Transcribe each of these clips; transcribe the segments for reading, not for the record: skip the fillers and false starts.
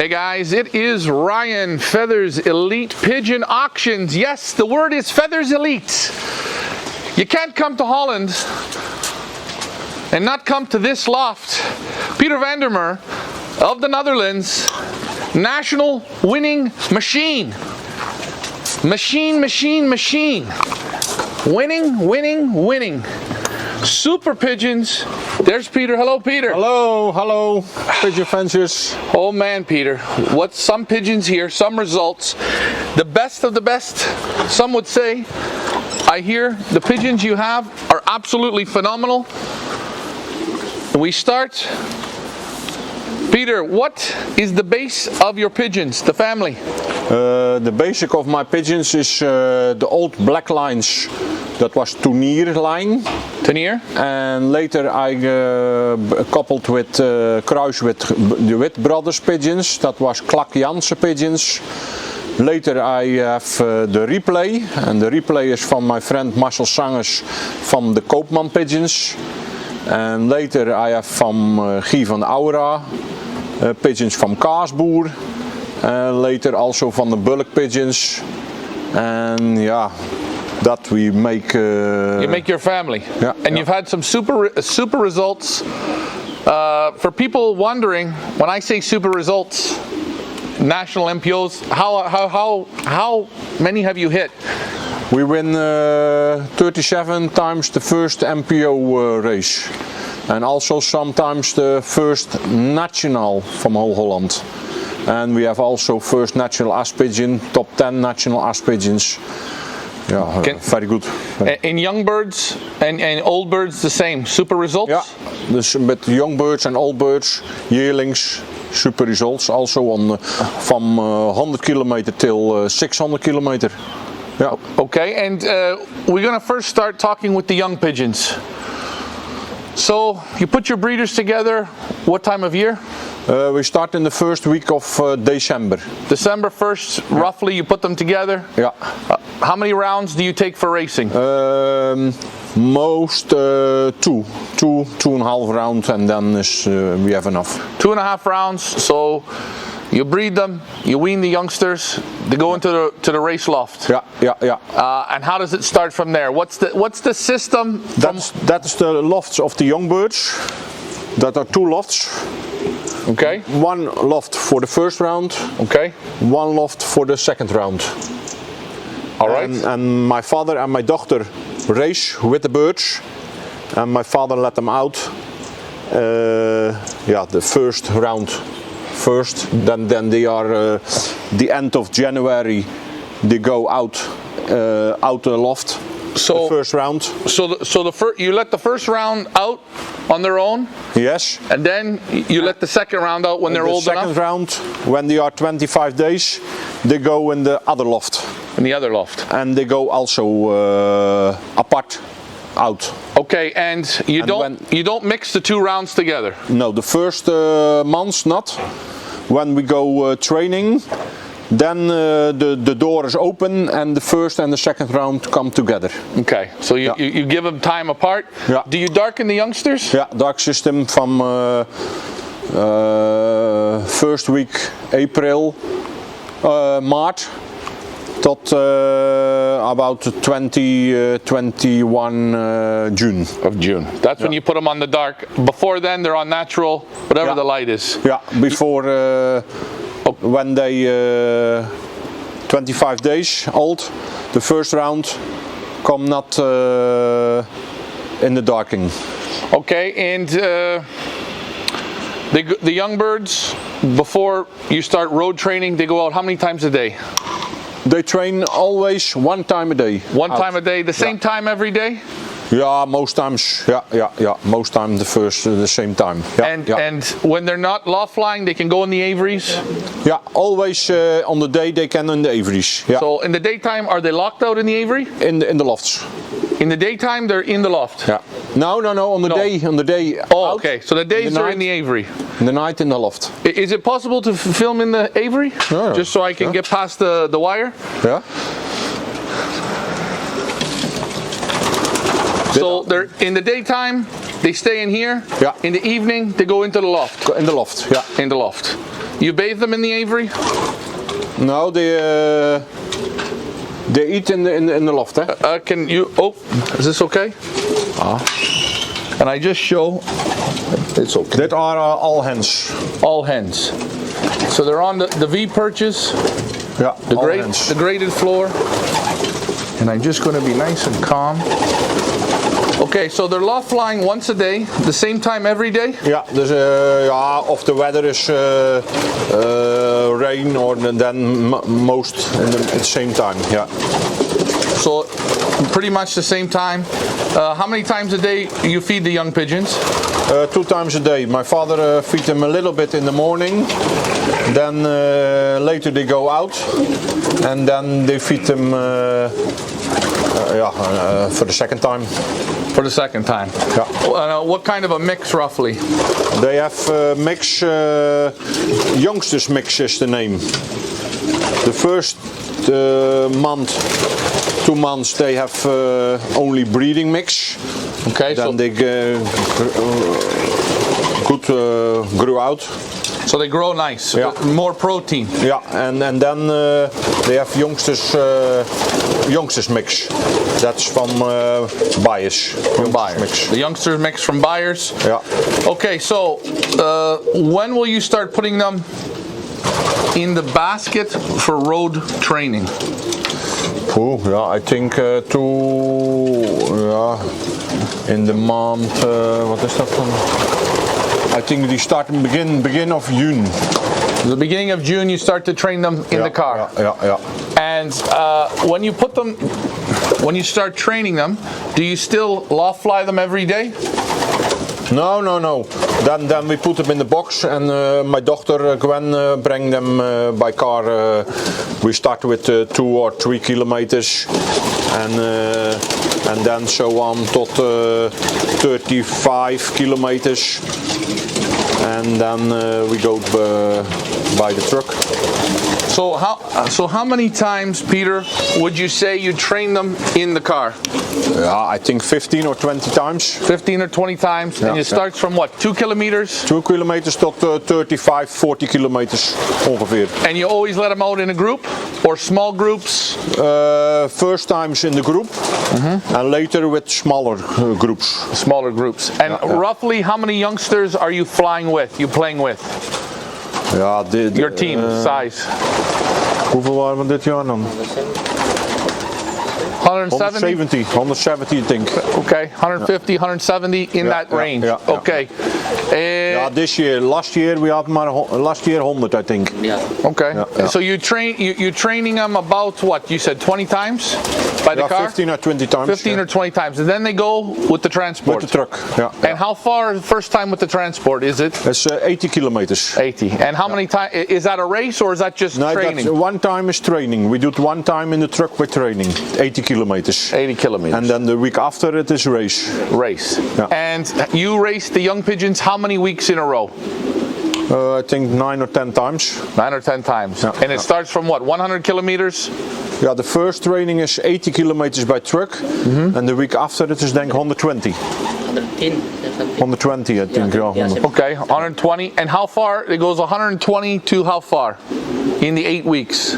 Hey guys, it is Ryan, Feathers Elite Pigeon Auctions. Yes, the word is Feathers Elite. You can't come to Holland and not come to this loft. Peter van der Meer of the Netherlands, national winning machine. Machine. Winning. Super pigeons. There's Peter. Hello, Peter. Hello, pigeon fanciers. Oh man, Peter, what's some pigeons here, some results, the best of the best, some would say. I hear the pigeons you have are absolutely phenomenal. We start. Peter, what is the base of your pigeons, the family? The basic of my pigeons is the old black lines. That was Tunier line. Tunier? And later I coupled with Kruis with the Witt Brothers pigeons. That was Klak Jansen pigeons. Later I have the replay. And the replay is from my friend Marcel Sangers from the Koopman pigeons. And later I have from Guy van Aura pigeons from Kaasboer. Later also from the Bullock pigeons. And yeah, that we make. You make your family. Yeah, and you've had some super results. For people wondering, when I say super results, national MPOs, how many have you hit? We win 37 times the first MPO race. And also sometimes the first national from whole Holland. And we have also first national ass pigeon, top 10 national ass pigeons. Yeah, very good. In young birds and old birds the same, super results? Yeah, dus met young birds and old birds, yearlings, super results. Also on from 100 kilometer till 600 kilometer. Yeah. Okay, and we're going to first start talking with the young pigeons. So you put your breeders together, what time of year? We start in the first week of December. December 1st, roughly, you put them together? Yeah. How many rounds do you take for racing? Most two and a half rounds, and then we have enough. 2.5 rounds, so you breed them, you wean the youngsters, they go into the race loft. Yeah. And how does it start from there? What's the system? That's the lofts of the young birds. That are 2 lofts. Okay. 1 loft for the first round. Okay. 1 loft for the second round. All right. And my father and my daughter race with the birds, and my father let them out. The first round first. Then they are the end of January. They go out the loft. So the first round. So you let the first round out on their own? Yes. And then you let the second round out when they're old enough? The second round, when they are 25 days, they go in the other loft. In the other loft. And they go also apart out. Okay, and you don't mix the 2 rounds together? No, the first months not. When we go training, then the door is open and the first and the second round come together. Okay, so you give them time apart. Yeah. Do you darken the youngsters? Yeah, dark system from first week April, March tot about 21 June. Of June. That's when you put them on the dark. Before then they're on natural, whatever the light is. Yeah, before when they 25 days old, the first round come not in the darking. Okay, and the young birds, before you start road training, they go out how many times a day? They train always 1 time a day. One time a day, the same time every day? Yeah, most times. Yeah. Most times the same time. Yeah, and when they're not loft flying, they can go in the aviaries? Yeah, always on the day they can in the aviaries. Yeah. So in the daytime, are they locked out in the aviary? In the lofts. In the daytime, they're in the loft? Yeah. No. On the day. Oh, out, okay. So the days are in the aviary. In the night in the loft. Is it possible to film in the aviary? Yeah. Just so I can get past the wire? Yeah. So they're in the daytime, they stay in here. Yeah. In the evening, they go into the loft. In the loft. Yeah. In the loft. You bathe them in the aviary? No, they eat in the loft. Eh? Can you, oh, is this okay? And I just show, it's okay. That are all hens. All hens. So they're on the V perches, Yeah, the all hens. the graded floor. And I'm just going to be nice and calm. Okay, so they're loft flying once a day, the same time every day? Ja, dus ja, of the weather is rain or then most at the same time. Yeah. So pretty much the same time. How many times a day you feed the young pigeons? 2 times a day. My father feeds them a little bit in the morning, then later they go out, and then they feed them for the second time. For the second time. Yeah. What kind of a mix roughly? They have mix, youngsters mix is the name. The first month, 2 months they have only breeding mix. Okay, Then so they grew out. so they grow nice, Yeah. more protein. Yeah, and then they have youngsters mix. That's from Buyers. From Buyers. Mix. The youngsters mix from Buyers. Yeah. Okay, so when will you start putting them in the basket for road training? I think in the month, what is that from? I think they start in begin of June. The beginning of June you start to train them in the car. Yeah. And when you put them, when you start training them, do you still loft fly them every day? No. Then we put them in the box, and my daughter Gwen bring them by car. We start with 2 or 3 kilometers, and then so on tot 35 kilometers, and then we go by the truck. So how many times, Peter, would you say you train them in the car? Yeah, I think 15 or 20 times. 15 or 20 times, and it starts from what, 2 kilometers? 2 kilometers tot 35, 40 kilometers ongeveer. And you always let them out in a group or small groups? First times in the group, and later with smaller groups. Smaller groups. And roughly how many youngsters are you flying with, you playing with? Ja, Your team size? Hoeveel waren we dit jaar dan? 170? 170 I think. Okay, 150, 170 in that range. Yeah. Okay. This year, last year we had last year 100 I think. Yeah. Okay. Yeah. So you're training them about what? You said 20 times by the car? 15 or 20 times. 15 or 20 times, and then they go with the transport. With the truck. Yeah. And how far the first time with the transport is it? It's 80 kilometers. 80. And how many times is that a race or is that just training? That's one time is training. We do it one time in the truck with training. 80 kilometers. 80 kilometers. And then the week after it is race. Race. Yeah. And you race the young pigeons how many weeks in a row? I think 9 or 10 times. 9 or 10 times. Yeah. And it starts from what, 100 kilometers? Yeah, the first training is 80 kilometers by truck, and the week after it is denk 120. 110. 120 I think. Yeah, Yeah, 100. Okay, 120. And how far? It goes 120 to how far? In the 8 weeks?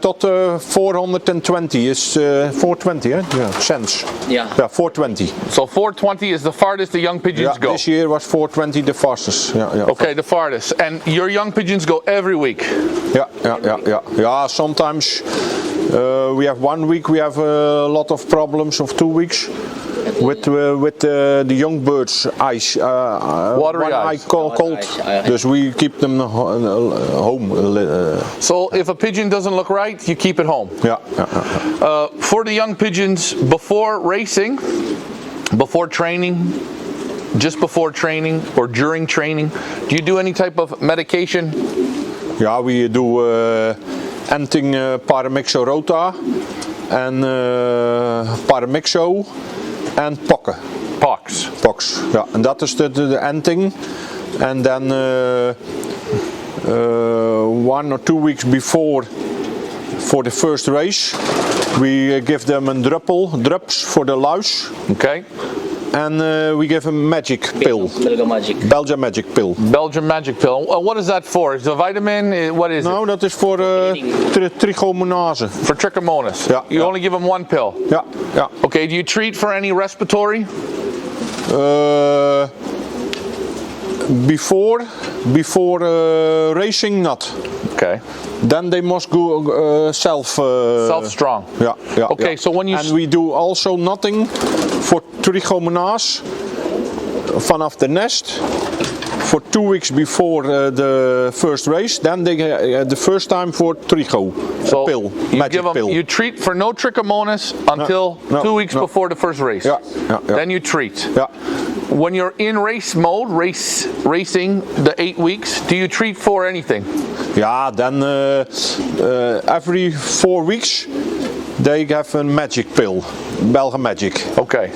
Tot 420 is 420, yeah, cents. Yeah. Yeah, 420. So 420 is the farthest the young pigeons Yeah, go. this year was 420 the fastest. Yeah. Okay, the farthest. And your young pigeons go every week? Yeah. Yeah, sometimes we have 1 week we have a lot of problems, of 2 weeks. With the young birds' eyes, Watery one eyes. eye cold, dus we keep them home. So if a pigeon doesn't look right, you keep it home? Yeah. For the young pigeons, before racing, before training, just before training or during training, do you do any type of medication? Ja, we do enting Paramixo rota en Paramixo en pokken. Pox. Pox, ja. En dat is de enting. En dan 1 or 2 weeks before for the first race, we give them a drups for the luis. Okay. and we give a magic pill. Belgian magic. Belgian magic pill. Belgian magic pill. What is that for? Is it a vitamin? What is Nou, it? dat is voor trichomonase. For trichomonas. Ja, You ja. only give them one pill. Ja, ja. Okay, do you treat for any respiratory? Before racing, not. Okay. Then they must go Self-strong. Yeah, yeah. Okay, yeah. so when you... And we do also nothing for trichomonase vanaf the nest for 2 weeks before the first race. Then they the first time for tricho So pill, you magic give them, pill. you treat for no trichomonas until no, 2 weeks no. before the first race. Yeah, yeah, yeah. Then you treat. Yeah. When you're in race mode, racing the 8 weeks, do you treat for anything? Yeah, then every 4 weeks they have a magic pill, Belgian magic. Okay.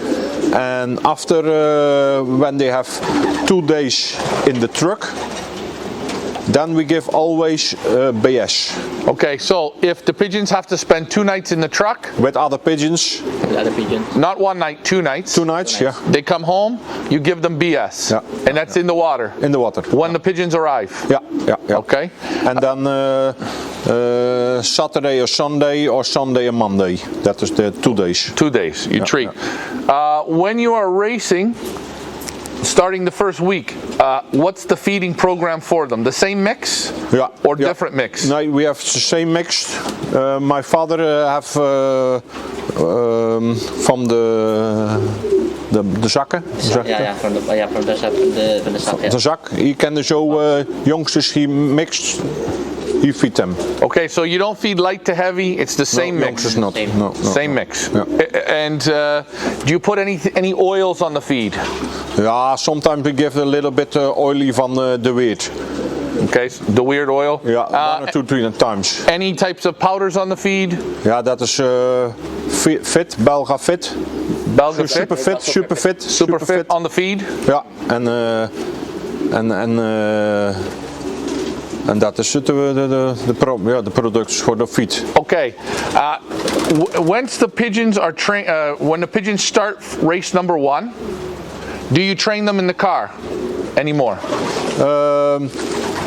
And after when they have 2 days in the truck, then we give always BS Okay, so if the pigeons have to spend 2 nights in the truck, with other pigeons. The other pigeon. not 1 night, 2 nights. 2 nights, yeah, They come home, you give them BS. Yeah. And that's in the water. in the water. When the pigeons arrive. Yeah, yeah, yeah. Okay. And then Saturday or Sunday and Monday. That is the 2 days. 2 days, you treat. When you are racing, starting the first week, what's the feeding program for them? The same mix? Yeah. Or yeah. different mix? No, we have the same mix. My father have from de zakken. Ja, van de zak. Ja. De zak. He can zo youngsters he mixed. He feed them. Okay, so you don't feed light to heavy, it's the same mix. Youngsters not. Same. No, no. Same mix. Yeah. And do you put any oils on the feed? Yeah, sometimes we give a little bit oily van de weird. Okay, the weird oil. Yeah, 1 or 2, 3 times. Any types of powders on the feed? Ja, dat is fit, Belga fit. Belgian Super fit? fit, super fit. Super fit on the feed? Ja, en dat is de producten voor de feed. Okay. Once the pigeons are when the pigeons start race number 1, do you train them in the car anymore?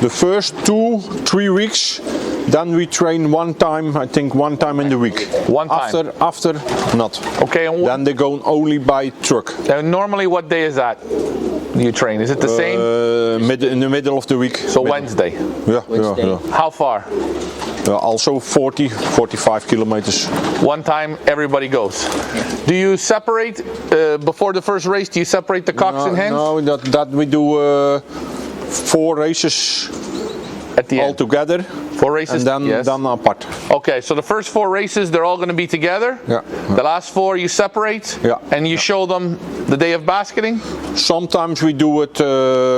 The first 2-3 weeks, then we train one time in the week. One time. After not. Okay. And Then they go only by truck. normally, what day is that? You train? Is it the same? In the middle of the week. So Wednesday. Yeah, Wednesday. yeah. How far? Also 40-45 kilometers. One time everybody goes. Do you separate before the first race? Do you separate the cocks and hens? No, that we do 4 races At the all end. together. 4 races. And then, yes. then apart. Okay, so the first 4 races, they're all going to be together. Yeah. The last 4 you separate. Yeah. And you show them the day of basketing. Sometimes we do it,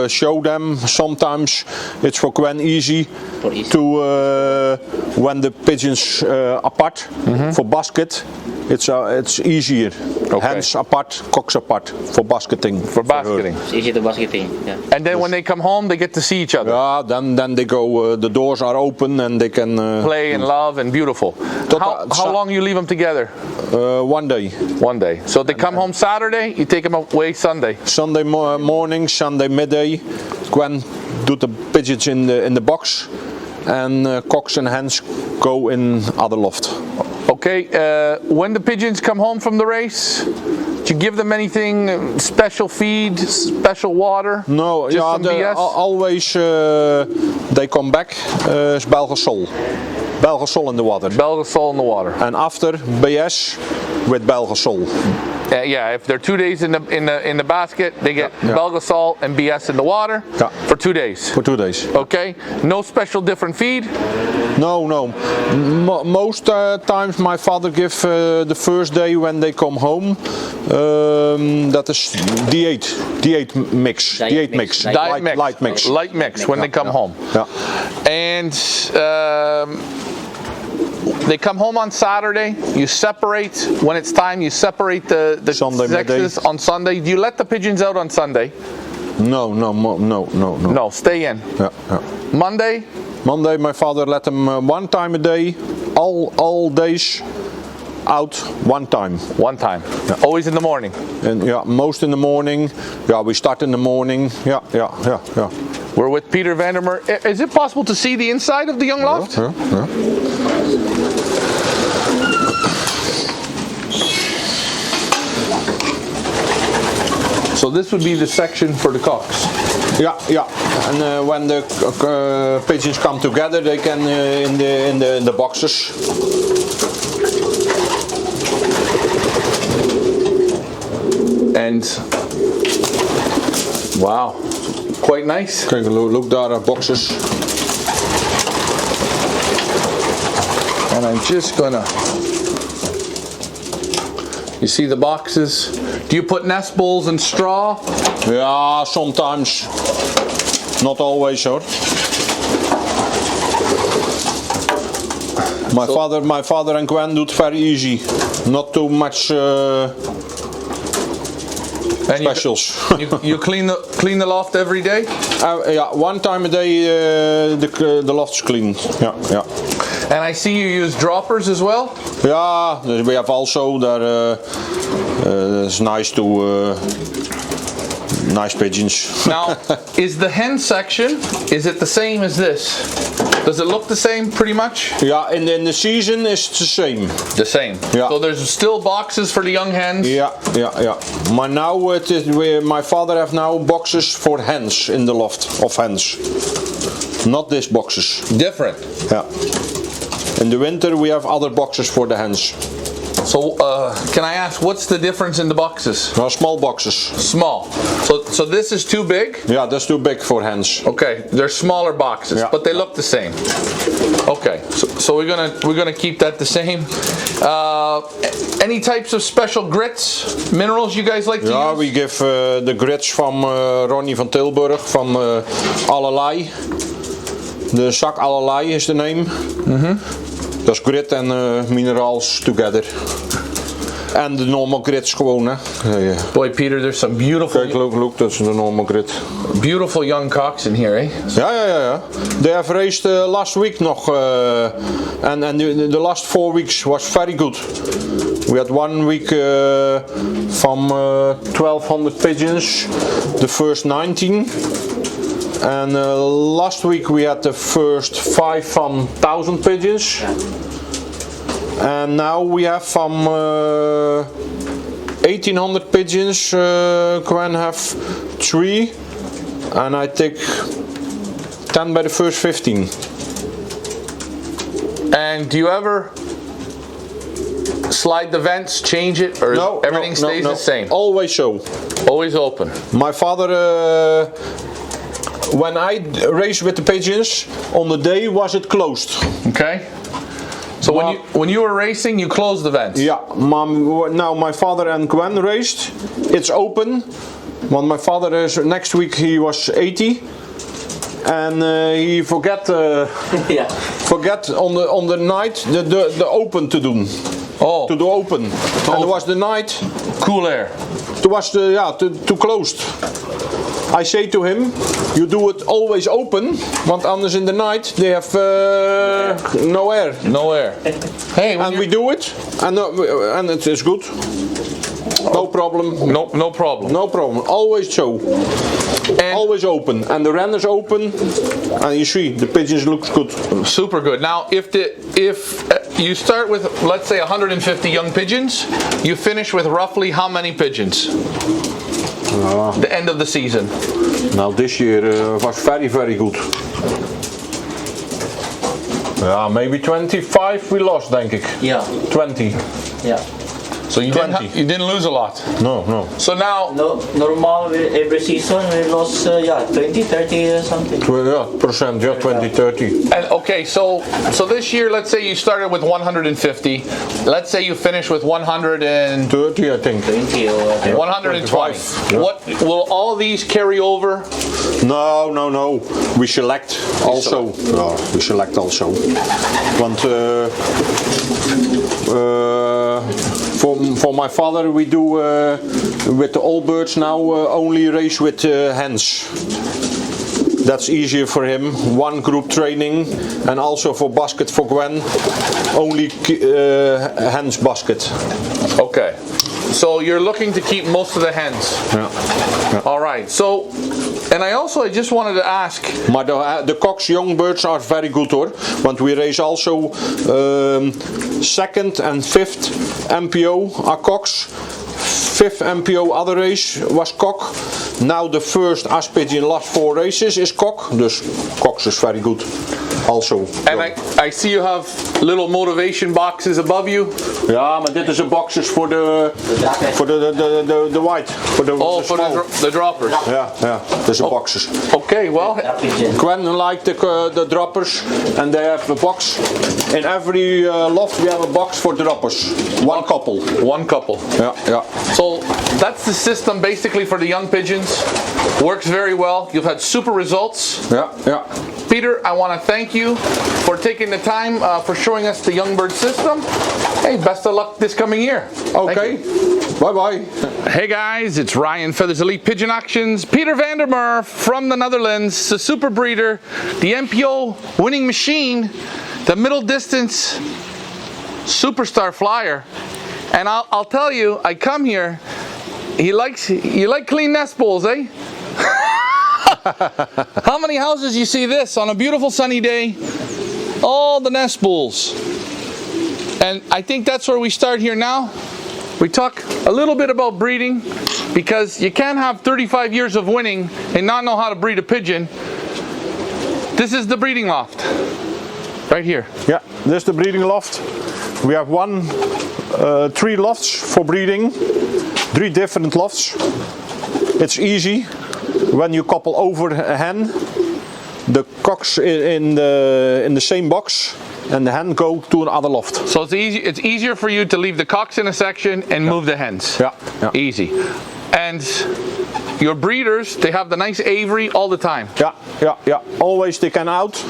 show them. Sometimes it's for Gwen easy For easy. to when the pigeons apart for basket. It's easier. Hens apart, cocks apart for basketing. For basketing. It's easy to basketing. Yeah. And then when they come home, they get to see each other. Yeah, then they go. The doors are open and they can Play and love and beautiful. How long you leave them together? 1 day. 1 day. So they come home Saturday, you take them away Sunday. Sunday morning, Sunday midday. Gwen doet the pigeons in the box, and cocks and hens go in other loft. Okay, when the pigeons come home from the race, do you give them anything, special feed, special water? No, Just yeah, some BS? always they come back. Is Belgasol. Belgasol in the water. Belgasol in the water. And after BS with Belgasol. Yeah, if they're 2 days in the basket, they get Yeah. Belgasol and BS in the water Yeah. for 2 days. For 2 days. Okay, no special different feed. No. Most times my father give the first day when they come home. That is D8 mix. Diet mix. Diet mix. Light mix. Light mix when they come home. Yeah. And they come home on Saturday. You separate when it's time. You separate the Sunday sexes midday. on Sunday. Do you let the pigeons out on Sunday? No. No, stay in. Yeah. Monday. Monday my father let them 1 time a day, all days, out one time. One time. Always in the morning. And yeah, most in the morning. Yeah, we start in the morning. Yeah. We're with Peter Vandermeer. Is it possible to see the inside of the young loft? Yeah. So this would be the section for the cocks. Yeah. And when the pigeons come together, they can in the boxes. And wow, quite nice. Kijk, look there, boxes. And I'm just gonna. You see the boxes? Do you put nest bowls and straw? Yeah, sometimes. Not always, hoor. My father and Gwen do it very easy. Not too much specials. You clean the loft every day? Yeah, one time a day the loft's clean. Yeah. And I see you use droppers as well? Yeah, we have also that. It's nice to nice pigeons. Now, is the hen section, is it the same as this? Does it look the same pretty much? Yeah, in the season it's the same. The same. Yeah. So there's still boxes for the young hens? Yeah. But now my father have now boxes for hens in the loft of hens. Not these boxes. Different. Yeah. In the winter we have other boxes for the hens. So can I ask, what's the difference in the boxes? No, small boxes. Small. So this is too big? Yeah, that's too big for hens. Okay, they're smaller boxes, Yeah. but they look the same. Okay, so we're gonna keep that the same. Any types of special grits, minerals you guys like to Yeah, use? we give the grits from Ronnie van Tilburg, from Allerlei. The zak Allerlei is the name. Dat is grit en minerals together. En de normal grits gewoon, hè. Boy, Peter, there's some beautiful, Kijk, look, dat is de normal grit. beautiful young cocks in here, eh? Ja. They have raised last week nog. And the last 4 weeks was very good. We had 1 week from 1200 pigeons, the first 19. And last week we had the first 5 from 1000 pigeons. And now we have from 1800 pigeons. Gwen have 3. And I take 10 by the first 15. And do you ever slide the vents, change it, or everything stays the same? Always so. Always open. My father, when I raised with the pigeons, on the day was it closed. Okay. So when you were racing, you closed the vents. Yeah, now my father and Gwen raced. It's open. Want my father is next week. He was 80, and he forget on the night the open to doen. Oh. To do open. And it was the night. Cool air. It was too closed. I say to him, you do it always open, want anders in the night they have no air. No air. Hey, And we do it, and it is good. No problem. No problem. No problem. Always so. And Always open. And the run is open, and you see the pigeons looks good. super good. Now, if you start with, let's say, 150 young pigeons, you finish with roughly how many pigeons? The end of the season. Now this year was very, very good. Yeah, maybe 25 we lost, denk ik. Yeah. 20. Yeah. So you 20. you didn't lose a lot. No. So now, No, normal every season we lost 20, 30 something. Yeah, percent, yeah, 20, 30. and okay, so this year, let's say you started with 150. Let's say you finish with 120. 30, I think. 20 or 120. Yeah. What will all these carry over? No. We select also. Yeah, we select also. Want for my father we do with the old birds now only race with hens. That's easier for him. One group training, and also for basket for Gwen, only hens basket. Okay. So you're looking to keep most of the hens. Yeah. All right. So, and I just wanted to ask. Maar de cocks young birds are very good hoor. Want we raise also second and fifth MPO are cocks. Fifth MPO other race was cock. Now the first Ass Pigeon last 4 races is cock. Dus cocks is very good also. And I see you have little motivation boxes above you. Ja, maar dit is de boxes voor de white. Voor the droppers. Ja, dit is de boxes. Okay, well. Gwen liked the droppers, and they have a box. In every loft we have a box for droppers. One couple. One couple. Yeah. So that's the system basically for the young pigeons. Works very well. You've had super results. Yeah. Peter, I want to thank you for taking the time for showing us the young bird system. Hey, best of luck this coming year. Okay. Bye. Hey guys, it's Ryan Feathers Elite Pigeon Auctions. Peter Vandermeer from the Netherlands, the super breeder, the MPO winning machine, the middle distance superstar flyer. And I'll tell you, I come here, you like clean nest bowls, eh? How many houses you see this on a beautiful sunny day? All the nest bowls. And I think that's where we start here now. We talk a little bit about breeding, because you can't have 35 years of winning and not know how to breed a pigeon. This is the breeding loft, right here. Yeah, this is the breeding loft. We have 3 lofts for breeding, 3 different lofts. It's easy. When you couple over a hen, the cocks in the same box, and the hen go to another loft. So it's easier for you to leave the cocks in a section and move the hens. Yeah. Easy. And your breeders, they have the nice aviary all the time. Yeah. Always they can out.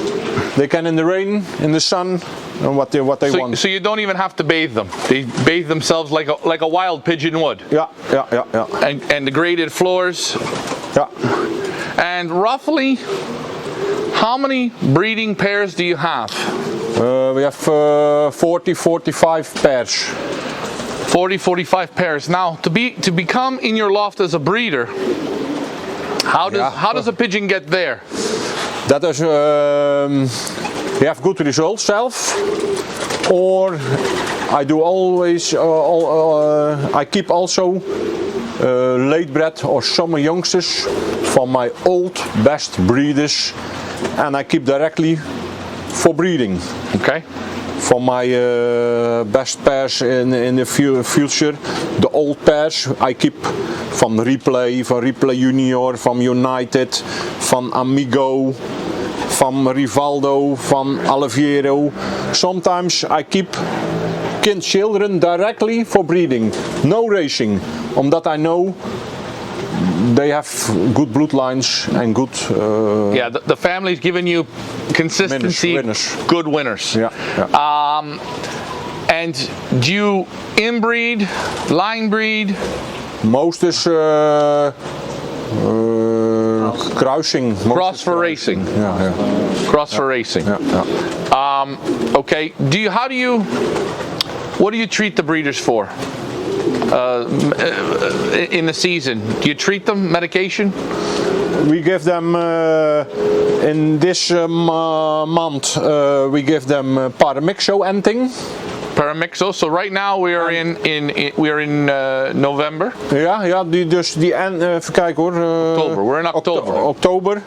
They can in the rain, in the sun, and what they want. So you don't even have to bathe them. They bathe themselves like a wild pigeon would. Yeah. And the graded floors. Yeah. And roughly, how many breeding pairs do you have? We have 40-45 pairs. 40-45 pairs. Now, to become in your loft as a breeder, how does a pigeon get there? That is, you have good results self, or I do always, I keep also late bred or summer youngsters from my old best breeders, and I keep directly for breeding. Okay. From my best pairs in the future, the old pairs I keep from Replay Junior, from United, from Amigo, from Rivaldo, from Alviero. Sometimes I keep children directly for breeding, no racing, omdat I know they have good bloodlines and good. Yeah, the family's giving you consistency, good winners. Yeah. And do you inbreed, line breed? Most is kruising. Cross for racing. Yeah. Cross for racing. Yeah. Okay. What do you treat the breeders for? In the season, do you treat them medication? We give them in this month. We give them Paramixo enting. Paramixo. So right now we are in November. Ja, dus die even kijken hoor. October. We're in October. October.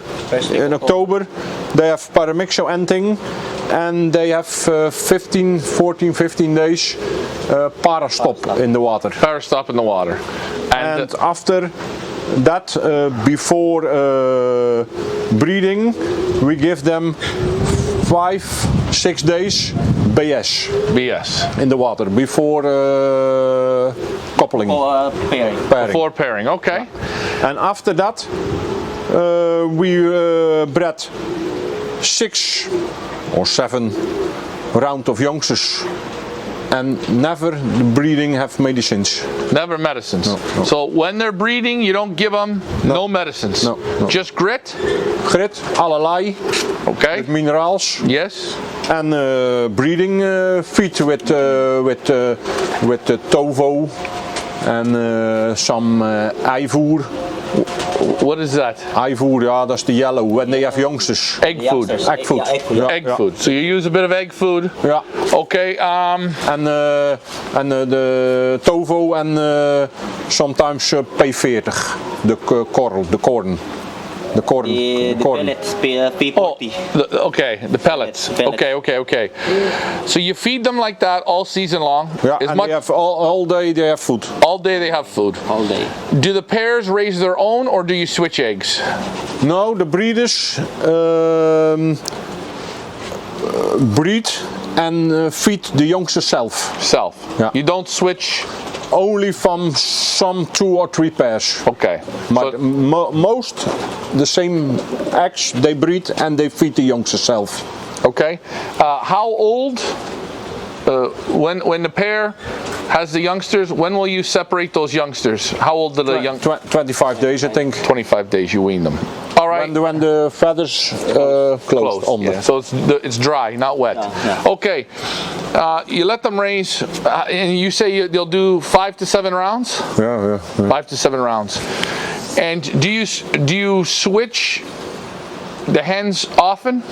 In October, they have Paramixo enting, and they have 15 days Parastop in the water. Parastop in the water. And after that, before breeding, we give them 5-6 days BS in the water before coupling. Pairing. Before pairing, okay. And after that, we bred 6 or 7 round of youngsters and never the breeding have medicines. Never medicines. No. So when they're breeding, you don't give them no medicines. No. Just grit. Grit, allerlei, Okay. with minerals, Yes. and breeding feed with tovo and some eivoer. What is that? Eivoer, ja, that's the yellow when they have youngsters. Egg food. Youngsters. Egg food. Yeah, egg food. Yeah. Egg food. So you use a bit of egg food. Yeah. Okay. And the tovo and sometimes P40, the corn. The corn. The pellets, P40. Okay, the pellets. Pellets. Okay. So you feed them like that all season long. Yeah, As and much, they have all day they have food. all day they have food. All day. Do the pairs raise their own or do you switch eggs? No, the breeders breed and feed the youngsters self. Self. Yeah. You don't switch. Only from some 2 or 3 pairs. Okay. But So, most the same eggs they breed and they feed the youngsters self. okay. How old? When the pair has the youngsters, when will you separate those youngsters? How old are the young? 25 days, I think. 25 days. You wean them. All right. When the feathers closed on yeah. them. So it's dry, not wet. Yeah. Okay. You let them raise, and you say they'll do 5 to 7 rounds. Yeah. 5 to 7 rounds. And do you switch the hens often?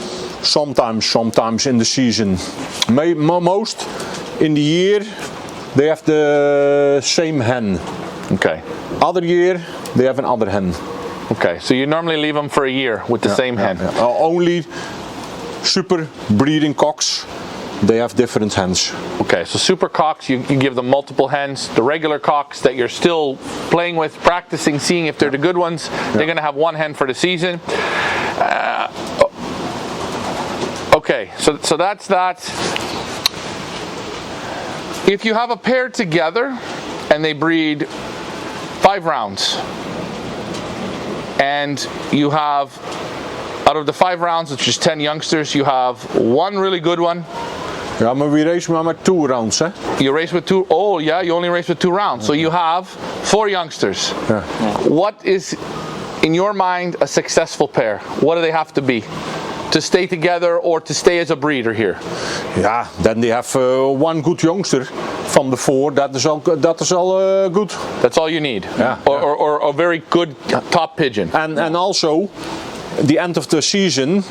Sometimes in the season. Most in the year they have the same hen. Okay. Other year they have another hen. Okay. So you normally leave them for a year with the same hen. Only super breeding cocks, they have different hens. Okay. So super cocks, you give them multiple hens. The regular cocks that you're still playing with, practicing, seeing if they're the good ones, they're going to have one hen for the season. Okay, so that's that. If you have a pair together and they breed 5 rounds, and you have, out of the 5 rounds, which is 10 youngsters, you have one really good one. Ja, maar we race maar met 2 rounds, hè? You race with 2. Oh, yeah, you only race with 2 rounds. So you have 4 youngsters. Yeah. What is, in your mind, a successful pair? What do they have to be to stay together or to stay as a breeder here? Ja, then they have one good youngster from the 4. Dat is al good. That's all you need. Yeah. Or a very good top pigeon. And also, the end of the season,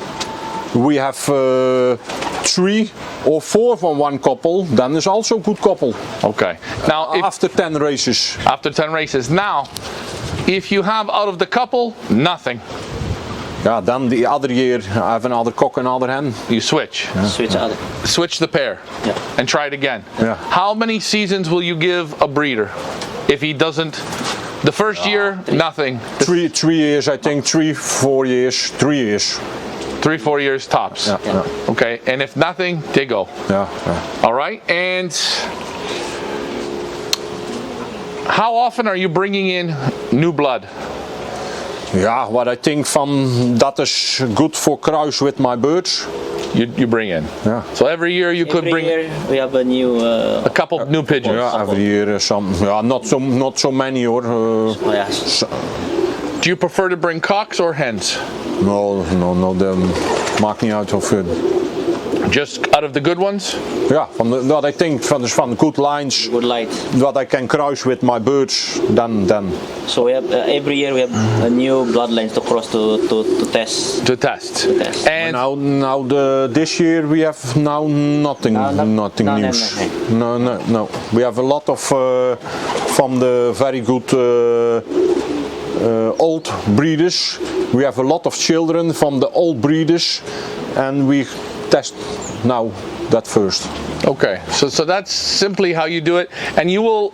we have 3 or 4 from one couple. Then is also good couple. Okay. Now, After 10 races. after 10 races. Now, if you have out of the couple, nothing, Ja, then the other year I have another cock and another hen. you switch. Switch other. Switch the pair Yeah. and try it again. Yeah. How many seasons will you give a breeder if he doesn't? The first year, nothing. 3 years, I think. 3, 4 years. 3 years. 3, 4 years tops. Yeah. Okay, and if nothing, they go. Yeah. All right, and how often are you bringing in new blood? Ja, what I think from that is good for kruis with my birds. You bring in. Yeah. So every year you could Every bring year we have a new. a couple new pigeons. Yeah, every year some. Yeah, not so many or. Oh yeah. Do you prefer to bring cocks or hens? No, maakt niet uit of. Just out of the good ones? Ja, what I think van good lines. Good light. What I can kruis with my birds, then. So we have every year we have a new bloodlines to cross to test. To test. To test. And This year we have now nothing No, news. No. We have a lot of from the very good old breeders. We have a lot of children from the old breeders, and we test now that first. okay, so that's simply how you do it. And you will.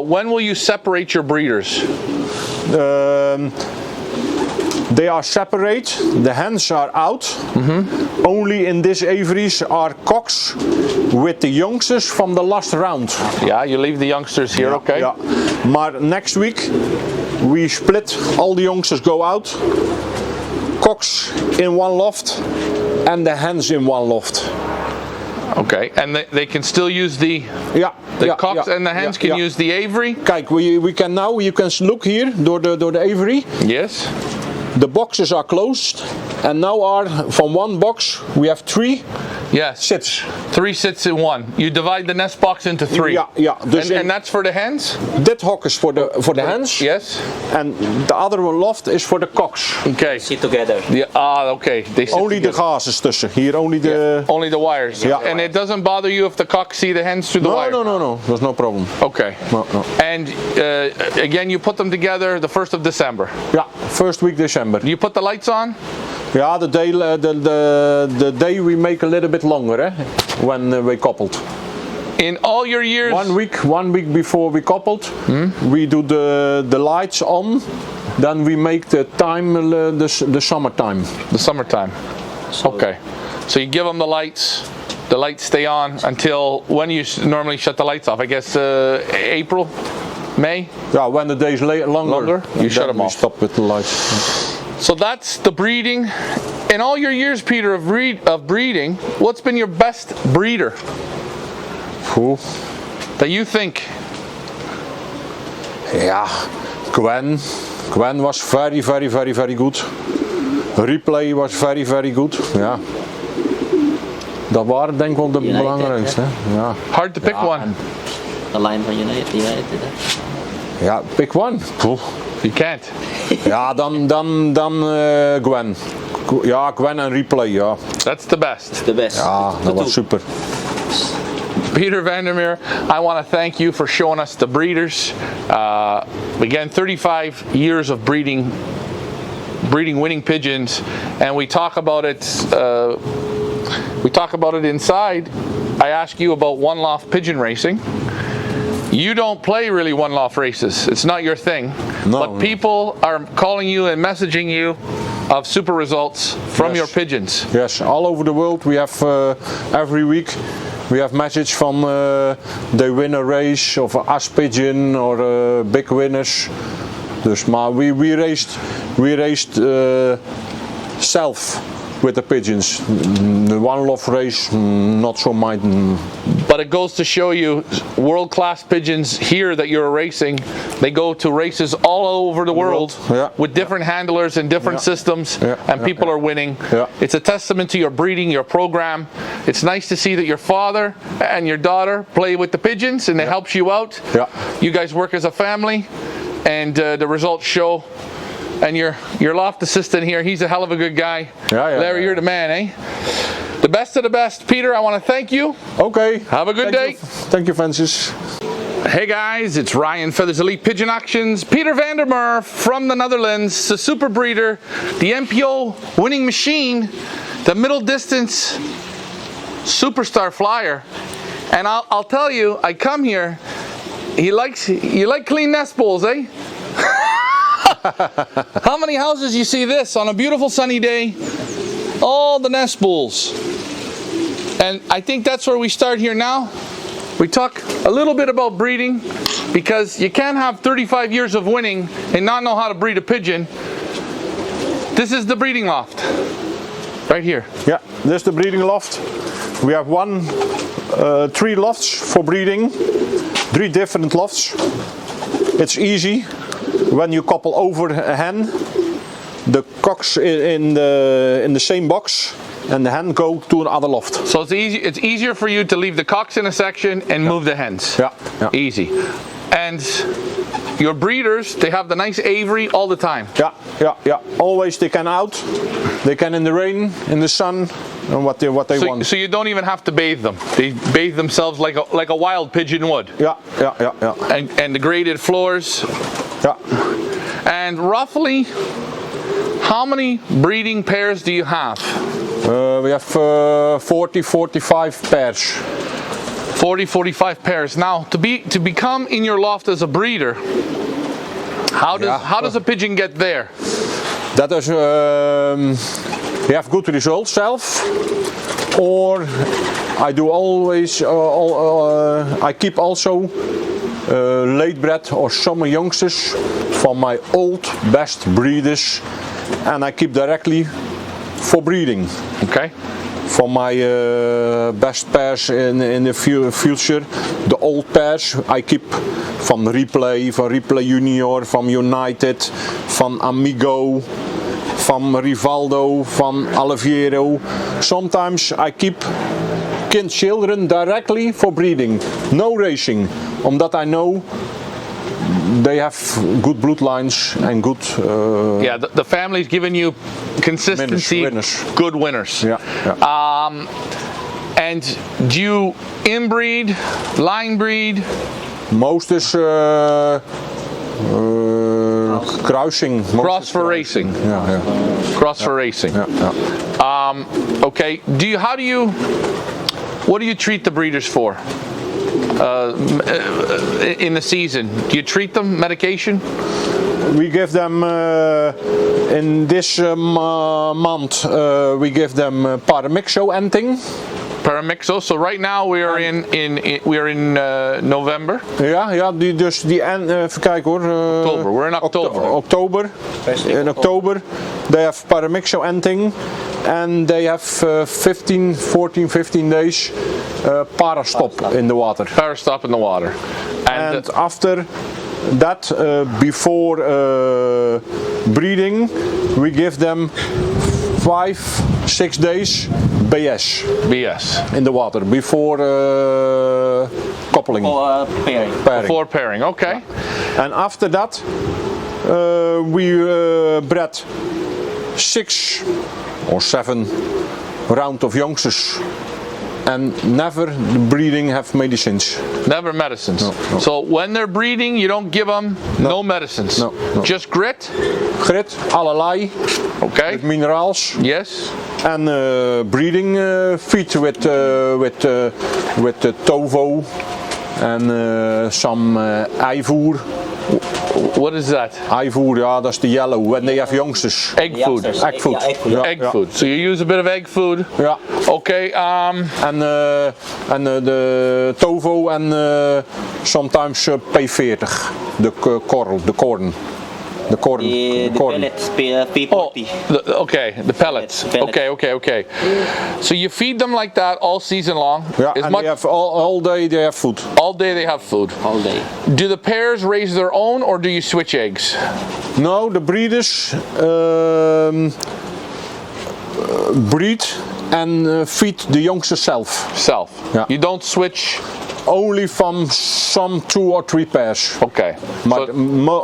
When will you separate your breeders? They are separate, the hens are out. Only in this aviaries are cocks with the youngsters from the last round. Yeah, you leave the youngsters here. Okay. Yeah. Maar next week we split, all the youngsters go out. Cocks in one loft and the hens in one loft. Okay, and they can still use the cocks and the hens can use the aviary? Kijk, we can now, you can look here, door the aviary. Yes. The boxes are closed, and now from one box we have 3 Yes. sits. 3 sits in one. You divide the nest box into 3. Ja. Dus and that's for the hens? Dit hok is voor de hens. Yes. And the other loft is for the cocks. Okay. See together. Yeah, okay. They sit Only together. the gazes tussen. Hier only the... Only the wires. Yeah. And it doesn't bother you if the cocks see the hens through the wire? No. There's no problem. Okay. No. And again, you put them together the 1st of December? Ja, first week December. You put the lights on? Ja, the day we make a little bit longer, eh? When we coupled. In all your years? 1 week before we coupled, we do the lights on. Then we make the time the summertime. The summertime. Okay. So you give them the lights. The lights stay on until when you normally shut the lights off? I guess April, May? Yeah, when the days longer, you shut them off. Stop with the lights. So that's the breeding. In all your years, Peter, of breeding, what's been your best breeder? Who? That you think? Ja, Gwen. Gwen was very good. Replay was very good. Ja. Dat waren denk ik wel de belangrijkste. Ja. Hard to pick one. The line van United. Ja, pick one. You can't. Ja, dan Gwen. Ja, Gwen en Replay, ja. That's the best. The best. Ja, dat was super. Peter Vandermeer, I want to thank you for showing us the breeders. Again, 35 years of breeding winning pigeons, and we talk about it. We talk about it inside. I ask you about one loft pigeon racing. You don't play really one loft races. It's not your thing. No, but people are calling you and messaging you of super results from your pigeons. Yes, all over the world we have every week we have message from they win a race of a ass pigeon or big winners. Dus maar we raced self with the pigeons. The one loft race not so mine. But it goes to show you world-class pigeons here that you're racing. They go to races all over the world with different handlers and different systems, and people are winning. It's a testament to your breeding, your program. It's nice to see that your father and your daughter play with the pigeons and it helps you out. You guys work as a family, and the results show. And your loft assistant here, he's a hell of a good guy. Larry, you're the man, eh? The best of the best. Peter, I want to thank you. Okay. Have a good day. Thank you, Francis. Hey guys, it's Ryan Feathers Elite Pigeon Auctions. Peter Vandermeer from the Netherlands, the super breeder, the MPO winning machine, the middle distance superstar flyer. And I'll tell you, I come here, you like clean nest bowls, eh? How many houses you see this on a beautiful sunny day? All the nest bowls. And I think that's where we start here now. We talk a little bit about breeding, because you can't have 35 years of winning and not know how to breed a pigeon. This is the breeding loft, right here. Yeah, this is the breeding loft. We have 3 lofts for breeding, 3 different lofts. It's easy. When you couple over a hen, the cocks in the same box, and the hen go to another loft. So it's easier for you to leave the cocks in a section and move the hens. Yeah. Easy. And your breeders, they have the nice aviary all the time. Yeah. Always they can out. They can in the rain, in the sun, and what they want. So you don't even have to bathe them. They bathe themselves like a wild pigeon would. Yeah. And the graded floors. Yeah. And roughly, how many breeding pairs do you have? We have 40-45 pairs. 40-45 pairs. Now, to become in your loft as a breeder, how does a pigeon get there? That is, we have good results self, or I do always, I keep also late bred or summer youngsters from my old best breeders, and I keep directly for breeding. Okay. for my best pairs in the future. The old pairs I keep van Replay Junior, van United, van Amigo, van Rivaldo, van Oliviero. Sometimes I keep children directly for breeding, no racing, omdat I know they have good bloodlines and good yeah, the family's giving you consistency, winners. good winners. Yeah, yeah. And do you inbreed, line breed? Most is kruising. Cross for racing. Yeah, yeah. Cross for racing. Yeah, yeah. Okay. What do you treat the breeders for in the season? Do you treat them medication? We give them in this month we give them Paramixo enting. Paramixo. So right now we are in November. Ja, dus die even kijken hoor. October. We're in October. October. In October they have Paramixo enting and they have 15 days Parastop in the water. Parastop in the water. And after that, before breeding, we give them 5-6 days BS in the water before coupling. Pairing. Before pairing, okay. And after that, we bred 6 or 7 round of youngsters. And never breeding have medicines. Never medicines. No. So when they're breeding, you don't give them no medicines. No. Just grit. Grit, allerlei, Okay. with minerals. Yes. And breeding feed with tovo and some eivoer. What is that? Eivoer, ja, dat is de yellow. When they have youngsters. Egg food. Youngsters. Egg food. Yeah, egg food. Ja, Egg ja. food. So you use a bit of egg food. Ja. Okay. En de tovo en sometimes P40. De korrel, de corn. The corn. The pellets, P40. Oh, the pellets. Pellets. Okay. So you feed them like that all season long. Yeah, As and much, they have all day they have food. all day they have food. All day. Do the pairs raise their own or do you switch eggs? No, the breeders breed and feed the youngsters self. Yeah. You don't switch. Only from some 2 or 3 pairs. Okay. But So,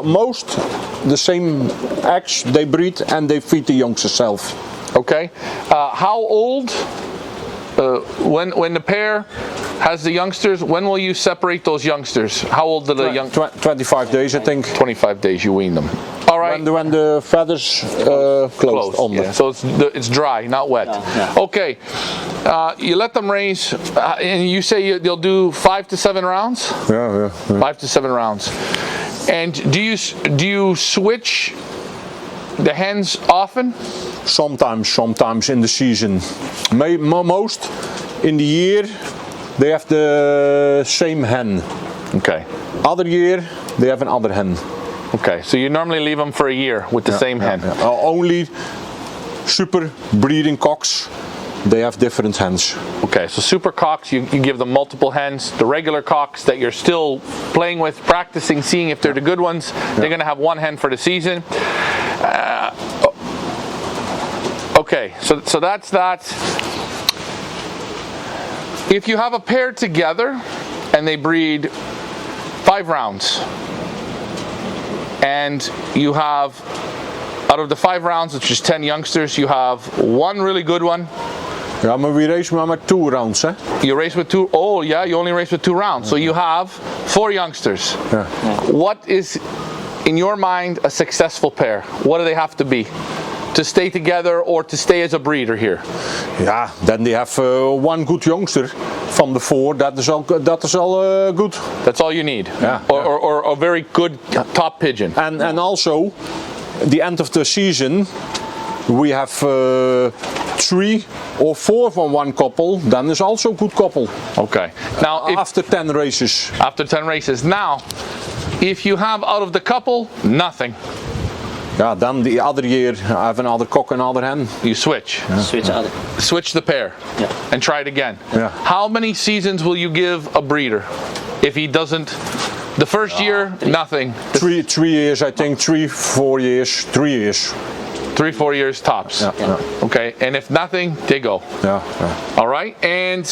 most the same eggs they breed and they feed the youngsters self. okay. How old? When the pair has the youngsters, when will you separate those youngsters? How old are the young? 25 days I think. 25 days you wean them. All right. When the feathers closed on yeah. them. So it's dry, not wet. Yeah. Okay. You let them raise, and you say they'll do 5 to 7 rounds. Yeah. 5 to 7 rounds. And do you switch the hens often? Sometimes in the season. Most in the year they have the same hen. Okay. Other year they have another hen. Okay. So you normally leave them for a year with the same hen. Only super breeding cocks. They have different hens. Okay, so super cocks, you give them multiple hens. The regular cocks that you're still playing with, practicing, seeing if they're the good ones, they're going to have 1 hen for the season. Okay, so that's that. If you have a pair together and they breed 5 rounds, and you have, out of the 5 rounds, which is 10 youngsters, you have 1 really good one. Ja, maar we race maar met 2 rounds, hè? You race with 2. Oh, yeah, you only race with 2 rounds. So you have 4 youngsters. Yeah. What is, in your mind, a successful pair? What do they have to be to stay together or to stay as a breeder here? Ja, then they have 1 good youngster from the 4. Dat is al good. That's all you need. Yeah. Or a very good top pigeon. And also, the end of the season, we have 3 or 4 from 1 couple. Then is also good couple. Okay. Now, After 10 races. after 10 races. Now, if you have out of the couple, nothing. Ja, then the other year I have another cock and another hen. You switch. Switch other. Switch the pair. Yeah. And try it again. Yeah. How many seasons will you give a breeder if he doesn't? The first year, nothing. 3 years, I think. 3, 4 years. 3 years. 3, 4 years tops. Yeah, yeah. Okay. And if nothing, they go. Yeah, yeah. All right. And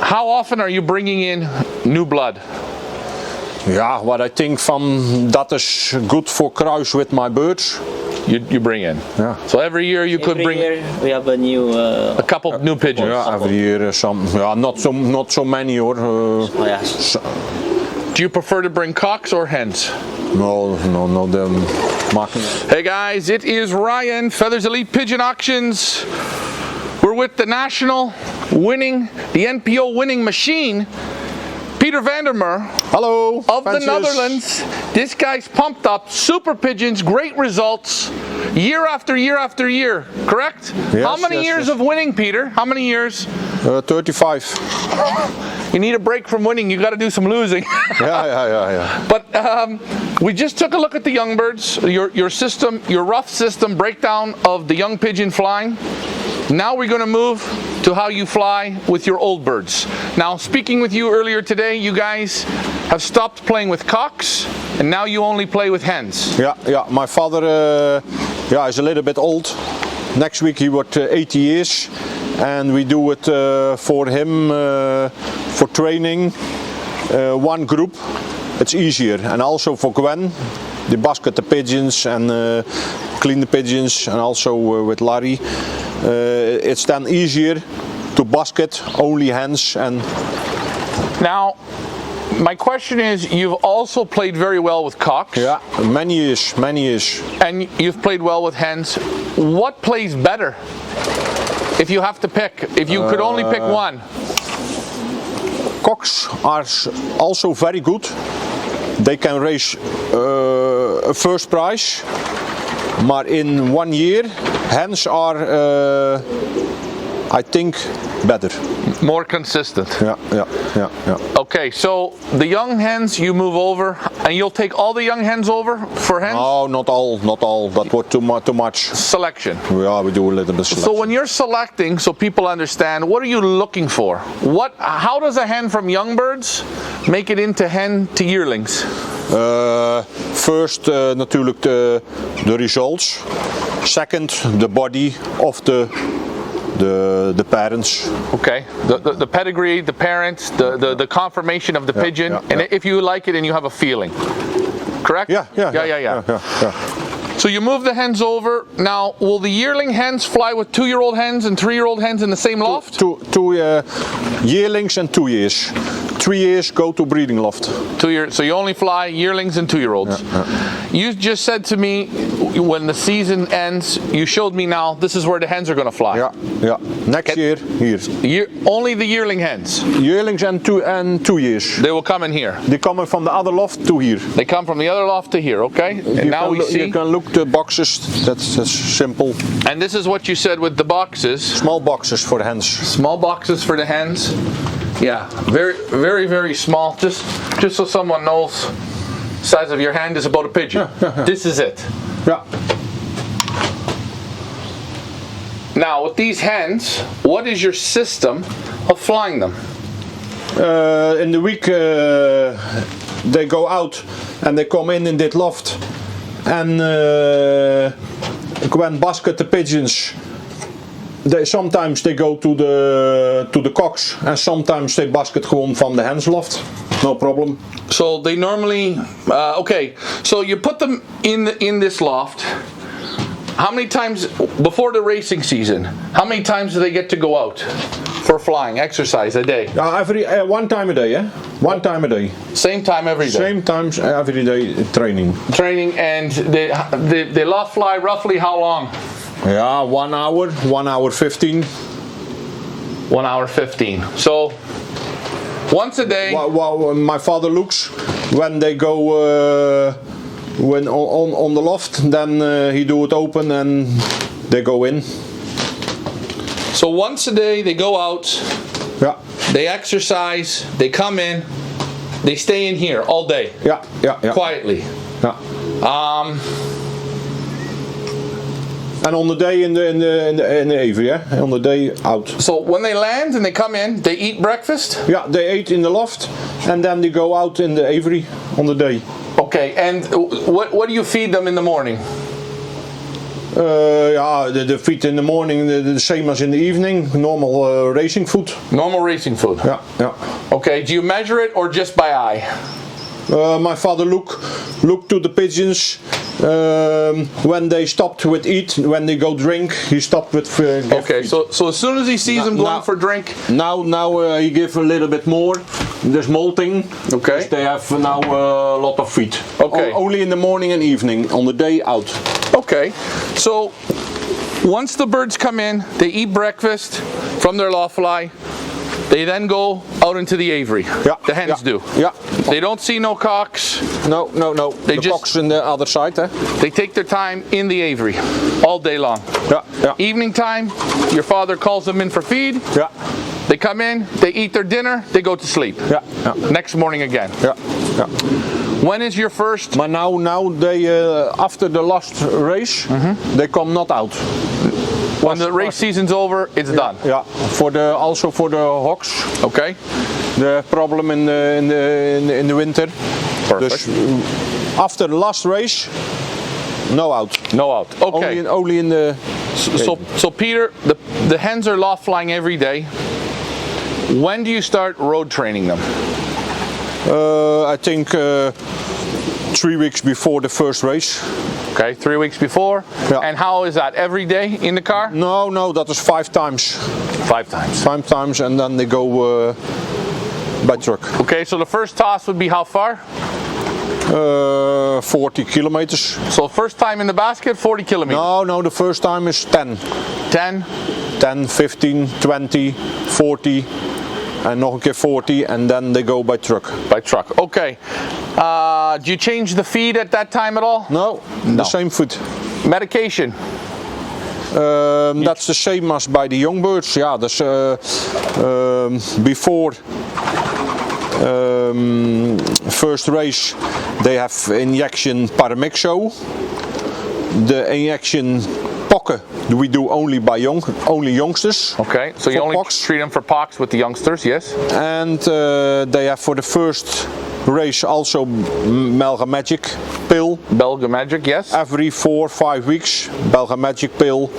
how often are you bringing in new blood? Ja, what I think from that is good for kruis with my birds. You bring in. Yeah. So every year you could Every bring year we have a new. a couple new pigeons. Yeah, every year some. Yeah, not so many or. Oh yeah. Do you prefer to bring cocks or hens? No, the marking. Hey guys, it is Ryan, Feathers Elite Pigeon Auctions. We're with the national winning, the NPO winning machine, Peter Vandermeer Hello. of the fanciers. Netherlands. This guy's pumped up, super pigeons, great results, year after year after year, correct? Yes, How many yes, years yes. of winning, Peter? How many years? 35. You need a break from winning, you got to do some losing. Yeah. But we just took a look at the young birds, your system, your rough system breakdown of the young pigeon flying. Now we're going to move to how you fly with your old birds. Now, speaking with you earlier today, you guys have stopped playing with cocks, and now you only play with hens. Yeah. My father, is a little bit old. Next week he wordt 80 years, and we do it for him for training. One group, it's easier, and also for Gwen, the basket the pigeons and clean the pigeons, and also with Larry. It's then easier to basket only hens and. Now, my question is, you've also played very well with cocks. Yeah, many years. And you've played well with hens. What plays better? If you have to pick, if you could only pick one. Cocks are also very good. They can raise a first prize. Maar in 1 year, hens are, I think, better. More consistent. Yeah. Okay, so the young hens you move over, and you'll take all the young hens over for hens? No, not all. That was too much. Selection. Yeah, we do a little bit selection. So when you're selecting, so people understand, what are you looking for? How does a hen from young birds make it into hen to yearlings? First natuurlijk the results. Second, the body of the parents. Okay, the pedigree, the parents, the confirmation of the pigeon, and if you like it and you have a feeling. Correct? Yeah. So you move the hens over. Now, will the yearling hens fly with 2-year-old hens and 3-year-old hens in the same loft? Two yearlings and 2 years. 3 years go to breeding loft. 2 years. So you only fly yearlings and 2-year-olds. You just said to me when the season ends, you showed me now this is where the hens are going to fly. Yeah. Next year here. Only the yearling hens. Yearlings and 2 years. They will come in here. They come from the other loft to here. They come from the other loft to here, okay? And now we see. You can look the boxes. That's simple. And this is what you said with the boxes. Small boxes for the hens. Small boxes for the hens. Yeah, very small. Just so someone knows, size of your hand is about a pigeon. Yeah. This is it. Yeah. Now with these hens, what is your system of flying them? In the week they go out and they come in dit loft and Gwen basket the pigeons. Sometimes they go to the cocks and sometimes they basket gewoon van the hens loft. No problem. So they normally okay. So you put them in this loft. How many times before the racing season? How many times do they get to go out for flying exercise a day? Every 1 time a day, yeah. 1 time a day. Same time every day. Same times every day training. Training, and they loft fly roughly how long? Yeah, 1 hour, 1 hour 15. 1 hour 15. So once a day. Well, my father looks when they go when on the loft, then he do it open and they go in. So once a day they go out. Yeah. They exercise. They come in. They stay in here all day. Yeah. Quietly. Ja. And on the day in the aviary, yeah? On the day out. So when they land and they come in, they eat breakfast? Yeah, they ate in the loft and then they go out in the aviary on the day. Okay, and what do you feed them in the morning? Yeah, the feed in the morning, the same as in the evening, normal racing food. Normal racing food? Yeah, yeah. Okay, do you measure it or just by eye? My father looked to the pigeons when they stopped with eat, when they go drink, he stopped with okay, feed. so as soon as he sees them going for drink? Now he give a little bit more. There's molting. Okay. They have now a lot of feed. Okay. Only in the morning and evening, on the day out. Okay, so once the birds come in, they eat breakfast from their loft fly. They then go out into the aviary. Yeah, the hens do. Yeah. They don't see no cocks. No. They the just- cocks on the other side, eh? They take their time in the aviary all day long. Yeah. Evening time, your father calls them in for feed. Yeah. They come in, they eat their dinner, they go to sleep. Yeah. Next morning again. Yeah. When is your first? But now they after the last race, they come not out. When the race season's over, it's done. Yeah. Also for the hawks, Okay. the problem in the winter. Perfect. Dus, after the last race, no out. No out. Okay. Only in the. So Peter, the hens are loft flying every day. When do you start road training them? I think 3 weeks before the first race. Okay, 3 weeks before. Yeah. And how is that? Every day in the car? No, that is 5 times. 5 times. 5 times, and then they go by truck. Okay, so the first toss would be how far? 40 kilometers. So first time in the basket, 40 kilometers. No, the first time is 10. 10. 10, 15, 20, 40. En nog een keer 40 and then they go by truck. By truck. Okay. Do you change the feed at that time at all? No, the same food. Medication. That's the same as by the young birds. Yeah, that's before first race they have injection Paramexo. The injection pokken we do only by youngsters. Okay, so you For only pox. treat them for pox with the youngsters, yes? And they have for the first race also Belga Magic pill. Belga Magic, yes? Every 4-5 weeks, Belga Magic pill.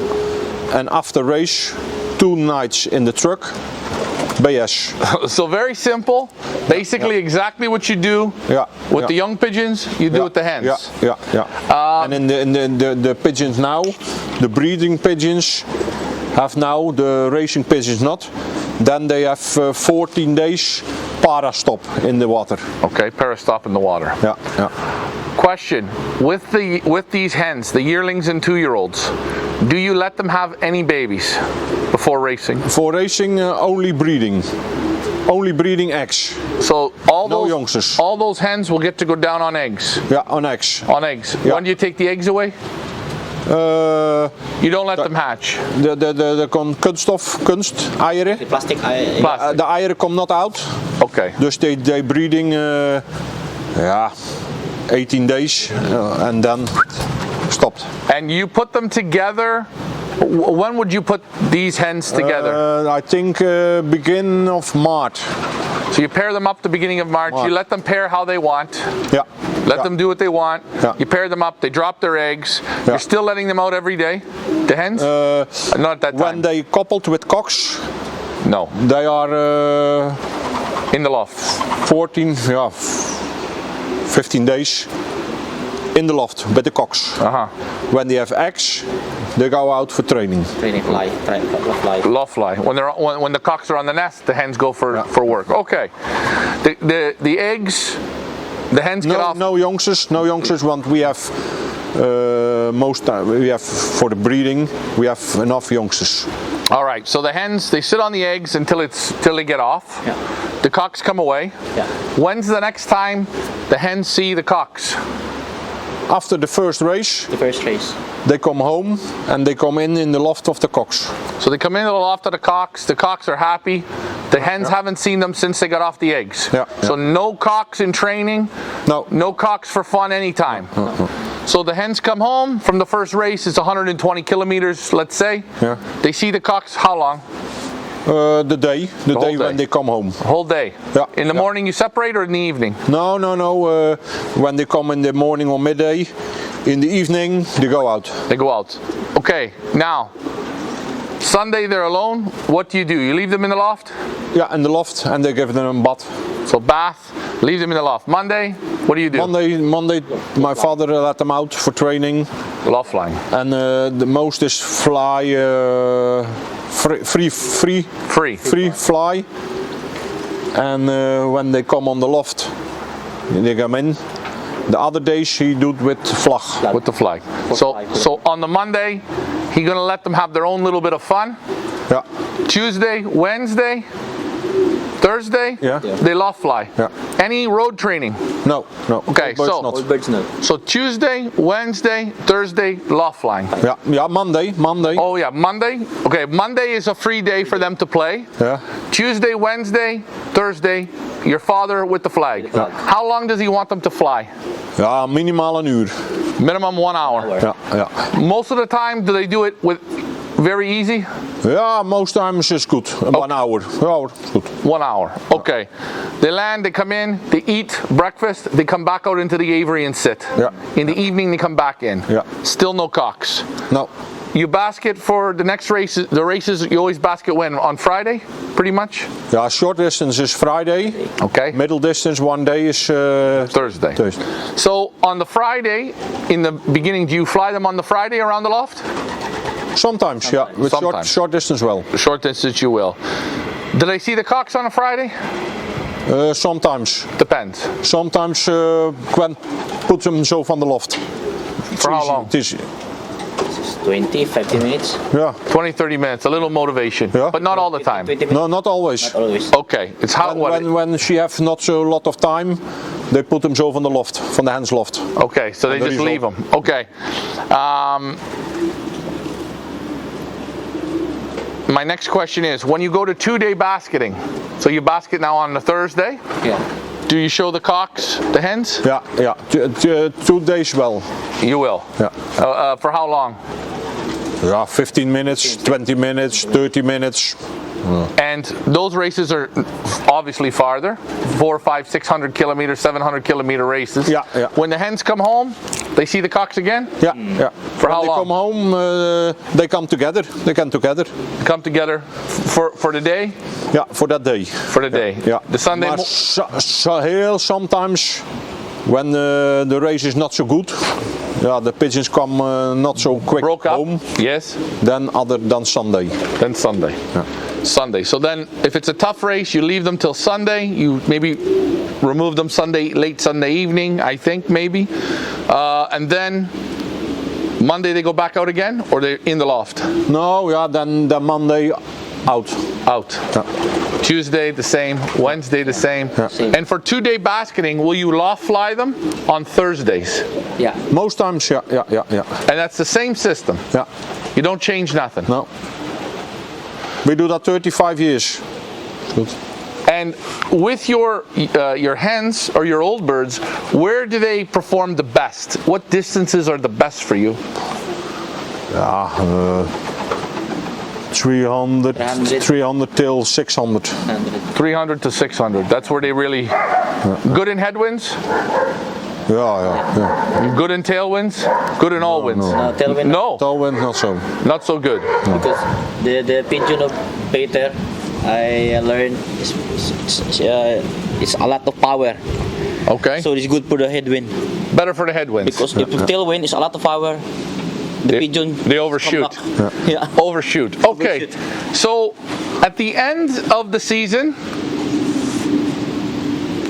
And after race, 2 nights in the truck, BS. So very simple. Basically exactly what you do with the young pigeons, you do with the hens. Yeah. And in the pigeons now, the breeding pigeons have now, the racing pigeons not. Then they have 14 days para stop in the water. Okay, parastop in the water. Yeah. Question, with these hens, the yearlings and 2-year-olds, do you let them have any babies before racing? For racing, only breeding. Only breeding eggs. So No youngsters. all those hens will get to go down on eggs? Yeah, on eggs. On eggs. Yeah. When do you take the eggs away? You don't let them hatch? De kunst, eieren. The plastic eye. Plastic. De eieren come not out. Okay. Dus they breeding 18 days and then stopped. And you put them together. When would you put these hens together? I think beginning of March. So you pair them up the beginning of March. You let them pair how they want. Yeah. Let them do what they want. Yeah. You pair them up. They drop their eggs. You're still letting them out every day. The hens? Not at that time. When they coupled with cocks, No. they are In the loft. 15 days in the loft with the cocks. When they have eggs, they go out for training. Training fly. Loft fly. When the cocks are on the nest, the hens go for work. Okay. The eggs, the hens get off. No youngsters. Want we have most time we have for the breeding. We have enough youngsters. All right. So the hens, they sit on the eggs until they get off. Yeah. The cocks come away. Yeah. When's the next time the hens see the cocks? After the first race, The first race. they come home and they come in the loft of the cocks. So they come into the loft of the cocks. The cocks are happy. The hens haven't seen them since they got off the eggs. Yeah, So no cocks in training. No. No cocks for fun anytime. So the hens come home from the first race. It's 120 kilometers, let's say. Yeah. They see the cocks how long? The day whole when day. they come home. Whole day. Yeah, In the yeah. morning you separate or in the evening? No. When they come in the morning or midday, in the evening they go out. They go out. Okay, now, Sunday they're alone. What do? You leave them in the loft? Yeah, in the loft, and they give them a bath. So bath, leave them in the loft. Monday, what do you do? Monday, my father let them out for training, Loft flying. and the most is fly, free fly. And when they come on the loft, they come in. The other days he do it with vlag. With the flag. So on the Monday, he's gonna let them have their own little bit of fun. Yeah, Tuesday, Wednesday, Thursday, Yeah. they loft fly. Yeah. Any road training? no. Okay, But so- it's not. All birds no. So Tuesday, Wednesday, Thursday, loft flying. Yeah, Monday. Oh yeah, Monday. Okay, Monday is a free day for them to play. Yeah. Tuesday, Wednesday, Thursday, your father with the flag. Yeah. How long does he want them to fly? Ja, minimaal een uur. Minimum 1 hour. Ja. Most of the time, do they do it with very easy? Ja, most times is good. 1 hour. Ja, is goed. 1 hour. Okay. They land, they come in, they eat breakfast, they come back out into the aviary and sit. Yeah. In the evening, they come back in. Yeah. Still no cocks. Nou, You basket for the next races, the races you always basket when? On Friday, pretty much? ja, short distance is Friday. Okay. Middle distance one day is Thursday. Thursday. So on the Friday, in the beginning, do you fly them on the Friday around the loft? Sometimes, yeah. With Sometimes. short distance well. The short distance you will. Do they see the cocks on a Friday? Sometimes. Depends. Sometimes Gwen put them zo van de loft. For how long? Het is, 20, 15 minutes. ja. 20, 30 minutes, a little motivation. Yeah. But not all the time. 20 minutes. No, not always. Always. Okay, it's how When she have not so lot of time, they put them zo van de loft, van de hens loft. Okay, so they the just result. leave them. Okay. My next question is, when you go to 2-day basketing, so you basket now on the Thursday, Yeah. do you show the cocks, the hens? Ja. 2 days wel. You will. Ja. For how long? Ja, 15 minutes, 20 minutes, 30 minutes. And those races are obviously farther, 400, 500, 600 kilometer, 700 kilometer races. Yeah. When the hens come home, they see the cocks again? Ja. For When how they long? come home, they come together. They come together. Come together for the day? Ja, for that day. For the day. Ja. The Sunday Maar heel sometimes when the race is not so good, the pigeons come not so quick broke up? home. Yes. Then other than Sunday. Then Sunday. Sunday. So then if it's a tough race, you leave them till Sunday. You maybe remove them late Sunday evening, I think maybe. And then Monday they go back out again, or they're in the loft? No, then Monday out. Out. Ja. Tuesday the same, Wednesday the same. Same. And for 2-day basketing, will you loft fly them on Thursdays? Yeah. Most times, yeah. And that's the same system. Ja. You don't change nothing. No. We do that 35 years. Good. And with your hens or your old birds, where do they perform the best? What distances are the best for you? Ja, 300 till 600. 300 to 600. That's where they really good in headwinds, Ja. good in tailwinds, good in all winds. Tailwind. No, Tailwind not so. not so good. Because the pigeon of Peter, I learned it's a lot of power. Okay, So it's good for the headwind. better for the headwinds. Because if the tailwind is a lot of power, the pigeon They overshoot. come back. Yeah. Overshoot. Okay, so at the end of the season,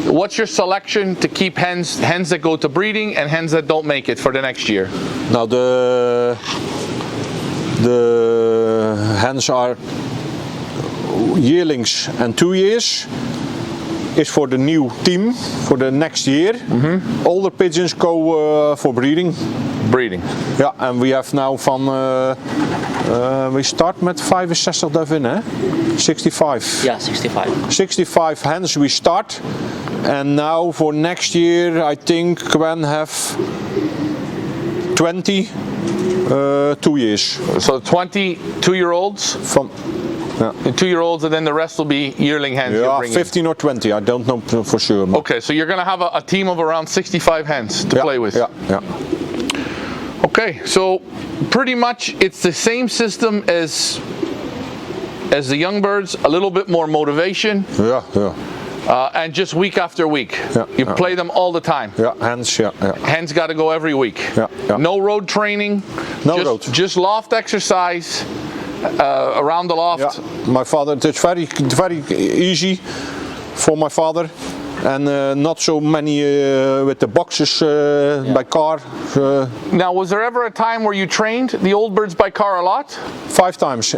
what's your selection to keep hens that go to breeding and hens that don't make it for the next year? Now the hens are yearlings and 2 years, is for the new team for the next year. Older pigeons go for breeding. Breeding. Ja, en we have now van, we start met 65 duiven, hè? 65. Yeah, 65. 65 hens we start. And now for next year, I think Gwen have 20, 2 years. So 20 2-year-olds, Van, ja. and 2-year-olds, and then the rest will be yearling hens. you'll Ja, bring in. 15 or 20, I don't know for sure. Maar Okay, so you're going to have a team of around 65 hens to ja, play with. Ja, ja. Okay, so pretty much it's the same system as the young birds, a little bit more motivation, Ja, ja. and just week after week. Yeah, You yeah. play them all the time. Ja, hens, ja, ja. Hens got to go every week. Yeah, yeah. No road training. No just, road. Just loft exercise around the loft. Yeah, my father, it's very easy for my father, and not so many with the boxes by car. Now, was there ever a time where you trained the old birds by car a lot? 5 times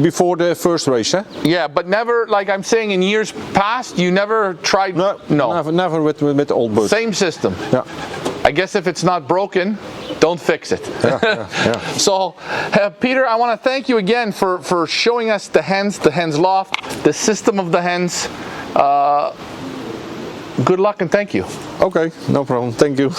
before the first race. Eh? Yeah, but never, like I'm saying, in years past, you never tried. No, never with old birds. Same system. Yeah. I guess if it's not broken, don't fix it. Yeah. So, Peter, I want to thank you again for showing us the hens loft, the system of the hens. Good luck and thank you. Okay, no problem. Thank you.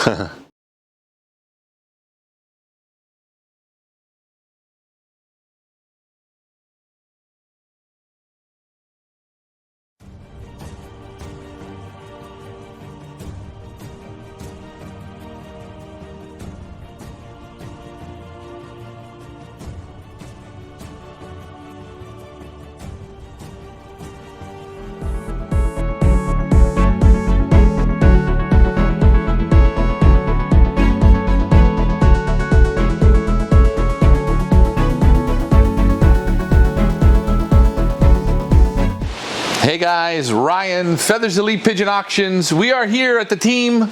Hey guys, Ryan, Feathers Elite Pigeon Auctions. We are here at the team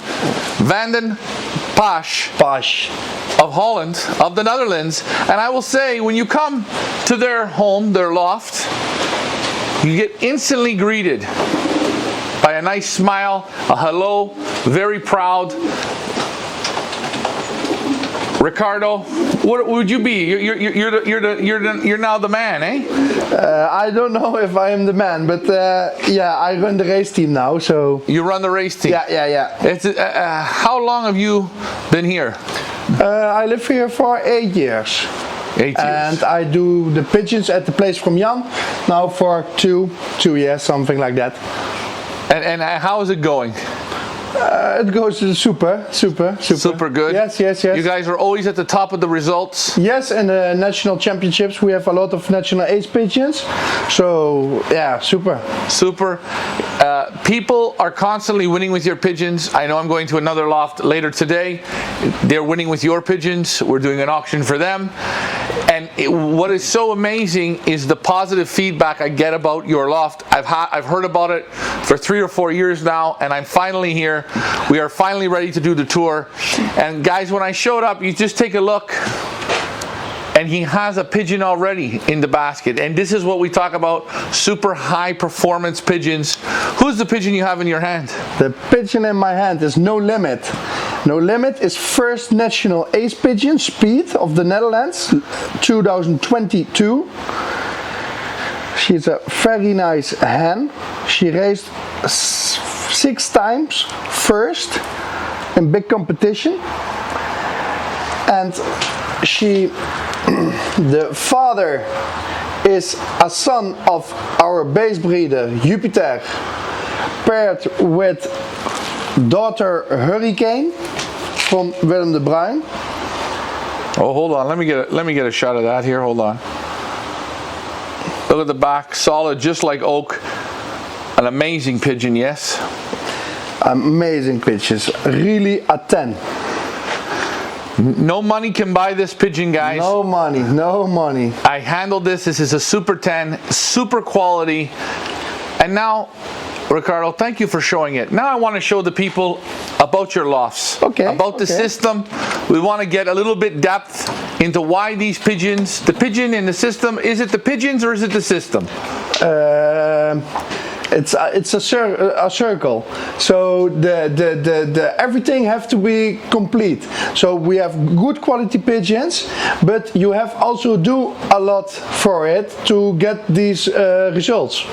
Vanden Pasch of Holland, of the Netherlands. And I will say, when you come to their home, their loft, you get instantly greeted by a nice smile, a hello, very proud. Ricardo, what would you be? You're now the man, eh? I don't know if I am the man, but yeah, I run the race team now, so. You run the race team. Yeah. It's, how long have you been here? I live here for 8 years. 8 years. And I do the pigeons at the place from Jan now for two years, something like that. And how is it going? It goes super. Super good. Yes. You guys are always at the top of the results. Yes, and the national championships we have a lot of national ace pigeons. So yeah, super. People are constantly winning with your pigeons. I know I'm going to another loft later today. They're winning with your pigeons. We're doing an auction for them. And what is so amazing is the positive feedback I get about your loft. I've heard about it for 3 or 4 years now, and I'm finally here. We are finally ready to do the tour. And guys, when I showed up, you just take a look, and he has a pigeon already in the basket. And this is what we talk about, super high performance pigeons. Who's the pigeon you have in your hand? The pigeon in my hand is No Limit. No Limit is first national ace pigeon, Speed of the Netherlands, 2022. She's a very nice hen. She raced 6 times first in big competition. And the father is a son of our base breeder Jupiter, paired with daughter Hurricane from Willem de Bruin. Oh, hold on. Let me get a shot of that here. Hold on. Look at the back, solid, just like oak. An amazing pigeon, yes. Amazing pigeons, really a 10. No money can buy this pigeon, guys. No money. I handled this. This is a super 10, super quality. And now, Ricardo, thank you for showing it. Now I want to show the people about your lofts. About the system. We want to get a little bit depth into why these pigeons, the pigeon in the system, is it the pigeons or is it the system? It's a circle. So the everything have to be complete. So we have good quality pigeons, but you have also do a lot for it to get these results.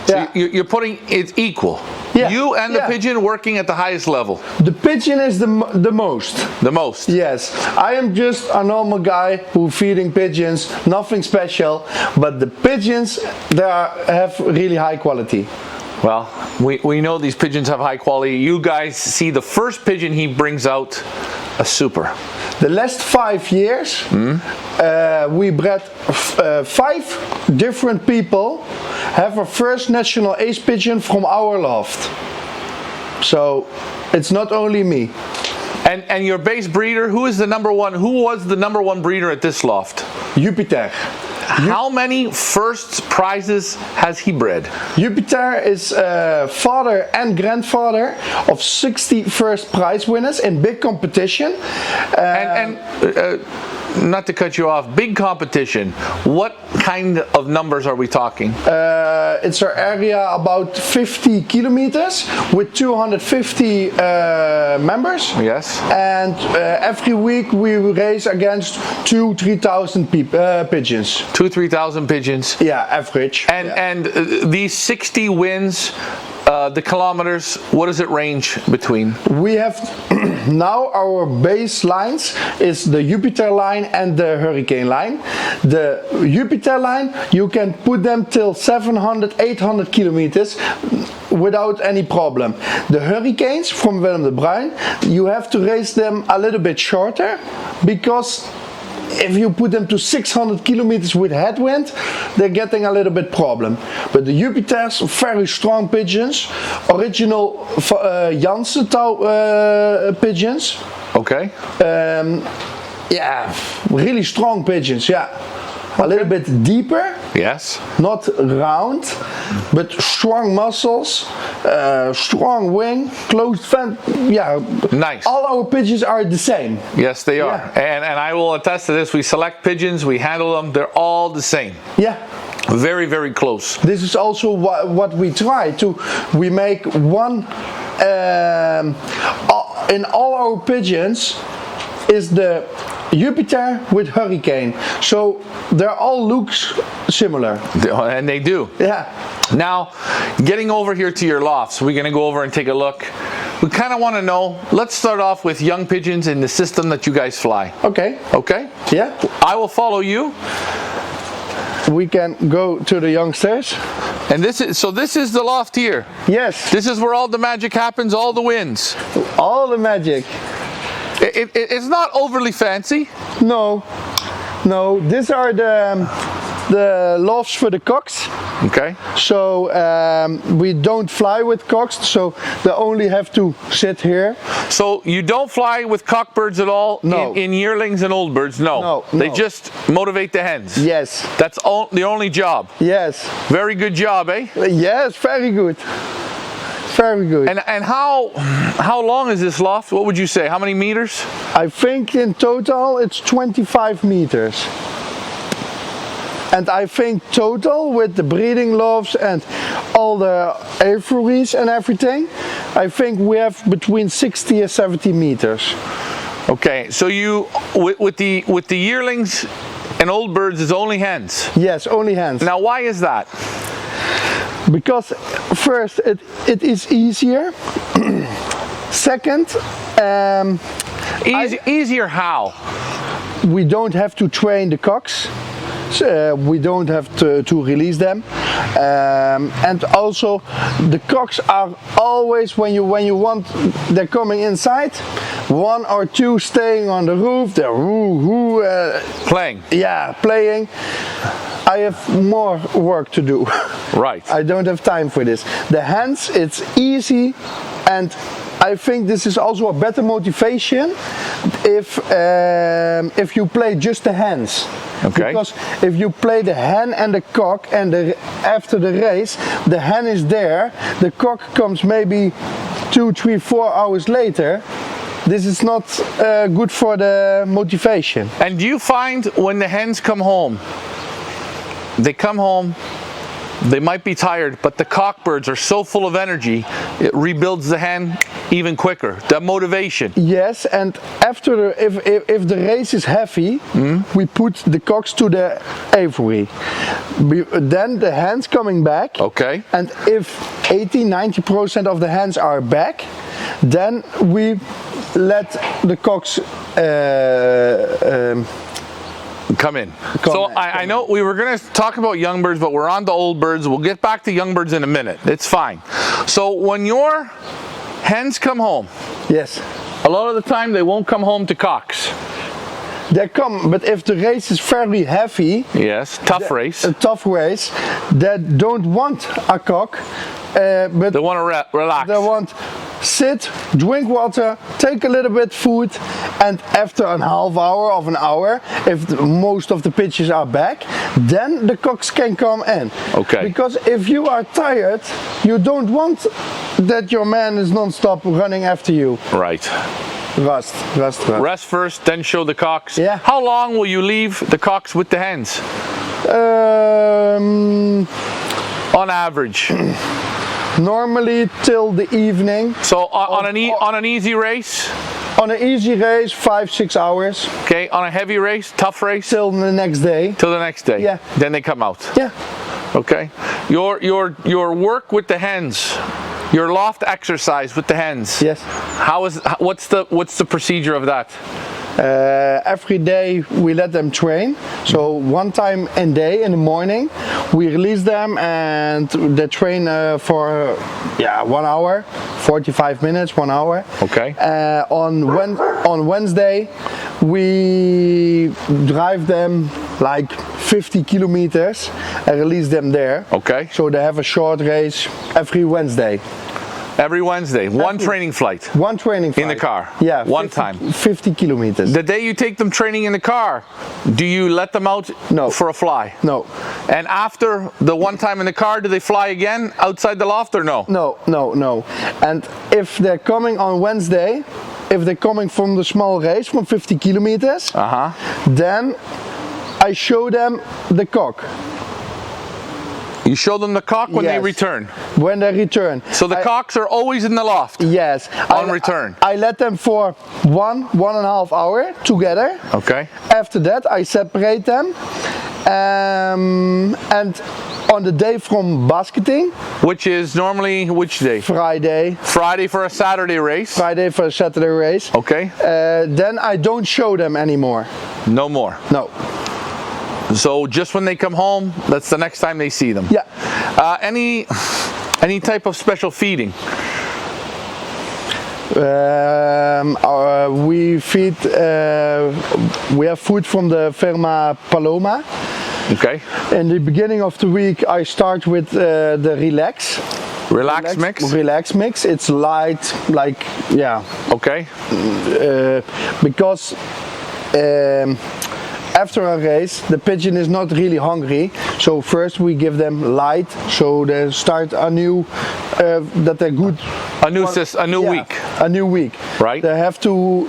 So you're putting it equal. Yeah, You and the yeah. pigeon working at the highest level. The pigeon is the most. The most. Yes, I am just a normal guy who feeding pigeons, nothing special. But the pigeons, have really high quality. Well, we know these pigeons have high quality. You guys see the first pigeon he brings out, a super. The last 5 years, we bred 5 different people have a first national ace pigeon from our loft. So it's not only me. And your base breeder, who was the number one breeder at this loft? Jupiter. How many first prizes has he bred? Jupiter is father and grandfather of 60 first prize winners in big competition. Not to cut you off, big competition. What kind of numbers are we talking? It's our area about 50 kilometers with 250 members. Yes. And every week we race against 2,000-3,000 pigeons. 2,000-3,000 pigeons. Yeah, average. And these 60 wins, the kilometers, what does it range between? We have now our base lines is the Jupiter line and the Hurricane line. The Jupiter line, you can put them till 700-800 kilometers without any problem. The Hurricanes from Willem de Bruin, you have to race them a little bit shorter because if you put them to 600 kilometers with headwind, they're getting a little bit problem. But the Jupiters, very strong pigeons, original Janssen pigeons. Okay. Yeah, really strong pigeons. Yeah, a little bit deeper. Yes. Not round, but strong muscles, strong wing, closed fan. Yeah, Nice. All our pigeons are the same. Yes, they are. Yeah. And I will attest to this. We select pigeons, we handle them, they're all the same. Yeah. Very, very close. This is also what we try to. We make one in all our pigeons is the Jupiter with Hurricane. So they all look similar. And they do. Yeah. Now, getting over here to your lofts, we're going to go over and take a look. We kind of want to know, let's start off with young pigeons in the system that you guys fly. Okay. Okay? Yeah. I will follow you. We can go to the youngsters. And this is the loft here. Yes. This is where all the magic happens, all the wins. All the magic. It's not overly fancy. No. These are the lofts for the cocks. Okay. So we don't fly with cocks, so they only have to sit here. So you don't fly with cockbirds at all? No. In yearlings and old birds? No. No, They no. just motivate the hens? Yes. That's the only job? Yes. Very good job, eh? Yes, very good. Very good. And how long is this loft? What would you say? How many meters? I think in total it's 25 meters. And I think total with the breeding lofts and all the aviaries and everything, I think we have between 60 and 70 meters. Okay, so you with the yearlings and old birds is only hens. Yes, only hens. Now why is that? Because first it is easier. Second, Easier how? we don't have to train the cocks. We don't have to release them, and also the cocks are always when you want, they're coming inside, 1 or 2 staying on the roof, they're Playing. yeah, playing. I have more work to do. Right. I don't have time for this. The hens, it's easy, and I think this is also a better motivation if you play just the hens. Okay. Because if you play the hen and the cock and after the race, the hen is there, the cock comes maybe 2, 3, 4 hours later. This is not good for the motivation. And do you find when the hens come home, they come home They might be tired, but the cockbirds are so full of energy, it rebuilds the hen even quicker. That motivation. Yes, and after if the race is heavy, we put the cocks to the aviary. Then the hens coming back. Okay. And if 80-90% of the hens are back, then we let the cocks come in. So I know we were going to talk about young birds, but we're on to old birds. We'll get back to young birds in a minute. It's fine. So when your hens come home, yes, a lot of the time they won't come home to cocks. they come, but if the race is very heavy, yes, tough race, a tough race, they don't want a cock, but they want to relax. they want sit, drink water, take a little bit food, and after a half hour of an hour, if most of the pigeons are back, then the cocks can come in. Okay. Because if you are tired, you don't want that your man is non-stop running after you. Right. Rest. Rest first, then show the cocks. Yeah. How long will you leave the cocks with the hens? On average. Normally till the evening. So on an easy race? On an easy race, 5-6 hours. Okay. On a heavy race, tough race? Till the next day. Till the next day. Yeah. Then they come out. Yeah. Okay. Your work with the hens, your loft exercise with the hens. Yes. What's the procedure of that? Every day we let them train. So one time a day in the morning, we release them and they train for 1 hour, 45 minutes, 1 hour. Okay. On Wednesday, we drive them like 50 kilometers and release them there. Okay. So they have a short race every Wednesday. Every Wednesday, one training flight. One training flight. In the car? Yeah. One 50, time. 50 kilometers. The day you take them training in the car, do you let them out No. for a fly? No. And after the one time in the car, do they fly again outside the loft or no? No. And if they're coming on Wednesday, if they're coming from the small race from 50 kilometers, then I show them the cock. You show them the cock when they Yes. return. When they return. So the cocks are always in the loft. Yes. On return. I let them for 1.5 hour together. Okay. After that, I separate them. And on the day from basketing, Which is normally which day? Friday For a Saturday race. for a Saturday race, Okay. then I don't show them anymore. No more. No. So just when they come home, that's the next time they see them. Yeah. Any type of special feeding? We feed. We have food from the Firma Paloma. Okay. In the beginning of the week, I start with the Relax. Relax mix? Relax mix. It's light, like Okay. because. After a race, the pigeon is not really hungry, so first we give them light, so they start a new, that they're good. A new week. A new week. Right. They have to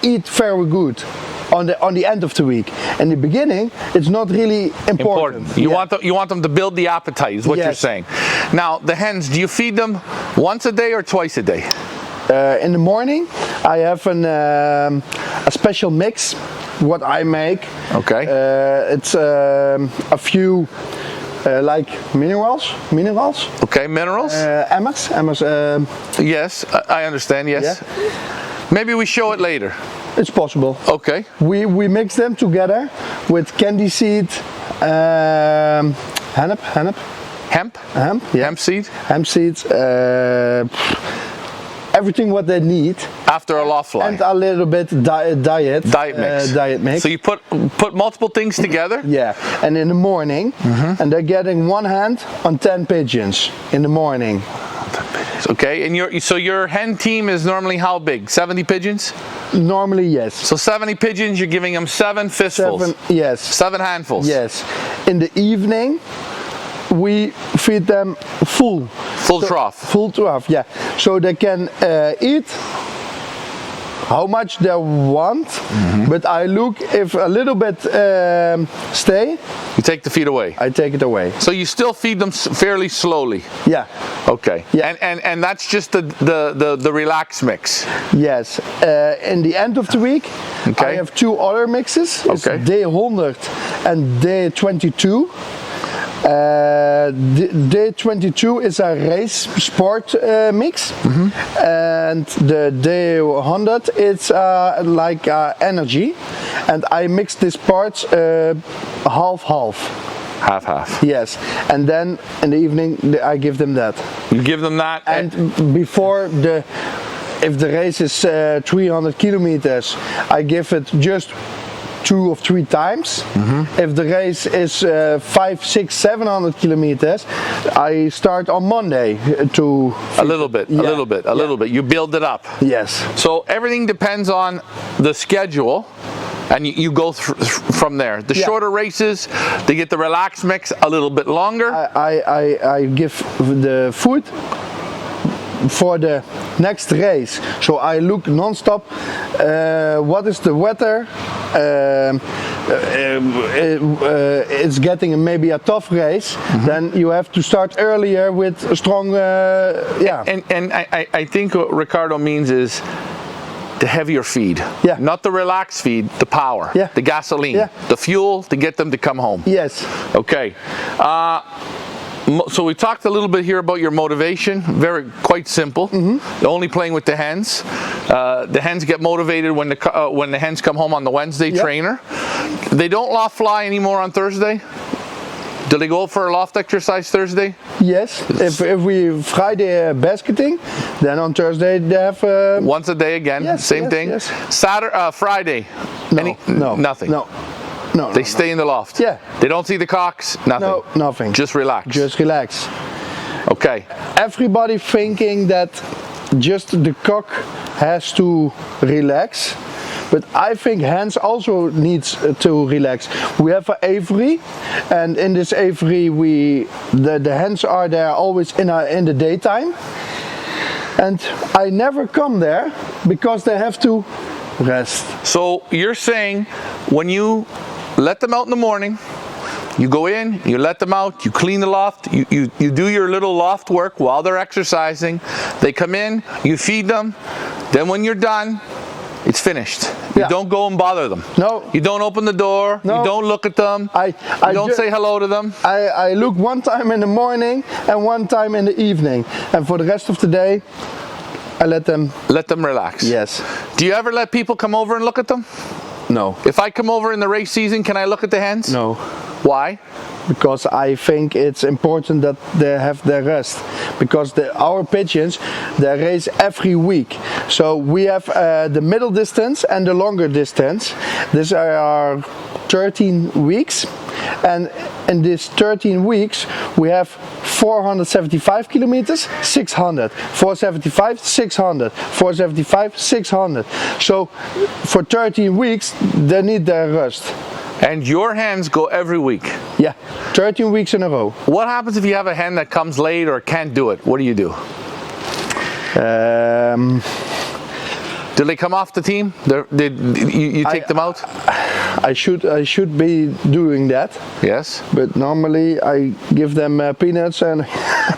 eat very good on the end of the week. In the beginning, it's not really important. You want them to build the appetite, is what you're Yes. saying. Now the hens, do you feed them once a day or twice a day? In the morning, I have a special mix. What I make. Okay. It's a few like minerals. Okay, minerals. Emmers. Yes, I understand. Yes. Yeah. Maybe we show it later. It's possible. Okay. We mix them together with candy seed, hemp. Hemp. Yeah. Hemp seed. Hemp seeds. Everything what they need. After a loft fly. And a little bit diet mix. Diet mix. So you put multiple things together. Yeah, and in the morning, and they're getting one hand on 10 pigeons in the morning. Okay, and your hen team is normally how big? 70 pigeons? Normally, yes. So 70 pigeons, you're giving them 7 fistfuls. 7 handfuls. Yes. In the evening, we feed them full trough. Full trough, yeah. So they can eat how much they want, but I look if a little bit stay, You take the feed away. I take it away. So you still feed them fairly slowly. Yeah. Okay. Yeah. And that's just the relax mix. Yes. In the end of the week, Okay. I have two other mixes. It's Okay. day 100 and day 22. Day 22 is a race sport mix, and the day 100 it's like energy, and I mix these parts half. Half. Yes, and then in the evening I give them that. You give them that. And before if the race is 300 kilometers, I give it just 2 or 3 times. If the race is 500, 600, 700 kilometers, I start on Monday to a little bit. You build it up. Yes. So everything depends on the schedule, and you go from there. The Yeah. shorter races, they get the relaxed mix a little bit longer. I give the food for the next race, so I look non-stop what is the weather. It's getting maybe a tough race, then you have to start earlier with a strong And I think what Ricardo means is the heavier feed. Yeah. Not the relaxed feed, the power. Yeah. The gasoline. Yeah. The fuel to get them to come home. Yes. Okay. So we talked a little bit here about your motivation. Quite simple. Only playing with the hens. The hens get motivated when the hens come home on the Wednesday trainer. They don't loft fly anymore on Thursday. Do they go for a loft exercise Thursday? Yes. If we Friday basketing, then on Thursday they have Once a day again. Yes, Same yes, thing. yes. Friday. no, Nothing. No. They stay in the loft. Yeah. They don't see the cocks. Nothing. No, nothing. Just relax. Just relax. Okay. Everybody thinking that just the cock has to relax, but I think hens also needs to relax. We have an aviary, and in this aviary the hens are there always in the daytime, and I never come there because they have to rest. So you're saying when you let them out in the morning, you go in, you let them out, you clean the loft, you do your little loft work while they're exercising. They come in, you feed them. Then when you're done, it's finished. You Yeah. don't go and bother them. No. You don't open the door. No. You don't look at them. You don't say hello to them. I look one time in the morning and one time in the evening, and for the rest of the day I let them. Let them relax. Yes. Do you ever let people come over and look at them? No. If I come over in the race season, can I look at the hens? No. Why? Because I think it's important that they have their rest. Because our pigeons, they race every week. So we have the middle distance and the longer distance. These are 13 weeks. And in these 13 weeks, we have 475 kilometers, 600, 475, 600, 475, 600. So for 13 weeks, they need their rest. And your hens go every week. Yeah, 13 weeks in a row. What happens if you have a hen that comes late or can't do it? What do you do? Do they come off the team? You take them out? I should be doing that, Yes. but normally I give them peanuts and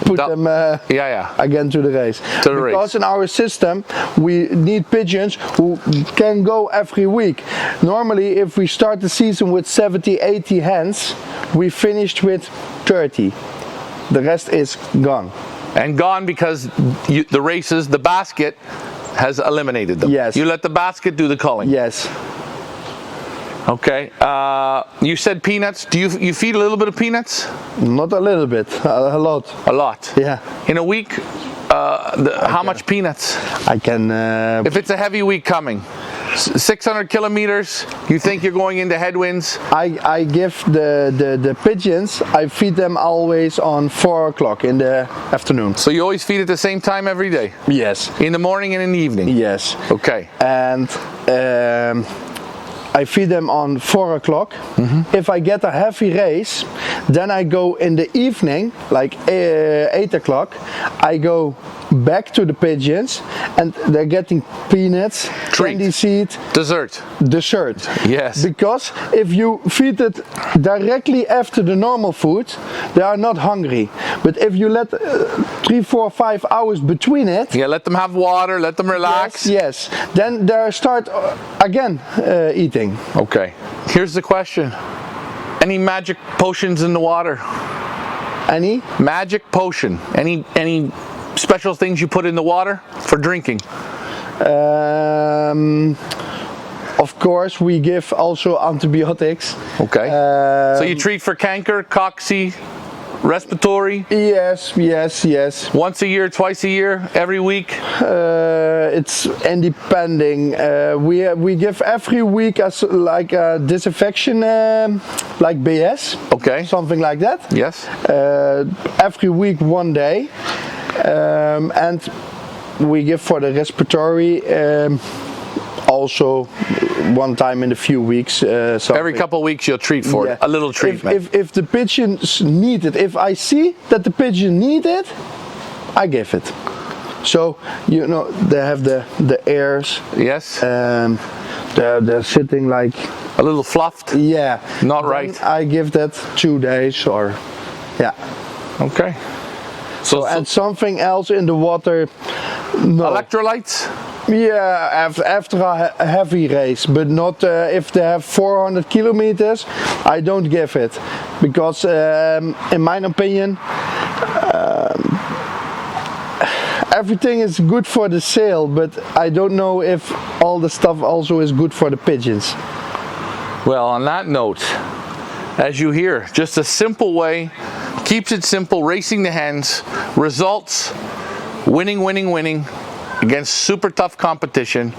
put them again to the race. To the Because race. in our system we need pigeons who can go every week. Normally if we start the season with 70, 80 hens, we finished with 30. The rest is gone. And gone because the races, the basket has eliminated them. Yes. You let the basket do the culling. Yes. Okay. You said peanuts. Do you feed a little bit of peanuts? Not a little bit, a lot. A lot. Yeah. In a week, how much peanuts? I can. If it's a heavy week coming, 600 kilometers, you think you're going into headwinds? I give the pigeons, I feed them always on 4 o'clock in the afternoon. So you always feed at the same time every day? Yes. In the morning and in the evening? Yes. Okay. And I feed them on 4 o'clock. If I get a heavy race, then I go in the evening, like 8 o'clock, I go back to the pigeons, and they're getting peanuts, Treat. candy seed, Dessert. dessert. Yes. Because if you feed it directly after the normal food, they are not hungry. But if you let 3, 4, 5 hours between it, Yeah, let them have water, let them relax. yes, then they start again eating. Okay. Here's the question. Any magic potions in the water? Any? Magic potion. Any special things you put in the water for drinking? Of course, we give also antibiotics. Okay. So you treat for canker, cocci, respiratory, Yes. once a year, twice a year, every week? It's independent. We give every week as like a disinfection, like BS. Okay. Something like that. Yes. Every week, 1 day, and we give for the respiratory. Also, one time in a few weeks. Something. Every couple of weeks you'll treat for it. A little treatment. If the pigeons need it, if I see that the pigeon need it, I give it. So you know they have the airs. Yes. They're sitting like, A little fluffed. yeah. Not Then right. I give that 2 days or, yeah. Okay. So, And something else in the water. No. electrolytes? Yeah, after a heavy race, but not if they have 400 kilometers. I don't give it because, in my opinion, everything is good for the sale, but I don't know if all the stuff also is good for the pigeons. Well, on that note, as you hear, just a simple way, keeps it simple, racing the hens, results, winning against super tough competition.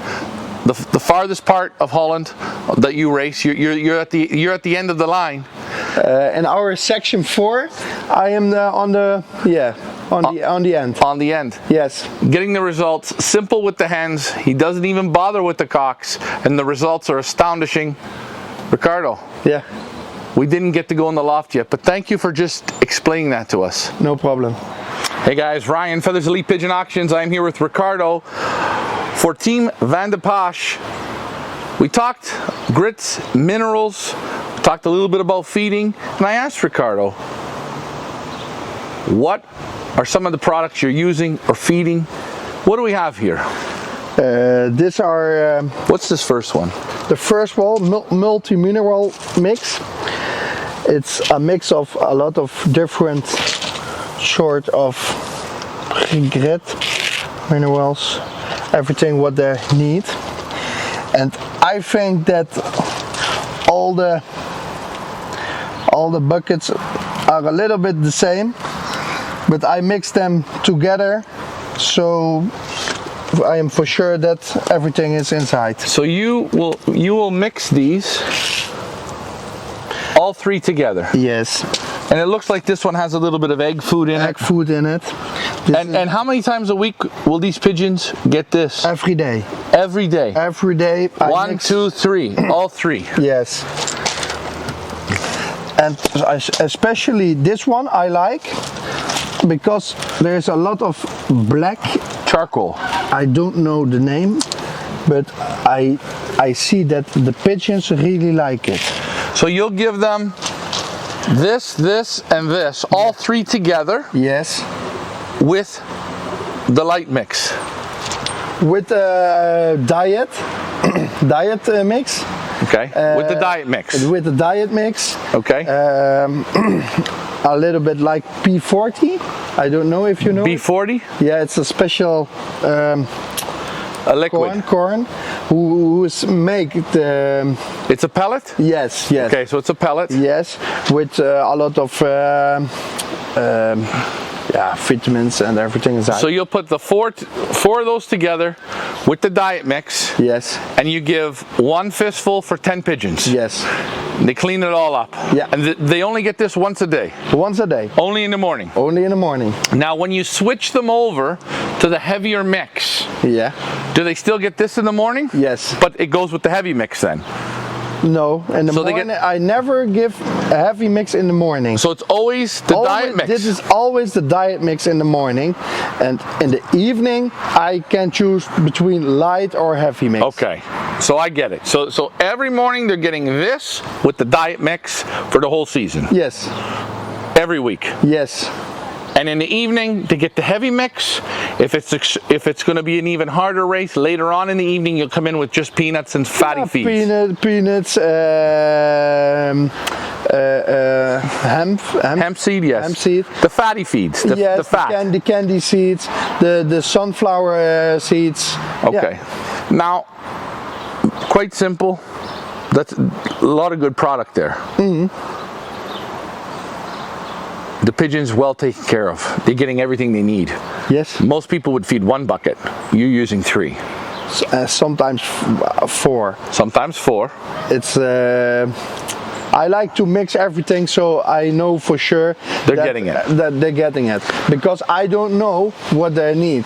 The farthest part of Holland that you race, you're at the end of the line. In our section 4, I am on the end. On the end. Yes. Getting the results, simple with the hens. He doesn't even bother with the cocks, and the results are astonishing. Ricardo, Yeah. we didn't get to go in the loft yet, but thank you for just explaining that to us. No problem. Hey guys, Ryan, Feathers Elite Pigeon Auctions. I'm here with Ricardo for Team Van de Pasch. We talked grits, minerals, we talked a little bit about feeding, and I asked Ricardo, what are some of the products you're using or feeding? What do we have here? These are What's this first one? the first one, multi-mineral mix. It's a mix of a lot of different sort of grit, minerals, everything what they need. And I think that all the buckets are a little bit the same, but I mix them together, so I am for sure that everything is inside. So you will mix these all three together. Yes. And it looks like this one has a little bit of egg food in Egg it. food in it. This is And how many times a week will these pigeons get this? every day. Every day. Every day. I 1, mix- 2, 3, all three. Yes. And especially this one I like because there's a lot of black. Charcoal. I don't know the name, but I see that the pigeons really like it. So you'll give them this, and this, all three together Yes. with the light mix. With diet mix. Okay. With the diet mix. With the diet mix. Okay. A little bit like P40. I don't know if you know. B40, Yeah, it's a special a liquid. corn who is make the It's a pellet? yes. Okay, so it's a pellet. Yes, with a lot of vitamins and everything inside. So you'll put the four of those together with the diet mix, yes, and you give one fistful for 10 pigeons. yes, They clean it all up. Yeah. And they only get this once a day, once a day, only in the morning. only in the morning. Now, when you switch them over to the heavier mix, Yeah, do they still get this in the morning? yes, But it goes with the heavy mix then. No, in the So they morning get- I never give a heavy mix in the morning. So it's always the diet mix. This is always the diet mix in the morning, and in the evening I can choose between light or heavy mix. Okay, so I get it. So every morning they're getting this with the diet mix for the whole season, Yes, every week. yes, And in the evening they get the heavy mix. If it's going to be an even harder race later on in the evening, you'll come in with just peanuts and fatty feeds. peanuts, Hemp seed, yes. Hemp seed. The fatty feeds, the yes, fat. the candy seeds, the sunflower seeds. Okay. Now, quite simple. That's a lot of good product there. The pigeon's well taken care of. They're getting everything they need. Yes. Most people would feed 1 bucket. You're using 3. Sometimes 4. Sometimes 4. It's. I like to mix everything, so I know for sure They're getting it. That they're getting it, because I don't know what they need.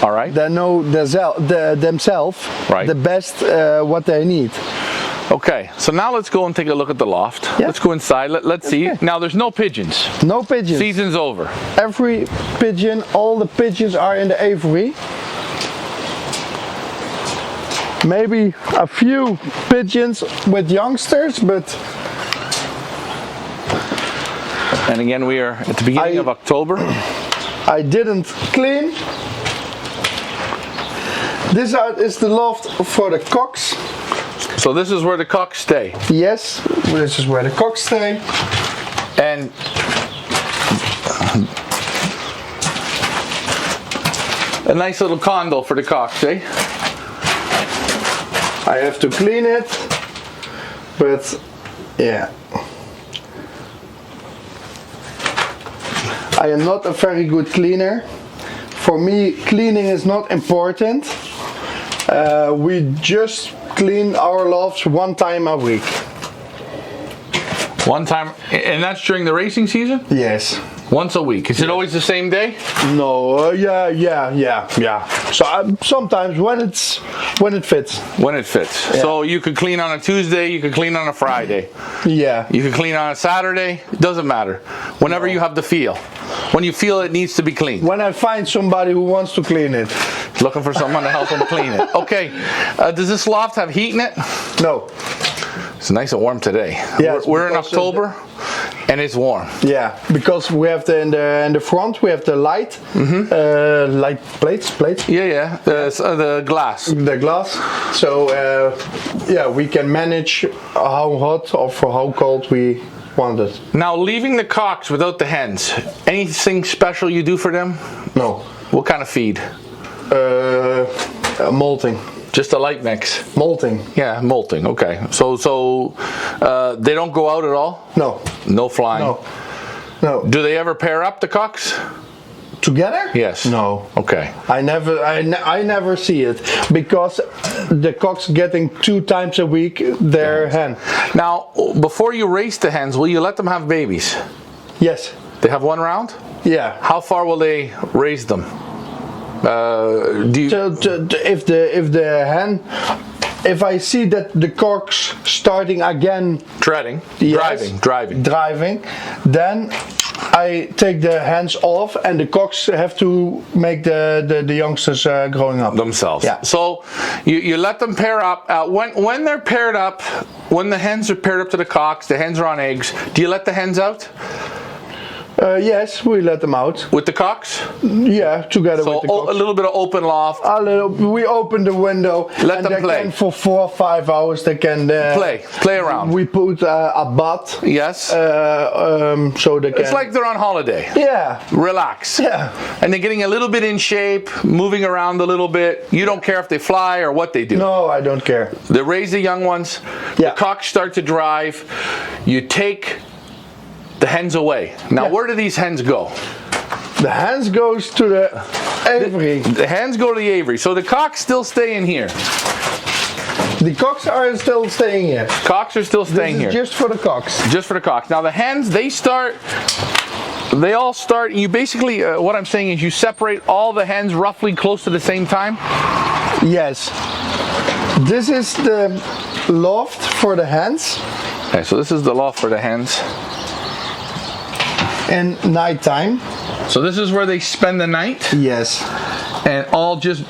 All right. They know themselves Right. the best what they need. Okay. So now let's go and take a look at the loft. Yeah. Let's go inside. Let's see. Okay. Now there's no pigeons. No pigeons. Season's over. Every pigeon, all the pigeons are in the aviary. Maybe a few pigeons with youngsters, but And again, we are at the beginning of October. I didn't clean. This is the loft for the cocks. So this is where the cocks stay. Yes, this is where the cocks stay. And a nice little condo for the cocks, eh? I have to clean it, but yeah. I am not a very good cleaner. For me, cleaning is not important. We just clean our lofts 1 time a week. 1 time, and that's during the racing season? Yes. Once a week. Is it always the same day? No, yeah. So sometimes when it fits. When it fits. Yeah. So you could clean on a Tuesday, you could clean on a Friday, Yeah. you could clean on a Saturday, it doesn't matter. Whenever you have the feel. When you feel it needs to be cleaned. When I find somebody who wants to clean it. Looking for someone to help them clean it. Okay, does this loft have heat in it? No. It's nice and warm today. Yes, we're in because October and it's warm. Yeah, because we have in the front we have the light, light plates. Yeah, the glass. The glass. So yeah, we can manage how hot or for how cold we want it. Now, leaving the cocks without the hens, anything special you do for them? No. What kind of feed? Molting. Just a light mix. Molting. Yeah, molting. Okay. So they don't go out at all? No. No flying? No. No. Do they ever pair up the cocks? Together? Yes. No. Okay. I never see it, because the cocks getting 2 times a week their hen. Now, before you race the hens, will you let them have babies? Yes. They have 1 round? Yeah. How far will they raise them? Do you? If the hen, if I see that the cocks starting again Treading? yes, driving, then I take the hens off and the cocks have to make the youngsters growing up Themselves. Yeah. So you let them pair up. When they're paired up, when the hens are paired up to the cocks, the hens are on eggs. Do you let the hens out Yes, we let them out. with the cocks? Yeah, together So with the cocks. a little bit of open loft. We open the window. Let and them they play. Can, for 4 or 5 hours, they can Play around. We put a bath. Yes. So they can. It's like they're on holiday. Yeah. Relax. Yeah. And they're getting a little bit in shape, moving around a little bit. You don't care if they fly or what they do. No, I don't care. They raise the young ones. Yeah. The cocks start to drive. You take the hens away. Now, Yeah. where do these hens go? The hens goes to the aviary. The hens go to the aviary. So the cocks still stay in here. The cocks are still staying here. Cocks are still staying This is here. just for the cocks. Just for the cocks. Now the hens, they all start, you basically, what I'm saying is you separate all the hens roughly close to the same time. Yes. This is loft for the hens Okay, so this is the loft for the hens. in nighttime. So this is where they spend the night, Yes. and all just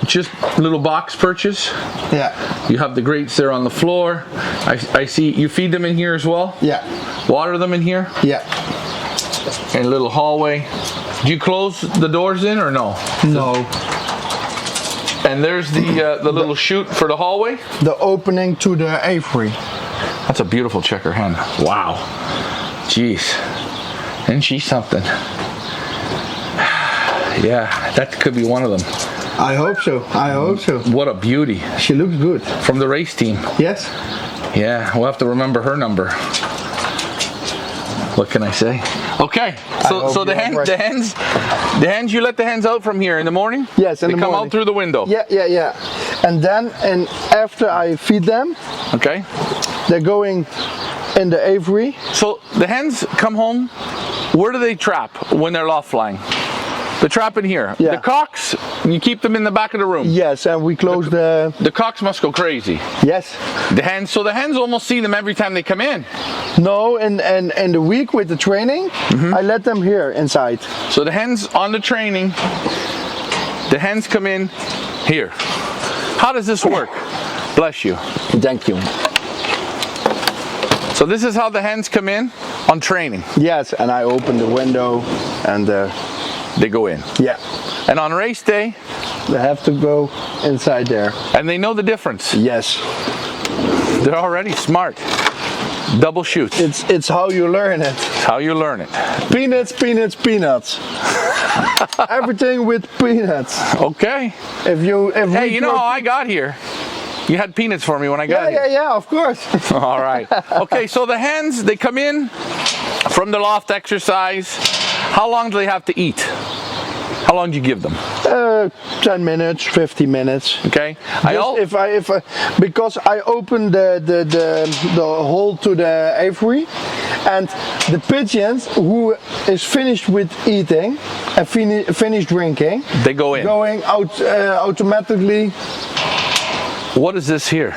little box perches. Yeah. You have the grates there on the floor. I see you feed them in here as well. Yeah. Water them in here. Yeah. And a little hallway. Do you close the doors in or no? No. And there's the little chute for the hallway. The opening to the aviary. That's a beautiful checker hen. Wow. Jeez. Isn't she something? Yeah, that could be one of them. I hope so. I hope so. What a beauty. She looks good. From the race team. Yes. Yeah, we'll have to remember her number. What can I say? Okay, so the hens, you let the hens out from here in the morning? Yes, in they the come morning. out through the window. Yeah. And then, after I feed them, Okay. they're going in the aviary. So the hens come home. Where do they trap when they're loft flying? They trap in here. Yeah. The cocks, you keep them in the back of the room. Yes, and we close the. The cocks must go crazy. Yes. The hens, so the hens almost see them every time they come in. No, and the week with the training, I let them here inside. So the hens on the training, the hens come in here. How does this work? Bless you. Thank you. So this is how the hens come in on training. Yes, and I open the window, and They go in. yeah, And on race day, they have to go inside there. and they know the difference. Yes, They're already smart. Double shoots. it's how you learn it. It's how you learn it. Peanuts, peanuts, peanuts. Everything with peanuts. Okay. If Hey, you know how I got here? You had peanuts for me when I got here. Yeah, of course. All right. Okay, so the hens, they come in from the loft exercise. How long do they have to eat? How long do you give them? 10 minutes, 50 minutes. Okay. Just if I because I open the hole to the aviary, and the pigeons who is finished with eating and finished drinking, they go in. going out automatically. What is this here?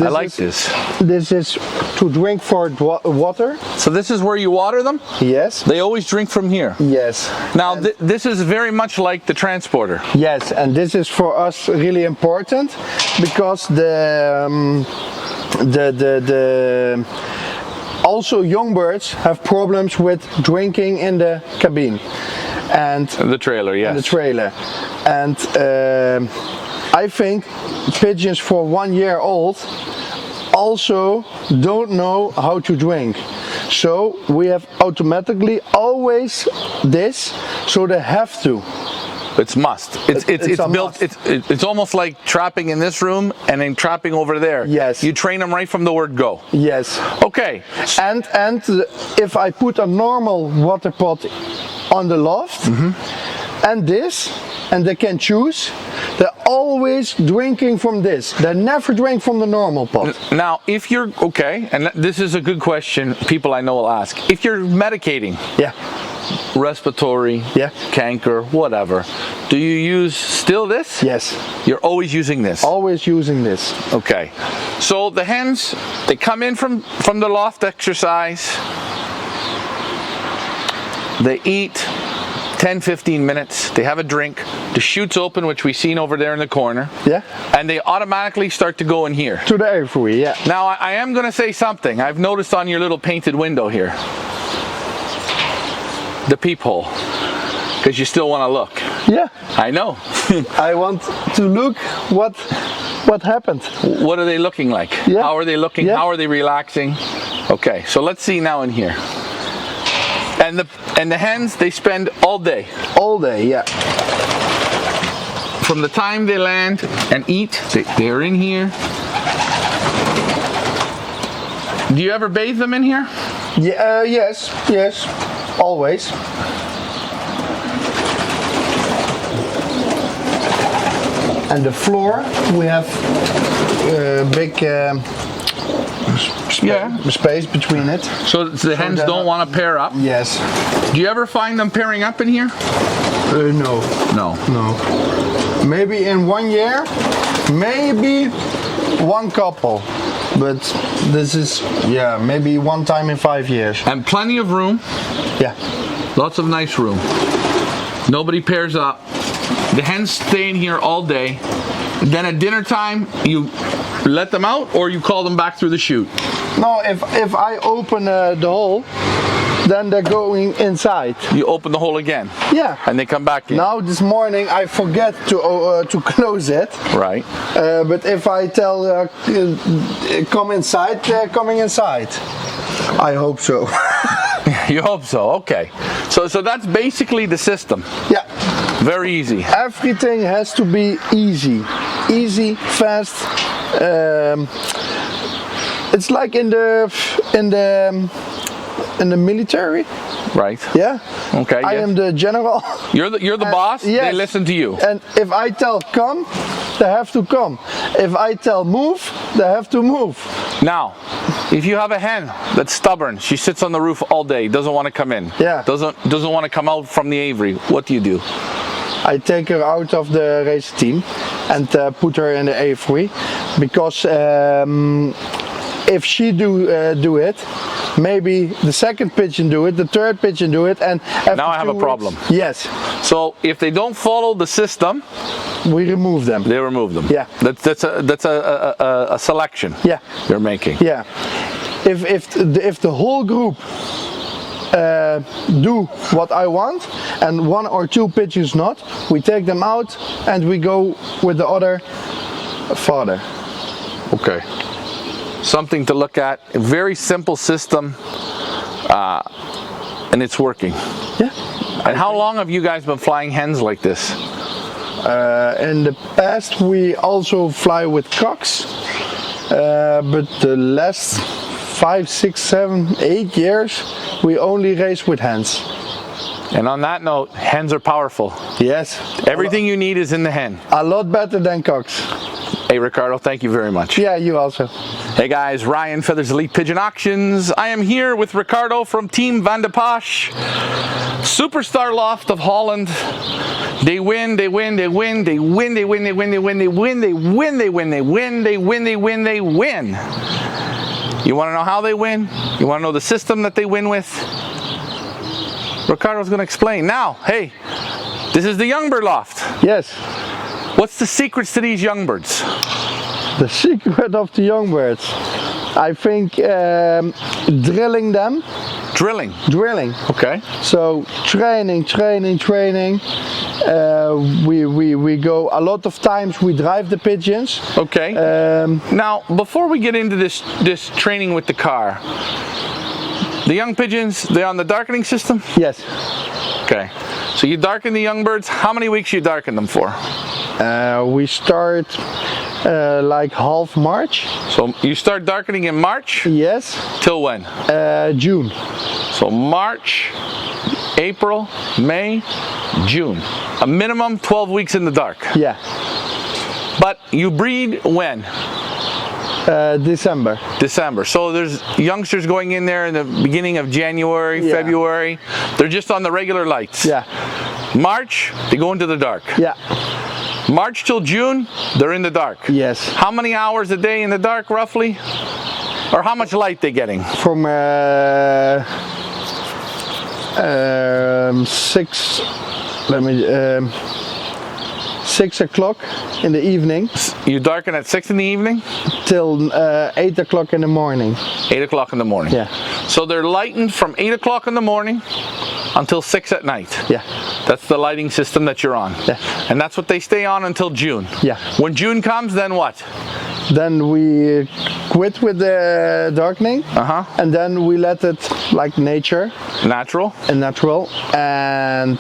I like this. This is to drink for water. So this is where you water them? Yes. They always drink from here. Yes. Now this is very much like the transporter. Yes, and this is for us really important because also young birds have problems with drinking in the cabin and The trailer, yes. the trailer, and I think pigeons for 1 year old also don't know how to drink. So we have automatically always this, so they have to. It's must. It's a built. must. It's almost like trapping in this room and then trapping over there. Yes. You train them right from the word go. Yes. Okay. And if I put a normal water pot on the loft and this, and they can choose, they're always drinking from this. They never drink from the normal pot. Now, if you're okay, and this is a good question people I know will ask. If you're medicating, Yeah. respiratory, Yeah. canker, whatever, do you use still this? Yes. You're always using this. Always using this. Okay. So the hens, they come in from the loft exercise. They eat 10-15 minutes. They have a drink. The chute's open, which we've seen over there in the corner. Yeah. And they automatically start to go in here. To the aviary, yeah. Now, I am going to say something. I've noticed on your little painted window here. The peephole. Because you still want to look. Yeah. I know. I want to look what happened. What are they looking like? Yeah. How are they looking? Yeah. How are they relaxing? Okay, so let's see now in here. And the hens, they spend all day. All day, yeah. From the time they land and eat, they're in here. Do you ever bathe them in here? Yeah, yes, always. And the floor, we have big space between it. So the hens they're don't not- want to pair up. Yes. Do you ever find them pairing up in here? No. No. No. Maybe in 1 year, maybe one couple. but this is, yeah, maybe one time in 5 years. And plenty of room. Yeah. Lots of nice room. Nobody pairs up. The hens stay in here all day. Then at dinner time, you let them out or you call them back through the chute? No, if I open the hole, then they're going inside. You open the hole again? Yeah. And they come back in? Now this morning I forget to close it. Right. But if I tell come inside, they're coming inside. I hope so. You hope so, okay. So that's basically the system. Yeah. Very easy. Everything has to be easy. Easy, fast. It's like in the military. Right. Yeah. Okay. I yes. am the general. You're the boss. Yes. They listen to you. And if I tell come, they have to come. If I tell move, they have to move. Now, if you have a hen that's stubborn, she sits on the roof all day, doesn't want to come in. Yeah. Doesn't want to come out from the aviary. What do you do? I take her out of the race team and put her in the aviary, because if she do it, maybe the second pigeon do it, the third pigeon do it, and after Now I have a 2 problem. weeks, yes, So if they don't follow the system, we remove them. they remove them. Yeah. That's a selection. Yeah. You're making. Yeah. If the whole group do what I want and 1 or 2 pigeons not, we take them out and we go with the other father. Okay. Something to look at. A very simple system, and it's working. Yeah. And how long have you guys been flying hens like this? In the past we also fly with cocks, but the last 5, 6, 7, 8 years we only race with hens. And on that note, hens are powerful. Yes. Everything you need is in the hen. A lot better than cocks. Hey Ricardo, thank you very much. Yeah, you also. Hey guys, Ryan, Feathers Elite Pigeon Auctions. I am here with Ricardo from Team Van de Posch. Superstar Loft of Holland. They win, they win, they win, they win, they win, they win, they win, they win, they win, they win, they win, they win, they win, they win. You want to know how they win? You want to know the system that they win with? Ricardo's going to explain. Now, hey, this is the Youngbird Loft. Yes. What's the secrets to these young birds? The secret of the young birds, I think, drilling them. Drilling. Drilling. Okay. So training. We go a lot of times. We drive the pigeons. Okay. Now, before we get into this training with the car, the young pigeons, they're on the darkening system? Yes. Okay. So you darken the young birds. How many weeks you darken them for? We start like half March. So you start darkening in March? Yes. Till when? June. So March, April, May, June. A minimum 12 weeks in the dark. Yeah. But you breed when? December. December. So there's youngsters going in there in the beginning of January, Yeah. February. They're just on the regular lights. Yeah. March, they go into the dark. Yeah. March till June, they're in the dark. Yes. How many hours a day in the dark, roughly? Or how much light they getting? From 6. 6 o'clock in the evening You darken at 6 in the evening? till 8 o'clock in the morning. 8 o'clock in the morning. Yeah. So they're lightened from 8 o'clock in the morning until 6 at night. Yeah. That's the lighting system that you're on. Yeah. And that's what they stay on until June. Yeah. When June comes, then what? Then we quit with the darkening, Uh-huh. and then we let it like nature Natural? and natural. And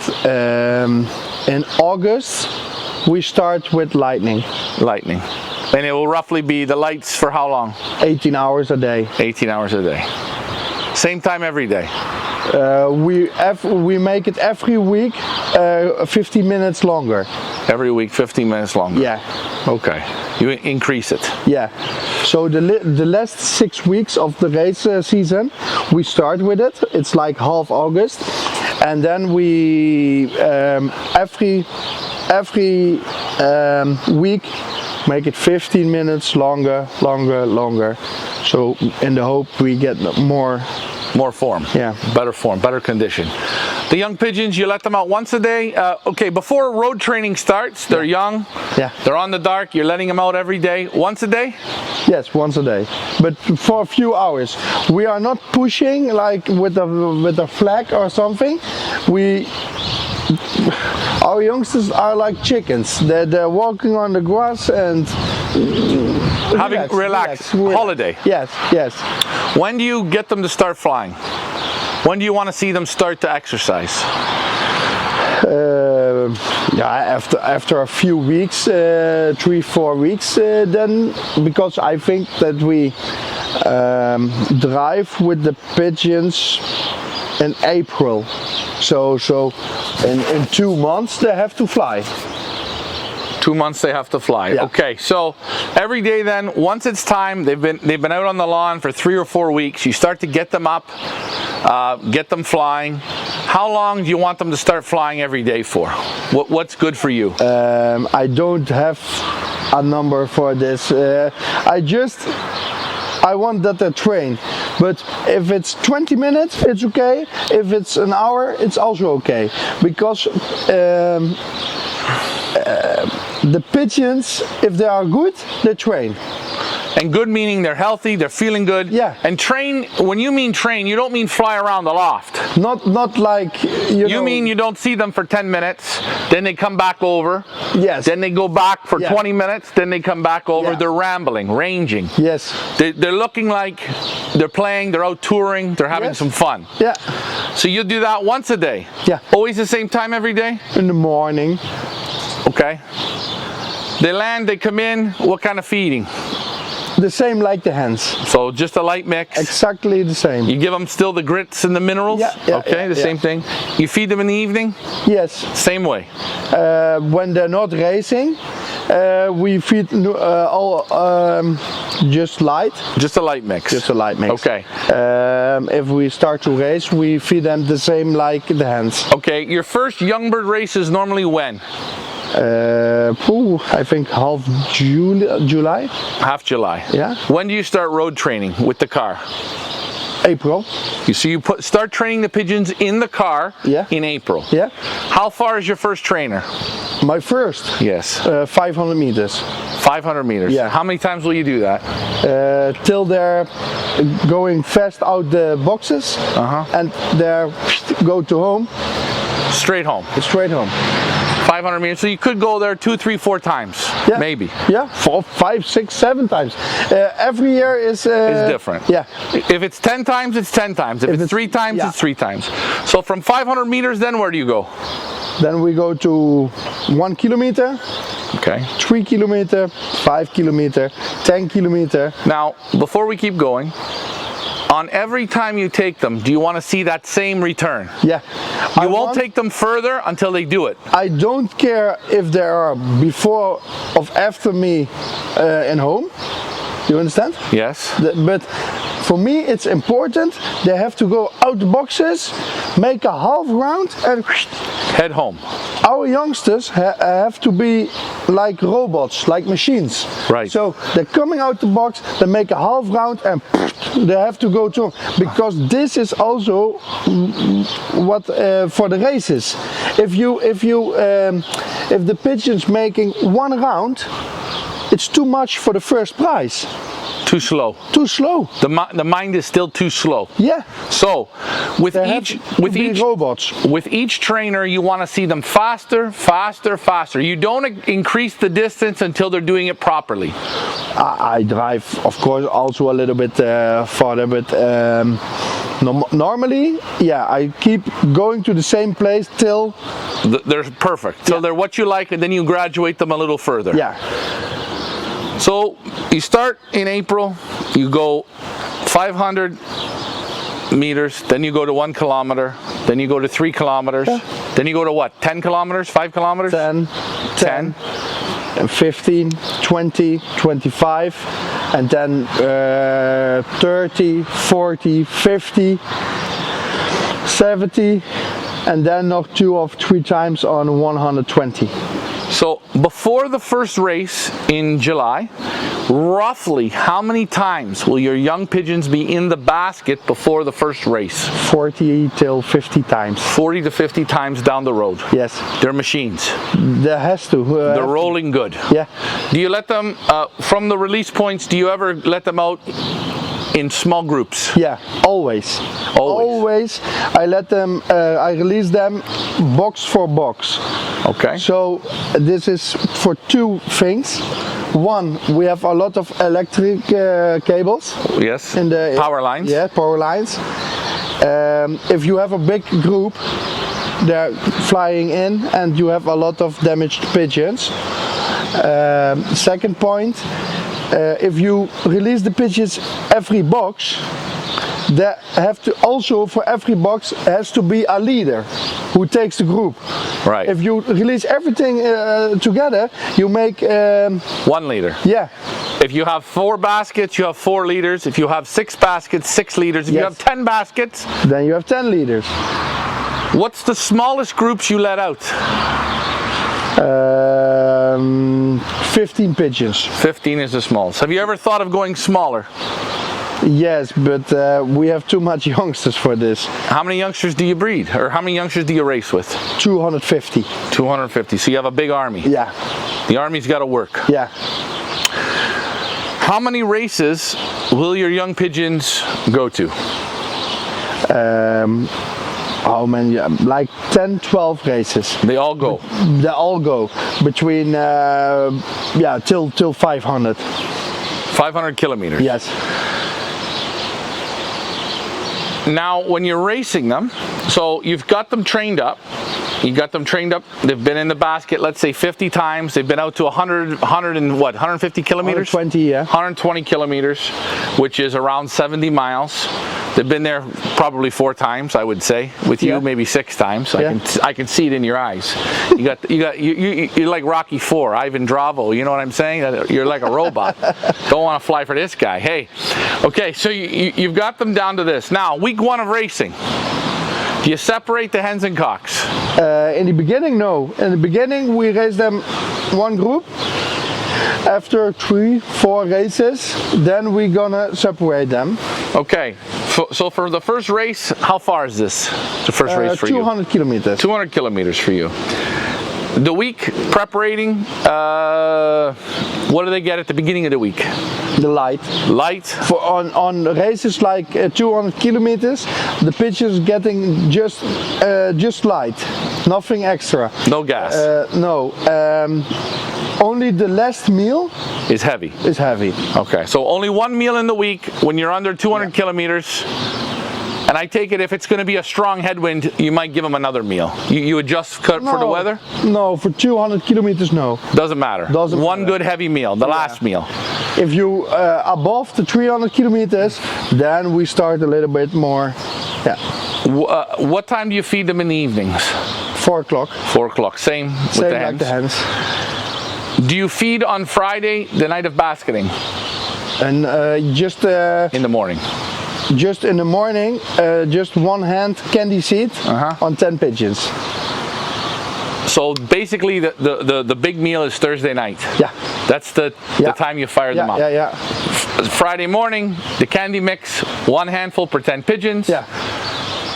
in August we start with lightning, Lightning. And it will roughly be the lights for how long? 18 hours a day. 18 hours a day. Same time every day. We make it every week 15 minutes longer. Every week, 15 minutes longer. Yeah. Okay. You increase it. Yeah. So the last 6 weeks of the race season, we start with it. It's like half August, and then we every week make it 15 minutes longer. So in the hope we get more. More form. Yeah. Better form, better condition. The young pigeons, you let them out once a day. Okay, before road training starts, they're young. Yeah. They're on the dark. You're letting them out every day. Once a day? Yes, once a day, but for a few hours. We are not pushing like with a flag or something. Our youngsters are like chickens. They're walking on the grass and Having relax. Holiday. Yes. When do you get them to start flying? When do you want to see them start to exercise? After a few weeks, 3-4 weeks, then, because I think that we drive with the pigeons in April. So in 2 months they have to fly. 2 months they have to fly. Yeah. Okay, so every day then, once it's time, they've been out on the lawn for 3 or 4 weeks. You start to get them up, get them flying. How long do you want them to start flying every day for? What's good for you? I don't have a number for this. I want that they train. But if it's 20 minutes, it's okay. If it's an hour, it's also okay. Because the pigeons, if they are good, they train. And good meaning they're healthy, they're feeling good. Yeah. And train, when you mean train, you don't mean fly around the loft. Not like You mean you don't see them for 10 minutes, then they come back over. Yes. Then they go back for Yeah. 20 minutes, then they come back over. Yeah. They're rambling, ranging. Yes. They're looking like they're playing, they're out touring, they're having Yes. some fun. Yeah. So you do that once a day? Yeah. Always the same time every day? In the morning. Okay. They land, they come in, what kind of feeding? The same like the hens. So just a light mix? Exactly the same. You give them still the grits and the minerals? Yeah, okay, the same thing. You feed them in the evening? Yes. Same way. When they're not racing, we feed just light. Just a light mix? Just a light mix. Okay. If we start to race, we feed them the same like the hens. Okay, your first young bird race is normally when? I think half July. Half July. Yeah. When do you start road training with the car? April. So you start training the pigeons in the car Yeah. in April? Yeah. How far is your first trainer? My first. Yes. 500 meters. 500 meters? Yeah. How many times will you do that? Till they're going fast out the boxes and they go to home. Straight home? Straight home. 500 meters. So you could go there 2, 3, 4 times, Yeah. maybe. Yeah, 4, 5, 6, 7 times. Every year is different. Yeah. If it's 10 times, it's 10 times. If it's 3 times, yeah. it's 3 times. So from 500 meters, then where do you go? Then we go to 1 kilometer, Okay. 3 kilometer, 5 kilometer, 10 kilometer. Now, before we keep going, on every time you take them, do you want to see that same return? Yeah. You won't take them further until they do it. I don't care if they are before or after me in home. You understand? Yes. But for me, it's important. They have to go out the boxes, make a half round, and Head home. our youngsters have to be like robots, like machines. Right. So they're coming out the box, they make a half round, and they have to go to, because this is also what for the races. If the pigeon's making 1 round, it's too much for the first prize. Too slow. Too slow. The mind is still too slow. Yeah. So, with They each have to be robots. with each trainer, you want to see them faster, faster, faster. You don't increase the distance until they're doing it properly. I drive, of course, also a little bit farther, but normally, yeah, I keep going to the same place till They're perfect. So they're what you like, and then you graduate them a little further. yeah. So you start in April, you go 500 meters, then you go to 1 kilometer, then you go to 3 kilometers, then you go to what, 10 kilometers, 5 kilometers? 10, 15, 20, 25, and then 30, 40, 50, 70, and then nog 2 or 3 times on 120. So before the first race in July, roughly how many times will your young pigeons be in the basket before the first race? 40 till 50 times. 40 to 50 times down the road. Yes. They're machines. There has to. They're rolling good. Yeah. Do you let them, from the release points, do you ever let them out in small groups? Yeah, always. Always. I let them, I release them box for box. Okay. So this is for two things. One, we have a lot of electric cables. Yes. In the power lines. Yeah, power lines. If you have a big group, they're flying in and you have a lot of damaged pigeons. Second point, if you release the pigeons every box, there have to also, for every box has to be a leader who takes the group. Right. If you release everything together, you make 1 leader. yeah. If you have 4 baskets, you have 4 leaders. If you have 6 baskets, 6 leaders. If you Yes. have 10 baskets, Then you have 10 leaders. what's the smallest groups you let out? 15 pigeons. 15 is the smallest. Have you ever thought of going smaller? Yes, but we have too much youngsters for this. How many youngsters do you breed? Or how many youngsters do you race with? 250. 250. So you have a big army. Yeah. The army's got to work. Yeah. How many races will your young pigeons go to? How many? Like 10, 12 races. They all go. They all go between yeah, till 500. 500 kilometers. Yes. Now, when you're racing them, so you've got them trained up. They've been in the basket, let's say 50 times. They've been out to 100 and what, 150 kilometers? 120, yeah. 120 kilometers, which is around 70 miles. They've been there probably 4 times, I would say. With you, Yeah. maybe 6 times. Yeah. I can see it in your eyes. You're like Rocky IV, Ivan Drago. You know what I'm saying? You're like a robot. Don't want to fly for this guy. Hey, okay. So you've got them down to this. Now, week 1 of racing. Do you separate the hens and cocks? In the beginning, no. In the beginning, we race them one group. After 3-4 races, then we're gonna separate them. Okay. So for the first race, how far is this? The first race for 200 kilometers. 200 kilometers for you. The week preparating, what do they get at the beginning of the week? The light. Light? For on races like 200 kilometers, the pigeons getting just light, nothing extra. No gas. No. Only the last meal is heavy. is heavy. Okay, so only 1 meal in the week when you're under 200 kilometers. And I take it if it's going to be a strong headwind, you might give them another meal. You adjust for the weather? No, for 200 kilometers, no. Doesn't matter. Doesn't One matter. good heavy meal, the last meal. If you above the 300 kilometers, then we start a little bit more. Yeah. What time do you feed them in the evenings? 4 o'clock. 4 o'clock. Same with Same the like hens. the hens. Do you feed on Friday, the night of basketing? And just In the morning. just in the morning, just one hand candy seed on 10 pigeons. So basically the big meal is Thursday night. Yeah. That's the time you fire them up. Yeah. Friday morning, the candy mix, 1 handful per 10 pigeons. Yeah.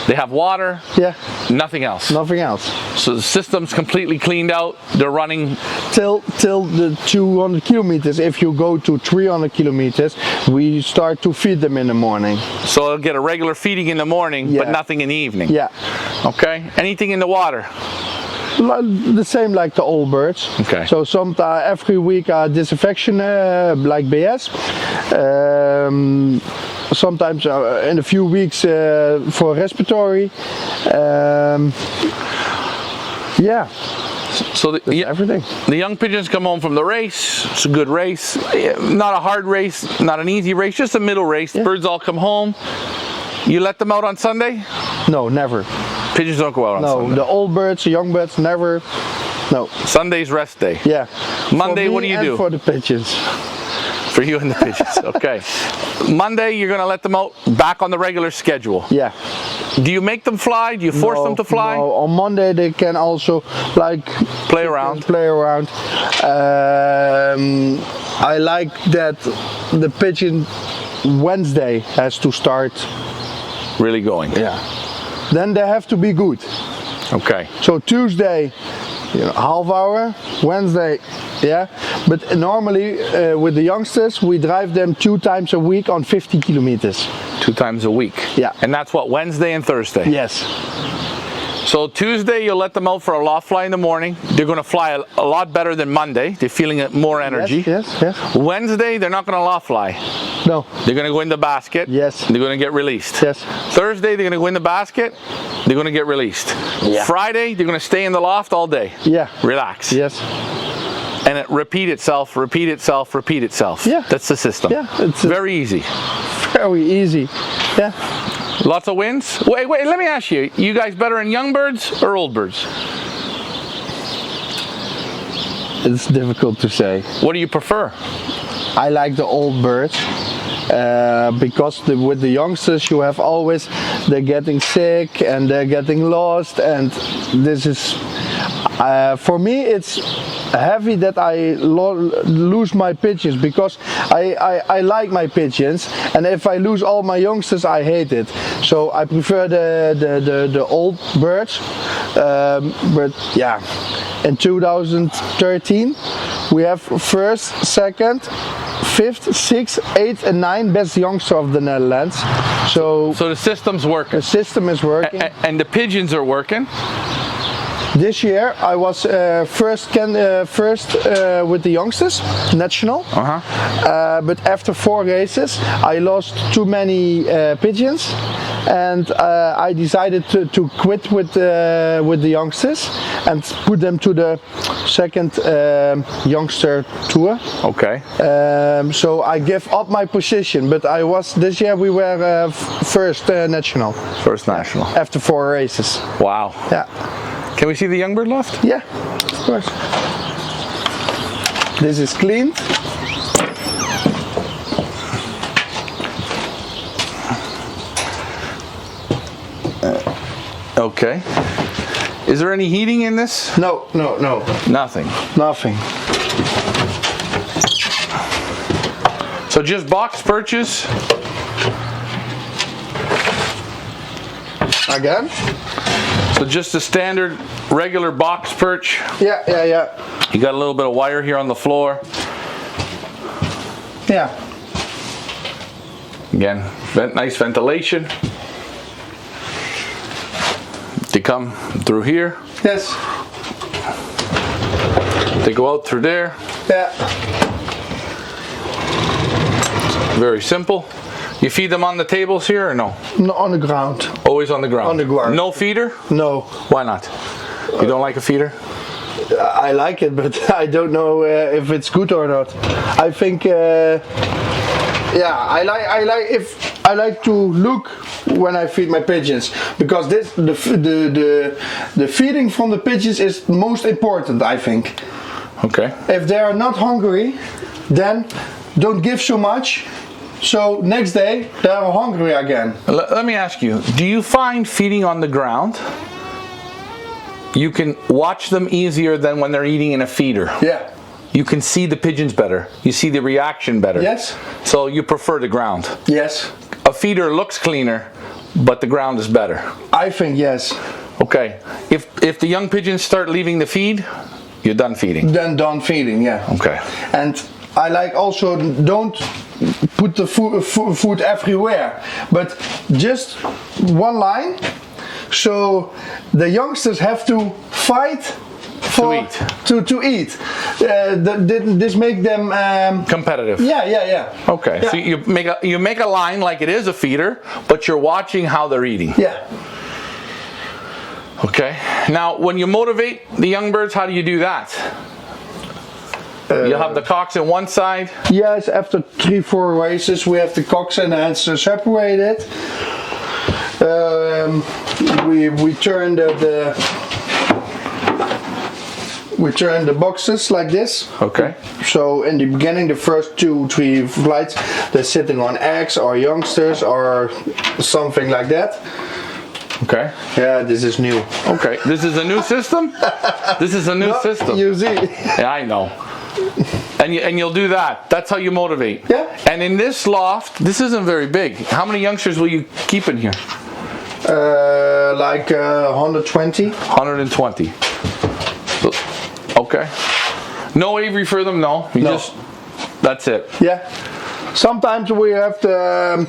They have water, Yeah. nothing else. Nothing else. So the system's completely cleaned out. They're running. Till the 200 kilometers. If you go to 300 kilometers, we start to feed them in the morning. So they'll get a regular feeding in the morning, but Yeah. nothing in the evening. Yeah. Okay. Anything in the water? The same like the old birds. Okay. So every week disinfection like BS. Sometimes in a few weeks for respiratory. Yeah. So Everything. the young pigeons come home from the race. It's a good race. Not a hard race, not an easy race, just a middle race. Yeah. Birds all come home. You let them out on Sunday? No, never. Pigeons don't go out on No, Sunday. the old birds, the young birds, never. No. Sunday's rest day. Yeah. Monday, For me what do you and do? For the pigeons. For you and the pigeons. Okay. Monday, you're going to let them out back on the regular schedule. Yeah. Do you make them fly? Do you force them to fly? No, on Monday they can also like Play around. Play around. I like that the pigeon Wednesday has to start. Really going. Yeah. Then they have to be good. Okay. So Tuesday, half hour. Wednesday, yeah. But normally with the youngsters, we drive them 2 times a week on 50 kilometers. 2 times a week. Yeah. And that's what, Wednesday and Thursday? Yes. So Tuesday, you'll let them out for a loft fly in the morning. They're going to fly a lot better than Monday. They're feeling more energy. Yes. Wednesday, they're not going to loft fly. No. They're going to go in the basket. Yes. They're going to get released. Yes. Thursday, they're going to go in the basket. They're going to get released. Yeah. Friday, they're going to stay in the loft all day. Yeah. Relax. Yes. And it repeat itself. Yeah. That's the system. Yeah. It's very easy. very easy. Yeah. Lots of wins. Wait, let me ask you. You guys better in young birds or old birds? It's difficult to say. What do you prefer? I like the old birds because with the youngsters you have always they're getting sick and they're getting lost, and this is for me it's heavy that I lose my pigeons, because I like my pigeons, and if I lose all my youngsters I hate it. So I prefer the old birds, but yeah, in 2013 we have first, second, 5th, 6th, 8th and 9th best youngster of the Netherlands. So the system's working. the system is working. And the pigeons are working. This year I was first with the youngsters, national. But after 4 races I lost too many pigeons, and I decided to quit with the youngsters and put them to the second youngster tour. Okay. So I gave up my position, but this year we were first national. First national. After 4 races. Wow. Yeah. Can we see the young bird loft? Yeah, of course. This is cleaned. Okay. Is there any heating in this? No. Nothing. Nothing. So just box perches. Again? So just a standard regular box perch. Yeah. You got a little bit of wire here on the floor. Yeah. Again, nice ventilation. They come through here. Yes. They go out through there. Yeah. Very simple. You feed them on the tables here or no? No, on the ground. Always on the ground. On the ground. No feeder? No. Why not? You don't like a feeder? I like it, but I don't know if it's good or not. I think, I like to look when I feed my pigeons, because the feeding from the pigeons is most important, I think. Okay. If they are not hungry, then don't give so much. So next day they are hungry again. Let me ask you, do you find feeding on the ground, you can watch them easier than when they're eating in a feeder? Yeah. You can see the pigeons better. You see the reaction better. Yes. So you prefer the ground. Yes. A feeder looks cleaner, but the ground is better. I think yes. Okay. If the young pigeons start leaving the feed, you're done feeding. Then done feeding, yeah. Okay. And I like also, don't put the food everywhere, but just one line, so the youngsters have to fight to eat. This make them competitive. Yeah. Okay. Yeah. So you make a line like it is a feeder, but you're watching how they're eating. Yeah. Okay. Now, when you motivate the young birds, how do you do that? You have the cocks on one side. Yes, after 3-4 races we have the cocks and the heads separated. We turn We turn the boxes like this. Okay. So in the beginning, the first 2-3 flights, they're sitting on eggs or youngsters or something like that. Okay. Yeah, this is new. Okay. This is a new system? This is a new system. You see. Yeah, I know. And you'll do that. That's how you motivate. Yeah. And in this loft, this isn't very big. How many youngsters will you keep in here? Like 120. 120. So, okay. No Avery for them, no. You No. just, that's it. Yeah. Sometimes we have to,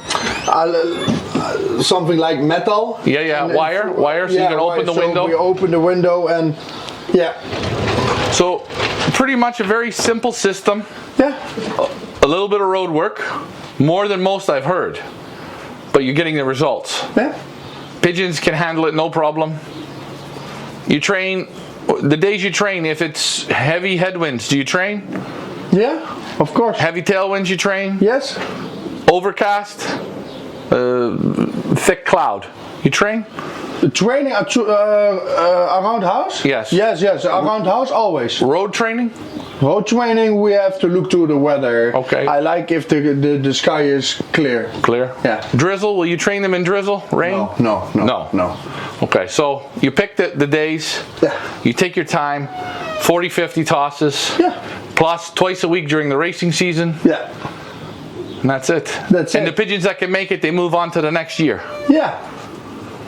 something like metal. Yeah, And wire, so you can open the window. We open the window and yeah. So pretty much a very simple system. Yeah. A little bit of road work, more than most I've heard, but you're getting the results. Yeah. Pigeons can handle it, no problem. You train, the days you train, if it's heavy headwinds, do you train? Yeah, of course. Heavy tailwinds you train? Yes. Overcast, thick cloud, you train? Training around house? Yes. Yes, around house always. Road training? Road training, we have to look to the weather. Okay. I like if the sky is clear. Clear? Yeah. Drizzle, will you train them in drizzle, rain? No. Okay, so you pick the days, Yeah. you take your time, 40, 50 tosses, Yeah. plus twice a week during the racing season, Yeah. and that's it. That's and it. the pigeons that can make it, they move on to the next year. Yeah.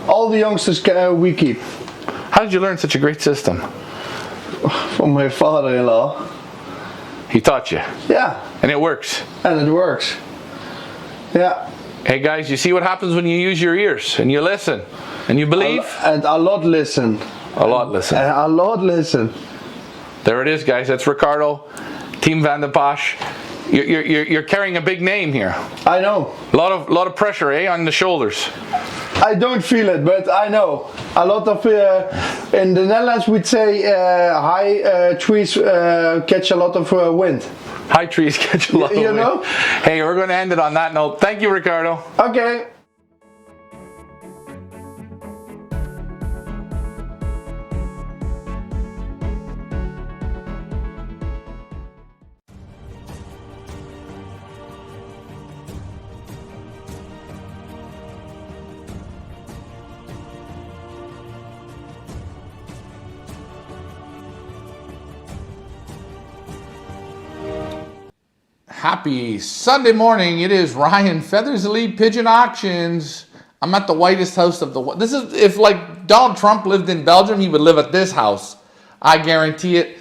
All the youngsters we keep. How did you learn such a great system? From my father-in-law. He taught you, Yeah. and it works. And it works. Yeah. Hey guys, you see what happens when you use your ears, and you listen, and you believe? And a lot listen. A lot listen. And a lot listen. There it is, guys. That's Ricardo, Team Van de Bosch. You're carrying a big name here. I know. A lot of pressure, on the shoulders. I don't feel it, but I know. A lot of, in the Netherlands we'd say high trees catch a lot of wind. High trees catch a lot of You wind. know? Hey, we're going to end it on that note. Thank you, Ricardo. Okay. Happy Sunday morning. It is Ryan Feathers Elite Pigeon Auctions. I'm at the whitest house of the... This is, if like Donald Trump lived in Belgium, he would live at this house. I guarantee it.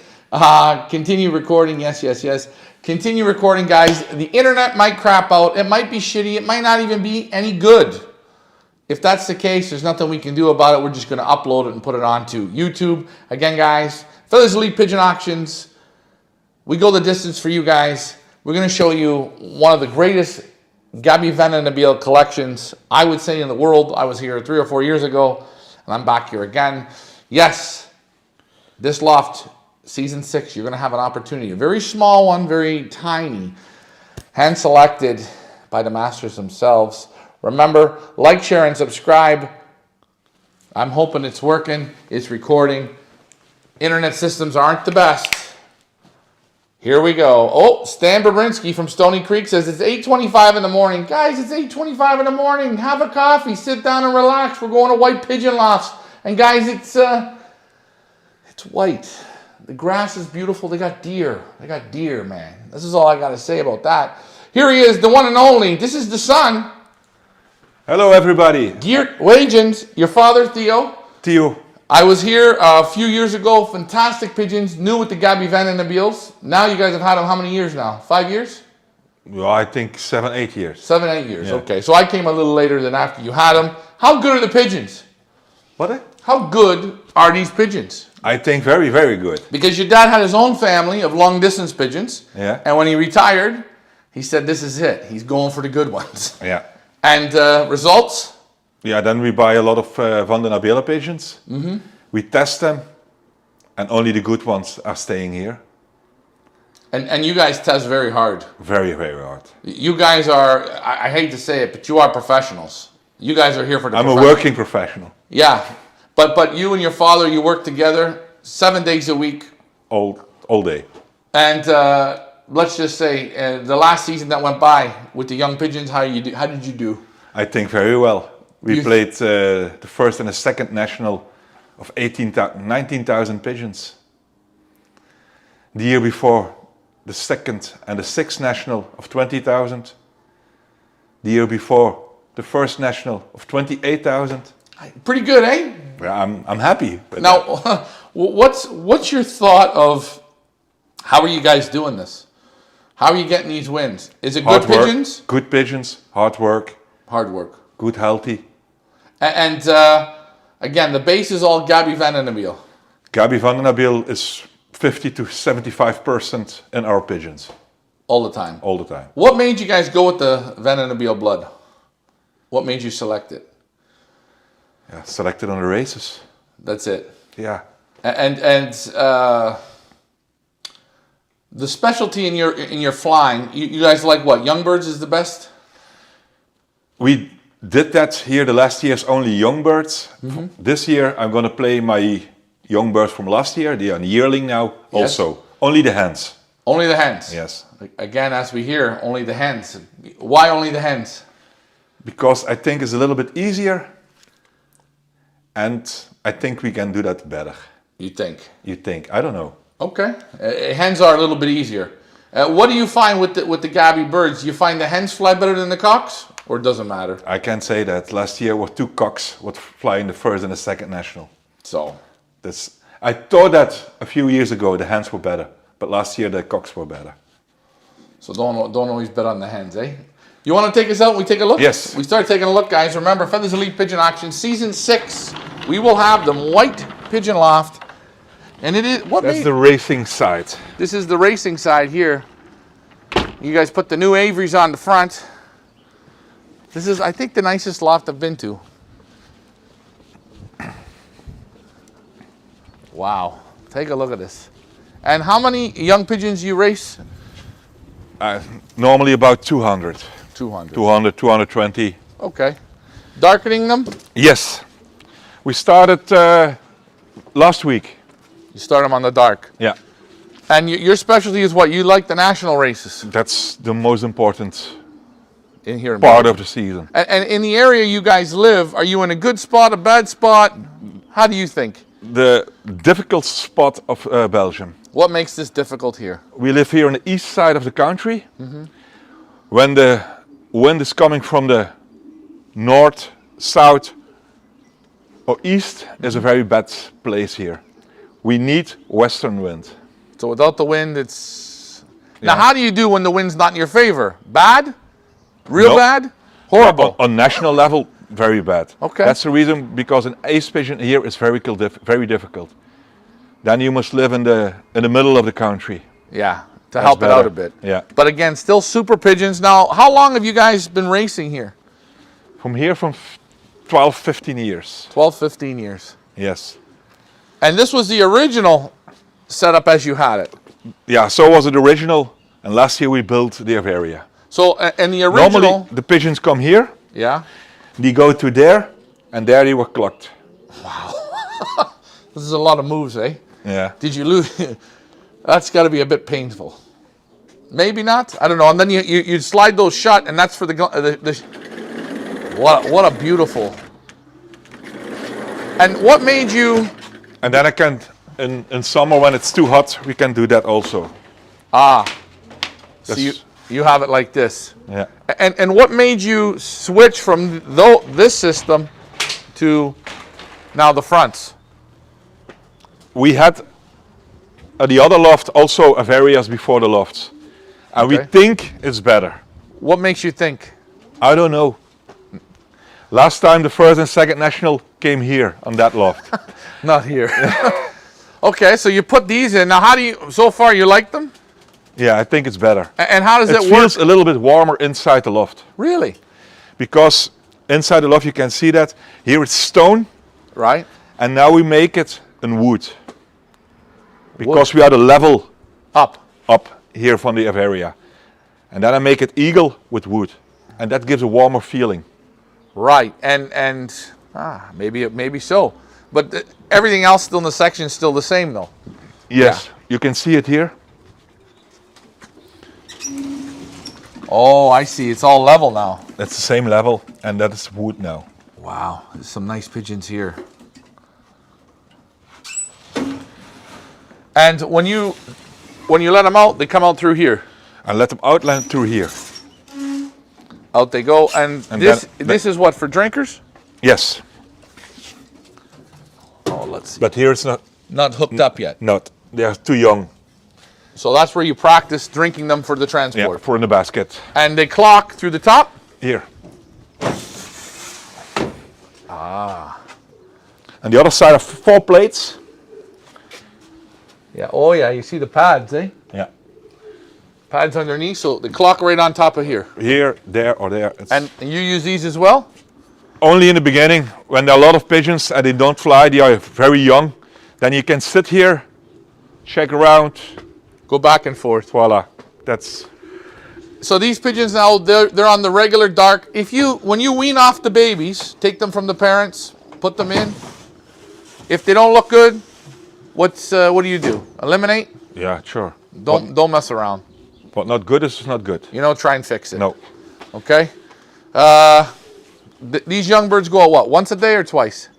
Continue recording. Yes. Continue recording, guys. The internet might crap out. It might be shitty. It might not even be any good. If that's the case, there's nothing we can do about it. We're just going to upload it and put it onto YouTube. Again, guys, Feathers Elite Pigeon Auctions. We go the distance for you guys. We're going to show you one of the greatest Gaby Van den Abel collections, I would say, in the world. I was here 3 or 4 years ago, and I'm back here again. Yes, this loft, season 6, you're going to have an opportunity. A very small one, very tiny, hand-selected by the masters themselves. Remember, like, share, and subscribe. I'm hoping it's working. It's recording. Internet systems aren't the best. Here we go. Oh, Stan Babrinski from Stony Creek says it's 8:25 in the morning. Guys, it's 8:25 in the morning. Have a coffee. Sit down and relax. We're going to White Pigeon Lofts. And guys, it's white. The grass is beautiful. They got deer. Man. This is all I got to say about that. Here he is, the one and only. This is the son. Hello everybody. Geert Wagens, your father, Theo. Theo. I was here a few years ago. Fantastic pigeons, new with the Gaby Van den Abels. Now you guys have had them how many years now? 5 years? Well, I think 7, 8 years. 7, 8 years, Yeah. okay. So I came a little later than after you had them. How good are the pigeons? What? How good are these pigeons? I think very, very good. Because your dad had his own family of long distance pigeons. Yeah. And when he retired, he said this is it. He's going for the good ones. Yeah. And results? Yeah, then we buy a lot of Van den Abelen pigeons. Mm-hmm. We test them, and only the good ones are staying here. And you guys test very hard. Very, very hard. You guys are, I hate to say it, but you are professionals. You guys are here for the I'm a professionals. working professional. Yeah, but you and your father, you work together 7 days a week, all day. And let's just say the last season that went by with the young pigeons, how did you do? I think very well. We You- played the first and the second national of 19,000 pigeons. The year before, the second and the sixth national of 20,000. The year before, the first national of 28,000. Pretty good, eh? Yeah, I'm happy. with that. Now, what's your thought of how are you guys doing this? How are you getting these wins? Is it good Hard work, pigeons? good pigeons, hard work, Hard work. good healthy. And again, the base is all Gabby Van den Abiel. Gabi van den Abiel is 50 to 75% in our pigeons All the time. all the time. What made you guys go with the Van den Abiel blood? What made you select it? Yeah, selected on the races. That's it. Yeah. And the specialty in your flying, you guys like what? Young birds is the best? We did that here the last years, only young birds. This year I'm going to play my young birds from last year. They are a yearling now also. Only the hens. Only the hens. Yes. Again, as we hear, only the hens. Why only the hens? Because I think it's a little bit easier and I think we can do that better. You think? You think? I don't know. Okay. Hens are a little bit easier. What do you find with the Gabby birds? You find the hens fly better than the cocks? Or it doesn't matter? I can't say that. Last year were two cocks would fly in the first and the second national. So, I thought that a few years ago the hens were better, but last year the cocks were better. so don't always bet on the hens, eh? You want to take us out and we take a look? Yes. We start taking a look, guys. Remember, Feathers Elite Pigeon Auction, Season 6. We will have them white pigeon loft. And it is, That's the racing side. this is the racing side here. You guys put the new Averys on the front. This is, I think, the nicest loft I've been to. Wow. Take a look at this. And how many young pigeons you race? Normally about 200. 200. 200, 220. Okay. Darkening them? Yes. We started last week. You start them on the dark. Yeah. And your specialty is what? You like the national races That's the most important in here. in part Belgium. of the season. And in the area you guys live, are you in a good spot, a bad spot? How do you think? The difficult spot of Belgium. What makes this difficult here? We live here on the east side of the country. When the wind is coming from the north, south, or east, is a very bad place here. We need western wind. So without the wind, it's... Now, Yeah. how do you do when the wind's not in your favor? Bad? Real No. bad? Horrible. On national level, very bad. Okay. That's the reason, because an ace pigeon here is very difficult. Then you must live in the middle of the country. Yeah, to That's help it out better. a bit. Yeah. But again, still super pigeons. Now, how long have you guys been racing here? From here, from 12, 15 years. 12, 15 years. Yes. And this was the original setup as you had it. Yeah, so was it original. And last year we built the area. So, and the original... Normally the pigeons come here, Yeah. they go to there, and there they were clocked. This is a lot of moves, eh? Yeah. Did you lose? That's got to be a bit painful. Maybe not. I don't know. And then you slide those shut, and that's for the what a beautiful. And what made you? And then I can, in summer when it's too hot, we can do that also. So That's- you have it like this. Yeah. And what made you switch from this system to now the fronts? We had at the other loft also areas before the lofts. And we Okay. think it's better. What makes you think? I don't know. Last time the first and second national came here on that loft. Not here. Okay, so you put these in. Now, how do you? So far, you like them? Yeah, I think it's better. And how does It it work? feels a little bit warmer inside the loft. Really? Because inside the loft you can see that. Here it's stone, Right. and now we make it in wood. Because we are the level Up. up here from the area. And then I make it eagle with wood. And that gives a warmer feeling. Right. And maybe so. But everything else still in the section is still the same, though. Yes, You can see it here. Oh, I see. It's all level now. That's the same level, and that is wood now. Wow, there's some nice pigeons here. And when you let them out, they come out through here. And let them outland through here. Out they go, and this is what, for drinkers? Yes, Oh, let's see. but here it's Not hooked up yet. not. They are too young. So that's where you practice drinking them for the Yeah, transport. for in the basket. And they clock through the top? Here. And the other side of 4 plates. Yeah. Oh, yeah. You see the pads, eh? Yeah. Pads underneath, so they clock right on top of here. Here, there, or there. It's And you use these as well? only in the beginning, when there are a lot of pigeons and they don't fly, they are very young. Then you can sit here, check around, Go back and forth. voila. That's So these pigeons now, they're on the regular dark. When you wean off the babies, take them from the parents, put them in. If they don't look good, what do you do? Eliminate? yeah, sure. Don't mess around. What not good is not good. Try and fix it. No, Okay. These young birds go out what? Once a day or twice?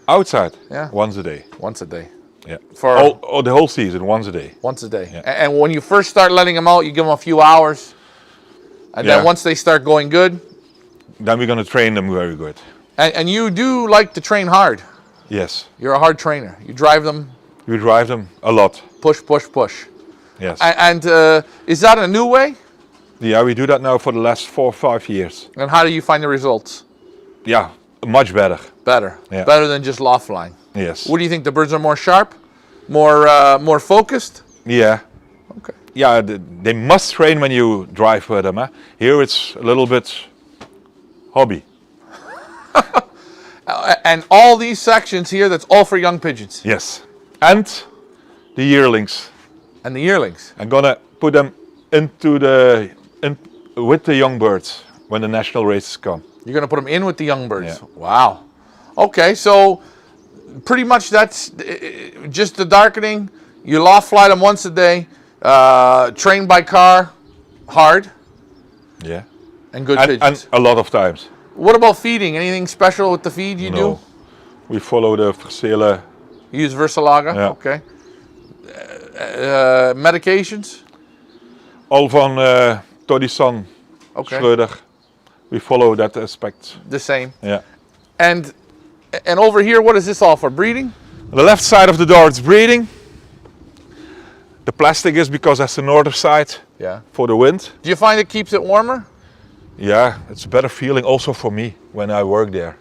outside. Yeah. Once a day. Once a day. Yeah. For The whole season, once a day. once a day. Yeah. And when you first start letting them out, you give them a few hours. And then Yeah. once they start going good, Then we're going to train them very good. and you do like to train hard. Yes. You're a hard trainer. You drive them, We drive them a lot. push, push, push. Yes. And is that a new way? Yeah, we do that now for the last 4 or 5 years. And how do you find the results? Yeah, much better. Better. Yeah. Better than just loft flying. Yes. What do you think? The birds are more sharp? More focused? Yeah. Okay. Yeah, they must train when you drive with them. Here it's a little bit hobby. And all these sections here, that's all for young pigeons. Yes. And the yearlings. And the yearlings. I'm gonna put them with the young birds when the national races come. You're going to put them in with the young birds. Yeah. Wow. Okay, so pretty much that's just the darkening. You loft fly them once a day, train by car, hard, Yeah. and good And pigeons. a lot of times. What about feeding? Anything special with the feed you No. do? We follow the Versele. You use Versalaga? Yeah. Okay. Medications? All van Todisan, Okay. Schreuder. We follow that aspect. The same. Yeah. And over here, what is this all for? Breeding? On the left side of the door, it's breeding. The plastic is because that's the northern side Yeah. for the wind. Do you find it keeps it warmer? Yeah, it's a better feeling also for me when I work there.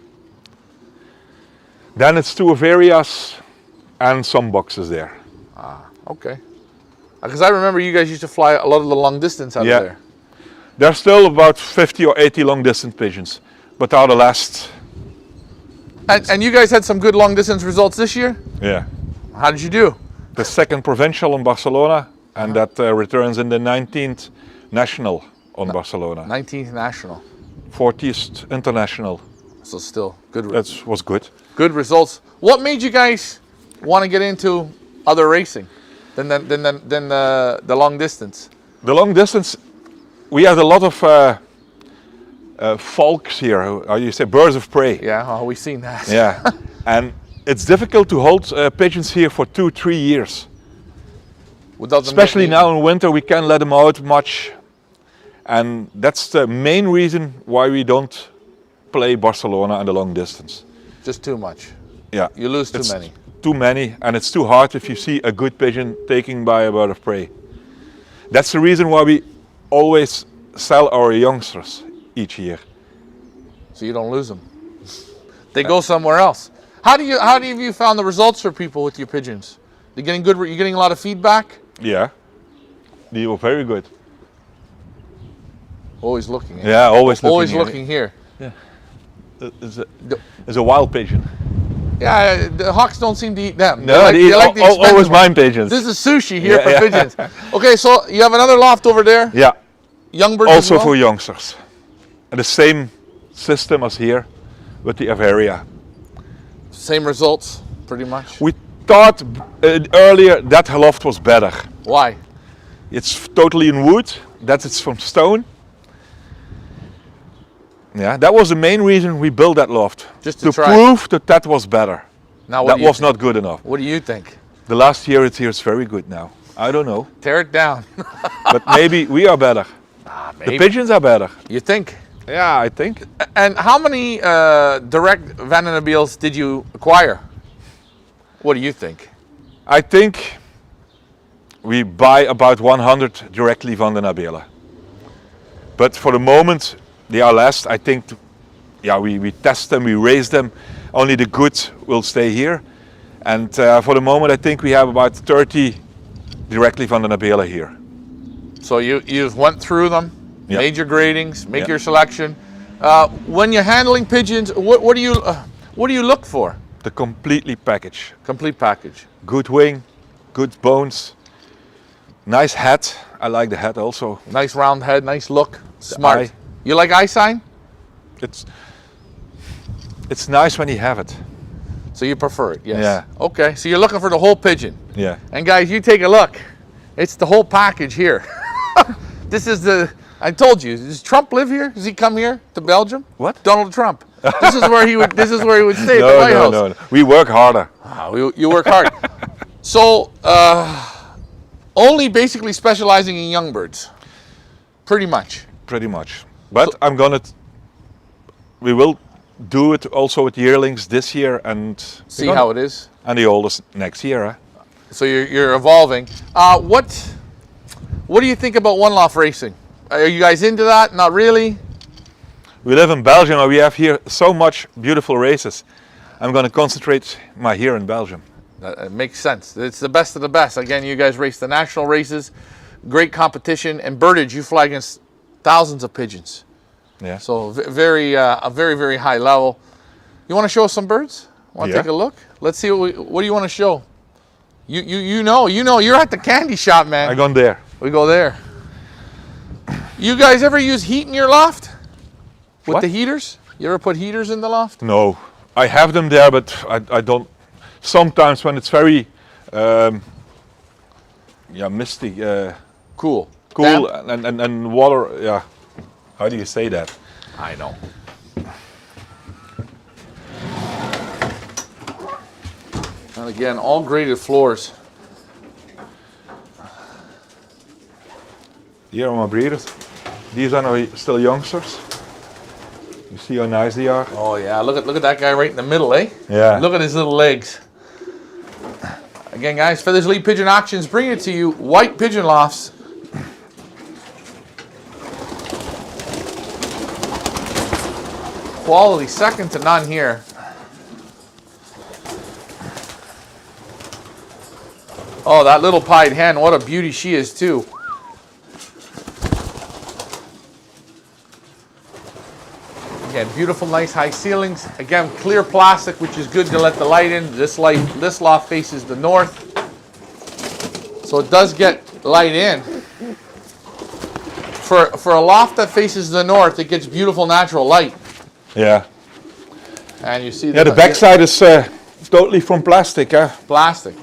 Then it's 2 Averias and some boxes there. Okay. Because I remember you guys used to fly a lot of the long distance out Yeah. of there. There's still about 50 or 80 long distance pigeons, but are the last. And you guys had some good long distance results this year? Yeah. How did you do? The 2nd provincial in Barcelona, and that returns in the 19th national on Barcelona. 19th national. 40th international. So still good. That was good. Good results. What made you guys want to get into other racing than the long distance? The long distance, we had a lot of falcons here. How you say, birds of prey. Yeah, oh, we've seen that. Yeah. And it's difficult to hold pigeons here for 2-3 years. Without them Especially getting now in winter, we can't let them out much. And that's the main reason why we don't play Barcelona and the long distance. eaten. Just too much. Yeah. You lose too It's many. Too many, and it's too hard if you see a good pigeon taken by a bird of prey. That's the reason why we always sell our youngsters each year. So you don't lose them. They go somewhere else. How do you found the results for people with your pigeons? You're getting good. You're getting a lot of feedback. Yeah. They were very good. Always looking. Eh? Yeah, always looking. Always here. looking here. It's a wild pigeon. Yeah, the hawks don't seem to eat them. No, they eat like the always expensive ones. mine pigeons. This is sushi here Yeah, for yeah. pigeons. Okay, so you have another loft over there. Yeah, Young birds as also well? for youngsters. And the same system as here with the Averia. Same results, pretty much. We thought earlier that loft was better. Why? It's totally in wood. That it's from stone. Yeah, that was the main reason we built that loft. Just to try. prove that that was better. Now, what That do you was think? not good enough. What do you think? The last year it's here is very good now. I don't know, Tear it down. but maybe we are better. Maybe. The pigeons are better. You think? Yeah, I think. And how many direct Van den Abeles did you acquire? What do you think? I think we buy about 100 directly van den Abele. But for the moment, they are less. I think, yeah, we test them, we raise them. Only the good will stay here. And for the moment, I think we have about 30 directly van den Abele here. So you've went through them, Yeah. made your gradings, make Yeah. your selection. When you're handling pigeons, what do you look for? The completely package. Complete package. Good wing, good bones, nice head. I like the head also. Nice round head, nice look, smart. eye. You like eye sign? It's nice when you have it. So you prefer it, yes. Yeah. Okay, so you're looking for the whole pigeon. Yeah. And guys, you take a look. It's the whole package here. This is I told you, does Trump live here? Does he come here to Belgium? What? Donald Trump. This is where he would stay at the White House. No. We work harder. Ah, you work hard. So, only basically specializing in young birds. Pretty much. Pretty much. But we will do it also with yearlings this year and See how it is. and the oldest next year. Eh? So you're evolving. What do you think about one loft racing? Are you guys into that? Not really. We live in Belgium and we have here so much beautiful races. I'm going to concentrate my here in Belgium. It makes sense. It's the best of the best. Again, you guys race the national races, great competition, and birdage. You fly against thousands of pigeons. Yeah. So a very high level. You want to show us some birds? Want to Yeah. take a look? Let's see what do you want to show? You know. You're at the candy shop, man. I gone there. We go there. You guys ever use heat in your loft? With What? the heaters? You ever put heaters in the loft? No, I have them there, but I don't. Sometimes when it's very, misty, Cool. cool, Damp? and water. Yeah, how do you say that? I know. And again, all graded floors. Here are my breeders. These are now still youngsters. You see how nice they are. Oh yeah, look at that guy right in the middle, eh? Yeah. Look at his little legs. Again, guys, Feathers Lead Pigeon Auctions bring it to you. White pigeon lofts. Quality second to none here. Oh, that little pied hen, what a beauty she is too. Again, beautiful, nice high ceilings. Again, clear plastic, which is good to let the light in. This loft faces the north, so it does get light in. For a loft that faces the north, it gets beautiful natural light. Yeah. And you see Yeah, the backside is totally from plastic. plastic.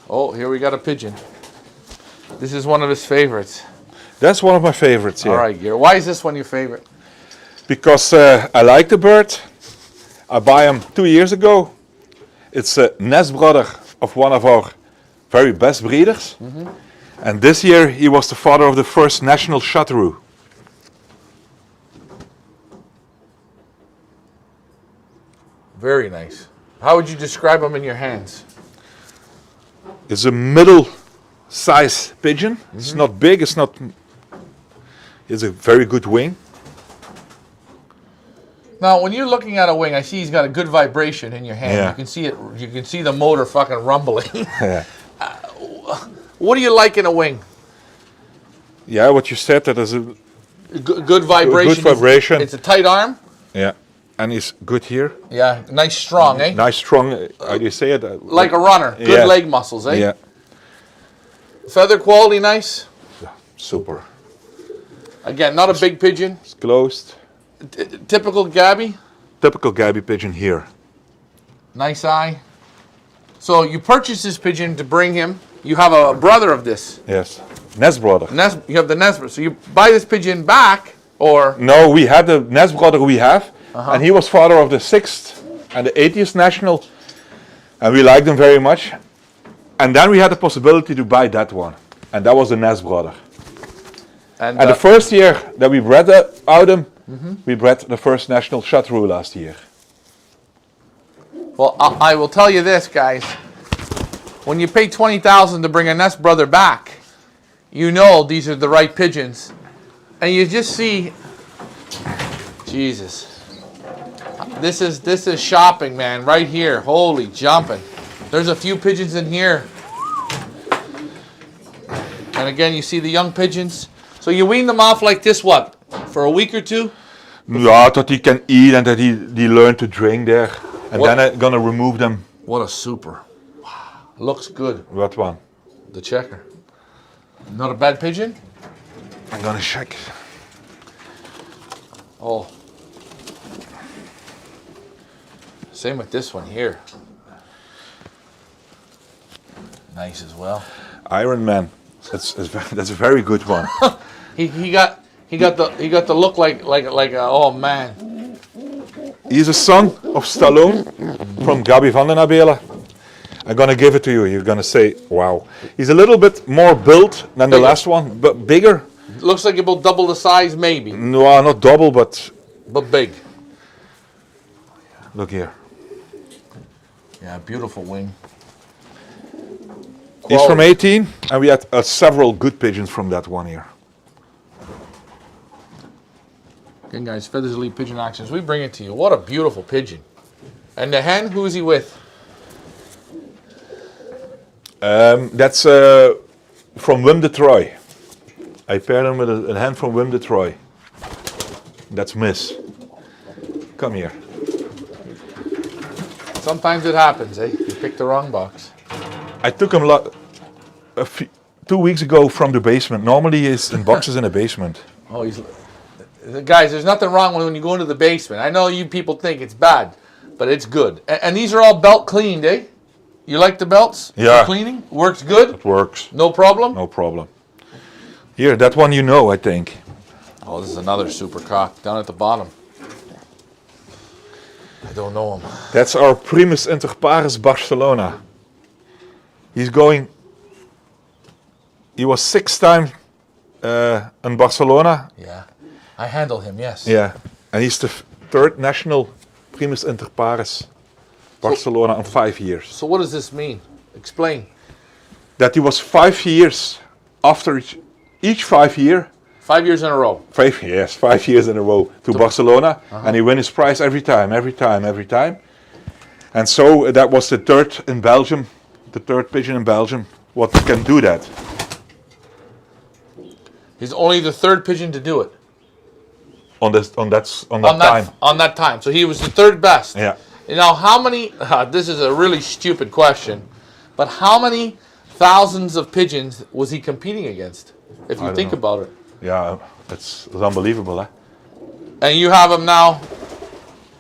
Oh, here we got a pigeon. This is one of his favorites. That's one of my favorites. Yeah. All right, Gear. Why is this one your favorite? Because I like the bird. I buy him 2 years ago. It's a nest brother of one of our very best breeders. And this year he was the father of the first national Chateauroux. Very nice. How would you describe him in your hands? It's a middle size pigeon. It's not big, it's not. It's a very good wing. Now, when you're looking at a wing, I see he's got a good vibration in your hand. Yeah. You can see it. You can see the motor fucking rumbling. Yeah. What do you like in a wing? Yeah, what you said, that is a Good vibration. good vibration. It's a tight arm. yeah, and it's good here. Yeah, nice, strong, eh? Nice, strong. How do you say it? Like a runner. Good Yeah. leg muscles, eh? Yeah, Feather quality, nice. super. Again, not a big pigeon. It's closed. Typical Gabby. Typical Gabby pigeon here. Nice eye. So you purchased this pigeon to bring him. You have a brother of this. Yes. Nest brother. You have the nest brother. So you buy this pigeon back, or No, we had the nest brother we have, and he was father of the 6th and the 80th national, and we liked him very much. And then we had the possibility to buy that one, and that was the nest brother. and And the first year that we bred out him, we bred the first national shutteroo last year. well, I will tell you this, guys. When you pay $20,000 to bring a nest brother back, you know these are the right pigeons, and you just see, Jesus. This is shopping, man, right here. Holy jumping. There's a few pigeons in here. And again, you see the young pigeons. So you wean them off like this, what? For a week or two? Yeah, that he can eat and that he learn to drink there. And What? then I'm gonna remove them. What a super. Wow. Looks good. What one? The checker. Not a bad pigeon? I'm gonna check. Oh. Same with this one here. Nice as well. Iron Man. That's a very good one. He got the look like oh man. He's a son of Stallone from Gabi van den Abelen. I'm gonna give it to you. You're gonna say, wow. He's a little bit more built than the Bigger. last one, but bigger. Looks like about double the size maybe, No, not double, but but big. look here. Yeah, beautiful wing. He's from 18, and we had several good pigeons from that one here. Again, guys, Feathers Elite Pigeon Actions. We bring it to you. What a beautiful pigeon. And the hen, who is he with? That's from Wim de Troy. I paired him with a hen from Wim de Troy. That's Miss. Come here. Sometimes it happens, eh? You picked the wrong box. I took him 2 weeks ago from the basement. Normally he's in boxes in the basement. Oh, guys, there's nothing wrong when you go into the basement. I know you people think it's bad, but it's good. And these are all belt cleaned, eh? You like the belts? Yeah. For cleaning? Works good? It works. No problem? No problem. Here, that one you know, I think. Oh, this is another super cock down at the bottom. I don't know him. That's our Primus Inter Pares Barcelona. He was 6 times in Barcelona. Yeah. I handle him, yes. Yeah. And he's the 3rd national Primus Inter Pares Barcelona in 5 years. So what does this mean? Explain. That he was 5 years after each 5 year. 5 years in a row. 5 years in a row to Barcelona, and he win his prize every time. And so that was the 3rd in Belgium, the 3rd pigeon in Belgium. What can do that? He's only the 3rd pigeon to do it. On that time. On that time. So he was the 3rd best. Yeah. Now, how many, this is a really stupid question, but how many thousands of pigeons was he competing against, if you think about it? Yeah, it's unbelievable, eh? And you have him now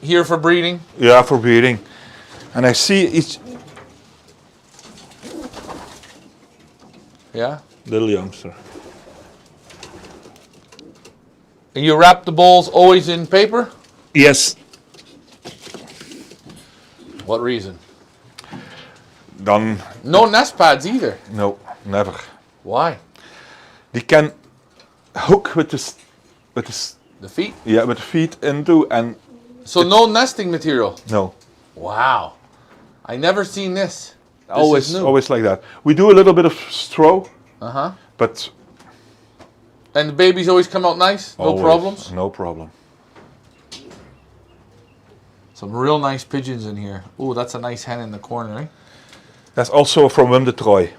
here for breeding? Yeah, for breeding. And I see each Yeah. little youngster. And you wrap the bowls always in paper? Yes. What reason? Dan, No nest pads either. no, never. Why? Die can hook with the The feet? with the feet into and So no nesting material? no. Wow. I never seen this. This Always, is new. always like that. We do a little bit of straw, Uh-huh. but And the babies always come out nice? No always, problems? No problem. Some real nice pigeons in here. Ooh, that's a nice hen in the corner, eh? That's also from Wim de Troy.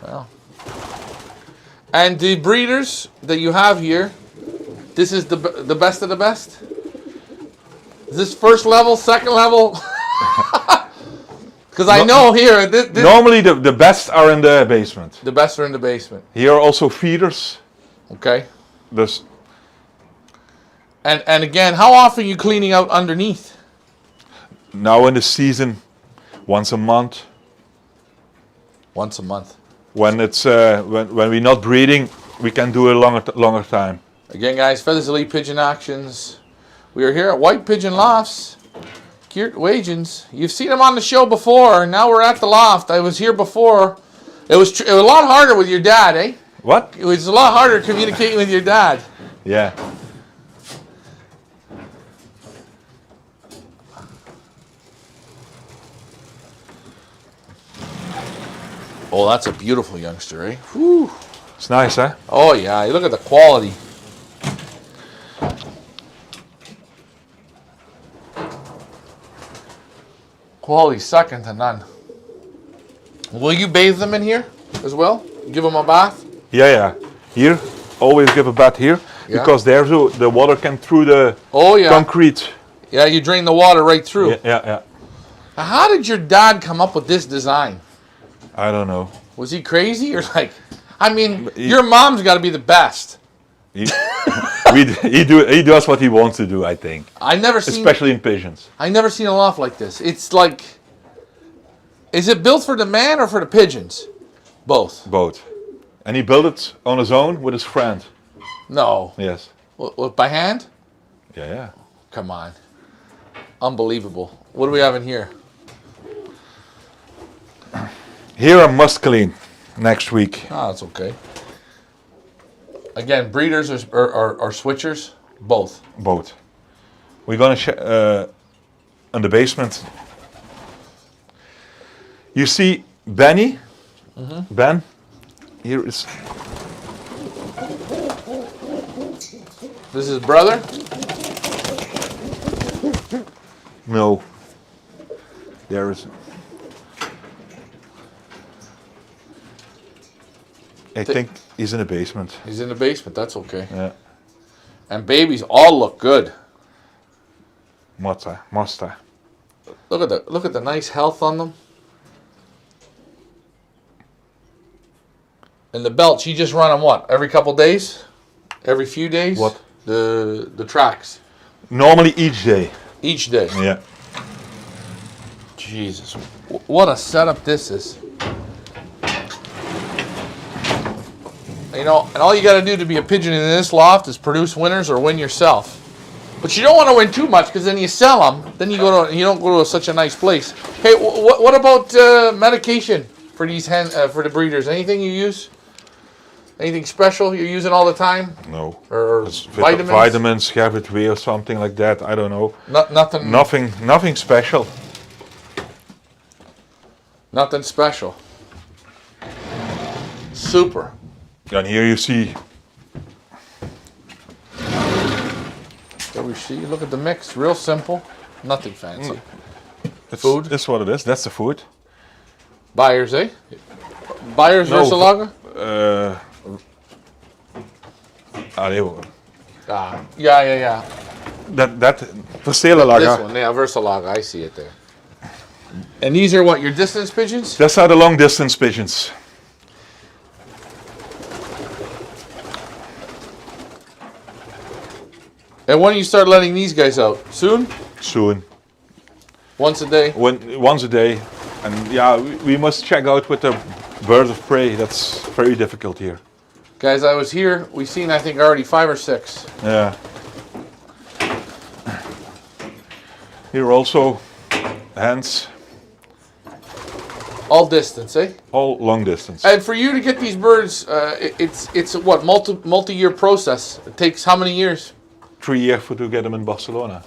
Well. And the breeders that you have here, this is the best of the best? Is this first level, second level? Because I know here, Normally the best are in the basement. the best are in the basement. Here are also feeders. Okay. Dus And again, how often are you cleaning out underneath? now in the season, once a month. Once a month. When it's when we're not breeding, we can do a longer time. Again, guys, Feathers Elite Pigeon Auctions. We are here at White Pigeon Lofts. Geert Wagens. You've seen him on the show before, and now we're at the loft. I was here before. It was a lot harder with your dad, eh? What? It was a lot harder communicating with your dad. Yeah. Oh, that's a beautiful youngster, eh? Whew. It's nice, huh? Oh, yeah. Look at the quality. Quality second to none. Will you bathe them in here as well? Give them a bath? Yeah. Here, always give a bath here, Yeah. because there's the water can through the Oh, yeah. concrete. Yeah, you drain the water right through. Yeah. How did your dad come up with this design? I don't know. Was he crazy or like? I mean, your mom's got to be the best. He does what he wants to do, I think. I never seen. Especially in pigeons. I never seen a loft like this. It's like. Is it built for the man or for the pigeons? Both. Both. And he built it on his own with his friend. No. Yes. What, by hand? Yeah. Come on. Unbelievable. What do we have in here? Here I must clean next week. Ah, that's okay. Again, breeders or switchers? Both. Both. We're gonna in the basement. You see Benny? Ben? Here is. This is brother? No. There is. I think he's in the basement. He's in the basement. That's okay. Yeah. And babies all look good. Must I? Look at the nice health on them. And the belts, you just run them what? Every couple days? Every few days? What? The tracks. Normally each day. Each day. Yeah. Jesus. What a setup this is. You know, and all you got to do to be a pigeon in this loft is produce winners or win yourself. But you don't want to win too much because then you sell them. Then you don't go to such a nice place. Hey, what about medication for these for the breeders? Anything you use? Anything special you're using all the time? No. Or It's vitamins? Vitamins, Gavitwe or something like that. I don't know. Nothing. Nothing special. Nothing special. Super. And here you see. There we see. Look at the mix. Real simple. Nothing fancy. Food. That's what it is. That's the food. Buyers, eh? Buyers No, Versalager? Yeah. That Verselalager. This one, yeah, Versalager. I see it there. And these are what, your distance pigeons? That's are the long distance pigeons. And when do you start letting these guys out? Soon? Soon. Once a day? Once a day. And yeah, we must check out with the birds of prey. That's very difficult here. Guys, I was here. We've seen, I think, already 5 or 6. Yeah. Here also hens. All distance, eh? All long distance. And for you to get these birds, it's a what, multi-year process. It takes how many years? 3 years to get them in Barcelona.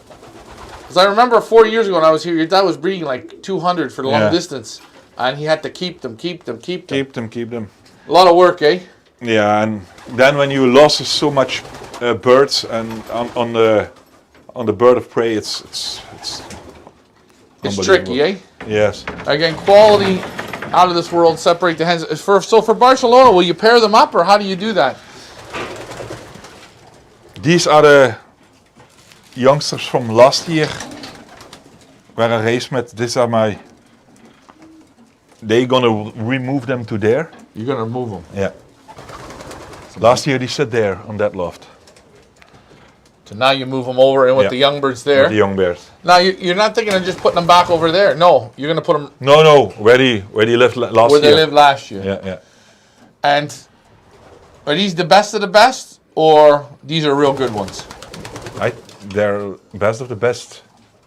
Because I remember 4 years ago when I was here, your dad was breeding like 200 for the long Yeah. distance. And he had to keep them. Keep them. A lot of work, eh? Yeah, and then when you lose so much birds and on the bird of prey, it's It's tricky, eh? Yes. Again, quality out of this world. Separate the hens. So for Barcelona, will you pair them up, or how do you do that? These are the youngsters from last year, where I raced with. These are my. They gonna remove them to there. You're gonna remove them. Yeah. Last year they sit there on that loft. So now you move them over and with Yeah. the young birds there. With the young bears. Now you're not thinking of just putting them back over there. No, you're gonna put them No, where they lived last where year. they lived last year. Yeah. And are these the best of the best, or these are real good ones? They're best of the best.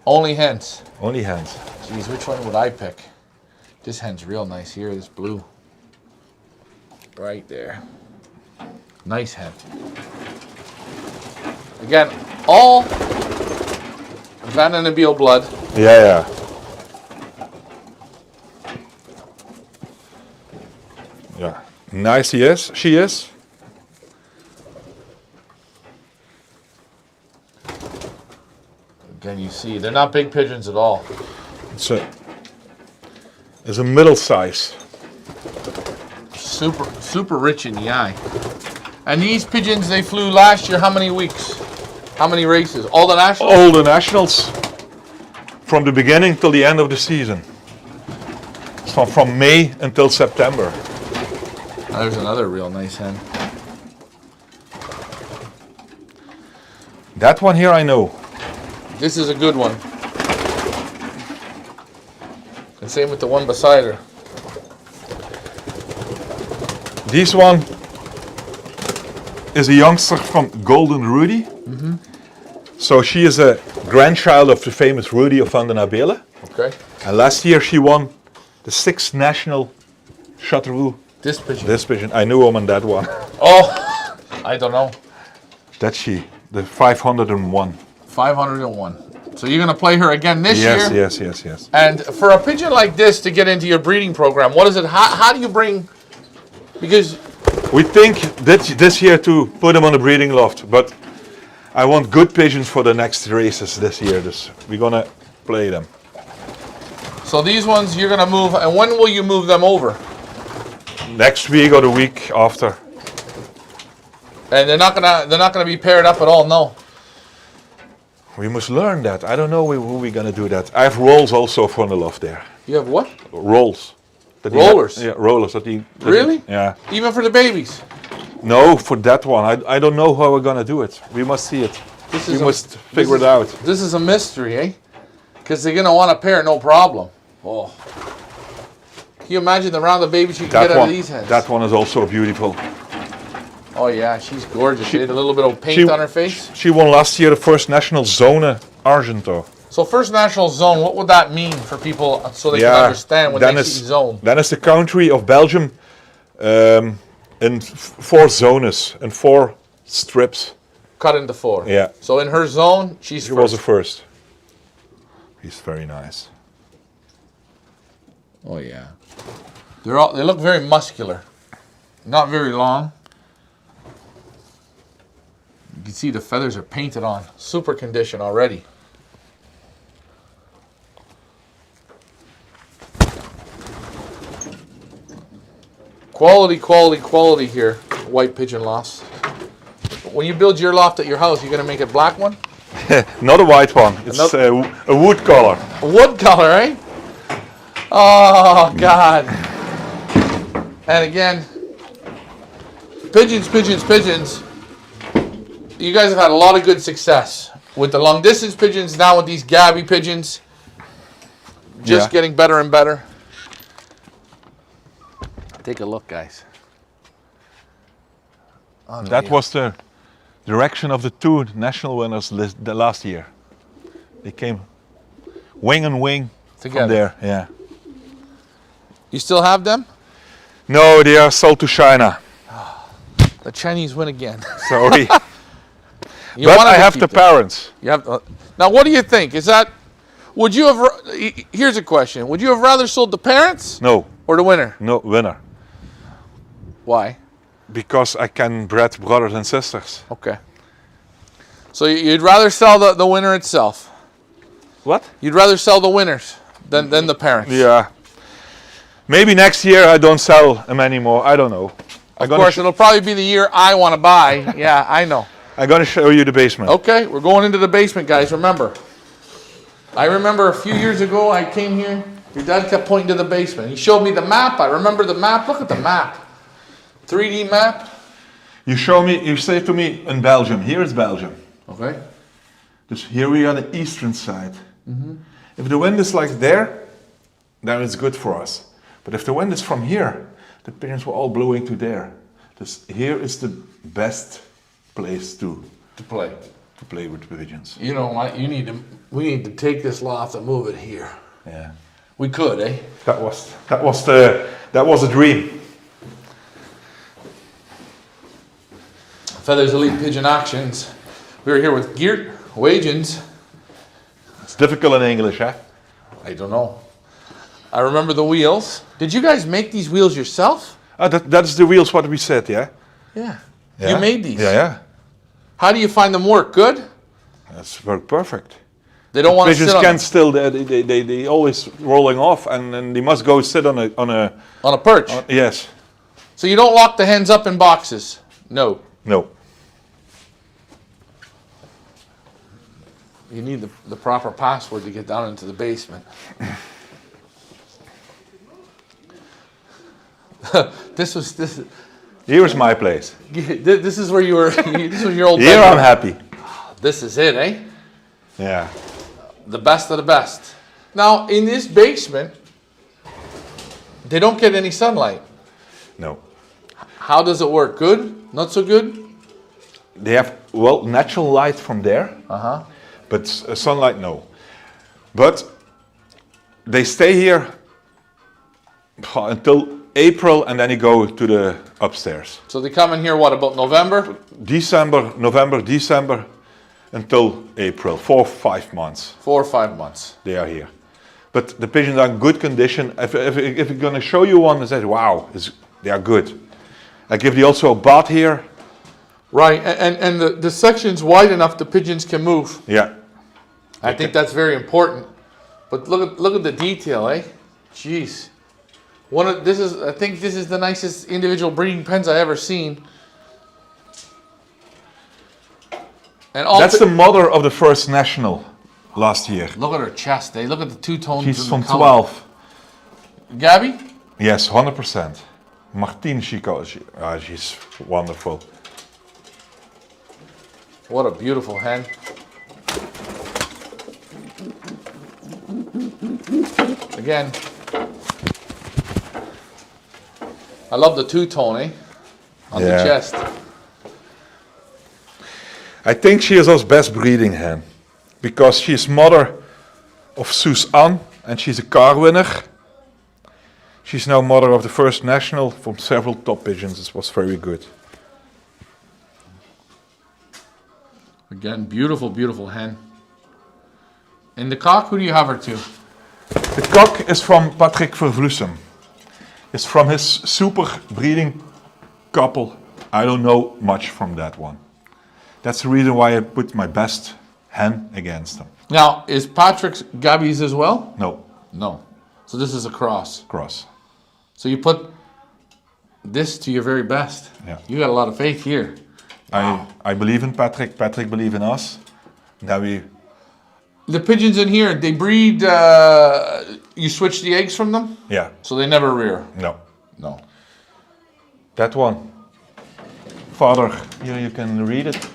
Only hens. Only hens. Jeez, which one would I pick? This hen's real nice here. This blue. Right there. Nice hen. Again, all Van and Nabil blood. Yeah. Yeah. Nice she is. Again, you see, they're not big pigeons at all. It's a middle size. Super rich in the eye. And these pigeons, they flew last year how many weeks? How many races? All the nationals? All the nationals from the beginning till the end of the season. So from May until September. There's another real nice hen. That one here I know. This is a good one. And same with the one beside her. This one is a youngster from Golden Rudy. So she is a grandchild of the famous Rudy of Van den Abele. Okay. And last year she won the 6th national Chateauroux. This pigeon. This pigeon, I knew him on that one. Oh, I don't know. That's she, the 501. 501. So you're going to play her again this year? Yes. And for a pigeon like this to get into your breeding program, what is it? How do you bring... Because... We think that this year to put them on the breeding loft, but I want good pigeons for the next races this year. We're going to play them. So these ones you're going to move, and when will you move them over? Next week or the week after. And they're not gonna be paired up at all, no. We must learn that. I don't know who we're going to do that. I have rolls also for the loft there. You have what? Rolls. Rollers? Yeah, rollers. Really? Yeah. Even for the babies? No, for that one. I don't know how we're going to do it. We must see it. We must figure it out. This is a mystery, eh? Because they're going to want a pair, no problem. Oh. Can you imagine the round of babies you can get out of these hens? That one is also beautiful. Oh yeah, she's gorgeous. She had a little bit of paint on her face. She won last year the first national Zone Argento. So first national zone, what would that mean for people so they can understand when they see zone? Then it's the country of Belgium in 4 zones and 4 strips. Cut into 4. Yeah. So in her zone, she was the first. He's very nice. Oh yeah. They look very muscular. Not very long. You can see the feathers are painted on. Super condition already. Quality here. White pigeon lofts. When you build your loft at your house, you're going to make a black one? Not a white one. It's a wood color. A wood color, eh? Oh, God. And again, pigeons. You guys have had a lot of good success with the long distance pigeons, now with these Gabby pigeons. Just getting better and better. Take a look, guys. Unreal. That was the direction of the 2 national winners the last year. They came wing and wing together. From there. Yeah. You still have them? No, they are sold to China. The Chinese win again. Sorry. But I have the parents. You have. Now, what do you think? Is that? Would you have? Here's a question. Would you have rather sold the parents? No. Or the winner? No, winner. Why? Because I can bred brothers and sisters. Okay. So you'd rather sell the winner itself? What? You'd rather sell the winners than the parents? Yeah. Maybe next year I don't sell them anymore. I don't know. Of course, it'll probably be the year I want to buy. Yeah, I know. I'm going to show you the basement. Okay, we're going into the basement, guys. Remember. I remember a few years ago I came here. Your dad kept pointing to the basement. He showed me the map. I remember the map. Look at the map. 3D map. You say to me in Belgium. Here is Belgium. Okay. Dus here we are on the eastern side. If the wind is like there, then it's good for us. But if the wind is from here, the pigeons were all blowing to there. Here is the best place to play with pigeons. You know what? We need to take this loft and move it here. Yeah, We could, eh? that was a dream. Feathers Elite Pigeon Auctions. We're here with Geert Wagens. It's difficult in English, eh? I don't know. I remember the wheels. Did you guys make these wheels yourself? That's the wheels what we said, yeah? Yeah. Yeah. You made these? Yeah. How do you find them work? Good? That's worked perfect. They don't want to Pigeons sit on can't still, they always rolling off and they must go sit on a perch. yes. So you don't lock the hens up in boxes? No. No. You need the proper password to get down into the basement. This. Here's my place. This is where you were. This was your old. Here bedroom. I'm happy. This is it, eh? Yeah. The best of the best. Now in this basement, they don't get any sunlight. No. How does it work? Good? Not so good? They have, natural light from there. But sunlight, no. But they stay here until April and then they go to the upstairs. So they come in here, what, about November? November, December until April. 4 or 5 months 4 or 5 months. they are here. But the pigeons are in good condition. If we're going to show you one, I said, wow, they are good. I give you also a bath here. Right, and the section's wide enough the pigeons can move. Yeah. I think that's very important. But look at the detail, eh? Jeez. I think this is the nicest individual breeding pens I ever seen. And all That's the mother of the first national last year. Look at her chest, eh? Look at the two tones. She's in from the color. 12. Gabby? Yes, 100%. Martine, she's wonderful. What a beautiful hen. Again, I love the two-tone, eh? On the Yeah. chest. I think she is our best breeding hen because she's mother of Suzanne and she's a car winner. She's now mother of the first national from several top pigeons. It was very good. Again, beautiful, beautiful hen. And the cock, who do you have her to? The cock is from Patrick Vervlussem. It's from his super breeding couple. I don't know much from that one. That's the reason why I put my best hen against them. Now, is Patrick's Gabby's as well? No, No. So this is a cross. cross. So you put this to your very best. Yeah. You got a lot of faith here. I believe in Patrick. Patrick believe in us. Now The pigeons in here, they breed, you switch the eggs from them? yeah, So they never rear? no. No. That one. Father, here you can read it.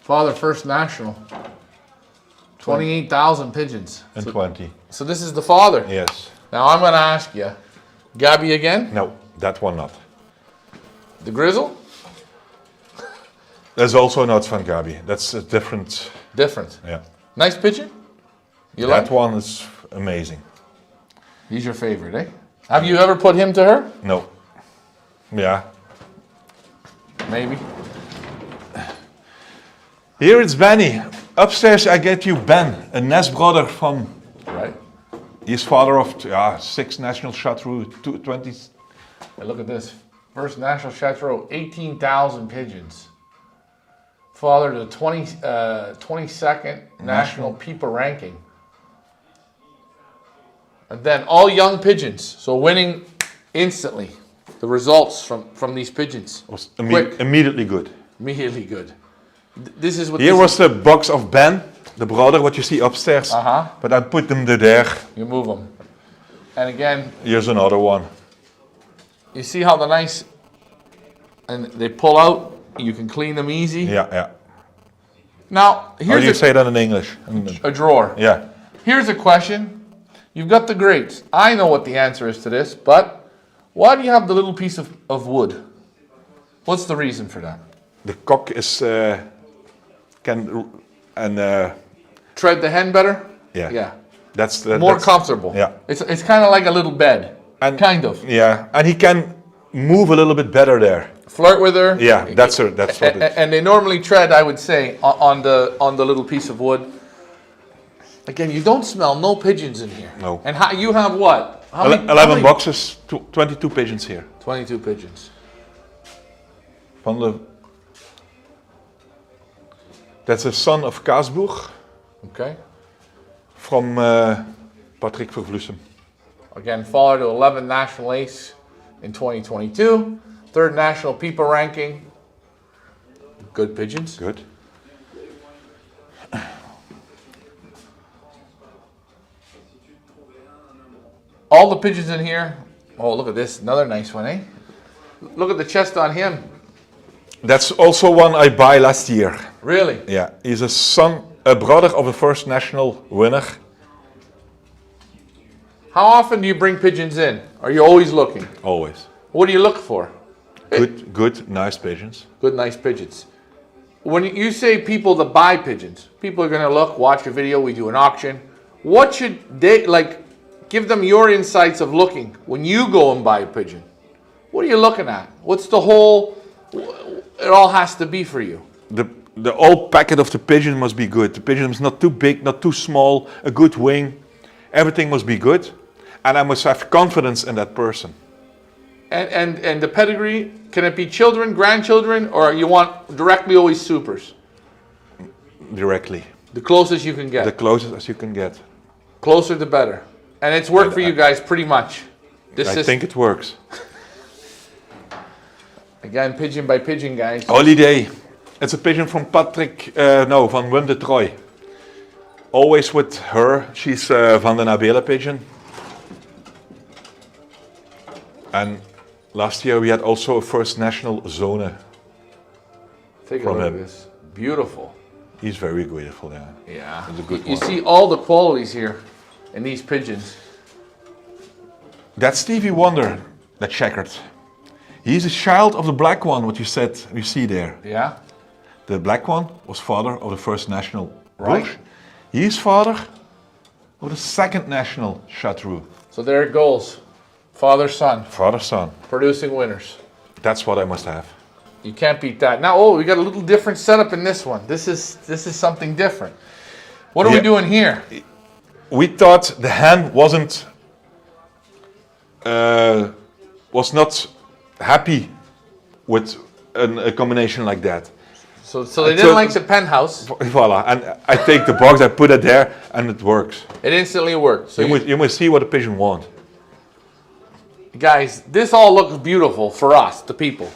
Father First National. 28,000 pigeons. And 20. So this is the father. Yes. Now I'm going to ask you, Gabby again? No, that one not. The grizzle? That's also not Van Gabi. That's a different. Different. Yeah. Nice pigeon? You That like? one is amazing. He's your favorite, eh? Have you ever put him to her? No. Yeah. Maybe. Here it's Benny. Upstairs I get you Ben, a nest brother from. Right. He's father of 6 national chartreuse, 20. Hey, look at this. First National Chateau, 18,000 pigeons. Father to the 22nd National Peeper ranking. And then all young pigeons. So winning instantly. The results from these pigeons. Was Quick. immediately good. Immediately good. This is what Here this was the box of Ben, the brother, what you see upstairs. Uh-huh. But I put them there. You move them. And again, Here's another one. you see how the nice, and they pull out, you can clean them easy. Yeah. Now, How do you here's say that in English? a drawer. Yeah. Here's a question. You've got the grates. I know what the answer is to this, but why do you have the little piece of wood? What's the reason for that? The cock is Tread the hen better? yeah. Yeah. That's More comfortable. Yeah. It's kind of like a little bed. And kind of. Yeah, and he can move a little bit better there. Flirt with her. Yeah, that's what it is. And they normally tread, I would say, on the little piece of wood. Again, you don't smell no pigeons in here. No. And you have what? How many- 11 how many- boxes, 22 pigeons here. 22 pigeons. That's a son of Kaasboeg Okay. from Patrick Vervloesem. Again, father to 11 national ace in 2022. Third national people ranking. Good pigeons. Good. All the pigeons in here. Oh, look at this. Another nice one, eh? Look at the chest on him. That's also one I buy last year. Really? Yeah, he's a brother of a first national winner. How often do you bring pigeons in? Are you always looking? Always. What do you look for? Good, nice pigeons. Good, nice pigeons. When you say people that buy pigeons, people are going to look, watch a video, we do an auction. What should they, like, give them your insights of looking when you go and buy a pigeon? What are you looking at? What's the whole, it all has to be for you. The whole packet of the pigeon must be good. The pigeon is not too big, not too small, a good wing. Everything must be good. And I must have confidence in that person. And the pedigree, can it be children, grandchildren, or you want directly always supers? Directly. The closest you can get. The closest as you can get. Closer the better. And it's worked for you guys pretty much. I think it works. Again, pigeon by pigeon, guys. Holiday. It's a pigeon from van Wim de Troy. Always with her. She's van den Abela pigeon. And last year we had also a first national zone. Take a from look him. at this. Beautiful. He's very beautiful, yeah. Yeah. It's a good You one. see all the qualities here in these pigeons. That's Stevie Wonder, that checkered. He's a child of the black one, what you said, you see there. Yeah. The black one was father of the first national Right. Bush. He is father of the second national Chartreux. So there it goes. Father, son, Father, son. producing winners. That's what I must have. You can't beat that. Now, we got a little different setup in this one. This is something different. What are we Yeah. doing here? We thought the hen was not happy with a combination like that. So they didn't like the penthouse. Voila, and I take the box, I put it there, and it works. It instantly worked. So You must see what the pigeon wants. guys, this all looks beautiful for us, the people.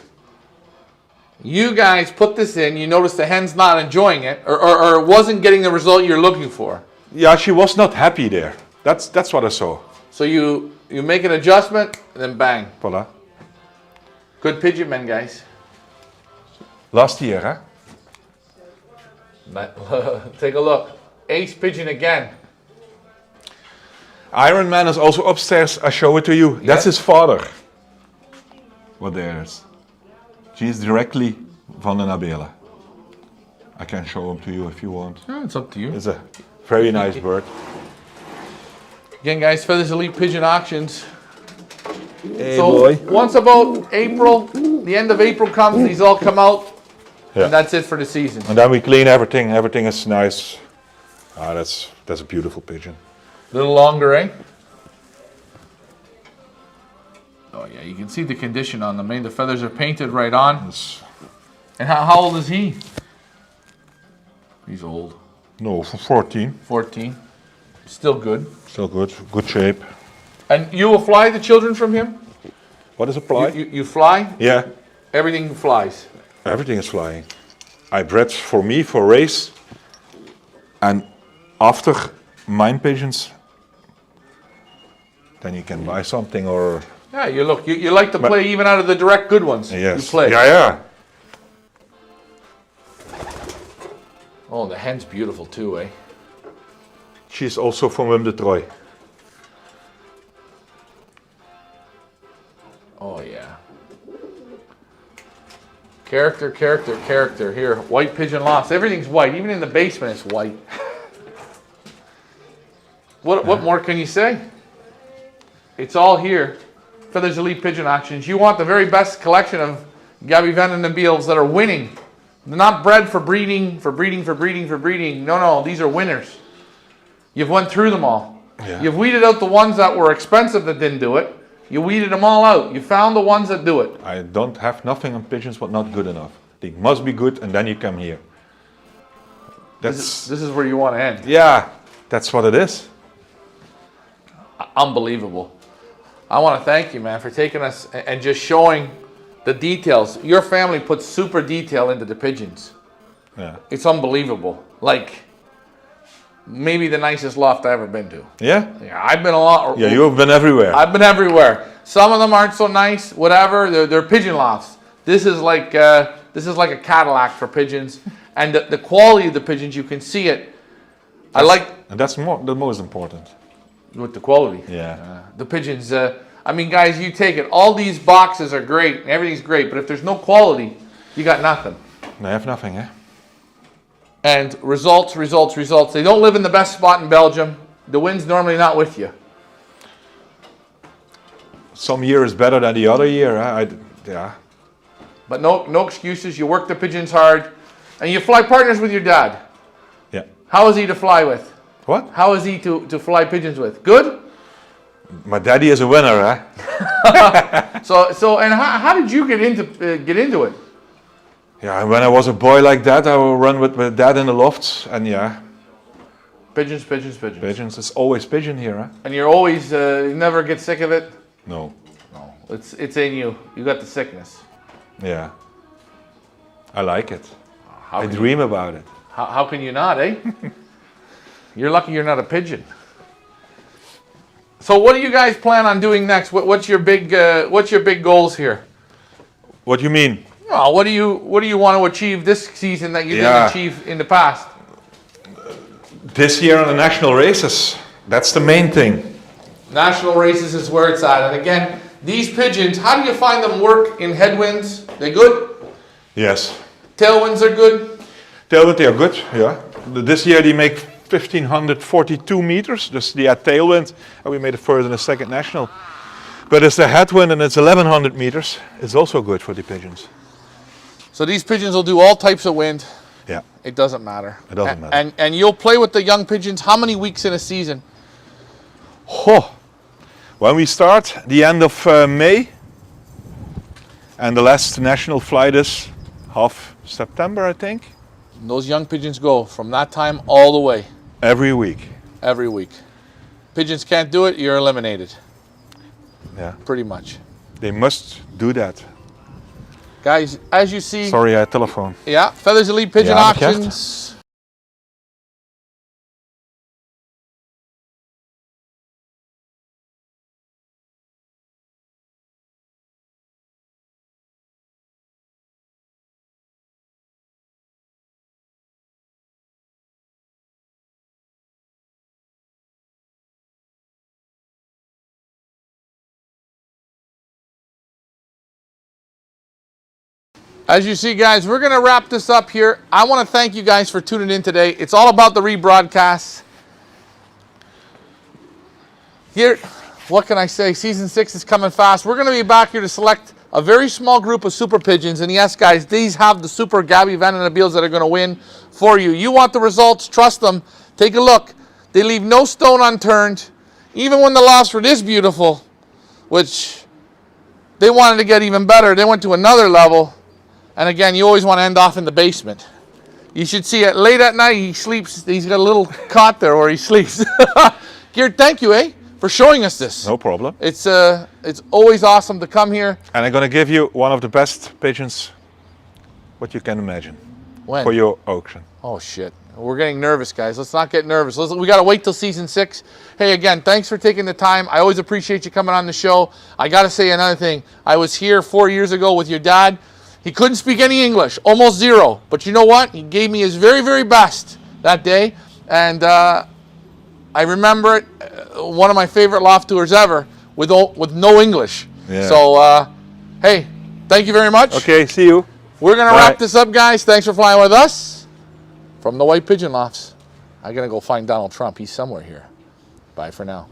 You guys put this in, you notice the hen's not enjoying it, or wasn't getting the result you're looking for. Yeah, she was not happy there. That's what I saw. So you make an adjustment, and then bang. Voila. Good pigeon men, guys. Last year, huh? Take a look. Ace pigeon again. Iron Man is also upstairs. I show it to you. That's his father. What there is. She's directly van den Abela. I can show him to you if you want. Oh, it's up to you. It's a very nice bird. Again, guys, Feathers Elite Pigeon Auctions. Hey So once about April, the end of April comes, these all come out, Yeah. and that's it for the season. And then we clean everything. Everything is nice. Ah, that's a beautiful pigeon. A little longer, eh? Oh yeah, you can see the condition on them, eh? The feathers are painted right on. It's, And how old is he? He's old. no, for 14. 14. Still good. Still good. Good shape. And you will fly the children from him? What is a ply? You fly? Yeah, Everything flies. everything is flying. I bred for me for race. And after mine pigeons, then you can buy something or Yeah, you like to play even out of the direct good ones. yes. You play. Yeah, yeah. Oh, the hen's beautiful too, eh? She's also from Wim de Troy. Oh yeah. Character, character, character. Here, white pigeon loft. Everything's white. Even in the basement, it's white. What more can you say? It's all here. Feathers Elite Pigeon Auctions. You want the very best collection of Gabby Van den Beels that are winning. They're not bred for breeding, for breeding, for breeding, for breeding. No, these are winners. You've went through them all. Yeah. You've weeded out the ones that were expensive that didn't do it. You weeded them all out. You found the ones that do it. I don't have nothing on pigeons but not good enough. They must be good and then you come here. This is where you want to end. Yeah, that's what it is. Unbelievable. I want to thank you, man, for taking us and just showing the details. Your family puts super detail into the pigeons. Yeah. It's unbelievable. Like, maybe the nicest loft I've ever been to. Yeah? Yeah, I've been a lot. Yeah, you have been everywhere. I've been everywhere. Some of them aren't so nice, whatever. They're pigeon lofts. This is like a Cadillac for pigeons. And the quality of the pigeons, you can see it. And that's the most important. With the quality. Yeah. The pigeons, I mean, guys, you take it. All these boxes are great. Everything's great. But if there's no quality, you got nothing. They have nothing, eh? And results. They don't live in the best spot in Belgium. The wind's normally not with you. Some year is better than the other year. Yeah. But no excuses. You work the pigeons hard. And you fly partners with your dad. Yeah. How is he to fly with? What? How is he to fly pigeons with? Good? My daddy is a winner, eh? So and how did you get into it? Yeah, when I was a boy like that, I would run with my dad in the lofts, and yeah. Pigeons. Pigeons, it's always pigeon here, eh? And you're always, you never get sick of it? No. No. It's in you. You got the sickness. Yeah. I like it. How I can dream about it. How can you not, eh? You're lucky you're not a pigeon. So what do you guys plan on doing next? What's your big goals here? What do you mean? Oh, what do you want to achieve this season that you didn't achieve in the past? This year on the national races. That's the main thing. National races is where it's at. And again, these pigeons, how do you find them work in headwinds? They good? Yes. Tailwinds are good? Tailwind, they are good, yeah. This year they make 1,542 meters, dus die had tailwind, and we made it first in the second national. But it's the headwind and it's 1,100 meters. It's also good for the pigeons. So these pigeons will do all types of wind. Yeah. It doesn't matter. It doesn't matter. And you'll play with the young pigeons how many weeks in a season? Oh. When we start, the end of May, and the last national flight is half September, I think. And those young pigeons go from that time all the way. Every week. Every week. Pigeons can't do it, you're eliminated. Yeah. Pretty much. They must do that. Guys, as you see... Sorry, I had telephone. Yeah, Feathers Elite Pigeon Ja, dat Auctions. As you see, guys, we're going to wrap this up here. I want to thank you guys for tuning in today. It's all about the rebroadcasts. Here, what can I say? Season 6 is coming fast. We're going to be back here to select a very small group of super pigeons. And yes, guys, these have the super Gabby Van den Beels that are going to win for you. You want the results? Trust them. Take a look. They leave no stone unturned. Even when the lofts were this beautiful, which they wanted to get even better, they went to another level. And again, you always want to end off in the basement. You should see it late at night. He sleeps. He's got a little cot there where he sleeps. Geert, thank you, for showing us this. No problem. It's always awesome to come here. And I'm going to give you one of the best pigeons what you can imagine. When? For your auction. Oh, shit. We're getting nervous, guys. Let's not get nervous. We got to wait till season 6. Hey, again, thanks for taking the time. I always appreciate you coming on the show. I got to say another thing. I was here 4 years ago with your dad. He couldn't speak any English, almost zero. But you know what? He gave me his very, very best that day. And I remember it, one of my favorite loft tours ever with no English. Yeah. So, hey, thank you very much. Okay, see you. We're going to Bye. wrap this up, guys. Thanks for flying with us from the White Pigeon Lofts. I'm going to go find Donald Trump. He's somewhere here. Bye for now.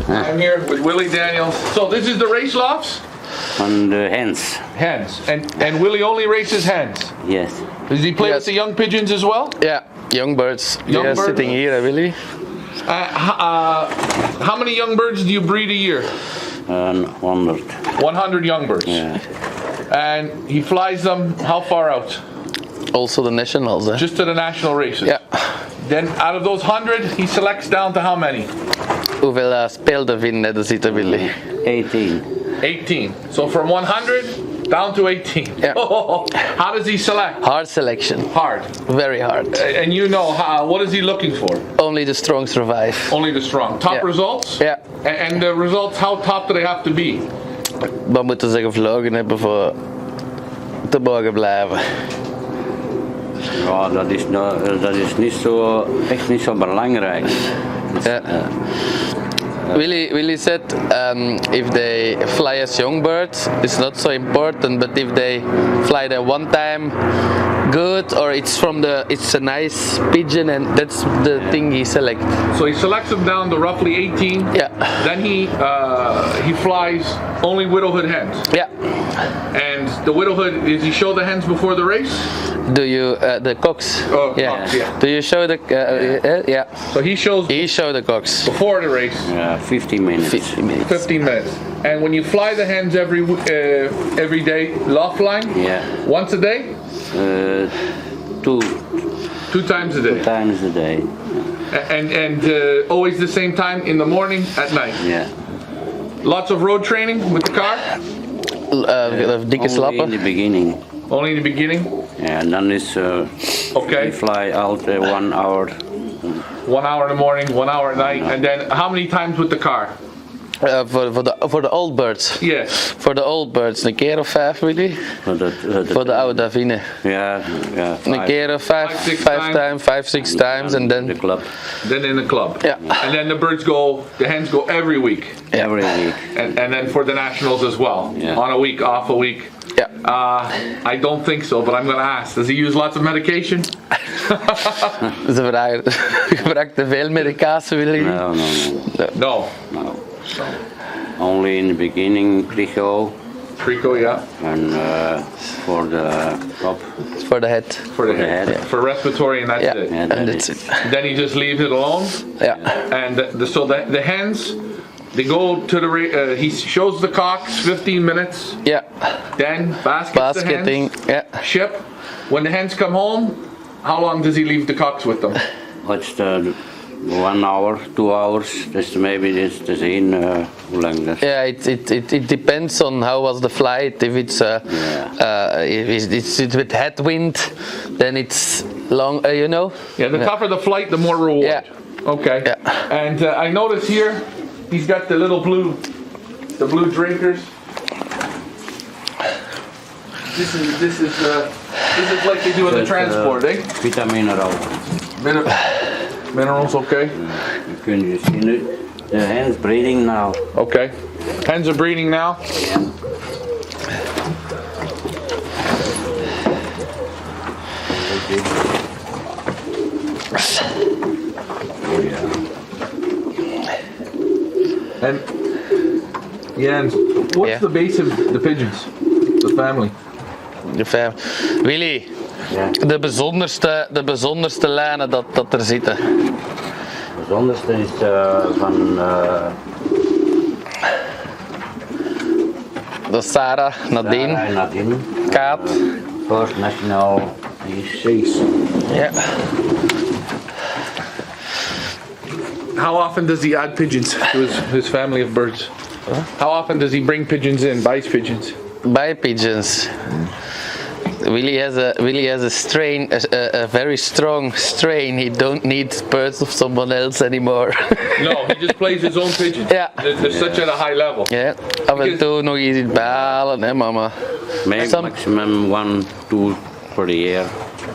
I'm here with Willie Daniels. So this is the race lofts? On the hens, Hens. And Willie only races hens. yes. Does he play with the young pigeons as well? Yeah, young birds. Young They are birds. sitting here, Willy. How many young birds do you breed a year? 100. 100 young birds. Yeah. And he flies them how far out? Also the nationals. Eh? Just to the national races. Ja. Then out of those 100, he selects down to how many? Hoeveel speelden vinden er zitten, Willy? 18. 18. So from 100 down to 18. Yeah. How does he select? Hard selection. Hard. Very hard. And you know what is he looking for? Only the strong survive. Only the strong. Top Yeah. results? Ja. And the results, how top do they have to be? We moeten ze gevlogen hebben voor te mogen blijven. Ja, dat is niet zo, echt niet zo belangrijk. Ja. Willy said if they fly as young birds, it's not so important. But if they fly there one time, good, or it's a nice pigeon, and that's the thing he selects. So he selects them down to roughly 18. Yeah. Then he flies only widowhood hens. Yeah. And the widowhood, does he show the hens before the race? Do you the cocks? Oh, yeah. cocks, yeah. Do you show the? Yeah. So he shows He show the cocks. before the race. 15 minutes. 15 minutes. 15 minutes. And when you fly the hens every day, loft line? Yeah. Once a day? 2 2 times a day. times a day. And always the same time in the morning, at night. Yeah. Lots of road training with the car? Dikke Only in slappen. the beginning. Only in the beginning? Yeah, and then is Okay. we fly out 1 hour. 1 hour in the morning, 1 hour at night, and then how many times with the car? Voor de old birds. Yes. Voor de old birds, een keer of 5, Willy. Voor de oude Davine. Ja, ja. Een keer of 5 times, 6 times, and The then. club Then in the club. Yeah. And then the hens go every week. every week. And then for the nationals as well. Yeah. On a week, off a week. Yeah. I don't think so, but I'm going to ask. Does he use lots of medication? Ze gebruikt te veel medicatie, Willy. No. No. No. Only in the beginning, Trico, Trico, yeah. and for the top. For the head. For the the head. head. For respiratory, and that's Yeah. it. Yeah, And that's it. Then he just leaves it alone. Yeah. And the hens, they go to he shows the cocks 15 minutes. Yeah. Then baskets the Basketing. hens. Yeah. Ship. When the hens come home, how long does he leave the cocks with them? What's the 1 hour, 2 hours? Dus maybe it's te zien hoe lang dat. Yeah, it depends on how was the flight. If it's if it's with headwind, then it's long. You know. Yeah, the tougher the flight, the more reward. Yeah. Okay. Yeah. And I notice here, he's got the little blue drinkers. This is like they do in the transport, eh? Vitamineral. Minerals, okay. Je kunt je zien nu. The hens breeding now. Okay. Hens are breeding now. And what's Yeah. the base of the pigeons? The family. Willy, Ja. de bijzonderste lijnen dat er zitten. Het bijzonderste is van Dat is Sarah, Nadine, Nadine. Kaat, first national ace. Yeah. How often does he add pigeons to his family of birds? How often does he bring pigeons in, buys pigeons? Buy pigeons. Willie has a strain, a very strong strain. He don't need birds of someone else anymore. No, he just plays his own pigeons. Ja. They're such at a high level. Ja, af en toe nog iets balen, hè mama. Maybe Some- maximum 1, 2 per year.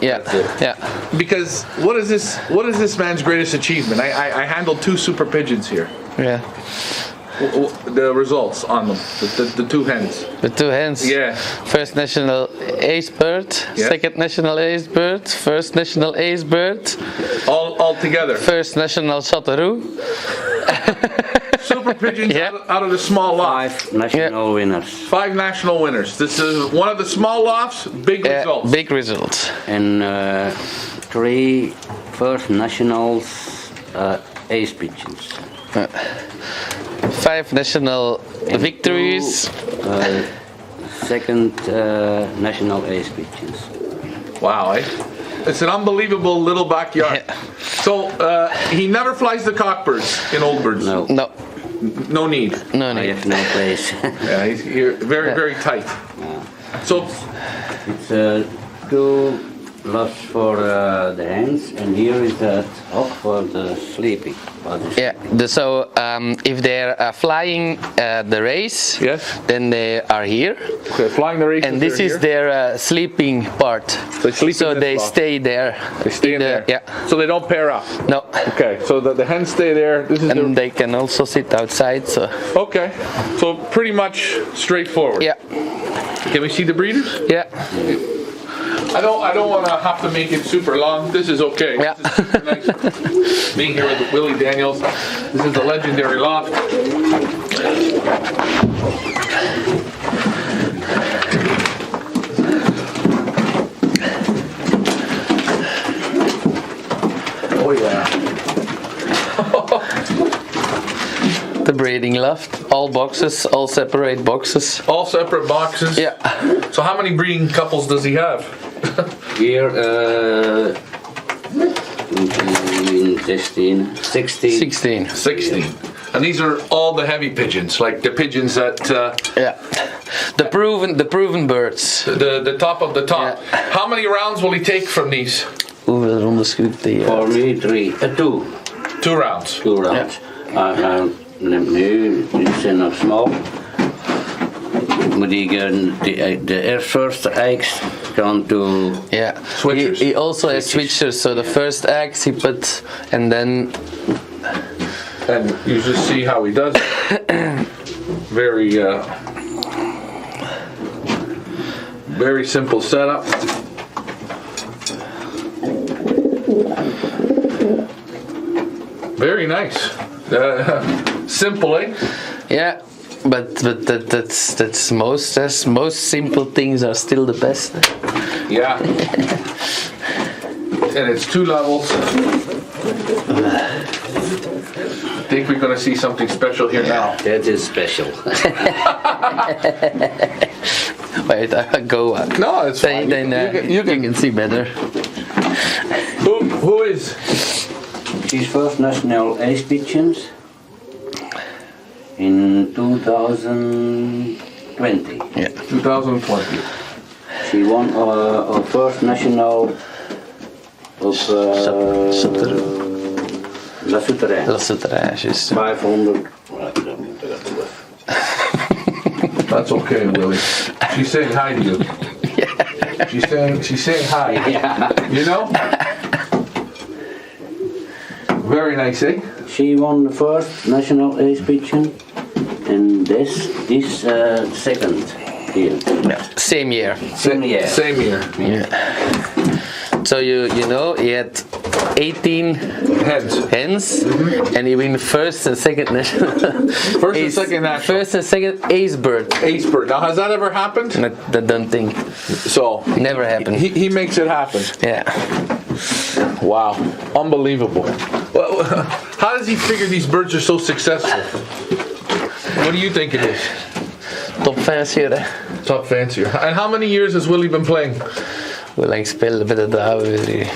Ja, ja. Because what is this man's greatest achievement? I handled 2 super pigeons here. Ja. The results on them, the 2 hens. With 2 hands. Yeah. First national ace bird, Yeah. second national ace bird, first national ace bird, All together. first national chateau. Super pigeons Yeah. out of the small loft. 5 national winners. 5 national winners. This is one of the small lofts, big results. Big results. And 3 first nationals ace pigeons. 5 national victories. Second national ace pigeons. Wow, eh? It's an unbelievable little backyard. So he never flies the cockbirds in old birds. No, No, No need. no I need. have no place. Yeah, he's here very, very tight. So It's 2 lofts for the hens, and here is the hog for the sleeping. Yeah. So if they're flying the race, Yes. then they are here, okay, flying the races. and this they're is here. their sleeping part. They sleep So in this they loft. stay there. They stay in there. Yeah. So they don't pair up. No. Okay. So the hens stay there. This is And they can also sit outside. So okay. So pretty much straightforward. yeah, Can we see the breeders? yeah, I don't want to have to make it super long. This is okay. Yeah. This is super nice. Being here with Willie Daniels. This is the legendary loft. Oh yeah. the breeding loft. All boxes, all separate boxes. All separate boxes. Yeah. So how many breeding couples does he have? Here, 16. 16. 16. And these are all the heavy pigeons, like the pigeons that Yeah. The proven birds. the top of the top. Yeah. How many rounds will he take from these? Hoeveel rondes schudde hij? For me, 2. 2 rounds. 2 rounds. Nu zijn nog small. Moet ik the first eggs gaan to Yeah. Switchers. He also has switchers. So the first eggs he put, and then And you just see how he does it. Very simple setup. Very nice. Simple, eh? yeah. But that's most simple things are still the best. Yeah. And it's 2 levels. I think we're gonna see something special here now. that is special. Wait, I go up. No, it's fine. Then you can see better. Who is? She's first national ace pigeons in 2020. Yeah. 2020. She won her first national of La Souterrain. Dat is het rijtjes. 500. That's okay, Willie. She's saying hi to you. She's saying hi. Yeah. You know? Very nice, eh? She won the first national ace pigeon, and this is second here. Same year. Same year. Same year. Yeah. So you know he had 18 Heads. hens, and he win first and second national. First and second national. First and second ace bird. Ace bird. Now, has that ever happened? I don't think. So, Never happened. he makes it happen. Yeah. Wow. Unbelievable. Well, how does he figure these birds are so successful? What do you think it is? Top 5 hè. top fancier. And how many years has Willie been playing? Hoe lang spelen we dat daar weer?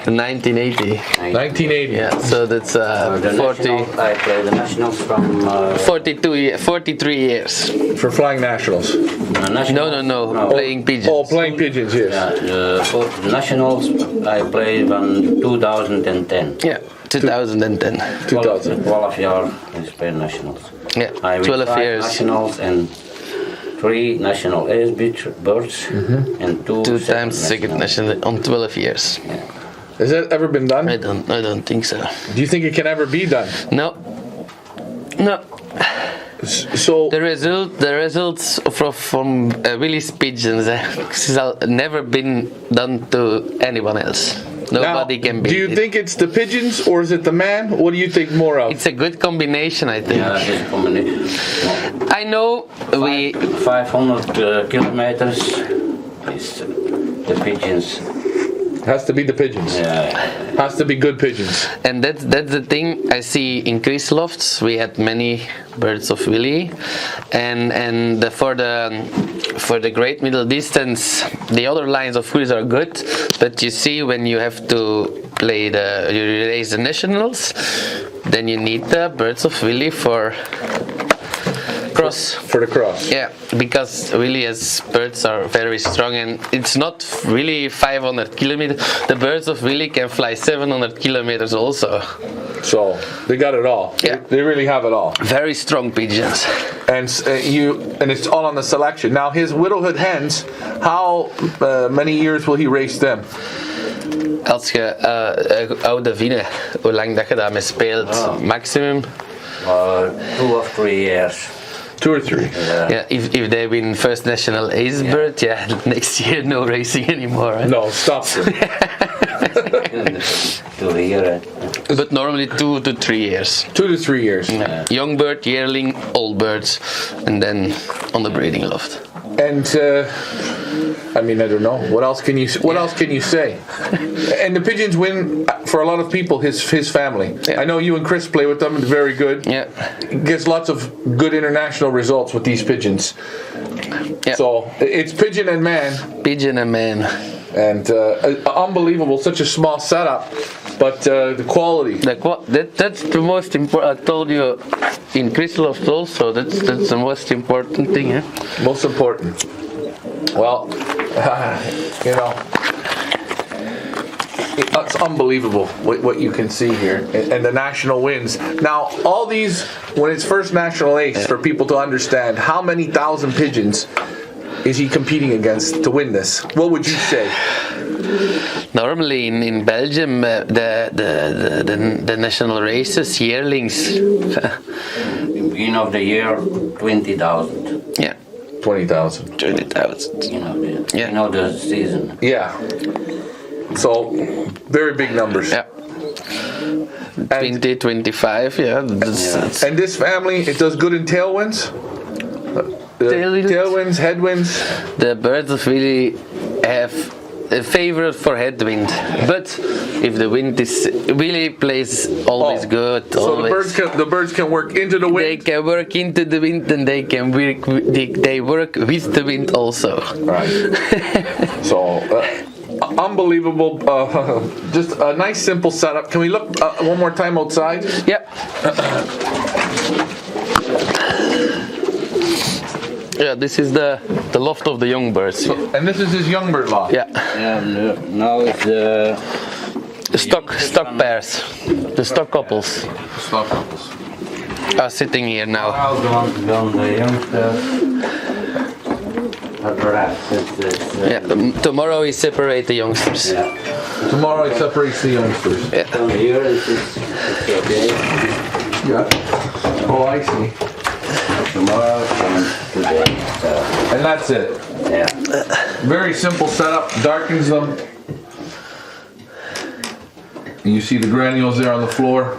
1980. 1980. Yeah, so that's The 40, nationals, I play the nationals from 43 years. For flying nationals. No, playing pigeons. Oh, playing pigeons, yes. For the nationals, I played in 2010. Yeah, 2010. 2000. 12 years I played nationals. Yeah, I 12 five years. nationals and 3 national ace birds and 2 Two times second national on 12 years. Has that ever been done? I don't think so. Do you think it can ever be done? No. So, The results from Willie's pigeons has never been done to anyone else. Nobody now, can beat do you it. think it's the pigeons or is it the man? What do you think more of? It's a good combination, I think. Yeah, this combination. I know we 500 kilometers is the pigeons. Has to be the pigeons. Yeah. Has to be good pigeons. and that's the thing I see in Chris Lofts. We had many birds of Willie, and for the great middle distance, the other lines of Willies are good. But you see, when you have to play you raise the nationals, then you need the birds of Willie for cross. For the cross. Yeah, because Willie's birds are very strong, and it's not really 500 kilometers. The birds of Willie can fly 700 kilometers also. So they got it all. Yeah. They really have it all. Very strong pigeons. And it's all on the selection. Now his widowhood hens, how many years will he race them? Als je oude winnen, hoe lang dat je daarmee speelt, maximum. 2 or 3 years. 2 or 3. Yeah, if they win first national ace bird, yeah, next year no racing anymore. Right? No, stop. 2 years. But normally 2 to 3 years. 2 to 3 years. Yeah. Young bird, yearling, old birds, and then on the breeding loft. And I mean, I don't know. What else can you say? And the pigeons win for a lot of people. His family. Yeah. I know you and Chris play with them. It's very good. Yeah. Gets lots of good international results with these pigeons. Yeah. So it's pigeon and man, Pigeon and man. and unbelievable. Such a small setup, but the quality. That's the most important. I told you in Christoph also. That's the most important thing. Eh? Most important. Well, you know, it's unbelievable what you can see here, and the national wins. Now, all these, when it's first national ace, for people to understand, how many thousand pigeons is he competing against to win this? What would you say? Normally in Belgium, the national races, yearlings. Beginning of the year, 20,000. Yeah, 20,000. 20,000. Yeah. You know the season. Yeah. So, very big numbers. Yeah. 20, 25. Yeah. That's And this family, it does good in tailwinds? Tailwinds. Tailwinds, headwinds? the birds of Willie have a favorite for headwind, but if the wind is Willie plays always good. So Always. the birds can work into the They wind? can work into the wind, and they can work. They work with the wind also. Right. So, unbelievable. Just a nice simple setup. Can we look one more time outside? Yeah. Yeah, this is the loft of the young birds. And this is his young bird loft. Yeah, And now it's the the stock pairs, the stock couples Stock couples. are sitting here now. I'll go on the youngsters. Yeah, tomorrow we separate the youngsters. Yeah. Tomorrow it separates the youngsters. From here it's okay. Yeah. Oh, I see. Tomorrow and today. And that's it. Yeah. Very simple setup. Darkens them. And you see the granules there on the floor.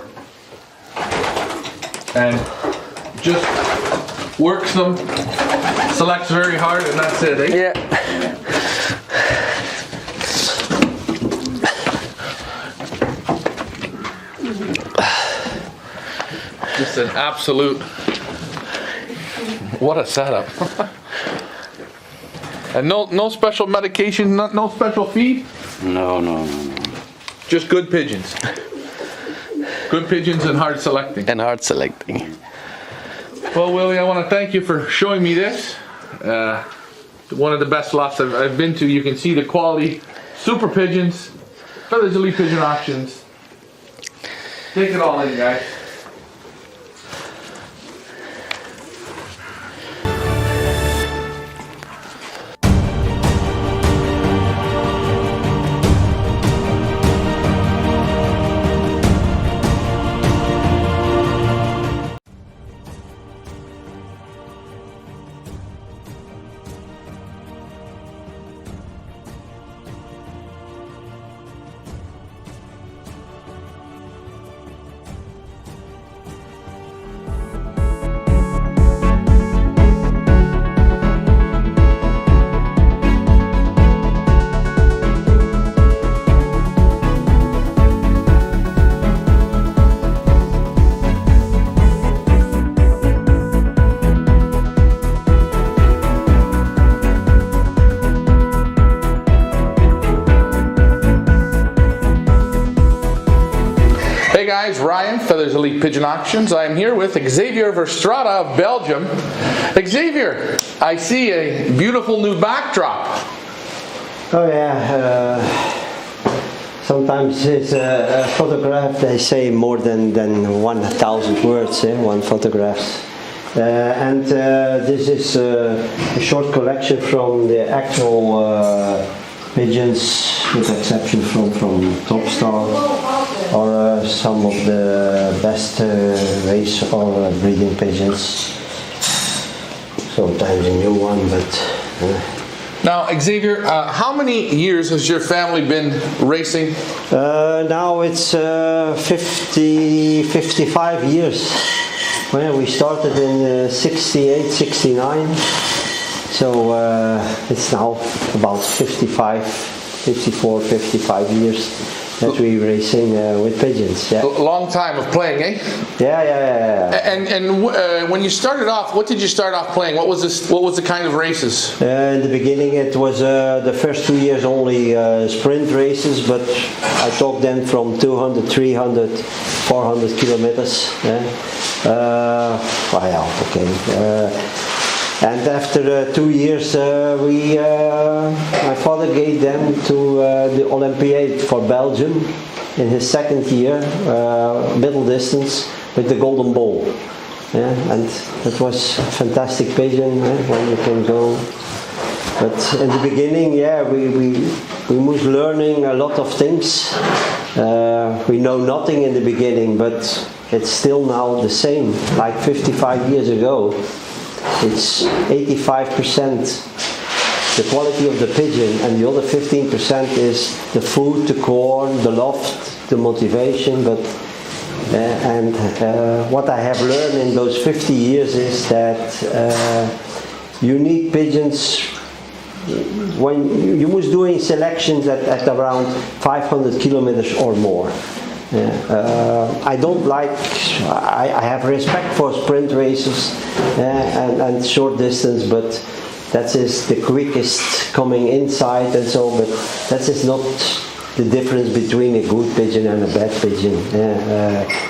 And just works them. Selects very hard, and that's it, eh? Yeah. Just an absolute, what a setup. And no special medication, no special feed? No. Just good pigeons. Good pigeons and hard selecting. And hard selecting. Well, Willie, I want to thank you for showing me this. One of the best lots I've been to. You can see the quality. Super pigeons. Feathers Elite Pigeon Auctions. Take it all in, guys. Hey guys, Ryan, Feathers Elite Pigeon Auctions. I am here with Xavier Verstrata of Belgium. Xavier, I see a beautiful new backdrop. Oh yeah, sometimes it's a photograph, they say more than 1,000 words, one photograph. And this is a short collection from the actual pigeons, with exception from Top Star, or some of the best race or breeding pigeons. Sometimes a new one, but... Now, Xavier, how many years has your family been racing? Now it's 55 years. Well, we started in 68, 69. So it's now about 54, 55 years that we're racing with pigeons. Yeah. Long time of playing, eh? Yeah. And when you started off, what did you start off playing? What was this? What was the kind of races? In the beginning, it was the first 2 years only sprint races, but I took them from 200, 300, 400 kilometers. And after 2 years, my father gave them to the Olympiade for Belgium in his second year, middle distance, with the Golden Ball. And it was a fantastic pigeon when you can go. But in the beginning, we was learning a lot of things. We know nothing in the beginning, but it's still now the same, like 55 years ago. It's 85% the quality of the pigeon, and the other 15% is the food, the corn, the loft, the motivation. But what I have learned in those 50 years is that you need pigeons. When you was doing selections at around 500 kilometers or more. I don't like, I have respect for sprint races and short distance, but that is the quickest coming inside and so, but that is not the difference between a good pigeon and a bad pigeon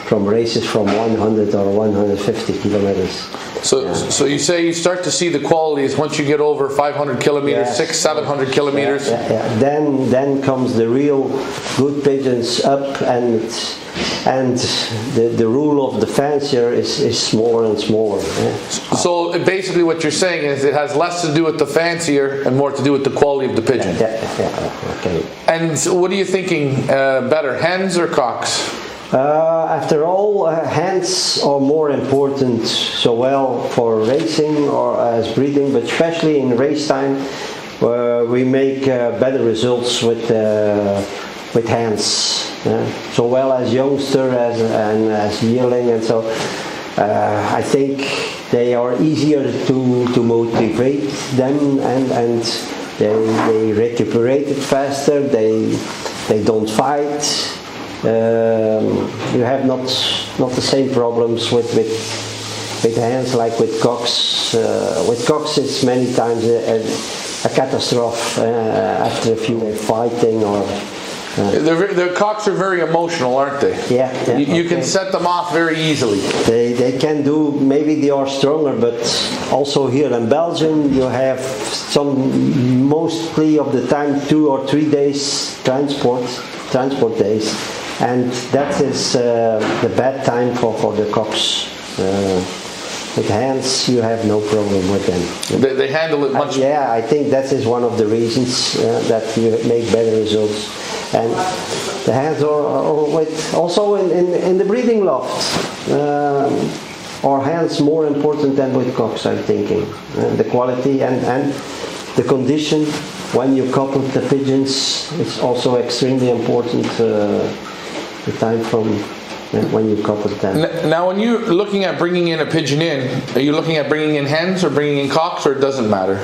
from races from 100 or 150 kilometers. So you say you start to see the qualities once you get over 500 kilometers, 600, 700 kilometers. Then comes the real good pigeons up, and the rule of the fancier is smaller and smaller. So basically what you're saying is it has less to do with the fancier and more to do with the quality of the pigeon. Okay. And so what are you thinking better, hens or cocks? After all, hens are more important, so well for racing or as breeding, but especially in race time, we make better results with hens. So well as youngster and as yearling, and so I think they are easier to motivate them, and they recuperate it faster. They don't fight. You have not the same problems with hens like with cocks. With cocks, it's many times a catastrophe after a few days fighting or. The cocks are very emotional, aren't they? Yeah. You can set them off very easily. They can do, maybe they are stronger, but also here in Belgium you have mostly of the time 2 or 3 days transport days, and that is the bad time for the cocks. With hens, you have no problem with them. They handle it much. Yeah, I think that is one of the reasons that you make better results. And the hens are also in the breeding loft. Are hens more important than with cocks? I'm thinking the quality and the condition when you couple the pigeons. It's also extremely important. The time from when you couple them. Now, when you're looking at bringing in a pigeon in, are you looking at bringing in hens or bringing in cocks, or it doesn't matter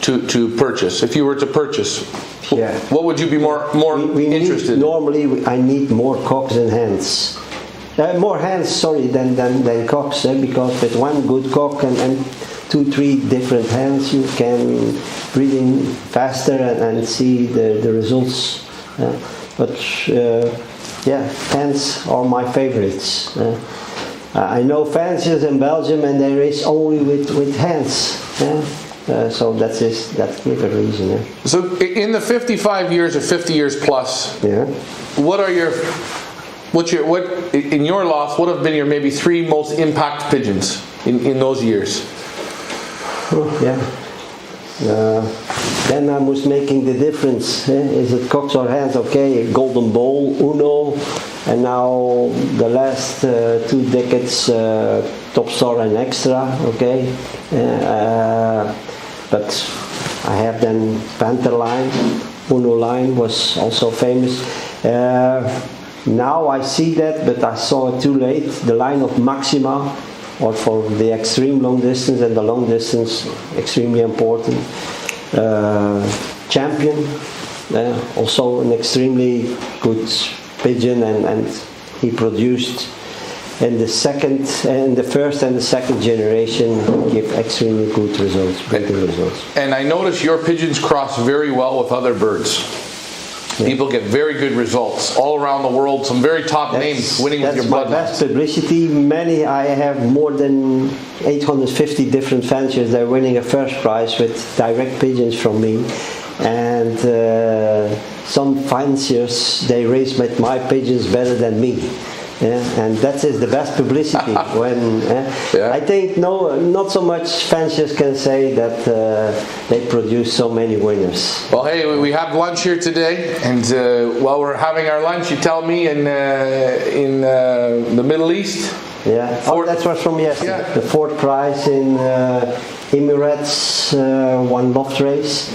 to purchase? If you were to purchase, yeah, what would you be more interested in? Normally, I need more cocks than hens. More hens, sorry, than cocks, because with one good cock and 2-3 different hens, you can breed in faster and see the results. Yeah, hens are my favorites. I know fanciers in Belgium, and they race only with hens. So that's the reason. Yeah. So in the 55 years or 50 years plus, Yeah. what in your loft? What have been your maybe 3 most impact pigeons in those years? Yeah. Then I was making the difference. Is it cocks or hens? Okay, Golden Bowl, Uno, and now the last 2 decades, Top Star and Extra. Okay, but I have then Panther line, Uno line was also famous. Now I see that, but I saw it too late. The line of Maxima, or for the extreme long distance and the long distance, extremely important. Champion, also an extremely good pigeon, and he produced in the first and the second generation give extremely good results, breeding results. And I notice your pigeons cross very well with other birds. Yeah. People get very good results all around the world. Some very top names winning with your bloodlines. That's my best publicity. I have more than 850 different fanciers. They're winning a first prize with direct pigeons from me. And some fanciers, they race with my pigeons better than me. And that is the best publicity. I think not so much fanciers can say that they produce so many winners. Well, hey, we have lunch here today, and while we're having our lunch, you tell me in the Middle East. Yeah, that was from yesterday. Yeah. The 4th prize in Emirates, one Loft race.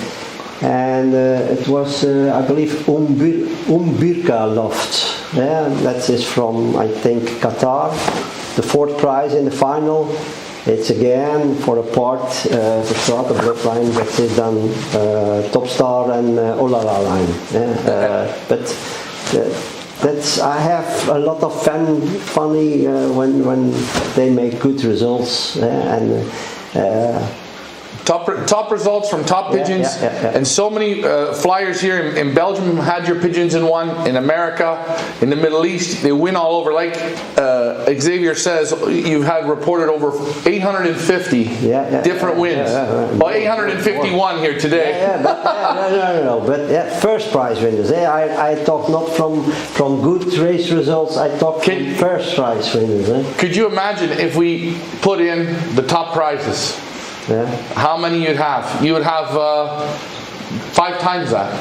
And it was, I believe, Birka Loft. Yeah, that is from, I think, Qatar. The 4th prize in the final. It's again for a part the start of the bloodline that is done Top Star and Olala line. But I have a lot of funny when they make good results Top results from top pigeons, and so many flyers here in Belgium had your pigeons in one, in America, in the Middle East. They win all over. Like Xavier says, you've had reported over 850 different wins. Well, 851 here today. But first prize winners. I talk not from good race results. I talk from first prize winners. Could you imagine if we put in the top prizes? Yeah. How many you'd have? You would have 5 times that,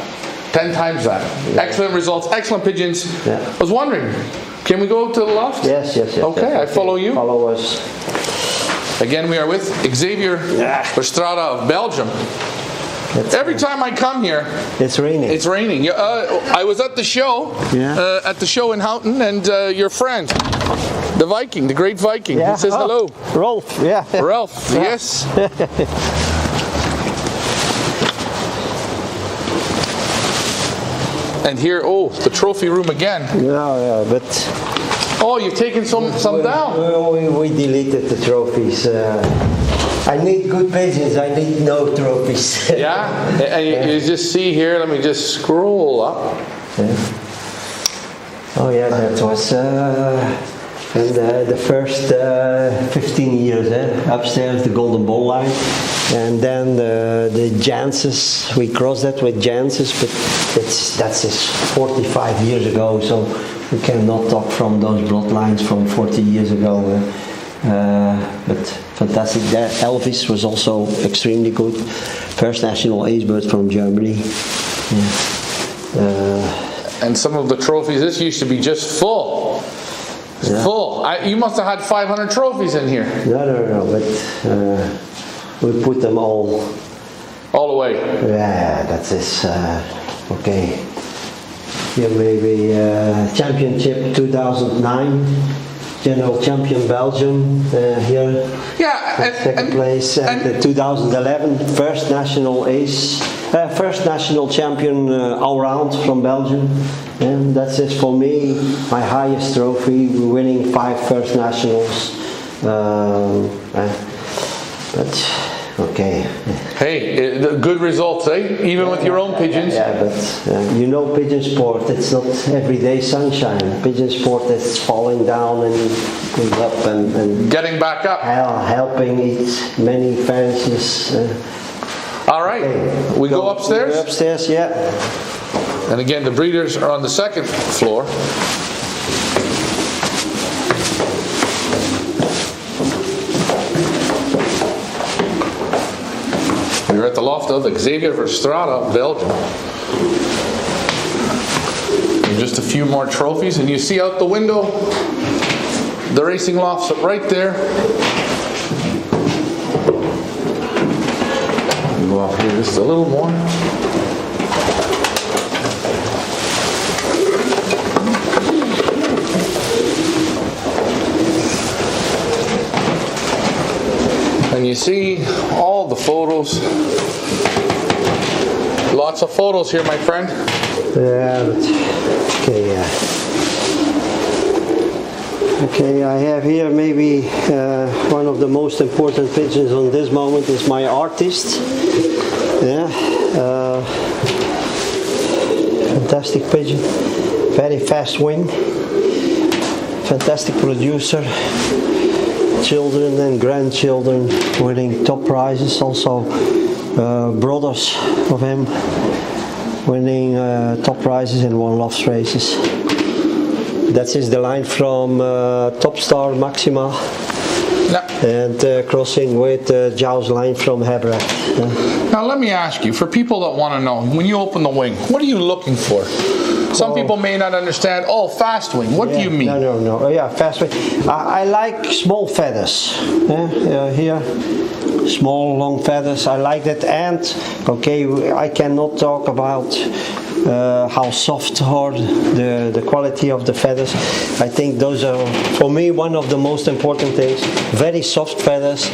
10 times that. Yeah. Excellent results, excellent pigeons. Yeah. I was wondering, can we go to the loft? Yes. Okay, I follow you. Follow us. Again, we are with Xavier Verstrada of Belgium. Every time I come here, it's raining. It's raining. I was at the show, in Houten, and your friend, the Viking, the great Viking, he says hello. Rolf, Ralph, yes. And here, oh, the trophy room again. Yeah, but Oh, you've taken some down. we deleted the trophies. I need good pigeons. I need no trophies. Yeah, and you just see here. Let me just scroll up. Oh yeah, that was the first 15 years. Upstairs, the Golden Ball line, and then the Janssens. We crossed that with Janssens, but that's just 45 years ago. So we cannot talk from those bloodlines from 40 years ago. But fantastic. Elvis was also extremely good. First national ace bird from Germany. And some of the trophies, this used to be just full. Full. You must have had 500 trophies in here. No, but we put them all away. Yeah, that is okay. Here maybe championship 2009, general champion Belgium here. Yeah, second place, and the 2011 first national ace. First national champion all round from Belgium, and that's it for me, my highest trophy. We're winning 5 first nationals, but okay. Hey, good results, eh? Even with your own pigeons. Yeah, but you know, pigeon sport, it's not everyday sunshine. Pigeon sport is falling down and going up and getting back up. Helping many fences. All right, we go upstairs? We're upstairs, yeah. And again, the breeders are on the second floor. We're at the loft of Xavier Verstrada, Belgium. And just a few more trophies, and you see out the window, the racing lofts right there. Go up here just a little more. And you see all the photos. Lots of photos here, my friend. Yeah, but okay, okay, I have here maybe one of the most important pigeons on this moment is my artist. Yeah, fantastic pigeon, very fast wing, fantastic producer, children and grandchildren winning top prizes, also brothers of him winning top prizes in one Loft races. That is the line from Top Star Maxima. And crossing with Jow's line from Hebrecht. Now let me ask you, for people that want to know, when you open the wing, what are you looking for? Some people may not understand, oh, fast wing, what do you mean? No, oh, yeah, fast wing. I like small feathers. Here, small, long feathers, I like that. And, okay, I cannot talk about how soft are the quality of the feathers. I think those are, for me, one of the most important things. Very soft feathers.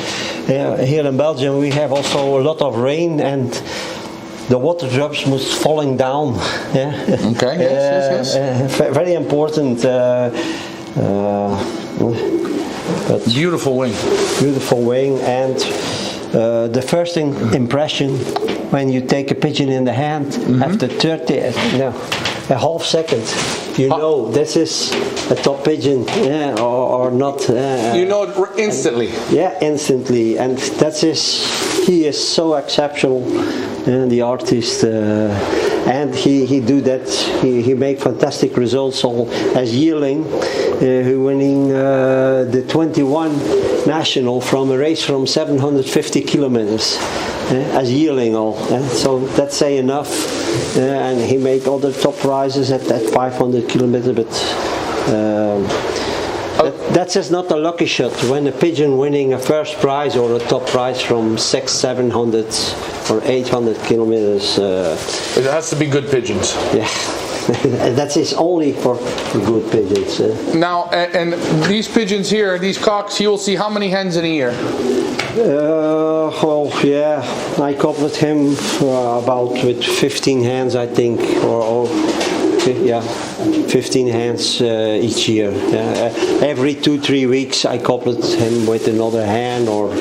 Here in Belgium we have also a lot of rain, and the water drops must falling down. Yeah. Okay. Yes. Very important. But beautiful wing. Beautiful wing, and the first impression when you take a pigeon in the hand, after a half second, you know this is a top pigeon, or not. You know it instantly. Yeah, instantly, and he is so exceptional, the artist, and he do that. He make fantastic results all as yearling, winning the 21 national from a race from 750 kilometers. As yearling all, so that's say enough, and he made other top prizes at 500 kilometers, but that's just not a lucky shot. When a pigeon winning a first prize or a top prize from 600, 700 or 800 kilometers, it has to be good pigeons. Yeah. That is only for good pigeons. Now, and these pigeons here, these cocks, you will see how many hens in a year? Well, yeah, I coupled him about with 15 hens, I think, or 15 hens each year. Every 2-3 weeks I coupled him with another hen or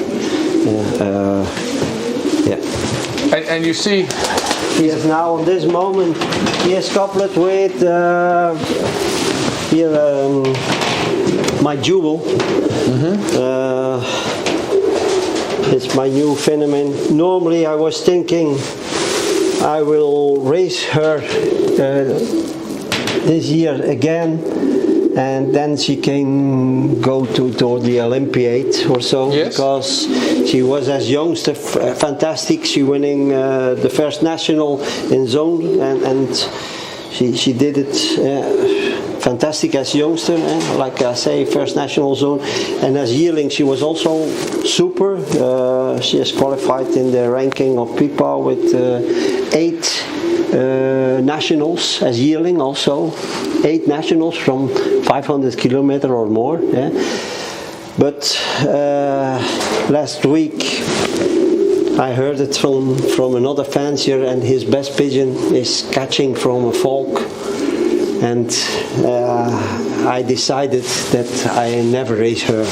And you see, he is now on this moment, he is coupled with my jewel. It's my new phenomenon. Normally I was thinking I will raise her this year again, and then she can go to the Olympiad or so. Yes. Because she was as youngster fantastic. She winning the first national in zone, and she did it fantastic as youngster, like I say, first national zone, and as yearling she was also super. She is qualified in the ranking of PIPA with 8 nationals as yearling, also 8 nationals from 500 kilometers or more. But last week I heard it from another fancier, and his best pigeon is catching from a falk, and I decided that I never raise her,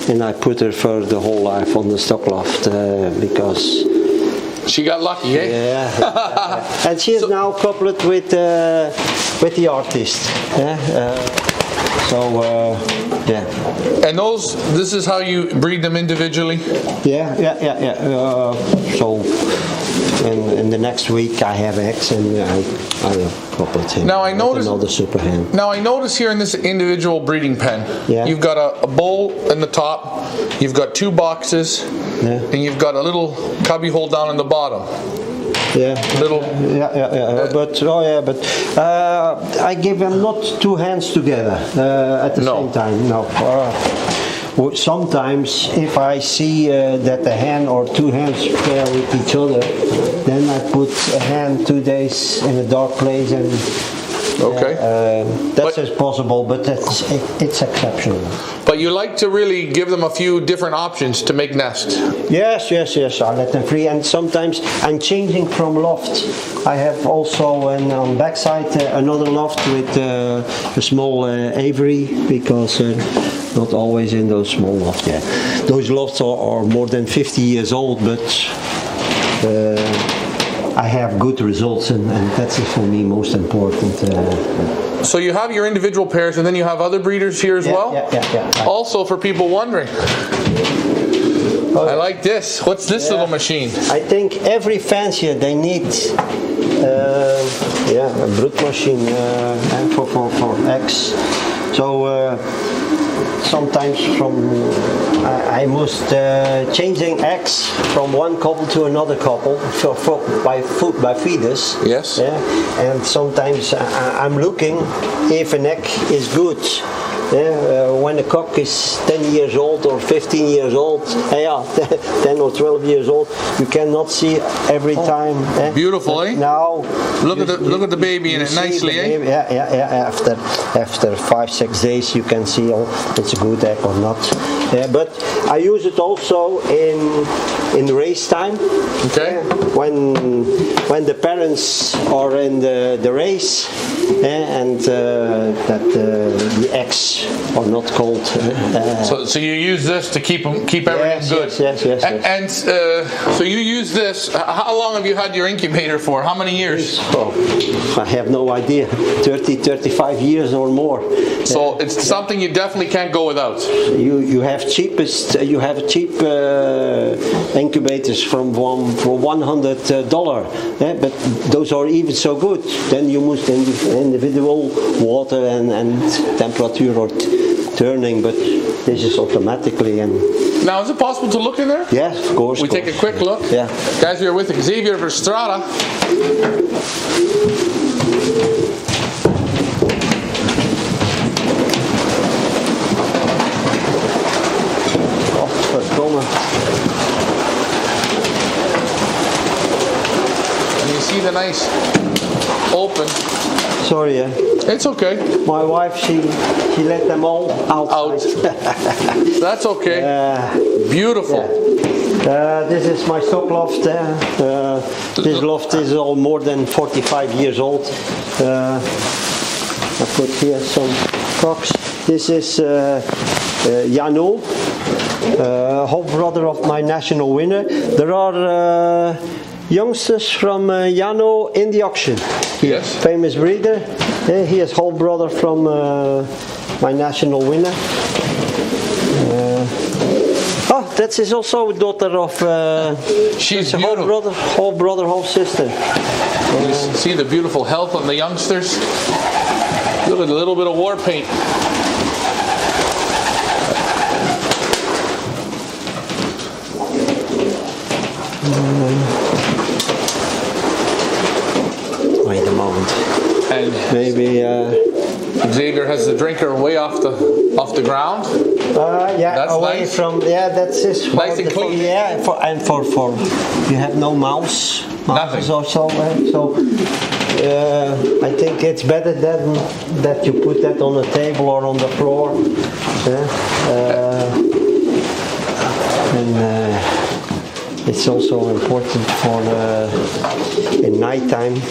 and I put her for the whole life on the stock loft because she got lucky, eh? yeah. And she is now coupled with the artist. And this is how you breed them individually? Yeah. So in the next week I have eggs, and I coupled him. Now I notice another super hen. Now I notice here in this individual breeding pen, you've got a bowl in the top, you've got 2 boxes, and you've got a little cubby hole down in the bottom. But I give them not 2 hands together at the same time. No. Sometimes if I see that the hen or 2 hens pair with each other, then I put a hen 2 days in a dark place, and that's possible, but it's exceptional. But you like to really give them a few different options to make nests. Yes. I let them free, and sometimes I'm changing from loft. I have also on backside another loft with a small aviary, because not always in those small lofts. Yeah, those lofts are more than 50 years old, but I have good results, and that's for me most important. So you have your individual pairs, and then you have other breeders here as well? Yeah. Also, for people wondering, I like this. What's this little machine? I think every fancier, they need a brood machine for eggs. So sometimes I must changing eggs from one couple to another couple by feeders. Yes. Yeah. And sometimes I'm looking if an egg is good. When the cock is 10 years old or 15 years old, 10 or 12 years old, you cannot see every time. Beautiful, eh? Now look at the baby in it nicely, eh? Yeah. After 5-6 days, you can see it's a good egg or not. But I use it also in race time. Okay. When the parents are in the race, and that the eggs are not cold. So you use this to keep everything good. Yes. And so you use this. How long have you had your incubator for? How many years? I have no idea. 30, 35 years or more. So it's something you definitely can't go without. You have cheap incubators for $100, but those are even so good. Then you must individual water and temperature or turning, but this is automatically. And now, is it possible to look in there? yes, of course. We take a quick look. Yeah. Guys, we are with Xavier Verstrada. And you see the nice open. Sorry, It's okay. my wife, she let them all out. That's okay. Beautiful. This is my stock loft. This loft is all more than 45 years old. I put here some cocks. This is Jano, half brother of my national winner. There are youngsters from Jano in the auction. Yes. Famous breeder. He is half brother from my national winner. That is also a daughter of. She's a half beautiful. brother, half sister. You see the beautiful health on the youngsters. Look at a little bit of war paint. Wait a moment. And Maybe. Xavier has the drinker way off the ground. Yeah, That's away nice. from. Yeah, that's his. Nice and clean. Yeah, for you have no mouse. Nothing. Or so. So I think it's better than that you put that on the table or on the floor. And it's also important for in nighttime.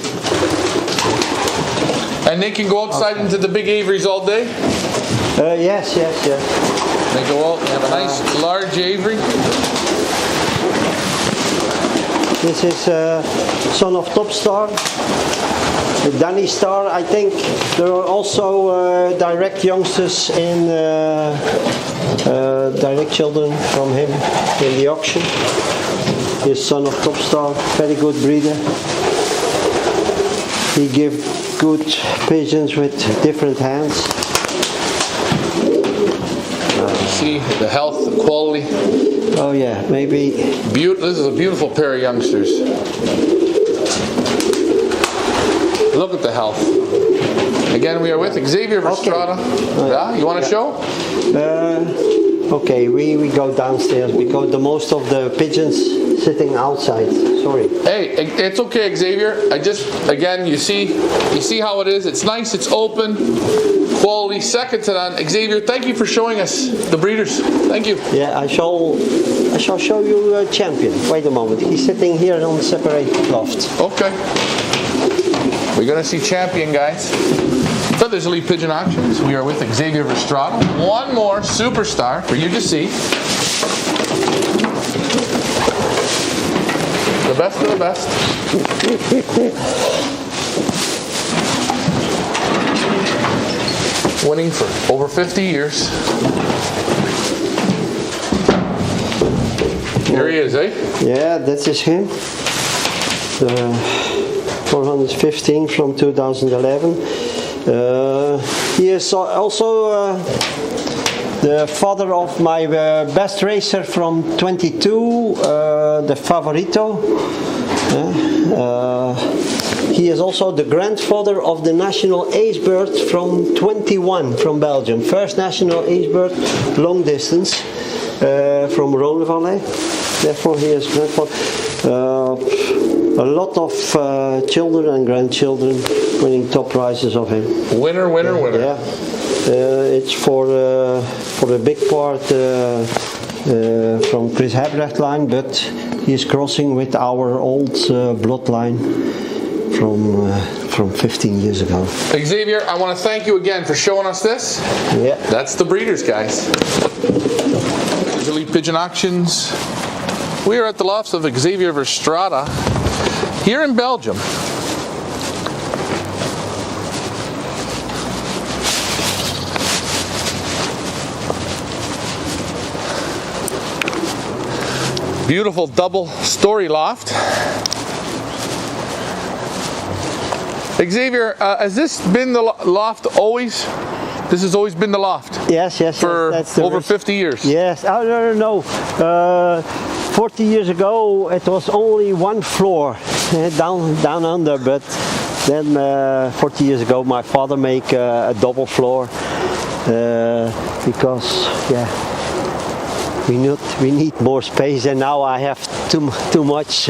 And they can go outside into the big aviaries all day. Yes. They go out and have a nice large aviary. This is son of Top Star, the Danny Star. I think there are also direct youngsters in direct children from him in the auction. His son of Top Star, very good breeder. He gives good pigeons with different hands. See the health, the quality. Oh yeah, maybe. This is a beautiful pair of youngsters. Look at the health. Again, we are with Xavier Verstrada. Yeah, you want to show? Okay, we go downstairs because the most of the pigeons sitting outside. Sorry. Hey, it's okay, Xavier. Again, you see how it is. It's nice. It's open. Quality, second to none. Xavier, thank you for showing us the breeders. Thank you. Yeah, I shall show you Champion. Wait a moment. He's sitting here on the separate loft. Okay. We're gonna see Champion, guys. Feathers Elite Pigeon Auctions. We are with Xavier Verstrada. One more superstar for you to see. The best of the best. Winning for over 50 years. Here he is, eh? Yeah, that is him. 415 from 2011. He is also the father of my best racer from 22, the Favorito. He is also the grandfather of the national ace bird from 21 from Belgium. First national ace bird, long distance, from Rhône-Vallée. Therefore he is grandfather. A lot of children and grandchildren winning top prizes of him. Winner. Yeah, it's for a big part from Chris Hebrecht line, but he's crossing with our old bloodline from 15 years ago. Xavier, I want to thank you again for showing us this. Yeah. That's the breeders, guys. Elite Pigeon Auctions. We are at the lofts of Xavier Verstrada here in Belgium. Beautiful double-story loft. Xavier, has this been the loft always? This has always been the loft? Yes. For that's the over risk. 50 years? Yes. Oh, no. 40 years ago, it was only one floor down under, but then 40 years ago, my father made a double floor because, we need more space, and now I have too much. Too much.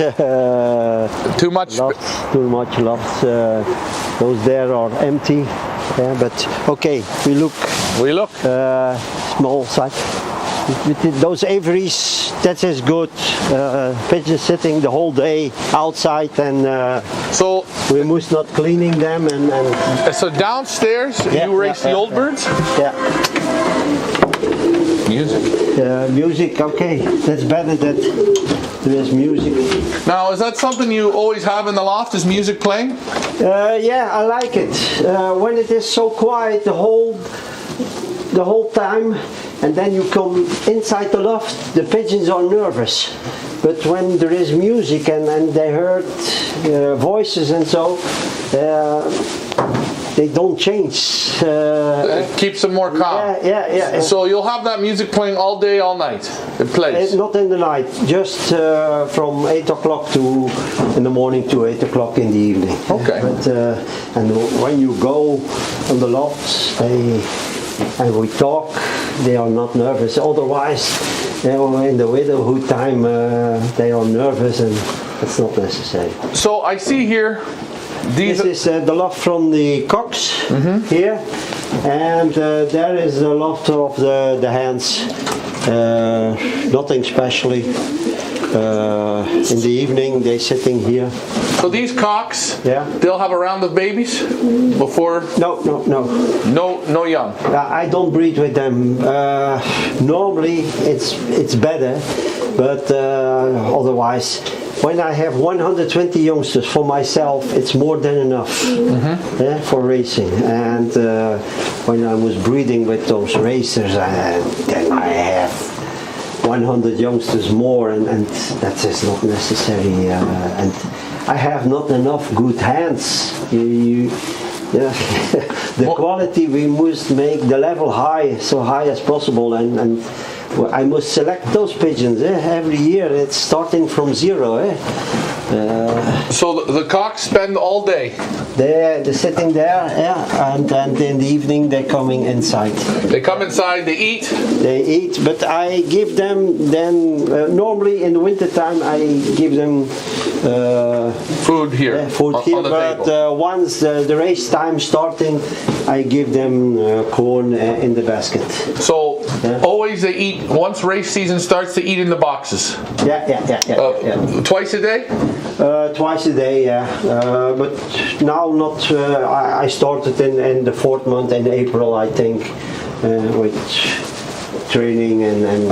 Too much lofts. Those there are empty. Yeah, but okay, we look. We look. Small side. With those aviaries, that is good. Pigeons sitting the whole day outside, and So, we must not cleaning them. so downstairs Yeah, you raise yeah, the old yeah. birds. Yeah, Music. music. Okay, that's better that there is music. Now, is that something you always have in the loft? Is music playing? Yeah, I like it. When it is so quiet the whole time, and then you come inside the loft, the pigeons are nervous. But when there is music and they heard voices and so, they don't change. It keeps them more calm. Yeah. So you'll have that music playing all day, all night. It plays. Not in the night, just from 8 o'clock in the morning to 8 o'clock in the evening. Okay. But and when you go on the lofts, and we talk, they are not nervous. Otherwise, in the widowhood time, they are nervous, and it's not necessary. So I see here, these. This is the loft from the cocks here, and there is the loft of the hens. Nothing specially. In the evening, they sitting here. So these cocks, Yeah. they'll have a round of babies before. No. No young. I don't breed with them. Normally, it's better, but otherwise, when I have 120 youngsters for myself, it's more than enough for racing. And when I was breeding with those racers, then I have 100 youngsters more, and that is not necessary. And I have not enough good hands. The quality, we must make the level high, so high as possible, and I must select those pigeons every year. It's starting from zero. So the cocks spend all day. They're sitting there, and in the evening they're coming inside. They come inside, they eat. They eat, but I give them then, normally in the winter time I give them Food here. food here, on the but table. once the race time starting, I give them corn in the basket. So always they eat, once race season starts, they eat in the boxes. Yeah. Twice a day? Twice a day, yeah. But now not. I started in the 4th month in April, I think, with training and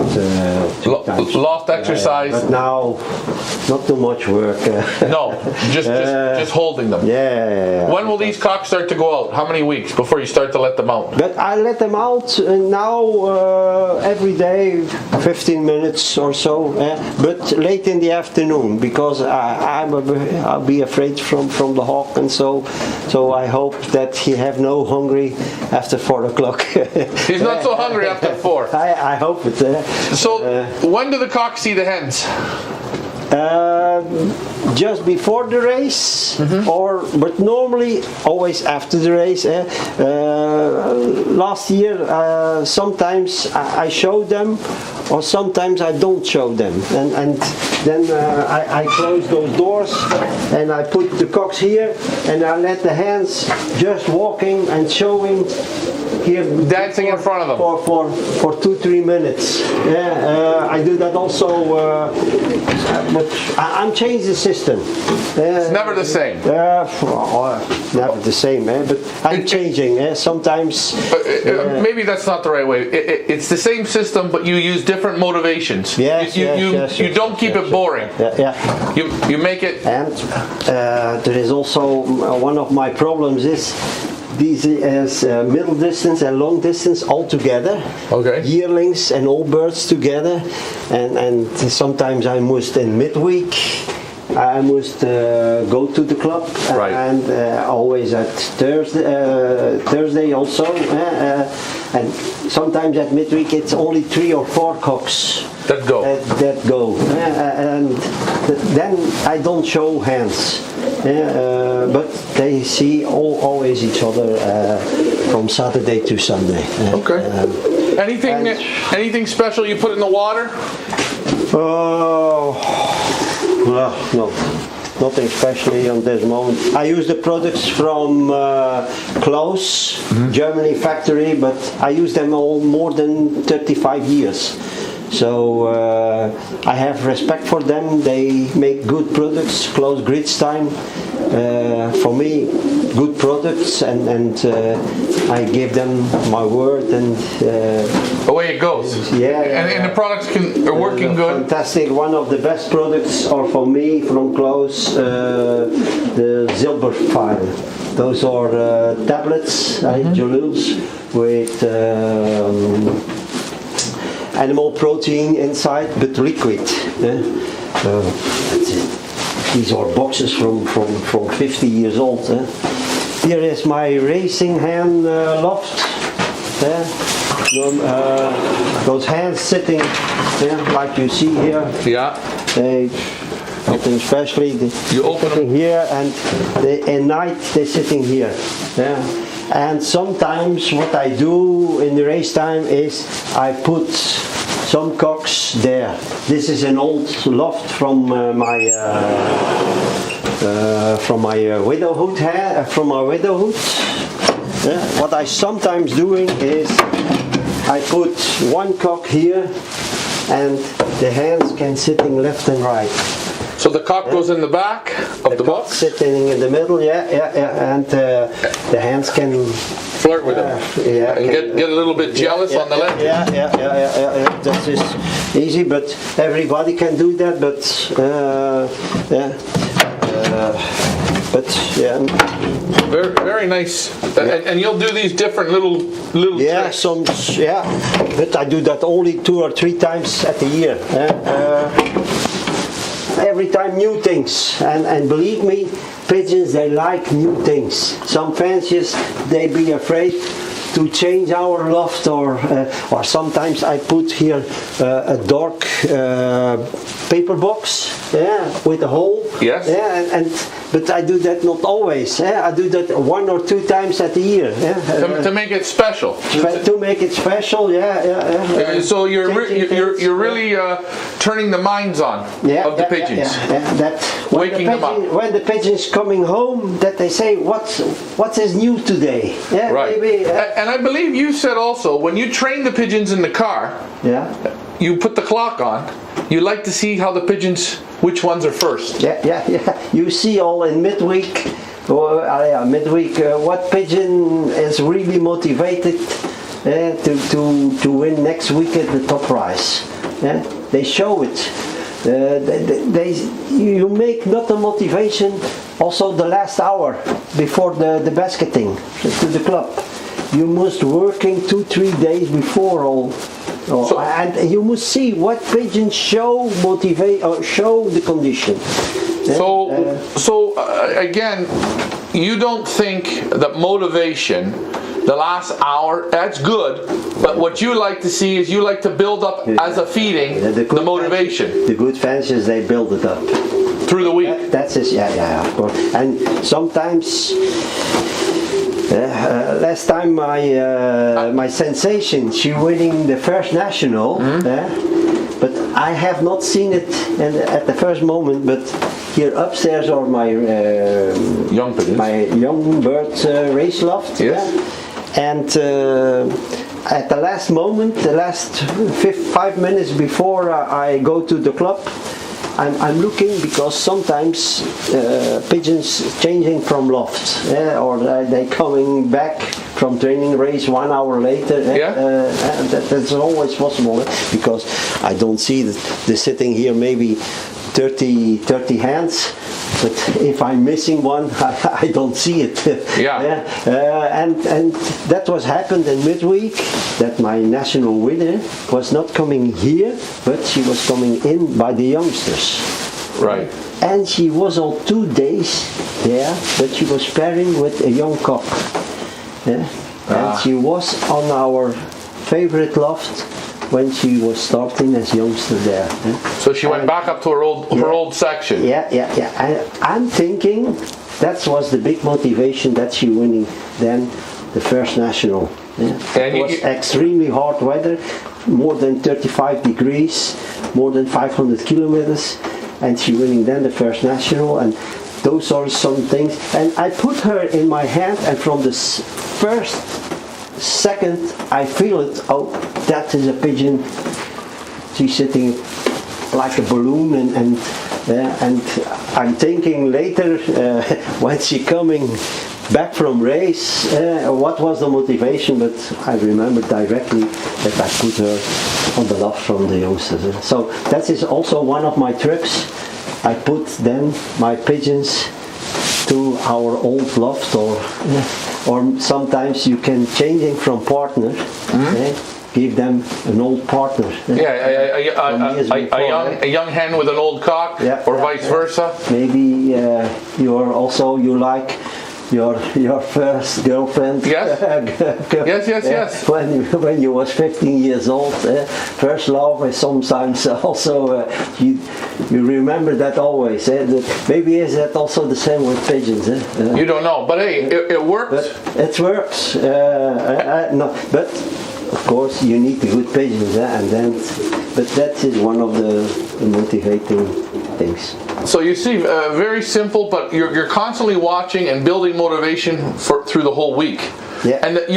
two times. Loft exercise. But now, not too much work. No, just holding them. Yeah. When will these cocks start to go out? How many weeks before you start to let them out? But I let them out now every day, 15 minutes or so, but late in the afternoon, because I'll be afraid from the hawk, and so I hope that he have no hungry after 4 o'clock. He's not so hungry after 4. I hope it. So when do the cocks see the hens? Just before the race, but normally always after the race. Last year, sometimes I show them, or sometimes I don't show them, and then I close those doors and I put the cocks here, and I let the hens just walking and showing here, Dancing in front of them. for 2-3 minutes. I do that also, but I'm changing the system. It's never the same. Never the same, but I'm changing. Sometimes. Maybe that's not the right way. It's the same system, but you use different motivations. Yes, you don't keep it boring. Yeah. You make it. And there is also one of my problems is these is middle distance and long distance all together. Okay. Yearlings and old birds together, and sometimes I must in midweek. I must go to the club, Right. and always at Thursday also, and sometimes at midweek it's only 3 or 4 cocks That go. that go, and then I don't show hands, but they see always each other from Saturday to Sunday. Okay. Anything special you put in the water? Well, no, nothing especially on this moment. I use the products from Klaus, Germany factory, but I use them all more than 35 years. So I have respect for them. They make good products, close grid time. For me, good products, and I give them my word, and Away it goes. And the products are working good. Fantastic. One of the best products are for me from close the Zilber file. Those are tablets, Joluls, with animal protein inside, but liquid. That's it. These are boxes from 50 years old. Here is my racing hand Loft. Those hands sitting like you see here. Yeah. Nothing especially. You open them here, and at night they're sitting here. And sometimes what I do in the race time is I put some cocks there. This is an old Loft from my widowhood. From my widowhood. What I sometimes doing is I put one cock here, and the hands can sitting left and right. So the cock goes in the back of the box? Sitting in the middle, and the hands can flirt with it. And get a little bit jealous on the left. That is easy, but everybody can do that. Very, very nice. And you'll do these different little tricks. But I do that only 2 or 3 times at a year. Every time new things, and believe me, pigeons, they like new things. Some fanciers, they be afraid to change our Loft, or sometimes I put here a dark paper box, with a hole. Yes. But I do that not always. I do that 1 or 2 times at a year. To make it special. To make it special, So you're really turning the minds on of the pigeons. Waking them up. When the pigeons coming home, that they say, what is new today? Right. Maybe, and I believe you said also, when you train the pigeons in the car, you put the clock on, you like to see how the pigeons, which ones are first. You see all in midweek, what pigeon is really motivated to win next week at the top prize. They show it. You make not the motivation, also the last hour before the basketing to the club. You must working 2-3 days before all. And you must see what pigeons show motivate or show the condition. Again, you don't think that motivation, the last hour, that's good, but what you like to see is you like to build up as a feeding the motivation. The good fanciers, they build it up through the week. That's it. Of course. And sometimes. Last time my sensation, she winning the first national, but I have not seen it at the first moment. But here upstairs are my young pigeons, my young bird race Loft, and at the last moment, the last 5 minutes before I go to the club, I'm looking, because sometimes pigeons changing from Loft, or they coming back from training race 1 hour later. That's always possible, because I don't see that they're sitting here maybe 30 hands. But if I'm missing one, I don't see it. And that was happened in midweek, that my national winner was not coming here, but she was coming in by the youngsters. Right. And she was all 2 days there, but she was pairing with a young cock. And she was on our favorite Loft when she was starting as youngster there. So she went back up to her old section. I'm thinking that was the big motivation that she winning then the first national. It was extremely hard weather, more than 35 degrees, more than 500 kilometers, and she winning then the first national. And those are some things. And I put her in my hand, and from the first second I feel it. Oh, that is a pigeon she's sitting like a balloon, and I'm thinking later when she coming back from race, what was the motivation? But I remember directly that I put her on the loft from the youngsters. So that is also one of my tricks. I put then my pigeons to our old loft, or sometimes you can changing from partner. Give them an old partner. A young hen with an old cock, or vice versa. Maybe you like your first girlfriend. Yes. Yes. When you was 15 years old, first love is sometimes also you remember that always. Maybe is that also the same with pigeons? You don't know, but hey, it works. It works. No, but of course you need the good pigeons, but that is one of the motivating things. So you see, very simple, but you're constantly watching and building motivation through the whole week. Yeah. And that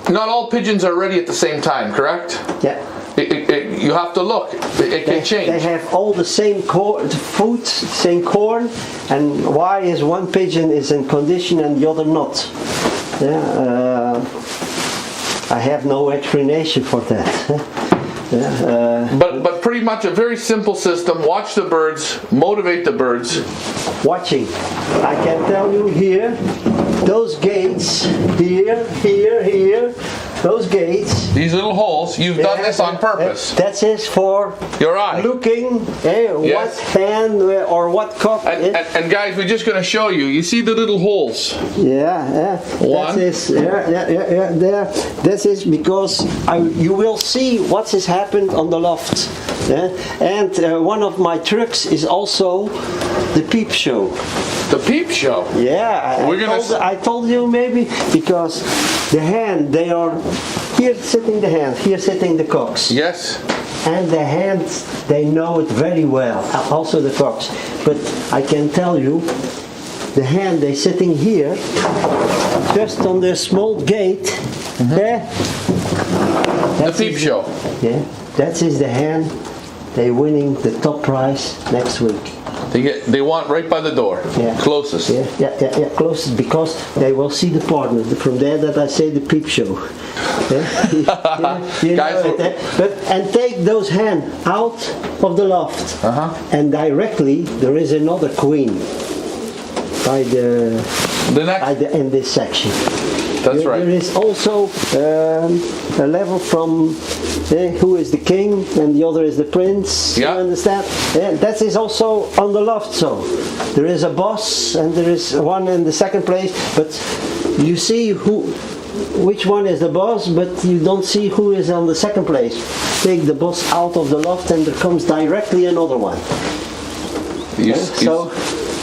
not all pigeons are ready at the same time, correct? Yeah. You have to look. It can change. They have all the same food, same corn, and why is one pigeon is in condition and the other not? I have no explanation for that. But pretty much a very simple system. Watch the birds, motivate the birds. Watching. I can tell you here, those gates, here, those gates. These little holes, you've done this on purpose. That is for your eye. Looking what hand or what cock. And guys, we're just going to show you. You see the little holes? Yeah. One. There. This is because you will see what has happened on the loft. And one of my tricks is also the peep show. The peep show? Yeah, I told you maybe because the hen, they are here sitting the hen, here sitting the cocks. Yes. And the hens, they know it very well, also the cocks. But I can tell you, the hen, they sitting here, just on the small gate. There. The peep show. Yeah, that is the hen. They winning the top prize next week. They want right by the door. Yeah. Closest. Yeah, closest, because they will see the partner. From there that I say the peep show. Guys, and take those hen out of the loft, and directly there is another queen by in this section. That's right. There is also a level from who is the king and the other is the prince. Yeah. You understand? That is also on the loft. So there is a boss and there is one in the second place, but you see which one is the boss, but you don't see who is on the second place. Take the boss out of the loft and there comes directly another one.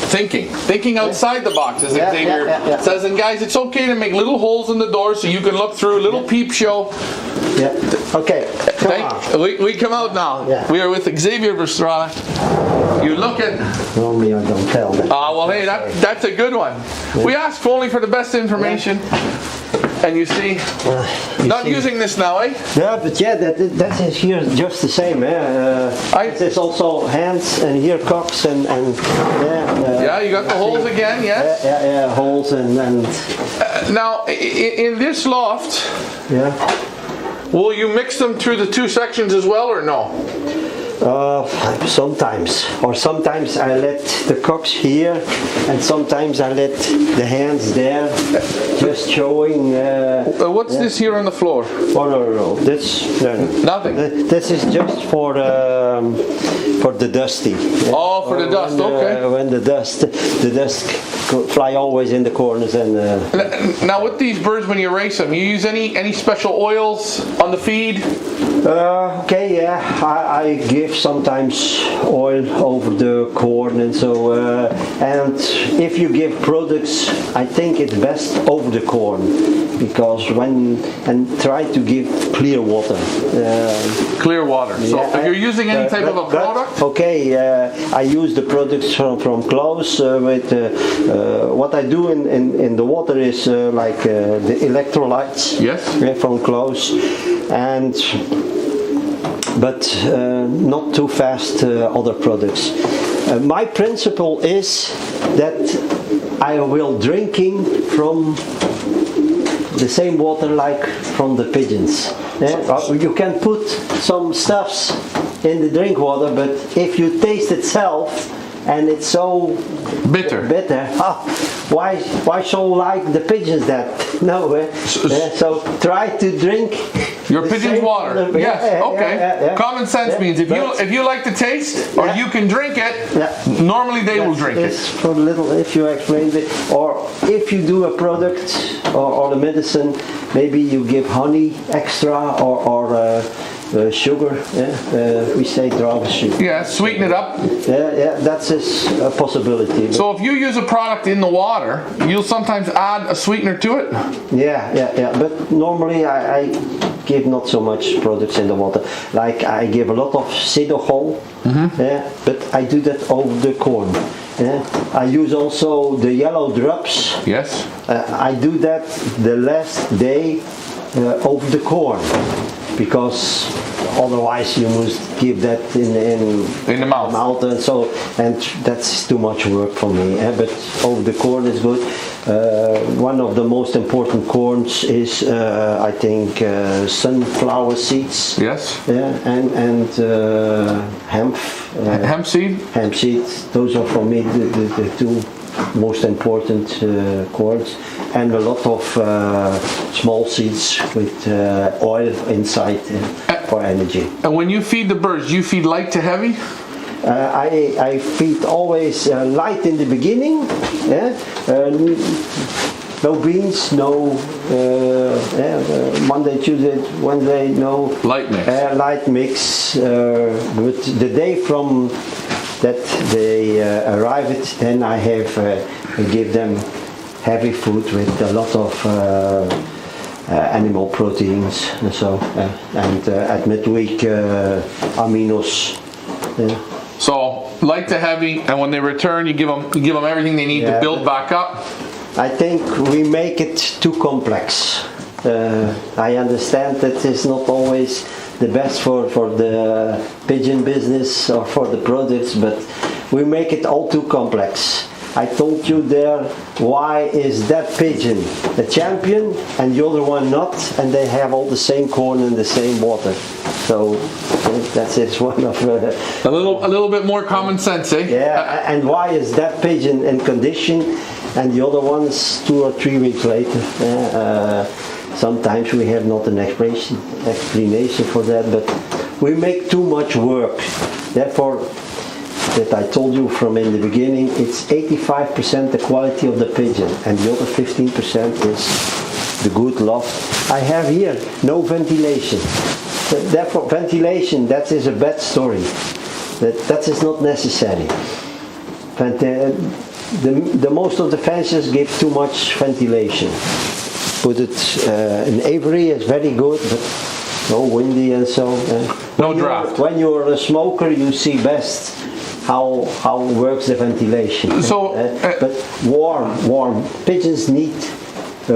Thinking outside the box, as Xavier says. And guys, it's okay to make little holes in the door so you can look through, little peep show. Yeah. Okay. We come out now. Yeah. We are with Xavier Verstraeten. You look at. Normally I don't tell that. Well, hey, that's a good one. Yeah. We ask only for the best information. And you see, using this now, eh? Yeah, but that is here just the same. There's also hands and here cocks and you got the holes again, yes? Yeah, holes and. Now, in this loft, will you mix them through the two sections as well, or no? Sometimes I let the cocks here, and sometimes I let the hands there, just showing. What's this here on the floor? Oh no, that's nothing. This is just for the dusty. Oh, for the dust. Okay. When the dust fly always in the corners and. Now, with these birds, when you race them, you use any special oils on the feed? I give sometimes oil over the corn and so and if you give products, I think it's best over the corn, because try to give clear water. Clear water. So if you're using any type of a product? I use the products from Klaus with what I do in the water is like the electrolytes. Yes. From Klaus, and but not too fast other products. My principle is that I will drinking from the same water like from the pigeons. You can put some stuffs in the drink water, but if you taste itself and it's so Bitter. why so like the pigeons that? No, so try to drink Your the pigeon's same water. Yes. Okay. Common sense means if you like the taste or you can drink it, normally they will drink it. For little, if you explain it, or if you do a product or a medicine, maybe you give honey extra or sugar. We say drauf sugar. Yeah, sweeten it up. That's a possibility. So if you use a product in the water, you'll sometimes add a sweetener to it? Yeah. But normally I give not so much products in the water. Like I give a lot of sidogol, but I do that over the corn. I use also the yellow drops. Yes. I do that the last day over the corn, because otherwise you must give that in the mouth. And that's too much work for me. But over the corn is good. One of the most important corns is I think sunflower seeds. Yes. And hemp. Hemp seed? Hemp seeds. Those are for me the two most important corns, and a lot of small seeds with oil inside for energy. And when you feed the birds, you feed light to heavy? I feed always light in the beginning. No beans, no Monday, Tuesday, Wednesday, no light mix. Light mix. But the day from that they arrive it, then I have give them heavy food with a lot of animal proteins and so, and at midweek aminos. So light to heavy, and when they return, you give them everything they need to build back up. I think we make it too complex. I understand that it's not always the best for the pigeon business or for the products, but we make it all too complex. I told you there, why is that pigeon a champion and the other one not, and they have all the same corn and the same water. So that's it, one of a little bit more common sense, eh? Yeah, and why is that pigeon in condition and the other one's 2 or 3 weeks later? Sometimes we have not an explanation for that, but we make too much work. Therefore, that I told you from in the beginning, it's 85% the quality of the pigeon, and the other 15% is the good loft. I have here no ventilation. Therefore, ventilation, that is a bad story. That is not necessary. The most of the fences give too much ventilation. Put it in aviary is very good, but no windy and so. No draft. When you're a smoker, you see best how works the ventilation. So, but warm pigeons need a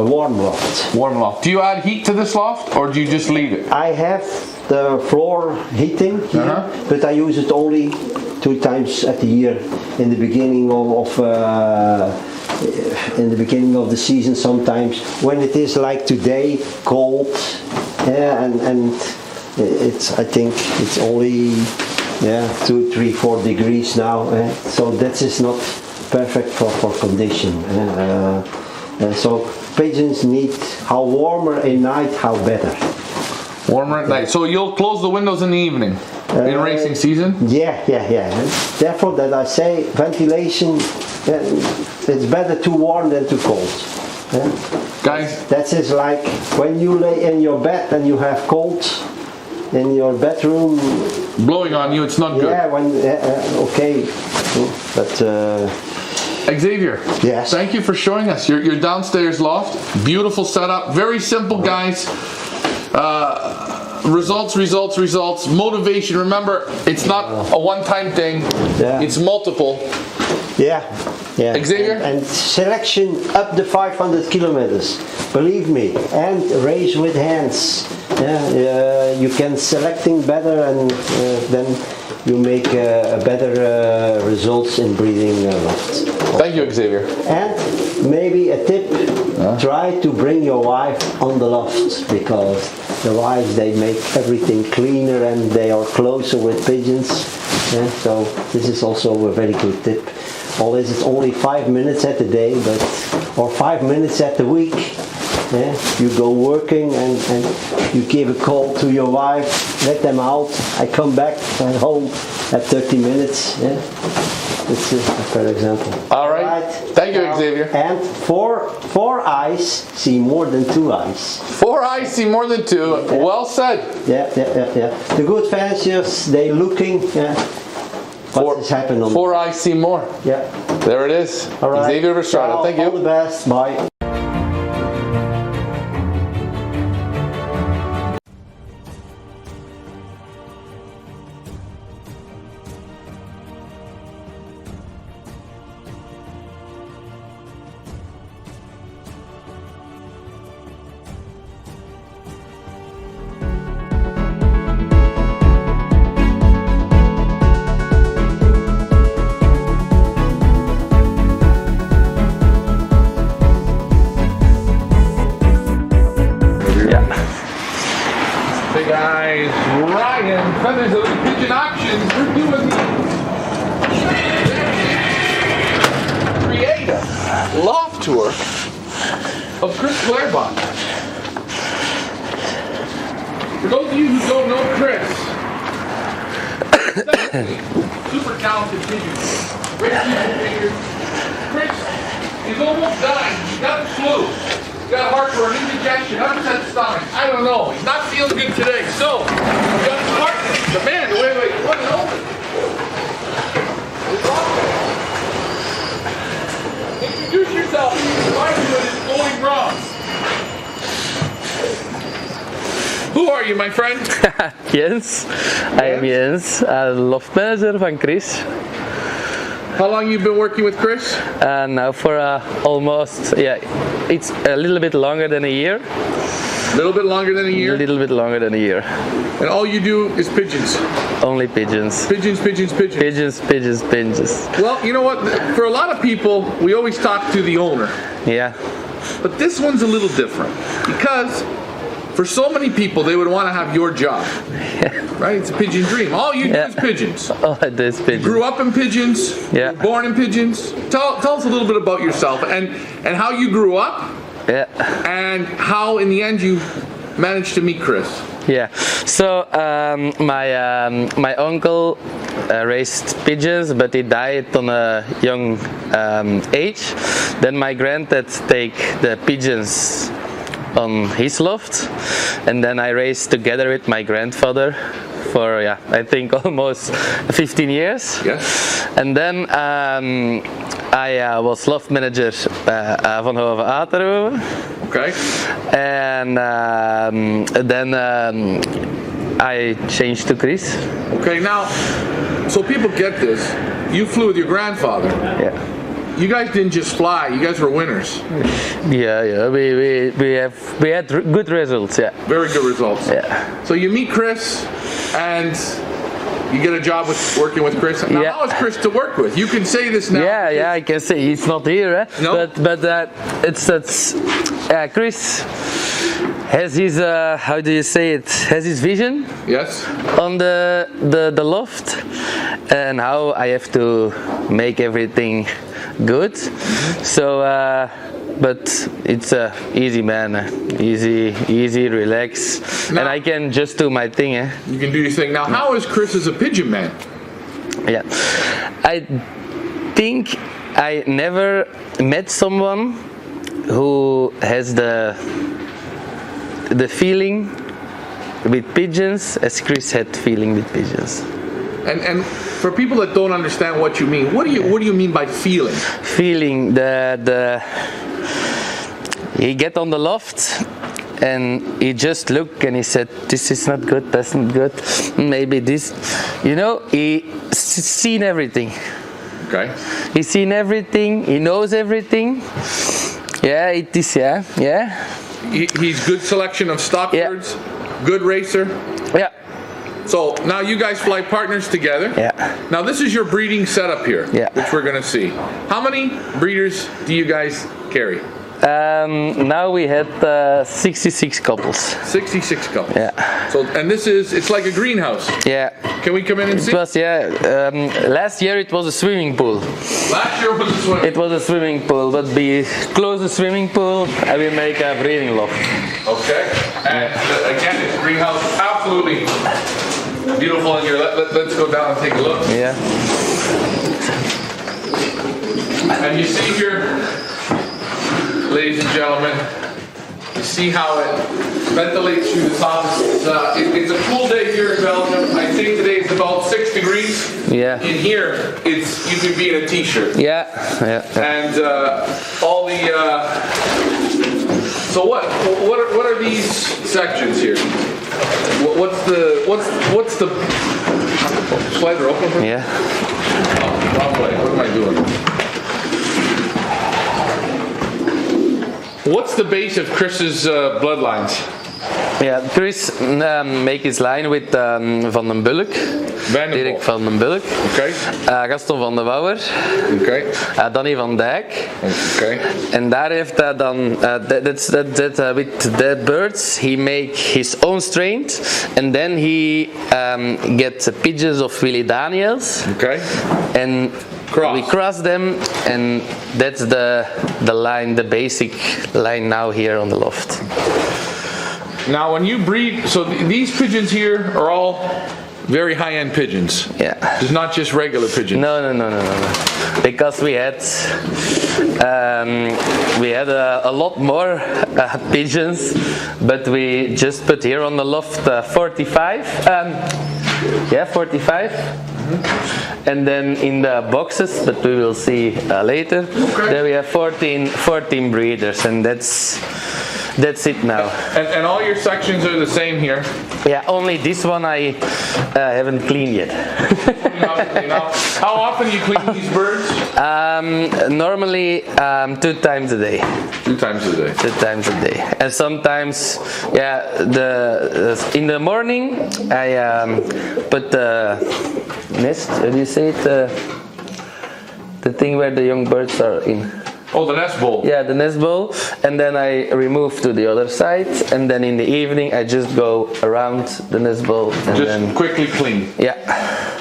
warm loft. Warm loft. Do you add heat to this loft, or do you just leave it? I have the floor heating here, but I use it only 2 times at the year in the beginning of the season. Sometimes when it is like today, cold, and it's, I think it's only 2, 3, 4 degrees now, so that is not perfect for condition. So pigeons need how warmer at night, how better. Warmer at night. So you'll close the windows in the evening in racing season? Yeah. Therefore, that I say ventilation. It's better too warm than too cold. Guys, that is like when you lay in your bed and you have cold in your bedroom. Blowing on you, it's not good. Yeah, okay, but. Xavier, yes. Thank you for showing us your downstairs loft. Beautiful setup, very simple, guys. Results, motivation. Remember, it's not a one-time thing. It's multiple. Yeah. Xavier? And selection up to 500 kilometers. Believe me. And race with hands. You can selecting better, and then you make better results in breeding Loft. Thank you, Xavier. And maybe a tip: try to bring your wife on the Loft, because the wives, they make everything cleaner and they are closer with pigeons. Yeah, so this is also a very good tip. Always it's only 5 minutes at a day, or 5 minutes at the week. Yeah, you go working and you give a call to your wife, let them out. I come back home at 30 minutes. Yeah, it's a fair example. All right. Thank you, Xavier. And four eyes see more than 2 eyes. 4 eyes see more than 2. Well said. Yeah. The good fanciers, they looking. What has happened on 4 eyes see more. Yeah. There it is. All right. Xavier Verstrada. Thank you. All the best. Bye. Big eyes, Ryan, Feathers of the Pigeon Auctions. We're doing the creative loft tour of Chris Clairbach. For those of you who don't know Chris, super talented pigeon, great pigeon figure. Chris is almost dying. He's got a flu. Got heartburn, indigestion, upset stomach. I don't know. He's not feeling good today. So, we got his partner, the man. Wait, what is open? Introduce yourself. Why what is going wrong? Who are you, my friend? Jens. I am Jens, Loft manager van Chris. How long you been working with Chris? Now for almost, it's a little bit longer than a year. A little bit longer than a year? A little bit longer than a year. And all you do is pigeons? Only pigeons. Pigeons. Pigeons. Well, you know what? For a lot of people, we always talk to the owner. Yeah. But this one's a little different because for so many people, they would want to have your job. Right? It's a pigeon dream. All you do is pigeons. All I do is pigeons. Grew up in pigeons. Yeah. You were born in pigeons. Tell us a little bit about yourself and how you grew up. Yeah. And how in the end you managed to meet Chris. Yeah. So my uncle raised pigeons, but he died on a young age. Then my granddad take the pigeons on his loft, and then I raised together with my grandfather for I think almost 15 years. Yes. And then I was loft manager van Hoven Aterhoven. Okay. And then I changed to Chris. Okay, now, so people get this. You flew with your grandfather. Yeah. You guys didn't just fly. You guys were winners. Yeah. We had good results. Yeah. Very good results. Yeah. So you meet Chris, and you get a job with working with Chris. Now, how is Chris to work with? You can say this now. Yeah, I can say he's not here, No. But Chris has his how do you say it? Has his vision. Yes. On the loft, and how I have to make everything good. So, but it's easy, man. Easy, relax, Now, and I can just do my thing. You can do your thing. Now, how is Chris as a pigeon man? Yeah, I think I never met someone who has the feeling with pigeons as Chris had feeling with pigeons. And for people that don't understand what you mean, what do you mean by feeling? Feeling he get on the loft and he just look and he said, this is not good, that's not good, maybe this, he seen everything. Okay. He's seen everything, he knows everything. Yeah, it is, yeah. He's good selection of stock birds. good racer. Yeah. So now you guys fly partners together. Yeah. Now this is your breeding setup here, Yeah. which we're gonna see. How many breeders do you guys carry? Now we had 66 couples. 66 couples. Yeah. So, and this is, it's like a greenhouse. Yeah. Can we come in and see? It was, last year it was a swimming pool. Last year was a swim. It was a swimming pool, but we close the swimming pool and we make a breeding loft. Okay. And again, it's greenhouse, absolutely beautiful in here. Let's go down and take a look. Yeah. And you see here, ladies and gentlemen, you see how it ventilates through the top. It's a cool day here in Belgium. I think today it's about 6 degrees. Yeah. In here, it's you could be in a t-shirt. Yeah. Yeah. And all the so what are these sections here? What's the slider open for? Yeah. Oh, wrong way. What am I doing? What's the base of Chris's bloodlines? Yeah, Chris make his line with Van den Bulk, Dirk Van den Bulk, Okay. Gaston van de Wouwer, Okay. Danny van Dijk. Okay. En daar heeft hij dan, with the birds, he make his own strain, and then he get pigeons of Willy Daniels, Okay. and we cross them, and that's the line, the basic line now here on the loft. Now, when you breed, so these pigeons here are all very high-end pigeons. Yeah. It's not just regular pigeons. No. Because we had a lot more pigeons, but we just put here on the loft 45. 45. Mm-hmm. And then in the boxes, but we will see later, there we have 14 breeders, and that's it now. And all your sections are the same here. Yeah, only this one I haven't cleaned yet. How often you clean these birds? Normally 2 times a day. 2 times a day. 2 times a day, and sometimes, in the morning I put the nest. How do you say it? The thing where the young birds are in. Oh, the nest bowl. Yeah, the nest bowl, and then I remove to the other side, and then in the evening I just go around the nest bowl and Just then quickly clean. yeah.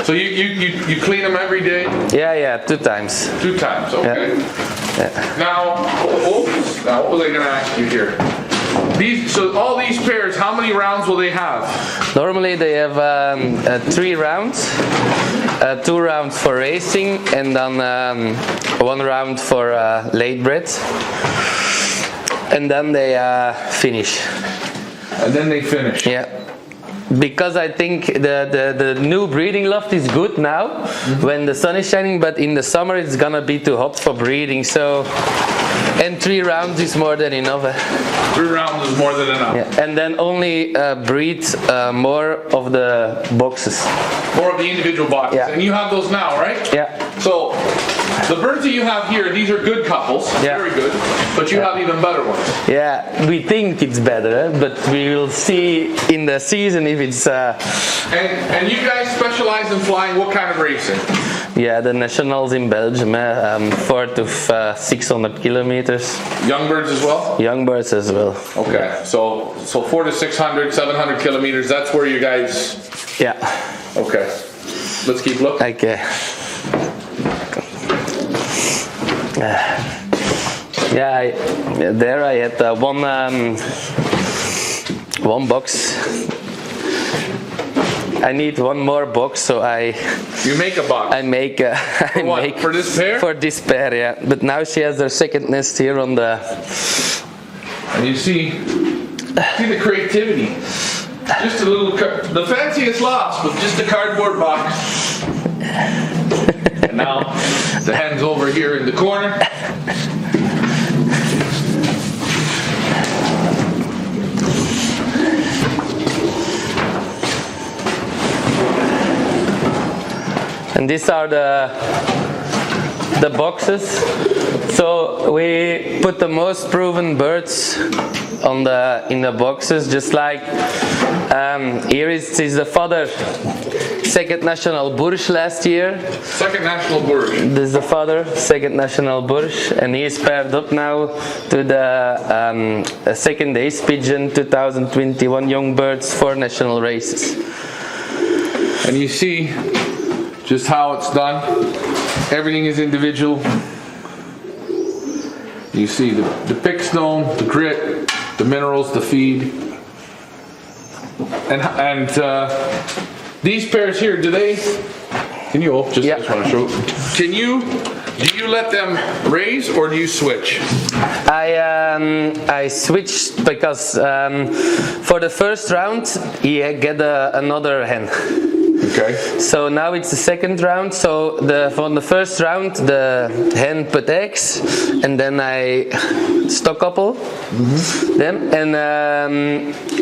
So you clean them every day? Yeah, 2 times. 2 times, okay. Yeah. Now what was I going to ask you here? So all these pairs, how many rounds will they have? Normally they have 3 rounds, 2 rounds for racing, and then 1 round for late bred, and then they finish. And then they finish. Yeah. Because I think the new breeding loft is good now when the sun is shining, but in the summer it's gonna be too hot for breeding. So, and 3 rounds is more than enough. 3 rounds is more than enough. Yeah. And then only breed more of the boxes. More of the individual boxes. Yeah. And you have those now, right? Yeah. So the birds that you have here, these are good couples, Yeah. very good, but you have even better ones. Yeah, we think it's better, but we will see in the season if it's. And you guys specialize in flying what kind of racing? Yeah, the nationals in Belgium, 4 to 600 kilometers. Young birds as well? Young birds as well. Okay, so 4 to 600, 700 kilometers, that's where you guys... Yeah. Okay, let's keep looking. Okay. There I had one box. I need one more box, so You make a box? I make for this pair? For this pair, yeah. But now she has her second nest here on the. And you see the creativity. Just a little, the fanciest Lofts with just a cardboard box. And now the hen's over here in the corner. And these are the boxes. So we put the most proven birds in the boxes, just like Here is the father, second national Bourges last year. Second national Bourges. This is the father, second national Bourges, and he is paired up now to the second ace pigeon 2021 young birds 4 national races. And you see just how it's done. Everything is individual. You see the pick stone, the grit, the minerals, the feed. And these pairs here, do they, can you, just want to show, do you let them raise or do you switch? I switched because for the first round he get another hen. Okay. So now it's the second round. So from the first round the hen put eggs, and then I stock couple them, and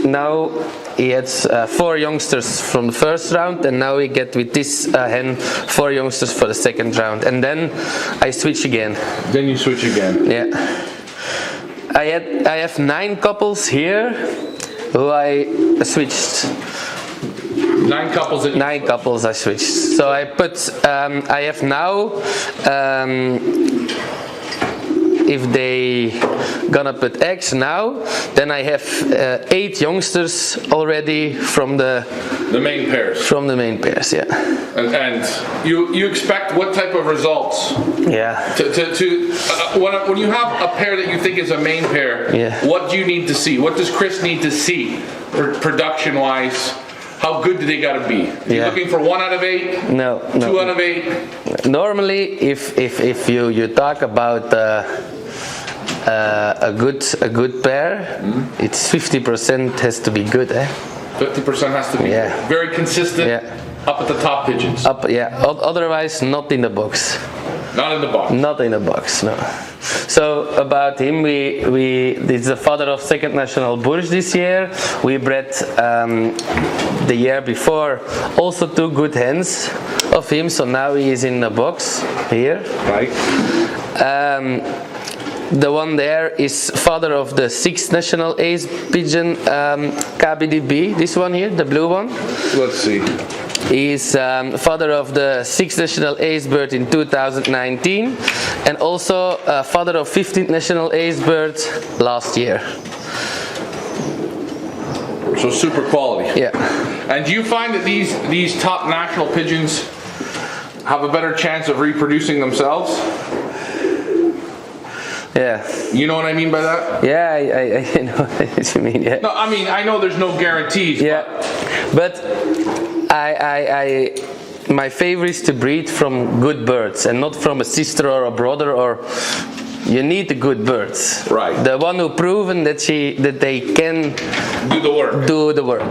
now he had 4 youngsters from the first round, and now we get with this hen 4 youngsters for the second round, and then I switch again. Then you switch again. Yeah. I have 9 couples here who I switched. 9 couples. 9 couples I switched. So I put. I have now. If they gonna put eggs now, then I have 8 youngsters already from the main pairs. From the main pairs, yeah. And you expect what type of results? Yeah. When you have a pair that you think is a main pair, yeah. What do you need to see? What does Chris need to see, production-wise? How good do they gotta be? You looking for 1 out of 8? No. 2 out of 8? Normally, if you talk about a good pair, it's 50% has to be good, eh? 50% has to be very consistent. Yeah. Up at the top pigeons. Up, yeah. Otherwise, not in the box. Not in the box. Not in the box, no. So about him, he's the father of second national Bourges this year. We bred the year before also 2 good hens of him. So now he is in the box here. Right. The one there is father of the 6th national ace pigeon KBDB. This one here, the blue one. Let's see. He's father of the 6th national ace bird in 2019, and also father of 15th national ace bird last year. So super quality. Yeah. And do you find that these top national pigeons have a better chance of reproducing themselves? Yeah. You know what I mean by that? Yeah, I know what you mean. Yeah. No, I mean I know there's no guarantees. Yeah. But my favorite is to breed from good birds and not from a sister or a brother, or you need the good birds. Right. The one who proven that they can do the work.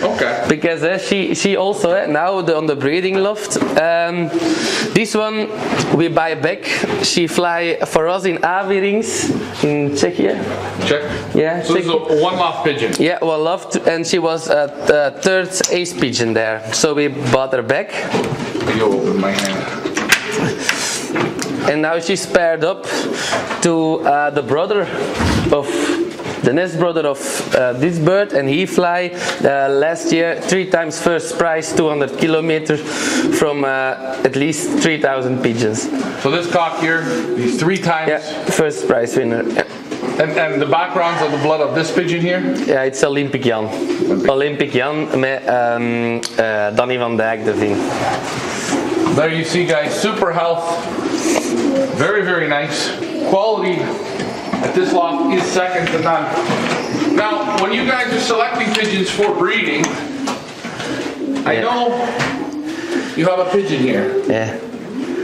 Okay. Because she also now on the breeding loft. This one we buy back. She fly for us in Avirings in Czechia. Check. Yeah. So this is a 1 loft pigeon. Yeah, 1 loft, and she was a 3rd ace pigeon there. So we bought her back. You open my hand. And now she's paired up to the brother of. The nest brother of this bird, and he fly last year 3 times first prize, 200 kilometers from at least 3,000 pigeons. So this cock here, he's 3 times. Yeah, first prize winner. Yeah. And the backgrounds of the blood of this pigeon here? Yeah, it's Olympic Jan. Olympic Jan met Danny van Dijk erin. There you see, guys, super health. Very, very nice. Quality at this loft is second to none. Now, when you guys are selecting pigeons for breeding, I know you have a pigeon here. Yeah.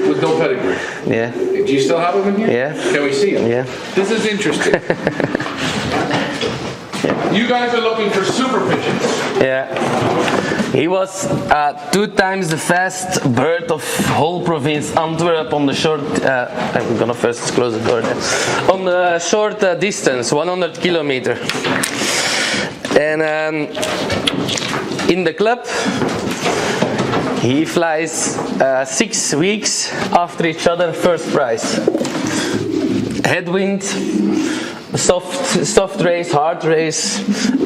With no pedigree. Yeah. Do you still have him in here? Yeah. Can we see him? Yeah. This is interesting. You guys are looking for super pigeons. Yeah. He was 2 times the fast bird of whole province Antwerp on the short. I'm gonna first close the door there. On the short distance, 100 kilometer. And in the club, he flies 6 weeks after each other, first prize. Headwind, soft race, hard race,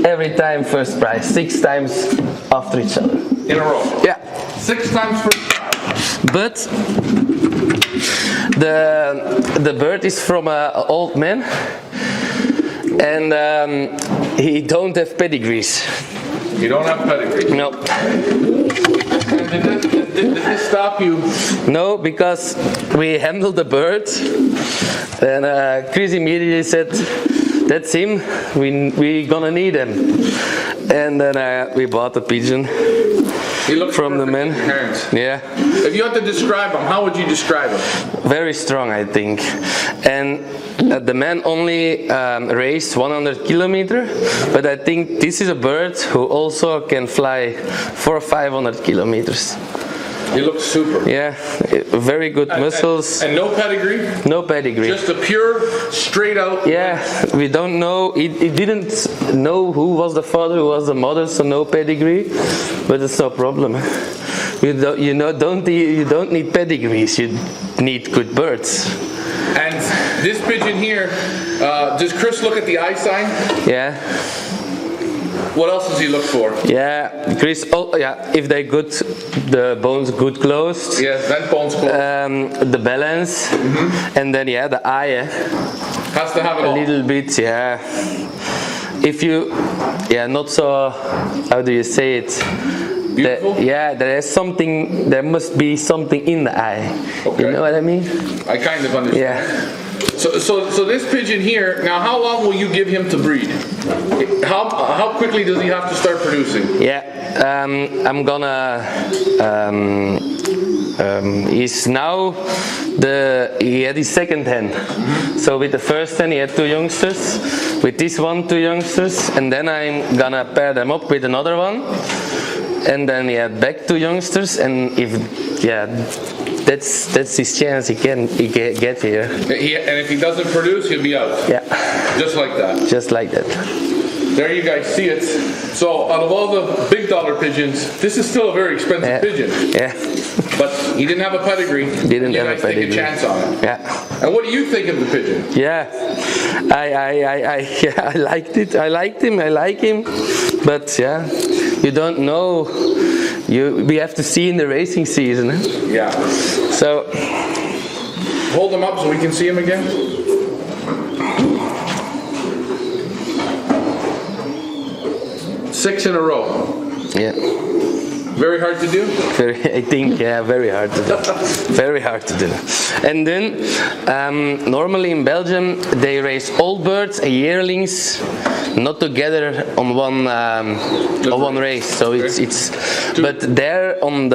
every time first prize, 6 times after each other. In a row. Yeah. 6 times per. But the bird is from an old man, and he don't have pedigrees. You don't have pedigree. No. Did this stop you? No, because we handled the bird, and Chris immediately said, "That's him. We gonna need him." And then we bought the pigeon. He looks from the perfect man. in your hands. Yeah. If you had to describe him, how would you describe him? Very strong, I think. And the man only raced 100 kilometers, but I think this is a bird who also can fly 400 or 500 kilometers. He looks super. Yeah, very good muscles. And no pedigree? No pedigree. Just a pure, straight out. Yeah, we don't know. He didn't know who was the father, who was the mother, so no pedigree. But it's no problem. You don't need pedigrees. You need good birds. And this pigeon here, does Chris look at the eye sign? Yeah. What else does he look for? Yeah, Chris. Oh, yeah. If they good, the bones good closed. Yeah, then bones closed. The balance, and then yeah, the eye. Has to have it A all. little bit, yeah. If you, yeah, not so. How do you say it? Beautiful? Yeah, there is something. There must be something in the eye. Okay. You know what I mean? I kind of understand. Yeah. So this pigeon here, now how long will you give him to breed? How quickly does he have to start producing? Yeah, I'm gonna. He's now he had his second hen. So with the first hen he had 2 youngsters. With this one 2 youngsters, and then I'm gonna pair them up with another one. And then he had back 2 youngsters, and that's his chance. He get here. And if he doesn't produce, he'll be out. Yeah, Just like that. just like that. There you guys see it. So out of all the big dollar pigeons, this is still a very expensive Yeah. pigeon. Yeah, But he didn't have a pedigree. Didn't you have a guys take pedigree. a chance on it. yeah, And what do you think of the pigeon? yeah. I liked it. I liked him. I like him. But yeah, you don't know. We have to see in the racing season. Eh? Yeah. So Hold him up so we can see him again. Six in a row. yeah. Very hard to do. I think, yeah, very hard to do. Very hard to do. And then, normally in Belgium, they raise old birds and yearlings not together on one race. So it's but there on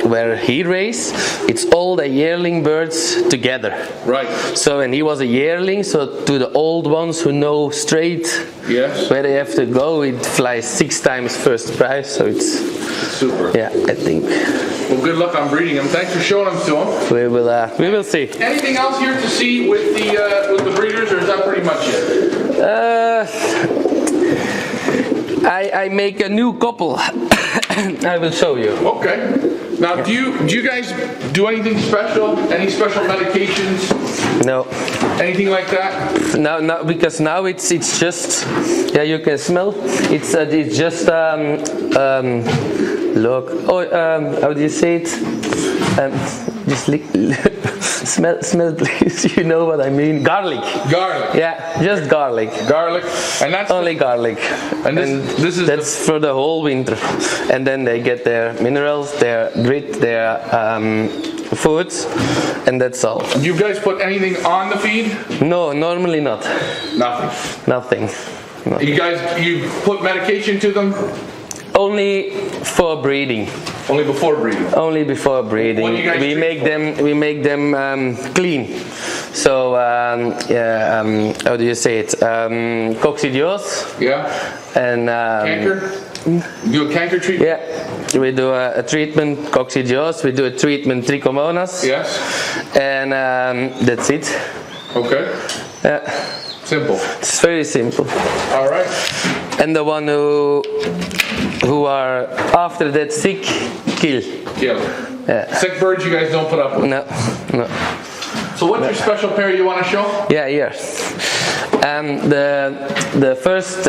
where he raced, it's all the yearling birds together. Right. So and he was a yearling, so to the old ones who know straight Yes. where they have to go, it flies 6 times first prize. So it's Super. yeah, I think Well, good luck on breeding him. Thanks for showing them to him. we will see. Anything else here to see with the breeders, or is that pretty much it? I make a new couple. I will show you. Okay. Now, do you guys do anything special? Any special medications? No, Anything like that? now because now it's just yeah, you can smell. It's just look. Oh, how do you say it? Just lick, smell please. You know what I mean? Garlic. Garlic. Yeah, just garlic. Garlic. And that's Only garlic. And this is that's for the whole winter. And then they get their minerals, their grit, their foods, and that's all. Do you guys put anything on the feed? No, normally not. Nothing. Nothing. No. You put medication to them Only for breeding. only before breeding. Only before breeding. What do you guys We treat make them clean. So how do you say it? Coccidiose Yeah. and Canker. Do a canker treatment. yeah, we do a treatment coccidiose. We do a treatment trichomonas. Yes. And that's it. Okay. Yeah, Simple. it's very simple. All right. And the one who are after that sick, kill. Yeah. Yeah. Sick birds you guys don't put up with. No, no. So what's your special pair you want to show? Yeah, here. The first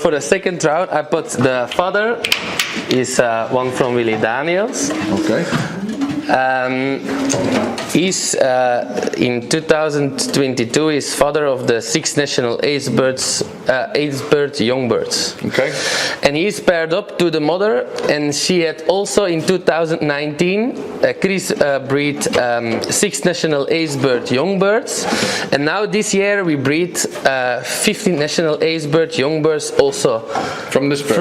for the second round, I put the father is one from Willie Daniels. Okay. He's in 2022 is father of the 6 national ace bird young birds. Okay. And he's paired up to the mother, and she had also in 2019 Chris breed 6 national ace bird young birds, and now this year we breed 15 national ace bird young birds also From this pair.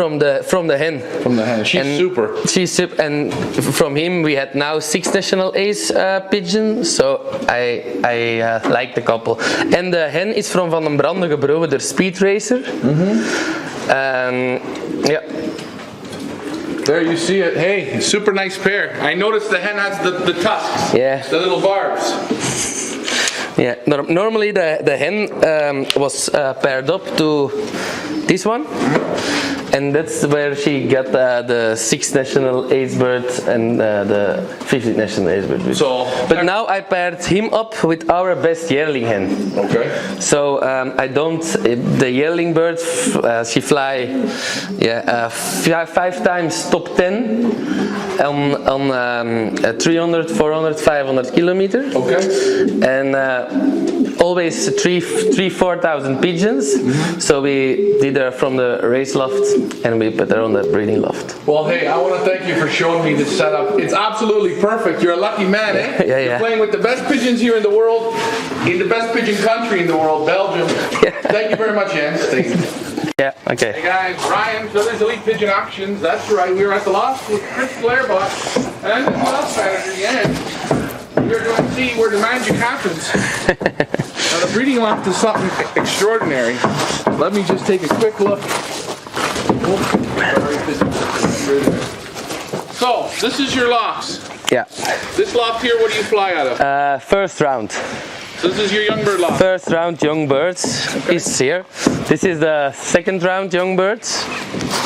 from the hen. From the hen. She's super. She's super, and from him we had now 6 national ace pigeons, so I like the couple. And the hen is from Van den Brande gebroken, the speed racer. Yeah. There you see it. Hey, super nice pair. I noticed the hen has the tusks. Yeah. The little barbs. Yeah. Normally the hen was paired up to this one. And that's where she got the 6 national ace bird and the 15 national ace bird. But now I paired him up with our best yearling hen. Okay. So I don't. The yearling bird, she fly, 5 times top 10 on 300, 400, 500 kilometers. Okay. And always 4,000 pigeons. So we did her from the race loft and we put her on the breeding loft. Well, hey, I want to thank you for showing me this setup. It's absolutely perfect. You're a lucky man, eh? Yeah. You're playing with the best pigeons here in the world, in the best pigeon country in the world, Belgium. Yeah. Thank you very much, Jens. Thank you. Yeah, okay. Hey guys, Ryan, Southern Elite Pigeon Auctions. That's right, we were at the Loft with Chris Blairbot and the Loft manager, Jens. We're going to see where the magic happens. Now, the breeding loft is something extraordinary. Let me just take a quick look. So, this is your lofts. Yeah. This loft here, what do you fly out of? First round. So this is your young bird loft. First round young birds is here. This is the second round young birds.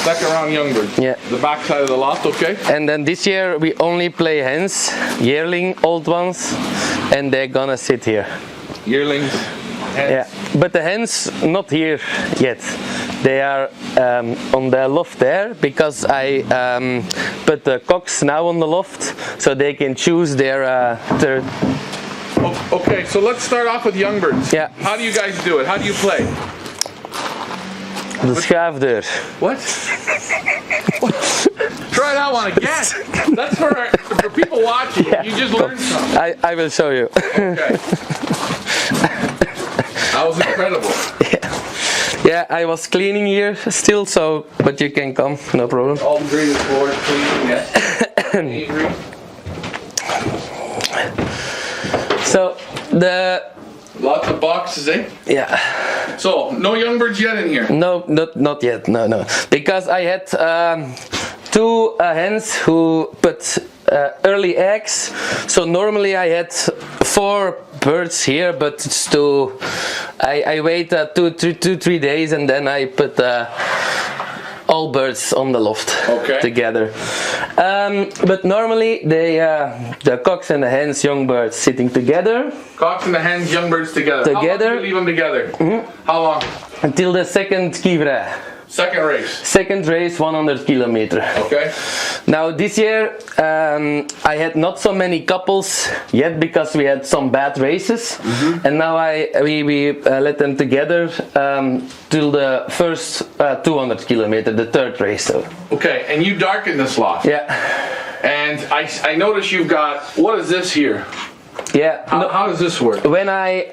Second round young birds. Yeah. The back side of the loft, okay? And then this year we only play hens, yearling, old ones, and they're gonna sit here. Yearlings. Hens. Yeah, but the hens not here yet. They are on the loft there because I put the cocks now on the loft so they can choose their Okay, so let's start off with young birds. Yeah. How do you guys do it? How do you play? de schuifdeur. What? Try that one again. That's for people watching. Yeah. You just learned something. I will show you. Okay. That was incredible. Yeah, I was cleaning here still, so but you can come, no problem. All the green floor clean, yes. Agree. So lots of boxes, eh? Yeah. So no young birds yet in here. No, not yet. No, because I had two hens who put early eggs. So normally I had 4 birds here, but it's too. I wait 2-3 days and then I put all birds on the loft together. But normally they the cocks and the hens, young birds sitting together. Cocks and the hens, young birds together. How long do you leave them together? Mm-hmm. How long? Until the second kivra. Second race. Second race, 100 kilometers. Okay. Now this year I had not so many couples yet because we had some bad races, and now we let them together till the first 200 kilometers, the third race. So. Okay, and you darken this loft. Yeah. And I notice you've got, what is this here? Yeah. How does this work? When I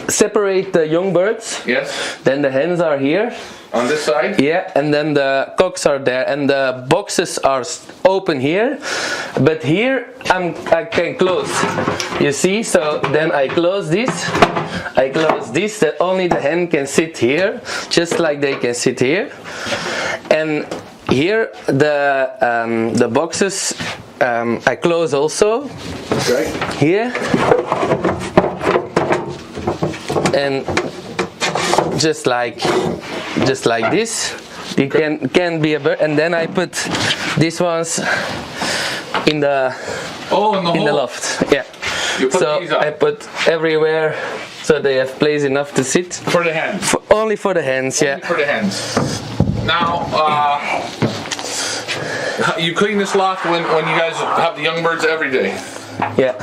separate the young birds, yes, then the hens are here. On this side? Yeah, and then the cocks are there, and the boxes are open here, but here I can close. You see, so then I close this, that only the hen can sit here, just like they can sit here. And here the boxes I close also. Okay. Here. And just like this, you can be a bird, and then I put these ones in the in the loft. Yeah. You put So these up. I put everywhere. so they have place enough to sit. For the hens. Only for the hens, yeah. Only for the hens. Now, you clean this loft when you guys have the young birds every day. Yeah.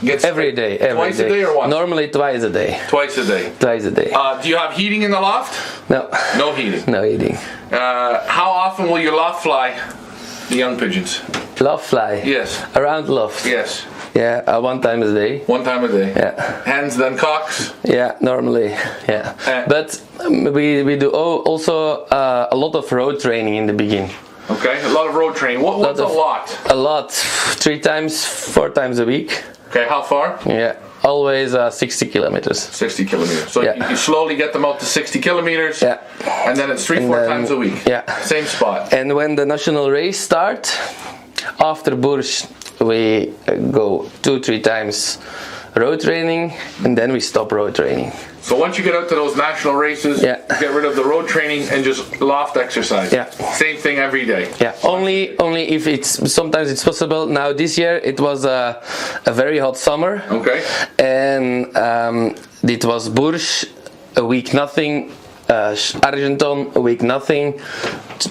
Gets Every day, every twice day. a day or once? Normally twice a day. Twice a day. Twice a day. Do you have heating in the loft? No. No heating. No eating. How often will your loft fly the young pigeons? Loft fly. Yes. Around loft. Yes. Yeah, one time a day. One time a day. Yeah. Hens, then cocks. Yeah, normally. Yeah. But we do also a lot of road training in the beginning. Okay. A lot of road training. What's a lot? A lot. 3 times, 4 times a week. Okay. How far? Yeah. Always 60 kilometers. 60 kilometers. So Yeah. you slowly get them out to 60 kilometers. Yeah. And then it's 3-4 then- times a week. yeah. Same spot. And when the national race start, after Bourges, we go 2-3 times road training, and then we stop road training. So once you get out to those national races, Yeah. get rid of the road training and just loft exercise. Yeah. Same thing every day. Yeah, only if sometimes it's possible. Now this year it was a very hot summer. Okay. And it was Bourges, a week nothing, Argenton, a week nothing,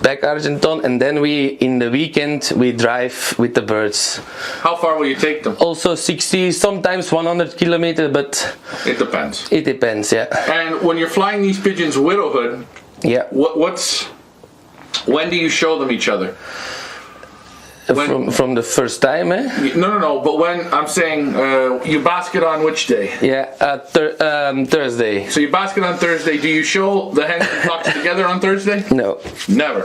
back Argenton, and then in the weekend we drive with the birds. How far will you take them? Also 60, sometimes 100 kilometers, but It depends. it depends, yeah. And when you're flying these pigeons widowhood, Yeah, when do you show them each other? When- from the first time, eh? No. But when I'm saying you basket on which day? Yeah, Thursday. So you basket on Thursday. Do you show the hens and cocks together on Thursday? No. Never.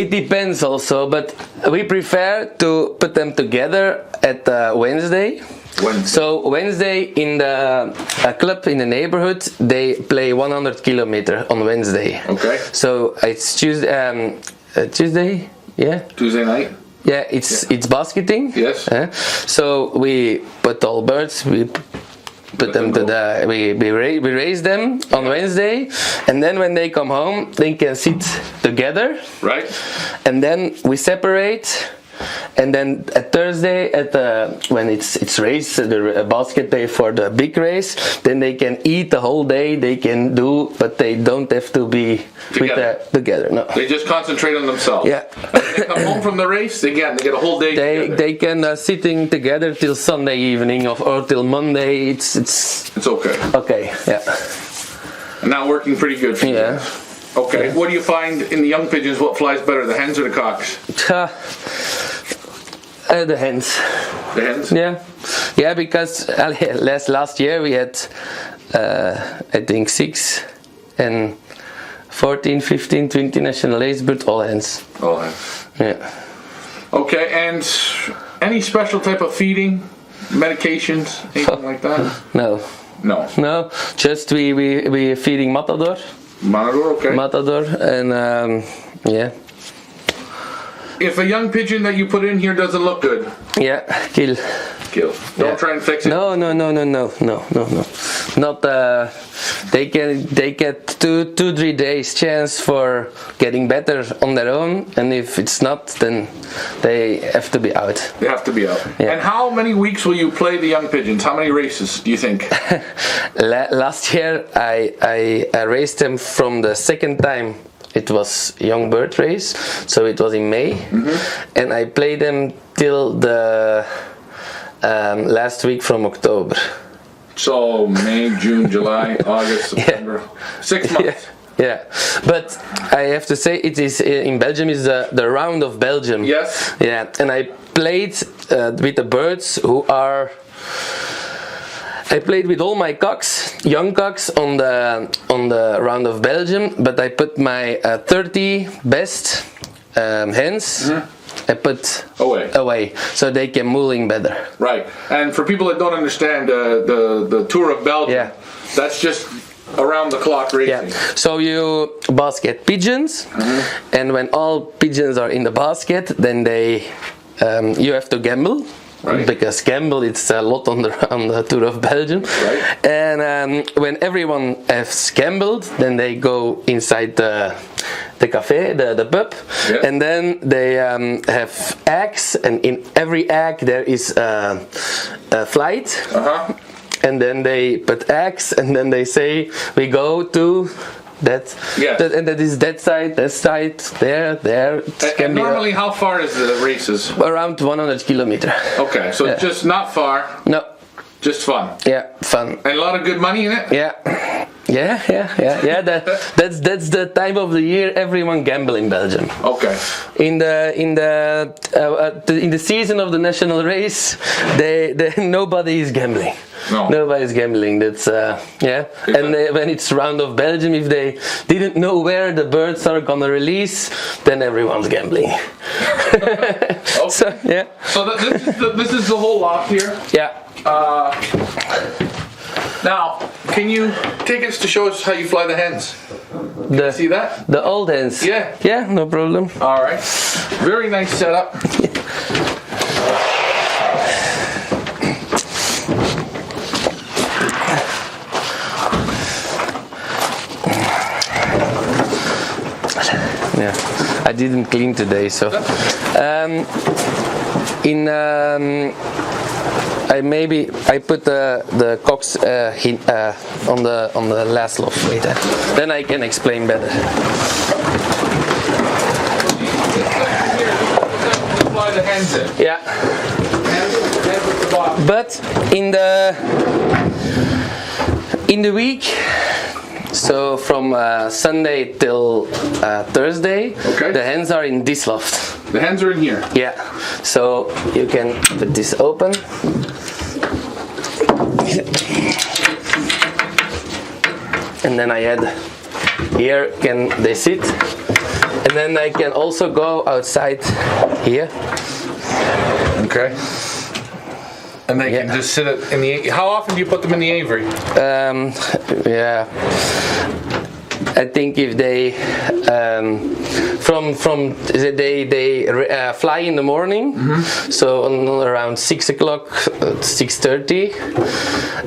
It depends also, but we prefer to put them together at Wednesday. Wednesday. So Wednesday in the club in the neighborhood, they play 100 kilometer on Wednesday. Okay. So it's Tuesday. Tuesday, yeah. Tuesday night. Yeah, it's basketing. Yes. So we put all birds. We put them to the. We raise them on Wednesday, and then when they come home, they can sit together. Right. And then we separate. And then at Thursday, when it's race, the basket day for the big race, then they can eat the whole day. They can do, but they don't have to be together. No. They just concentrate on themselves. Yeah. When they come home from the race, they get a whole day. together. They can sitting together till Sunday evening or till Monday. It's okay. okay. Yeah. And now working pretty good for you. Yeah. Okay. What do you find in the young pigeons? What flies better, the hens or the cocks? The hens. The hens. Yeah, because last year we had I think 6 and 14, 15, 20 national race, but all hens. All hens. Yeah. Okay, and any special type of feeding, medications, anything like that? No. No. Just we feeding Matador. Matador, okay. Matador, and yeah. If a young pigeon that you put in here doesn't look good, Yeah, kill. Don't try and fix it. No. Not they get 2-3 days chance for getting better on their own, and if it's not, then they have to be out. They have to be out. Yeah. And how many weeks will you play the young pigeons? How many races do you think? Last year I raced them from the second time. It was young bird race, so it was in May, and I played them till the last week from October. So May, June, July, August, September, 6 months. Yeah, but I have to say it is in Belgium is the round of Belgium. Yes. Yeah, and I played with the birds who are. I played with all my cocks, young cocks, on the round of Belgium, but I put my 30 best hens. I put away, so they can mooling better. Right, and for people that don't understand the Tour of Belgium, that's just around the clock racing. Yeah. So you basket pigeons, and when all pigeons are in the basket, then you have to gamble. Right. Because gamble it's a lot on the Tour of Belgium, right. And when everyone has gambled, then they go inside the cafe, the pub, and then they have eggs, and in every egg there is a flight. and then they put eggs, and then they say we go to that, Yes. and that is that side, there. It can And be normally, how far is the races? around 100 kilometer. Okay, so Yeah. just not far, No, just fun. yeah, fun. And a lot of good money in it? Yeah. That's the time of the year everyone gamble in Belgium. Okay. In the season of the national race, nobody is gambling. No. Nobody is gambling. That's And when it's round of Belgium, if they didn't know where the birds are gonna release, then everyone's gambling. So yeah, So this is the whole loft here. yeah. Now, can you take us to show us how you fly the hens? See that? The old hens. Yeah. Yeah, no problem. All right. Very nice setup. Yeah, I didn't clean today, so I put the cocks on the last loft later. Then I can explain better. Fly the hens in. Yeah, Hens at the bottom. but in the week. So from Sunday till Thursday, Okay. the hens are in this loft. The hens are in here. Yeah, so you can put this open. And then I add, here can they sit. And then I can also go outside here. Okay. And they can Yeah. just sit in the. How often do you put them in the aviary? Yeah, I think if they they fly in the morning, so around 6 o'clock, 6:30,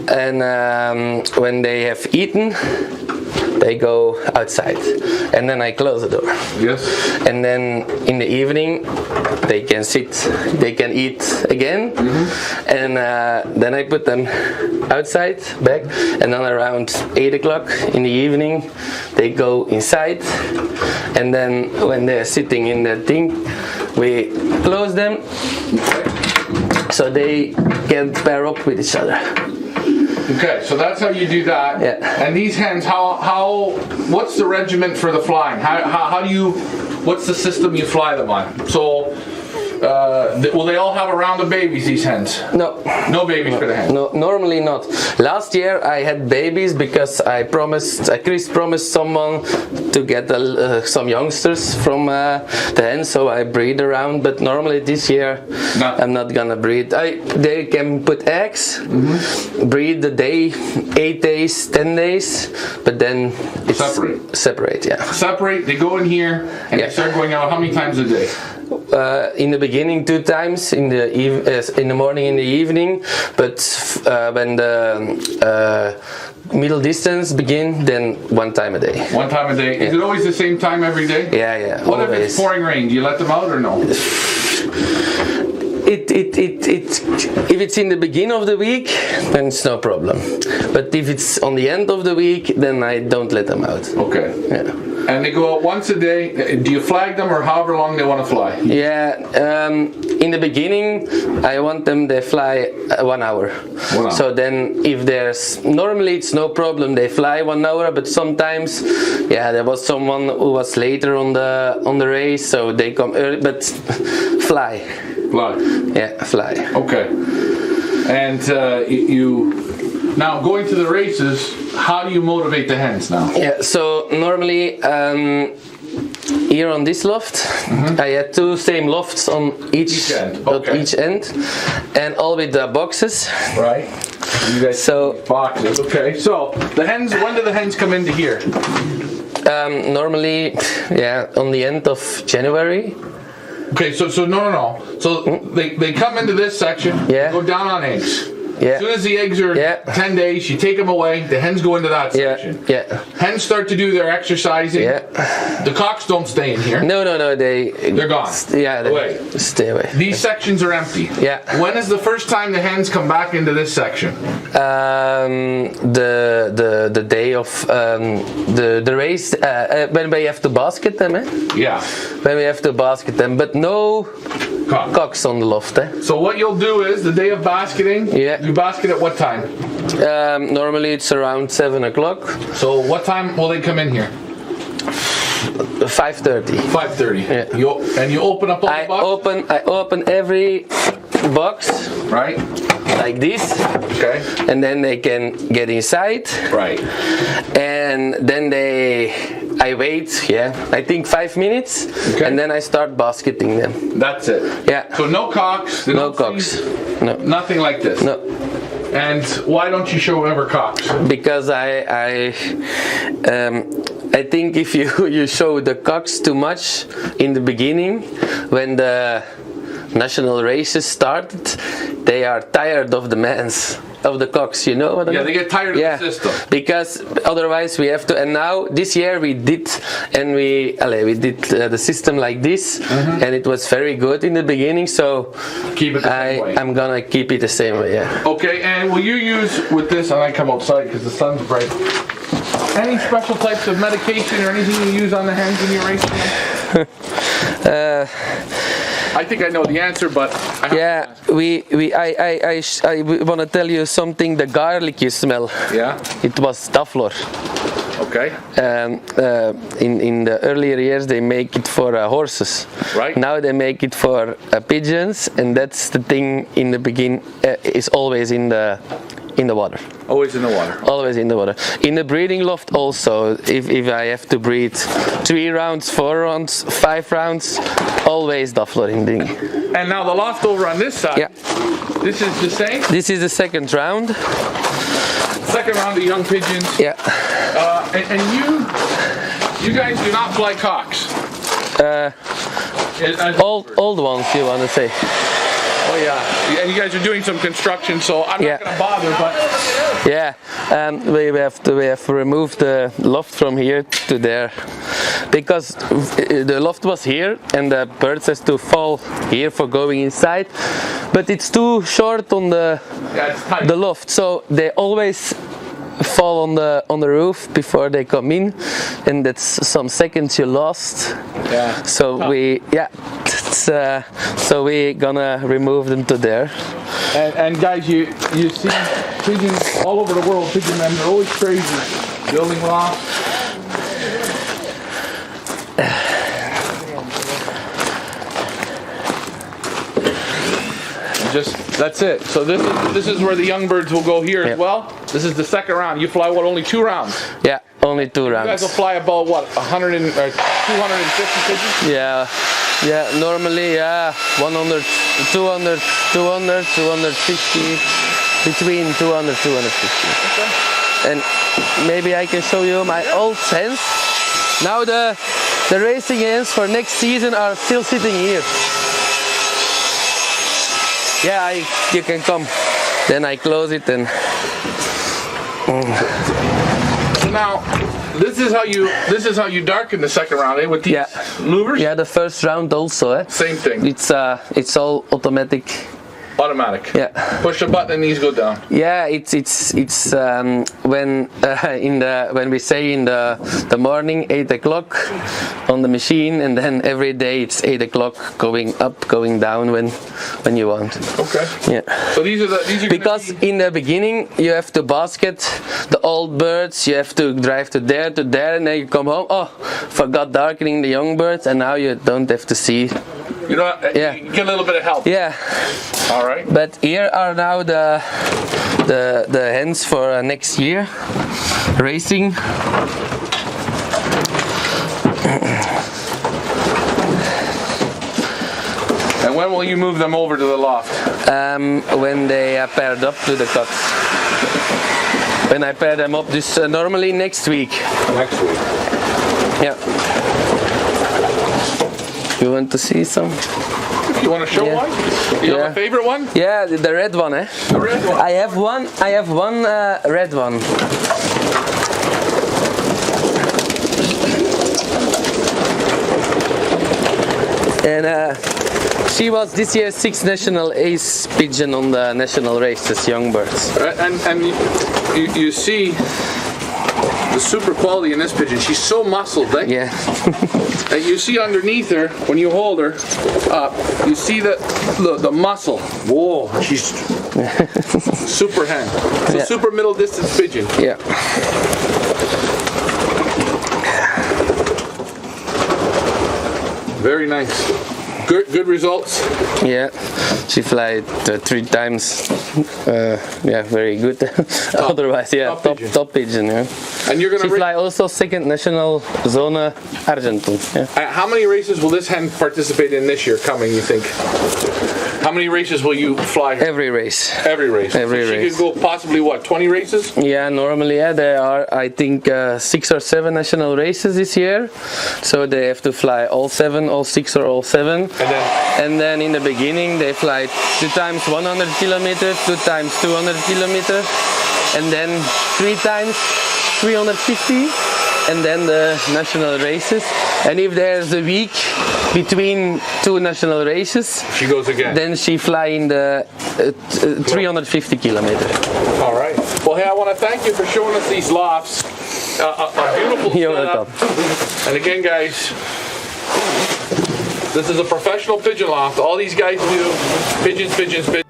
and when they have eaten, they go outside, and then I close the door. Yes. And then in the evening they can sit, they can eat again, and then I put them outside back, and then around 8 o'clock in the evening they go inside, and then when they're sitting in that thing we close them so they can pair up with each other. Okay, so that's how you do that. Yeah. And these hens, what's the regiment for the flying? How do you, what's the system you fly them on? So, will they all have a round of babies, these hens? No. No babies for the hens? No, normally not. Last year I had babies because Chris promised someone to get some youngsters from the hens, so I breed around. But normally this year No. I'm not gonna breed. They can put eggs, breed the day, 8 days, 10 days, but then it's separate, yeah. Separate, they go in here, and Yeah. they start going out how many times a day? In the beginning 2 times, in the morning, in the evening, but when the middle distance begin, then 1 time a day. 1 time a day. Is it always the same time every day? Yeah, What if always. it's pouring rain? Do you let them out or no? If it's in the beginning of the week, then it's no problem. But if it's on the end of the week, then I don't let them out. Okay. Yeah. And they go out once a day. Do you flag them or however long they want to fly? Yeah, in the beginning, I want them, they fly 1 hour. 1 hour. So then if normally it's no problem, they fly 1 hour, but sometimes, yeah, there was someone who was later on the race, so they come early, but fly. Fly. Yeah, fly. Okay. And now going to the races, how do you motivate the hens now? Yeah, so normally here on this loft, I had 2 same lofts on each end, on okay. each end, and all with the boxes. Right. You guys So boxes. Okay. So the hens. When do the hens come into here? normally, yeah, on the end of January. Okay. So no. So they come into this section. Yeah. Go down on eggs. Yeah. As soon as the eggs are Yeah. 10 days, you take them away. The hens go into that Yeah, section. yeah, Hens start to do their exercising. yeah. The cocks don't stay in here. No, They're gone. Yeah, they Away. stay away. These sections are empty. Yeah. When is the first time the hens come back into this section? The day of the race when we have to basket them, eh? Yeah. When we have to basket them, but no Cock. cocks on the loft, eh? So what you'll do is the day of basketing, Yeah. you basket at what time? Normally it's around 7 o'clock, So what time will they come in here? 5:30. 5:30. Yeah. You open up all the boxes? I open every box Right. like this, Okay. and then they can get inside, Right. and then I wait, I think 5 minutes, Okay. and then I start basketing them. That's it. Yeah. So no cocks. they No don't cocks. see- No. Nothing like this. No. And why don't you show ever cocks? Because I think if you show the cocks too much in the beginning, when the national races started, they are tired of the mans, of the cocks, you know what I mean? Yeah, they get tired of the system. Because otherwise we have to, and now this year we did, and we did the system like this, and it was very good in the beginning, so Keep it the same way. I'm gonna keep it the same way, yeah. Okay, and will you use with this, and I come outside because the sun's bright, any special types of medication or anything you use on the hens when you're racing them? I think I know the answer, but I have Yeah, I want to tell you something. The garlic you smell, Yeah. it was Taflor. Okay. In the earlier years, they make it for horses. Right. Now they make it for pigeons, and that's the thing. In the beginning, is always in the water. Always in the water. Always in the water. In the breeding loft also, if I have to breed 3 rounds, 4 rounds, 5 rounds, always Taflor in the. And now the loft over on this side. Yeah. This is the same. This is the second round. Second round of young pigeons. Yeah. And you guys do not fly cocks. Old ones, you want to say? Oh yeah. And you guys are doing some construction, so I'm Yeah. not going to bother. But Yeah, we have removed the loft from here to there, because the loft was here and the birds has to fall here for going inside, but it's too short on yeah, it's tight. the loft, so they always fall on the roof before they come in, and that's some seconds you lost. Yeah. So so we gonna remove them to there. And guys, you see pigeons all over the world. Pigeon men are always crazy, building lofts. That's it. So this is where the young birds will go here as well. This is the second round. You fly only 2 rounds. Yeah, only 2 You guys will rounds. fly about 100 and 250 pigeons. Yeah, normally 100, 200, 200, 250, between 200, 250. And maybe I can show you my old hens. Now the racing hens for next season are still sitting here. Yeah, you can come. Then I close it and. So now, this is how you darken the second round, with these louvers. Yeah, the first round also. Same thing. It's all automatic. Automatic. Yeah. Push a button and these go down. Yeah, it's when when we say in the morning 8 o'clock on the machine, and then every day it's 8 o'clock going up, going down when you want. Okay. Yeah. So these are Because in the beginning you have to basket the old birds, you have to drive to there, and then you come home. Oh, forgot darkening the young birds, and now you don't have to see. you know, Yeah. you get a little bit of help. Yeah. All right. But here are now the hens for next year racing. And when will you move them over to the loft? When they are paired up to the cocks. When I pair them up, this normally next week. Next week. Yeah. You want to see some? You want to show Yeah. one? You have Yeah. a favorite one? Yeah, the red one, eh? The red one. I have one red one. And she was this year's 6th national ace pigeon on the national races, young birds. And you see the super quality in this pigeon. She's so muscled, eh? Yeah. And you see underneath her, when you hold her up, you see the muscle. Whoa, she's super hand. It's a Yeah. super middle distance pigeon. Yeah. Very nice. Good results. Yeah. She flied 3 times. Yeah, very good. Otherwise, yeah, top pigeon. Yeah. And you're She gonna. fly also 2nd national zone Argentum. Yeah. How many races will this hen participate in this year coming, you think? How many races will you fly her? Every race. Every race. Every So she race. could go possibly, what, 20 races? Yeah, normally, yeah, there are, I think, 6 or 7 national races this year. So they have to fly all 7, all 6 or all 7. And then in the beginning they fly 2 times 100 kilometers, 2 times 200 kilometers, and then 3 times 350, and then the national races. And if there's a week between 2 national races, She goes again. then she fly in the 350 kilometers. All right. Well, hey, I want to thank you for showing us these lofts. A beautiful You're setup. welcome. And again, guys, this is a professional pigeon loft. All these guys do pigeons, pigeons, pigeons.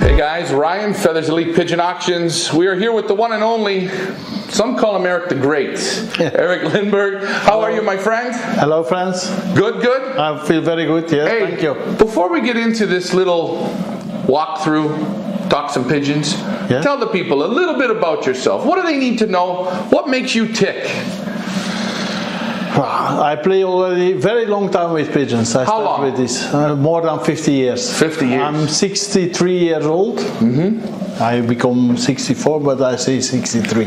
Hey guys, Ryan, Feathers Elite Pigeon Auctions. We are here with the one and only, some call him Eric the Great. Eric Lindberg. How are you, my friend? Hello, friends. Good, good? I feel very good. Yes, Hey, thank you. before we get into this little walkthrough, talk some pigeons, Yeah. tell the people a little bit about yourself. What do they need to know? What makes you tick? I play already very long time with pigeons. I start long? with this more than 50 years. 50 years. I'm 63 years old. I become 64, but I say 63.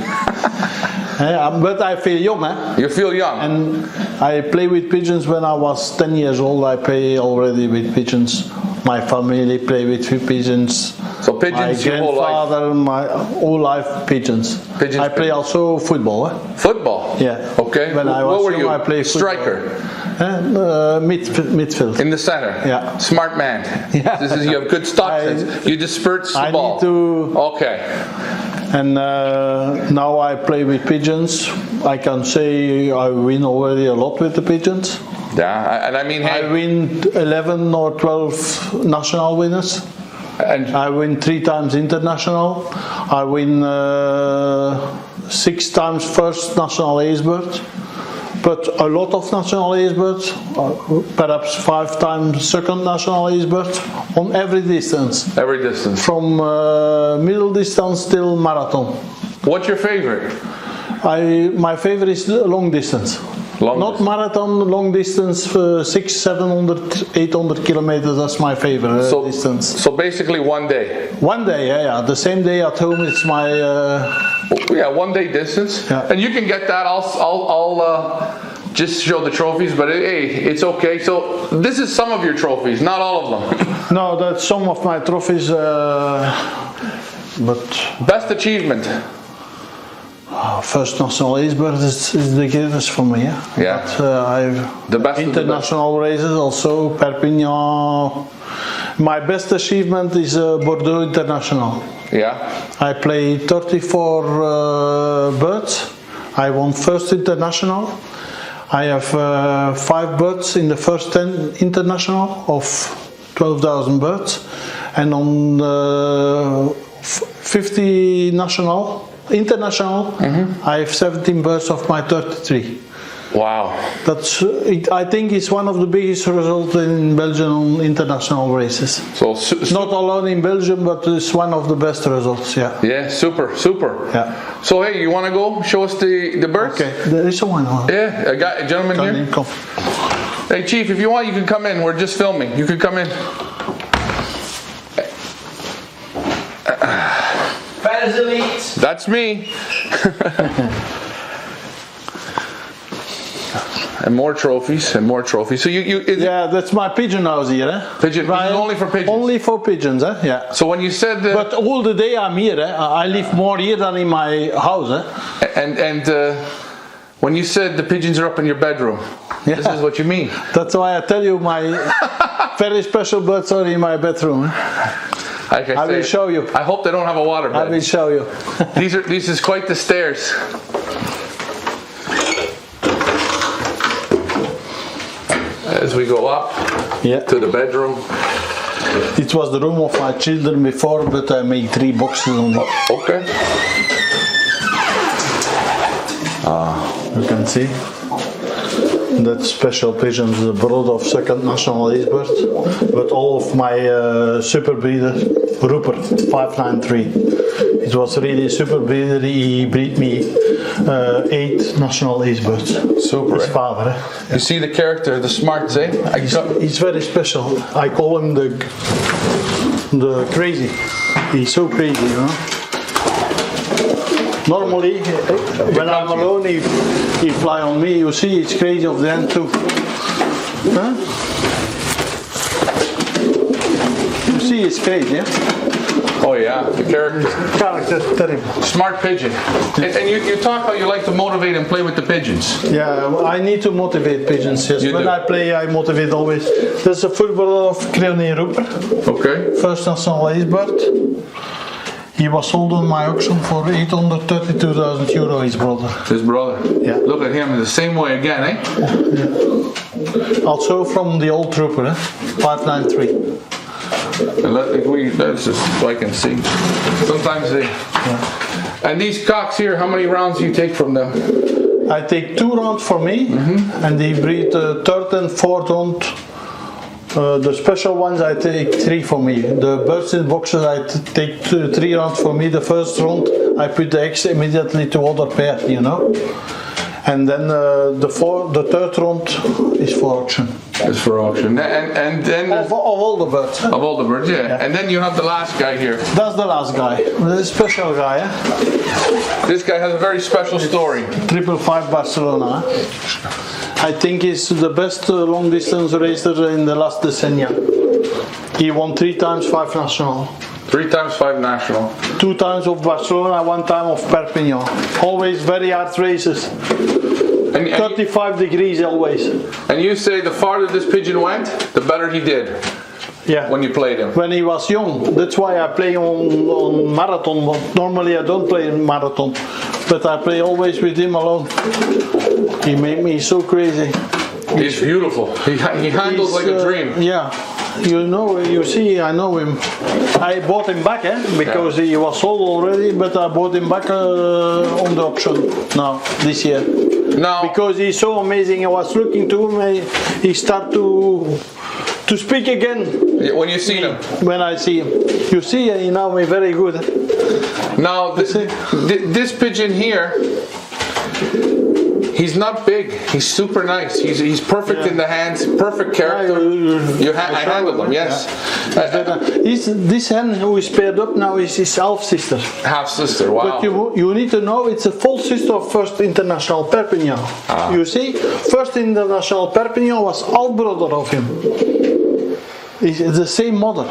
But I feel young, eh? You feel young. And I play with pigeons when I was 10 years old. I play already with pigeons. My family play with pigeons. So pigeons my your whole life? grandfather, my whole life pigeons. Pigeons, I play also football. Eh? Football? Yeah. Okay. When I was what were young, you? I played football. Striker? Midfield. In the center? Yeah. Smart man. Yeah. This is, you have good stock sense. You disperse the I ball. need to, Okay. and now I play with pigeons. I can say I win already a lot with the pigeons. Yeah, and I mean, hey, I win 11 or 12 national winners. and I win 3 times international. I win 6 times first national ace bird. But a lot of national ace birds, perhaps 5 times second national ace bird on every distance. every distance. From middle distance till marathon. What's your favorite? My favorite is long distance. Long Not distance. marathon, long distance, 600, 700, 800 kilometers, that's my favorite distance. So basically one day. One day, yeah. The same day at home, it's my... Yeah, 1 day distance. Yeah. And you can get that. I'll just show the trophies, but hey, it's okay. So this is some of your trophies, not all of them. No, that's some of my trophies, but Best achievement. first national ace bird is the greatest for me. Yeah. Yeah. But, I've The best of the international races also, Perpignan. My best achievement is Bordeaux International. Yeah. I played 34 birds. I won first international. I have 5 birds in the first 10 international of 12,000 birds. and on 50 international, I have 17 birds of my 33. Wow. That's, I think it's one of the biggest results in Belgium on international races. So Not alone in Belgium, but it's one of the best results, yeah. yeah, super. Yeah. So hey, you want to go show us the birds? Okay, there is one. Yeah, a gentleman here. Come. Hey Chief, if you want, you can come in. We're just filming. You can come in. Fans elite. That's me. And more trophies, and more trophies. So Yeah, that's my pigeon house here. Pigeon, Right. only for pigeons? Only for pigeons, yeah. So when you said But all the day I'm here, I live more here than in my house. and when you said the pigeons are up in your bedroom, this is what you mean. That's why I tell you my very special birds are in my bedroom. Like I will show you. I hope they don't have a water I bed. will show you. This is quite the stairs. As we go up to the bedroom. It was the room of my children before, but I made 3 boxes on it. Okay. You can see. That special pigeon is the brood of second national ace bird, but all of my super breeder, Rupert 593. It was really super breeder. He breed me 8 national ace birds. Super. His father. You see the character, the smarts, eh? He's very special. I call him the crazy. He's so crazy, you know. Normally, when I'm alone, he fly on me. You see, it's crazy of the end too. Huh? You see, it's crazy, yeah? Oh yeah, the character. Character, terrible. Smart pigeon. And you talk how you like to motivate and play with the pigeons. Yeah, I need to motivate pigeons. Yes. You When do. I play, I motivate always. There's a footballer of Creone Rupert, Okay. first national ace bird. He was sold on my auction for 832,000 euro, his brother. His brother. Yeah. Look at him the same way again, eh? Also from the old trooper, 593. And that's just so I can see. Sometimes they. And these cocks here, how many rounds do you take from them? I take 2 rounds for me, and they breed third and fourth round. The special ones I take 3 for me. The birds in boxes I take 3 rounds for me. The first round I put the eggs immediately to other pair, you know. And then the third round is for auction. It's for auction. And then Of all the birds. of all the birds, yeah. And then you have the last guy here. That's the last guy. The special guy, eh? This guy has a very special story. 555 Barcelona. I think he's the best long distance racer in the last decennia. He won 3 times 5 national. 3 times 5 national. 2 times of Barcelona, 1 time of Perpignan. Always very hard races. And 35 degrees always. and you say the farther this pigeon went, the better he did Yeah. when you played him. When he was young, that's why I play on marathon. But normally I don't play in marathon, but I play always with him alone. He made me so crazy. He's beautiful. He handles He's, like a dream. Yeah, you know, you see, I know him. I bought him back, because he was sold already, but I bought him back on the auction now, this year. Now, Because he's so amazing, I was looking to him, he started to speak again when you see him. when I see him. You see, he know me very good. Now, this pigeon here, he's not big. He's super nice. He's perfect in the hands, perfect character. I handle him, yes. This hen who is paired up now is his half sister. Half sister, wow. But you need to know it's a full sister of first international Perpignan. You see, first international Perpignan was half brother of him. It's the same mother.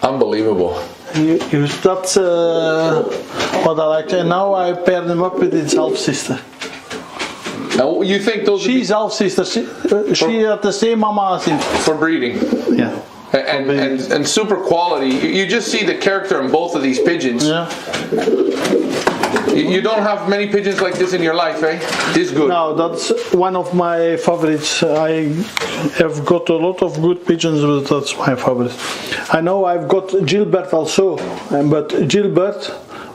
Unbelievable. That's what I like. And now I paired him up with his half sister. Now, you think those She's half sister. She had the same mama as him. for breeding? Yeah. and super quality. You just see the character in both of these pigeons. Yeah. You don't have many pigeons like this in your life, eh? This good. No, that's one of my favorites. I have got a lot of good pigeons, but that's my favorite. I know I've got Gilbert also, but Gilbert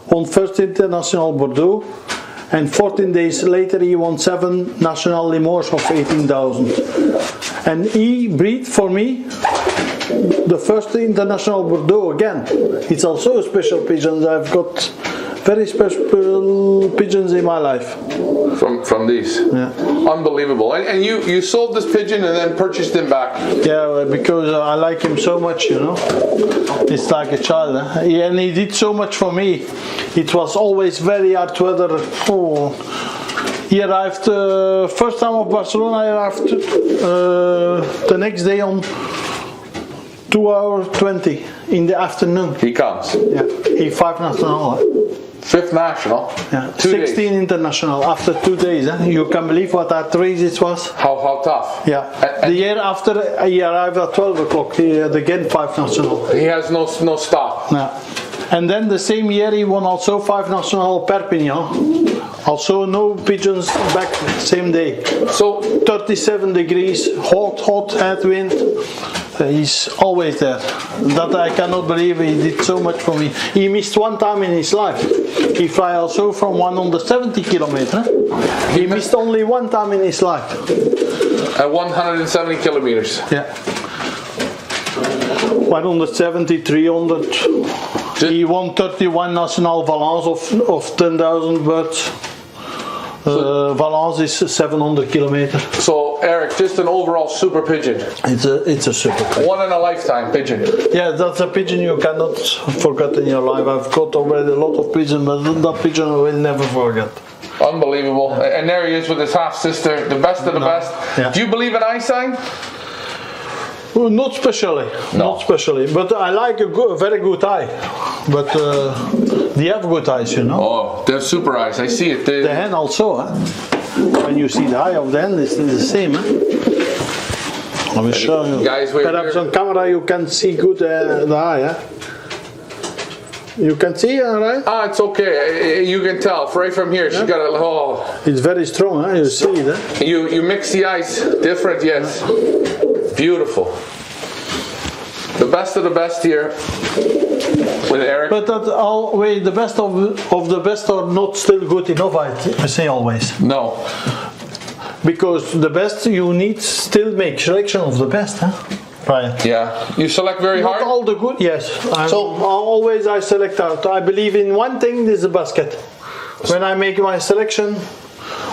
won first international Bordeaux, and 14 days later he won 7 national Limoges of 18,000. And he breed for me the first international Bordeaux again. It's also a special pigeon. I've got very special pigeons in my life. From these. Yeah. Unbelievable. And you sold this pigeon and then purchased him back. Yeah, because I like him so much, you know. It's like a child. Eh? And he did so much for me. It was always very hard weather. Oh. He arrived first time of Barcelona. I arrived the next day on 2:20 in the afternoon. He comes. Yeah, he 5 national. 5th national. Yeah, 2 16 days. international after 2 days. Eh? You can believe what that race it was. How tough. Yeah. And The year after he arrived at 12 o'clock. He had again 5 national. he has no stop. Yeah. And then the same year he won also 5 national Perpignan. Also no pigeons back same day. So 37 degrees, hot headwind. He's always there. That I cannot believe. He did so much for me. He missed one time in his life. He fly also from 170 kilometers. He missed only one time in his life. at 170 kilometers. Yeah. 170, 300. He won 31 national Valence of 10,000 birds. Valence is 700 kilometers. So Eric, just an overall super pigeon. It's a super pigeon. One in a lifetime pigeon. Yeah, that's a pigeon you cannot forget in your life. I've got already a lot of pigeons, but that pigeon I will never forget. Unbelievable. And there he is with his half sister, the best of the best. Yeah. Do you believe in eye sign? Well, not especially, not especially. But I like a very good eye. But they have good eyes, you know. Oh, they're super eyes. I see it. The hen also. Huh? When you see the eye of the hen, it's the same. Huh? I will show you. Guys, perhaps on camera you can see good the eye. Huh? You can see, right? Ah, it's okay. You can tell right from here. She got a It's very strong. Huh? You see it. Huh? You mix the eyes different, yes. Beautiful. The best of the best here with Eric. But that always the best of the best are not still good enough. I say always. No. Because the best you need still make selection of the best, huh? Right. Yeah. You select very Not hard. all the good. Yes. Always I select out. I believe in one thing. This is a basket. When I make my selection.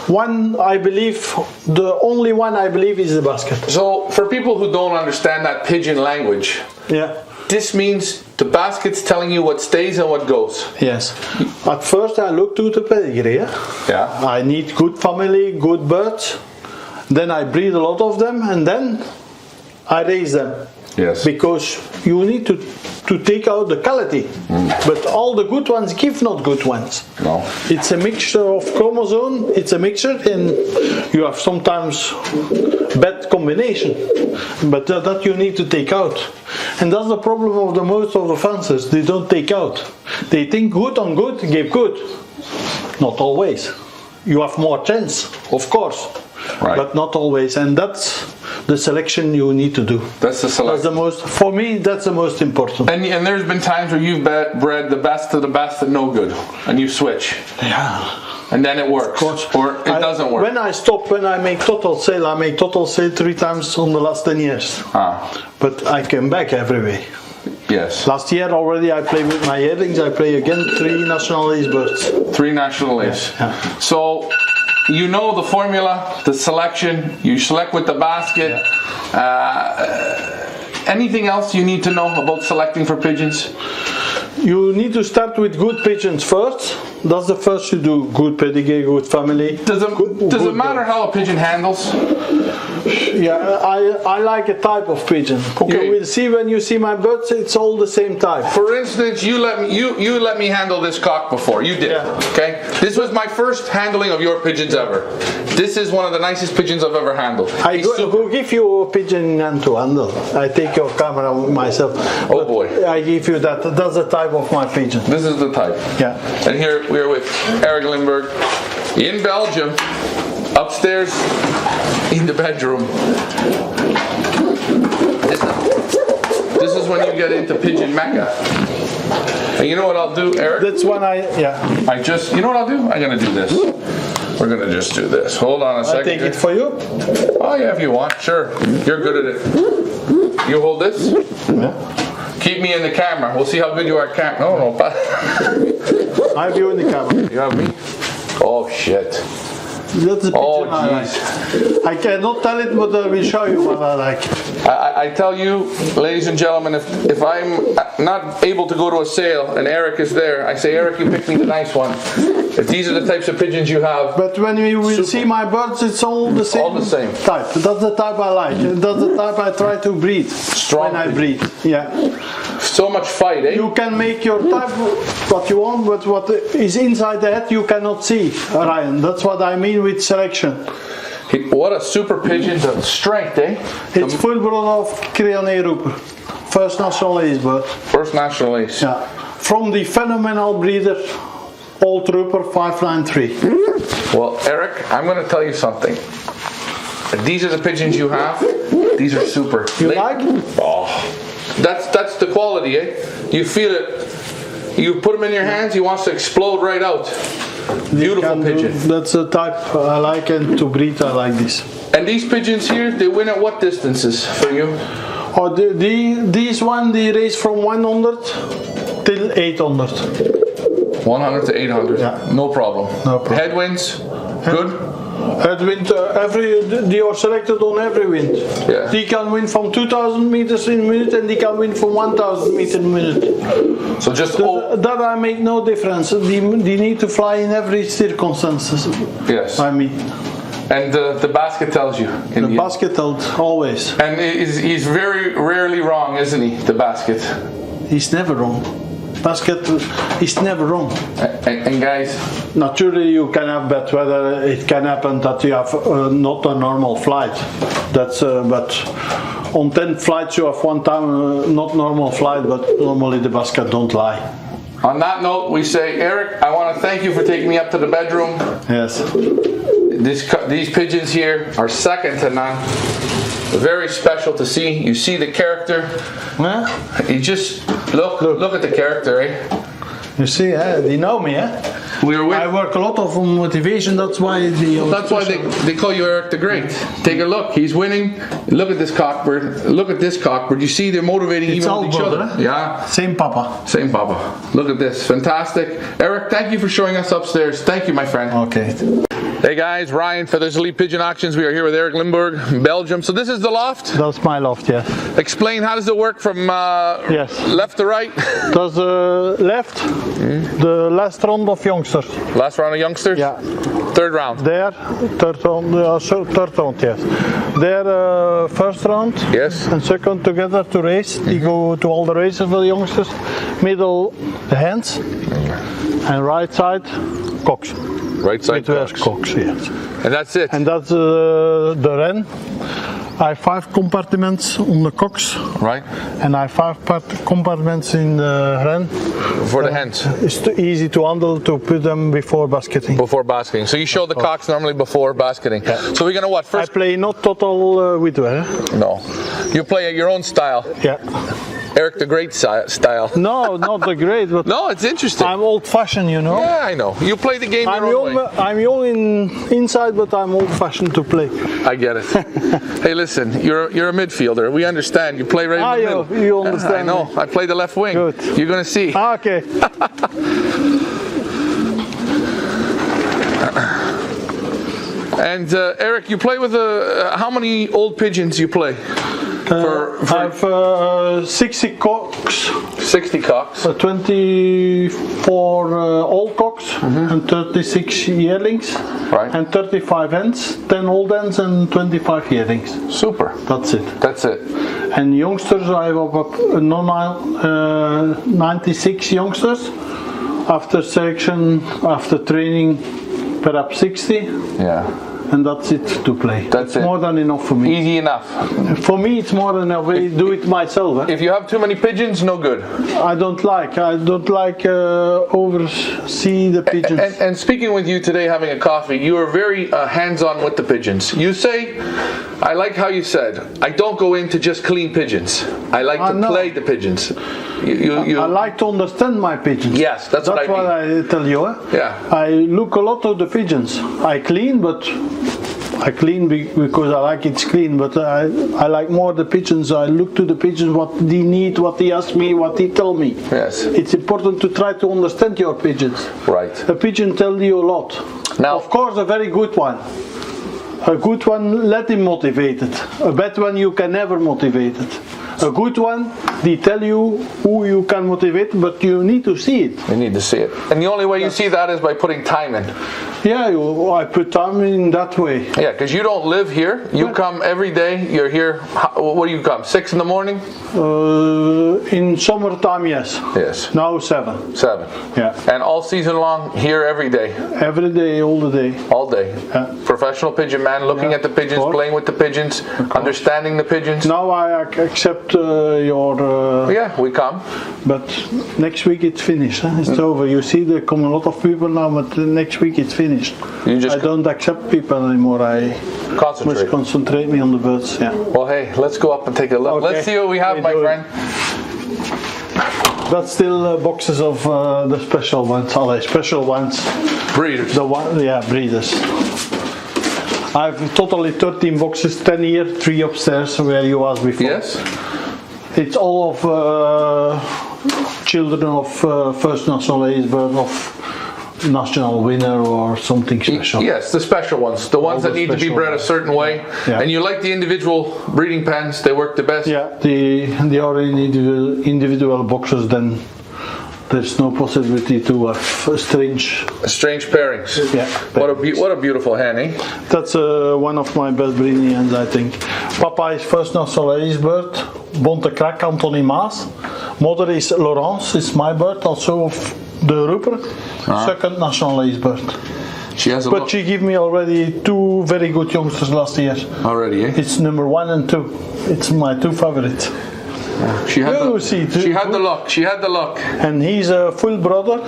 One, I believe, the only one I believe is the basket. So, for people who don't understand that pigeon language, Yeah. this means the basket's telling you what stays and what goes. Yes. At first I look to the pedigree. Yeah. I need good family, good birds. Then I breed a lot of them and then I raise them. Yes. Because you need to take out the quality. But all the good ones give not good ones. No. It's a mixture of chromosome, it's a mixture, and you have sometimes bad combination. But that you need to take out. And that's the problem of the most of the fanciers. They don't take out. They think good on good, give good. Not always. You have more chance, of course. Right. But not always. And that's the selection you need to do. That's the selection. That's the most, for me, that's the most important. And there's been times where you've bred the best of the best and no good, and you switch, Yeah. and then it works, or it doesn't work. When I stop, when I make total sale, I make total sale 3 times on the last 10 years. But I came back every way. Yes. Last year already I play with my earrings, I play again 3 national ace birds. 3 national ace. Yeah. So, you know the formula, the selection, you select with the basket. Anything else you need to know about selecting for pigeons? You need to start with good pigeons first. That's the first you do. Good pedigree, good family. Does it matter how a pigeon handles? Yeah, I like a type of pigeon. Okay. You will see when you see my birds, it's all the same type. For instance, you let me handle this cock before. You did. Yeah. Okay. This was my first handling of your pigeons ever. This is one of the nicest pigeons I've ever handled. I will give you a pigeon hand to handle. I take your camera myself. Oh boy. I give you that. That's the type of my pigeon. This is the type. Yeah. And here we are with Eric Lindberg in Belgium, upstairs in the bedroom. This is when you get into pigeon mecca. And you know what I'll do, Eric? That's when you know what I'll do? I'm gonna do this. We're gonna just do this. Hold on a I second. take it for you. Oh yeah, if you want, sure. You're good at it. You hold this. Yeah. Keep me in the camera. We'll see how good you are at camera. No. I have you in the camera. You have me? Oh shit. That's the pigeon Oh I like. jeez. I cannot tell it, but I will show you what I like. I tell you, ladies and gentlemen, if I'm not able to go to a sale and Eric is there, I say, Eric, you pick me the nice one. If these are the types of pigeons you have. But when you will Super. see my birds, it's all the same. All the same. Type. That's the type I like. That's the type I try to breed. Strong when I pigeon. breed. Yeah. So much fight, eh? You can make your type what you want, but what is inside the head you cannot see, Ryan. That's what I mean with selection. What a super pigeon, the strength, eh? It's full blood of Creone Rooper. First national ace bird. First national ace. Yeah. From the phenomenal breeder, Old Rooper 593. Well, Eric, I'm going to tell you something. These are the pigeons you have. These are super. You like? Oh, that's the quality, eh? You feel it. You put him in your hands, he wants to explode right out. Beautiful pigeon. That's the type I like, and to breed I like this. And these pigeons here, they win at what distances for you? Oh, these one they race from 100 till 800. 100 to 800. Yeah. No problem. No problem. Headwinds, good. Headwind, they are selected on every wind. Yeah. They can win from 2,000 meters in a minute, and they can win from 1,000 meters in a minute. So just That I make no difference. They need to fly in every circumstances. yes. I mean, And the basket tells you. the basket held always. And he's very rarely wrong, isn't he? The basket. He's never wrong. Basket is never wrong. And guys, Naturally, you can have bad weather. It can happen that you have not a normal flight. That's but on 10 flights you have one time not normal flight, but normally the basket don't lie. on that note, we say, Eric, I want to thank you for taking me up to the bedroom. Yes. These pigeons here are second to none. Very special to see. You see the character. Yeah. You just look at the character, eh? You see, they know me, eh? I work a lot of on motivation. That's why they call you Eric the Great. Take a look. He's winning. Look at this cockbird. Look at this cockbird. You see, they're motivating It's even all with each brother, other. eh? Yeah. Same papa. Same papa. Look at this. Fantastic. Eric, thank you for showing us upstairs. Thank you, my friend. Okay. Hey guys, Ryan, Feathers Elite Pigeon Auctions. We are here with Eric Lindberg, Belgium. So this is the loft. That's my loft, yes. Explain, how does it work from left to right? That's the left, the last round of youngsters. Last round of youngsters? Yeah. Third round? There, third round, yes. There, first round. Yes. And second together to race. They go to all the races for the youngsters. Middle, the hands. And right side, cocks. Right side cocks, yes. And that's it? And that's the ren. I have 5 compartments on the cocks. Right. And I have 5 compartments in the ren. For the hens? It's too easy to handle to put them before basketing. Before basketing. So you show the cocks normally before basketing. Yeah. So we're gonna what? First I play not total with No. You play at your own style. Yeah. Eric the Great style. No, not the great, but no, it's interesting. I'm old-fashioned, you know. Yeah, I know. You play the game your own way. I'm young inside, but I'm old-fashioned to play. I get it. Hey, listen, you're a midfielder. We understand. You play right in the middle. You understand. I know. I play the left wing. Good. You're gonna see. Okay. And Eric, you play with how many old pigeons you play? I have 60 cocks, 60 cocks. 24 old cocks, and 36 yearlings, Right. and 35 hens, 10 old hens, and 25 yearlings. Super. That's it. That's it. And youngsters, I have up 96 youngsters. After selection, after training, perhaps 60. Yeah. And that's it to play. That's it's it. more than enough for me. Easy enough. For me, it's more than enough. I do it myself. If you have too many pigeons, no good. I don't like oversee the pigeons. And speaking with you today, having a coffee, you are very hands-on with the pigeons. You say, I like how you said, I don't go in to just clean pigeons. I like to play the pigeons. I like to understand my pigeons. Yes, that's what I mean. I tell you. Yeah. I look a lot at the pigeons. I clean, but I clean because I like it's clean. But I like more the pigeons. I look to the pigeons, what they need, what they ask me, what they tell me. Yes. It's important to try to understand your pigeons. Right. A pigeon tells you a lot. Now, of course, a very good one. A good one, let him motivate it. A bad one, you can never motivate it. A good one, they tell you who you can motivate, but you need to see it. You need to see it. And the only way you see that is by putting time in. Yeah, I put time in that way. Yeah, because you don't live here. You come every day. You're here. What do you come? 6 in the morning? In summertime, yes. Yes. Now 7. 7. Yeah. And all season long, here every day. Every day, all the day. All day. Yeah. Professional pigeon man, looking at the pigeons, playing with the pigeons, understanding the pigeons. Now I accept your... Yeah, we come. But next week it's finished. Huh? It's over. You see, there come a lot of people now, but next week it's finished. You just I don't accept people anymore. I must concentrate me on the birds. Yeah. Well, hey, let's go up and take a look. Okay. Let's see what we have, my friend. That's still boxes of the special ones. All the special ones. Breeders. Breeders. I have totally 13 boxes, 10 here, 3 upstairs, where you asked before. Yes. It's all of children of first national ace bird, of national winner or something special. Yes, the special ones, the ones that need to be bred a certain way. Yeah. And you like the individual breeding pens, they work the best. Yeah, they are in individual boxes, then there's no possibility to have strange pairings. Yeah. What a beautiful hen, eh? That's one of my best breeding hens, I think. Papa is first national ace bird, Bonte Krak, Anthony Maas. Mother is Laurence, is my bird, also of the Rupert. Second national ace bird. She has she gave me already 2 very good youngsters last year. Already, eh? It's number 1 and 2. It's my 2 favorites. She had the luck. She had the luck. And he's a full brother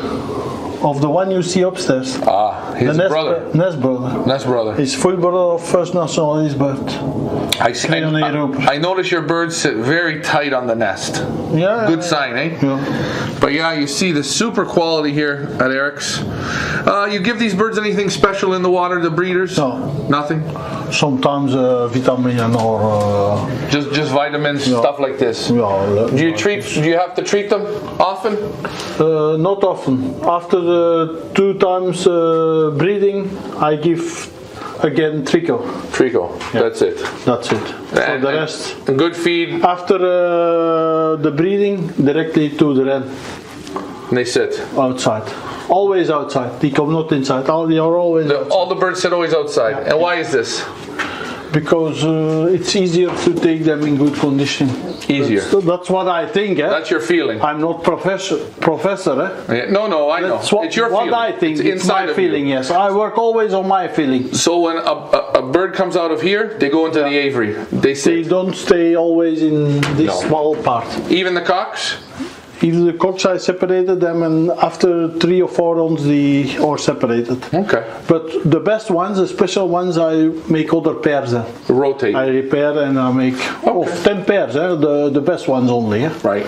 of the one you see upstairs. His brother. Nest brother. Nest brother. He's full brother of first national ace bird. I notice your birds sit very tight on the nest. Yeah. Good sign, eh? Yeah. But yeah, you see the super quality here at Eric's. You give these birds anything special in the water, the breeders? No. Nothing? Sometimes vitamin or... Just vitamins, stuff like this? Yeah. Do you have to treat them often? Not often. After the 2 times breeding, I give again Trico. Trico, yeah. That's it. That's it. For the rest. And good feed. After the breeding, directly to the ren. And they sit? Outside. Always outside. They come not inside. They are always outside. All the birds sit always outside. Yeah. And why is this? Because it's easier to take them in good condition. Easier. That's what I think. Eh? That's your feeling. I'm not professor. Eh? Yeah, no, I know. It's your feeling. I think. It's my feeling. You. Yes, I work always on my feeling. So when a bird comes out of here, they go into the aviary. They don't stay always in this small part. Even the cocks. Even the cocks, I separated them, and after 3 or 4 runs, they are separated. Okay. But the best ones, the special ones, I make other pairs. Rotate. I repair and I make 10 pairs. The best ones only. Right.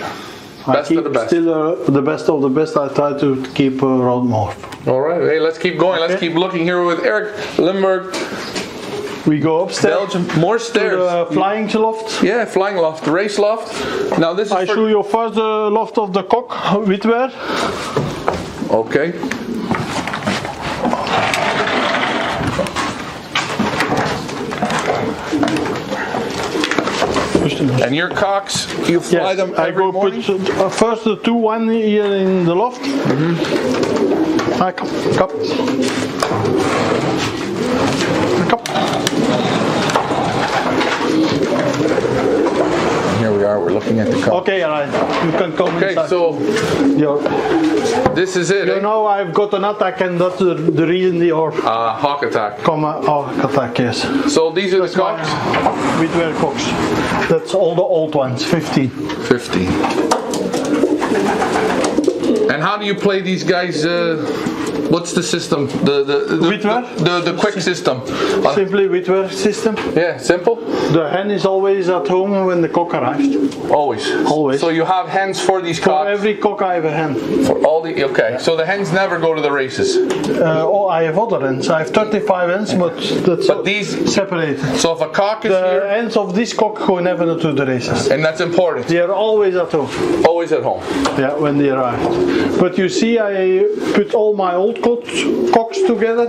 Best of the best. Still the best of the best. I try to keep around more. All right. Hey, let's keep going. Okay. Let's keep looking here with Eric Limburg. We go upstairs. Belgium, more stairs. To the flying loft. Yeah, flying loft, race loft. Now this is. I show you first the loft of the cock with wear. Okay. And your cocks, you fly Yes, them I every go morning? put first the 2-1 here in the loft. I cup. Here we are, we're looking at the cock. Okay, Ryan, you can come Okay, inside. so this is it, You eh? know I've got an attack and that's the reason your Hawk attack. attack, yes. So these are the cocks? With were cocks. That's all the old ones, 15. 50. And how do you play these guys? What's the system? The quick system. Simply with were system. Yeah, simple. The hen is always at home when the cock arrives. Always. Always. So you have hens for these For cocks. every cock I have a hen. For all the okay. So the hens never go to the races. I have other hens. I have 35 hens, but that's these separated. So if a cock is The here, hens of this cock go never to the races. and that's important. They are always at home. Always at home. Yeah, when they arrive. But you see, I put all my old cocks together,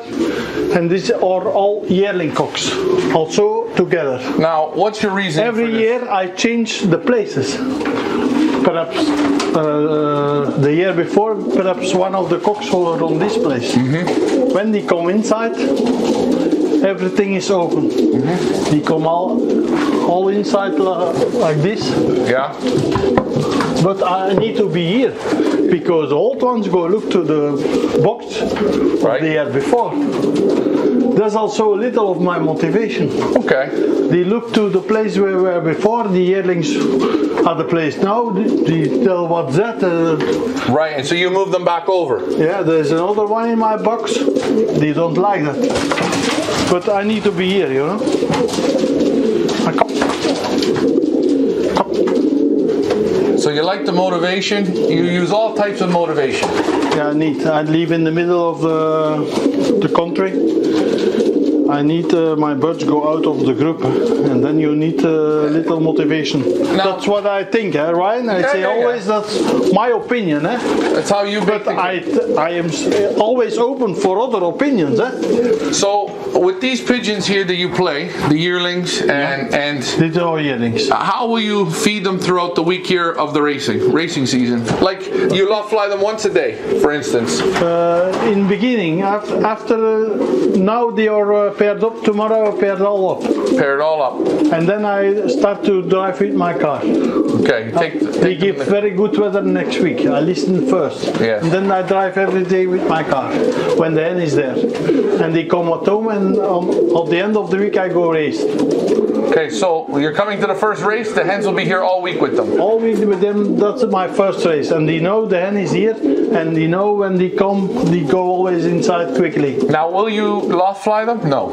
and these are all yearling cocks, also together. Now, what's your reason? Every for this? year I change the places. Perhaps the year before, perhaps one of the cocks were on this place. When they come inside, everything is open. They come all inside like this. Yeah. But I need to be here because the old ones go look to the box Right. the year before. There's also a little of my motivation. Okay. They look to the place where we were before, the yearlings are the place now, they tell what's that. Right, and so you move them back over. Yeah, there's another one in my box, they don't like that. But I need to be here, you know. So you like the motivation. You use all types of motivation. Yeah, I need. I live in the middle of the country. I need my birds go out of the group, and then you need a little motivation. That's what I think, Ryan. I say always that's my opinion. That's how you. But I am always open for other opinions. So with these pigeons here that you play, the yearlings and these are yearlings. How will you feed them throughout the week here of the racing season? Like you love fly them once a day, for instance. In beginning, after now they are paired up. Tomorrow I paired all up. Pair it all up. And then I start to drive with my car. Okay. They give very good weather next week. I listen first. Yes. And then I drive every day with my car when the hen is there. And they come at home and at the end of the week I go race. Okay, so you're coming to the first race, the hens will be here all week with them. All week with them, that's my first race. And they know the hen is here and they know when they come, they go always inside quickly. Now will you loft fly them? No.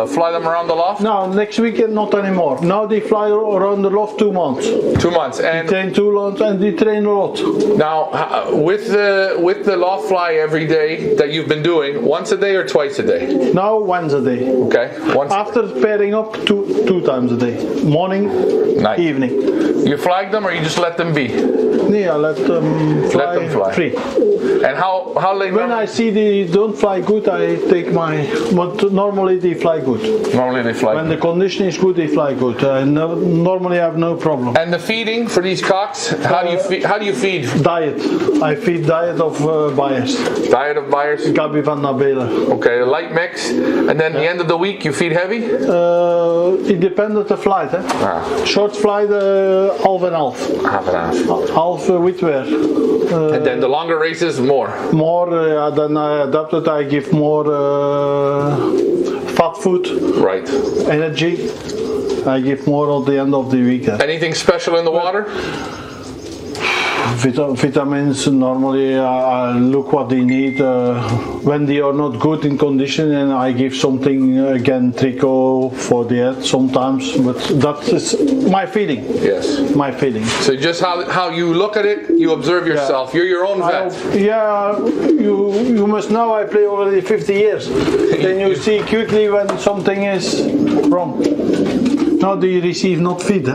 Fly them around the loft? No, next weekend not anymore. Now they fly around the loft 2 months. 2 months. And they train 2 months and they train a lot. Now, with the loft fly every day that you've been doing, once a day or twice a day? Now once a day. Okay. After pairing up, two times a day. Morning, night, evening. You flag them or you just let them be? Yeah, let them fly. Free. And how late? When I see they don't fly good, I take my. But normally they fly good. Normally they fly. When the condition is good, they fly good. Normally I have no problem. And the feeding for these cocks, how do you feed? Diet. I feed diet of buyers. Diet of buyers. Gabi van Nabela. Okay, a light mix, and then the end of the week you feed heavy. It depends on the flight. Short flight, half and half. Half and half. Half with wear. And then the longer races, more. More, then I adapted. I give more fat food. Right. Energy. I give more at the end of the week. Anything special in the water? Vitamins, normally I look what they need. When they are not good in condition, and I give something, again, tricot for the head sometimes, but that is my feeling. Yes. My feeling. So just how you look at it, you observe yourself. Yeah. You're your own vet. You must know I play already 50 years. Then you see quickly when something is wrong. Now they receive not feed.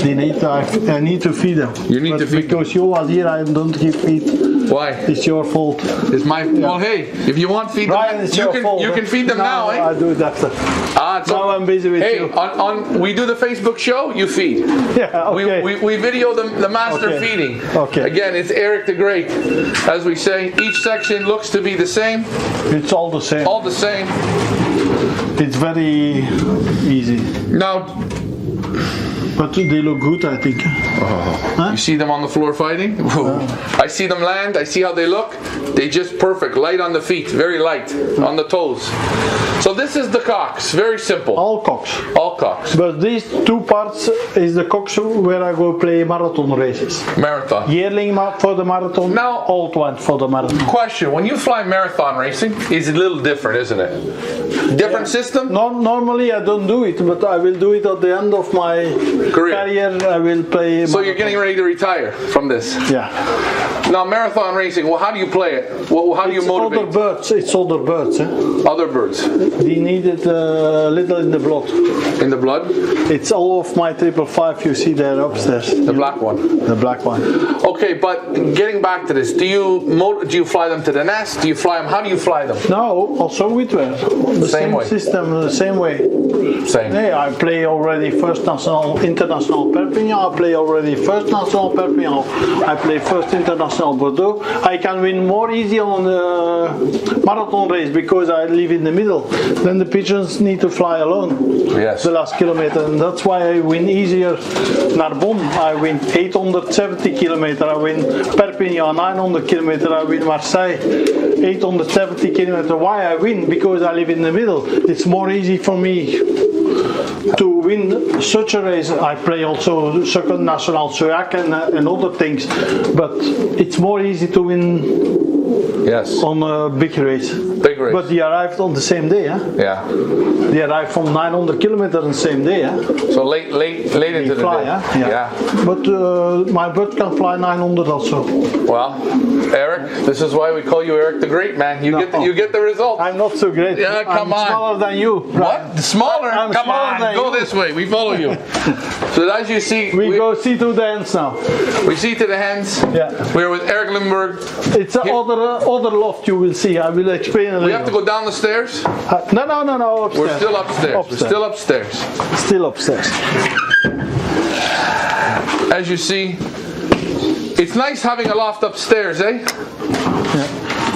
They need. I need to feed them. You need to feed because you are here. I don't give feed. Why? It's your fault. It's my well. Hey, if you want feed them, Brian, it's your fault. you can feed them No, now, eh? I do it after. So, now I'm busy with hey, you. on we do the Facebook show. You feed. Yeah, okay. We video the master Okay. feeding. Okay. Again, it's Eric the Great. As we say, each section looks to be the same. It's all the same. All the same. It's very easy. Now, But they look good, I think. you see them on the floor fighting? I see them land, I see how they look. They just perfect, light on the feet, very light on the toes. So this is the cocks, very simple. All cocks. All cocks. But these two parts is the cocks where I go play marathon races. Marathon. Yearling for the marathon, Now- old one for the marathon. Question, when you fly marathon racing, is it a little different, isn't it? Different system? Normally I don't do it, but I will do it at the end of my career. I will play. So you're getting ready to retire from this. Yeah. Now marathon racing, well, how do you play it? Well, how do you It's motivate? other birds. It's other birds. Other birds. They need it a little in the blood. In the blood? It's all of my 555 you see there upstairs. The black one. The black one. Okay, but getting back to this, do you fly them to the nest? Do you fly them? How do you fly them? No, also with the Same way. system, the same way. Same. Yeah, I play already first national, international Perpignan. I play already first national Perpignan. I play first international Bordeaux. I can win more easy on the marathon race because I live in the middle. Then the pigeons need to fly alone. Yes. The last kilometer, and that's why I win easier. Narbonne, I win 870 kilometer. I win Perpignan 900 kilometer. I win Marseille 870 kilometer. Why I win? Because I live in the middle. It's more easy for me to win such a race. I play also second national Suac and other things, but it's more easy to win. Yes. On a big race. Big race. But they arrived on the same day. Yeah. They arrived from 900 kilometers on the same day. So late into the fly, day. Yeah. But my bird can fly 900 also. Well, Eric, this is why we call you Eric the Great, man. You get the result. I'm not so great. Yeah, come I'm on. smaller than you. What? Smaller? I'm Come smaller on, than go you. this way. We follow you. So as you see, We go see to the ends now. we see to the hens. Yeah. We're with Eric Lindberg. It's other loft you will see. I will explain a little. We have to go down the stairs. No, upstairs. We're still upstairs. We're still upstairs. Still upstairs. As you see, it's nice having a loft upstairs, eh?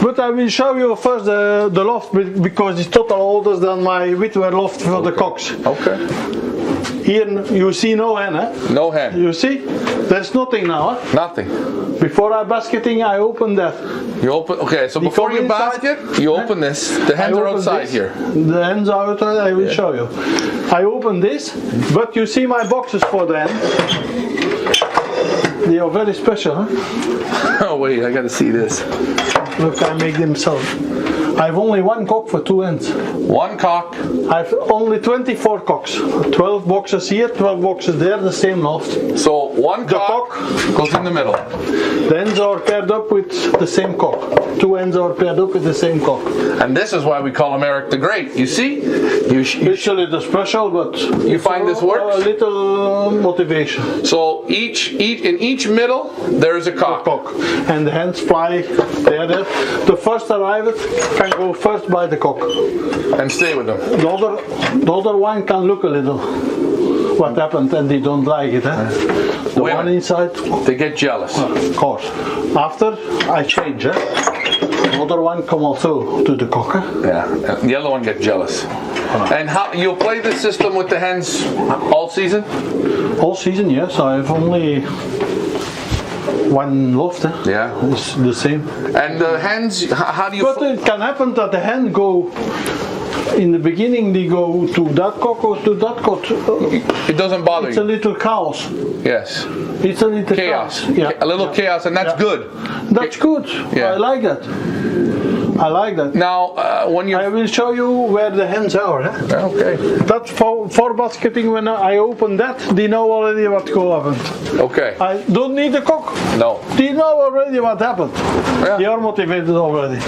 But I will show you first the loft because it's total older than my Whitwer loft for the cocks. Okay. Here you see no hen, eh? No hen. You see? There's nothing now, eh? Nothing. Before I basketing, I open that. You open. Okay, so You before come you inside, basket, you open this. The hens I are open outside this. here. The hens are outside, I will show you. I open this, but you see my boxes for the hen. They are very special, huh? Oh wait, I gotta see this. Look, I make them so. I have only one cock for two hens. One cock. I have only 24 cocks. 12 boxes here, 12 boxes there, the same loft. So one The cock cock. goes in the middle. The hens are paired up with the same cock. Two hens are paired up with the same cock. And this is why we call him Eric the Great. You see? It's a little special, but You find this works? a little motivation. So in each middle there's a cock. Cock. And the hens fly there. The first arrived can go first by the cock. And stay with them. The other one can look a little what happened and they don't like it. The Women. one inside, They get jealous. of course. After I change, the other one come also to the cock. Yeah. And the other one get jealous. And how you'll play this system with the hens all season? All season, yes. I have only one loft. Yeah. It's the same. And the hens, how do you? But it can happen that the hen go. In the beginning, they go to that cock or to that cock. It doesn't bother It's a you. little chaos. Yes. It's a little Chaos. Yeah. A little chaos, and that's Yeah. good. That's good. Yeah. I like that. I like that. Now, when you I will show you where the hens are. okay, That's for basketing. When I open that, they know already what go happen. okay, I don't need the cock. no. They know already what happened. Yeah. They are motivated already.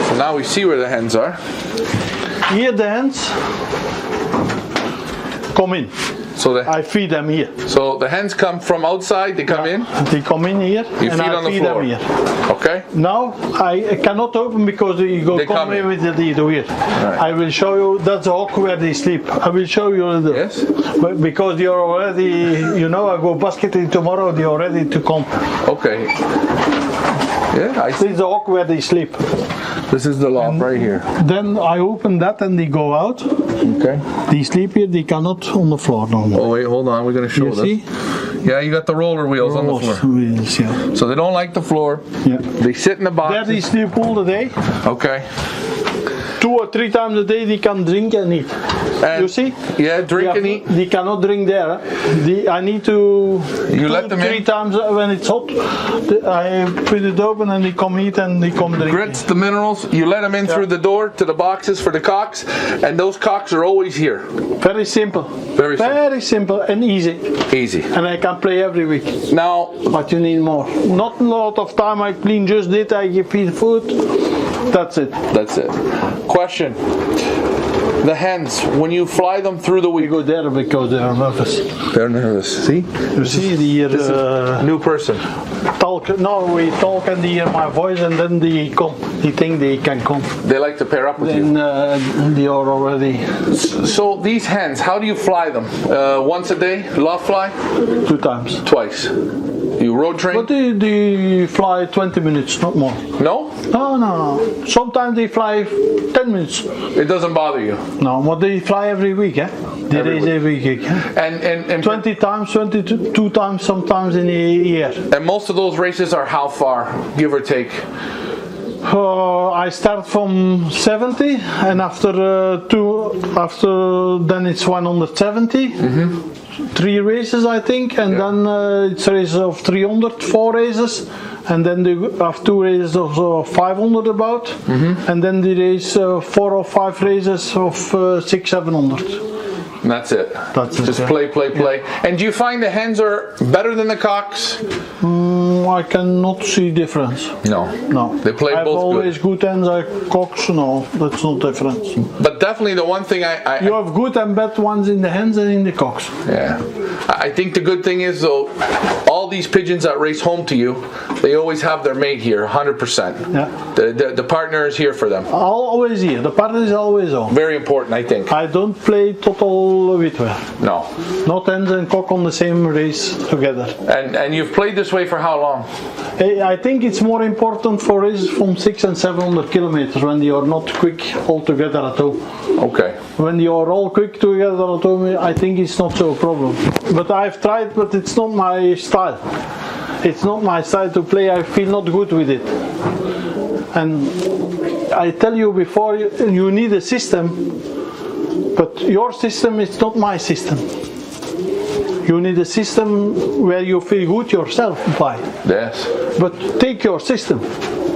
So now we see where the hens are. Here the hens come in. So I feed them here. so the hens come from outside, they come in, They come in here you and feed I on the feed floor. them here. Okay? Now I cannot open because They come come in in. with the here. I will show you. That's the hawk where they sleep. I will show you. Yes? But because you're already, I go basketing tomorrow. They're ready to come. Okay. Yeah, I This see. is the hawk where they sleep. This is the loft right here. Then I open that and they go out. Okay. They sleep here. They cannot on the floor no more. Oh wait, hold on. We're gonna show You this. see? Yeah, you got the roller wheels on the floor. Wheels, yeah. So they don't like the floor. Yeah. They sit in the There box. they sleep all the day. Okay. 2 or 3 times a day they can drink and eat. And- You see? Yeah, drink and eat. They cannot drink there. I need to. You let them 3 in? times when it's hot. I put it open and they come eat and they come drink. Grits, the minerals, you let them in through the door to the boxes for the cocks, and those cocks are always here. Very simple. Very simple. Very simple and easy. Easy. And I can play every week. Now, But you need more. Not a lot of time. I clean just it. I give feed food. That's it. that's it. Question. The hens, when you fly them through the We week, go there because they are nervous. they're nervous. See? You see, the New person. talk. No, we talk and they hear my voice and then they come. They think they can come. They like to pair up with you. Then they are already So these hens, how do you fly them? Once a day, loft fly? 2 times. Twice. You road train? But they fly 20 minutes, not more. No? No. Sometimes they fly 10 minutes. It doesn't bother you. No, but they fly every week, eh? They Every race week. every week. Eh? And 20 times, 22 times, sometimes in a year. and most of those races are how far, give or take? I start from 70, and after then it's 170. 3 races, I think, and then it's a race of 300, 4 races, and then they have 2 races of 500 about, and then they race 4 or 5 races of 600, 700. And that's it. That's it, Just yeah. play. And do you find the hens are better than the cocks? I cannot see difference. No. No. They play I've both always good hens, cocks. No, that's not difference. But definitely the one thing You have good and bad ones in the hens and in the cocks. yeah. I think the good thing is though, all these pigeons that race home to you, they always have their mate here, 100%. Yeah. The partner is here for them. Always here. The partner is always on. Very important, I think. I don't play total witwer. No. Not hens and cock on the same race together. And you've played this way for how long? I think it's more important for races from 600 and 700 kilometers when they are not quick all together at home. Okay. When you are all quick together at home, I think it's not so a problem. But I've tried, but it's not my style. It's not my style to play. I feel not good with it. And I tell you before, you need a system, but your system is not my system. You need a system where you feel good yourself by. Yes. But take your system.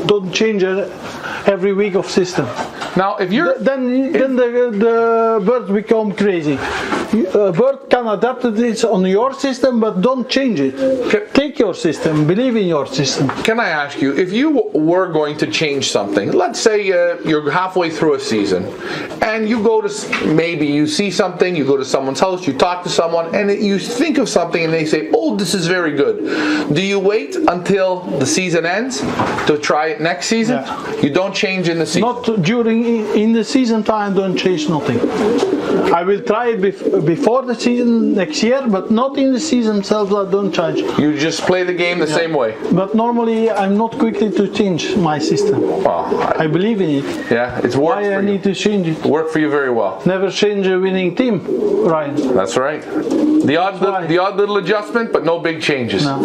Don't change it every week of system. Now, if you're Then the birds become crazy. A bird can adapt it on your system, but don't change it. Take your system, believe in your system. Can I ask you, if you were going to change something, let's say you're halfway through a season, and you go to, maybe you see something, you go to someone's house, you talk to someone, and you think of something and they say, oh, this is very good. Do you wait until the season ends to try it next season? Yeah. You don't change in the season? Not in the season time, don't change nothing. I will try it before the season next year, but not in the season itself, I don't change. You just play the game the same way? But normally I'm not quickly to change my system. Well, I believe in it. yeah, it's worked Why I for you. need to change it? Worked for you very well. Never change a winning team, Ryan. That's right. The odd little adjustment, but no big changes. No.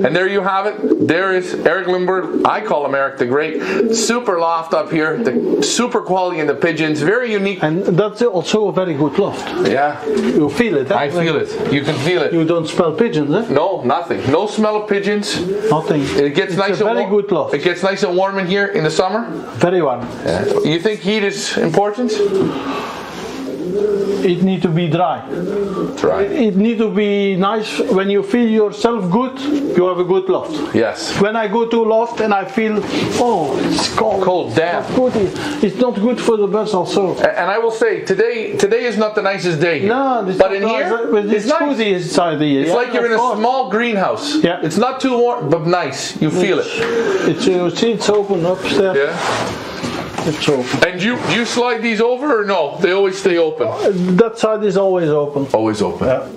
And there you have it. There is Eric Lindbergh. I call him Eric the Great. Super loft up here. The super quality in the pigeons. Very unique. And that's also a very good loft. Yeah, You feel it. Eh? I feel it. You can feel it. You don't smell pigeons, eh? No, nothing. No smell of pigeons. Nothing. It gets It's nice a and very warm. good loft. It gets nice and warm in here in the summer. Very warm. You think heat is important? it need to be dry. Dry. It need to be nice. When you feel yourself good, you have a good loft. Yes. When I go to loft and I feel, oh, it's cold. Cold, damp. It's not good. It's not good for the birds also. And I will say, today is not the nicest day here. No, it's but not in nice, here, but it's nice. cozy inside the year. It's like you're in a small greenhouse. Yeah. It's not too warm, but nice. You feel it. It's you see, it's open upstairs. Yeah. It's open. And you slide these over or no? They always stay open. That side is always open. Always open. Yeah.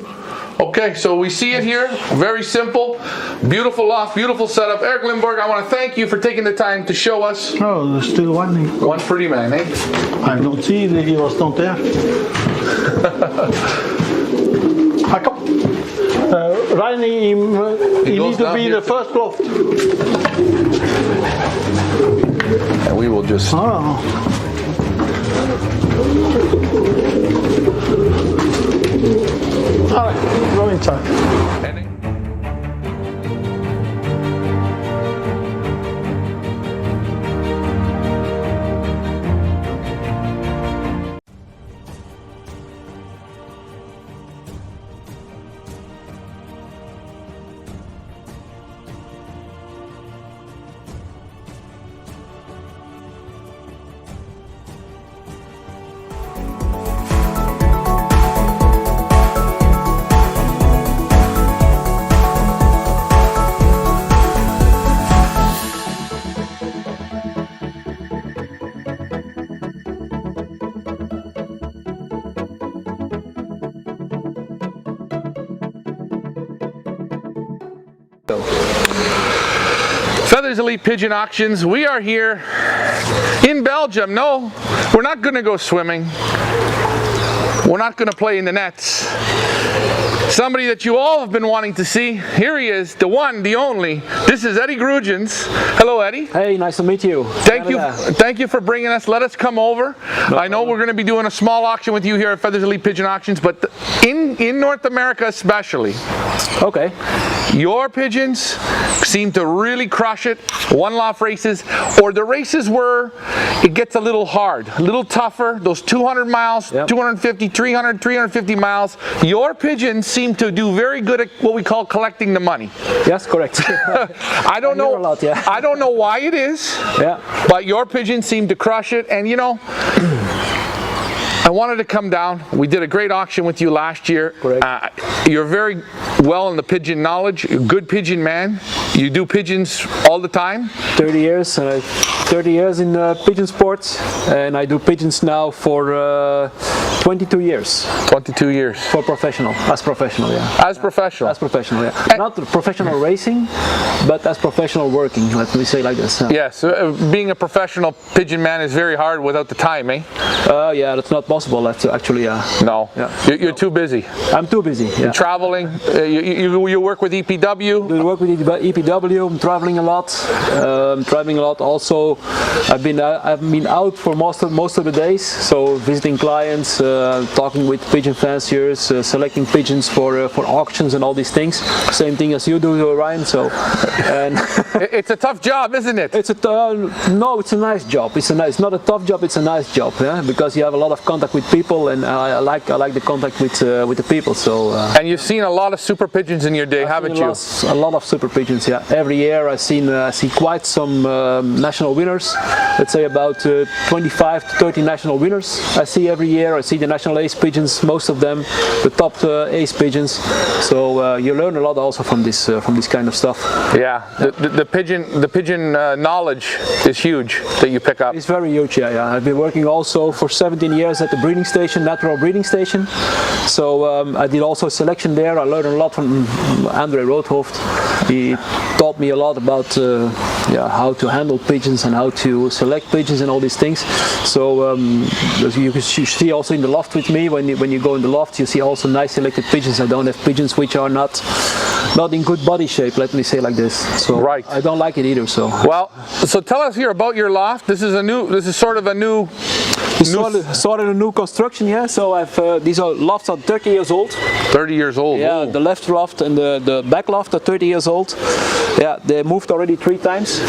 Okay, so we see it here. Very simple. Beautiful loft, beautiful setup. Eric Limburg, I want to thank you for taking the time to show us. Oh, there's still one. One pretty man, eh? I don't see that he was not there. Kom. Reini, he needs to be the first loft. And we will just... Oh. Alright, go inside. Feathers Elite Pigeon Auctions. We are here in Belgium. No, we're not going to go swimming. We're not going to play in the nets. Somebody that you all have been wanting to see. Here he is, the one, the only. This is Eddie Grugens. Hello, Eddie. Hey, nice to meet you. Thank you for bringing us. Let us come over. I know we're going to be doing a small auction with you here at Feathers Elite Pigeon Auctions, but in North America especially. Okay. Your pigeons seem to really crush it. One loft races, or the races where it gets a little hard, a little tougher. Those 200 miles, yep. 250, 300, 350 miles. Your pigeons seem to do very good at what we call collecting the money. Yes, correct. I don't know. A lot, yeah. I don't know why it is. Yeah. But your pigeons seem to crush it, and you know. I wanted to come down. We did a great auction with you last year. You're very well in the pigeon knowledge. You're a good pigeon man. You do pigeons all the time. 30 years. 30 years in pigeon sports, and I do pigeons now for 22 years. 22 years. For professional, as professional, yeah. As professional? As professional, yeah. Not professional racing, but as professional working, let me say like this. Yes, being a professional pigeon man is very hard without the time, eh? Yeah, that's not possible, that's actually, No, yeah. You're too busy. I'm too busy, yeah. You're traveling, you work with EPW? I work with EPW, I'm traveling a lot. Also, I've been out for most of the days, so visiting clients, talking with pigeon fanciers, selecting pigeons for auctions and all these things. Same thing as you do, Ryan. So, and it's a tough job, isn't it? It's no, it's a nice job. It's not a tough job. It's a nice job, yeah, because you have a lot of contact with people, and I like the contact with the people. So. And you've seen a lot of super pigeons in your day, haven't you? A lot of super pigeons, yeah. Every year I see quite some national winners. Let's say about 25 to 30 national winners. I see every year. I see the national ace pigeons, most of them, the top ace pigeons. So you learn a lot also from this kind of stuff. Yeah, the pigeon knowledge is huge that you pick up. It's very huge, yeah. I've been working also for 17 years at the breeding station, natural breeding station. So I did also selection there. I learned a lot from Andre Roodhoofd. He taught me a lot about how to handle pigeons and how to select pigeons and all these things. So you see also in the loft with me, when you go in the loft, you see also nice selected pigeons. I don't have pigeons which are not in good body shape, let me say like this. So right. I don't like it either. So well, so tell us here about your loft. This is sort of a new Started a new construction, yeah. So these lofts are 30 years old. 30 years old. Yeah, Ooh. the left loft and the back loft are 30 years old. Yeah, they moved already 3 times.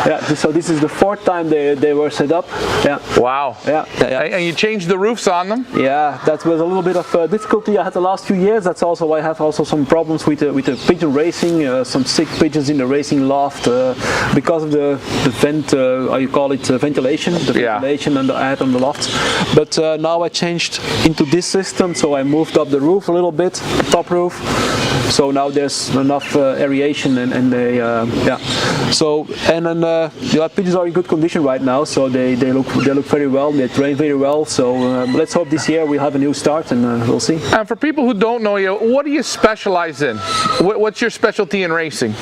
Yeah, so this is the 4th time they were set up. Yeah. Wow. Yeah. And you changed the roofs on them? Yeah, that was a little bit of difficulty I had the last few years. That's also why I have also some problems with the pigeon racing, some sick pigeons in the racing loft because of the vent, how you call it, ventilation, the ventilation and the air on the loft. But now I changed into this system, so I moved up the roof a little bit, the top roof. So now there's enough aeration and they, yeah. So and then the pigeons are in good condition right now, so they look very well. They train very well. So let's hope this year we'll have a new start, and we'll see. And for people who don't know you, what do you specialize in? What's your specialty in racing?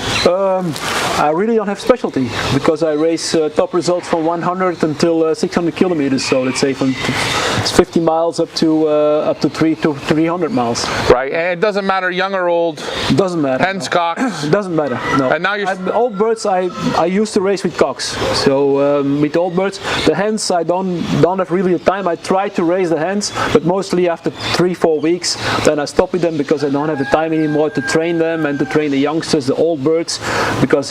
I really don't have specialty because I race top results from 100 until 600 kilometers. So let's say from 50 miles up to 300 miles. Right, and it doesn't matter young or old. Doesn't matter. Hens, cocks. Doesn't matter. No. And now you're old birds. I used to race with cocks. So with old birds, the hens I don't have really the time. I try to raise the hens, but mostly after 3-4 weeks, then I stop with them because I don't have the time anymore to train them and to train the youngsters, the old birds. Because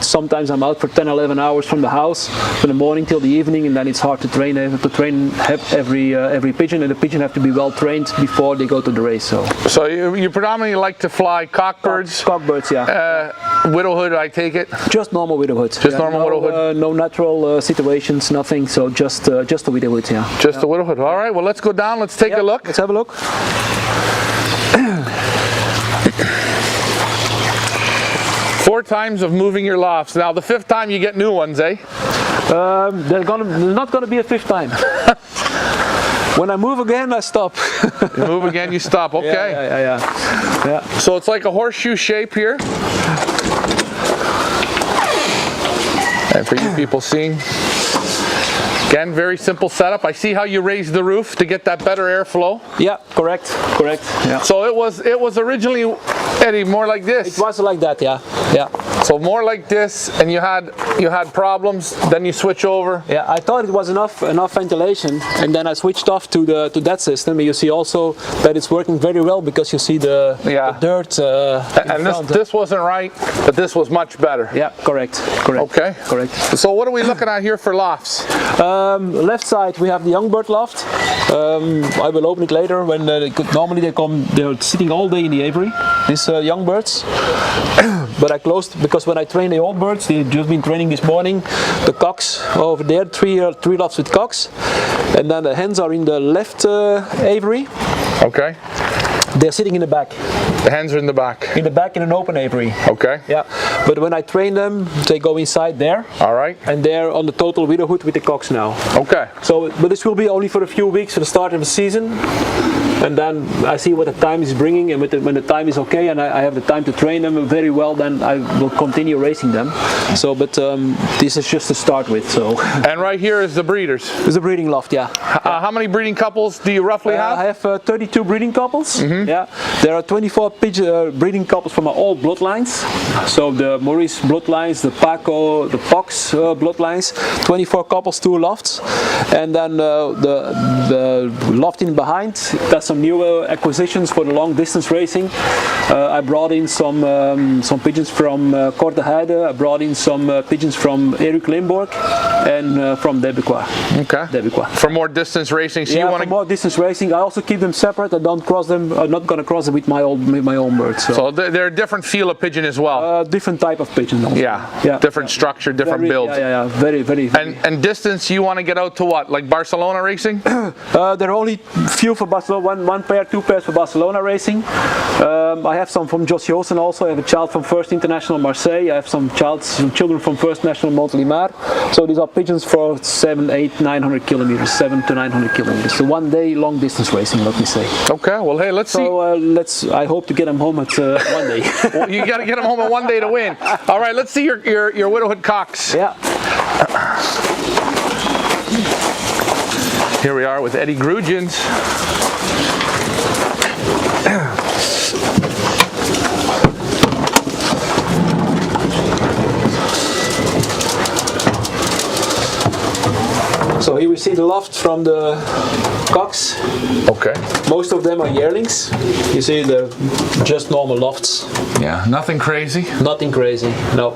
sometimes I'm out for 10-11 hours from the house from the morning till the evening, and then it's hard to train. I have to train every pigeon, and the pigeon have to be well trained before they go to the race. So you predominantly like to fly cockbirds? Cockbirds, yeah. Widowhood, I take it? Just normal widowhood. Just normal widowhood? No natural situations, nothing. So just a widowhood, yeah. Just a widowhood. All right. Well, let's go down. Let's take a look. Let's have a look. 4 times of moving your lofts. Now the 5th time you get new ones, eh? There's not gonna be a 5th time. When I move again, I stop. You move again, you stop. Okay. Yeah. So it's like a horseshoe shape here. And for you people seeing, again, very simple setup. I see how you raise the roof to get that better airflow. Yeah, correct. Yeah. So it was originally, Eddie, more like this. It was like that, yeah. So more like this, and you had problems. Then you switch over. Yeah, I thought it was enough ventilation, and then I switched off to that system. And you see also that it's working very well because you see the dirt. And this wasn't right, but this was much better. Yeah, correct. Okay. Correct. So what are we looking at here for lofts? Left side we have the young bird loft. I will open it later. When normally they're sitting all day in the aviary. These young birds. But I closed because when I train the old birds, they've just been training this morning. The cocks over there, three lofts with cocks, and then the hens are in the left aviary. Okay. They're sitting in the back. The hens are in the back. In the back in an open aviary. Okay. Yeah. But when I train them, they go inside there. All right. And they're on the total widowhood with the cocks now. Okay. So, but this will be only for a few weeks for the start of the season. And then I see what the time is bringing, and when the time is okay and I have the time to train them very well, then I will continue racing them. So, but this is just to start with. So. And right here is the breeders. It's a breeding loft, yeah. How many breeding couples do you roughly have? I have 32 breeding couples. Mm-hmm. Yeah. There are 24 breeding couples from my old bloodlines. So the Maurice bloodlines, the Paco, the Fox bloodlines. 24 couples, 2 lofts, and then the loft in behind. That's some new acquisitions for the long distance racing. I brought in some pigeons from Korteheide. I brought in some pigeons from Erik Limburg and from Debequa. Okay. Debequa. For more distance racing, so yeah, you want for more distance racing. I also keep them separate. I don't cross them. I'm not going to cross them with my own birds. So they're a different feel of pigeon as well. Different type of pigeon. Also. Yeah. Different structure, different build. Yeah. Very. And distance, you want to get out to what? Like Barcelona racing? There are only few for Barcelona. One pair, 2 pairs for Barcelona racing. I have some from Jos Joosten also. I have a child from First International Marseille. I have some children from First National Montélimar. So these are pigeons for 700, 800, 900 kilometers, 700 to 900 kilometers. So 1 day long distance racing, let me say. Okay, well hey, let's see. So I hope to get them home at 1 day. Well, you got to get them home at 1 day to win. All right, let's see your widowhood cocks. Yeah. Here we are with Eddie Grugins. So here we see the loft from the cocks. Okay. Most of them are yearlings. You see they're just normal lofts. Yeah, nothing crazy. Nothing crazy. No.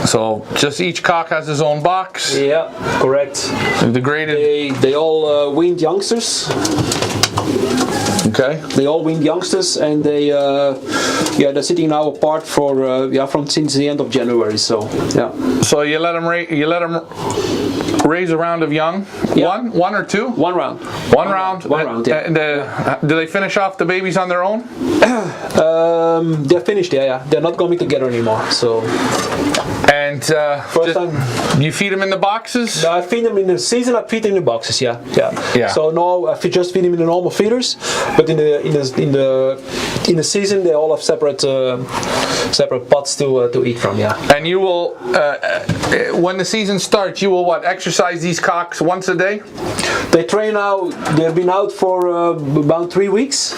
So just each cock has his own box. Yeah, correct. The graded. They all weaned youngsters. Okay. They all weaned youngsters, and they're sitting now apart for from since the end of January. So yeah. So you let them raise a round of young. Yeah. One or two. One round. One round. One round. Yeah. And do they finish off the babies on their own? They're finished. Yeah. They're not coming together anymore. So. And First time. you feed them in the boxes? No, I feed them in the season. I feed them in the boxes. Yeah. So no, I just feed them in the normal feeders, but in the season they all have separate pots to eat from. Yeah. And you will, when the season starts, you will exercise these cocks once a day? They train out. They've been out for about 3 weeks,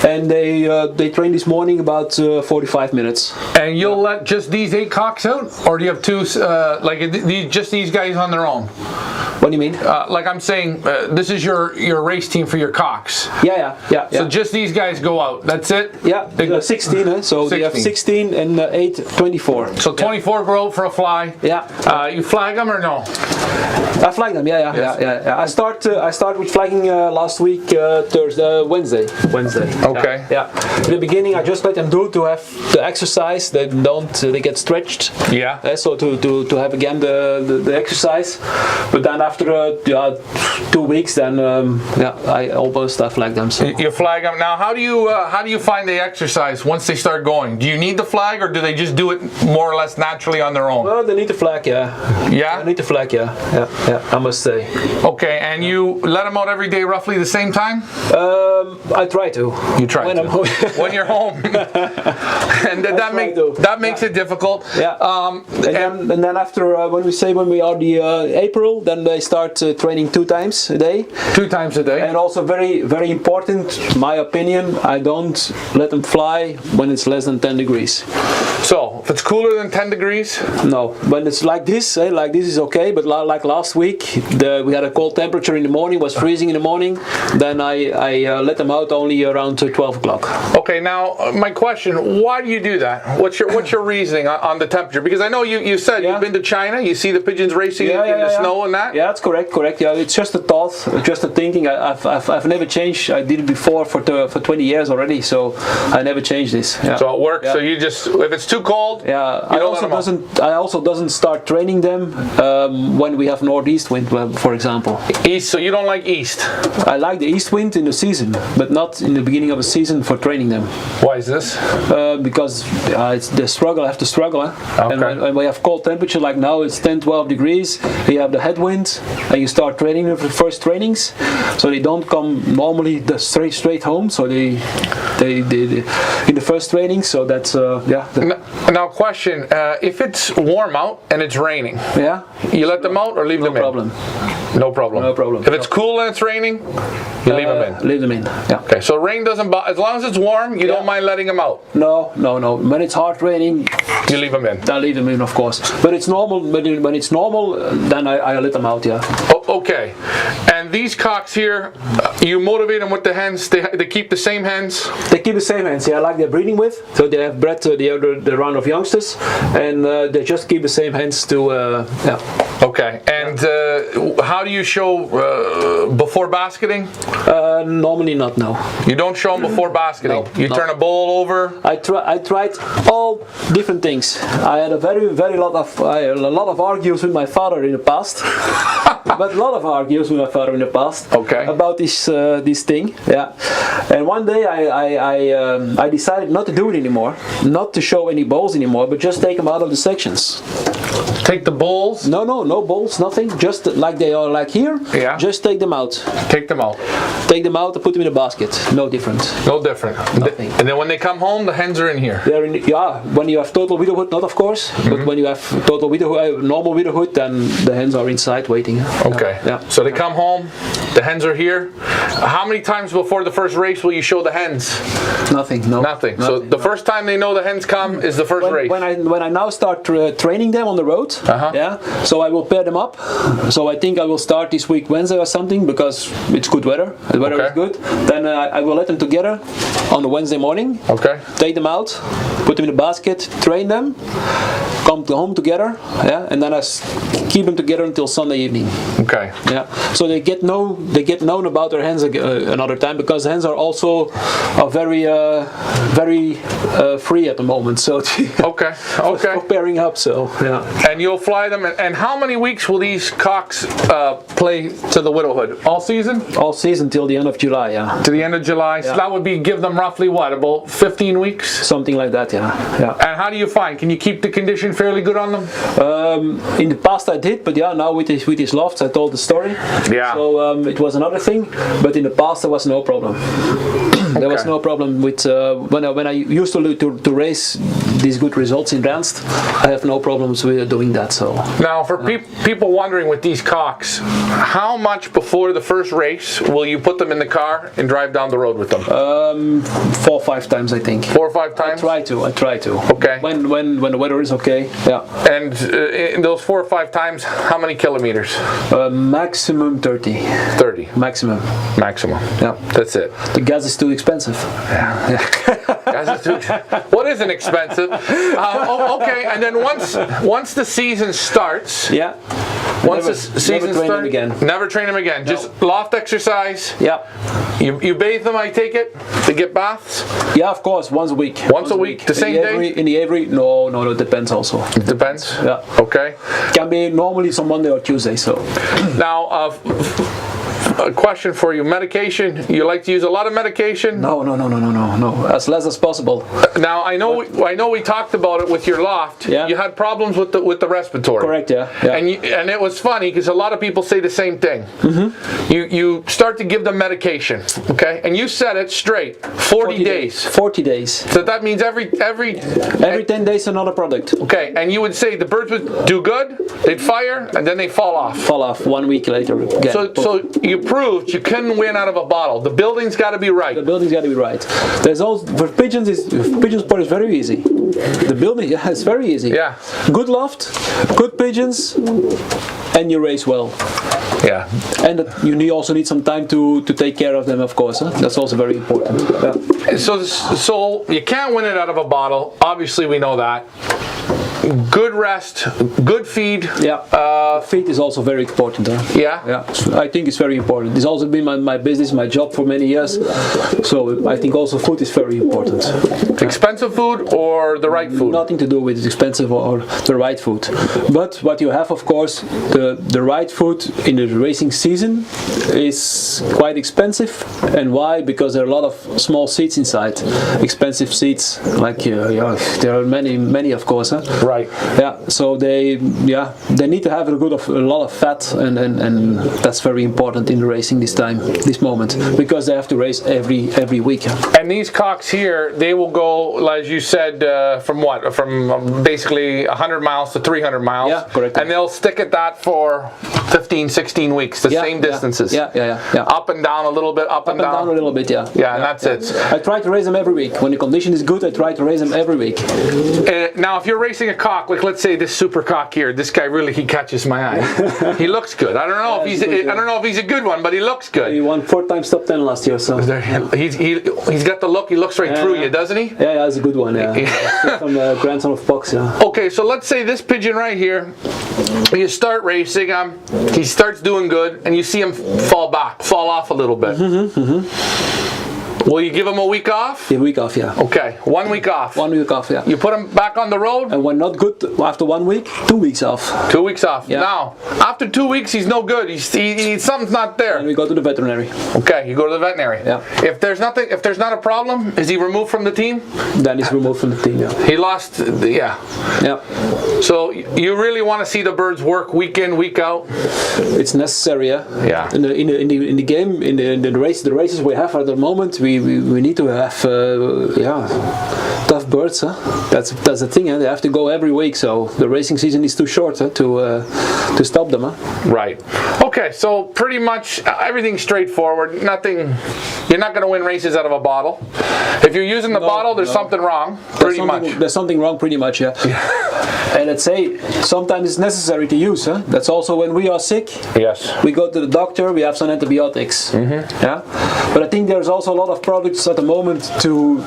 and they train this morning about 45 minutes. And you'll let just these 8 cocks out, or do you have two? Just these guys on their own? What do you mean? Like I'm saying, this is your race team for your cocks. Yeah. So just these guys go out. That's it. Yeah. 16. So 16. They have 16 and 8, 24. So 24 go out for a fly. Yeah. You flag them or no? I flag them. Yeah. I start with flagging last week Wednesday. Okay. Yeah. In the beginning, I just let them to have the exercise. They get stretched. Yeah. So to have again the exercise, but then after 2 weeks, then I flag them. So. You flag them. Now, how do you find they exercise once they start going? Do you need the flag, or do they just do it more or less naturally on their own? Well, they need the flag. Yeah. Yeah. They need the flag. Yeah. I must say. Okay, and you let them out every day, roughly the same time? I try to. You try when to. I'm home. When you're home. And that makes it difficult. Yeah. And then after when we are the April, then they start training 2 times a day. 2 times a day. And also very, very important, my opinion, I don't let them fly when it's less than 10 degrees. So if it's cooler than 10 degrees? No. When it's like this is okay. But like last week, we had a cold temperature in the morning, was freezing in the morning. Then I let them out only around 12 o'clock. Okay. Now my question: why do you do that? What's your reasoning on the temperature? Because I know you said you've been to China. You see the pigeons racing in the snow and that. Yeah, that's correct. Yeah, it's just a thought, just a thinking. I've never changed. I did it before for 20 years already, so I never changed this. Yeah. So it works. Yeah. So you just, if it's too cold, I also doesn't start training them when we have northeast wind, for example. East. So you don't like east? I like the east wind in the season, but not in the beginning of a season for training them. Why is this? Because it's the struggle. I have to struggle. Okay. And when we have cold temperature like now, it's 10-12 degrees. You have the headwind, and you start training them for the first trainings, so they don't come normally straight home. So they in the first training. So that's Now question: if it's warm out and it's raining, you let them out or leave them in? No problem. If it's cool and it's raining, you leave them in. Leave them in. Yeah. Okay. So rain doesn't bother. As long as it's warm, you don't mind letting them out. No. When it's hard raining, you leave them in. I leave them in, of course. But it's normal. When it's normal, then I let them out. Yeah. Okay. And these cocks here, you motivate them with the hens. They keep the same hens. They keep the same hens. Yeah, like they're breeding with. So they have bred the round of youngsters, and they just keep the same hens to. Okay. And how do you show before basketing? Normally not. No. You don't show them before basketing. You turn a bowl over. I tried all different things. I had a lot of arguments with my father in the past. But a lot of arguments with my father in the past. Okay. About this thing. Yeah. And one day I decided not to do it anymore, not to show any bowls anymore, but just take them out of the sections. Take the bowls? No bowls, nothing. Just like they are like here. Yeah. Just take them out. Take them out. Take them out and put them in a basket. No different. No different. Nothing. And then when they come home, the hens are in here. They're in. Yeah. When you have total widowhood, not of course, but when you have total widowhood, normal widowhood, then the hens are inside waiting. Okay. Yeah. So they come home, the hens are here. How many times before the first race will you show the hens? Nothing. No. Nothing. So the first time they know the hens come is the first race. When I now start training them on the road, yeah. So I will pair them up. So I think I will start this week Wednesday or something because it's good weather. The weather is good. Then I will let them together on the Wednesday morning. Okay. Take them out, put them in a basket, train them, come home together, yeah, and then I keep them together until Sunday evening. Okay. Yeah. So they get known about their hens another time because hens are also very free at the moment. So okay. for pairing up. So yeah. And you'll fly them. And how many weeks will these cocks play to the widowhood? All season? All season till the end of July. Yeah. To the end of July. So that would be give them roughly what, about 15 weeks? Something like that. Yeah. Yeah. And how do you find? Can you keep the condition fairly good on them? In the past I did, but yeah, now with these lofts, I told the story. Yeah. So it was another thing, but in the past there was no problem. There was no problem with when I used to race these good results in Randst. I have no problems with doing that. So now, for people wondering with these cocks, how much before the first race will you put them in the car and drive down the road with them? 4 or 5 times, I think. 4 or 5 times. I try to. Okay. When the weather is okay. Yeah. And in those 4 or 5 times, how many kilometers? Maximum 30. 30. Maximum. Yeah. That's it. The gas is too expensive. Yeah. Gas is too expensive. What isn't expensive? Okay. And then once the season starts. Yeah. Once the season starts, never train them again. No. Just loft exercise. Yeah. You bathe them, I take it. They get baths. Yeah, of course, once a week. Once a week, the same day. In the Avery, no, it depends also. It depends. Yeah. Okay. Can be normally some Monday or Tuesday. So. Now, a question for you: medication. You like to use a lot of medication? No. As less as possible. Now I know we talked about it with your loft. Yeah. You had problems with the respiratory. Correct. Yeah. And it was funny because a lot of people say the same thing. Mm-hmm. You start to give them medication, okay? And you said it straight. 40 days. 40 days. So that means every 10 days another product. Okay. And you would say the birds would do good, they'd fire, and then they fall off. 1 week later. Again. So you proved you couldn't win out of a bottle. The building's got to be right. The building's got to be right. There's also for pigeons. Pigeons part is very easy. The building is very easy. Yeah. Good loft, good pigeons, and you raise well. Yeah. And you also need some time to take care of them, of course. Huh? That's also very important. Yeah. So you can't win it out of a bottle. Obviously, we know that. Good rest, good feed. Yeah. Feed is also very important. Huh? Yeah. Yeah. I think it's very important. It's also been my business, my job for many years. So I think also food is very important. Expensive food or the right food? Nothing to do with expensive or the right food. But what you have, of course, the right food in the racing season is quite expensive. And why? Because there are a lot of small seeds inside. Expensive seeds, like there are many, of course. Huh? Right. Yeah. So they need to have a lot of fat, and that's very important in the racing this moment, because they have to race every week. And these cocks here, they will go, as you said, from basically 100 miles to 300 miles. Yeah, correct. And they'll stick at that for 15, 16 weeks, the same distances. Yeah. Up and down a little bit, up and down a little bit. Yeah. Yeah, and that's it. I try to raise them every week. When the condition is good, I try to raise them every week. Now, if you're racing a cock, like let's say this super cock here, this guy really he catches my eye. He looks good. I don't know if he's a good one, but he looks good. He won 4 times top 10 last year, so he's got the look. He looks right through you, doesn't he? Yeah, that's a good one. Yeah, from the grandson of Fox. Yeah. Okay, so let's say this pigeon right here, you start racing him, he starts doing good, and you see him fall off a little bit. Will you give him a week off? A week off, yeah. Okay, 1 week off. 1 week off, yeah. You put him back on the road? And when not good, after 1 week, 2 weeks off. 2 weeks off. Yeah. Now, after 2 weeks, he's no good. Something's not there. And we go to the veterinary. Okay, you go to the veterinary. Yeah. If there's not a problem, is he removed from the team? Then he's removed from the team, yeah. He lost, yeah. Yeah. So you really want to see the birds work week in, week out? It's necessary, yeah. Yeah. In the game, in the races we have at the moment, we need to have tough birds. Huh? That's the thing. Huh? They have to go every week, so the racing season is too short to stop them. Huh? Right. Okay. Okay, so pretty much everything's straightforward. Nothing. You're not going to win races out of a bottle. If you're using the bottle, there's something wrong. Pretty much. There's something wrong, pretty much, yeah. And let's say sometimes it's necessary to use. Huh? That's also when we are sick. Yes. We go to the doctor. We have some antibiotics. Yeah. But I think there's also a lot of products at the moment to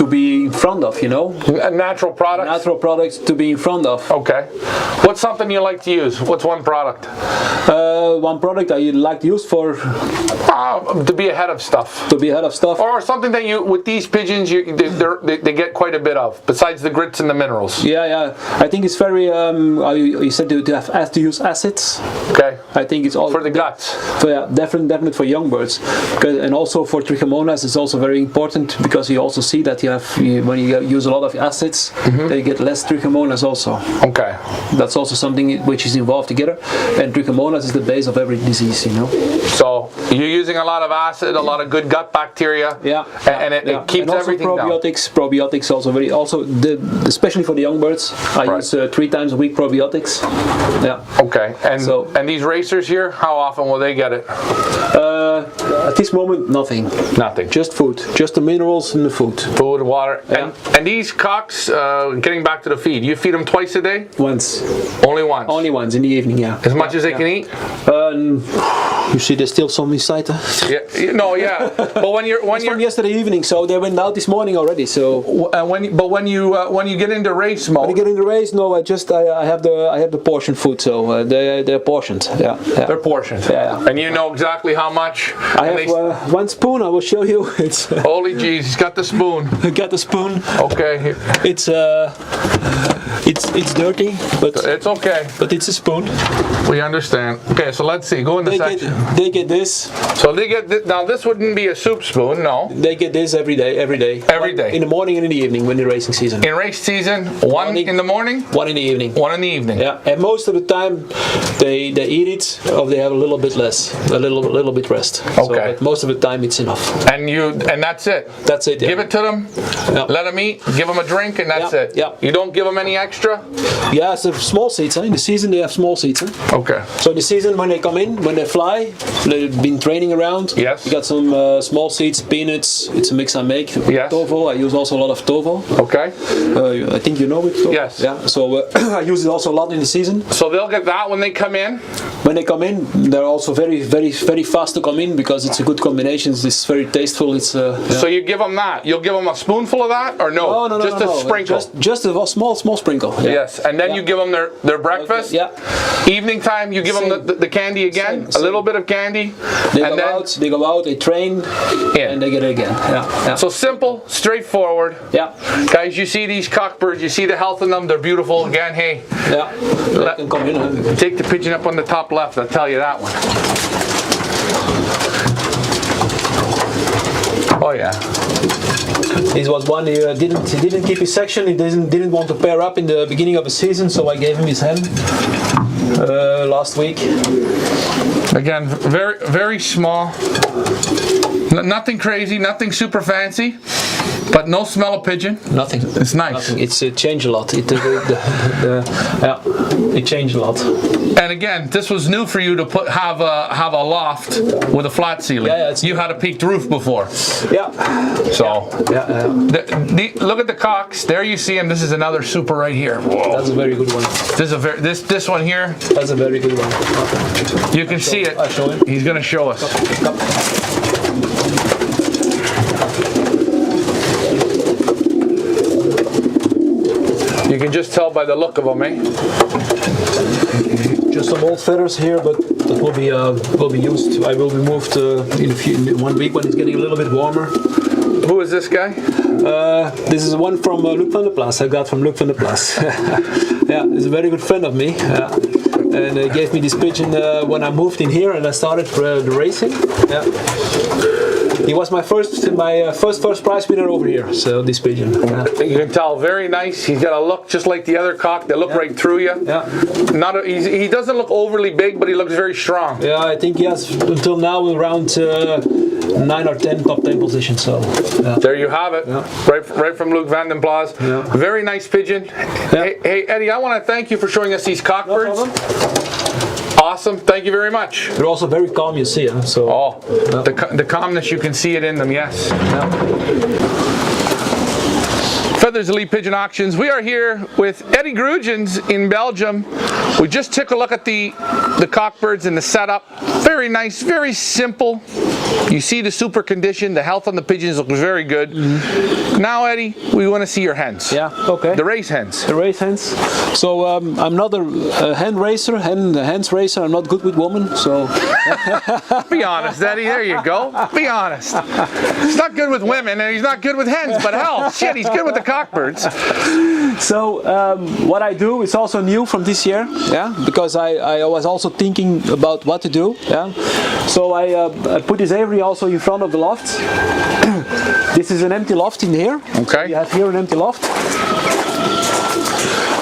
be in front of. You know. Natural products. Natural products to be in front of. Okay. What's something you like to use? What's one product? One product I like to use for to be ahead of stuff. To be ahead of stuff. Or something that you, with these pigeons, they get quite a bit of, besides the grits and the minerals. Yeah. I think it's very. You said to have to use acids. Okay. I think it's all for the guts. So yeah, definitely for young birds, and also for trichomonas, it's also very important because you also see that when you use a lot of acids, they get less trichomonas also. Okay. That's also something which is involved together, and trichomonas is the base of every disease, you know. So you're using a lot of acid, a lot of good gut bacteria. Yeah. And it keeps and also everything probiotics. down. Probiotics also very especially for the young birds. I use 3 times a week probiotics. Yeah. Okay. And these racers here, how often will they get it? At this moment, nothing. Nothing. Just food. Just the minerals and the food. Food, water. Yeah. And these cocks, getting back to the feed, you feed them twice a day? Once. Only once? Only once in the evening, yeah. As much as they can eat? You see, there's still some inside. Yeah. No, yeah. But when you're from yesterday evening, so they went out this morning already. So. When you get into race mode. When you get into race, no, I have the portion food, so they're portioned. Yeah. They're portioned. Yeah. And you know exactly how much. I have 1 spoon. I will show you. It's. Holy jeez, he's got the spoon. I got the spoon. Okay. It's dirty, but it's okay. But it's a spoon. We understand. Okay, so let's see. Go in the section. They get this. So they get this. Now this wouldn't be a soup spoon, no. They get this every day. Every day. In the morning and in the evening when the racing season. In race season, one in the morning, one in the evening. One in the evening. Yeah, and most of the time they eat it or they have a little bit less, a little bit rest. Okay. So, but most of the time it's enough. And that's it. That's it. Yeah. Give it to them. Yeah. Let them eat. Give them a drink, and that's it. Yeah. You don't give them any extra. Yeah, it's small seeds. In the season they have small seeds. Okay. So in the season when they come in, when they fly, they've been training around. Yes. We got some small seeds, peanuts. It's a mix I make. Yes. Tofu. I use also a lot of tofu. Okay. I think you know it. Tofu. Yes. Yeah. So I use it also a lot in the season. So they'll get that when they come in. When they come in, they're also very fast to come in because it's a good combination. It's very tasteful. It's. So you give them that. You'll give them a spoonful of that, or no? No. Just a sprinkle. Just a small sprinkle. Yeah. Yes, and then you give them their breakfast. Okay. Yeah. Evening time, you give them the candy again. A little bit of candy. They go out. They train, and they get it again. Yeah. So simple, straightforward. Yeah. Guys, you see these cockbirds. You see the health in them. They're beautiful. Again, hey. Yeah. Take the pigeon up on the top left. I'll tell you that one. Oh yeah. This was one he didn't keep his section. He didn't want to pair up in the beginning of the season, so I gave him his hen last week. Again, very small. Nothing crazy, nothing super fancy, but no smell of pigeon. Nothing. It's nice. Nothing. It changed a lot. It changed a lot. And again, this was new for you to have a loft with a flat ceiling. Yeah, you had a peaked roof before. Yeah. So look at the cocks. There you see him. This is another super right here. Whoa. That's a very good one. This one here. That's a very good one. You can see it. I'll show him. He's going to show us. You can just tell by the look of them, eh? Just some old feathers here, but that will be used. I will be moved in 1 week when it's getting a little bit warmer. Who is this guy? This is one from Luc van der Plas. I got from Luc van der Plas. Yeah, he's a very good friend of me. And he gave me this pigeon when I moved in here and I started the racing. Yeah. He was my first prize winner over here. So this pigeon. Yeah. You can tell, very nice. He's got a look just like the other cock. They look right through you. Yeah. He doesn't look overly big, but he looks very strong. Yeah, I think he has until now around 9 or 10 top 10 positions. So there you have it. Yeah. Right from Luc van den Plas. Yeah. Very nice pigeon. Yeah. Hey Eddie, I want to thank you for showing us these cockbirds. No problem. Awesome. Thank you very much. They're also very calm, you see. So. Oh, the calmness, you can see it in them, yes. Feathers Elite Pigeon Auctions. We are here with Eddie Grugens in Belgium. We just took a look at the cockbirds and the setup. Very nice, very simple. You see the super condition, the health on the pigeons looks very good. Now, Eddie, we want to see your hens. Yeah, okay. The race hens. The race hens. So I'm not a hen racer, hens racer. I'm not good with women, so. Be honest, Eddie. There you go. Be honest. He's not good with women, and he's not good with hens. But hell, shit, he's good with the cockbirds. So what I do is also new from this year, yeah, because I was also thinking about what to do, yeah. So I put this aviary also in front of the loft. This is an empty loft in here. Okay. We have here an empty loft.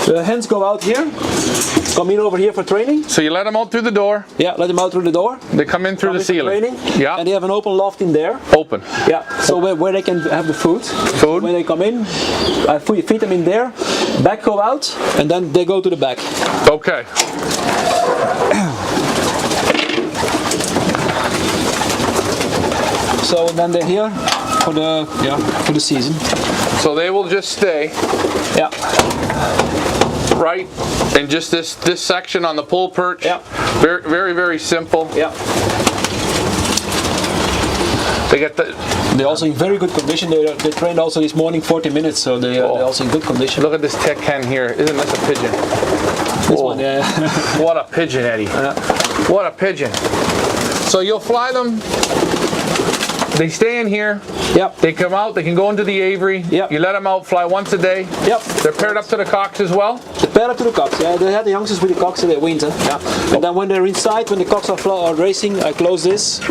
The hens go out here, come in over here for training. So you let them out through the door. Yeah, let them out through the door. They come in through the ceiling. Training. Yeah. And they have an open loft in there. Open. Yeah. So where they can have the food. Food. When they come in, I feed them in there. Back go out, and then they go to the back. Okay. So then they're here for the season. So they will just stay. Yeah. Right, and just this section on the pull perch. Yeah. Very, very, very simple. Yeah. They get the. They're also in very good condition. They trained also this morning 40 minutes, so they're also in good condition. Look at this tech hen here. Isn't this a pigeon? This one, yeah. What a pigeon, Eddie. What a pigeon. So you'll fly them. They stay in here. Yep. They come out. They can go into the aviary. Yep. You let them out, fly once a day. Yep. They're paired up to the cocks as well. They're paired up to the cocks. Yeah, they had the youngsters with the cocks in the winter. Yeah. And then when they're inside, when the cocks are racing, I close this.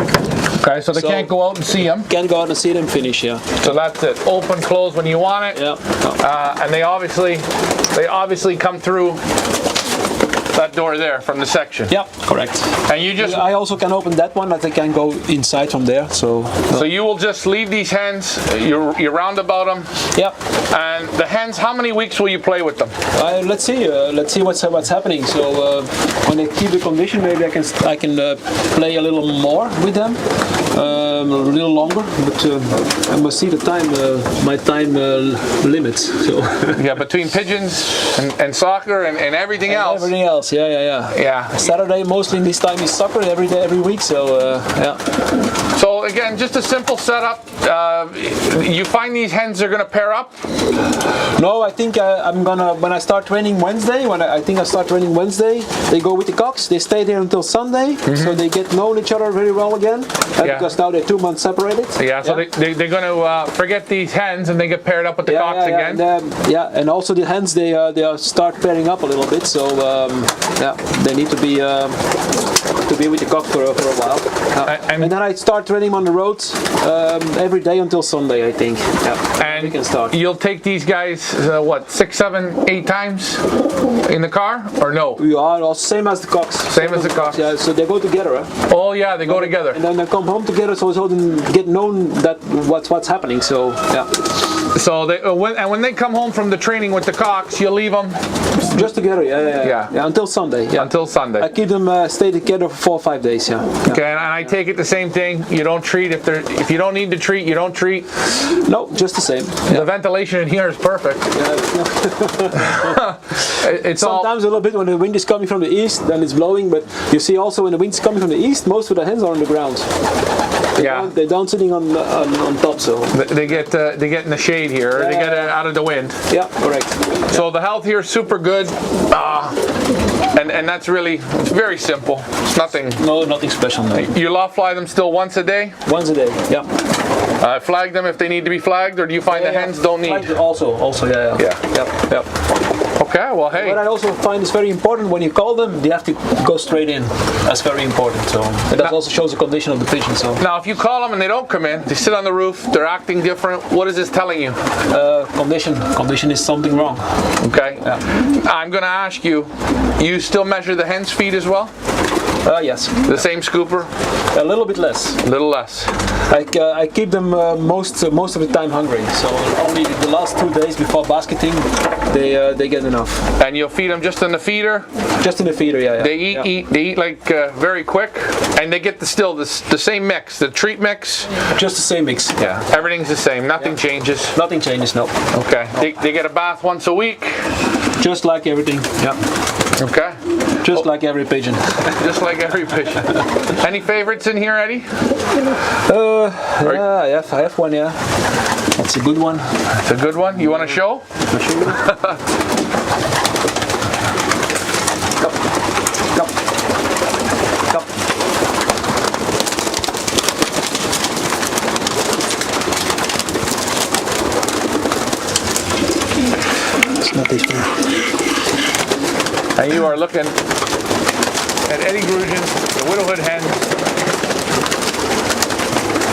Okay, so they can't go out and see them. Can't go out and see them finish. Yeah. So that's it. Open, close when you want it. Yeah. And they obviously come through that door there from the section. Yep, correct. And you just. I also can open that one, that they can go inside from there. So. So you will just leave these hens. You round about them. Yep. And the hens, how many weeks will you play with them? Let's see. Let's see what's happening. So when they keep the condition, maybe I can play a little more with them, a little longer. But I must see the time, my time limits. So. Yeah, between pigeons and soccer and everything else. Everything else. Yeah. Saturday mostly this time is soccer every day, every week. So yeah. So again, just a simple setup. You find these hens are going to pair up? No, I think I'm gonna, when I start training Wednesday, I start training Wednesday, they go with the cocks, they stay there until Sunday, so they get known each other very well again, because now they're 2 months separated. Yeah, so they're going to forget these hens and they get paired up with the cocks again? And also the hens, they start pairing up a little bit, so they need to be with the cock for a while. And then I start training on the road every day until Sunday, I think. Yeah. And we can start. You'll take these guys, 6, 7, 8 times in the car, or no? We are same as the cocks. Same as the cocks. Yeah, so they go together. Oh yeah, they go together. And then they come home together, so they get known that what's happening. So yeah. So they when they come home from the training with the cocks, you leave them just together. Yeah. Until Sunday. Yeah. Until Sunday. I keep them stay together for 4 or 5 days. Yeah. Okay, and I take it the same thing. You don't treat if you don't need to treat, you don't treat. No, just the same. The ventilation in here is perfect. It's sometimes a little bit when the wind is coming from the east, then it's blowing. But you see also when the wind's coming from the east, most of the hens are on the ground. They don't sitting on top, so they get in the shade here. Or they get out of the wind. Yeah, correct. So the health here is super good, and that's really very simple. It's nothing. No, nothing special. No. You loft fly them still once a day? Once a day. Yeah. Flag them if they need to be flagged, or do you find the hens don't need? Also, yeah. Okay, well, hey. What I also find is very important when you call them, they have to go straight in. That's very important. So that also shows the condition of the pigeon. So now, if you call them and they don't come in, they sit on the roof, they're acting different. What is this telling you? Condition is something wrong. Okay. Yeah. I'm going to ask you. You still measure the hens' feet as well? Yes. The same scooper? A little bit less. A little less. I keep them most of the time hungry. So only the last 2 days before basketing, they get enough. And you'll feed them just in the feeder? Just in the feeder, yeah. They eat like very quick, and they get the same mix, the treat mix. Just the same mix. Yeah. Everything's the same. Nothing changes. Nothing changes. No. Okay. They get a bath once a week. Just like everything. Yeah. Okay. Just like every pigeon. Just like every pigeon. Any favorites in here, Eddie? Yeah, I have one. Yeah. That's a good one. That's a good one. You want to show? I'll show you. Cup. It's not this one. And you are looking at Eddie Grugen's, the Widowhood hen.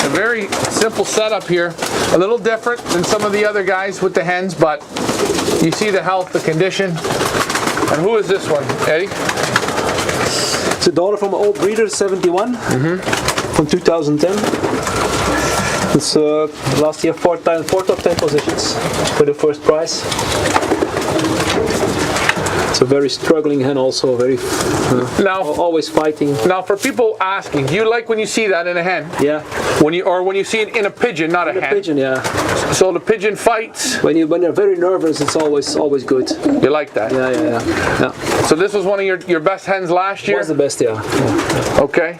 A very simple setup here. A little different than some of the other guys with the hens, but you see the health, the condition. And who is this one, Eddie? It's a daughter from an old breeder, 71, from 2010. It's last year 4 top 10 positions for the first prize. It's a very struggling hen, also very always fighting. Now, for people asking, do you like when you see that in a hen? Yeah. When you see it in a pigeon, not a hen. Pigeon, yeah. So the pigeon fights. When they're very nervous, it's always good. You like that? Yeah. So this was one of your best hens last year? It was the best, yeah. Okay.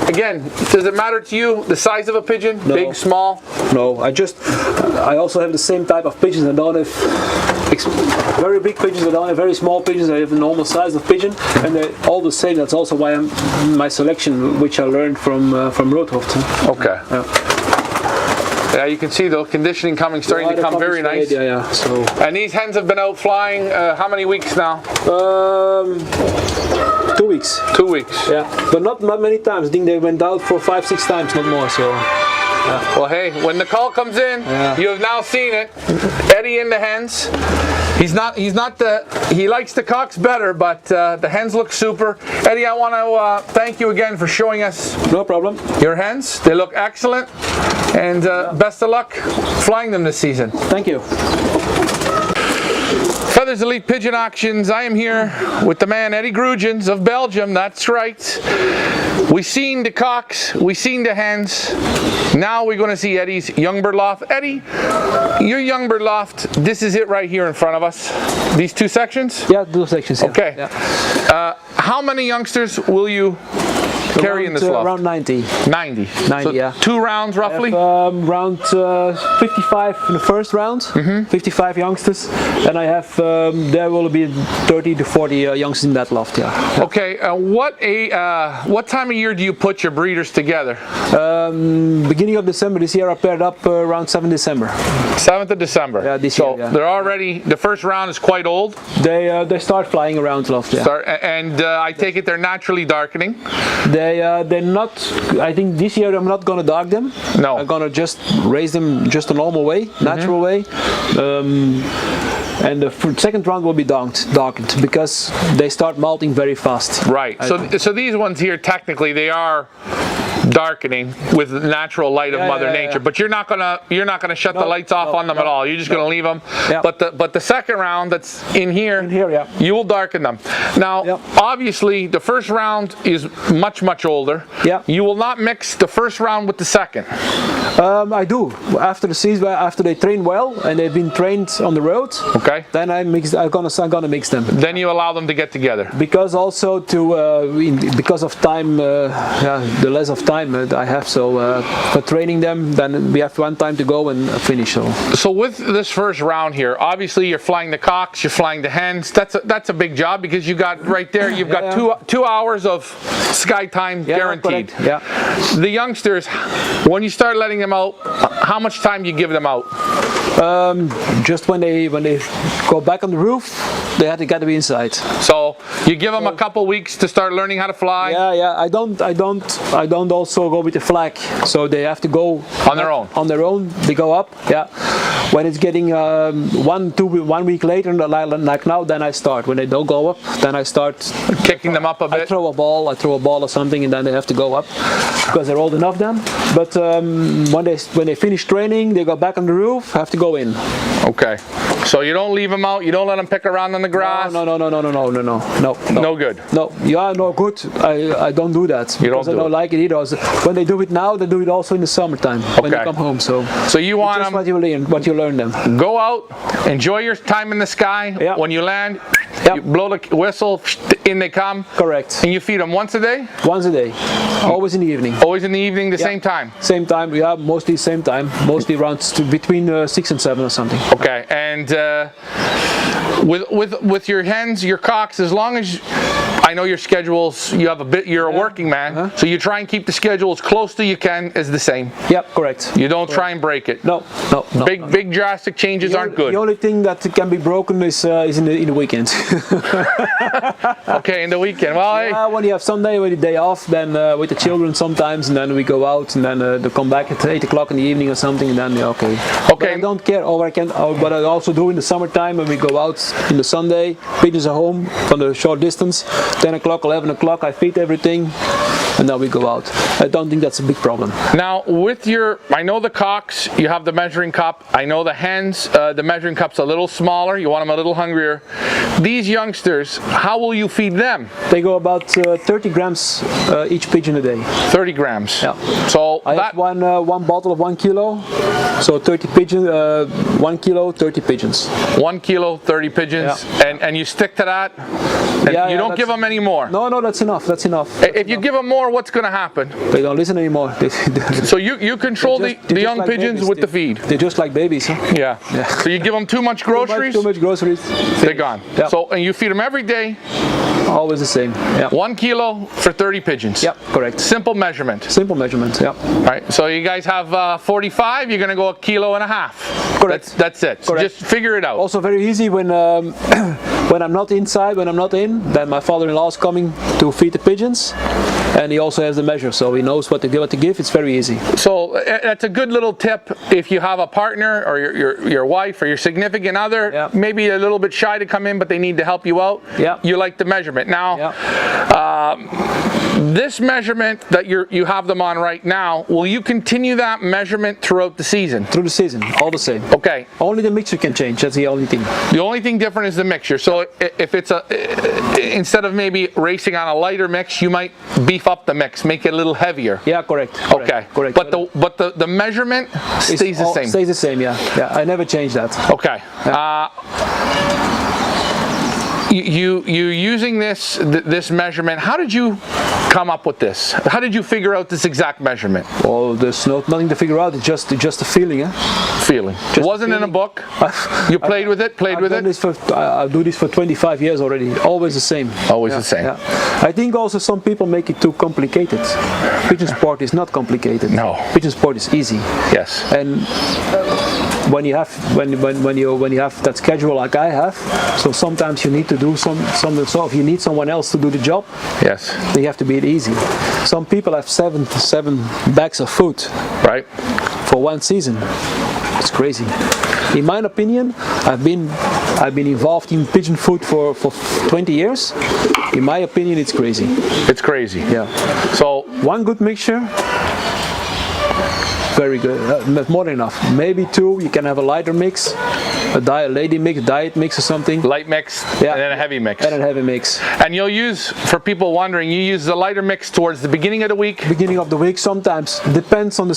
Again, does it matter to you the size of a pigeon? No. Big, small? No, I also have the same type of pigeons. I don't have very big pigeons, I don't have very small pigeons. I have the normal size of pigeon, and they're all the same. That's also why my selection, which I learned from Roodhoofd. Okay. Yeah, you can see the conditioning starting to come very nice. Yeah. So. And these hens have been out flying how many weeks now? 2 weeks. 2 weeks. Yeah, but not many times. I think they went out for 5-6 times, not more. So. Yeah. Well, hey, when the call comes in, you have now seen it. Eddie in the hens. He likes the cocks better, but the hens look super. Eddie, I want to thank you again for showing us. No problem. Your hens. They look excellent, and best of luck flying them this season. Thank you. Feathers Elite Pigeon Auctions. I am here with the man Eddie Grugens of Belgium. That's right. We seen the cocks, we seen the hens. Now we're going to see Eddie's Youngbird Loft. Eddie, your Youngbird Loft, this is it right here in front of us. These 2 sections? Yeah, 2 sections. Yeah. Okay. Yeah. How many youngsters will you carry in this loft? Around 90. 90. 90, so yeah. 2 rounds roughly? I have, round 55 in the first round, 55 youngsters, and I have there will be 30 to 40 youngsters in that loft. Yeah. Okay. What time of year do you put your breeders together? Beginning of December. This year I paired up around 7th December. 7th of December. Yeah, this year. So yeah. They're already. The first round is quite old. They start flying around loft. Yeah. I take it they're naturally darkening. They're not. I think this year I'm not gonna dark them. No. I'm gonna just raise them just a normal way, natural way. And the second round will be darkened because they start molting very fast. Right. So these ones here, technically, they are darkening with the natural light of Mother Nature. But you're not gonna shut the lights off on them at all. You're just gonna leave them. Yeah. But the second round that's in here, you will darken them. Now, obviously, the first round is much older. Yeah. You will not mix the first round with the second. I do. After the season, after they train well and they've been trained on the road. Okay. Then I'm gonna mix them. Then you allow them to get together. Because also because of time, the less of time I have. So for training them, then we have 1 time to go and finish. So with this first round here, obviously you're flying the cocks, you're flying the hens. That's a big job because you got right there. You've got 2 hours of sky time guaranteed. Correct. Yeah. The youngsters, when you start letting them out, how much time do you give them out? Just when they go back on the roof, They had to get to be inside. So you give them a couple weeks to start learning how to fly. Yeah. I don't also go with the flag. So they have to go On their own. On their own, they go up. Yeah. When it's getting 1 week later, like now, then I start. When they don't go up, then I start Kicking them up a I bit. throw a ball or something, and then they have to go up because they're old enough then. But when they finish training, they go back on the roof, have to go in. Okay. So you don't leave them out. You don't let them pick around on the grass. No. No good. No, yeah, no good. I don't do that. You don't because I do don't it. like it either. When they do it now, they do it also in the summertime when they Okay. come home. So you want just them what you learn them. go out, enjoy your time in the sky. Yeah. When you land, Yeah. you blow the whistle, in they come. Correct. And you feed them once a day? Once a day, always in the evening. Always in the evening, the Yeah. same time? Same time. Yeah, mostly same time. Mostly around between 6 and 7 or something. Okay, and with your hens, your cocks, as long as I know your schedules, you're a working man, so you try and keep the schedule as close to you can as the same. Yep, correct. You don't try and break it. No. Big drastic changes aren't good. The only thing that can be broken is in the weekend. Okay, in the weekend. Well, hey, When you have Sunday or the day off, then with the children sometimes, and then we go out, and then they come back at 8 o'clock in the evening or something, and then Okay. But I don't care. What I also do in the summertime when we go out in the Sunday, pigeons are home from the short distance, 10 o'clock, 11 o'clock, I feed everything, and then we go out. I don't think that's a big problem. Now, I know the cocks, you have the measuring cup. I know the hens, the measuring cup's a little smaller. You want them a little hungrier. These youngsters, how will you feed them? They go about 30 grams each pigeon a day. 30 grams. Yeah. So I have one bottle of 1 kilo, so 30 pigeons, 1 kilo, 30 pigeons. 1 kilo, 30 pigeons, and you stick to that. And you don't give them any more. No, that's enough. That's enough. If you give them more, what's going to happen? They don't listen anymore. So you control the young like pigeons babies. with the feed. They're just like babies. Huh? Yeah. So you give them too much groceries, Too much groceries. they're gone. Yeah. So and you feed them every day. Always the same. Yeah. 1 kilo for 30 pigeons. Yep, correct. Simple measurement. Simple measurement. Yeah. Right. So you guys have 45. You're going to go 1.5 kilos. Correct. That's it. So Correct. just figure it out. Also very easy when when I'm not inside, when I'm not in, then my father-in-law is coming to feed the pigeons, and he also has the measure, so he knows what to give. It's very easy. So that's a good little tip if you have a partner or your wife or your significant other, Yeah. maybe a little bit shy to come in, but they need to help you out. Yeah. You like the measurement. Now, Yeah. this measurement that you have them on right now, will you continue that measurement throughout the season? Through the season, all the same. Okay. Only the mixture can change. That's the only thing. The only thing different is the mixture. So if it's instead of maybe racing on a lighter mix, you might beef up the mix, make it a little heavier. Yeah, correct. Okay. Correct. But the measurement stays the same. Stays the same. Yeah. Yeah. I never change that. Okay. You using this measurement. How did you come up with this? How did you figure out this exact measurement? Well, there's nothing to figure out. It's just a feeling. Feeling. It wasn't in a book. You played with it. I do this for 25 years already. Always the same. Always the same. Yeah. I think also some people make it too complicated. Pigeon sport is not complicated. No. Pigeon sport is easy. Yes. And when you have that schedule like I have, so sometimes you need to do some sort of, you need someone else to do the job. Yes. Then you have to be easy. Some people have seven bags of food. Right. For one season. It's crazy. In my opinion, I've been involved in pigeon food for 20 years. In my opinion, it's crazy. It's crazy. Yeah. So one good mixture, very good. More than enough. Maybe two. You can have a lighter mix, a diet mix or something. Light mix, Yeah. and then a heavy mix. And a heavy mix. And you'll use, for people wondering, you use the lighter mix towards the beginning of the week. Beginning of the week, sometimes depends on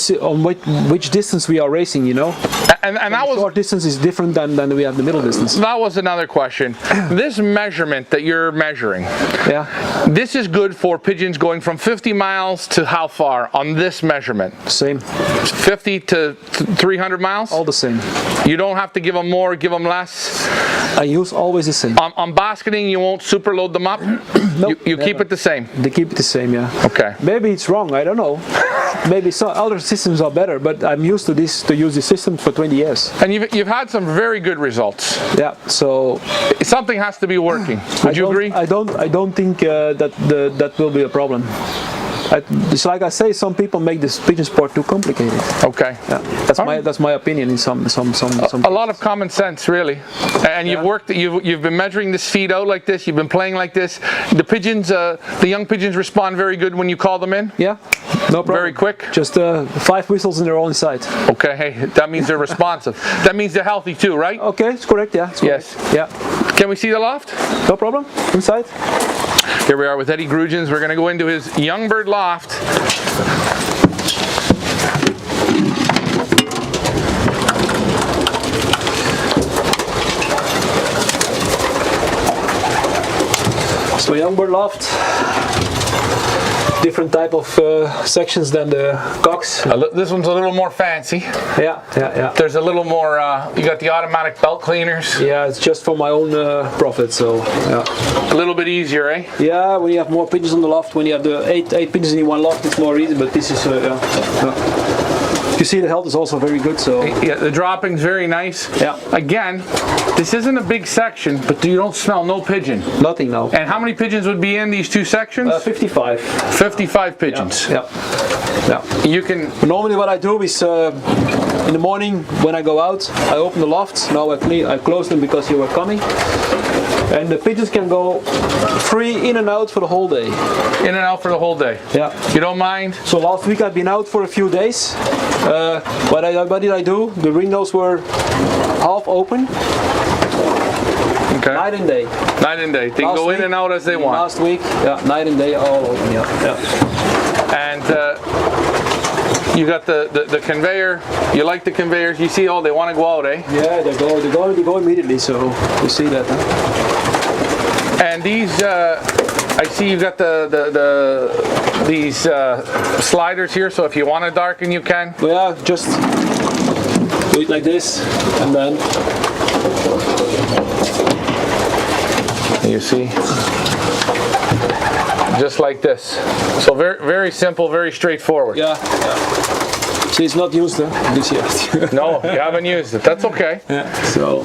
which distance we are racing. You know. And that was short distance is different than we have the middle distance. That was another question. This measurement that you're measuring, Yeah. this is good for pigeons going from 50 miles to how far on this measurement? Same. 50 to 300 miles? All the same. You don't have to give them more, give them less. I use always the same. On basketing, you won't super load them up? No, you keep it the same? They keep it the same, yeah. Okay. Maybe it's wrong, I don't know. Maybe some other systems are better, but I'm used to use this system for 20 years. And you've had some very good results. Yeah, so something has to be working. Would you agree? I don't think that will be a problem. It's like I say, some people make this pigeon sport too complicated. Okay. Yeah, that's my opinion in some a lot of common sense, really. And you've been measuring this feed out like this. You've been playing like this. The pigeons, the young pigeons, respond very good when you call them in. Yeah, no problem. Very quick. Just 5 whistles and they're all inside. Okay, hey, that means they're responsive. That means they're healthy too, right? Okay, it's correct. Yeah. It's correct. Yes. Yeah. Can we see the loft? No problem. Inside. Here we are with Eddie Grugins. We're going to go into his young bird loft. So young bird loft, different type of sections than the cocks. This one's a little more fancy. Yeah. There's a little more, you got the automatic belt cleaners. Yeah, it's just for my own profit, so yeah. A little bit easier, eh? Yeah, when you have more pigeons on the loft, when you have the eight pigeons in one loft, it's more easy, but this is, yeah. You see the health is also very good, so... Yeah, the dropping's very nice. Yeah. Again, this isn't a big section, but you don't smell no pigeon. Nothing, no. And how many pigeons would be in these two sections? 55. 55 pigeons. Yeah. You can... Normally what I do is, in the morning when I go out, I open the lofts. Now I close them because you were coming. And the pigeons can go free in and out for the whole day. In and out for the whole day? Yeah. You don't mind? So last week I've been out for a few days. What did I do? The windows were half open. Okay. Night and day. Night and day. They can go in and out as they want. Last week, yeah, night and day all open, yeah. And you got the conveyor. You like the conveyors. You see, oh, they want to go out, eh? Yeah, they go immediately, so you see that. Huh? And these, I see you got these sliders here, so if you want to darken, you can. Well, yeah, just do it like this, and then you see, just like this. So very, very simple, very straightforward. Yeah. See, it's not used this yet. No, you haven't used it. That's okay. Yeah. So.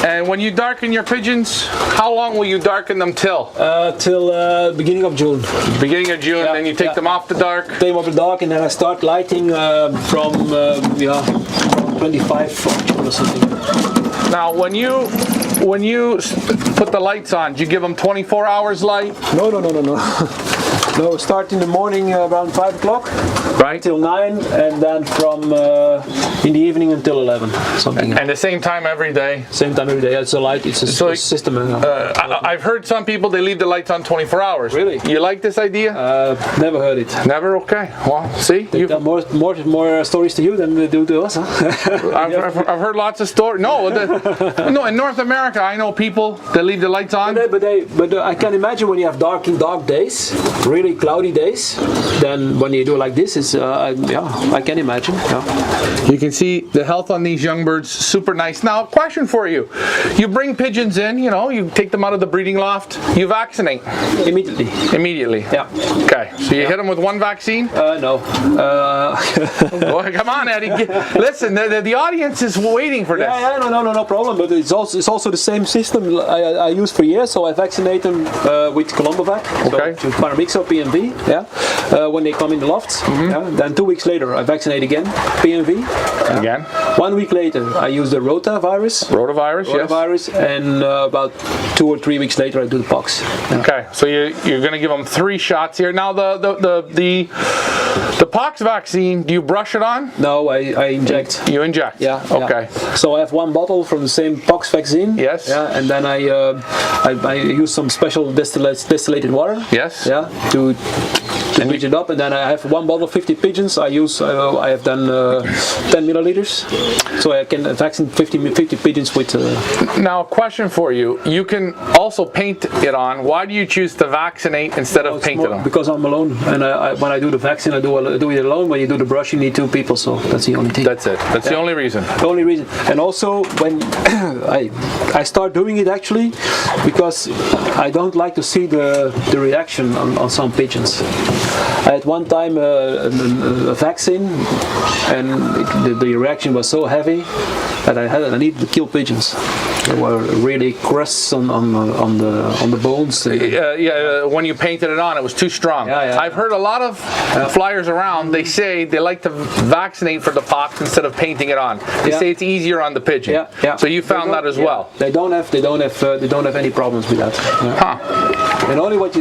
And when you darken your pigeons, how long will you darken them till? Till beginning of June. Beginning of June, yeah, then you take them off the dark? Take them off the dark, and then I start lighting from 25 of June or something. Now, when you put the lights on, do you give them 24 hours light? No. No, start in the morning around 5 o'clock. Right. Till 9, and then from in the evening until 11, something. And the same time every day? Same time every day. It's a light, it's a system. I've heard some people, they leave the lights on 24 hours. Really? You like this idea? Never heard it. Never? Okay. Well, see? They tell more stories to you than they do to us, huh? I've heard lots of stories. No, in North America, I know people that leave the lights on. But I can imagine when you have dark days, really cloudy days, then when you do like this, is I can imagine. Yeah. You can see the health on these young birds, super nice. Now, question for you: you bring pigeons in, you take them out of the breeding loft, you vaccinate immediately. Immediately. Yeah. Okay. So you hit them with one vaccine? No. Well, come on, Eddie. Listen, the audience is waiting for this. Yeah, no problem. But it's also the same system I use for years. So I vaccinate them with Colombovac. Okay. So Paramyxo, PMV. Yeah. When they come in the lofts. Mm-hmm. Yeah. Then 2 weeks later I vaccinate again, PMV. Yeah. Again. 1 week later I use the rotavirus. Rotavirus, yes. And about 2 or 3 weeks later I do the pox. Yeah. Okay. So you're going to give them 3 shots here. Now the pox vaccine, do you brush it on? No, I inject. You inject? Yeah. Okay. Yeah. So I have 1 bottle from the same pox vaccine. Yes. Yeah, and then I use some special distillated water. Yes. Yeah. To to bridge it up, and then I have one bottle of 50 pigeons. I have done 10 milliliters, so I can vaccinate 50 pigeons with. Now, a question for you. You can also paint it on. Why do you choose to vaccinate instead of paint it on? Because I'm alone, and when I do the vaccine, I do it alone. When you do the brush, you need 2 people, so that's the only thing. That's it. That's the only reason. The only reason. And also, when I start doing it actually, because I don't like to see the reaction on some pigeons. I had one time a vaccine, and the reaction was so heavy that I needed to kill pigeons. There were really crusts on the bones. When you painted it on, it was too strong. I've heard a lot of flyers around. They say they like to vaccinate for the pox instead of painting it on. They say it's easier on the pigeon. So you found that as well. They don't have any problems with that. And only what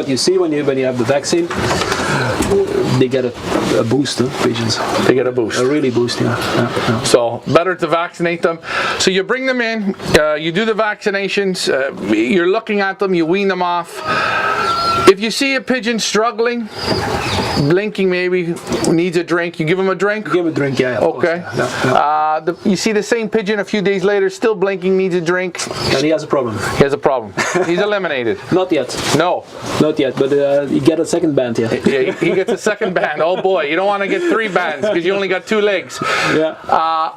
you see when you have the vaccine, they get a boost. Pigeons. They get a boost. A really boost. Yeah. So better to vaccinate them. So you bring them in. You do the vaccinations. You're looking at them. You wean them off. If you see a pigeon struggling, blinking maybe, needs a drink, you give him a drink? Give him a drink, yeah. Okay. You see the same pigeon a few days later, still blinking, needs a drink. And he has a problem. He has a problem. He's eliminated. Not yet. No. Not yet, but he get a second band, yeah. Yeah, he gets a second band. Oh boy, you don't want to get 3 bands because you only got 2 legs. Yeah.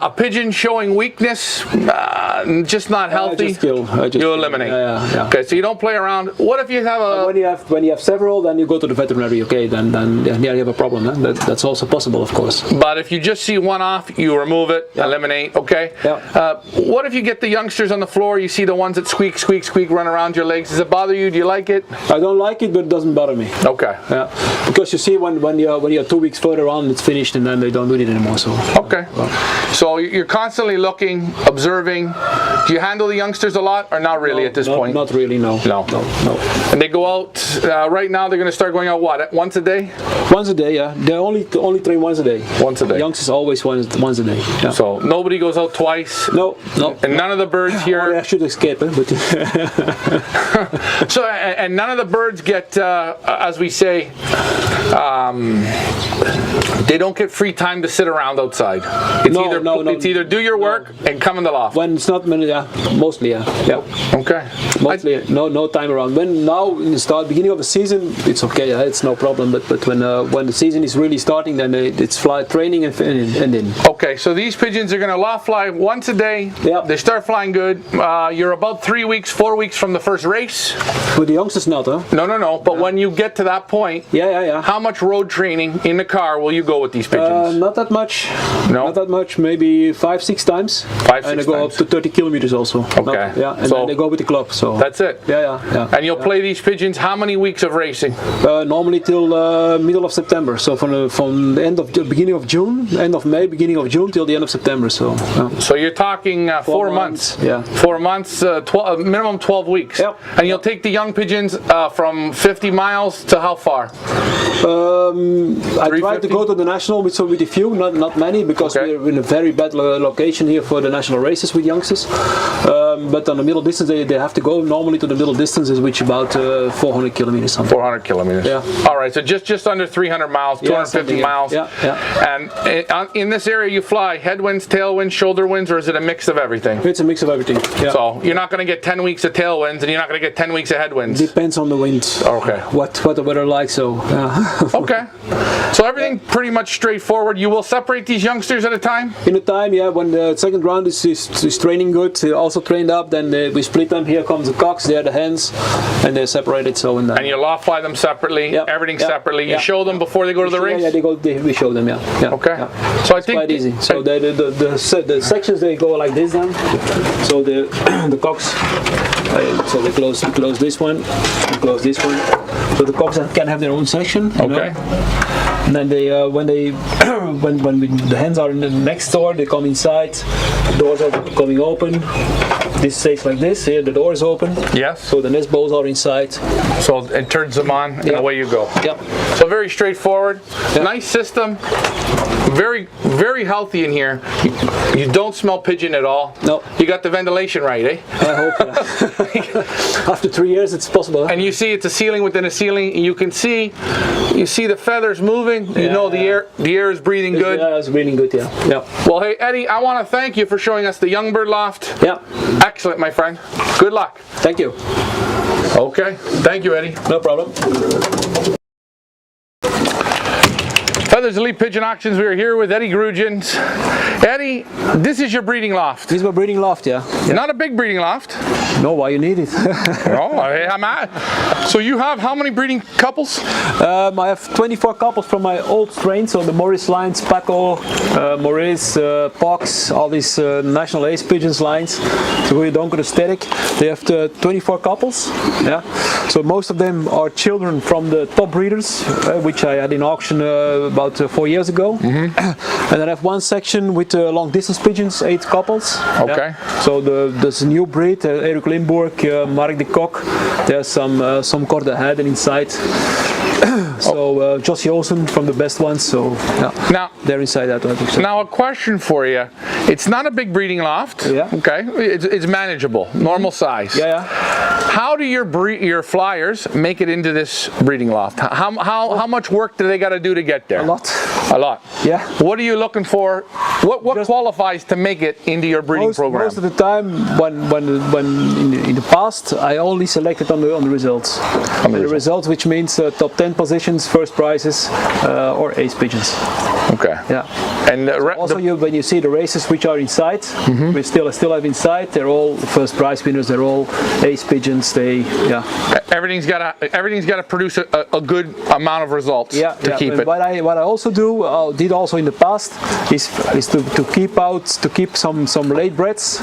A pigeon showing weakness, just not healthy, you eliminate. Yeah. Okay, so you don't play around. What if you have a... When you have several, then you go to the veterinary, okay, then you have a problem. That's also possible, of course. But if you just see one off, you remove it, eliminate, okay? Yeah. What if you get the youngsters on the floor, you see the ones that squeak, squeak, squeak, run around your legs? Does it bother you? Do you like it? I don't like it, but it doesn't bother me. Okay. Yeah. Because you see when you're 2 weeks further on, it's finished, and then they don't do it anymore, so. Okay. So you're constantly looking, observing. Do you handle the youngsters a lot, or not really at this point? Not really, no. No. And they go out, right now they're going to start going out what, once a day? Once a day, yeah. They only train once a day. Once a day. Youngsters always once a day. Yeah. So nobody goes out twice? No. And none of the birds here... I should escape, but... So, and none of the birds get, as we say, they don't get free time to sit around outside. It's It's either do your work and come in the loft. When it's not, mostly, yeah. Okay. Mostly, no time around. When now in the beginning of the season, it's okay. It's no problem. But when the season is really starting, then it's fly training and in. Okay, so these pigeons are going to loft fly once a day. Yeah. They start flying good. You're about 4 weeks from the first race. With the youngsters not, huh? No. But when you get to that point, yeah. How much road training in the car will you go with these pigeons? Not that much. No? Not that much. Maybe 5-6 times. 5-6 and I go times. up to 30 kilometers also. Okay. And then they go with the club. So that's it. Yeah. And you'll play these pigeons how many weeks of racing? Normally till middle of September. So from the beginning of June, end of May, beginning of June till the end of September. So. So you're talking 4 months. Yeah. 4 months, minimum 12 weeks. Yep. And you'll take the young pigeons from 50 miles to how far? I tried to go to the national with a few, not many, because we're in a very bad location here for the national races with youngsters. But on the middle distance, they have to go normally to the middle distances, which about 400 kilometers. Something. 400 kilometers. Yeah. All right, so just under 300 miles, 250 miles. Yeah. And in this area, you fly headwinds, tailwinds, shoulder winds, or is it a mix of everything? It's a mix of everything. Yeah. So you're not going to get 10 weeks of tailwinds, and you're not going to get 10 weeks of headwinds. Depends on the wind. Okay. What the weather like. So. Okay. So everything pretty much straightforward. You will separate these youngsters at a time? In a time, yeah. When the second round is training good, also trained up, then we split them. Here comes the cocks, there the hens, and they're separated. So and you loft fly them separately. Yep. Everything separately. You show them before they go to the race. Yeah, we show them. Yeah. Okay. Yeah. So I think quite easy. So the sections they go like this then. So the cocks. So they close this one, close this one. So the cocks can have their own section. Okay. And then they, when the hens are in the next door, they come inside. The doors are coming open. This stays like this. Here the door is open. Yes. So the nest balls are inside. So it turns them on, and away you go. Yep. So very straightforward. Yep. Nice system. Very, very healthy in here. You don't smell pigeon at all. No. You got the ventilation right, eh? I hope. After 3 years, it's possible. And you see it's a ceiling within a ceiling. You can see, you see the feathers moving. You know the air is breathing good. Yeah, it's breathing good. Yeah. Yeah. Well, hey Eddie, I want to thank you for showing us the young bird loft. Yeah. Excellent, my friend. Good luck. Thank you. Okay. Thank you, Eddie. No problem. Feathers Elite Pigeon Auctions. We are here with Eddie Grugins. Eddie, this is your breeding loft. This is my breeding loft, yeah. Not a big breeding loft. No, why you need it? I'm at. So you have how many breeding couples? I have 24 couples from my old strain, so the Maurice lines, Paco, Maurice, Pox, all these national ace pigeons lines. So we don't go aesthetic. They have 24 couples. Yeah. So most of them are children from the top breeders, which I had in auction about 4 years ago. And then I have one section with long distance pigeons, 8 couples. Okay. Yeah. So there's a new breed, Eric Limburg, Mark de Kok. There's some Korte Heiden inside. So Josh Olsen from the best ones. So yeah. Now they're inside that one. Now a question for you. It's not a big breeding loft. Yeah. Okay. It's manageable, normal size. Yeah. How do your flyers make it into this breeding loft? How much work do they got to do to get there? A lot. A lot. Yeah. What are you looking for? What qualifies to make it into your breeding program? Most of the time, when in the past, I only selected on the results. On the results, which means top 10 positions, first prizes, or ace pigeons. Okay. Yeah. And also, when you see the races which are inside, we still have inside. They're all first prize winners. They're all ace pigeons. Everything's got to produce a good amount of results to keep it. What I also did also in the past is to keep some late breds.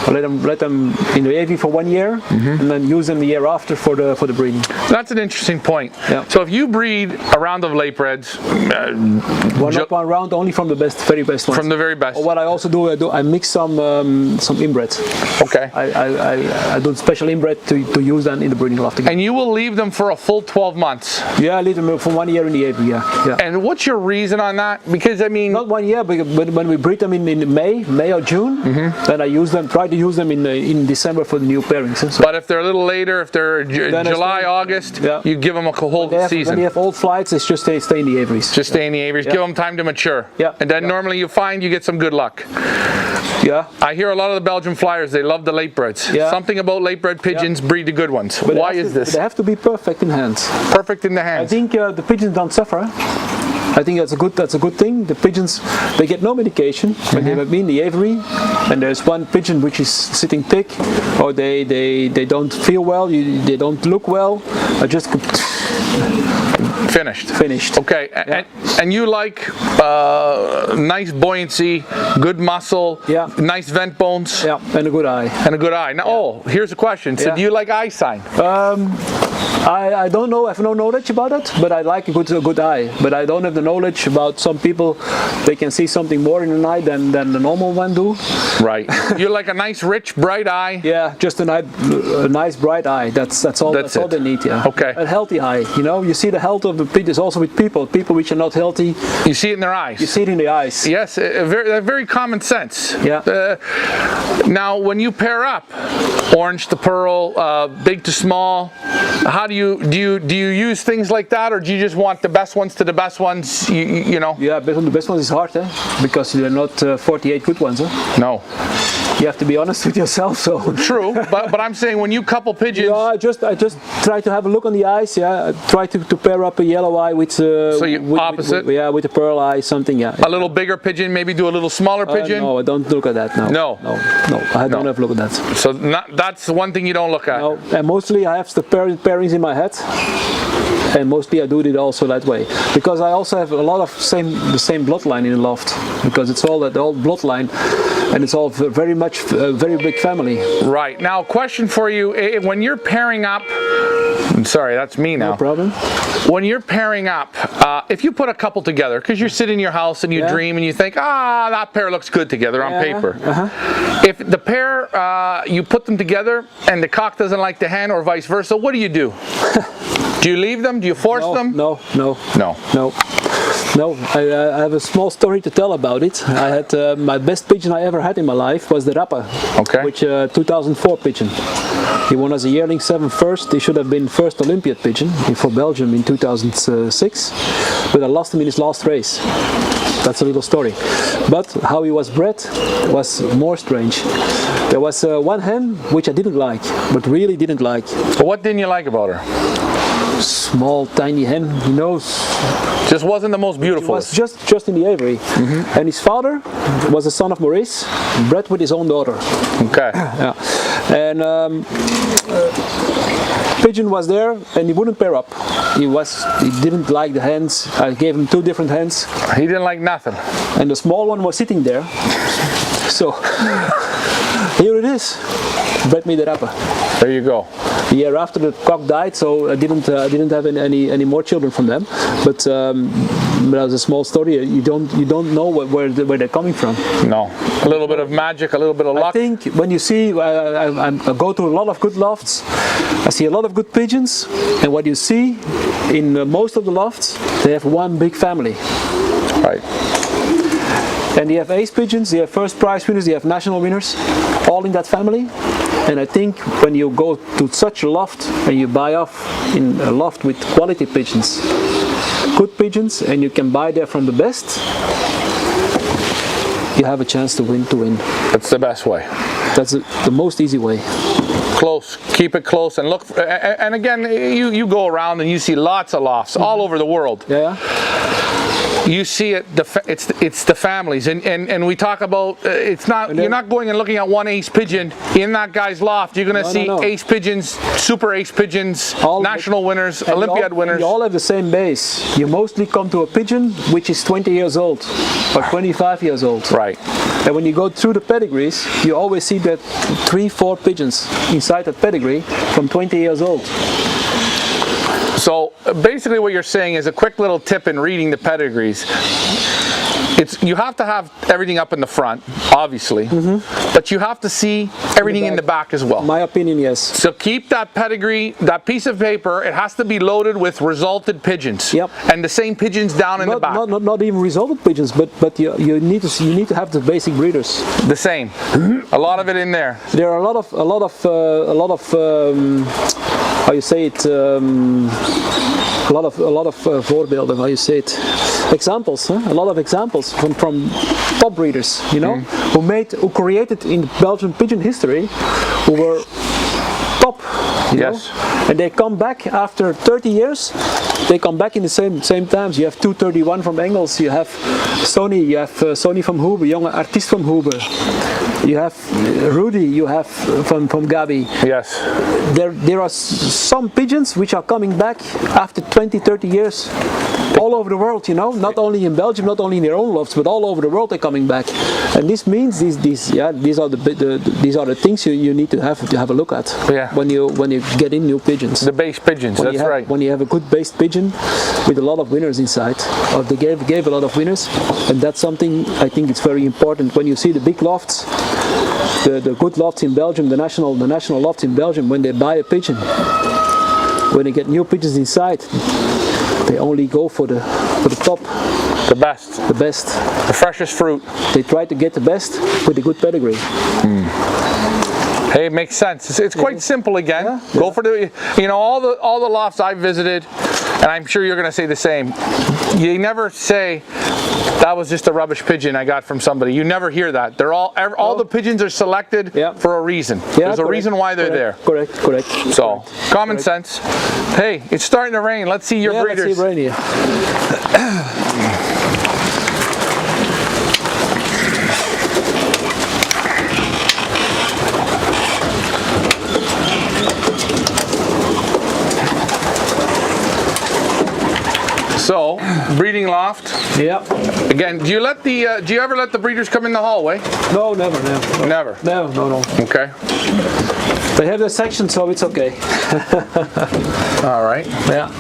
Let them in the AV for 1 year, and then use them the year after for the breeding. That's an interesting point. Yeah. So if you breed a round of late breds, not one round, only from the very best ones. From the very best. Or what I also do, I mix some inbreds. Okay. I do special inbred to use them in the breeding loft again. And you will leave them for a full 12 months. Yeah, I leave them for 1 year in the AV. Yeah. And what's your reason on that? Because I mean, not 1 year, but when we breed them in May or June, then I try to use them in December for the new pairings. So. But if they're a little later, if they're July, August, you give them a whole season. When you have old flights, it's just they stay in the aviaries. Just stay in the aviaries. Give them time to mature. Yeah. And then normally you find you get some good luck. Yeah. I hear a lot of the Belgian flyers, they love the late breds. Yeah. Something about late bred pigeons breed the good ones. But why is this? They have to be perfect in hands. Perfect in the hands. I think the pigeons don't suffer. I think that's a good thing. The pigeons, they get no medication when they have been in the aviary, and there's one pigeon which is sitting thick, or they don't feel well, they don't look well. I just Finished. Okay, and you like nice buoyancy, good muscle, nice vent bones, and a good eye. Now, here's a question. So, do you like eye sign? I don't know. I have no knowledge about it, but I like a good eye. But I don't have the knowledge about some people. They can see something more in an eye than the normal one do. Right. You like a nice, rich, bright eye. Yeah, just a nice, bright eye. That's all. That's all they need. Yeah. Okay. A healthy eye. You see the health of the pigeons also with people which are not healthy. You see it in their eyes. You see it in the eyes. Yes, very common sense. Yeah. Now, when you pair up orange to pearl, big to small, how do you use things like that, or do you just want the best ones to the best ones? You know. Yeah, but the best ones is hard, because they're not 48 good ones. No. You have to be honest with yourself. So true, but I'm saying when you couple pigeons. Yeah, I just try to have a look on the eyes. Yeah, I try to pair up a yellow eye with. Opposite. With a pearl eye, something. Yeah. A little bigger pigeon, maybe do a little smaller pigeon. No, I don't look at that. No. I don't have a look at that. So that's one thing you don't look at. No, and mostly I have the pairings in my head. And mostly I do it also that way, because I also have a lot of the same bloodline in the loft, because it's all that old bloodline, and it's all very much a very big family. Right. Now, question for you: when you're pairing up, sorry, that's me now. No problem. When you're pairing up, if you put a couple together, because you're sitting in your house and you dream and you think, that pair looks good together on paper. If the pair you put them together and the cock doesn't like the hen, or vice versa, what do you do? Do you leave them? Do you force them? No. No, I have a small story to tell about it. I had my best pigeon I ever had in my life was the Rappa, Okay. which 2004 pigeon. He won as a yearling 7 first. He should have been first Olympiad pigeon for Belgium in 2006, but I lost him in his last race. That's a little story. But how he was bred was more strange. There was one hen which I didn't like, but really didn't like. What didn't you like about her? Small, tiny hen, you know. Just wasn't the most beautiful. Was just in the aviary. And his father was a son of Maurice, bred with his own daughter. Okay. Yeah. And pigeon was there and he wouldn't pair up. He didn't like the hens. I gave him 2 different hens. He didn't like nothing. And the small one was sitting there. So here it is. Bred me the Rappa. There you go. The year after the cock died, so I didn't have any more children from them. But that was a small story. You don't know where they're coming from. No. A little bit of magic, a little bit of luck. I think when you see, I go to a lot of good lofts. I see a lot of good pigeons, and what you see in most of the lofts, they have one big family. Right. And they have ace pigeons, they have first prize winners, they have national winners, all in that family. And I think when you go to such a loft and you buy off in a loft with quality pigeons, good pigeons, and you can buy there from the best, you have a chance to win. That's the best way. That's the most easy way. Close, keep it close, and look. And again, you go around and you see lots of lofts all over the world. Yeah. You see it. It's the families, and we talk about it's not. You're not going and looking at one ace pigeon in that guy's loft. You're going to see ace pigeons, super ace pigeons, national winners, Olympiad winners. You all have the same base. You mostly come to a pigeon which is 20 years old or 25 years old. Right. And when you go through the pedigrees, you always see that 3-4 pigeons inside that pedigree from 20 years old. So basically what you're saying is a quick little tip in reading the pedigrees. You have to have everything up in the front, obviously, but you have to see everything in the back as well. My opinion, yes. So keep that pedigree, that piece of paper, it has to be loaded with resulted pigeons. Yep. And the same pigeons down in the back. Not even resulted pigeons, but you need to have the basic breeders. The same. A lot of it in there. There are a lot of how you say it, a lot of voorbeelden, how you say it, examples, huh? A lot of examples from top breeders, you know, who created in Belgian pigeon history, who were top, you know? And they come back after 30 years. They come back in the same times. You have 231 from Engels, you have Sony, Sony from Hube, jonge artiest from Hube. You have Rudy, you have from Gabi. Yes. There are some pigeons which are coming back after 20-30 years all over the world, you know, not only in Belgium, not only in their own lofts, but all over the world they're coming back. And this means these are the things you need to have a look at when you get in new pigeons. The base pigeons, that's right. When you have a good based pigeon with a lot of winners inside, or they gave a lot of winners, and that's something I think it's very important when you see the big lofts. The good lofts in Belgium, the national lofts in Belgium, when they buy a pigeon, when they get new pigeons inside, they only go for the top. The best. The best. The freshest fruit. They try to get the best with a good pedigree. Hey, it makes sense. It's quite simple again. Go for the, all the lofts I've visited, and I'm sure you're going to say the same. You never say, that was just a rubbish pigeon I got from somebody. You never hear that. They're all the pigeons are selected for a reason. There's a reason why they're there. Correct. So, common sense. Hey, it's starting to rain. Let's see your breeders. Let's see rain here. So, breeding loft. Yeah. Again, do you ever let the breeders come in the hallway? No, never. No. Okay. They have their section, so it's okay. All right. Yeah.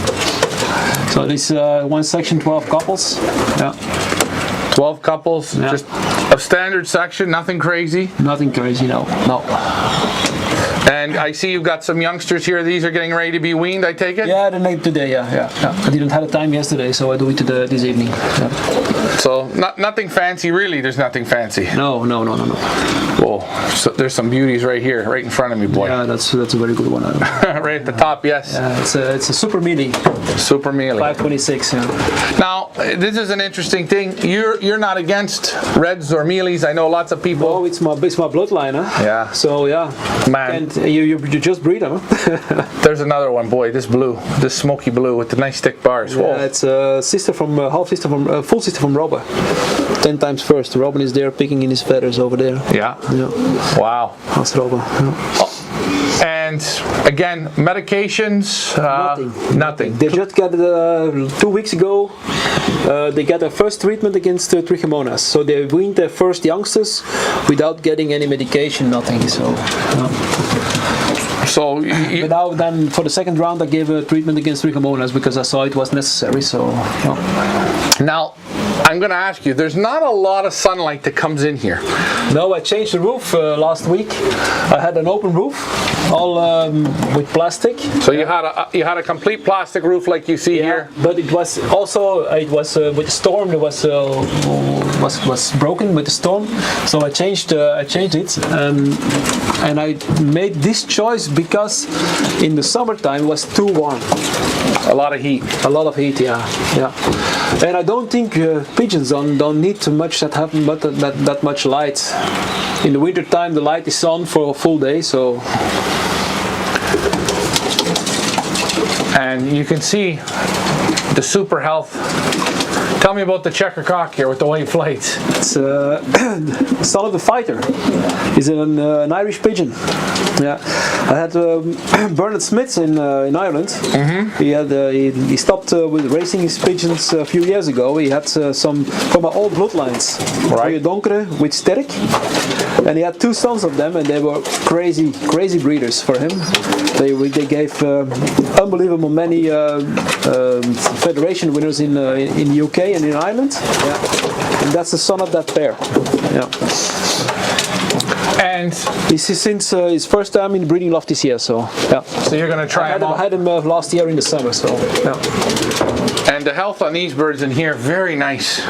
So this one section, 12 couples. Yeah. 12 couples, just a standard section, nothing crazy. Nothing crazy, no. And I see you've got some youngsters here. These are getting ready to be weaned, I take it? Yeah, the night today. Yeah. I didn't have the time yesterday, so I do it this evening. Yeah. So nothing fancy, really. There's nothing fancy. No. Whoa, so there's some beauties right here, right in front of me, boy. Yeah, that's a very good one. Right at the top, yes. Yeah, it's a super mealy. Super mealy. 526. Yeah. Now, this is an interesting thing. You're not against reds or mealies. I know lots of people. Oh, it's my bloodline, huh? Yeah. So yeah, Man. and you just breed them. There's another one, boy. This blue, this smoky blue with the nice thick bars. Whoa. Yeah, it's a sister from full sister from Robin. 10 times first. Robin is there picking in his feathers over there. Yeah. Wow. That's Robin. Yeah. And again, medications? Nothing. They just got 2 weeks ago. They got their first treatment against trichomonas. So they weaned their first youngsters without getting any medication. Nothing. So. So but now then for the second round I gave a treatment against trichomonas because I saw it was necessary. So. Now, I'm going to ask you, there's not a lot of sunlight that comes in here. No, I changed the roof last week. I had an open roof, all with plastic. So you had a complete plastic roof like you see here. But it was also with the storm. It was broken with the storm. So I changed it, and I made this choice because in the summertime it was too warm. A lot of heat. A lot of heat, yeah. And I don't think pigeons don't need too much that much light. In the winter time, the light is on for a full day, so. And you can see the super health. Tell me about the checker cock here with the white flights. It's son of the fighter. He's an Irish pigeon. Yeah, I had Bernard Smith in Ireland. Mm-hmm. He stopped with racing his pigeons a few years ago. He had some from our old bloodlines. Right. Donkere with Sterk, and he had 2 sons of them, and they were crazy breeders for him. They gave unbelievable many federation winners in UK and in Ireland. Yeah. And that's the son of that pair. Yeah. And this is since his first time in the breeding loft this year, so yeah. So you're going to try I had him last year in the summer, so yeah. And the health on these birds in here, very nice.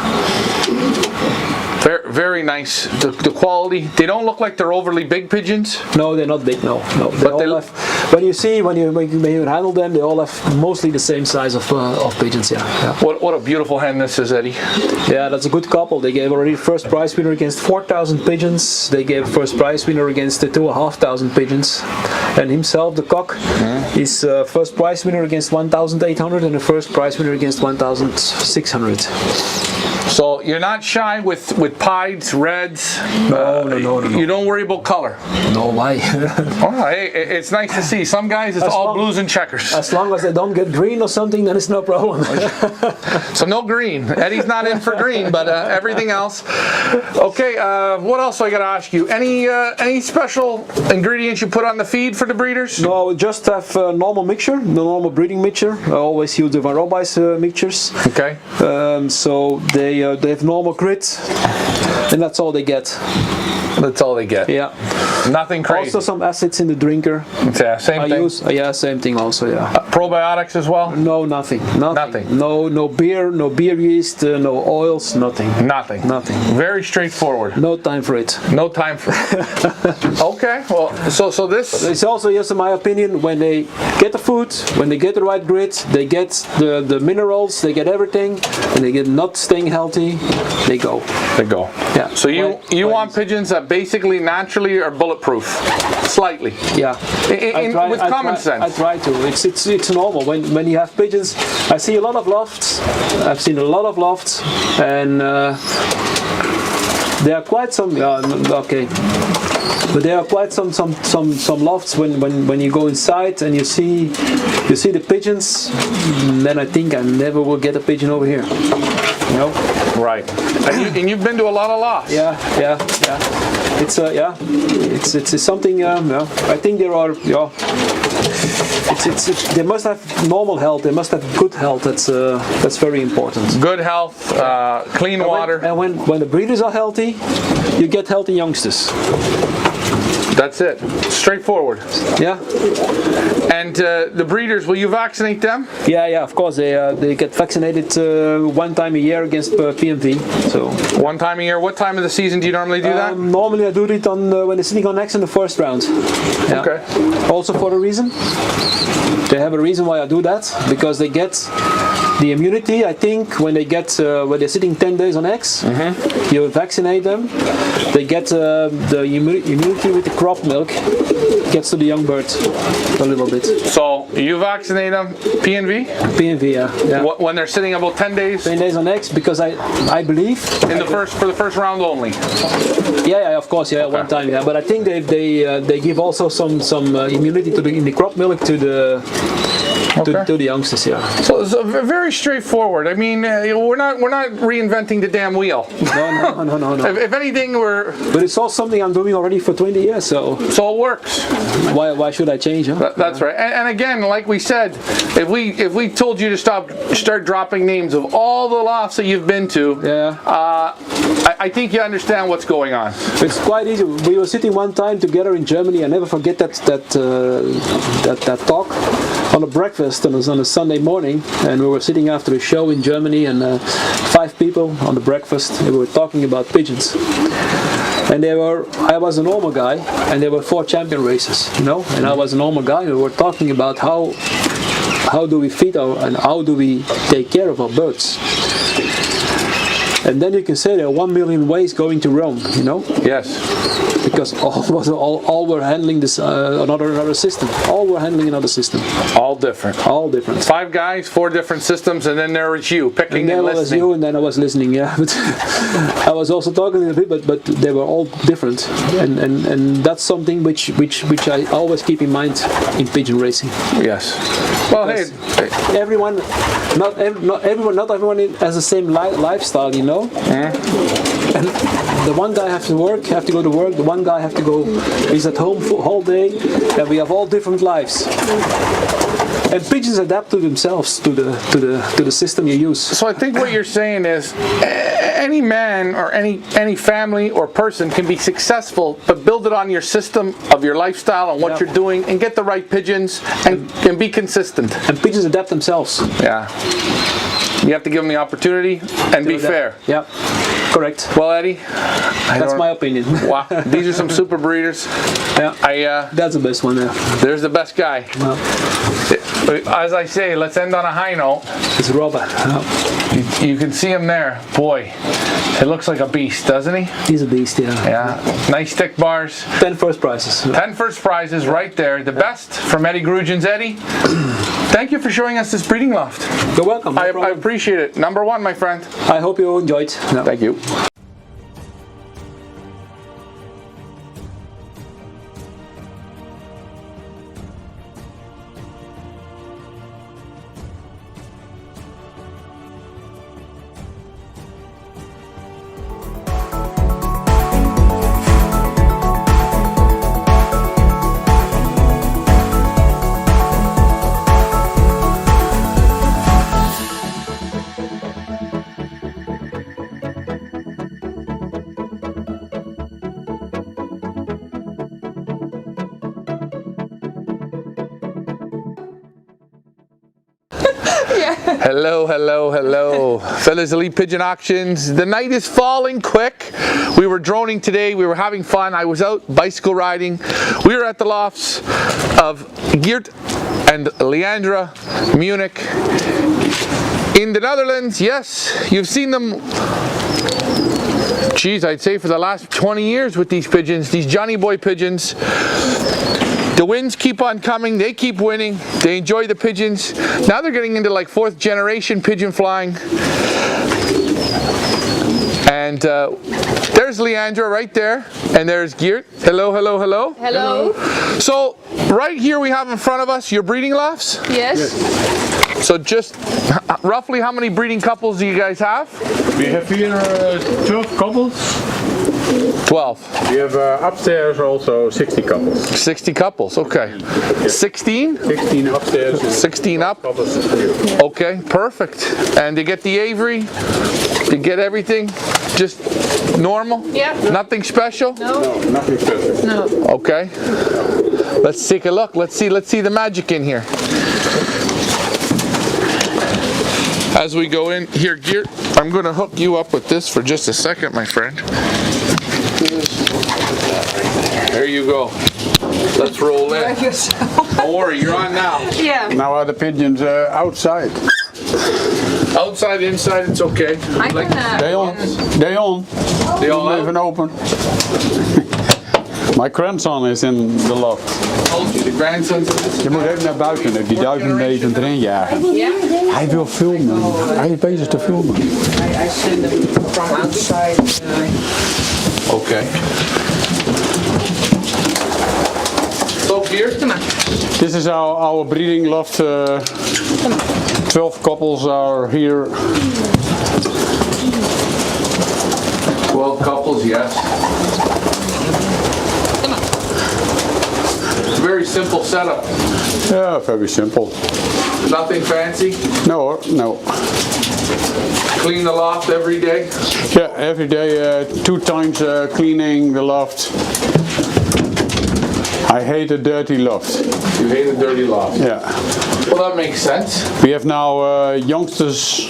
Very nice. The quality. They don't look like they're overly big pigeons. No, they're not big. No. But they have, when you handle them, they all have mostly the same size of pigeons. Yeah. What a beautiful hen this is, Eddie. Yeah, that's a good couple. They gave already first prize winner against 4,000 pigeons. They gave first prize winner against 2,500 pigeons. And himself, the cock, is first prize winner against 1,800 and the first prize winner against 1,600. So you're not shy with pieds, reds. No. You don't worry about color. No, why? Hey, it's nice to see. Some guys, it's all blues and checkers. As long as they don't get green or something, then it's no problem. So no green. Eddie's not in for green, but everything else. Okay, what else I got to ask you? Any special ingredients you put on the feed for the breeders? No, we just have normal mixture, the normal breeding mixture. I always use the Van Robijs mixtures. Okay. So they have normal grit, and that's all they get. That's all they get. Yeah. Nothing crazy. Also some acids in the drinker. Yeah, same thing. Same thing also. Yeah. Probiotics as well? No, nothing. No beer yeast, no oils, nothing. Nothing. Very straightforward. No time for it. Okay. Well, so this. It's also, yes, in my opinion, when they get the food, when they get the right grit, they get the minerals, they get everything, and they get not staying healthy, they go. Yeah. So you want pigeons that basically naturally are bulletproof, sligly. Yeah. With common sense. I try to. It's normal when you have pigeons. I see a lot of lofts. I've seen a lot of lofts, and there are quite some. Okay. But there are quite some lofts when you go inside and you see the pigeons. Then I think I never will get a pigeon over here. You know? Right. And you've been to a lot of lofts. Yeah. It's something. I think there are. They must have normal health. They must have good health. That's very important. Good health, clean water. And when the breeders are healthy, you get healthy youngsters. That's it. Straightforward. Yeah. And the breeders, will you vaccinate them? Yeah, of course. They get vaccinated one time a year against PMV. So one time a year. What time of the season do you normally do that? Normally I do it on when they're sitting on eggs in the first round. Yeah. Okay. Also for a reason. They have a reason why I do that, because they get the immunity. I think when they get when they're sitting 10 days on eggs, you vaccinate them. They get the immunity with the crop milk. Gets to the young bird a little bit. So you vaccinate them, PNV? PNV, yeah. When they're sitting about 10 days? 10 days on eggs, because I believe for the first round only. Yeah, of course, yeah, okay. One time, yeah. But I think they give also some immunity to in the crop milk to the to the youngsters, yeah. So it's very straightforward. I mean, we're not reinventing the damn wheel. No. If anything, But it's all something I'm doing already for 20 years, so it works. Why should I change? Huh? That's right. And again, like we said, if we told you to start dropping names of all the lofts that you've been to, I think you understand what's going on. It's quite easy. We were sitting one time together in Germany. I never forget that talk on a breakfast on a Sunday morning, and we were sitting after a show in Germany, and 5 people on the breakfast. We were talking about pigeons. And I was a normal guy, and there were 4 champion races, you know. And I was a normal guy. And we were talking about how do we feed and how do we take care of our birds. And then you can say there are 1 million ways going to Rome, you know. Yes. Because all were handling this another system. All were handling another system. All different. 5 guys, 4 different systems, and then there was you picking and listening. There was you, and then I was listening. Yeah, but I was also talking a little bit, but they were all different, and that's something which I always keep in mind in pigeon racing. Yes. Well, because not everyone has the same lifestyle, you know. And the one guy have to go to work. The one guy have to go. He's at home for whole day, and we have all different lives. And pigeons adapt to themselves to the system you use. So I think what you're saying is, any man or any family or person can be successful, but build it on your system of your lifestyle and what you're doing, and get the right pigeons and be consistent. And pigeons adapt themselves. Yeah. You have to give them the opportunity and be fair. Yeah. Correct. Well, Eddie, that's my opinion. Wow, these are some super breeders. Yeah. That's the best one there. There's the best guy. No. As I say, let's end on a high note. It's Robert. You can see him there. Boy, it looks like a beast, doesn't he? He's a beast, yeah. Yeah. Nice thick bars. 10 first prizes. 10 first prizes right there. The best from Eddie Grugens. Eddie, thank you for showing us this breeding loft. You're welcome. I appreciate it. Number 1, my friend. I hope you enjoyed. No. Thank you. Hello. Fellas, Elite Pigeon Auctions. The night is falling quick. We were droning today. We were having fun. I was out bicycle riding. We were at the lofts of Geert and Leandra, Munich. In the Netherlands, yes, you've seen them, geez, I'd say for the last 20 years with these pigeons, these Johnny Boy pigeons. The wins keep on coming, they keep winning, they enjoy the pigeons. Now they're getting into like 4th generation pigeon flying. And there's Leandra right there, and there's Geert. Hello. Hello. So right here we have in front of us your breeding lofts? Yes. So just roughly how many breeding couples do you guys have? We have here 12 couples. 12. We have upstairs also 60 couples. 60 couples, okay. 16? 16 upstairs. 16 up? Couples. Okay, perfect. And you get the aviary, you get everything. Just normal? Yeah. Nothing special? No. Nothing special. No. Okay. Let's take a look. Let's see the magic in here. As we go in here, Geert, I'm going to hook you up with this for just a second, my friend. There you go. Let's roll in. Don't worry, you're on now. Yeah. Now are the pigeons outside? Outside, inside, it's okay. I can. They on. They on. They all Even out? open. My grandson is in the loft. Told you the grandson's in this. Je moet even naar buiten, die 1000 meter erin jagen. Yeah. Hij wil filmen. Hij is bezig te filmen. I send them from outside. Okay. So, Geert, This is our breeding loft. 12 couples are here. 12 couples, yes. Very simple setup. Yeah, very simple. Nothing fancy. No, no. Clean the loft every day. Yeah, every day, 2 times cleaning the loft. I hate a dirty loft. You hate a dirty loft. Yeah. Well, that makes sense. We have now youngsters.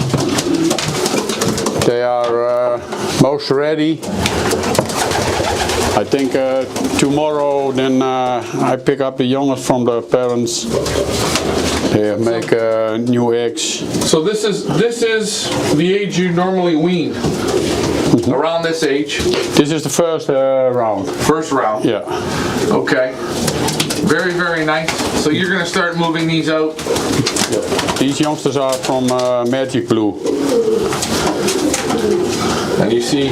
They are most ready. I think tomorrow then I pick up the youngest from the parents. They make new eggs. So this is the age you normally wean. Around this age. This is the first round. First round. Yeah. Okay. Very, very nice. So you're going to start moving these out. These youngsters are from Magic Blue. And you see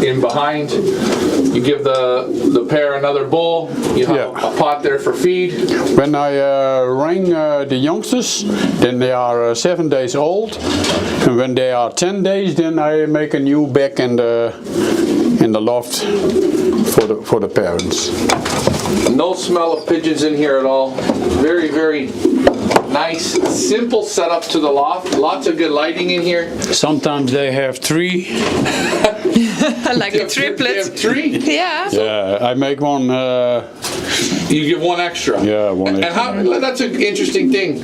in behind, you give the pair another bowl. You have Yeah. a pot there for feed. When I ring the youngsters, then they are 7 days old. And when they are 10 days, then I make a new bag in the loft for the parents. No smell of pigeons in here at all. Very, very nice, simple setup to the loft. Lots of good lighting in here. Sometimes they have 3. Like a triplet. They have 3? Yeah. Yeah, I make one. You give one extra. Yeah, one And extra. how, that's an interesting thing.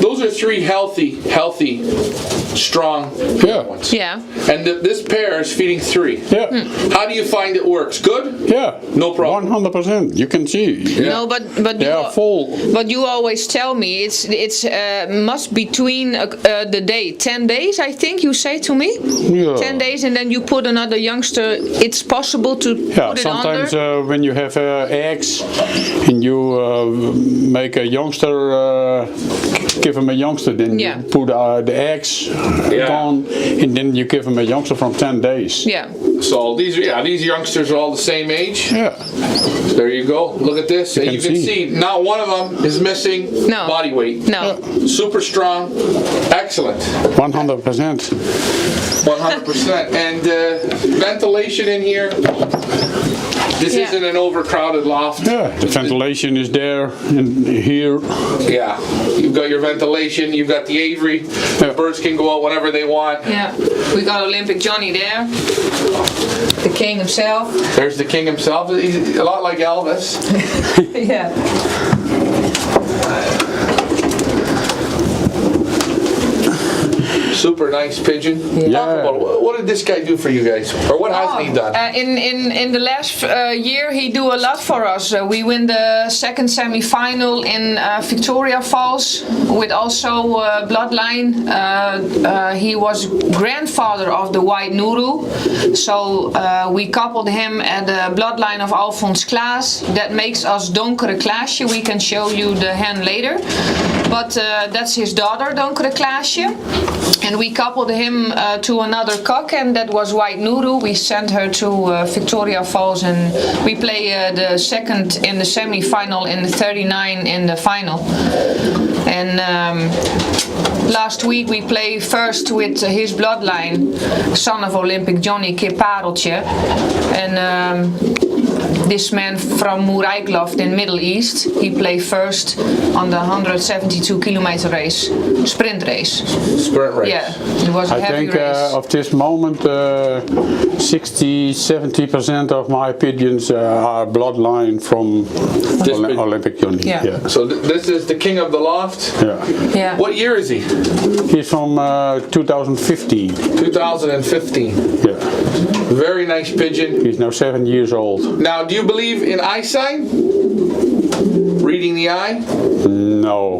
Those are 3 healthy, strong Yeah. ones. Yeah. And this pair is feeding 3. Yeah. How do you find it works? Good? Yeah. No problem. 100%. You can see. No, but They you are full. But you always tell me it's must between the day 10 days. I think you say to me Yeah. 10 days, and then you put another youngster. It's possible to Yeah, put it sometimes under. when you have eggs and you make a youngster, give him a youngster, then Yeah. you put the eggs Yeah. on, and then you give him a youngster from 10 days. Yeah. So these youngsters are all the same age. Yeah. There you go. Look at this. And can you can see. see not one of them is missing No. body weight. No. Super strong. Excellent. 100%. 100%. And ventilation in here. This Yeah. isn't an overcrowded loft. Yeah, the ventilation is there and here. Yeah. You've got your ventilation. You've got the aviary. Yeah. Birds can go out whenever they want. Yeah. We got Olympic Johnny there. The king himself. There's the king himself. He's a lot like Elvis. Yeah. Super nice pigeon. Talk about it. What did this guy do for you guys? Or what hasn't he done? In the last year, he do a lot for us. We win the second semi-final in Victoria Falls with also Bloodline. He was grandfather of the White Nuru, so we coupled him at the Bloodline of Alphonse Klaas. That makes us Donkere Klaasje. We can show you the hen later, but that's his daughter, Donkere Klaasje. And we coupled him to another cock, and that was White Nuru. We sent her to Victoria Falls, and we play the second in the semi-final and the 39 in the final. And last week we played first with his bloodline, son of Olympic Johnny, Kip Pareltje. And this man from Moerijk Loft in Middle East, he played first on the 172 kilometer race, sprint race. Sprint race. Yeah, it was a I heavy think race. of this moment 60-70% of my pigeons are bloodline from pigeon. Olympic Johnny. Yeah. So this is the king of the loft. Yeah. Yeah. What year is he? He's from 2015. 2015. Yeah. Very nice pigeon. He's now 7 years old. Now, do you believe in eyesight? Reading the eye? No.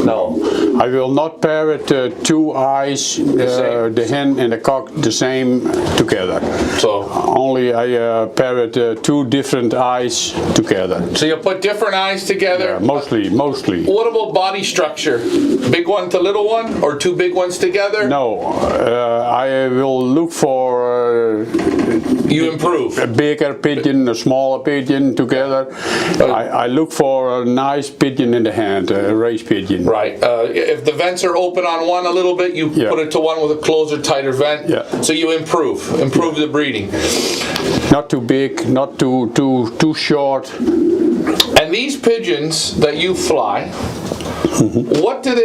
No. I will not pair it two eyes, the hen and the cock the same together. So Only I pair it two different eyes together. So you put different eyes together? Yeah, mostly. What about body structure? Big one to little one, or two big ones together? No, I will look for you improve a bigger pigeon, a smaller pigeon together. I look for a nice pigeon in the hand, a race pigeon. Right. If the vents are open on one a little bit, you put it to one with a closer, tighter vent. Yeah. So you improve the breeding. Not too big, not too short. And these pigeons that you fly, what are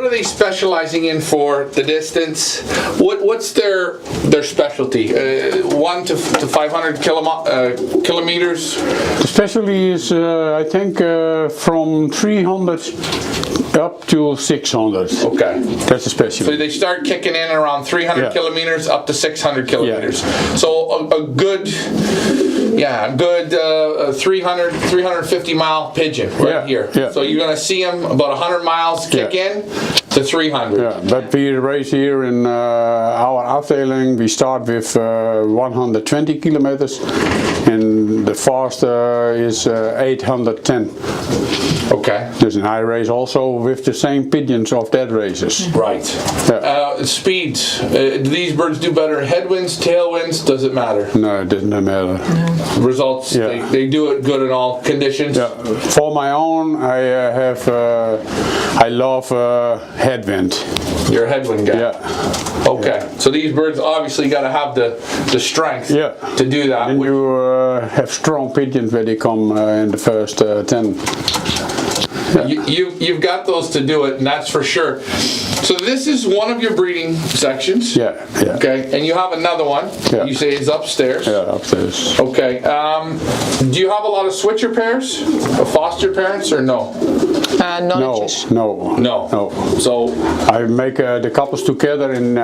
they specializing in for the distance? What's their specialty? 1 to 500 kilometers. The specialty is I think from 300 up to 600. Okay. That's a specialty. So they start kicking in around 300 kilometers up to 600 kilometers. Yeah. So a good 350 mile pigeon right here. Yeah. So you're going to see them about 100 miles kick in to 300. Yeah, but we race here in our afdeling. We start with 120 kilometers, and the fastest is 810. Okay. There's an I race also with the same pigeons of that races. Right. Speed. Do these birds do better in headwinds, tailwinds? Does it matter? No, it doesn't matter. Results. They do it good in all conditions. Yeah. For my own, I love headwind. You're a headwind guy. Yeah. Okay. So these birds obviously got to have the strength to do that. And you have strong pigeons when they come in the first 10. You've got those to do it, and that's for sure. So this is one of your breeding sections. Yeah. Okay, and you have another one. Yeah. You say is upstairs. Yeah, upstairs. Okay. Do you have a lot of switcher pairs, foster parents, or no? No. So I make the couples together, and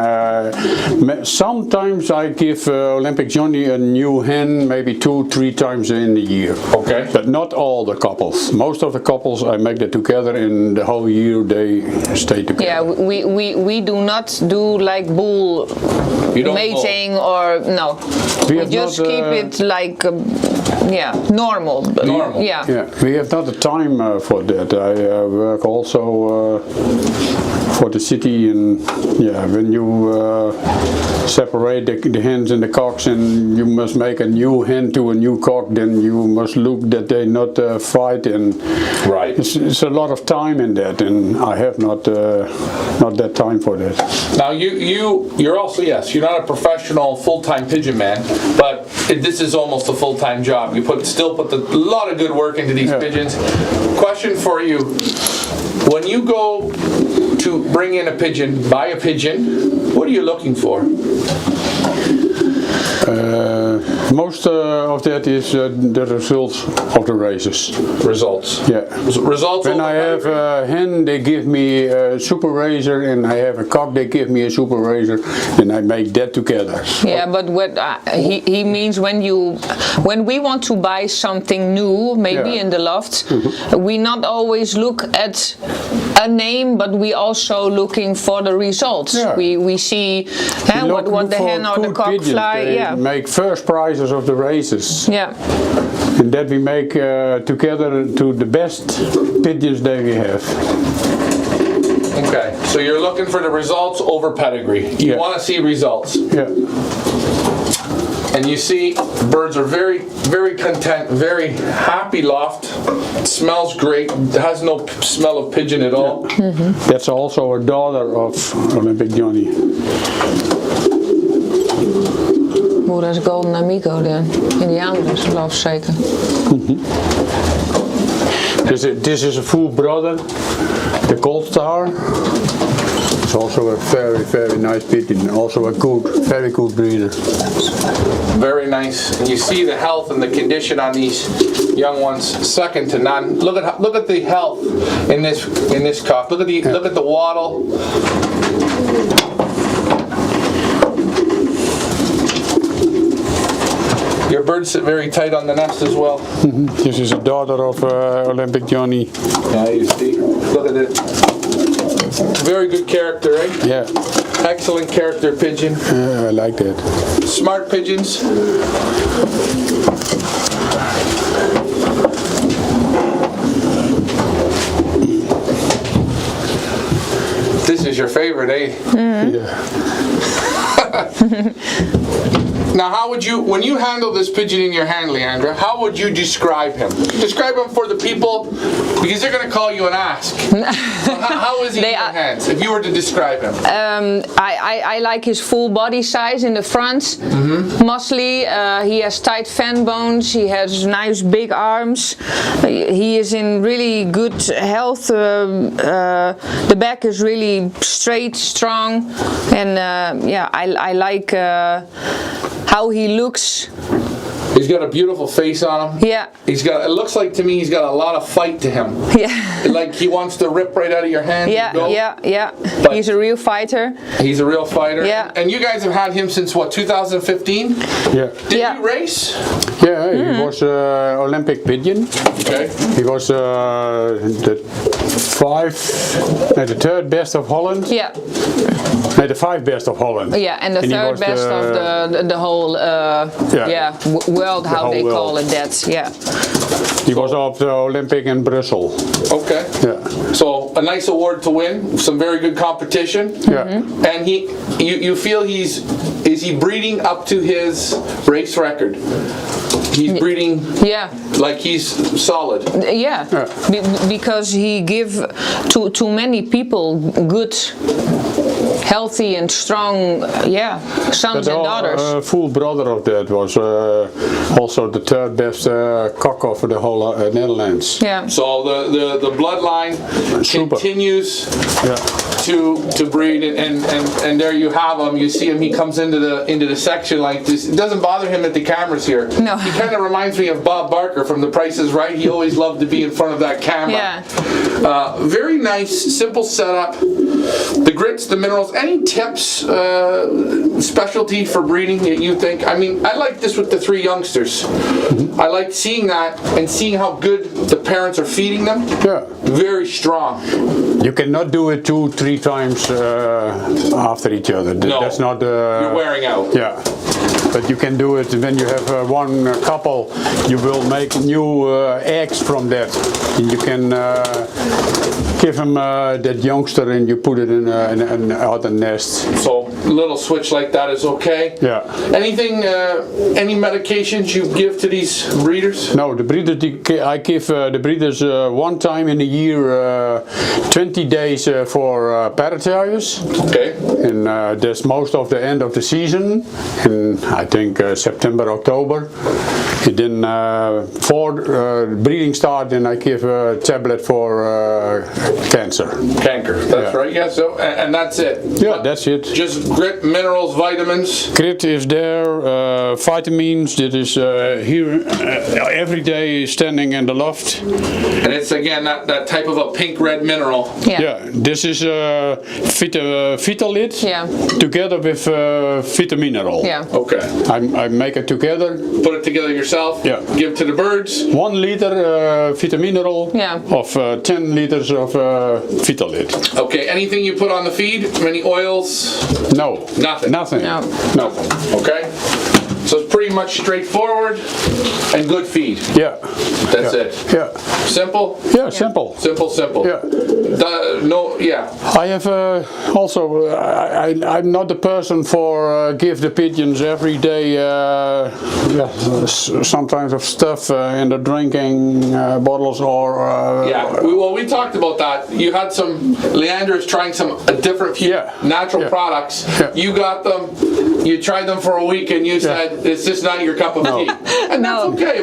sometimes I give Olympic Johnny a new hen, maybe 2-3 times in a year. Okay. But not all the couples. Most of the couples I make them together, and the whole year they stay together. Yeah, we do not do like bull mating or no. We just keep it like normal. Normal. Yeah. We have not the time for that. I work also for the city, and when you separate the hens and the cocks, and you must make a new hen to a new cock, then you must look that they not fight, and right. It's a lot of time in that, and I have not that time for that. Now you're also you're not a professional full-time pigeon man, but this is almost a full-time job. You still put a lot of good work into these pigeons. Question for you: when you go to bring in a pigeon, buy a pigeon, what are you looking for? Most of that is the results of the races. Results. Yeah. Results. When I have a hen, they give me a super razor, and I have a cock, they give me a super razor, and I make that together. Yeah, but what he means when we want to buy something new, maybe in the loft, we not always look at a name, but we also looking for the results. Yeah. We see what the hen or the cock fly. They make first prizes of the races. Yeah. And that we make together to the best pigeons that we have. Okay, so you're looking for the results over pedigree. You want to see results. Yeah. And you see birds are very, very content, very happy loft. It smells great. It has no smell of pigeon at all. That's also a daughter of Olympic Johnny. more or less golden amigo then. In the Andres, Loft zeker. This is a full brother, the Gold Star. It's also a very, very nice pigeon. Also a good, very good breeder. Very nice. And you see the health and the condition on these young ones, second to none. Look at the health in this cock. Look at the wattle. Your birds sit very tight on the nest as well. This is a daughter of Olympic Johnny. Yeah, you see. Look at it. Very good character, eh? Yeah. Excellent character pigeon. I like that. Smart pigeons. This is your favorite, eh? Yeah. Now, how would you, when you handle this pigeon in your hand, Leandra, how would you describe him? Describe him for the people, because they're going to call you and ask. So how is he in your hands, if you were to describe him? I like his full body size in the front, muscly. He has tight fan bones. He has nice big arms. He is in really good health. The back is really straight, strong, and yeah, I like how he looks. He's got a beautiful face on him. Yeah. He's got. It looks like to me he's got a lot of fight to him. Yeah. Like he wants to rip right out of your hand. Yeah, and go. yeah. But he's a real fighter. He's a real fighter. Yeah. And you guys have had him since what, 2015? Yeah. Did he race? Yeah, he was Olympic pigeon. Okay. He was the third best of Holland. Yeah. No, the 5 best of Holland. Yeah, and the he third was best of the whole world, how whole they call world. it that. Yeah. He was up the Olympic in Brussels. Okay. Yeah. So a nice award to win, some very good competition. Yeah. And you feel is he breeding up to his race record? He's breeding like he's solid. Yeah. Because he give to many people good, healthy and strong, sons and daughters. Full brother of that was also the third best cock of the whole Netherlands. Yeah. So the bloodline continues to breed, and there you have him. You see him. He comes into the section like this. It doesn't bother him that the camera's here. No. He kind of reminds me of Bob Barker from The Price is Right. He always loved to be in front of that camera. Yeah. Very nice, simple setup. The grits, the minerals. Any tips, specialty for breeding that you think? I mean, I like this with the 3 youngsters. I like seeing that and seeing how good the parents are feeding them. Yeah. Very strong. You cannot do it 2-3 times after each other. No. That's not. You're wearing out. Yeah. But you can do it when you have one couple. You will make new eggs from that, and you can give him that youngster, and you put it in an other nest. So a little switch like that is okay. Yeah. Anything? Any medications you give to these breeders? No, the breeders. I give the breeders one time in a year, 20 days for paratitis. Okay. And that's most of the end of the season, and I think September, October. And then for breeding start, then I give a tablet for cancer. Canker. That's right. Yeah. So and that's it. Yeah, that's it. Just grit, minerals, vitamins. Grit is there, vitamins. That is here every day standing in the loft. And it's again that type of a pink-red mineral. Yeah. This is Vitalit together with Vitamineral. Yeah. Okay. I make it together. Put it together yourself. Yeah. Give to the birds. 1 liter Vitamineral of 10 liters of Vitalit. Okay. Anything you put on the feed? Any oils? No. Nothing. Nothing. No. Nothing. Okay. So it's pretty much straightforward and good feed. Yeah. That's Yeah. it. Yeah. Simple? Yeah, simple. Simple. Yeah. Yeah. I have also, I'm not the person for give the pigeons every day some kinds of stuff in the drinking bottles or... We talked about that. You had some, Leander is trying some different natural products. Yeah. You got them, you tried them for a week and you said, it's just not your cup of tea. And that's okay,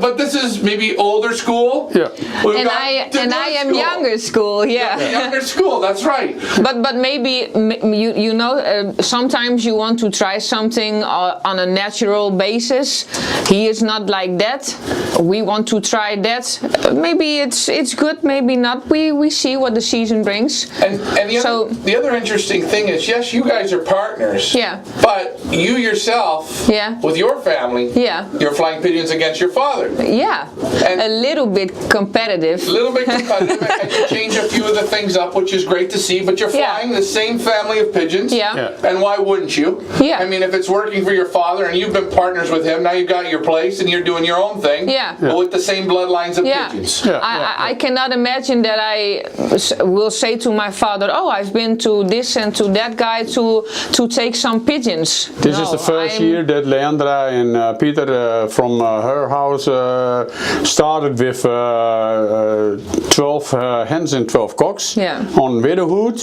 but this is maybe older school. Yeah. And I am younger school, Younger school, that's right. But maybe you know sometimes you want to try something on a natural basis. He is not like that. We want to try that. Maybe it's good, maybe not. We see what the season brings. And the other interesting thing is, yes, you guys are partners. Yeah. But you yourself, with your family, you're flying pigeons against your father. Yeah. And a little bit competitive. A little bit competitive, and you change a few of the things up, which is great to see. But you're flying the same family of pigeons. And why wouldn't you? Yeah. I mean, if it's working for your father and you've been partners with him, now you've got your place and you're doing your own thing. But with the same bloodlines of pigeons. I cannot imagine that I will say to my father, oh, I've been to this and to that guy to take some pigeons. This is the first year that Leandra and Peter from her house started with 12 hens and 12 cocks on widowhood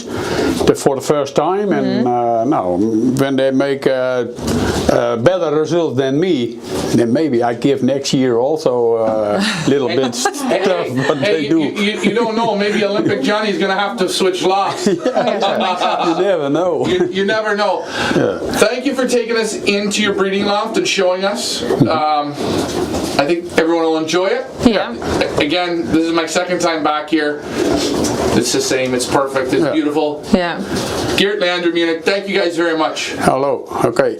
for the first time. And now, when they make better results than me, then maybe I give next year also a little bit stuff what they do. You don't know, maybe Olympic Johnny's going to have to switch lofts. You never know. You never know. Thank you for taking us into your breeding loft and showing us. I think everyone will enjoy it. Again, this is my second time back here. It's the same, it's perfect, it's beautiful. Geert, Leander, Munich, thank you guys very much. Hello, okay.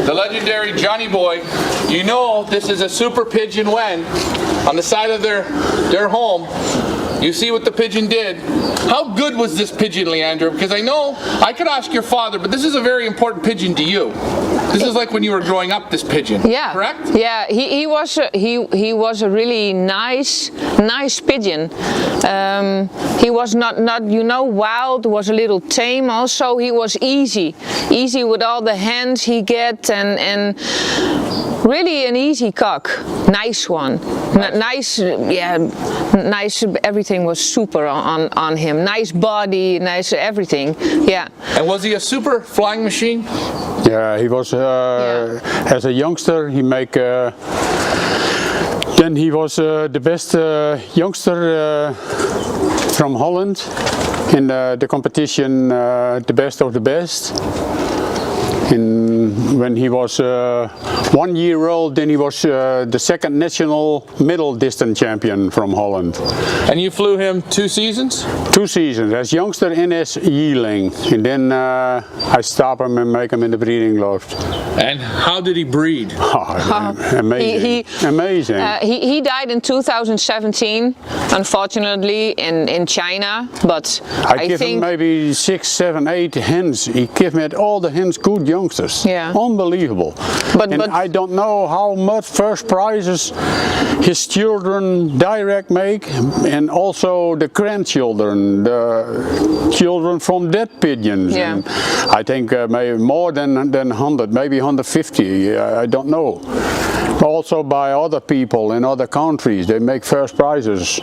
The legendary Johnny Boy. You know this is a super pigeon when on the side of their home. You see what the pigeon did. How good was this pigeon, Leander? Because I know I could ask your father, but this is a very important pigeon to you. This is like when you were growing up, this pigeon. Correct? Yeah, he was a really nice pigeon. He was not wild. Was a little tame. Also, he was easy with all the hands he get and really an easy cock. Nice one. Nice. Everything was super on him. Nice body, nice everything. And was he a super flying machine? Yeah, he was. As a youngster, he make. Then he was the best youngster from Holland in the competition, the best of the best. When he was 1 year old, then he was the second national middle distance champion from Holland. And you flew him 2 seasons? 2 seasons, as youngster and as yearling. And then I stop him and make him in the breeding loft. And how did he breed? Amazing. Amazing. He died in 2017, unfortunately, in China. But I give him maybe 6, 7, 8 hens. He gave me all the hens good youngsters. Unbelievable. But I don't know how much first prizes his children direct make, and also the grandchildren, the children from dead pigeons. And I think maybe more than 100, maybe 150. I don't know. Also by other people in other countries, they make first prizes.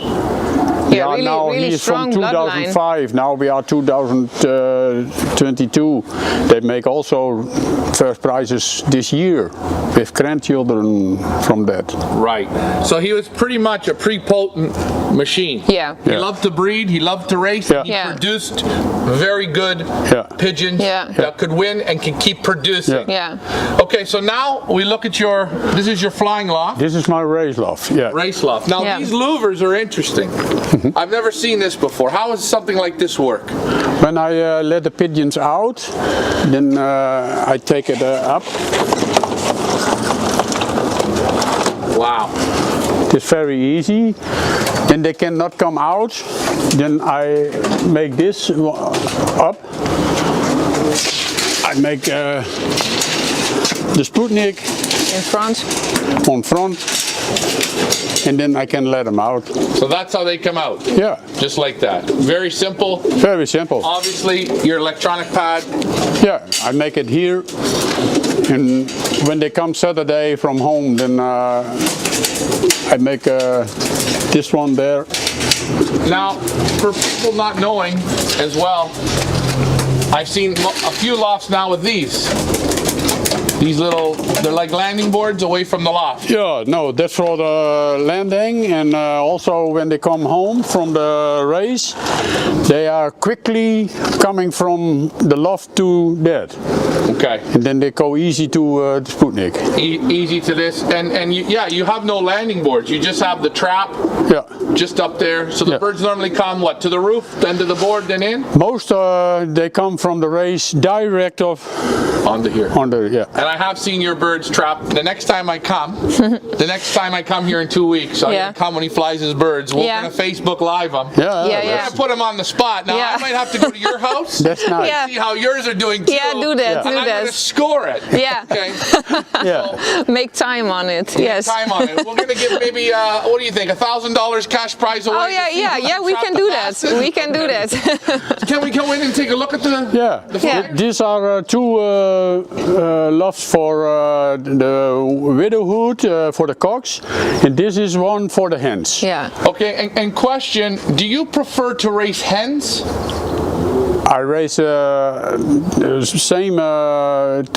Really he's strong from 2005. Now we are 2022. They make also first prizes this year with grandchildren from that. Right. So he was pretty much a pre-potent machine. He loved to breed. He loved to race. He produced very good pigeons that could win and can keep producing. Okay. So now we look at this is your flying loft. This is my race loft. Race loft. Now these louvers are interesting. I've never seen this before. How does something like this work? When I let the pigeons out, then I take it up. Wow. It's very easy. Then they cannot come out. Then I make this up. I make the Sputnik In front. on front, and then I can let them out. So that's how they come out. Yeah, Just like that. Very simple. very simple. Obviously, your electronic pad. Yeah, I make it here, and when they come Saturday from home, then I make this one there. Now, for people not knowing as well, I've seen a few lofts now with these. These little, they're like landing boards away from the loft. Yeah, no, that's for the landing, and also when they come home from the race, they are quickly coming from the loft to that. Okay. And then they go easy to the Sputnik. Easy to this, and you have no landing boards. You just have the trap. Yeah. Just up there. So the Yeah. birds normally come what, to the roof, then to the board, then in? Most they come from the race direct of Onto here. yeah. And I have seen your birds trapped. The next time I come here in 2 weeks, I'm Yeah. gonna come when he flies his birds. We're Yeah. gonna Facebook Live them. Yeah, Yeah, We're yeah. gonna put them on the spot. Now Yeah. I might have to go to your house. That's nice. Yeah. See how yours are doing too. Yeah, do that, And do I'm gonna that. score it. Yeah. Okay. Yeah. Make time on it. Yes. Time on it. We're gonna give maybe what do you think? $1,000 cash prize away. Oh yeah, to see yeah, who yeah. can We trap can the do that. fastest? We can do that. Can we go in and take a look at the? Yeah. The flyer? These are two lofts for the widowhood for the cocks, and this is one for the hens. Yeah. Okay, and question, do you prefer to race hens? I raise same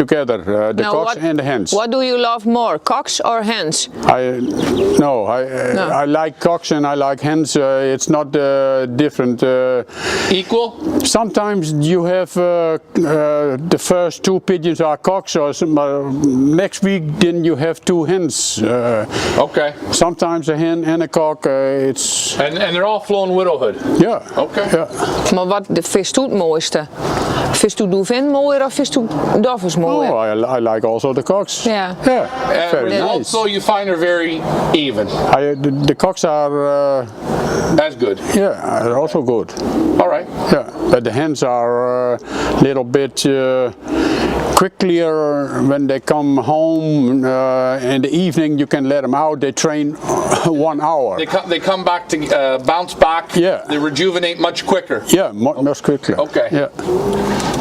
together, the Now, cocks and the hens. What do you love more, cocks or hens? I like cocks and I like hens. It's not different. Equal? Sometimes you have the first two pigeons are cocks, or next week then you have two hens. Okay. Sometimes a hen and a cock. It's And they're all flown widowhood? yeah. Okay. Yeah. Maar wat vist u het mooiste? Vist u Douvin mooier of vist u Doffers mooier? Oh, I like also the cocks. Yeah. Yeah. Very nice. Also, you find are very even. The cocks are That's good. yeah, are also good. All right. Yeah, but the hens are a little bit quicker when they come home. In the evening, you can let them out. They train 1 hour. They come back to bounce back. Yeah. They rejuvenate much quicker. Yeah, much quicker. Okay. Yeah.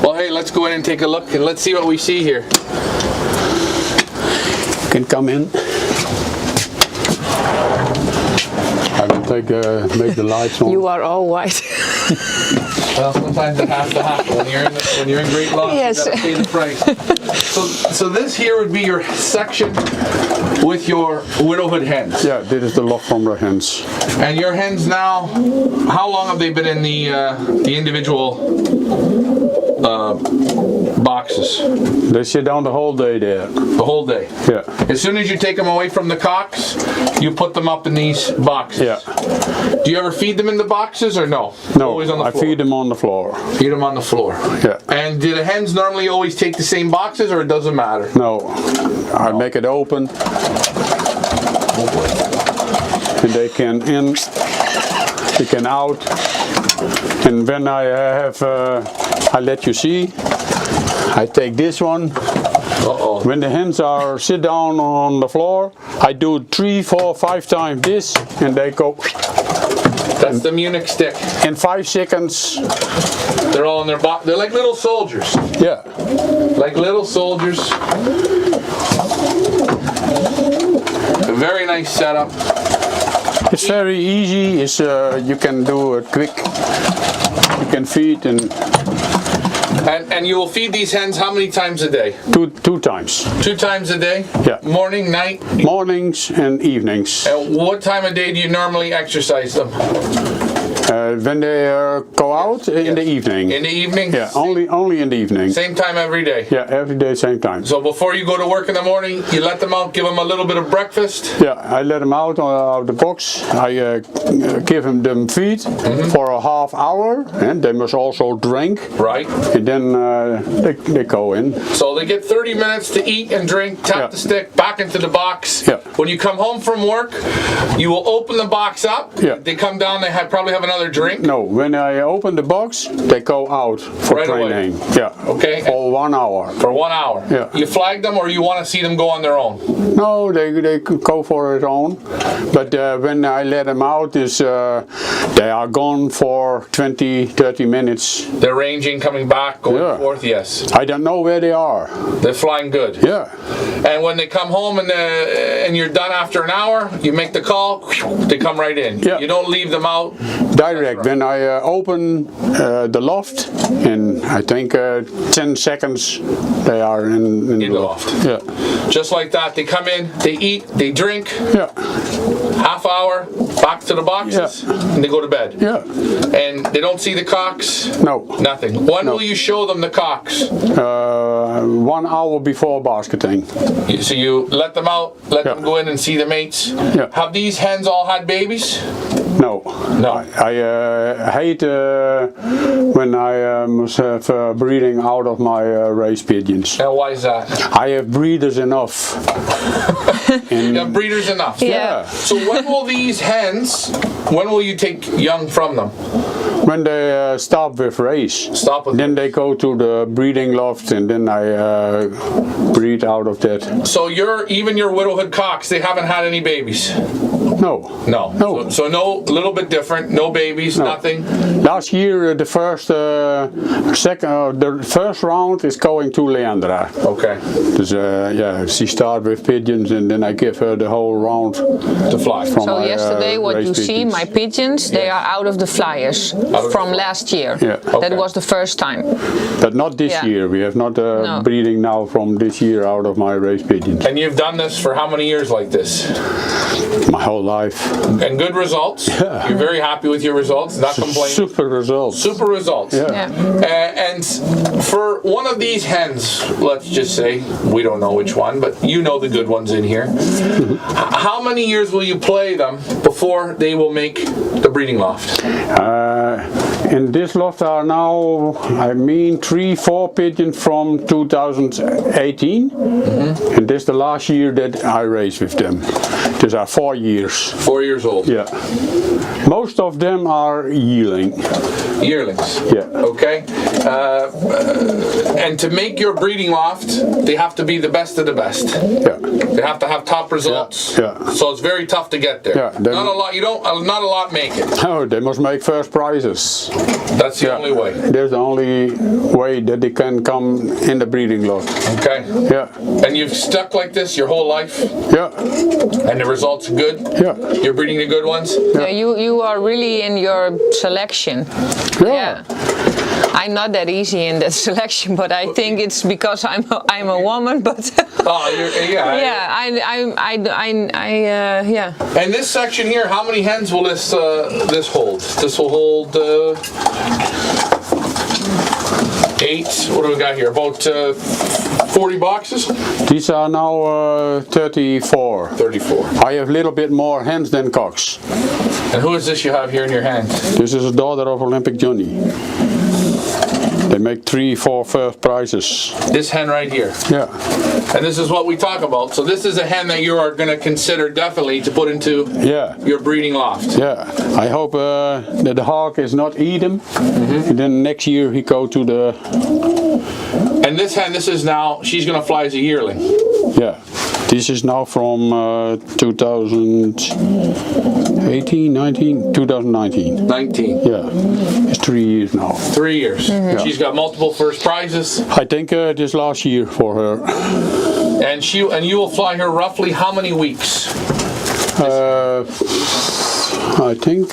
Well, hey, let's go in and take a look and let's see what we see here. You can come in. I will make the lights on. You are all white. Well, sometimes it has to happen when you're in great loss. Yes. You gotta pay the price. So this here would be your section with your widowhood hens. Yeah, this is the loft from the hens. And your hens now, how long have they been in the individual boxes? They sit down the whole day there. The whole day. Yeah. As soon as you take them away from the cocks, you put them up in these boxes. Yeah. Do you ever feed them in the boxes or no? No, Always on the I floor. feed them on the floor. Feed them on the floor. Yeah. And do the hens normally always take the same boxes or it doesn't matter? No, I make it open. And they can in, they can out. And when I have, I let you see, I take this one. Uh-oh. When the hens are sit down on the floor, I do 3, 4, 5 times this, and they go. That's the Munich stick. In 5 seconds. They're all in their box. They're like little soldiers. Yeah. Like little soldiers. A very nice setup. It's very easy. It's you can do it quick. You can feed And you will feed these hens how many times a day? two times. 2 times a day? Yeah. Morning, night? Mornings and evenings. And what time of day do you normally exercise them? When they go out in the evening. In the evening? Yeah, only in the evening. Same time every day? Yeah, every day, same time. So before you go to work in the morning, you let them out, give them a little bit of breakfast? Yeah, I let them out of the box. I give them feed for a half hour, and they must also drink. Right. And then they go in. So they get 30 minutes to eat and drink, tap Yeah. the stick, back into the box. Yeah. When you come home from work, you will open the box up. Yeah. They come down, probably have another another drink? No, when I open the box, they go out for Right away. training. Yeah. Okay. For 1 hour. For 1 hour. Yeah. You flag them, or you want to see them go on their own? No, they could go for their own. But when I let them out, they are gone for 20, 30 minutes. They're ranging, coming back, going forth. Yes. I don't know where they are. They're flying good. Yeah. And when they come home and you're done after an hour, you make the call. They come right in. Yeah. You don't leave them out. Direct. When I open the loft, in I think 10 seconds, they are in the loft. Yeah. Just like that, they come in, they eat, they drink. Yeah. Half hour, back to the boxes, and they go to bed. Yeah. And they don't see the cocks. No. Nothing. When will you show them the cocks? 1 hour before basketing. So you let them out, let them go in and see the mates. Yeah. Have these hens all had babies? No. No. I hate when I must have breeding out of my race pigeons. And why is that? I have breeders enough. You have breeders enough. Yeah. So when will these hens, when will you take young from them? When they stop with race. Stop with then they go to the breeding loft, and then I breed out of that. So even your widowhood cocks, they haven't had any babies? No. No. No. So no, a little bit different. No babies, nothing. Last year, the first round is going to Leandra. Okay. She started with pigeons, and then I give her the whole round to fly. So yesterday, what you see, my pigeons, they are out of the flyers from last year. Yeah. That was the first time. But not this year. We have not breeding now from this year out of my race pigeons. And you've done this for how many years like this? My whole life. And good results. Yeah. You're very happy with your results, not complaining. Super results. Super results. Yeah. And for one of these hens, let's just say, we don't know which one, but you know the good ones in here. How many years will you play them before they will make the breeding loft? In this loft are now, 3-4 pigeons from 2018. And this is the last year that I raised with them. These are 4 years. 4 years old. Yeah. Most of them are yearling. Yearlings. Yeah. Okay. And to make your breeding loft, they have to be the best of the best. Yeah. They have to have top results. Yeah. So it's very tough to get there. Yeah. Not a lot. Not a lot make it. No, they must make first prizes. That's the only way. There's the only way that they can come in the breeding loft. Okay. Yeah. And you've stuck like this your whole life? Yeah. And the results are good? Yeah. You're breeding the good ones? Yeah, you are really in your selection. Yeah. I'm not that easy in that selection, but I think it's because I'm a woman. But yeah. And this section here, how many hens will this hold? This will hold 8. What do we got here? About 40 boxes? These are now 34. 34. I have a little bit more hens than cocks. And who is this you have here in your hand? This is a daughter of Olympic Johnny. They make 3-4 first prizes. This hen right here. Yeah. And this is what we talk about. So this is a hen that you are going to consider definitely to put into your breeding loft. Yeah. I hope that the hawk is not eat him. And then next year he go to the... And this hen, she's going to fly as a yearling. Yeah. This is now from 2018, 19, 2019. 19. Yeah. It's 3 years now. 3 years. Yeah. She's got multiple first prizes. I think this last year for her. And you will fly her roughly how many weeks? I think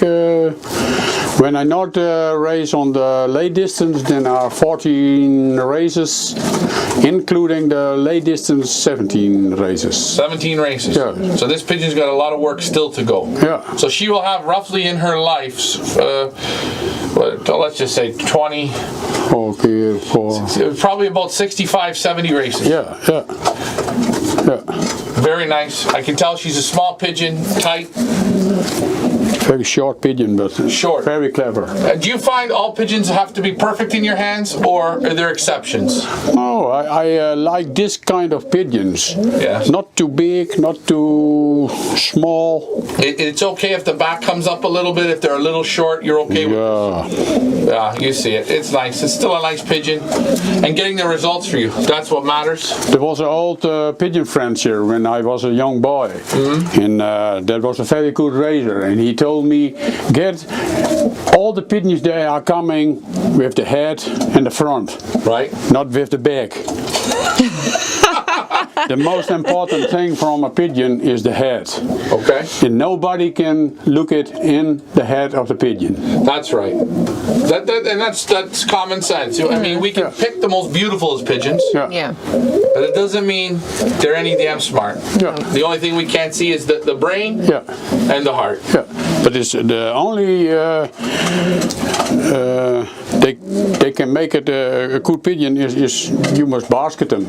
when I not race on the late distance, then are 14 races, including the late distance 17 races. 17 races. Yeah. So this pigeon's got a lot of work still to go. Yeah. So she will have roughly in her life, let's just say 20. Okay, probably about 65, 70 races. Yeah. Very nice. I can tell she's a small pigeon, tight. Very short pigeon, but Short. very clever. Do you find all pigeons have to be perfect in your hands, or are there exceptions? No, I like this kind of pigeons. Yes. Not too big, not too small. It's okay if the back comes up a little bit. If they're a little short, you're okay with it. Yeah, you see it. It's nice. It's still a nice pigeon. And getting the results for you, that's what matters. There was an old pigeon fancier when I was a young boy. And that was a very good raiser. And he told me, get all the pigeons that are coming with the head and the front. Right. Not with the back. The most important thing from a pigeon is the head. Okay. And nobody can look it in the head of the pigeon. That's right. That's common sense. I mean, we can pick the most beautiful as pigeons, Yeah. but it doesn't mean they're any damn smart. Yeah. The only thing we can't see is the brain and the heart. Yeah. But it's the only they can make it a good pigeon is you must basket them.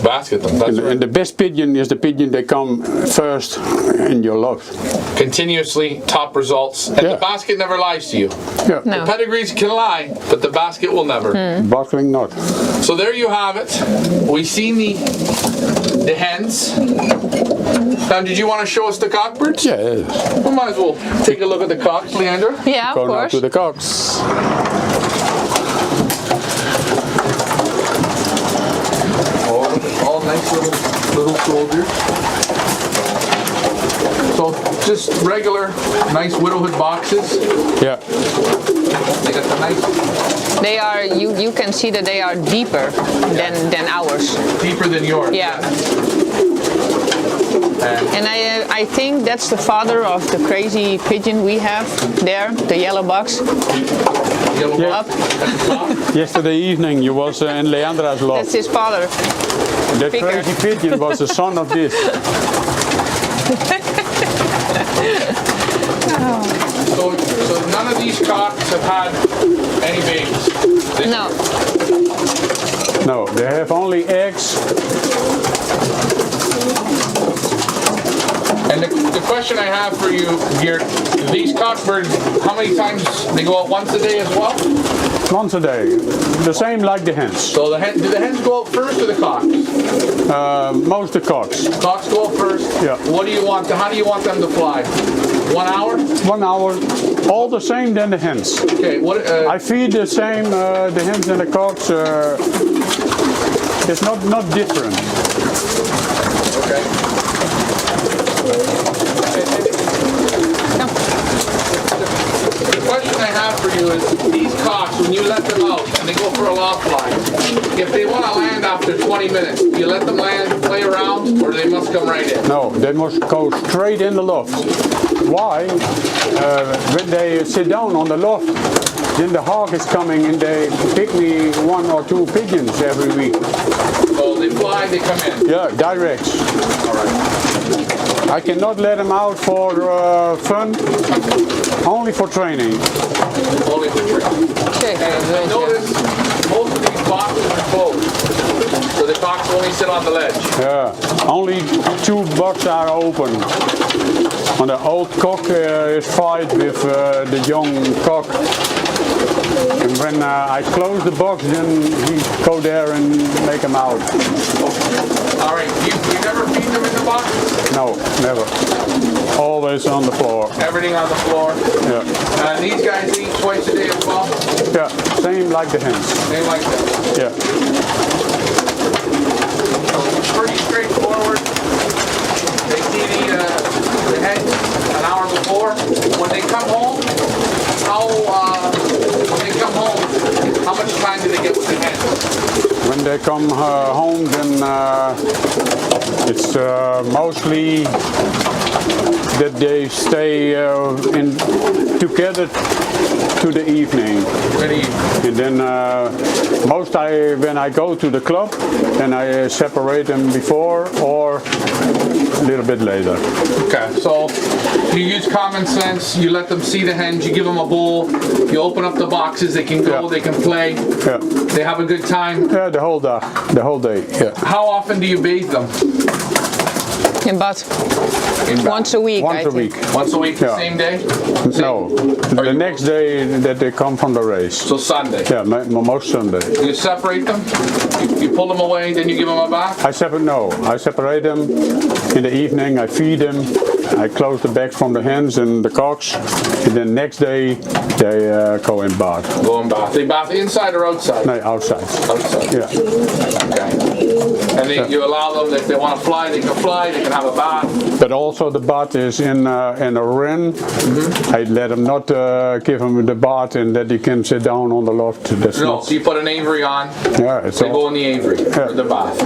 Basket them. That's right. And the best pigeon is the pigeon that come first in your loft. Continuously top results, and the basket never lies to you. Yeah. The pedigrees can lie, but the basket will never. Basketing not. So there you have it. We've seen the hens. Now, did you want to show us the cockbirds? Yeah. We might as well take a look at the cocks, Leandra. Yeah, of Go now course. to the cocks. All nice little soldiers. So just regular, nice widowhood boxes. Yeah. They got the nice. They are. You can see that they are deeper than ours. Deeper than yours. Yeah. And I think that's the father of the crazy pigeon we have there, the yellow box. Yellow Up. Yesterday evening you was in Leandra's loft. That's his father. That Picker. crazy pigeon was the son of this. So none of these cocks have had any babies. No. No, they have only eggs. And the question I have for you, Geert, these cockbirds, how many times they go out once a day as well? Once a day. The same like the hens. So do the hens go out first or the cocks? Most the cocks. Cocks go out first. Yeah. What do you want? How do you want them to fly? 1 hour? 1 hour. All the same than the hens. Okay. What? I feed the same. The hens and the cocks. It's not different. Okay. The question I have for you is, these cocks, when you let them out and they go for a loft line, if they want to land after 20 minutes, do you let them land, play around, or they must come right in? No, they must go straight in the loft. Why? When they sit down on the loft, then the hawk is coming and they pick me 1 or 2 pigeons every week. So they fly, they come in. Yeah, direct. All right. I cannot let them out for fun, only for training. Only for training. Okay. And I notice most of these boxes are closed, so the cocks only sit on the ledge. Yeah, only 2 boxes are open. And the old cock is fight with the young cock. And when I close the box, then he go there and make them out. All right, you never feed them in the box? No, never. Always on the floor. Everything on the floor? Yeah. And these guys eat twice a day as well? Yeah, same like the hens. They like that? Yeah. Pretty straightforward. They see the hens an hour before. When they come home, how much time do they get with the hens? When they come home, then it's mostly that they stay together to the evening. And then when I go to the club, then I separate them before or a little bit later. Okay, so you use common sense, you let them see the hens, you give them a bowl, you open up the boxes, they can go, they can play, they have a good time. Yeah, the whole day, yeah. How often do you bathe them? In bad. in Bath? Once a week, Once I a think. week. Once a week, Yeah. same day? No, the next day that they come from the race. So Sunday. Yeah, most Sunday. You separate them? You pull them away, then you give them a bath? I separate them in the evening. I feed them. I close the bags from the hens and the cocks, and then next day they go in bath. Go and bath. They bath inside or outside? No, outside. Outside. Yeah. Okay. And then you allow them, if they want to fly, they can have a bath. But also the bath is in a ren. I let them not give them the bath and that they can sit down on the loft. That's No, not. so you put an aviary on, Yeah, it's they all. go in the aviary for the bath.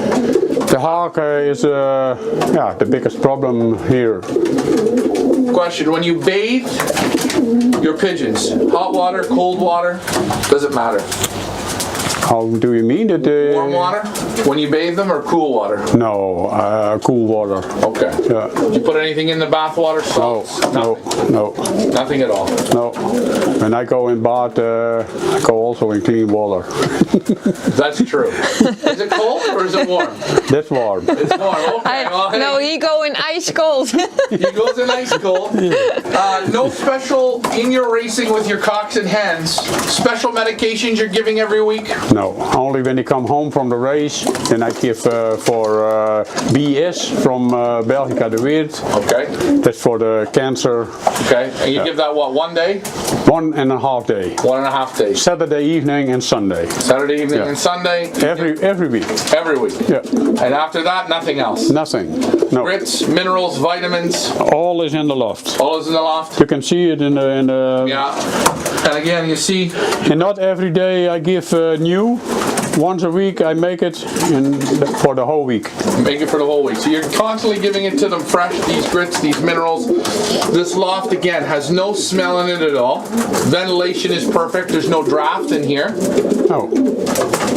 The hawk is the biggest problem here. Question, when you bathe your pigeons, hot water, cold water, doesn't matter. How do you mean that? Warm water when you bathe them or cool water? No, cool water. Okay. Yeah. Do you put anything in the bath water? Salts? No. Nothing at all. No. When I go in bath, I go also in clean water. That's true. Is it cold or is it warm? That's warm. It's warm. Okay. Well, hey, No, he go in ice cold. he goes in ice cold. No special in your racing with your cocks and hens. Special medications you're giving every week? No, only when they come home from the race, then I give for BS from Belgica de Weert. Okay. That's for the cancer. Okay. And you give that what, 1 day? 1.5 day. 1.5 days. Saturday evening and Sunday. Saturday evening Yeah. and Sunday? Every week. Every week. Yeah. And after that, nothing else? Nothing. No. Grits, minerals, vitamins, All is in the loft. all is in the loft? You can see it in the Yeah. And again, you see, and not every day I give new. Once a week I make it for the whole week. make it for the whole week. So you're constantly giving it to them fresh, these grits, these minerals. This loft, again, has no smell in it at all. Ventilation is perfect. There's no draft in here. Oh.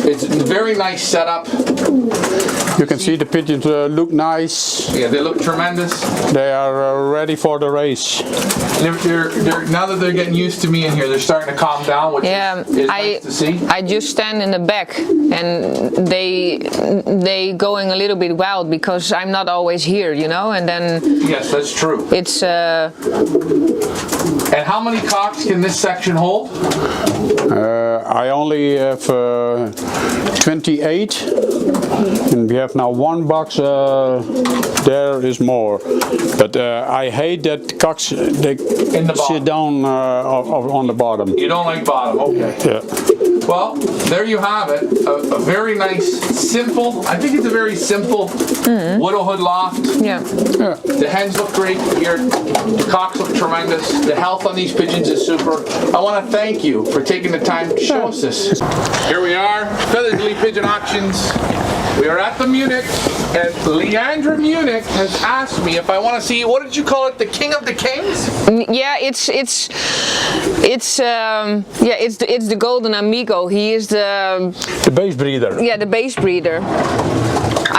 It's a very nice setup. You can see the pigeons look nice. Yeah, they look tremendous. They are ready for the race. They're now that they're getting used to me in here, they're starting to calm down, which Yeah, is nice to see. I just stand in the back and they going a little bit wild because I'm not always here, you know, and then Yes, that's true. it's And how many cocks can this section hold? I only have 28, and we have now one box. There is more, but I hate that cocks they In the bottom. sit down on the bottom. You don't like bottom, okay. Yeah. Well, there you have it. A very nice, simple, I think it's a very simple widowhood loft. yeah. The hens look great here. The cocks look tremendous. The health on these pigeons is super. I want to thank you for taking the time to show us this. Here we are, Feathersley Pigeon Auctions. We are at the Munich, and Leandra Munich has asked me if I want to see, what did you call it, the King of the Kings? Yeah, it's the golden amigo. He is The base breeder. the base breeder.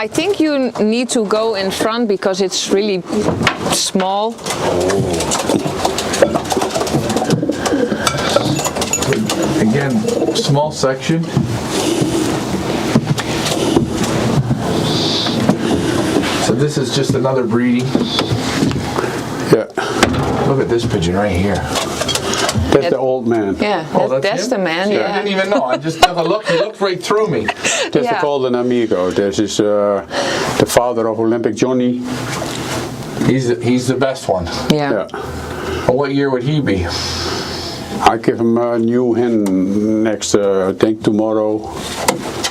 I think you need to go in front because it's really small. Again, small section. So this is just another breeding. Yeah. Look at this pigeon right here. That's the old man. Yeah, Oh, that's him? the man. I Yeah. didn't even know. I just took a look. He looked right through me. That's the Yeah. golden amigo. This is the father of Olympic Johnny. He's the best one. Yeah. Yeah. Well, what year would he be? I give him a new hen next, I think tomorrow.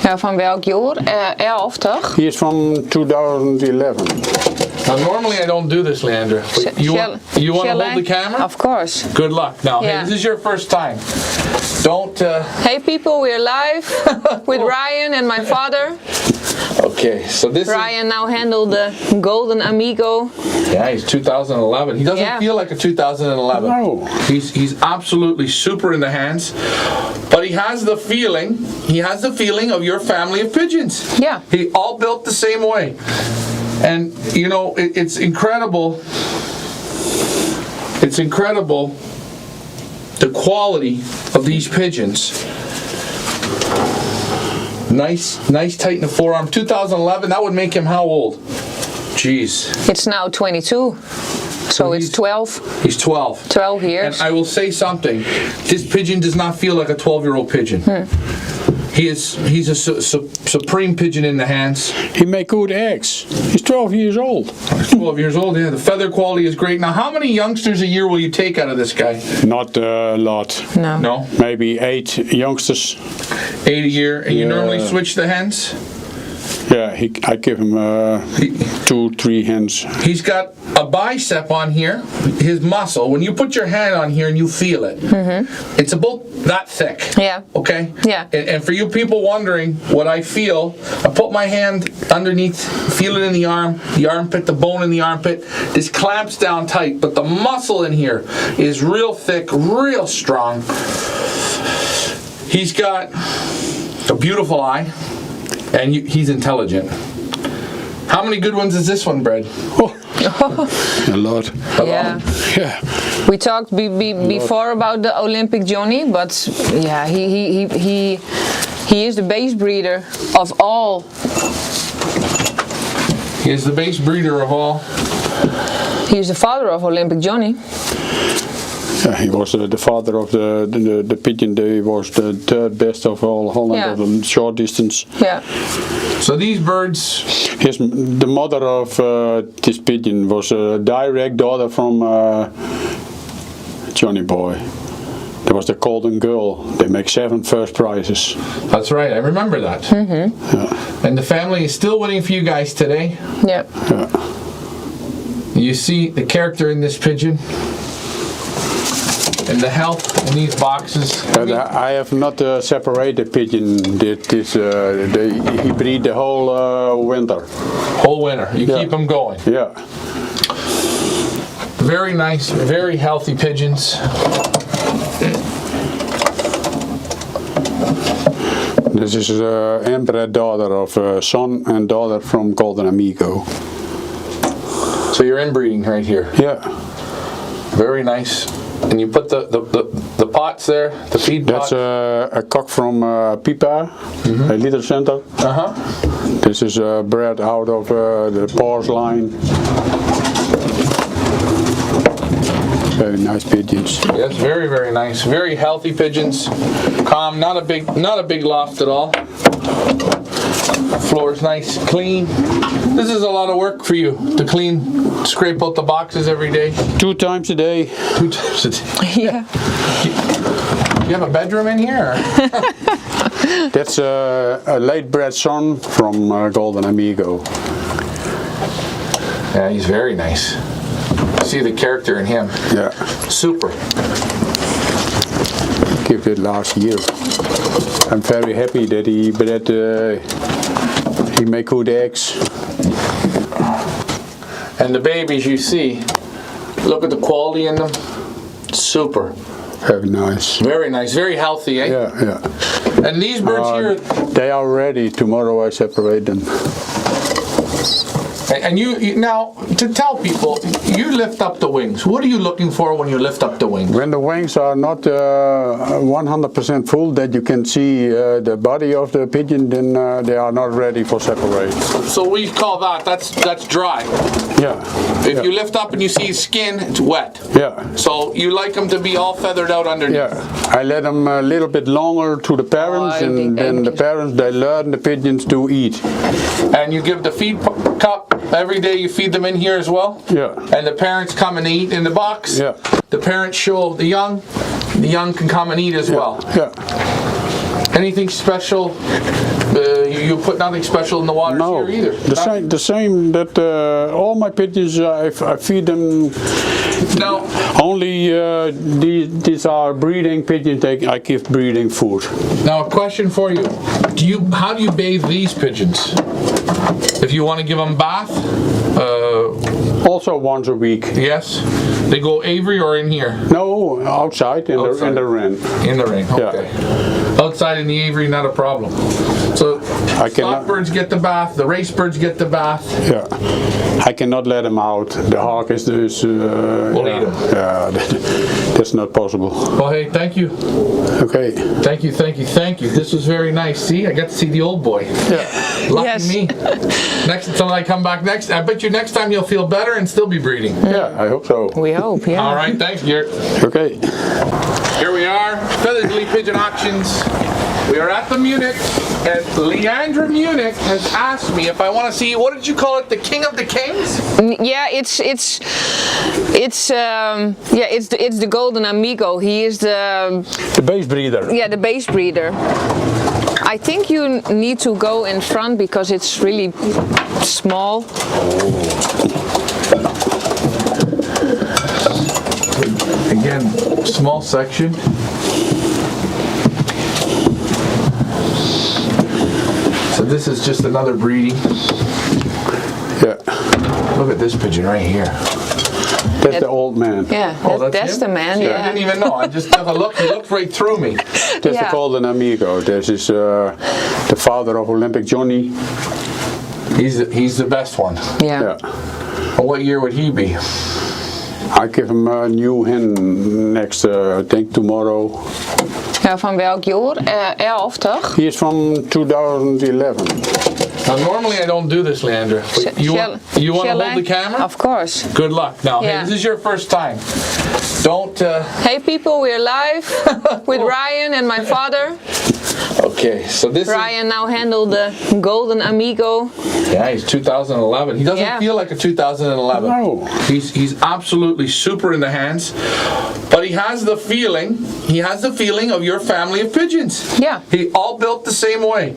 Ja, van welk jaar? 11, toch? He is from 2011. Now, normally I don't do this, Leandra. But you want to Shall hold I? the camera? Of course. Good luck. Now, hey, Yeah. this is your first time. Don't. Hey people, we're live with Ryan and my father. Okay, so this Ryan now handled the golden amigo. Yeah, he's 2011. He doesn't Yeah. feel like a 2011. No. He's absolutely super in the hands, but he has the feeling. He has the feeling of your family of pigeons. Yeah. He all built the same way, and you know it's incredible. It's incredible the quality of these pigeons. Nice tight in the forearm. 2011. That would make him how old? Jeez. It's now 22. So it's he's- 12. He's 12. 12 years. And I will say something. This pigeon does not feel like a 12-year-old pigeon. He's a supreme pigeon in the hands. He make good eggs. He's 12 years old. He's 12 years old, yeah. The feather quality is great. Now, how many youngsters a year will you take out of this guy? Not a lot. No. No? Maybe 8 youngsters. 8 a year. And you Yeah. normally switch the hens? Yeah, I give him 2, 3 hens. He's got a bicep on here, his muscle. When you put your hand on here and you feel it, it's about that thick. Yeah. Okay? Yeah. And for you people wondering what I feel, I put my hand underneath, feel it in the armpit, the bone in the armpit. This clamps down tight, but the muscle in here is real thick, real strong. He's got a beautiful eye, and he's intelligent. How many good ones is this one bred? A lot. Yeah. Yeah. We talked before about the Olympic Johnny, but yeah, he is the base breeder of all. He is the base breeder of all. He is the father of Olympic Johnny. Yeah, he was the father of the pigeon. He was the third best of all Holland Yeah. of the short distance. Yeah. So these birds, The mother of this pigeon was a direct daughter from Johnny Boy. There was the Golden Girl. They make 7 first prizes. that's right, I remember that. And the family is still waiting for you guys today. Yeah. You see the character in this pigeon and the health in these boxes. But I have not separated pigeon. He breed the whole winter. Whole winter, you Yeah. keep them going. Yeah. Very nice, very healthy pigeons. This is inbred daughter of son and daughter from Golden Amigo. So you're inbreeding right here. Yeah. Very nice. And you put the pots there, the feed pots. That's a cock from Pipa, a litter center. This is bred out of the Pors line. Very nice pigeons. Yes, very, very nice. Very healthy pigeons. Calm, not a big loft at all. Floor is nice, clean. This is a lot of work for you to clean, scrape out the boxes every day. 2 times a day. 2 times a day. Yeah. You have a bedroom in here? That's a late bred son from Golden Amigo. Yeah, he's very nice. See the character in him. Yeah. Super. Gave it last year. I'm very happy that he bred. He make good eggs. And the babies you see, look at the quality in them. Super. Very nice. Very nice. Very healthy, eh? Yeah, yeah. And these birds here, They are ready. Tomorrow I separate them. and you now to tell people, you lift up the wings. What are you looking for when you lift up the wings? When the wings are not 100% full, that you can see the body of the pigeon, then they are not ready for separate. So we call that's dry. Yeah. If you lift up and you see skin, it's wet. Yeah. So you like them to be all feathered out underneath. Yeah. I let them a little bit longer to the parents, I and think then the parents they learn the pigeons to eat. And you give the feed cup every day. You feed them in here as well. Yeah. And the parents come and eat in the box. Yeah. The parents show the young. The young can come and eat as well. Yeah. Anything special? You put nothing special in the water No, here either. the same that all my pigeons I feed them. No. Only these are breeding pigeons. I give breeding food. Now a question for you. How do you bathe these pigeons? If you want to give them bath? Also once a week. Yes. They go aviary or in here? No, outside in the ring. In the ring, okay. Outside in the aviary, not a problem. So stock birds get the bath, the race birds get the bath. Yeah, I cannot let them out. The hawk is We'll eat them. Yeah, that's not possible. Well, hey, thank you. Okay. Thank you. This was very nice. See, I got to see the old boy. Yeah. Lucky me. Next time I come back I bet you next time you'll feel better and still be breeding. Yeah, I hope so. We hope, yeah. All right, thanks, Geert. Okay. Here we are, Feathered Pigeon Auctions. We are at the Munich, and Leandra Munich has asked me if I want to see, what did you call it, the King of the Kings? Yeah, it's the Golden Amigo. He is the base breeder. Yeah, the base breeder. I think you need to go in front because it's really small. Again, small section. So this is just another breeding. Yeah. Look at this pigeon right here. That's the old man. Yeah, that's the man. Yeah. I didn't even know. I just took a look. He looked right through me. That's the Golden Amigo. This is the father of Olympic Johnny. He's the best one. Yeah. Well, what year would he be? I give him a new hen next, I think tomorrow. Ja, van welk jaar? 11, toch? He is from 2011. Now, normally I don't do this, Leandra. You want to hold the camera? Of course. Good luck. Now, hey, this is your first time. Don't... Hey people, we're live with Ryan and my father. Okay, so this Ryan now handled the Golden Amigo. Yeah, he's 2011. He doesn't feel like a 2011. No. He's absolutely super in the hands. But he has the feeling of your family of pigeons. Yeah. He all built the same way.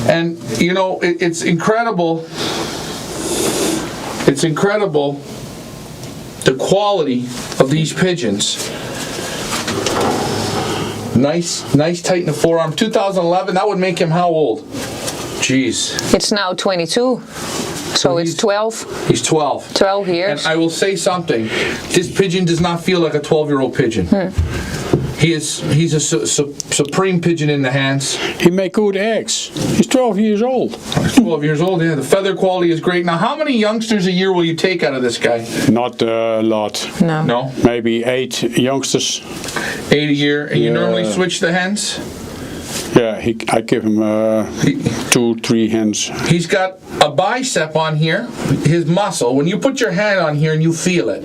And you know, it's incredible. It's incredible the quality of these pigeons. Nice tight in the forearm. 2011, that would make him how old? Jeez. It's now 22. So it's 12. He's 12. 12 years. And I will say something. This pigeon does not feel like a 12-year-old pigeon. He's a supreme pigeon in the hands. He make good eggs. He's 12 years old. He's 12 years old, yeah. The feather quality is great. Now, how many youngsters a year will you take out of this guy? Not a lot. No. No? Maybe 8 youngsters. 8 a year. And you normally switch the hens? Yeah, I give him 2-3 hens. He's got a bicep on here, his muscle. When you put your hand on here and you feel it,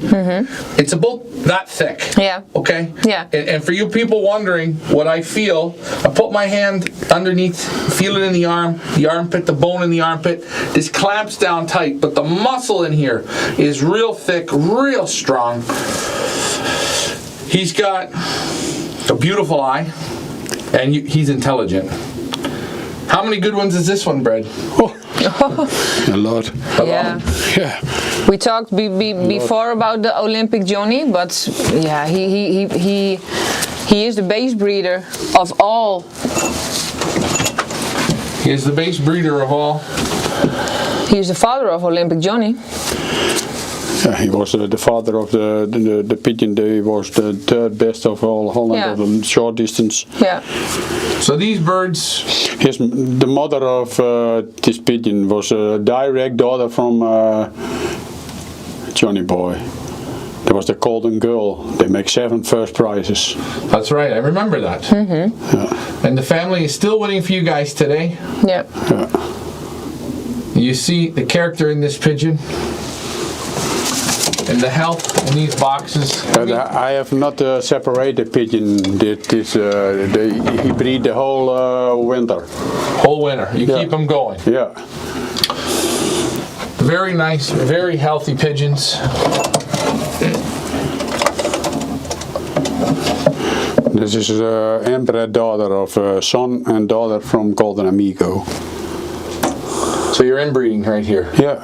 it's about that thick. Yeah. Okay? Yeah. And for you people wondering what I feel, I put my hand underneath, feel it in the armpit, the bone in the armpit. This clamps down tight, but the muscle in here is real thick, real strong. He's got a beautiful eye. And he's intelligent. How many good ones is this one bred? A lot. Yeah. Yeah. We talked before about the Olympic Johnny, but yeah, he is the base breeder of all. He is the base breeder of all. He is the father of Olympic Johnny. Yeah, he was the father of the pigeon. He was the third best of all Holland of the short distance. Yeah. So these birds... The mother of this pigeon was a direct daughter from Johnny Boy. There was the Golden Girl. They make 7 first prizes. That's right, I remember that. Yeah. And the family is still waiting for you guys today. Yeah. You see the character in this pigeon. And the health in these boxes. But I have not separated pigeon. He breed the whole winter. Whole winter. You keep them going. Yeah. Very nice, very healthy pigeons. This is inbred daughter of son and daughter from Golden Amigo. So you're inbreeding right here. Yeah.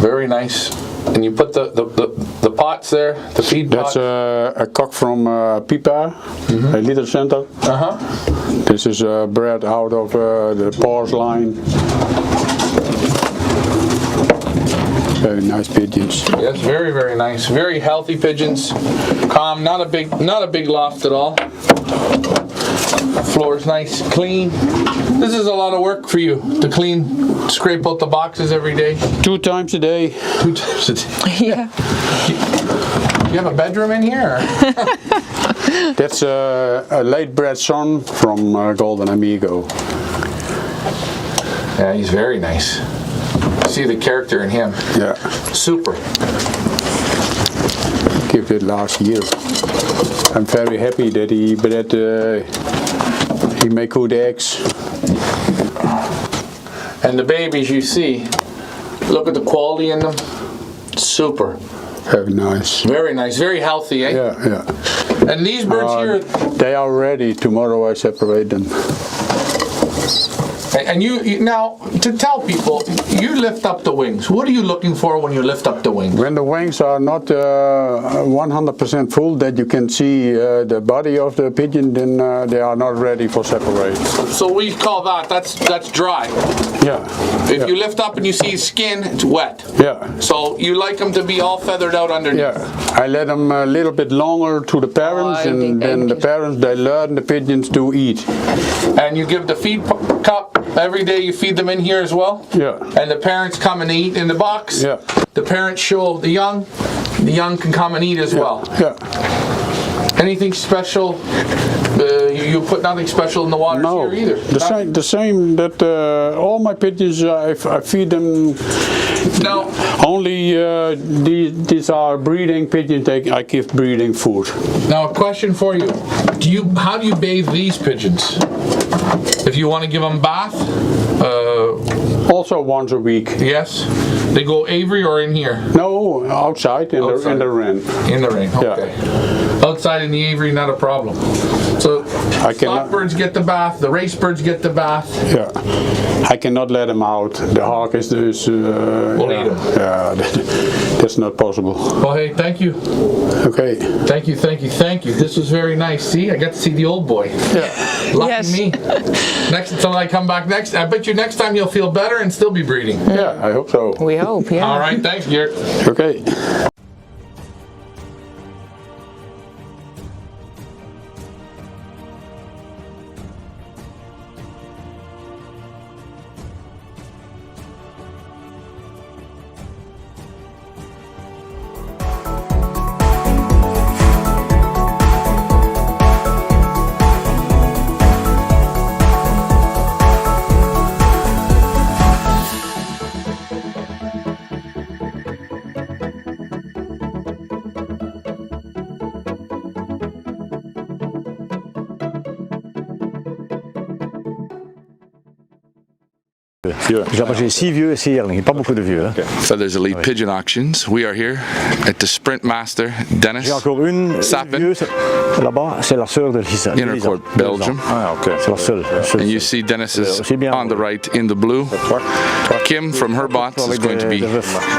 Very nice. And you put the pots there, the feed pots? That's a cock from Pipa, a litter center. This is bred out of the Pors line. Very nice pigeons. Yes, very, very nice. Very healthy pigeons. Calm, not a big loft at all. Floor's nice, clean. This is a lot of work for you to clean, scrape out the boxes every day. 2 times a day. 2 times a day. Yeah. You have a bedroom in here? Or? That's a late-bred son from Golden Amigo. Yeah, he's very nice. See the character in him. Yeah. Super. Gave it last year. I'm very happy that he make good eggs. And the babies you see, look at the quality in them. Super. Very nice. Very nice. Very healthy, eh? Yeah, yeah. And these birds here... They are ready. Tomorrow I separate them. And you now, to tell people, you lift up the wings. What are you looking for when you lift up the wings? When the wings are not 100% full, that you can see the body of the pigeon, then they are not ready for separate. So we call that's dry. Yeah. If you lift up and you see skin, it's wet. Yeah. So you like them to be all feathered out underneath. Yeah. I let them a little bit longer to the parents, and then the parents, they learn the pigeons to eat. And you give the feed cup. Every day you feed them in here as well? Yeah. And the parents come and eat in the box? Yeah. The parents show the young can come and eat as well? Yeah. Anything special? You put nothing special in the water here either? The same that all my pigeons, I feed them. No. Only these are breeding pigeons, I give breeding food. Now a question for you. How do you bathe these pigeons? If you want to give them bath? Also once a week. Yes? They go Avery or in here? No, outside in the rain. In the rain, okay. Yeah. Outside in the Avery, not a problem. So stock birds get the bath, the race birds get the bath. Yeah. I cannot let them out. The hawk is we'll eat them. Yeah, that's not possible. Well, hey, thank you. Okay. Thank you. This was very nice. See, I got to see the old boy. Yeah. Lucky me. Next time I come back I bet you next time you'll feel better and still be breeding. Yeah, I hope so. We hope, yeah. All right, thanks, Geert. Okay. J'ai 6 vieux et 6 yearling, pas beaucoup de vieux. Hein. Feathers Elite Pigeon Auctions. We are here at the Sprint Master, Dennis. J'ai encore une vieux là-bas, c'est la sœur de Lisa. Intercourt, Belgium. C'est la seule. And you see Dennis is on the right in the blue. Kim from her bots is going to be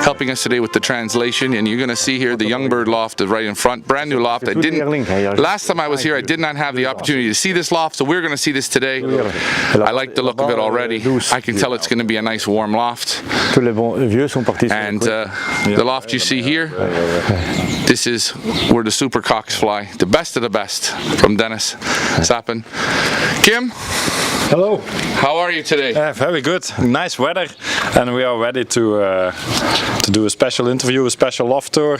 helping us today with the translation, and you're going to see here the young bird loft is right in front, brand new loft. Last time I was here I did not have the opportunity to see this loft, so we're going to see this today. I like the look of it already. I can tell it's going to be a nice warm loft. And the loft you see here, this is where the super cocks fly, the best of the best, from Dennis Sappen. Kim? Hello. How are you today? Very good. Nice weather, and we are ready to do a special interview, a special loft tour,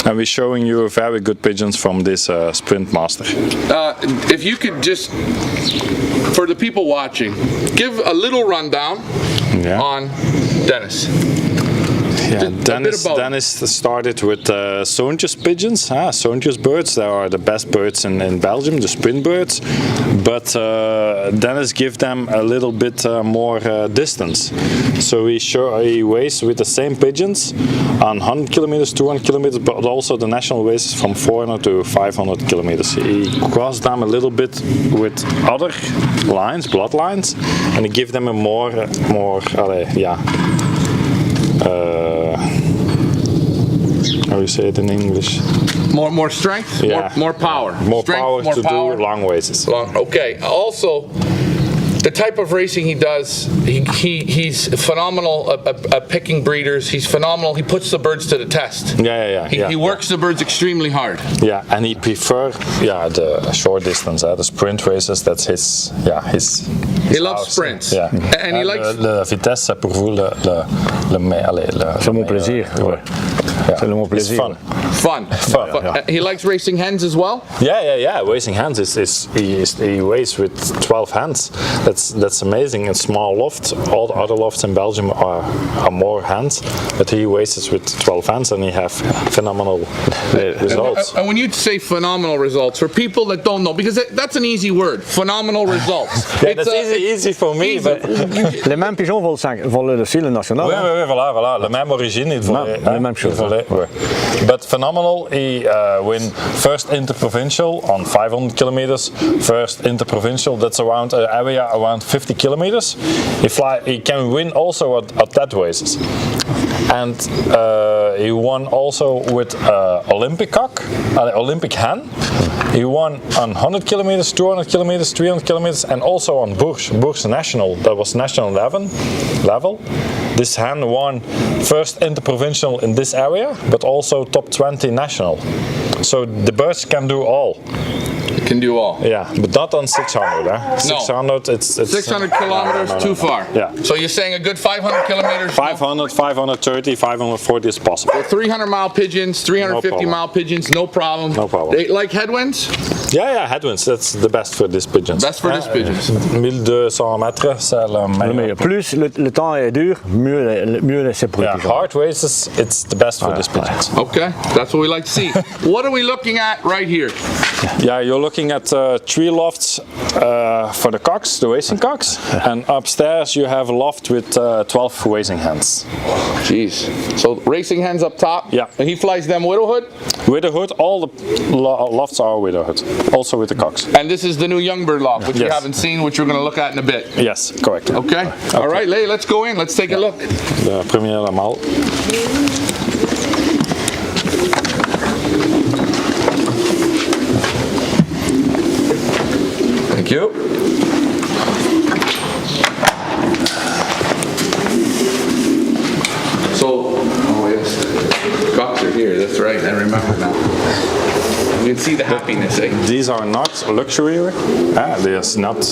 and we're showing you very good pigeons from this Sprint Master. If you could just, for the people watching, give a little rundown on Dennis. Yeah, Dennis started with Sontjes pigeons, Sontjes birds. They are the best birds in Belgium, the sprint birds. But Dennis gave them a little bit more distance. So he weighs with the same pigeons on 100 kilometers, 200 kilometers, but also the national weighs from 400 to 500 kilometers. He crossed them a little bit with other lines, bloodlines, and he gave them a more how do you say it in English? More strength? Yeah. More power? More strength, power more to power. do long races. Okay. Also, the type of racing he does, he's phenomenal at picking breeders. He's phenomenal. He puts the birds to the test. He works the birds extremely hard. Yeah, and he prefers the short distance, the sprint races. That's his he loves sprints. Yeah, and he likes the vitesse pour vous c'est mon plaisir. Ouais. C'est mon plaisir. Fun. He likes racing hens as well. Yeah. Racing hens he races with 12 hens. That's amazing. In small loft, all the other lofts in Belgium are more hens, but he races with 12 hens and he have phenomenal results. And when you say phenomenal results, for people that don't know, because that's an easy word, phenomenal results. That's easy for me. But Les mêmes pigeons volent aussi le national. Oui, voilà. La même origine. La même chose. But phenomenal, he win first interprovincial on 500 kilometers, first interprovincial, that's around an area around 50 kilometers. He can win also at that races. And he won also with Olympic cock, Olympic hen. He won on 100 kilometers, 200 kilometers, 300 kilometers, and also on Bourse National. That was national level. This hen won first interprovincial in this area, but also top 20 national. So the birds can do all. Can do all. Yeah, but not on 600. 600, it's 600 kilometers too far. Yeah. So you're saying a good 500 kilometers? 500, 530, 540 is possible. 300-mile pigeons, 350-mile pigeons, no problem. No problem. They like headwinds? Yeah, headwinds. That's the best for these pigeons. Best for these pigeons. 1200 mètres, c'est le meilleur. Plus le temps est dur, mieux c'est pour les pigeons. Hard races, it's the best for these pigeons. Okay, that's what we like to see. What are we looking at right here? Yeah, you're looking at 3 lofts for the cocks, the racing cocks, and upstairs you have a loft with 12 racing hens. Jeez. So racing hens up top? Yeah. And he flies them with a hood? With a hood, all the lofts are with a hood, also with the cocks. And this is the new young bird loft, which you haven't seen, which we're going to look at in a bit. Yes, correct. Okay. All right, Lay, let's go in. Let's take a look. De première maal. Thank you. So, oh yes, cocks are here. That's right. I remember now. You can see the happiness. These are not luxury. There's not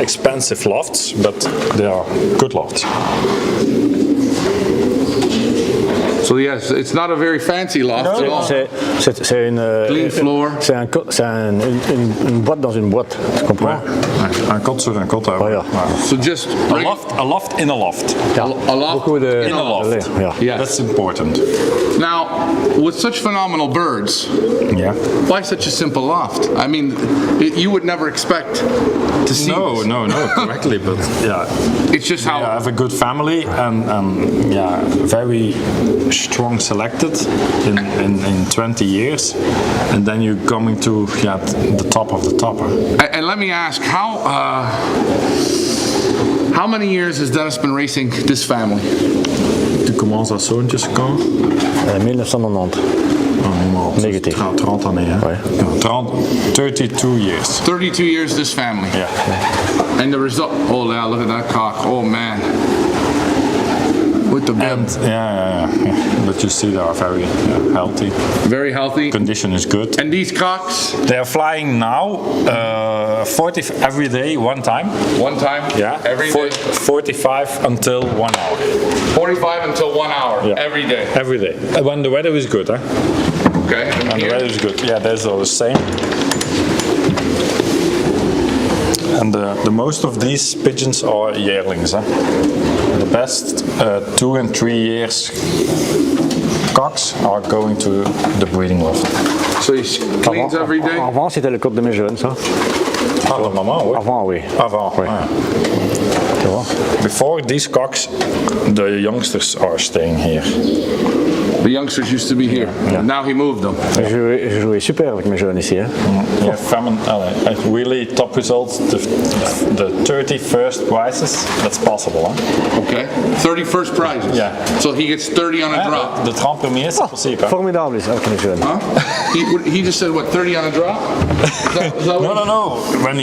expensive lofts, but they are good lofts. So yes, it's not a very fancy loft at all. C'est une clean floor. C'est une boîte dans une boîte. Tu comprends? Un cot sur un cot. So just a loft in a loft. A loft in a loft. Yeah. That's important. Now, with such phenomenal birds, why such a simple loft? I mean, you would never expect to see this. No, correctly, but it's just how I have a good family and very strong selected in 20 years, and then you're coming to the top of the top. And let me ask, how many years has Dennis been racing this family? Tu commences à Zoontjes quand? 1990. 30 années, hein? 32 years. 32 years this family. Yeah. And the result, oh yeah, look at that cock. Oh man. With the bib. But you see they are very healthy. Very healthy. Condition is good. And these cocks? They are flying now 40 every day, one time. One time? Yeah. Every day? 45 until 1 hour. 45 until 1 hour, every day? Every day. When the weather is good, huh? Okay. And the weather is good. Yeah, that's all the same. And the most of these pigeons are yearlings. Huh? The best 2 and 3 years cocks are going to the breeding loft. So he cleans every day? Avant, c'était le code de mes jeunes, ça. Ah, le moment, oui. Avant, oui. Avant, oui. Before these cocks, the youngsters are staying here. The youngsters used to be here. Now he moved them. Je jouais super avec mes jeunes ici. Hein. Yeah, really top results. The 31st prizes, that's possible. Huh? Okay. 31st prizes. Yeah. So he gets 30 on a drop. De 30 premiers, c'est possible. Formidable is avec mes jeunes. Huh? He just said what, 30 on a drop? Is that what No. When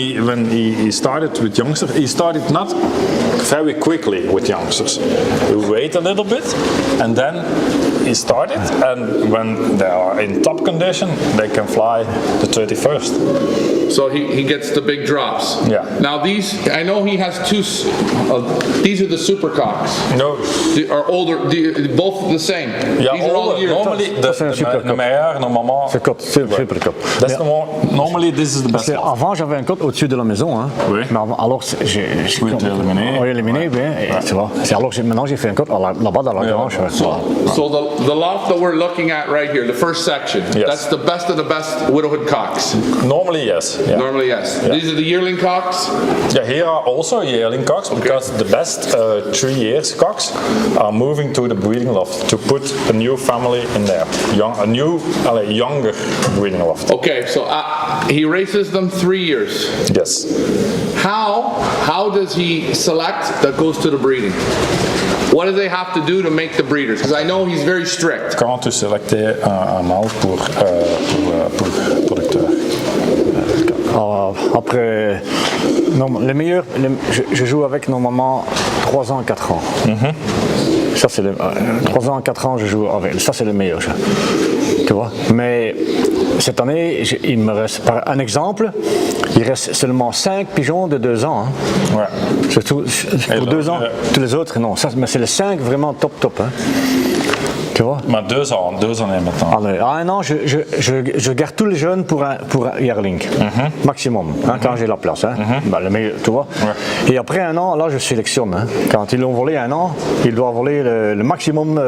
he started with youngsters, he started not very quickly with youngsters. He wait a little bit, and then he started. And when they are in top condition, they can fly the 31st. So he gets the big drops. Yeah. Now these, I know he has two. These are the supercocks. No. Are older. Both the same. Yeah, these are all years. normally the meilleur normalement. Supercup. That's normally this is the best. Avant j'avais un code au-dessus de la maison, hein. Oui. Mais alors j'ai éliminé, bien. Tu vois. Alors maintenant j'ai fait un code là-bas dans la grange. So the loft that we're looking at right here, the first section, Yes. that's the best of the best widowhood cocks. Normally yes. Yeah. Normally yes. Yeah. These are the yearling cocks. Yeah, here are also yearling cocks because the best 3 years cocks are moving to the breeding loft to put a new family in there, younger breeding loft. Okay, so he races them 3 years. Yes. How does he select that goes to the breeding? What do they have to do to make the breeders? Because I know he's very strict. Quand tu selectes un mâle pour producteur. Après, les meilleurs, je joue avec normalement 3 ans, 4 ans. Ça c'est 3 ans, 4 ans je joue avec, ça c'est le meilleur. Tu vois. Mais cette année, il me reste, par un exemple, il reste seulement 5 pigeons de 2 ans. Hein. Ouais. Surtout pour 2 ans, tous les autres non. Ça, mais c'est les 5 vraiment top. Hein. Tu vois? Mais 2 ans maintenant. Allez, à 1 an, je garde tous les jeunes pour un yearling, maximum, hein, quand j'ai la place. Hein. Ben, le meilleur, tu vois. Ouais. Et après 1 an, là, je sélectionne. Hein. Quand ils l'ont volé 1 an, ils doivent voler le maximum,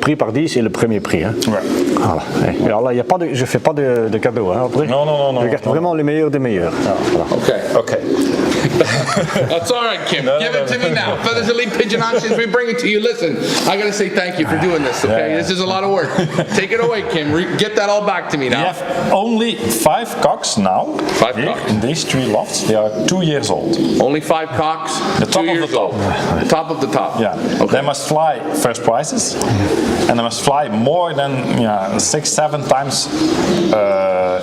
prix par 10 et le premier prix. Hein. Ouais. Voilà. Et alors là, je ne fais pas de cadeaux. Hein, après. Non. Je garde vraiment les meilleurs des meilleurs. Voilà. Okay. That's all right, Kim. Give it to me now. Feathers Elite Pigeon Auctions, we bring it to you. Listen, I got to say thank you for doing this, okay? This is a lot of work. Take it away, Kim. Get that all back to me now. We have only 5 cocks now. 5 cocks. In these 3 lofts, they are 2 years old. Only 5 cocks, the 2 top years of the top. old. Top of the top. Yeah. Okay. They must fly first prizes, and they must fly more than 6-7 times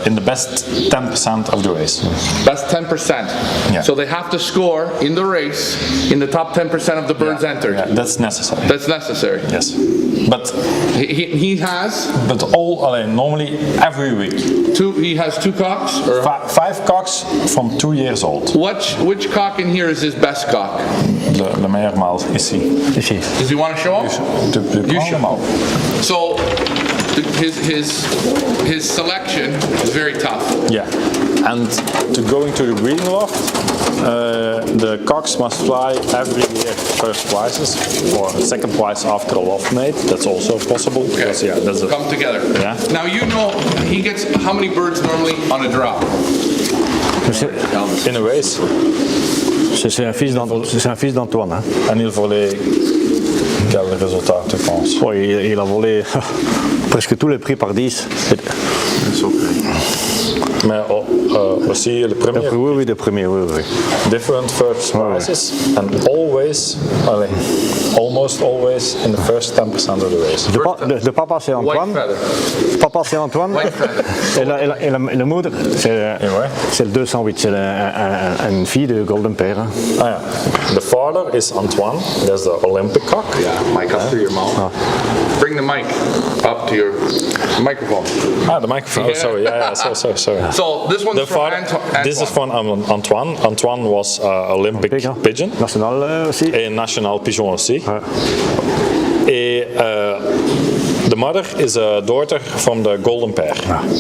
in the best 10% of the race. Best 10%. Yeah. So they have to score in the race in the top 10% of the birds entered. Yeah, that's necessary. That's necessary. Yes. But he has. But normally every week. He has 2 cocks. Or 5 cocks from 2 years old. Which cock in here is his best cock? Le meilleur mâle ici. Does he want to show him? You show him. So his selection is very tough. Yeah. And to go into the breeding loft, the cocks must fly every year first prizes or second prize after a loft mate. That's also possible. Okay. Because, that's come together. Yeah. Now you know he gets how many birds normally on a drop? In a race. C'est un fils d'Antoine. Hein. En il volait quel résultat tu penses? Oh, il a volé presque tous les prix par 10. Mais aussi le premier. Oui, le premier, oui. Different first prizes and almost always in the first 10% of the race. Le papa c'est Antoine. Papa c'est Antoine. Et la moeder c'est le 208. C'est une fille de Golden Pair. Hein. Ah, yeah. The father is Antoine. That's the Olympic cock. Yeah, mic up to your mouth. Bring the mic up to your microphone. Ah, the microphone. Yeah. Oh, sorry. Yeah. Sorry. So this one's from Antoine. This is from Antoine. Antoine was Olympic pigeon. National aussi. Et national pigeon aussi. Et the mother is a daughter from the golden pair.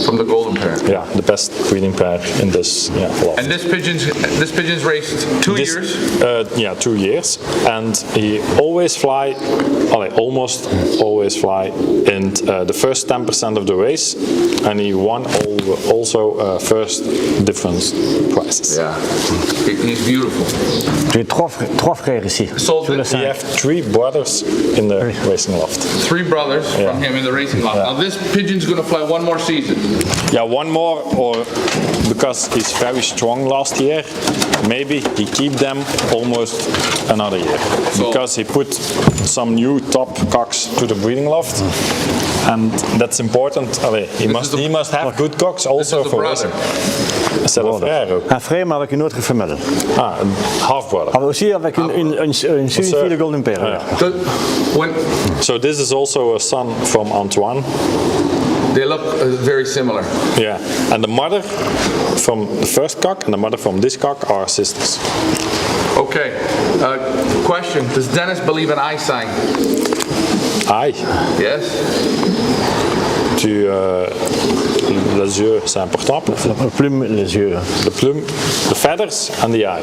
From the golden pair. Yeah, the best breeding pair in this loft. And this pigeon's raced 2 years? 2 years. And he almost almost always fly in the first 10% of the race. And he won also first different prizes. Yeah, he's beautiful. J'ai 3 frères ici. So we have 3 brothers in the racing loft. 3 brothers from him in the racing loft. Now this pigeon's going to fly one more season. Yeah, one more, or because he's very strong last year, maybe he keep them almost another year. Because he put some new top cocks to the breeding loft, and that's important. He must have good cocks also for racing. C'est le frère ook. Un frère, mais avec une autre femelle. Ah, een half-brother. Ah, aussi avec une fille de Golden Pair. So this is also a son from Antoine. They look very similar. Yeah, and the mother from the first cock and the mother from this cock are sisters. Okay. Question: does Dennis believe in eye sign? Eye? Yes. Les yeux, c'est important. La plume, les yeux. The plume, the feathers and the eye.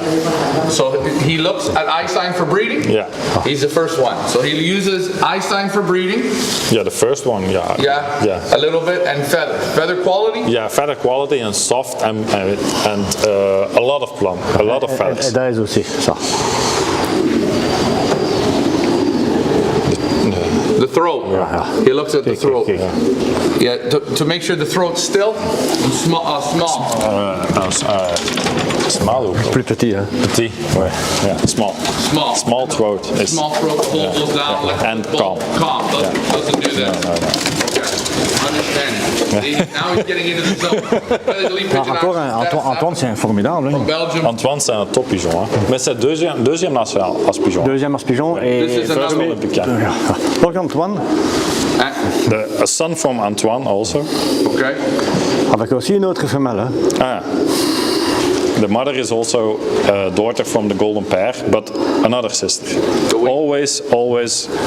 So he looks at eye sign for breeding? Yeah. He's the first one. So he uses eye sign for breeding? Yeah, the first one, yeah. Yeah. A little bit, and feather. Feather quality? Yeah, feather quality and soft and a lot of plump, a lot of feathers. Et d'aise aussi, ça. The throat. He looks at the throat. Yeah, to make sure the throat's still and small. Small. Plus petit, hein? Petit, ouais. Yeah, small. Small throat. Small throat goes down like and calm. Calm. Doesn't do that. No. Okay. Understand. Now he's getting into the zone. Antoine, c'est un formidable. Hein? Antoine, c'est un top pigeon. Hein. Mais c'est deuxième national as pigeon. Deuxième as pigeon. Et first Olympic. Donc Antoine. A son from Antoine also. Okay. Avec aussi une autre femelle. Hein? Ah. The mother is also a daughter from the golden pair, but another sister. Always,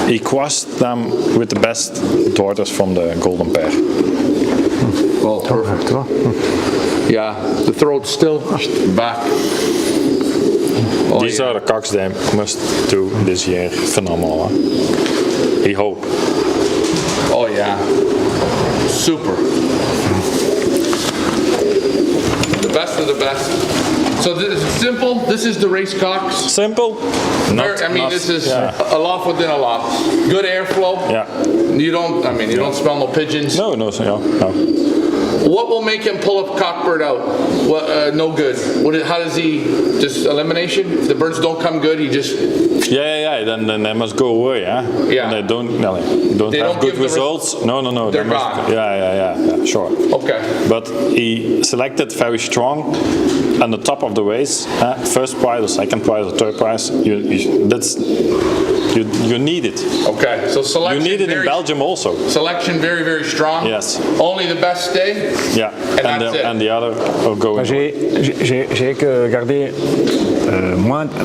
he crossed them with the best daughters from the golden pair. Oh, perfect. Yeah, the throat's still back. Oh, These are the cocks they must do this year. Phenomenal. Huh? He hope. Oh yeah, super. The best of the best. So this is simple. This is the race cocks. Simple. This is a loft within a loft. Good airflow. Yeah. You don't smell no pigeons. No. What will make him pull a cockbird out? No good. How does he just elimination? If the birds don't come good, he just. Yeah. Then they must go away. Yeah. Yeah. And they don't have good results. No. They're gone. Yeah. Sure. Okay. But he selected very strong, and the top of the race, first prize, or second prize, or third prize. You need it. Okay. So selection. You need it in Belgium also. Selection very, very strong. Yes. Only the best stay. Yeah. And the other are going. J'ai gardé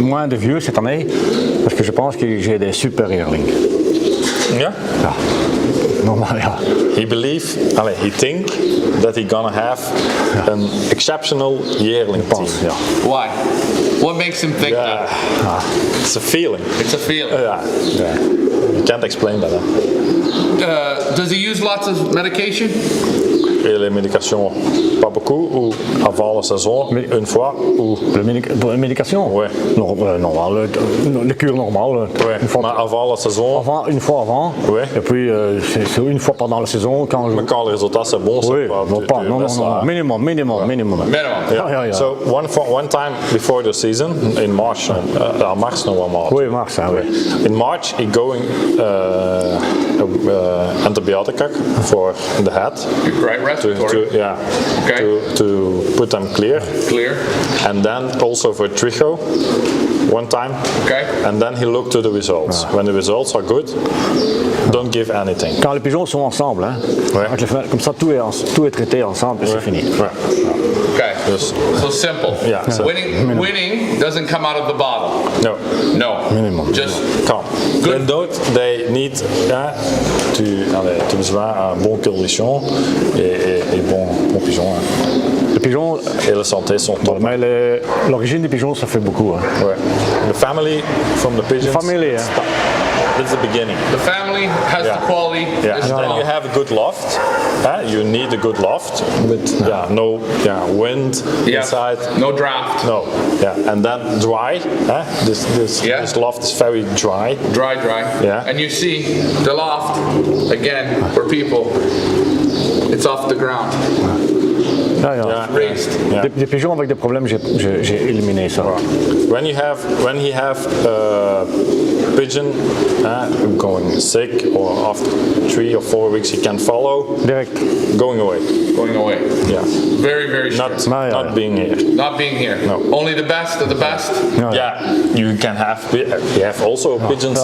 moins de vieux cette année parce que je pense que j'ai des super yearlings. Yeah. Normal, yeah. He think that he gonna have an exceptional yearling team. Yeah. Why? What makes him think that? It's a feeling. It's a feeling. Yeah. You can't explain that. Huh? Does he use lots of medication? Et les médications, pas beaucoup, ou avant la saison, une fois, ou... Pour les médications? Ouais. Normal, le cure normale. Ouais. Une fois, mais avant la saison? Une fois avant. Ouais. Et puis, c'est une fois pendant la saison. Mais quand le résultat c'est bon, oui, c'est pas... Non. Minimum. Yeah. So one time before the season, in March, mars normalement. Oui, mars, oui. In March, he going antibiotic for the head. Right, respiratory. To put them clear. And then also for tricho, one time. Okay. And then he looked to the results. When the results are good, don't give anything. Quand les pigeons sont ensemble, hein, avec les femelles, comme ça tout est traité ensemble et c'est fini. Okay. So simple. Yeah. So winning doesn't come out of the bottle. No. Minimum. Just calm. Good. They need tu besoin un bon condition et bon pigeon. Les pigeons et la santé sont top. Mais l'origine des pigeons ça fait beaucoup. Hein. Ouais. The family from the pigeons. Family, hein. That's the beginning. The family has the quality. Yeah, is and then strong. you have a good loft. You need a good loft with no wind inside. No draft. No. Yeah, and then dry. This loft is very dry. Dry. Yeah. And you see the loft again for people. It's off the ground. Raised. Des pigeons avec des problèmes, j'ai éliminé ça. When you have pigeon going sick or after 3 or 4 weeks he can follow. Direct. Going away. Yeah. Very, very strict. Not being here. Not being here. No. Only the best of the best. Yeah. You can have. You have also pigeons.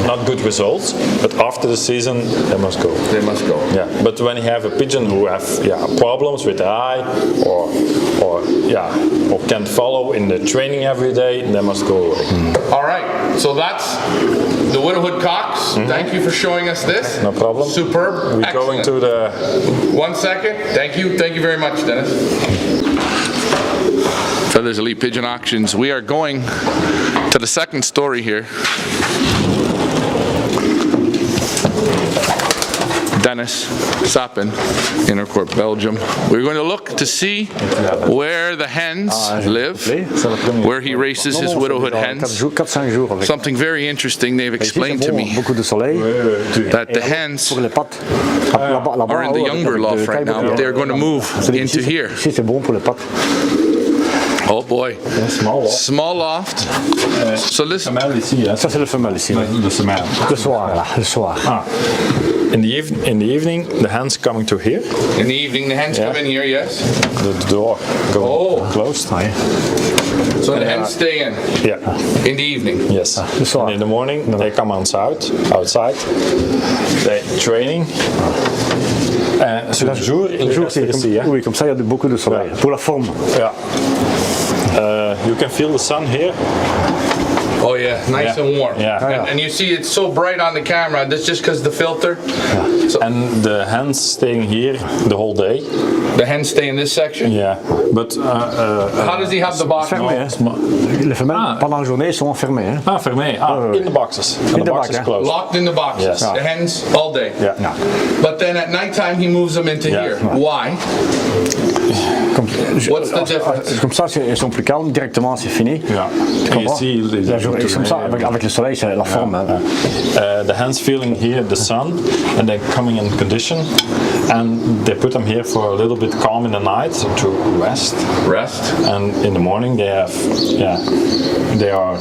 Not good results, but after the season they must go. They must go. Yeah. But when you have a pigeon who have problems with the eye or can't follow in the training every day, they must go away. All right. So that's the widowhood cocks. Thank you for showing us this. No problem. Superb. We're going to the. 1 second. Thank you. Thank you very much, Dennis. Feathers Elite Pigeon Auctions. We are going to the second story here. Dennis Sappen, Intercorp, Belgium. We're going to look to see where the hens live, where he races his widowhood hens. Something very interesting they've explained to me, that the hens are in the younger loft right now, but they're going to move into here. Oh boy. Small loft. So listen. Ça c'est le femelle ici. Le soir là, le soir. In the evening, the hens coming to here. In the evening, the hens come in here, yes? The door closed. So the hens stay in? Yeah. In the evening? Yes. And in the morning, they come outside. They training. Le jour, oui, comme ça il y a beaucoup de soleil. Pour la forme. Yeah. You can feel the sun here. Oh yeah, nice and warm. Yeah. And you see it's so bright on the camera, that's just because the filter. So and the hens staying here the whole day. The hens stay in this section? Yeah. But how does he have the box? Les femelles pendant la journée sont enfermées. Fermées. In the boxes. And the boxes closed. Locked in the boxes. Yes. The hens all day. Yeah. But then at nighttime he moves them into here. Why? What's the difference? Comme ça, ils sont plus calmes, directement c'est fini. Comme ça, avec le soleil, c'est la forme. The hens feeling here the sun, and they're coming in condition, and they put them here for a little bit calm in the night to rest. And in the morning they have, they are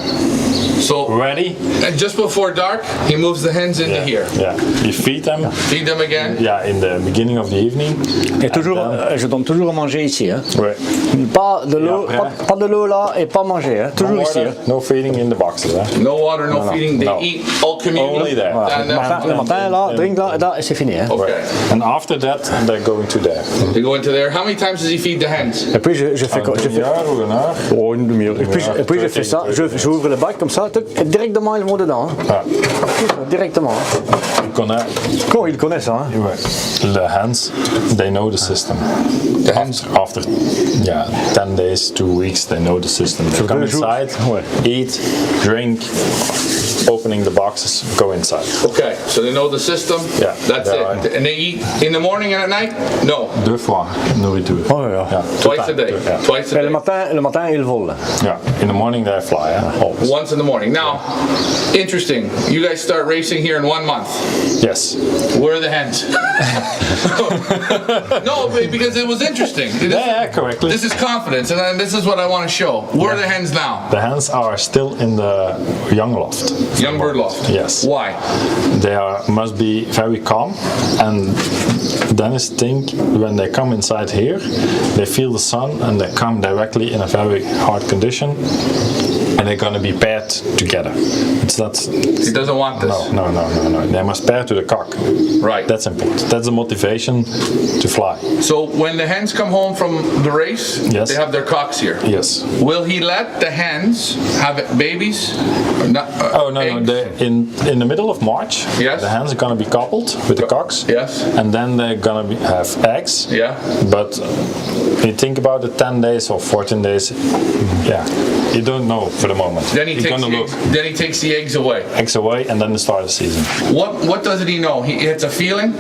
ready. And just before dark, he moves the hens into here. Yeah, you feed them. Feed them again. Yeah, in the beginning of the evening. Et toujours, je donne toujours à manger ici. Hein. Ouais. Pas de l'eau, pas de l'eau là et pas manger. Hein. Toujours ici. Hein. No feeding in the boxes. Hein. No water, no feeding. They eat all communal. Only there. Voilà. Le matin là, drink là et c'est fini. Hein. Okay. And after that, they're going to there. They go into there. How many times does he feed the hens? Et puis je fais quoi? Une demi-heure. Et puis je fais ça. J'ouvre le bac comme ça. Et directement ils vont dedans. Hein. Directement. Ils connaissent ça. Hein. The hens, they know the system. The hens after 10 days, 2 weeks, they know the system. They come inside, eat, drink, opening the boxes, go inside. Okay, so they know the system. Yeah, that's it. And they eat in the morning and at night? No. 2 fois nourriture. Oh yeah. Twice a day. Yeah. Twice a day. Le matin ils volent. Yeah. In the morning they fly. Always. Once in the morning. Now, interesting. You guys start racing here in 1 month. Yes. Where are the hens? No, because it was interesting. Correctly. This is confidence, and this is what I want to show. Where are the hens now? The hens are still in the young loft. Young bird loft. Yes. Why? They must be very calm, and Dennis think when they come inside here, they feel the sun and they come directly in a very hard condition, and they're going to be paired together. He doesn't want this. No. They must pair to the cock. Right. That's important. That's the motivation to fly. So when the hens come home from the race, yes, they have their cocks here. Yes. Will he let the hens have babies? No. In the middle of March, yes, the hens are going to be coupled with the cocks. Yes. And then they're going to have eggs. Yeah. But you think about the 10 days or 14 days, you don't know for for the moment. Then he He's takes gonna the look. eggs, then he takes the eggs away. Eggs away, and then the start of the season. What doesn't he know? It's a feeling.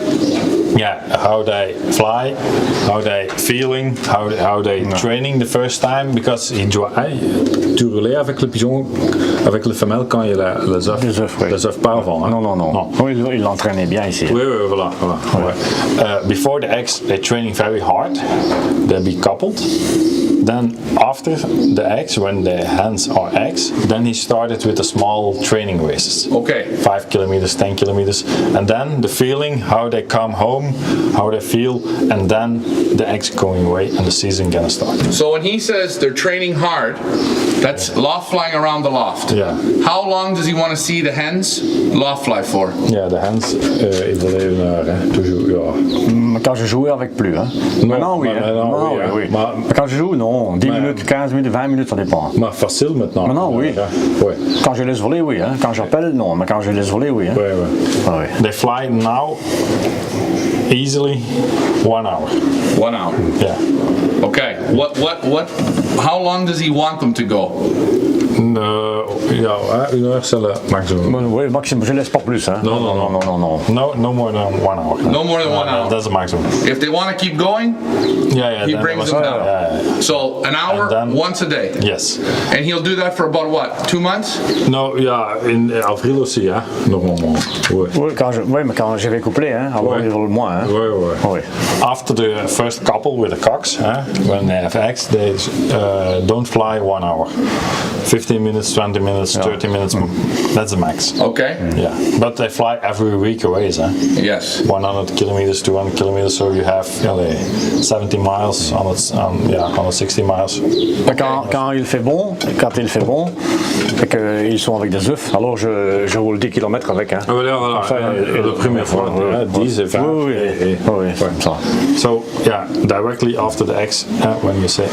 Yeah, how they fly, how they feeling, how they training the first time, because tu relais avec le pigeon, avec le femelle quand il a les œufs pas avant. Hein? Non. Oh, il l'entraînait bien ici. Oui, voilà. Ouais. Before the eggs, they're training very hard. They'll be coupled. Then after the eggs, when the hens are eggs, then he started with the small training races. Okay. 5 kilometers, 10 kilometers, and then the feeling, how they come home, how they feel, and then the eggs going away and the season gonna start. So when he says they're training hard, that's loft flying around the loft. Yeah. How long does he want to see the hens loft fly for? Ja, de hens évoluent naar, toujours, ja. Quand je jouais avec plus. Hein. Maintenant, oui. Oui. Maar quand je joue, non. 10 minutes, 15 minutes, 20 minutes, ça dépend. Maar facile maintenant. Maintenant, oui. Ouais. Quand je laisse voler, oui. Hein. Quand j'appelle, non. Mais quand je laisse voler, oui. Hein. Ouais. They fly now easily 1 hour. 1 hour. Yeah. Okay. How long does he want them to go? Ja, 1 heure c'est le maximum. Oui, maximum. Je laisse pas plus. Hein. No more than 1 hour. No more than 1 hour. That's the maximum. If they want to keep going, he brings them down. Yeah. So an hour, once a day. Yes. And he'll do that for about what? 2 months? No, ja, in avril aussi, hein, normalement. Oui, mais quand je vais coupler, hein, alors ils veulent moins. Hein. Oui. After the first couple with the cocks, when they have eggs, they don't fly 1 hour. 15 minutes, 20 minutes, 30 minutes, that's the max. Okay. Yeah, but they fly every week away, Yes. 100 kilometers, 200 kilometers, so you have 70 miles, 160 miles. Quand il fait bon, et qu'ils sont avec des œufs, alors je roule 10 km avec. Hein. Voilà. La première fois, 10 et 20. Oui, ça. So, yeah, directly after the eggs, when you say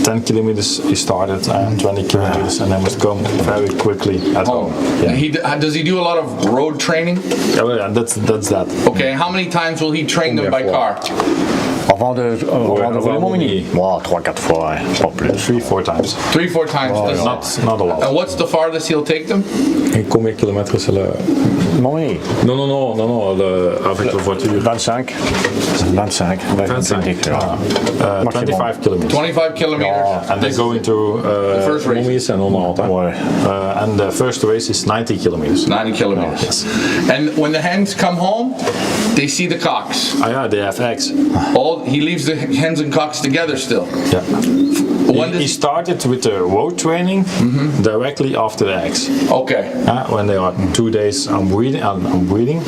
10 kilometers he started, 20 kilometers, and then would come very quickly at home. Yeah. Does he do a lot of road training? Yeah, that's that. Okay, how many times will he train them by car? Avant de voler mon mini? 3-4 fois, pas plus. 3-4 times. 3-4 times. Not a lot. And what's the farthest he'll take them? Et combien de kilomètres c'est le... Mon mini? Non, avec la voiture. 25. 25 kilometers. 25 kilometers. And they go into the first race. And and the first race is 90 kilometers. 90 kilometers. Yes. And when the hens come home, they see the cocks. They have eggs. He leaves the hens and cocks together still. Yeah. He started with the road training directly after the eggs. Okay. When they are 2 days breeding, breeding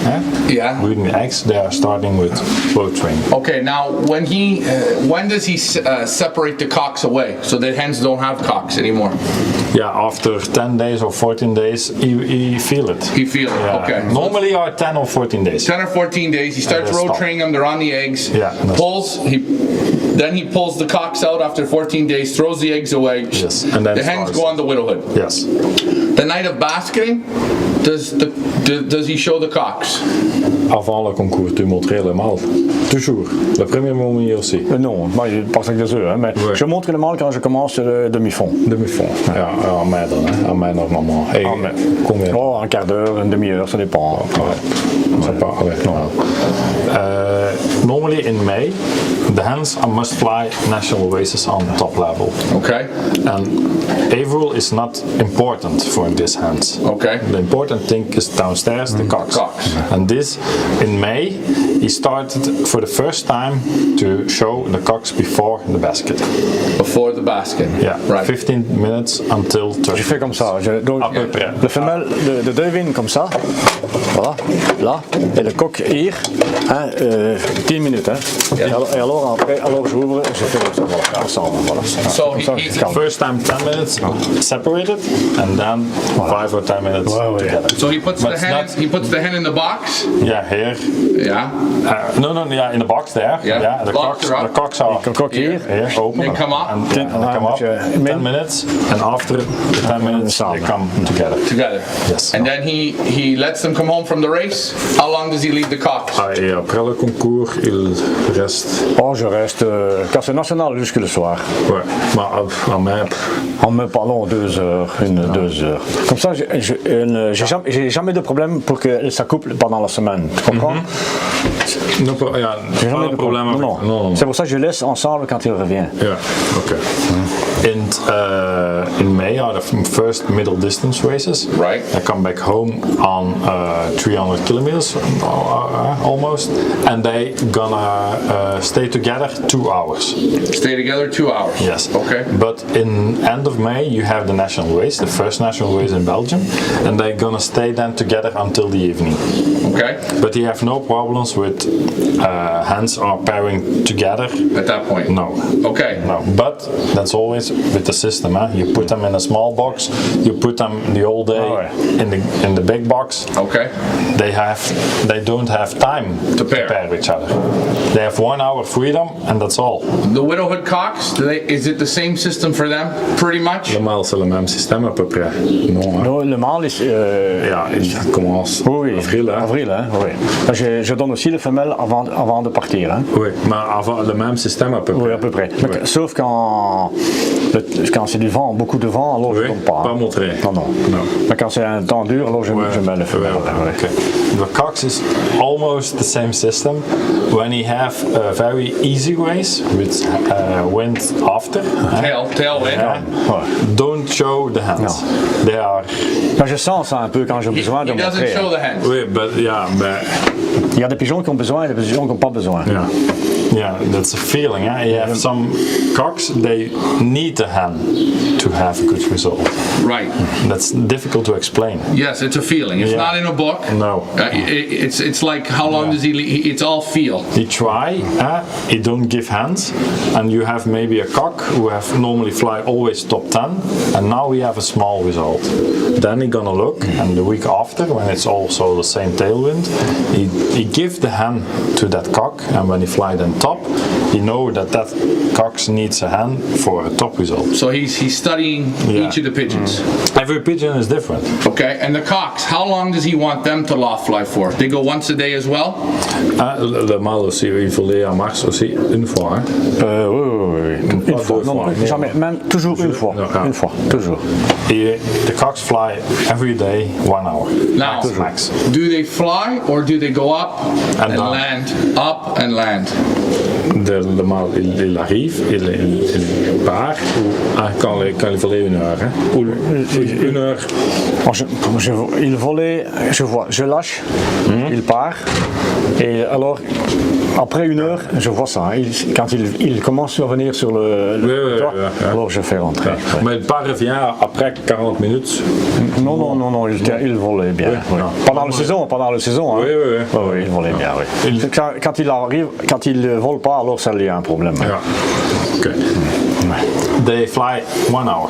the eggs, they are starting with road training. Okay. Now, when does he separate the cocks away so that hens don't have cocks anymore? Yeah, after 10 days or 14 days, he feel it. He feel it. Yeah. Okay. Normally are 10 or 14 days. 10 or 14 days. He starts road training them. They're on the eggs. Yeah. Then he pulls the cocks out after 14 days, throws the eggs away. Yes. And then the hens go on the widowhood. Yes. The night of basketing, does he show the cocks? Avant le concours, tu montres le mâle. Toujours. Le premier moment aussi. Non, moi je passe avec des œufs, hein, mais je montre le mâle quand je commence le demi-fond. Demi-fond, en mètre, en mètre normalement. Et combien? Un quart d'heure, une demi-heure, ça dépend. Normally in May, the hens must fly national races on top level. Okay. And April is not important for these hens. Okay. The important thing is downstairs, the cocks. And this, in May, he started for the first time to show the cocks before the basket. Before the basket. Yeah. Right. 15 minutes until 30. Je fais comme ça. Donc, à peu près. Le femelle de devine comme ça. Voilà, là. Et le coq hier. 10 minutes. Hein. Et alors après, j'ouvre, je fais comme ça. Voilà, ensemble. Voilà. So he first time 10 minutes separated, and then 5 or 10 minutes together. So he puts the hen in the box. Yeah, here. Yeah. Yeah, in the box there. Yeah. The cocks are here open. They come up. And come up. 10 minutes, and after the 10 minutes they come together. Together. Yes. And then he lets them come home from the race. How long does he leave the cocks? après le concours, il reste. Oh, je reste quand c'est national jusque le soir. Ouais, mais en mai. En me parlant 2 heures, 2 heures. Comme ça, j'ai jamais de problème pour que ça couple pendant la semaine. Tu comprends? No, ja, J'ai jamais pas de problème. Non. C'est pour ça que je laisse ensemble quand il revient. Yeah, okay. In May are the first middle distance races. Right. I come back home on 300 kilometers almost, and they gonna stay together 2 hours. Stay together 2 hours. Yes. Okay. But in end of May you have the national race, the first national race in Belgium, and they're gonna stay then together until the evening. Okay. But you have no problems with hands are pairing together. At that point. No. Okay. No. But that's always with the system. You put them in a small box. You put them the whole day in the big box. Okay. They don't have time to pair each other. They have 1 hour freedom, and that's all. The Widowhood cocks, is it the same system for them? Pretty much. Le mâle, c'est le même système à peu près. Non. Non, le mâle, il commence avril. Hein? Avril, hein, oui. Je donne aussi les femelles avant de partir. Hein. Oui, mais avant le même système à peu près. Oui, à peu près. Oui. Sauf quand c'est du vent, beaucoup de vent, alors je ne donne pas. Pas montré. Non. Mais quand c'est un temps dur, alors je mets les femelles. Okay. The cocks is almost the same system. When you have a very easy race with wind after, tailwind, don't show the hands. No. They are. Je sens ça un peu quand j'ai besoin de montrer. He doesn't show the hands. Oui, but il y a des pigeons qui ont besoin et des pigeons qui n'ont pas besoin. Yeah, that's a feeling. You have some cocks, they need a hand to have a good result. Right. That's difficult to explain. Yes, it's a feeling. It's not in a book. No. It's like how long does he? It's all feel. He try. He don't give hands, and you have maybe a cock who have normally fly always top 10, and now we have a small result. Then he gonna look, and the week after, when it's also the same tailwind, he give the hand to that cock, and when he fly then top, he know that cock needs a hand for a top result. So he's studying each of the pigeons. Every pigeon is different. Okay, and the cocks, how long does he want them to loft fly for? They go once a day as well? Le mâle aussi, il faut les à max aussi une fois. Hein? Oui. Une fois. Non, jamais, même toujours une fois. Une fois, toujours. The cocks fly every day 1 hour. Now, max. Do they fly or do they go up and land? Up and land. Le mâle, il arrive, il part, quand il volait 1 heure. Hein? Ou 1 heure. Il volait, je lâche, il part, et alors après 1 heure, je vois ça. Hein, quand il commence à revenir sur le toit, alors je fais rentrer. Mais il part revient après 40 minutes. Non, il volait bien. Oui. Pendant la saison. Hein. Oui, il volait bien. Oui. Quand il arrive, quand il ne vole pas, alors ça il y a un problème. Yeah. Okay. They fly 1 hour.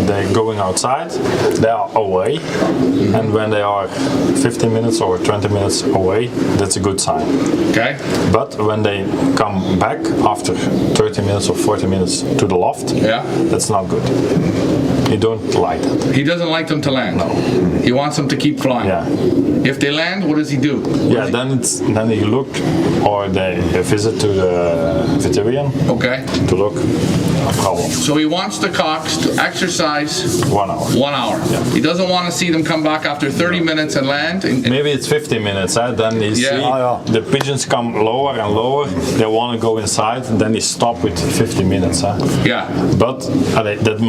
They're going outside, they are away, and when they are 15 minutes or 20 minutes away, that's a good sign. Okay. But when they come back after 30 minutes or 40 minutes to the loft, that's not good. He don't like that. He doesn't like them to land. No. He wants them to keep flying. Yeah. If they land, what does he do? Then he look, or they visit to the veterinarian. Okay. To look a problem. So he wants the cocks to exercise 1 hour. 1 hour. Yeah. He doesn't want to see them come back after 30 minutes and land. Maybe it's 50 minutes. Then you see the pigeons come lower and lower. They want to go inside. And then he stop with 50 minutes. Yeah. But that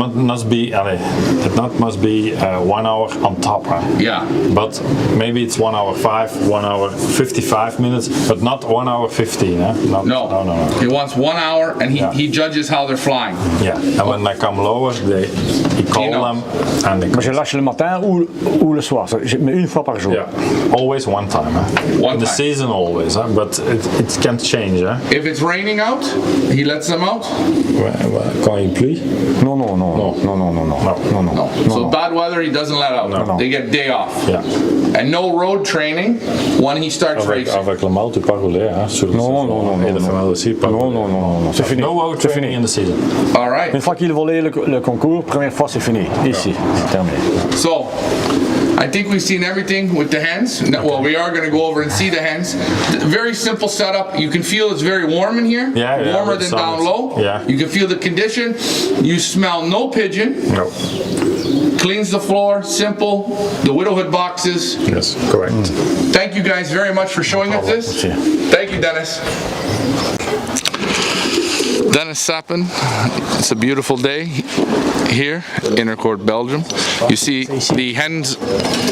must be 1 hour on top. Yeah. But maybe it's 1 hour 5, 1 hour 55 minutes, but not 1 hour 15. No. He wants 1 hour, and he judges how they're flying. Yeah. And when they come lower, he call them and they. Je lâche le matin ou le soir, mais une fois par jour. Yeah. Always one time. In the season always, but it can change. If it's raining out, he lets them out. Quand il pleut? Non. So bad weather, he doesn't let out. No. They get day off. Yeah. And no road training when he starts racing. Avec le mâle, tu peux rouler, hein? Non. Et le femelle aussi, pas rouler. Non. C'est fini. No road training in the season. All right. Une fois qu'il volait le concours, première fois c'est fini. Ici, c'est terminé. So, I think we've seen everything with the hens. Well, we are going to go over and see the hens. Very simple setup. You can feel it's very warm in here. Yeah, warmer than down low. Yeah. You can feel the condition. You smell no pigeon. No. Cleans the floor. Simple. The widowhood boxes. Yes, correct. Thank you guys very much for showing us this. Thank you, Dennis. Dennis Sappen. It's a beautiful day here in Innercourt, Belgium. You see the hens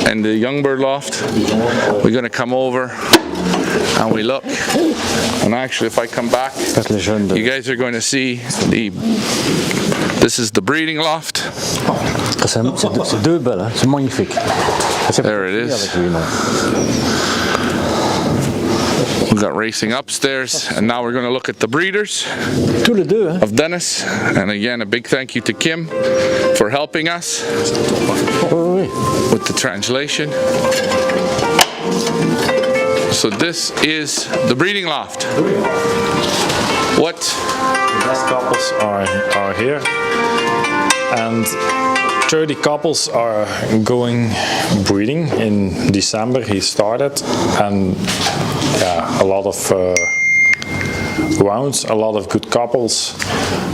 and the young bird loft. We're going to come over and we look. And actually, if I come back, you guys are going to see this is the breeding loft. C'est deux belles, hein? C'est magnifique. There it is. We've got racing upstairs, and now we're going to look at the breeders of Dennis. And again, a big thank you to Kim for helping us with the translation. So this is the breeding loft. What? The best couples are here, and 30 couples are going breeding. In December he started, and yeah, a lot of rounds, a lot of good couples.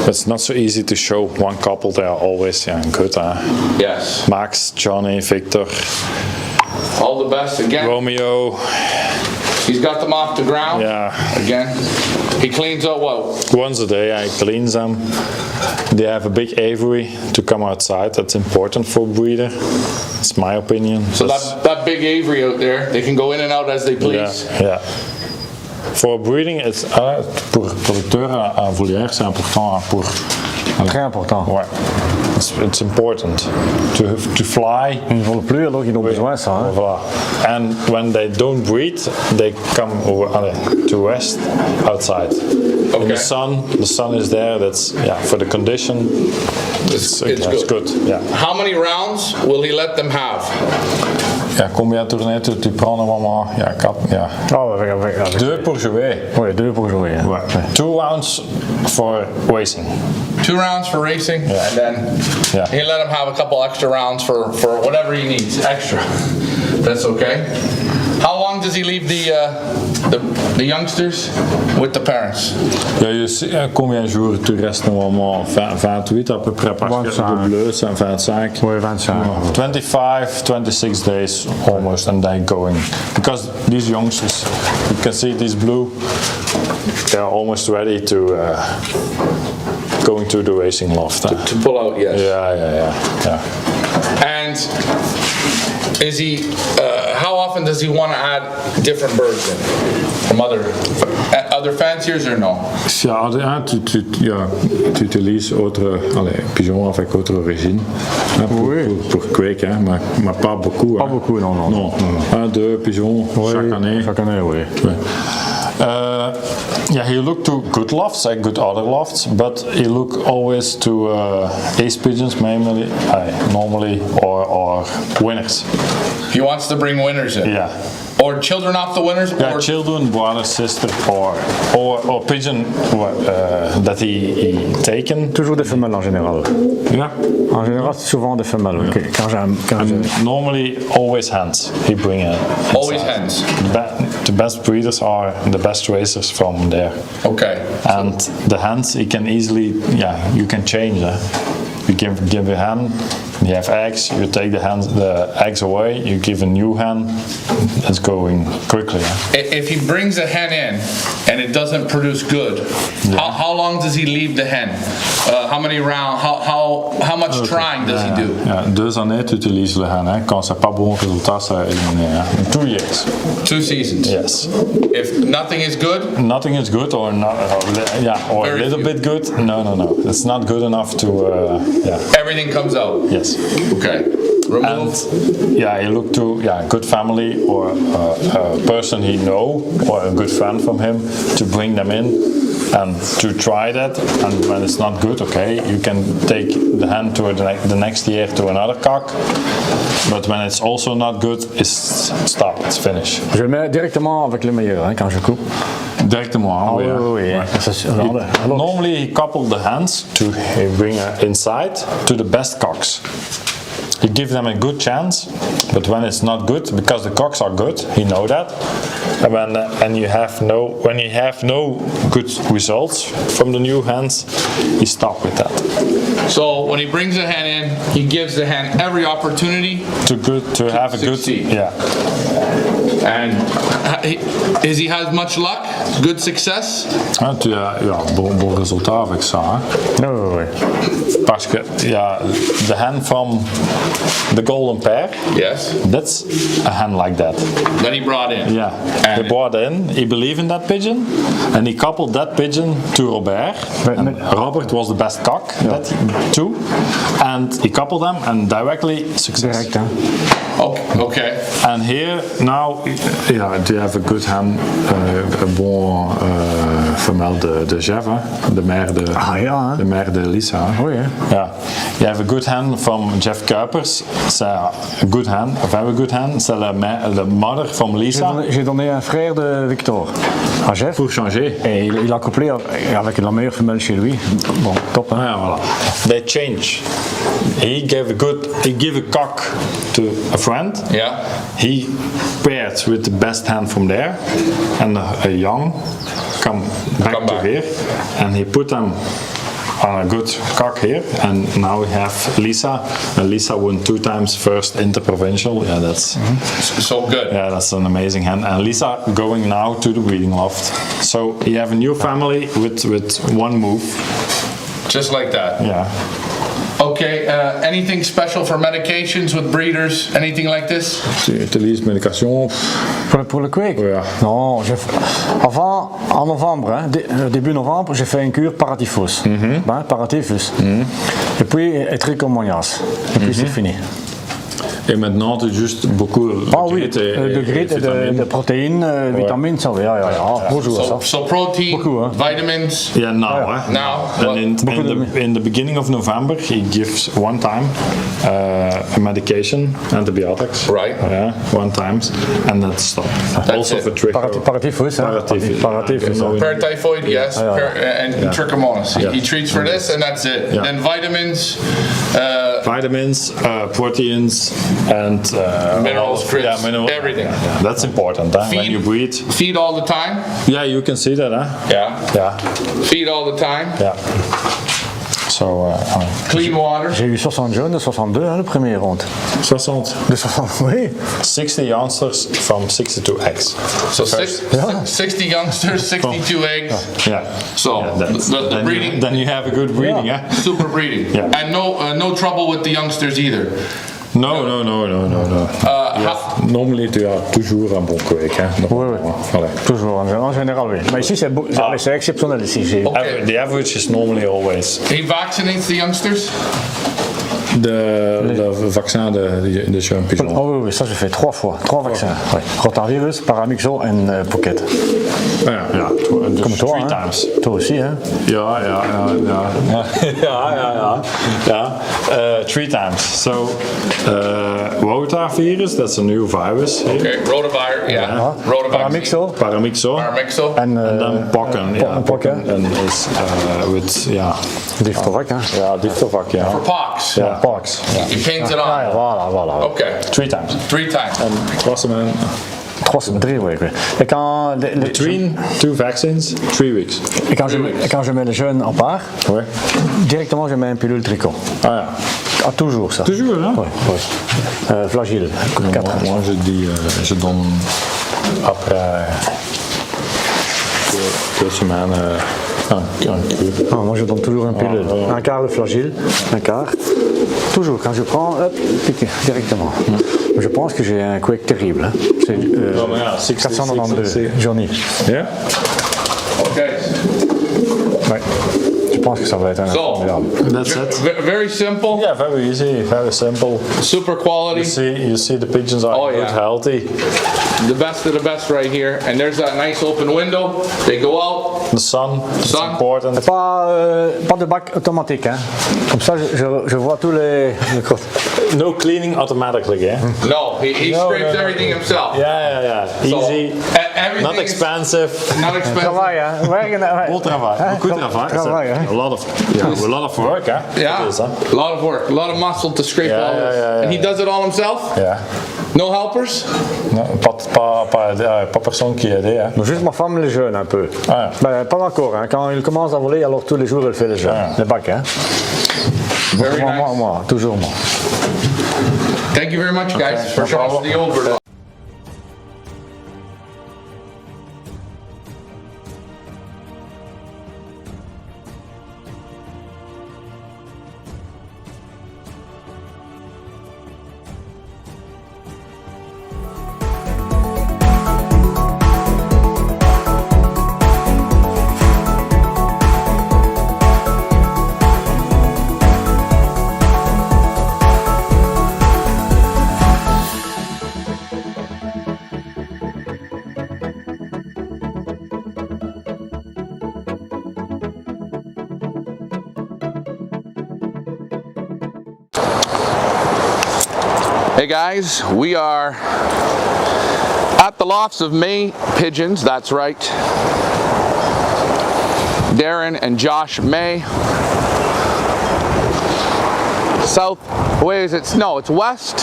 It's not so easy to show one couple. They are always good. Yes. Max, Johnny, Victor. All the best again. Romeo. He's got them off the ground. Yeah. Again. He cleans up what? Once a day I clean them. They have a big aviary to come outside. That's important for a breeder. It's my opinion. So that big aviary out there, they can go in and out as they please. Yeah. For breeding, it's pour producteur à volière, c'est important pour. Très important. Ouais. It's important to fly. Ils volent plus alors qu'ils ont besoin ça. Hein? Voilà. And when they don't breed, they come over to rest outside. Okay. In the sun is there. That's for the condition. It's good. Yeah. How many rounds will he let them have? Ja, combien de tournées tu prends normalement? Ja, avec deux pour jouer. Oui, deux pour jouer. Hein. Ouais. 2 rounds for racing. 2 rounds for racing, and then he'll let him have a couple extra rounds for whatever he needs extra. That's okay. How long does he leave the youngsters with the parents? Combien de jours tu restes normalement? 28 à peu près, parce que le bleu c'est 25. Oui, 25. 25, 26 days almost, and then going. Because these youngsters, you can see these blue, they are almost ready to going to the racing loft. To pull out, yes. Yeah. And is he? How often does he want to add different birds in from other fanciers or no? Tu utilises pigeons avec autre origine pour quake, mais pas beaucoup. Pas beaucoup, non. 1, 2 pigeons chaque année. Chaque année, oui. He looked to good lofts, good other lofts, but he look always to ace pigeons mainly, normally, or winners. He wants to bring winners in. Yeah. Or children off the winners. Yeah, children, brother, sister, or pigeon that he taken. Toujours des femelles en général. Yeah. En général, c'est souvent des femelles. Yeah. Okay. Quand normally, always hens. He bring in. Always hens. The best breeders are the best racers from there. Okay. And the hens, you can easily, you can change. You give a hen, you have eggs, you take the eggs away, you give a new hen, it's going quickly. If he brings a hen in and it doesn't produce good, how long does he leave the hen? How many rounds, how much trying does he do? 2 années tu utilises le hen, quand c'est pas bon résultat, ça éliminer. 2 years. 2 seasons? Yes. If nothing is good? Nothing is good or not, or a little bit good, no. It's not good enough to, Everything comes out? Yes. Okay. Remove? And, you look to a good family or a person he know or a good friend from him to bring them in and to try that. And when it's not good, you can take the hen to the next year to another cock. But when it's also not good, it's stop, it's finish. Je mets directement avec le meilleur quand je coupe. Directement. Oui. Normally he coupled the hens to bring inside to the best cocks. he gives them a good chance, but when it's not good, because the cocks are good, he know that. And when you have no good results from the new hens, he stop with that. So when he brings a hen in, he gives the hen every opportunity to have a succeed. good, yeah. And is he has much luck, good success? Tu as bon résultat avec ça. Hein? Oui. Parce que the hen from the golden pair. Yes. That's a hen like that. That he brought in. Yeah. He brought in. He believed in that pigeon, and he coupled that pigeon to Robert. And Robert was the best cock. Too, and he coupled them and directly success. Direct, hein? Okay. And here now, they have a good hen, een bon femelle de Jeff, de mère de mère de Lisa. Oui, hein? Yeah, you have a good hen from Jeff Kuipers. C'est a good hen, a very good hen. C'est la mother from Lisa. J'ai donné un frère de Victor à Jeff. Pour changer. Et il a couplé avec la meilleure femelle chez lui. Bon, top. Hein? Yeah, voilà. They change. He gave a cock to a friend. Yeah. He paired with the best hen from there, and a young come back to here, and he put them on a good cock here, and now we have Lisa. And Lisa won 2 times first interprovincial. Yeah, that's so good. Yeah, that's an amazing hen. And Lisa going now to the breeding loft. So you have a new family with one move. Just like that. Yeah. Okay, anything special for medications with breeders? Anything like this? Tu utilises médication? Pour le kweek? Ja. Non, en novembre, hein, début novembre, j'ai fait une cure paratyphus. Paratyphus. Et puis trichomoniase. Et puis c'est fini. Et maintenant, tu juste beaucoup de grits et de protéines, vitamines, ça va. Bonjour, ça. So protein, beaucoup, hein. vitamins. Yeah, now. Now. And in the beginning of November, he gives 1 time a medication, antibiotics. Right. Yeah, 1 time, and that's stopped. Also for paratyphus. Paratyphoid, yes, and trichomonas. He treats for this, and that's it. Yeah. Then vitamins. Vitamins, proteins, and minerals, everything. Yeah. That's important when you breed. Feed all the time. Yeah, you can see that. Yeah. Feed all the time. Yeah. So, clean water. J'ai eu 60 jeunes de 62 le premier ronde. 60. De 60, oui. 60 youngsters from 62 eggs. So 60 youngsters, 62 eggs. Yeah. So the breeding. Then you have a good breeding, yeah. Super breeding. Yeah. And no trouble with the youngsters either. No. Normally, tu as toujours un bon kweek. Oui. Toujours, en général, oui. Mais ici, c'est exceptionnel. Ici, the average is normally always. He vaccinates the youngsters? Le vaccin de jeunes pigeons. Oh oui, ça j'ai fait 3 fois. 3 vaccins. Oui. Rotavirus, Paramyxo et Pocket. Ja. Comme toi, 3 times. Toi aussi, hein? Ja. 3 times. So, rotavirus, that's a new virus. Okay, rotavirus, yeah. Paramyxo. And then Pocken. Pocken. And is with, Diftovac, hein? Ja, Diftovac, ja. For pox. Yeah. Pox. He paints it on. Voilà. Okay. 3 times. 3 times. And 3 semaines. 3 weeks, oui. Et quand Between 2 vaccines, 3 weeks. Et quand je mets les jeunes en part, directement je mets un pilule tricot. Toujours ça. Toujours, hein? Oui. Flagile, 4 Moi je donne après 2 semaines moi je donne toujours un pilule. Un quart de flagile, un quart. Toujours, quand je prends, hop, piqué, directement. Je pense que j'ai un quake terrible. Hein. C'est 492, Johnny. Yeah? Okay. Ouais. Je pense que ça va être un formidable. That's it. Very simple. Yeah, very easy, very simple. Super quality. You see the pigeons are good, healthy. The best of the best right here. And there's that nice open window. They go out. The sun. It's important. Pas de bac automatique. Hein. Comme ça, je vois tous les No cleaning automatically, yeah? No, he scrapes everything himself. Yeah. Easy. Everything not expensive. Not expensive. Travail, hein? Werken, Good travail. Good travail. It's Travail, hè? a lot of work, huh? Yeah, It is, huh? a lot of work, a lot of muscle to scrape all this. yeah, And he does it all himself? Yeah. No helpers? Non, pas personne qui aide, hein? Donc juste ma femme le jeûne un peu. Ah. Ben, pas encore, hein. Quand il commence à voler, alors tous les jours elle fait le jeûne. Ah. Le bac, hein. Very nice. Moi, toujours moi. Thank you very much, guys, for showing us the old bird. Hey guys, we are at the lofts of May Pigeons, that's right. Darren and Josh May. South, where is it? No, it's West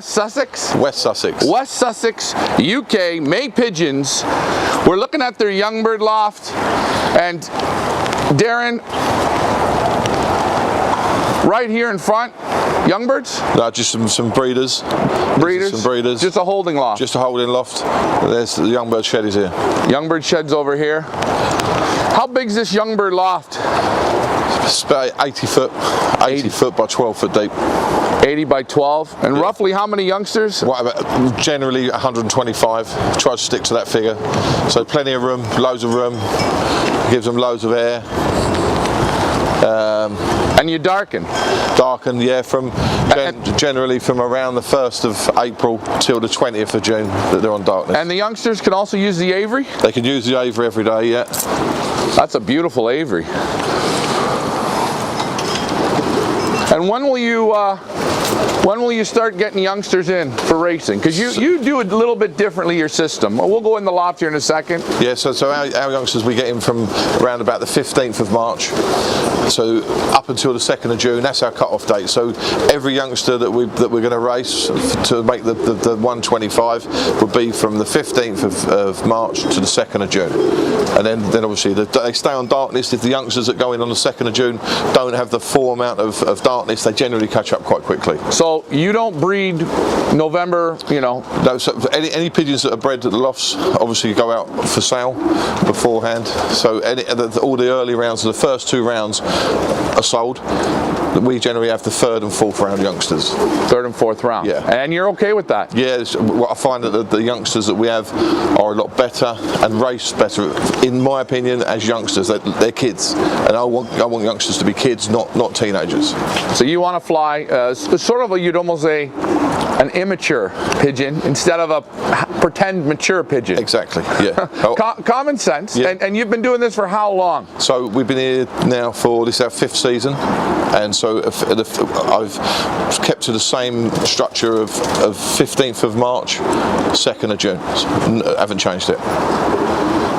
Sussex? West Sussex. West Sussex, UK, May Pigeons. We're looking at their young bird loft, and Darren, right here in front, young birds? No, just some breeders. Breeders? Some breeders. Just a holding loft? Just a holding loft. There's the young bird shed is here. Young bird shed's over here. How big's this young bird loft? It's about 80 foot by 12 foot deep. 80 by 12. And roughly how many youngsters? Generally 125. Try to stick to that figure. So plenty of room, loads of room. Gives them loads of air. And you darken? Darken, yeah, from generally from around the 1st of April till the 20th of June that they're on darkness. And the youngsters can also use the aviary? They can use the aviary every day, yeah. That's a beautiful aviary. And when will you start getting youngsters in for racing? Because you do it a little bit differently, your system. We'll go in the loft here in a second. Yeah, so our youngsters, we get in from around about the 15th of March. So up until the 2nd of June, that's our cut-off date. So every youngster that we're going to race to make the 125 would be from the 15th of March to the 2nd of June. And then obviously they stay on darkness. If the youngsters that go in on the 2nd of June don't have the full amount of darkness, they generally catch up quite quickly. So you don't breed November, you know? No, so any pigeons that are bred at the lofts obviously go out for sale beforehand. So all the early rounds, the first 2 rounds are sold. We generally have the 3rd and 4th round youngsters. 3rd and 4th round? Yeah. And you're okay with that? Yeah, I find that the youngsters that we have are a lot better and race better, in my opinion, as youngsters. They're kids, and I want youngsters to be kids, not teenagers. So you want to fly sort of you'd almost say an immature pigeon instead of a pretend mature pigeon. Exactly, yeah. Common sense. Yeah. And you've been doing this for how long? So we've been here now for this is our 5th season, and so I've kept to the same structure of 15th of March, 2nd of June. I haven't changed it.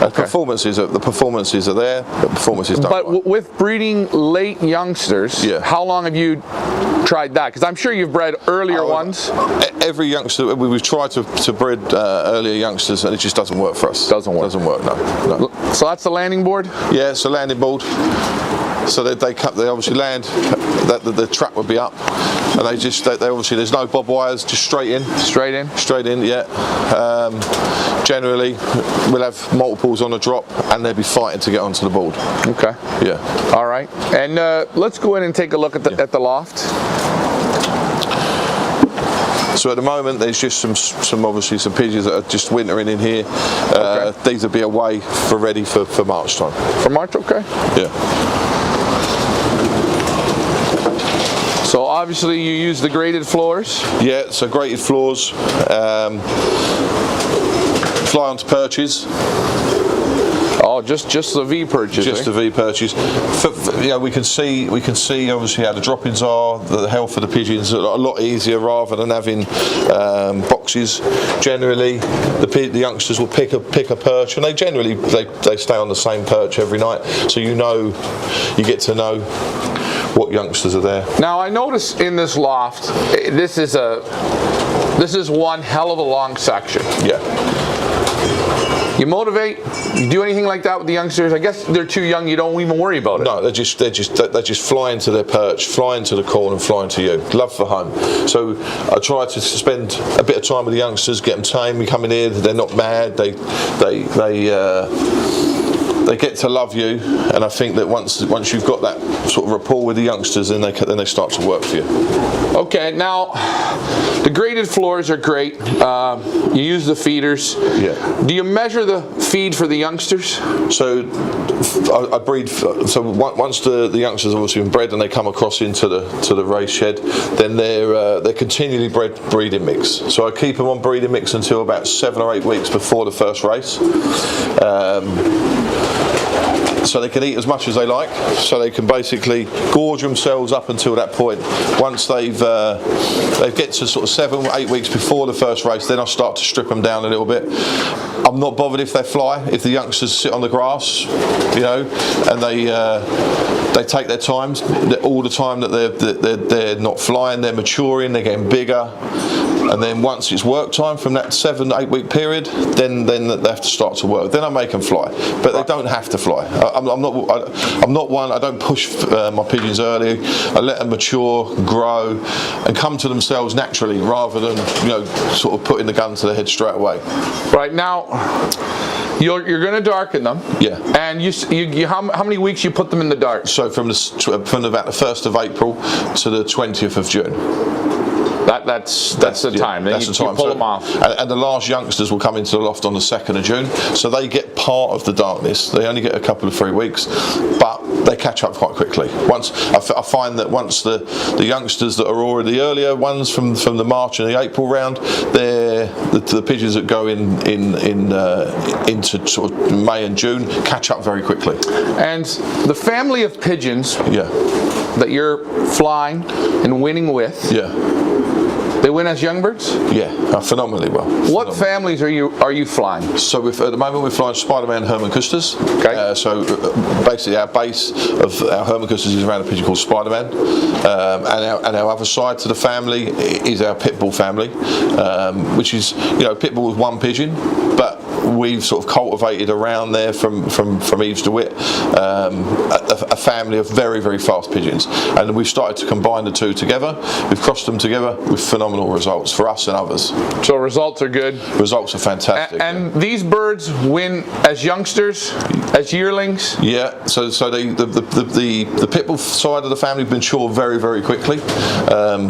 The performances are there. The performances don't. But with breeding late youngsters, how long have you tried that? Because I'm sure you've bred earlier ones. Every youngster, we've tried to breed earlier youngsters, and it just doesn't work for us. Doesn't work. Doesn't work. No. So that's the landing board. Yeah, it's a landing board. So they obviously land. The trap would be up, and they obviously there's no bob wires, just straight in. Straight in. Straight in. Yeah. Generally, we'll have multiples on a drop, and they'll be fighting to get onto the board. Okay. Yeah. All right. And let's go in and take a look at the loft. So at the moment, there's just obviously some pigeons that are just wintering in here. These will be away ready for March time. For March, okay. Yeah. So obviously you use the graded floors. Yeah, so graded floors. Fly onto perches. Oh, just the V purchase. Just the V purchase. We can see obviously how the droppings are, the health of the pigeons are a lot easier rather than having boxes. Generally, the youngsters will pick a perch, and they generally they stay on the same perch every night. So you get to know what youngsters are there. Now I notice in this loft, this is one hell of a long section. Yeah. You motivate, you do anything like that with the youngsters? I guess they're too young, you don't even worry about it. No, they just fly into their perch, fly into the corn and fly into you. Love for home. So I try to spend a bit of time with the youngsters, get them tame. We come in here, they're not mad, they get to love you, and I think that once you've got that sort of rapport with the youngsters, then they start to work for you. Okay, now the graded floors are great. You use the feeders. Yeah. Do you measure the feed for the youngsters? So I breed. So once the youngsters have obviously been bred and they come across into the race shed, then they're continually bred breeding mix. So I keep them on breeding mix until about 7 or 8 weeks before the first race. So they can eat as much as they like, so they can basically gorge themselves up until that point. Once they get to sort of 7 or 8 weeks before the first race, then I'll start to strip them down a little bit. I'm not bothered if they fly, if the youngsters sit on the grass, and they take their time. All the time that they're not flying, they're maturing, they're getting bigger. And then once it's work time from that 7 to 8 week period, then they have to start to work. Then I make them fly, but they don't have to fly. I'm not one. I don't push my pigeons early. I let them mature, grow, and come to themselves naturally, rather than sort of putting the gun to their head straight away. Right now, you're going to darken them. Yeah. And how many weeks you put them in the dark? So from about the 1st of April to the 20th of June. That's the time. Then you pull them off. And the last youngsters will come into the loft on the 2nd of June, so they get part of the darkness. They only get a couple of 3 weeks, but they catch up quite quickly. I find that once the youngsters that are already earlier ones from the March and the April round, the pigeons that go into sort of May and June catch up very quickly. And the family of pigeons that you're flying and winning with, they win as young birds? Yeah, phenomenally well. What families are you flying? So at the moment we're flying Spider-Man Herman Custas. Okay. So basically our base of our Herman Custas is around a pigeon called Spider-Man, and our other side to the family is our pit bull family, which is pit bull with one pigeon, but we've sort of cultivated around there from Eves de Witt a family of very, very fast pigeons, and we've started to combine the two together. We've crossed them together with phenomenal results for us and others. So results are good. Results are fantastic. And these birds win as youngsters, as yearlings. Yeah. So the pit bull side of the family mature very, very quickly.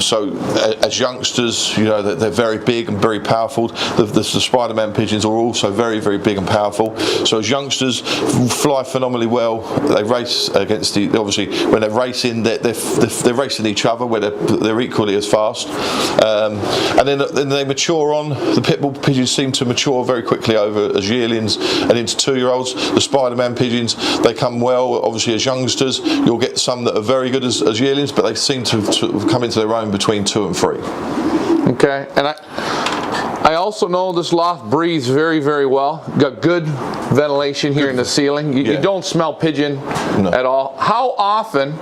So as youngsters, they're very big and very powerful. The Spider-Man pigeons are also very, very big and powerful. So as youngsters, fly phenomenally well. They race against obviously when they're racing, they're racing each other where they're equally as fast. And then they mature on. The pit bull pigeons seem to mature very quickly over as yearlings and into 2-year-olds. The Spider-Man pigeons, they come well obviously as youngsters. You'll get some that are very good as yearlings, but they seem to come into their own between 2 and 3. Okay, and I also know this loft breathes very, very well. Got good ventilation here in the ceiling. You don't smell pigeon at all. How often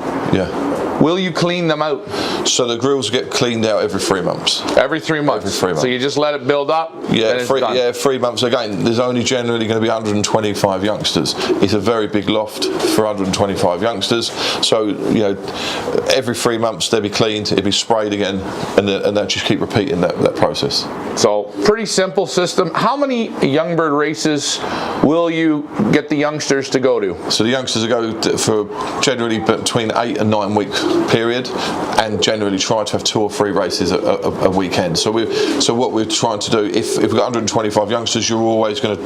will you clean them out? So the grills get cleaned out every 3 months. Every 3 months? Every 3 months. So you just let it build up? Yeah, 3 months. Again, there's only generally going to be 125 youngsters. It's a very big loft for 125 youngsters. So, every 3 months they'll be cleaned, it'll be sprayed again, and they'll just keep repeating that process. So, pretty simple system. How many young bird races will you get the youngsters to go to? So the youngsters go for generally between 8 and 9 week period, and generally try to have 2 or 3 races a weekend. So what we're trying to do, if we've got 125 youngsters, you're always going to,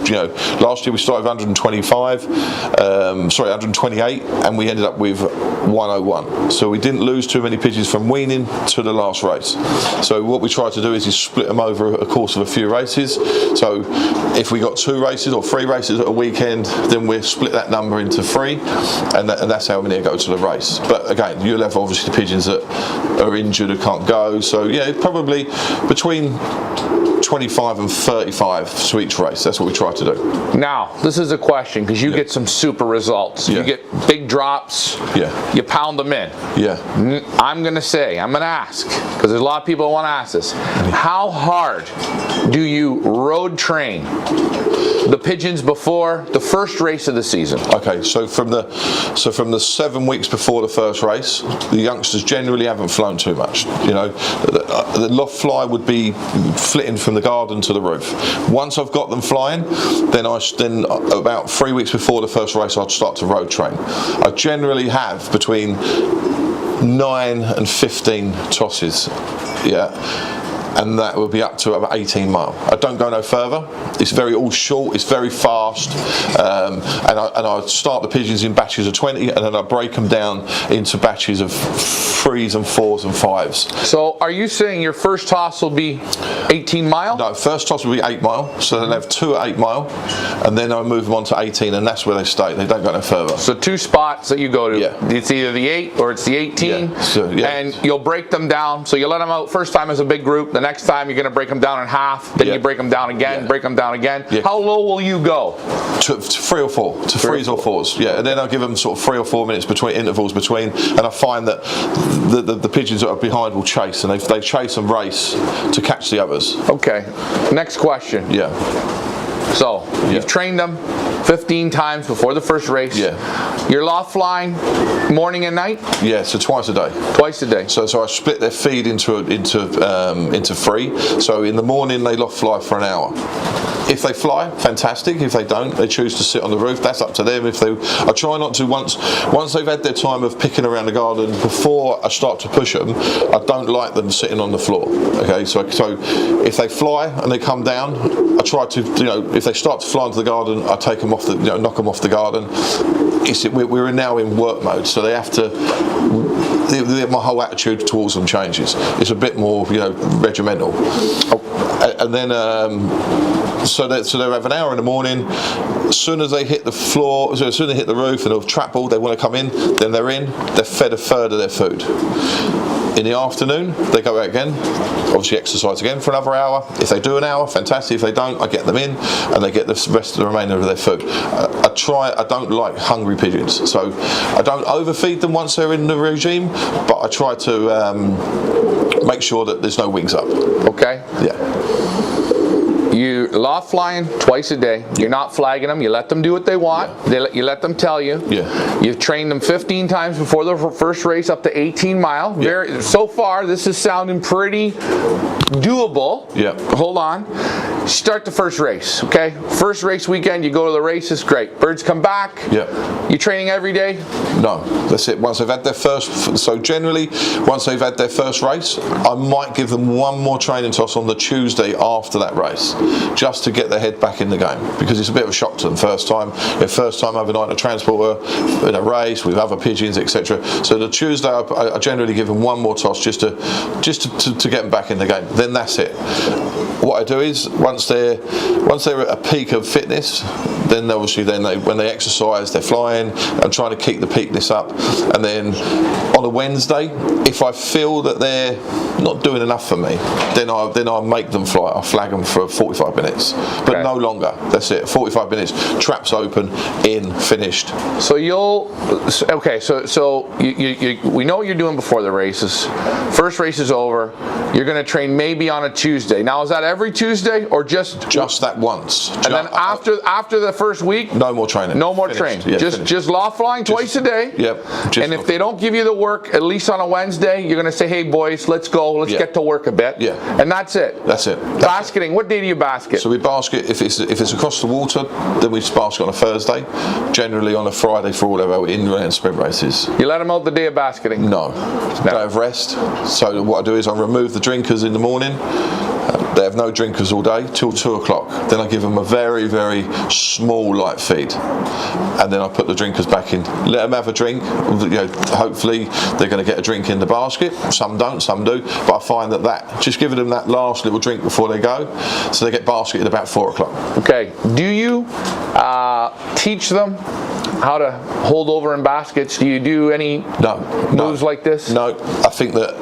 last year we started with 128, and we ended up with 101. So we didn't lose too many pigeons from weaning to the last race. So what we try to do is split them over a course of a few races. So if we got 2 races or 3 races at a weekend, then we split that number into 3, and that's how many go to the race. But again, you'll have obviously the pigeons that are injured or can't go. So yeah, probably between 25 and 35 to each race. That's what we try to do. Now, this is a question, because you get some super results. You get big drops. You pound them in. I'm going to ask, because there's a lot of people that want to ask this. How hard do you road train the pigeons before the first race of the season? Okay, so from the 7 weeks before the first race, the youngsters generally haven't flown too much. You know, the loft fly would be flitting from the garden to the roof. Once I've got them flying, then about 3 weeks before the first race, I'd start to road train. I generally have between 9 and 15 tosses. And that will be up to about 18 mile. I don't go no further. It's very all short, it's very fast, and I start the pigeons in batches of 20, and then I break them down into batches of 3s and 4s and 5s. So are you saying your first toss will be 18 mile? No, first toss will be 8 mile, so they'll have 2 at 8 mile, and then I move them on to 18, and that's where they stay. They don't go no further. So 2 spots that you go to. It's either the 8 or it's the 18, and you'll break them down. So you let them out first time as a big group, the next time you're going to break them down in half, then you break them down again, break them down again. How low will you go? To 3 or 4, to 3s or 4s, and then I'll give them sort of 3 or 4 minutes between intervals between, and I find that the pigeons that are behind will chase, and they chase and race to catch the others. Okay, next question. So you've trained them 15 times before the first race. You're loft flying morning and night? So twice a day. Twice a day. So I split their feed into 3. So in the morning they loft fly for an hour. If they fly, fantastic. If they don't, they choose to sit on the roof. That's up to them. I try not to, once they've had their time of picking around the garden, before I start to push them, I don't like them sitting on the floor. Okay, so if they fly and they come down, I try to, if they start to fly into the garden, I take them off knock them off the garden. We're now in work mode, so they have to. My whole attitude towards them changes. It's a bit more, regimental. And then, so they have an hour in the morning. As soon as they hit the floor, as soon as they hit the roof and the trap ball, they want to come in. Then they're in. They're fed a third of their food. In the afternoon, they go out again, obviously exercise again for another hour. If they do an hour, fantastic. If they don't, I get them in and they get the rest of the remainder of their food. I don't like hungry pigeons, so I don't overfeed them once they're in the regime, but I try to make sure that there's no wings up. Okay. You loft flying twice a day. You're not flagging them. You let them do what they want. You let them tell you. You've trained them 15 times before the first race up to 18 mile. So far, this is sounding pretty doable. Hold on. Start the first race, okay? First race weekend, you go to the races, great. Birds come back. You training every day? No, that's it. Once they've had their first, so generally, once they've had their first race, I might give them one more training toss on the Tuesday after that race, just to get their head back in the game, because it's a bit of a shock to them first time. Their first time overnight in a transporter, in a race with other pigeons, etc. So the Tuesday, I generally give them one more toss just to get them back in the game. Then that's it. What I do is once they're at a peak of fitness, then obviously when they exercise, they're flying. I'm trying to keep the peakness up, and then on a Wednesday, if I feel that they're not doing enough for me, then I make them fly. I flag them for 45 minutes, but no longer. That's it. 45 minutes. Traps open, in, finished. So we know what you're doing before the races. First race is over. You're going to train maybe on a Tuesday. Now, is that every Tuesday or just that once? And then after the first week, no more training. No more training. Just loft flying twice a day. And if they don't give you the work, at least on a Wednesday, you're going to say, "Hey boys, let's go. Let's get to work a bit." And that's it. That's it. Basketing. What day do you basket? So we basket if it's across the water, then we basket on a Thursday. Generally on a Friday for all of our indoor and sprint races. You let them out the day of basketing? No. Day of rest. So what I do is I remove the drinkers in the morning. They have no drinkers all day till 2 o'clock. Then I give them a very, very small light feed, and then I put the drinkers back in. Let them have a drink. Hopefully they're going to get a drink in the basket. Some don't, some do. But I find that just giving them that last little drink before they go, so they get basketed about 4 o'clock. Okay. Do you teach them how to hold over in baskets? Do you do any moves like this? No. I think that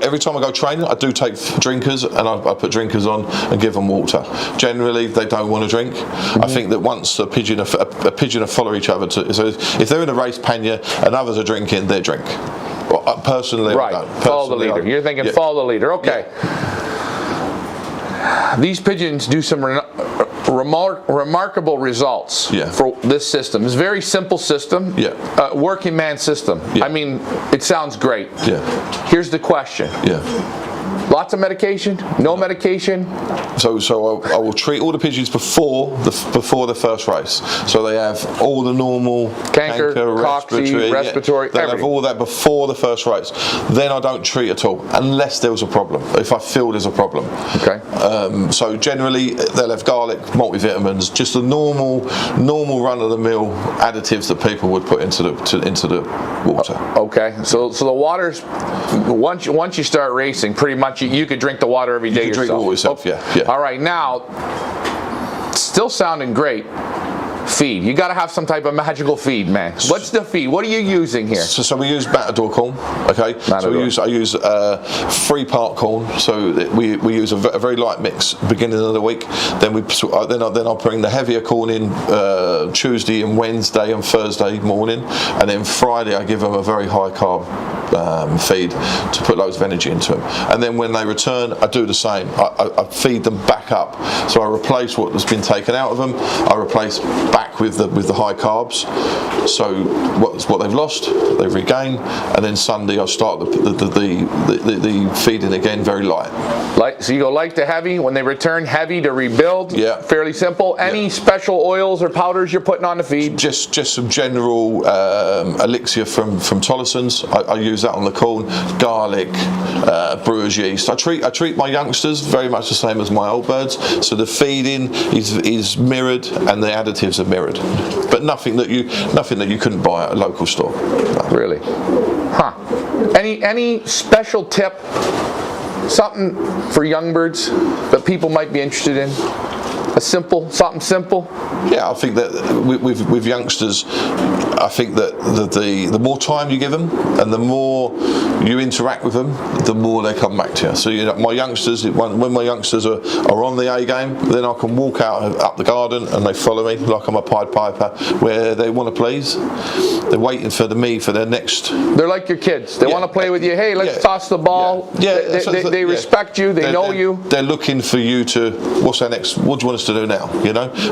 every time I go training, I do take drinkers, and I put drinkers on and give them water. Generally, they don't want to drink. I think that once a pigeon will follow each other. So if they're in a race pannier and others are drinking, they drink. Well, personally, right. I don't. Follow the leader. You're thinking follow the leader. Okay. Yeah. These pigeons do some remarkable results for this system. It's a very simple system, working man system. I mean, it sounds great. Here's the question. Lots of medication? No medication? So I will treat all the pigeons before the first race. So they have all the normal canker, respiratory. They'll have all that before the first race. Then I don't treat at all, unless there was a problem. If I feel there's a problem. Okay. So generally they'll have garlic, multivitamins, just the normal run-of-the-mill additives that people would put into the water. Okay. So the water's once you start racing, pretty much you could drink the water every day you can yourself. Drink water yourself, All right, now, still sounding great. Feed. You got to have some type of magical feed, man. What's the feed? What are you using here? So we use matador corn. Okay. Matador. So I use 3-part corn. So we use a very light mix beginning of the week. Then I'll bring the heavier corn in Tuesday and Wednesday and Thursday morning, and then Friday I give them a very high carb feed to put loads of energy into them. And then when they return, I do the same. I feed them back up. So I replace what has been taken out of them. I replace back with the high carbs. So what they've lost, they've regained, and then Sunday I'll start the feeding again very light. So you go light to heavy. When they return, heavy to rebuild. Yeah. Fairly simple. Any special oils or powders you're putting on the feed? Just some general elixir from Tollison's. I use that on the corn. Garlic, brewer's yeast. I treat my youngsters very much the same as my old birds. So the feeding is mirrored and the additives are mirrored, but nothing that you couldn't buy at a local store. No. Really? Huh? Any special tip? Something for young birds that people might be interested in? Something simple? Yeah, I think that with youngsters, I think that the more time you give them and the more you interact with them, the more they come back to you. So my youngsters, when my youngsters are on the A game, then I can walk out up the garden and they follow me like I'm a Pied Piper, where they want to please. They're waiting for me for their next. They're like your kids. They want to play with you. Hey, let's toss the ball. Yeah. They respect you. They know you. They're looking for you to. What's our next? What do you want us to do now?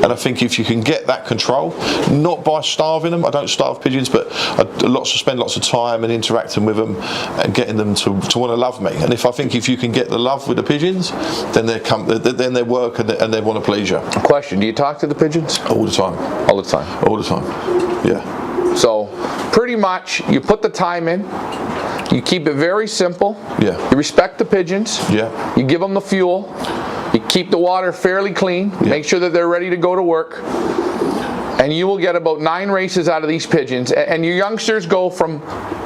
And I think if you can get that control, not by starving them. I don't starve pigeons, but I spend lots of time and interacting with them and getting them to want to love me. And if you can get the love with the pigeons, then they work and they want to please you. Question: do you talk to the pigeons? All the time. All the time. All the time. Yeah. So pretty much, you put the time in. You keep it very simple. Yeah. You respect the pigeons. Yeah. You give them the fuel. You keep the water fairly clean. Yeah. Make sure that they're ready to go to work. And you will get about 9 races out of these pigeons. And your youngsters go from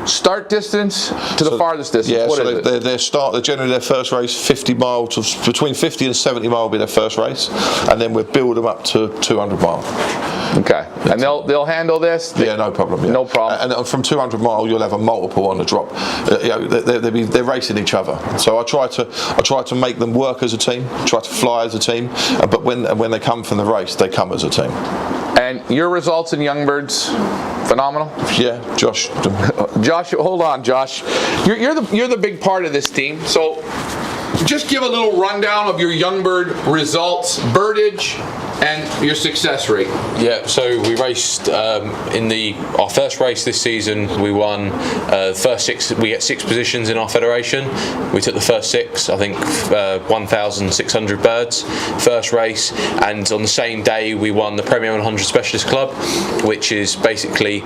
start distance to the farthest distance. Yeah, what is it? Generally their first race, 50 mile to between 50 and 70 mile will be their first race, and then we'll build them up to 200 mile. Okay, and they'll handle this. Yeah, no problem. Yeah. No problem. And from 200 mile, you'll have a multiple on the drop. They're racing each other. So I try to make them work as a team, try to fly as a team. But when they come from the race, they come as a team. And your results in young birds, phenomenal. Yeah, Josh. Josh, hold on, Josh. You're the big part of this team. So just give a little rundown of your young bird results, birdage, and your success rate. Yeah, so we raced our first race this season. We won first 6. We get 6 positions in our federation. We took the first 6. I think 1,600 birds. First race, and on the same day we won the Premier 100 Specialist Club, which is basically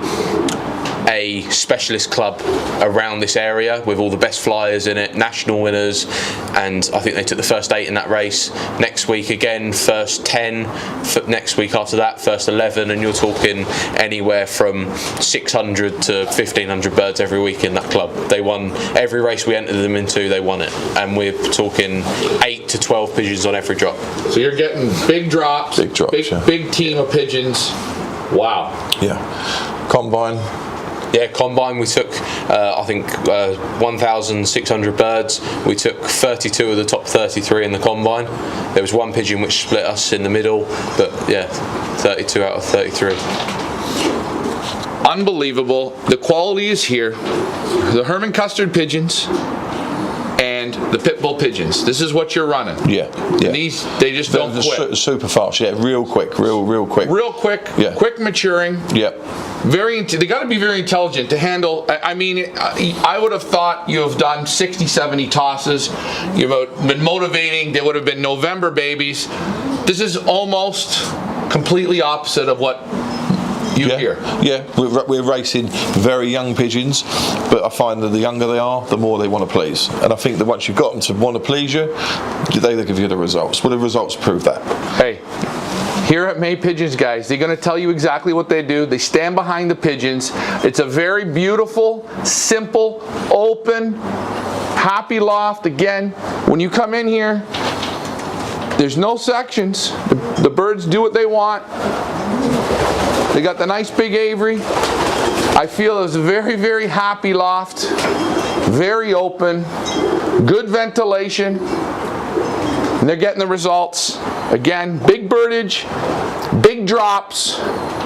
a specialist club around this area with all the best flyers in it, national winners, and I think they took the first 8 in that race. Next week again, first 10, next week after that, first 11, and you're talking anywhere from 600 to 1,500 birds every week in that club. They won every race we entered them into, they won it, and we're talking 8 to 12 pigeons on every drop. So you're getting big drops, big team of pigeons. Wow. Yeah. Combine. Yeah, combine, we took, I think, 1,600 birds. We took 32 of the top 33 in the combine. There was one pigeon which split us in the middle, but yeah, 32 out of 33. Unbelievable. The quality is here. The Herman Custard pigeons and the pit bull pigeons. This is what you're running. Yeah. And these, they just don't quit. Super fast. Yeah, real quick. Real quick. Real quick. Yeah. Quick maturing. Yep. They got to be very intelligent to handle. I mean, I would have thought you have done 60, 70 tosses. You've been motivating. They would have been November babies. This is almost completely opposite of what you hear. Yeah, we're racing very young pigeons, but I find that the younger they are, the more they want to please. And I think that once you've got them to want to please you, they give you the results. Well, the results prove that. Hey. Here at May Pigeons, guys, they're going to tell you exactly what they do. They stand behind the pigeons. It's a very beautiful, simple, open, happy loft. Again, when you come in here, there's no sections. The birds do what they want. They got the nice big aviary. I feel it's a very, very happy loft. Very open. Good ventilation. And they're getting the results. Again, big birdage, big drops.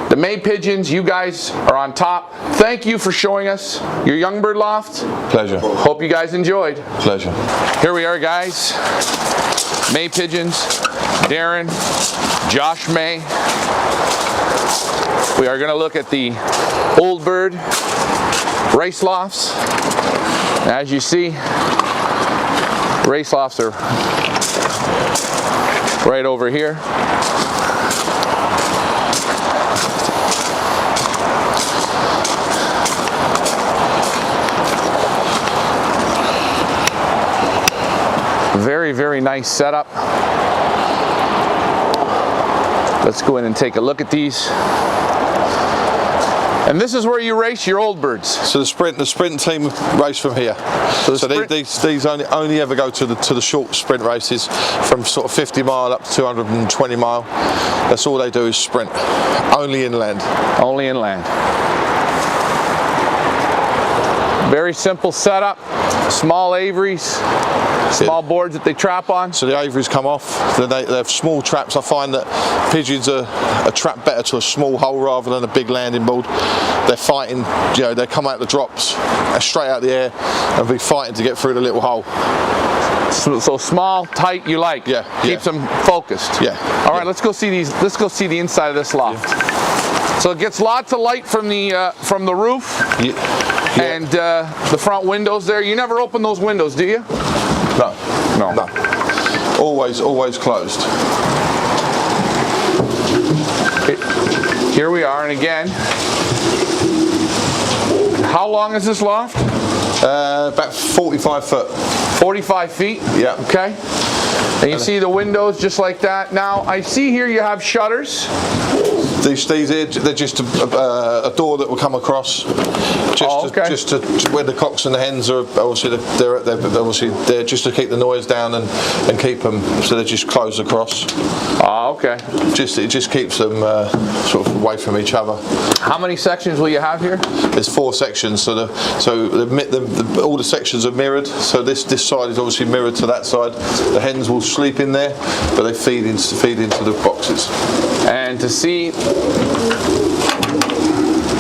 The May pigeons, you guys are on top. Thank you for showing us your young bird loft. Pleasure. Hope you guys enjoyed. Pleasure. Here we are, guys. May pigeons, Darren, Josh May. We are going to look at the old bird race lofts. As you see, race lofts are right over here. Very, very nice setup. Let's go in and take a look at these. And this is where you race your old birds. So the sprint team race from here. So these only ever go to the short sprint races from sort of 50 mile up to 220 mile. That's all they do is sprint. Only inland. Only inland. Very simple setup. Small aviaries, small boards that they trap on. So the aviaries come off. They have small traps. I find that pigeons are trapped better to a small hole rather than a big landing board. They're fighting, you know, they come out the drops straight out the air and be fighting to get through the little hole. So small, tight, you like. Yeah. Keeps them focused. Yeah. All right, let's go see these. Let's go see the inside of this loft. Yeah. So it gets lots of light from the roof. Yeah. And the front windows there. You never open those windows, do you? No. Always closed. Here we are, and again, how long is this loft? About 45 foot. 45 feet? Yeah. Okay. And you see the windows just like that. Now, I see here you have shutters. These here, they're just a door that will come across, just to where the cocks and the hens are. Obviously, they're there just to keep the noise down and keep them. So they just close across. Oh, okay. It just keeps them sort of away from each other. How many sections will you have here? There's 4 sections. So all the sections are mirrored. So this side is obviously mirrored to that side. The hens will sleep in there, but they feed into the boxes. And to see.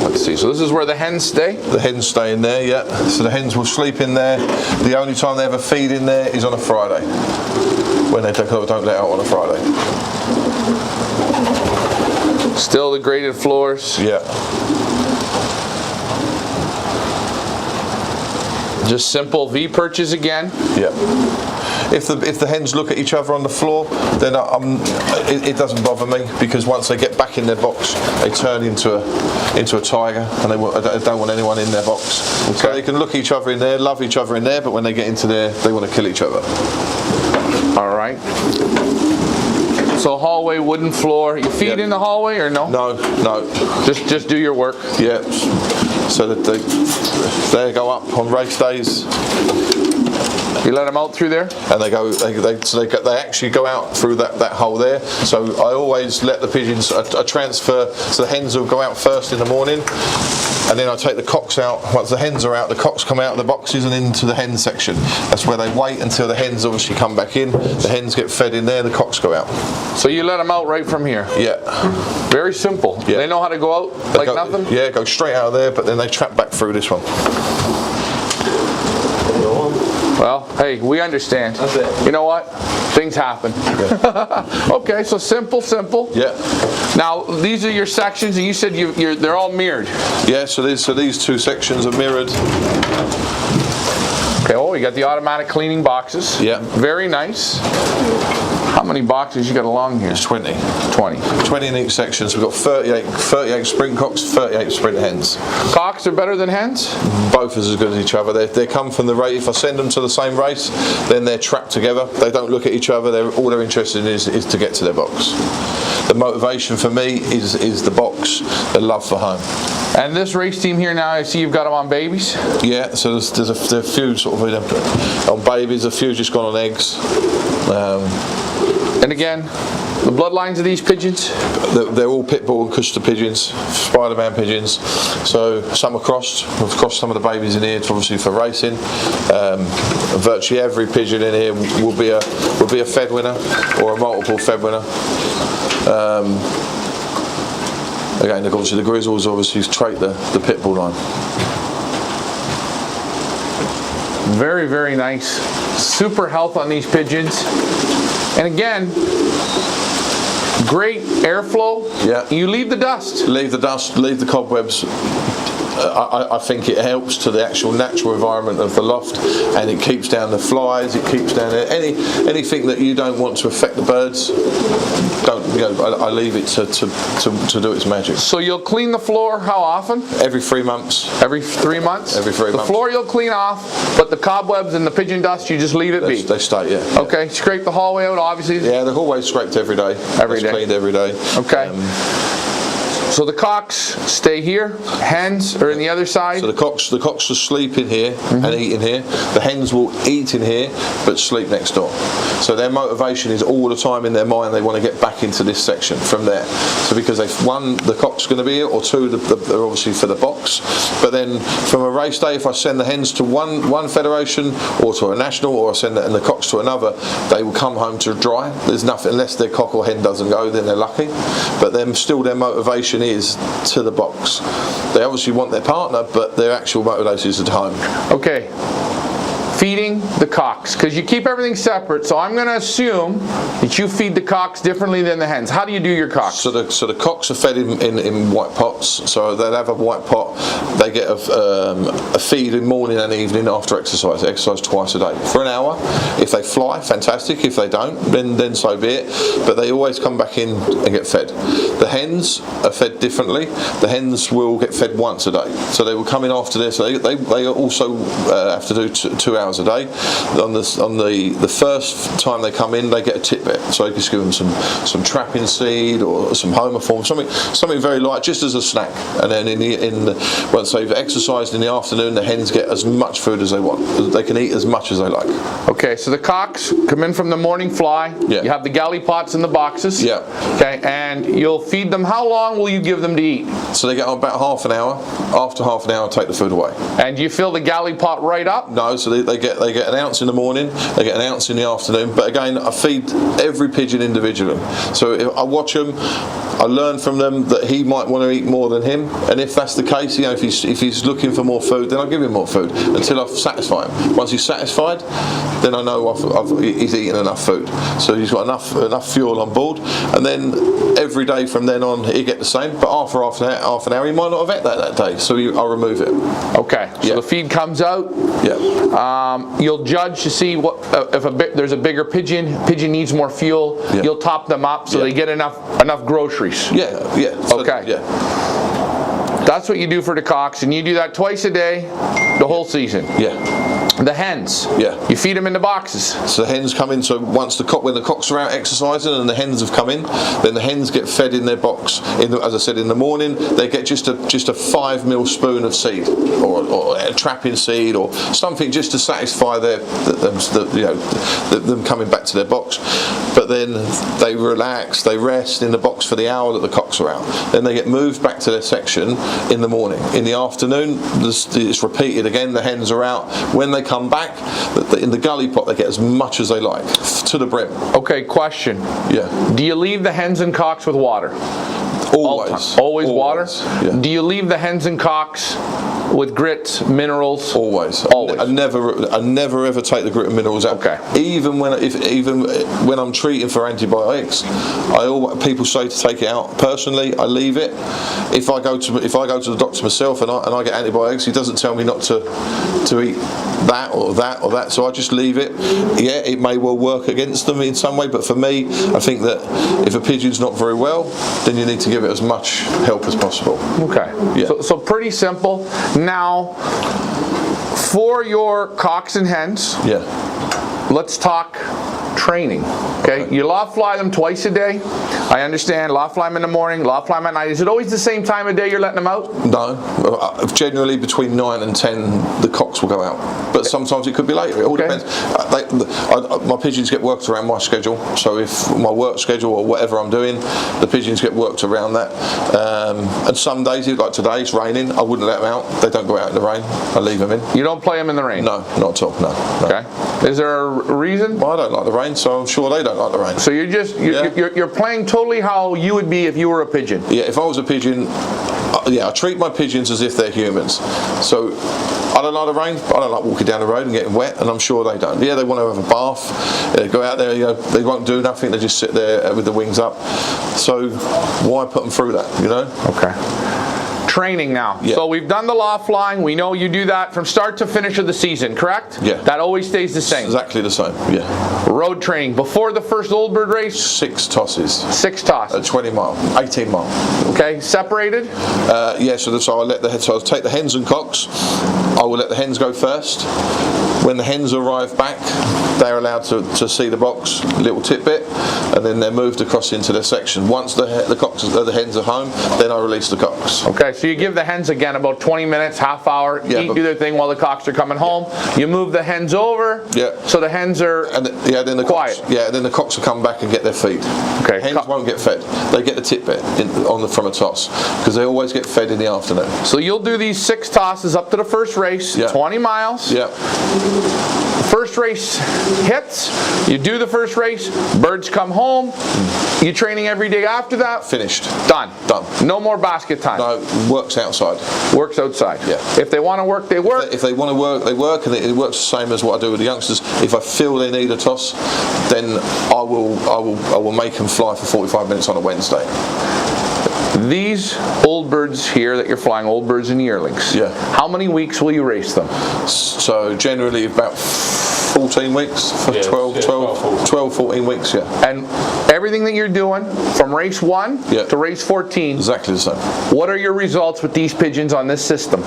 Let's see, so this is where the hens stay? The hens stay in there, yeah. So the hens will sleep in there. The only time they ever feed in there is on a Friday. When they don't let out on a Friday. Still the graded floors? Yeah. Just simple V perches again? Yeah. if the hens look at each other on the floor, then it doesn't bother me, because once they get back in their box, they turn into a tiger, and they don't want anyone in their box. So they can look at each other in there, love each other in there, but when they get into there, they want to kill each other. All right. So hallway, wooden floor. You feed in the hallway or no? No. Just do your work. Yeah. So that they go up on race days. You let them out through there? And they actually go out through that hole there. So I always let the pigeons a transfer. So the hens will go out first in the morning, and then I take the cocks out. Once the hens are out, the cocks come out of the boxes and into the hen section. That's where they wait until the hens obviously come back in. The hens get fed in there, the cocks go out. So you let them out right from here? Yeah. Very simple. Yeah. They know how to go out like nothing? Yeah, go straight out of there, but then they trap back through this one. Well, hey, we understand. That's it. You know what? Things happen. Yeah. Okay, so simple. Yeah. Now, these are your sections, and you said they're all mirrored. Yeah, so these two sections are mirrored. Okay, you got the automatic cleaning boxes. Yeah. Very nice. How many boxes you got along here? It's 20. 20 in each section. So we've got 38 sprint cocks, 38 sprint hens. Cocks are better than hens? Both as good as each other. They come from the race. If I send them to the same race, then they're trapped together. They don't look at each other. All they're interested in is to get to their box. The motivation for me is the box, the love for home. And this race team here now, I see you've got them on babies? Yeah, so there's a few sort of on babies, a few just gone on eggs. And again, the bloodlines of these pigeons? They're all pit bull and Custer pigeons, Spider-Man pigeons. So some are crossed. We've crossed some of the babies in here, obviously for racing. Virtually every pigeon in here will be a fed winner or a multiple fed winner. Again, obviously the grizzles obviously trait the pit bull line. Very, very nice. Super health on these pigeons. And again, great airflow. Yeah. You leave the dust. Leave the cobwebs. I think it helps to the actual natural environment of the loft, and it keeps down the flies. It keeps down anything that you don't want to affect the birds. I leave it to do its magic. So you'll clean the floor how often? Every 3 months. Every 3 months? Every 3 months. The floor you'll clean off, but the cobwebs and the pigeon dust you just leave it be. They stay, yeah. Okay. Scrape the hallway out, obviously. Yeah, the hallway's scraped every day. Every day. Cleaned every day. Okay. So the cocks stay here, hens are in the other side. So the cocks will sleep in here and eat in here. The hens will eat in here but sleep next door. So their motivation is all the time in their mind they want to get back into this section from there. So because the cock's going to be here, or two, they're obviously for the box. But then from a race day, if I send the hens to one federation or to a national, or I send the cocks to another, they will come home to dry. There's nothing, unless their cock or hen doesn't go, then they're lucky. But then still their motivation is to the box. They obviously want their partner, but their actual motivation is at home. Okay. Feeding the cocks, because you keep everything separate, so I'm going to assume that you feed the cocks differently than the hens. How do you do your cocks? So the cocks are fed in white pots, so they'll have a white pot. They get a feed in morning and evening after exercise. They exercise twice a day for an hour. If they fly, fantastic. If they don't, then so be it. But they always come back in and get fed. The hens are fed differently. The hens will get fed once a day, so they will come in after this. So they also have to do 2 hours a day. On the first time they come in, they get a tidbit, so you just give them some trapping seed or some homoform, something very light, just as a snack. And then once they've exercised in the afternoon, the hens get as much food as they want. They can eat as much as they like. Okay, so the cocks come in from the morning fly. Yeah. You have the galley pots in the boxes. Yeah. Okay, and you'll feed them. How long will you give them to eat? So they get on about half an hour. After half an hour, take the food away. And do you fill the galley pot right up? No, so they get an ounce in the morning, they get an ounce in the afternoon. But again, I feed every pigeon individually. So if I watch them, I learn from them that he might want to eat more than him, and if that's the case, if he's looking for more food, then I'll give him more food until I've satisfied him. Once he's satisfied, then I know he's eaten enough food. So he's got enough fuel on board, and then every day from then on he'd get the same, but after half an hour he might not have ate that day, so I'll remove it. Okay, so the feed comes out. Yeah. You'll judge to see what if there's a bigger pigeon needs more fuel. Yeah. You'll top them up so they get enough groceries. Yeah, yeah. So, okay. Yeah. That's what you do for the cocks, and you do that twice a day, the whole season. Yeah. The hens. Yeah. You feed them in the boxes. So the hens come in. So when the cocks are out exercising and the hens have come in, then the hens get fed in their box. As I said, in the morning they get just a 5 ml spoon of seed, or a trapping seed, or something just to satisfy them coming back to their box. But then they relax, they rest in the box for the hour that the cocks are out. Then they get moved back to their section in the morning. In the afternoon, it's repeated again. The hens are out. When they come back, in the gully pot they get as much as they like, to the brim. Okay, question. Yeah. Do you leave the hens and cocks with water? Always water? Yeah. Do you leave the hens and cocks with grits, minerals? Always. I never ever take the grit and minerals out. Okay. Even when I'm treating for antibiotics, people say to take it out. Personally, I leave it. If I go to the doctor myself and I get antibiotics, he doesn't tell me not to eat that or that or that. So I just leave it. Yeah, it may well work against them in some way, but for me, I think that if a pigeon's not very well, then you need to give it as much help as possible. Okay. Yeah. So pretty simple. Now, for your cocks and hens, let's talk training. Okay, you loft fly them twice a day. I understand. Loft fly them in the morning, loft fly them at night. Is it always the same time of day you're letting them out? No. Generally between 9 and 10 the cocks will go out. But sometimes it could be later. It all depends. My pigeons get worked around my schedule. So if my work schedule or whatever I'm doing, the pigeons get worked around that. And some days, like today, it's raining. I wouldn't let them out. They don't go out in the rain. I leave them in. You don't play them in the rain? No, not at all. No. Okay. Is there a reason? Well, I don't like the rain, so I'm sure they don't like the rain. So you're playing totally how you would be if you were a pigeon. Yeah, if I was a pigeon, I treat my pigeons as if they're humans. So I don't like the rain, but I don't like walking down the road and getting wet, and I'm sure they don't. Yeah, they want to have a bath. They go out there, they won't do nothing. They just sit there with the wings up. So why put them through that? Okay. Training now. So we've done the loft flying. We know you do that from start to finish of the season, correct? Yeah. That always stays the same. Exactly the same. Yeah. Road training before the first old bird race. 6 tosses. 6 tosses. At 20 mile, 18 mile. Okay. Separated. Yeah. So I'll take the hens and cocks. I will let the hens go first. When the hens arrive back, they're allowed to see the box, little tidbit, and then they're moved across into their section. Once the hens are home, then I release the cocks. Okay, so you give the hens again about 20 minutes, half hour, do their thing while the cocks are coming home. You move the hens over, so the hens are then the quiet. Cocks, then the cocks will come back and get their feed. Okay. Hens won't get fed. They get the tidbit from a toss, because they always get fed in the afternoon. So you'll do these 6 tosses up to the first race, 20 miles. Yeah. First race hits, you do the first race, birds come home, you training every day after that? Finished. Done. Done. No more basket time? No, works outside. Works outside. Yeah. If they want to work, they work? If they want to work, they work, and it works the same as what I do with the youngsters. If I feel they need a toss, then I will make them fly for 45 minutes on a Wednesday. These old birds here that you're flying, old birds and yearlings, how many weeks will you race them? So generally about 14 weeks, 12, 14 weeks, And everything that you're doing from race 1 to race 14, exactly the same. What are your results with these pigeons on this system?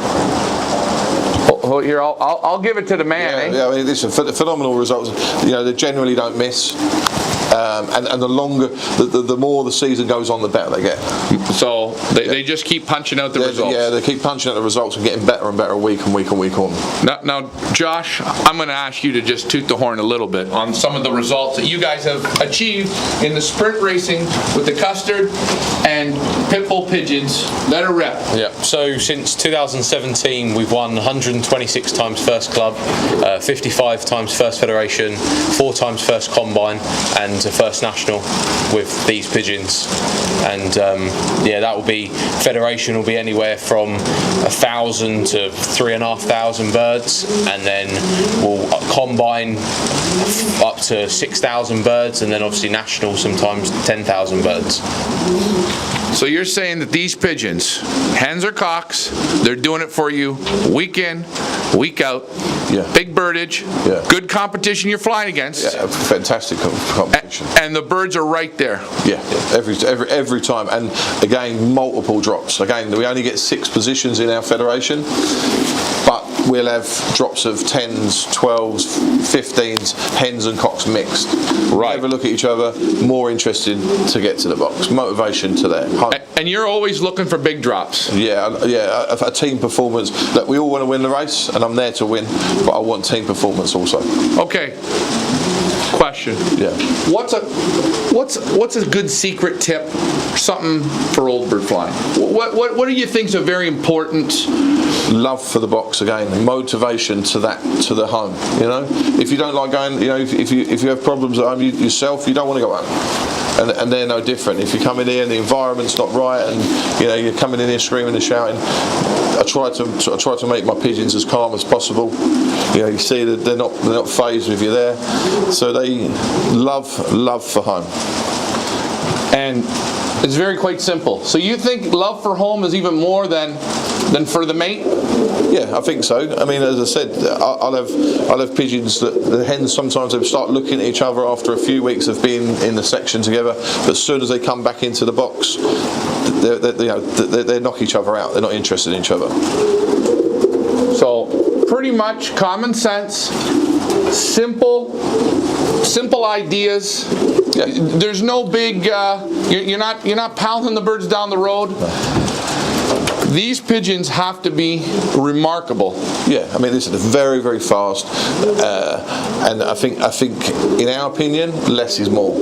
Here, I'll give it to the man. Yeah, I mean, listen, phenomenal results. They generally don't miss. And the longer, the more the season goes on, the better they get. So they just keep punching out the results. Yeah, they keep punching out the results and getting better and better week on. Now, Josh, I'm going to ask you to just toot the horn a little bit on some of the results that you guys have achieved in the sprint racing with the custard and pitbull pigeons. Let her rip. Yeah. So since 2017, we've won 120 26 times first club, 55 times first federation, 4 times first combine, and a first national with these pigeons. And yeah, that will be, federation will be anywhere from 1,000 to 3,500 birds, and then we'll combine up to 6,000 birds, and then obviously national sometimes 10,000 birds. So you're saying that these pigeons, hens or cocks, they're doing it for you week in, week out. Yeah. Big birdage. Yeah. Good competition you're flying against. Yeah, fantastic competition. And the birds are right there. Yeah, every time. And again, multiple drops. Again, we only get 6 positions in our federation, but we'll have drops of 10s, 12s, 15s, hens and cocks mixed. Right. Have a look at each other, more interested to get to the box. Motivation to there. And you're always looking for big drops. Yeah, a team performance. Look, we all want to win the race, and I'm there to win, but I want team performance also. Okay. Question. Yeah. What's a good secret tip, something for old bird flying? What do you think is a very important? Love for the box again, motivation to the home. You know, if you don't like going, you know, if you have problems at home yourself, you don't want to go home. And they're no different. If you come in here and the environment's not right, and you know you're coming in here screaming and shouting, I try to make my pigeons as calm as possible. You know, you see that they're not phased with you there, so they love for home. And it's quite simple. So you think love for home is even more than for the mate? Yeah, I think so. I mean, as I said, I'll have pigeons that the hens sometimes they start looking at each other after a few weeks of being in the section together. But as soon as they come back into the box, they knock each other out. They're not interested in each other. So pretty much common sense, simple ideas. Yeah. There's no big. You're not pounding the birds down the road. No. These pigeons have to be remarkable. Yeah, I mean, listen, they're very, very fast, and I think, in our opinion, less is more.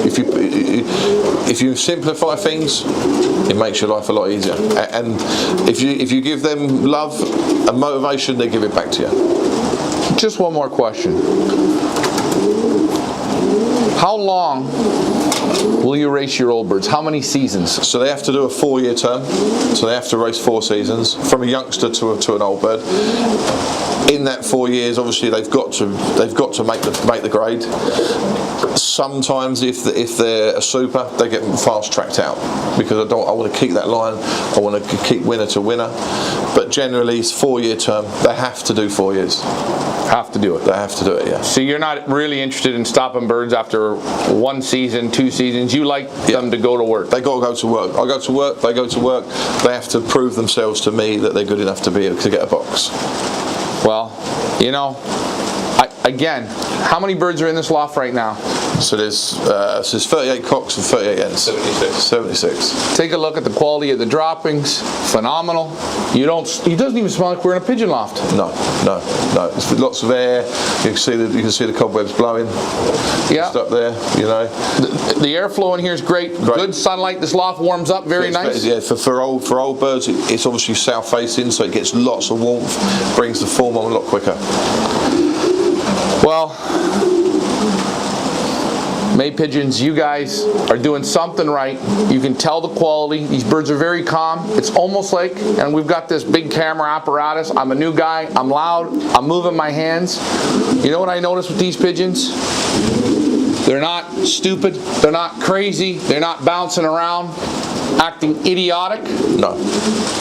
If you simplify things, it makes your life a lot easier. And if you give them love and motivation, they give it back to you. Just one more question. How long will you race your old birds? How many seasons? So they have to do a 4-year term. So they have to race 4 seasons, from a youngster to an old bird. In that 4 years, obviously they've got to make the grade. Sometimes, if they're a super, they get fast tracked out because I want to keep that line. I want to keep winner to winner. But generally, it's 4-year term. They have to do 4 years. Have to do it. They have to do it. Yeah. So you're not really interested in stopping birds after 1 season, 2 seasons. You like them to go to work. They got to go to work. I go to work. They go to work. They have to prove themselves to me that they're good enough to get a box. Well, you know, again, how many birds are in this loft right now? So there's 38 cocks and 38 hens. 76. Take a look at the quality of the droppings. Phenomenal. It doesn't even smell like we're in a pigeon loft. No. It's lots of air. You can see the cobwebs blowing. Yeah. Just up there, you know. The airflow in here is great. Good sunlight. This loft warms up. Very nice. Yeah. For old birds, it's obviously south facing, so it gets lots of warmth. Brings the form on a lot quicker. Well, May pigeons, you guys are doing something right. You can tell the quality. These birds are very calm. It's almost like, and we've got this big camera apparatus. I'm a new guy. I'm loud. I'm moving my hands. You know what I noticed with these pigeons? They're not stupid. They're not crazy. They're not bouncing around, acting idiotic. No.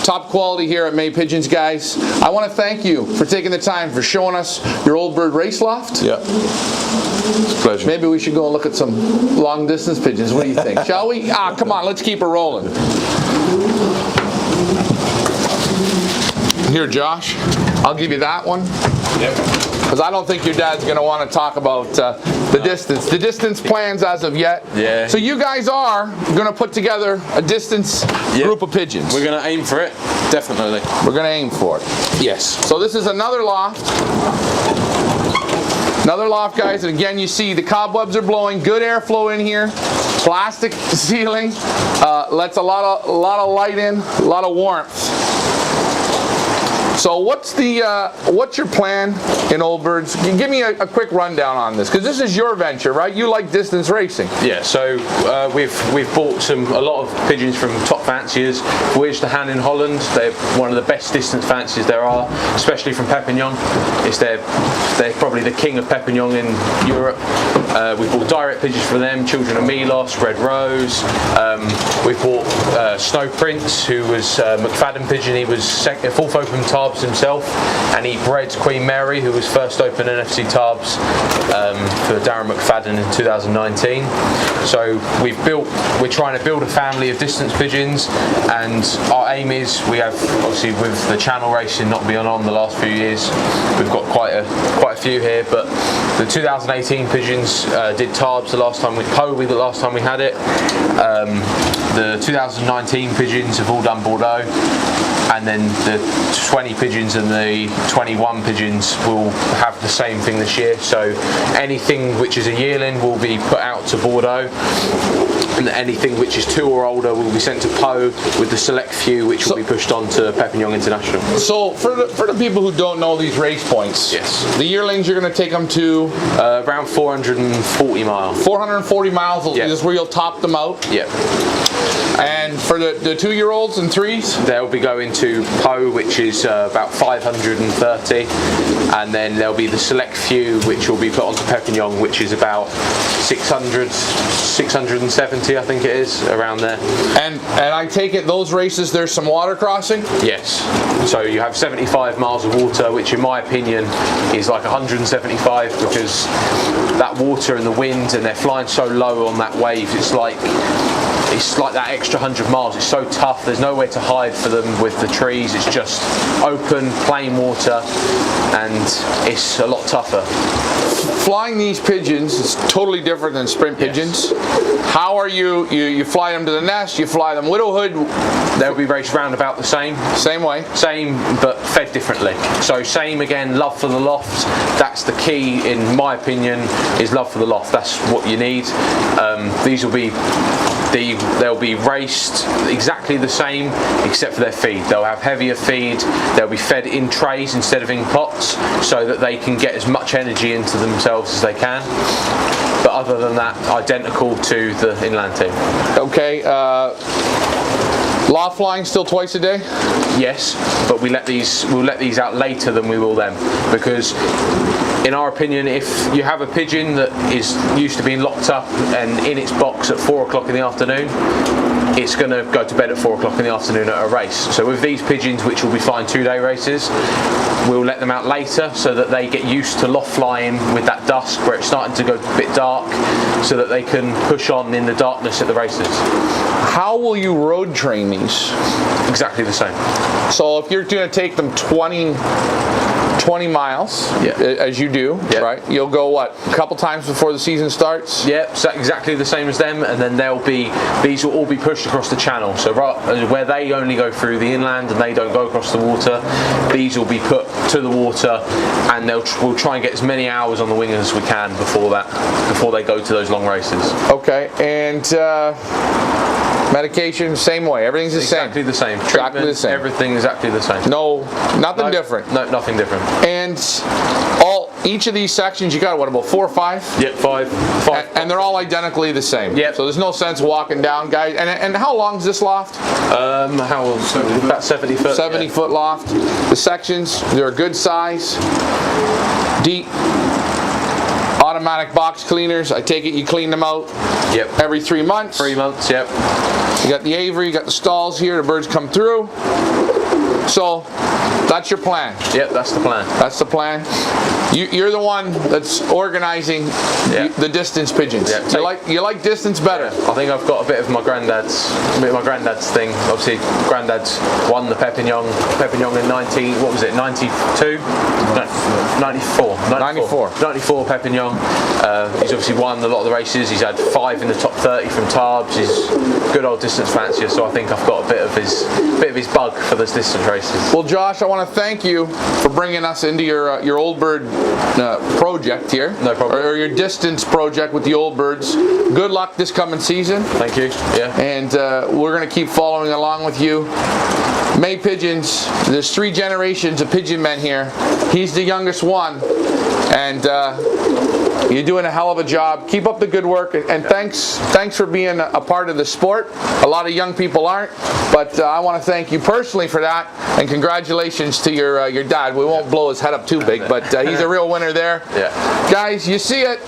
Top quality here at May Pigeons, guys. I want to thank you for taking the time for showing us your old bird race loft. Yeah. It's a pleasure. Maybe we should go and look at some long distance pigeons. What do you think? Shall we? Come on, let's keep it rolling. Here, Josh, I'll give you that one. Yep. Because I don't think your dad's going to want to talk about the distance plans as of yet. Yeah. So you guys are going to put together a distance group of pigeons. We're going to aim for it, definitely. We're going to aim for it. Yes. So this is another loft. Another loft, guys, and again, you see the cobwebs are blowing, good airflow in here, plastic ceiling, lets a lot of light in, a lot of warmth. So what's your plan in Old Birds? Give me a quick rundown on this, because this is your venture, right? You like distance racing. Yeah, so we've bought a lot of pigeons from top fanciers. Voyage to Han in Holland, they're one of the best distance fanciers there are, especially from Perpignan. They're probably the king of Perpignan in Europe. We've bought direct pigeons from them, Children of Milos, Red Rose. We've bought Snow Prince, who was McFadden pigeon. He was fourth open Tarbs himself, and he bred Queen Mary, who was first open NFC Tarbs for Darren McFadden in 2019. So we're trying to build a family of distance pigeons, and our aim is, we have, obviously with the channel racing not being on the last few years, we've got quite a few here, but the 2018 pigeons did Tarbs the last time the last time we had it. The 2019 pigeons have all done Bordeaux, and then the 20 pigeons and the 21 pigeons will have the same thing this year. So anything which is a yearling will be put out to Bordeaux, and anything which is 2 or older will be sent to Pau, with the select few which will be pushed on to Perpignan International. So for the people who don't know these race points, yes, the yearlings you're going to take them to around 440 miles. 440 miles is where you'll top them out. Yeah. And for the 2-year-olds and 3s, they'll be going to Pau, which is about 530, and then there'll be the select few which will be put onto Perpignan, which is about 670, I think it is, around there. And I take it those races there's some water crossing? Yes. So you have 75 miles of water, which in my opinion is like 175, because that water and the wind, and they're flying so low on that wave, it's like that extra 100 miles. It's so tough, there's nowhere to hide for them with the trees. It's just open, plain water, and it's a lot tougher. Flying these pigeons is totally different than sprint pigeons. How are you fly them to the nest, you fly them widowhood? They'll be raced round about the same. Same way? Same, but fed differently. So same again, love for the loft. That's the key, in my opinion, is love for the loft. That's what you need. They'll be raced exactly the same, except for their feed. They'll have heavier feed. They'll be fed in trays instead of in pots, so that they can get as much energy into themselves as they can. But other than that, identical to the inland team. Okay. Loft flying still twice a day? Yes, but we'll let these out later than we will them, because in our opinion, if you have a pigeon that is used to being locked up and in its box at 4 o'clock in the afternoon, it's going to go to bed at 4 o'clock in the afternoon at a race. So with these pigeons, which will be flying 2-day races, we'll let them out later so that they get used to loft flying with that dusk, where it's starting to go a bit dark, so that they can push on in the darkness at the races. How will you road train these? Exactly the same. So if you're going to take them 20 miles, as you do, right? You'll go what, a couple times before the season starts? Yep, so exactly the same as them, and then these will all be pushed across the channel. So where they only go through the inland and they don't go across the water, these will be put to the water, and we'll try and get as many hours on the wing as we can before they go to those long races. Okay, and medication, same way. Everything's the same. Exactly the same. Exactly the same. Everything exactly the same. No, nothing different. No, nothing different. And each of these sections, you got what, about 4 or 5? Yep, 5. And they're all identically the same. Yep. So there's no sense walking down, guys. And how long is this loft? About 70 foot. 70 foot loft. The sections, they're a good size, deep. Automatic box cleaners. I take it you clean them out. Yep. Every 3 months. 3 months. Yep. You got the aviary. You got the stalls here. The birds come through. So that's your plan. Yep, that's the plan. That's the plan. You're the one that's organizing the distance pigeons. Yep. You like distance better. I think I've got a bit of my granddad's thing. Obviously, granddad's won the Perpignan in 92? No, 94. 94 Perpignan. He's obviously won a lot of the races. He's had 5 in the top 30 from Tarbs. He's a good old distance fancier. So I think I've got a bit of his bug for those distance races. Well, Josh, I want want to thank you for bringing us into your old bird project here. No problem. Or your distance project with the old birds. Good luck this coming season. Thank you. Yeah. And we're going to keep following along with you. May pigeons. There's 3 generations of pigeon men here. He's the youngest one, and you're doing a hell of a job. Keep up the good work, and thanks for being a part of the sport. A lot of young people aren't, but I want to thank you personally for that, and congratulations to your dad. We won't blow his head up too big, but he's a real winner there. Yeah. Guys, you see it.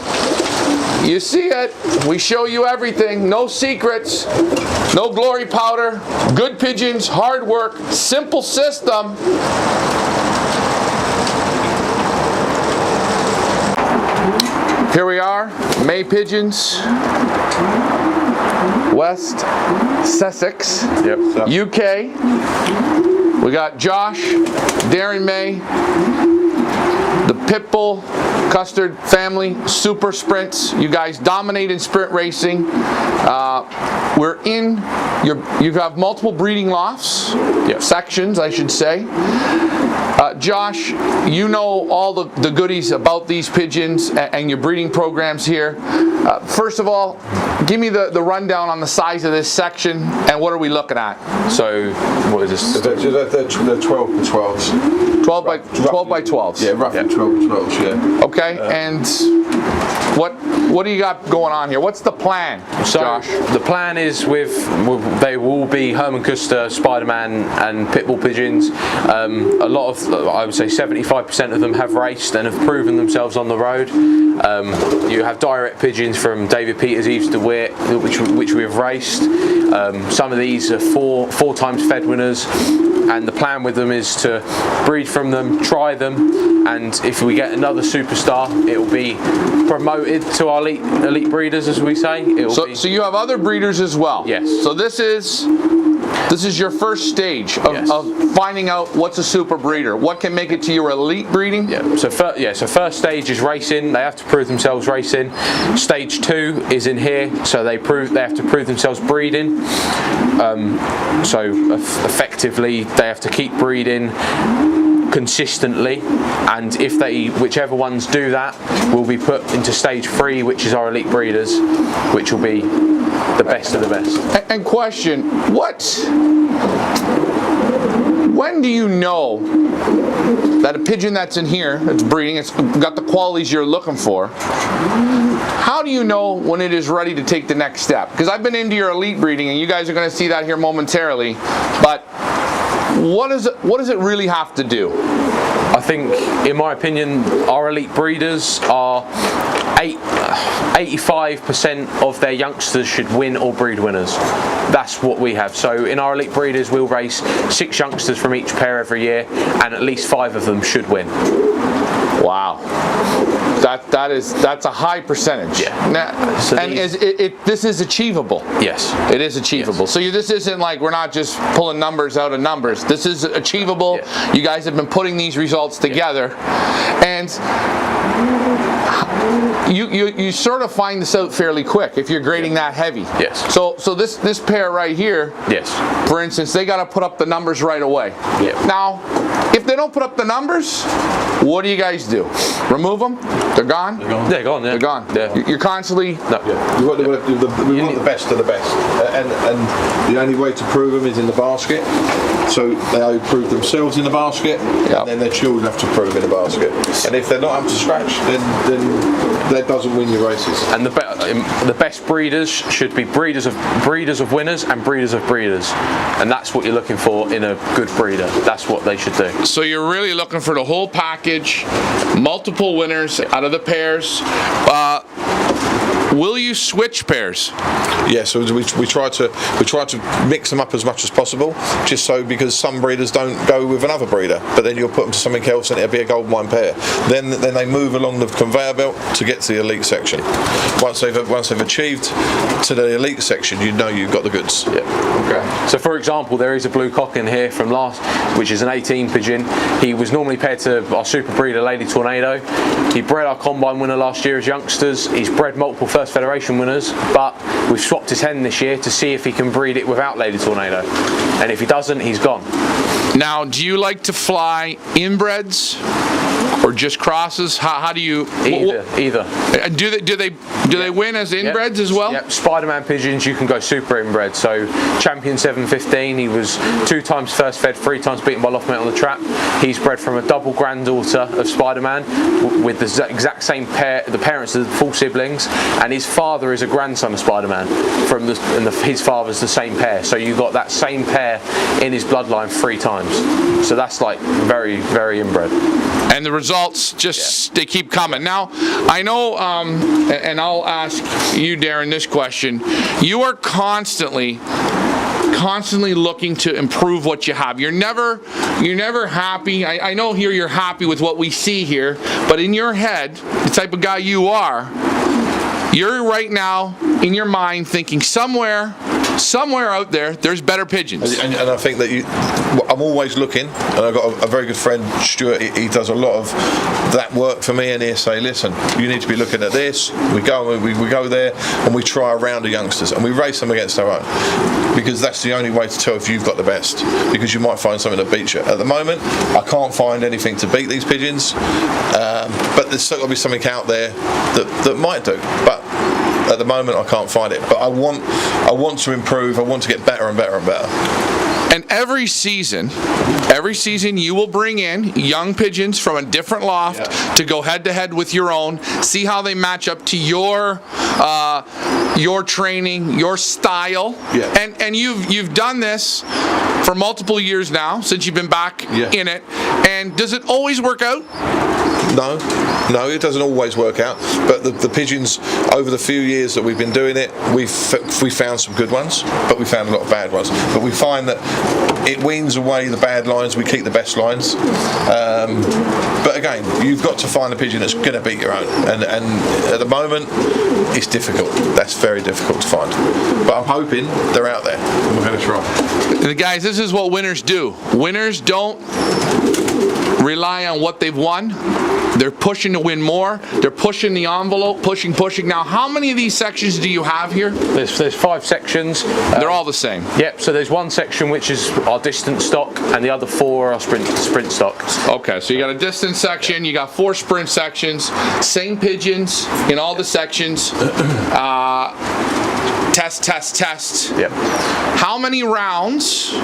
You see it. We show you everything. No secrets. No glory powder. Good pigeons. Hard work. Simple system. Here we are. May pigeons. West Sussex. Yep. UK. We got Josh, Darren May, the Pitbull Custard family, super sprints. You guys dominate in sprint racing. We're in you have multiple breeding lofts, sections, I should say. Josh, you know all the goodies about these pigeons and your breeding programs here. First of all, give me the rundown on the size of this section and what are we looking at? So, what is this? They're 12 by 12s. 12 by 12s. Yeah, roughly 12 by 12s, yeah. Okay, and what do you got going on here? What's the plan, Josh? The plan is they will be Herman Custer, Spider-Man and Pitbull pigeons. A lot of, I would say 75% of them have raced and have proven themselves on the road. You have direct pigeons from David Peters, Yves de Witt, which we have raced. Some of these are four times fed winners, and the plan with them is to breed from them, try them, and if we get another superstar, it will be promoted to our elite breeders, as we say. So you have other breeders as well? Yes. So this is your first stage of finding out what's a super breeder. What can make it to your elite breeding? Yeah. So first stage is racing. They have to prove themselves racing. Stage 2 is in here. So they have to prove themselves breeding. So effectively, they have to keep breeding consistently, and whichever ones do that will be put into stage 3, which is our elite breeders, which will be the best of the best. And question, when do you know that a pigeon that's in here, that's breeding, it's got the qualities you're looking for, how do you know when it is ready to take the next step? Because I've been into your elite breeding, and you guys are going to see that here momentarily, but what does it really have to do? I think, in my opinion, our elite breeders are 85% of their youngsters should win or breed winners. That's what we have. So in our elite breeders, we'll race 6 youngsters from each pair every year, and at least 5 of them should win. Wow. That's a high percentage. Yeah. So and this is achievable. Yes. It is achievable. Yes. So this isn't like we're not just pulling numbers out of numbers. This is achievable. Yeah. You guys have been putting these results together, and you sort of find this out fairly quick if you're grading that heavy. Yes. So this pair right here, yes, for instance, they got to put up the numbers right away. Yeah. Now, if they don't put up the numbers, what do you guys do? Remove them? They're gone? They're gone. Yeah. They're gone. Yeah. You're constantly... No. Yeah. We want the best of the best, and the only way to prove them is in the basket. So they prove themselves in the basket, and then their children have to prove in the basket. And if they're not up to scratch, then that doesn't win your races. And the best breeders should be breeders of winners and breeders of breeders, and that's what you're looking for in a good breeder. That's what they should do. So you're really looking for the whole package, multiple winners out of the pairs. Will you switch pairs? Yeah, so we try to mix them up as much as possible, just so, because some breeders don't go with another breeder, but then you'll put them to something else and it'll be a gold mine pair. Then they move along the conveyor belt to get to the elite section. Once they've achieved to the elite section, you know you've got the goods. Yeah. Okay. So for example, there is a blue cock in here from last, which is an 18 pigeon. He was normally paired to our super breeder Lady Tornado. He bred our combine winner last year as youngsters. He's bred multiple First Federation winners, but we've swapped his hen this year to see if he can breed it without Lady Tornado. And if he doesn't, he's gone. Now, do you like to fly inbreds or just crosses? How do you? Either. Do they win as inbreds as well? Yep. Spider-Man pigeons, you can go super inbred. So champion 715, he was 2 times first fed, 3 times beaten by Loft on the trap. He's bred from a double granddaughter of Spider-Man with the exact same pair. The parents are full siblings, and his father is a grandson of Spider-Man. His father's the same pair. So you got that same pair in his bloodline 3 times. So that's like very, very inbred. And the results just they keep coming. Now, I know, and I'll ask you, Darren, this question. You are constantly looking to improve what you have. You're never happy. I know here you're happy with what we see here, but in your head, the type of guy you are, you're right now in your mind thinking somewhere out there's better pigeons. And I think that I'm always looking, and I've got a very good friend, Stuart. He does a lot of that work for me, and he'll say, listen, you need to be looking at this. We go there and we try around the youngsters and we race them against our own, because that's the only way to tell if you've got the best, because you might find something that beats you. At the moment, I can't find anything to beat these pigeons, but there's still got to be something out there that might do. But at the moment, I can't find it. But I want to improve. I want to get better and better and better. And every season you will bring in young pigeons from a different loft to go head to head with your own, see how they match up to your training, your style. Yeah. And you've done this for multiple years now, since you've been back in it. And does it always work out? No, it doesn't always work out. But the pigeons, over the few years that we've been doing it, we found some good ones, but we found a lot of bad ones. But we find that it weans away the bad lines, we keep the best lines. But again, you've got to find a pigeon that's going to beat your own. And at the moment, it's difficult. That's very difficult to find. But I'm hoping they're out there, and we're going to try. Guys, this is what winners do. Winners don't rely on what they've won. They're pushing to win more. They're pushing the envelope, pushing. Now, how many of these sections do you have here? There's 5 sections. They're all the same. Yep. So there's one section which is our distance stock, and the other 4 are sprint stock. Okay. So you got a distance section. You got 4 sprint sections. Same pigeons in all the sections. Test. Yep. How many rounds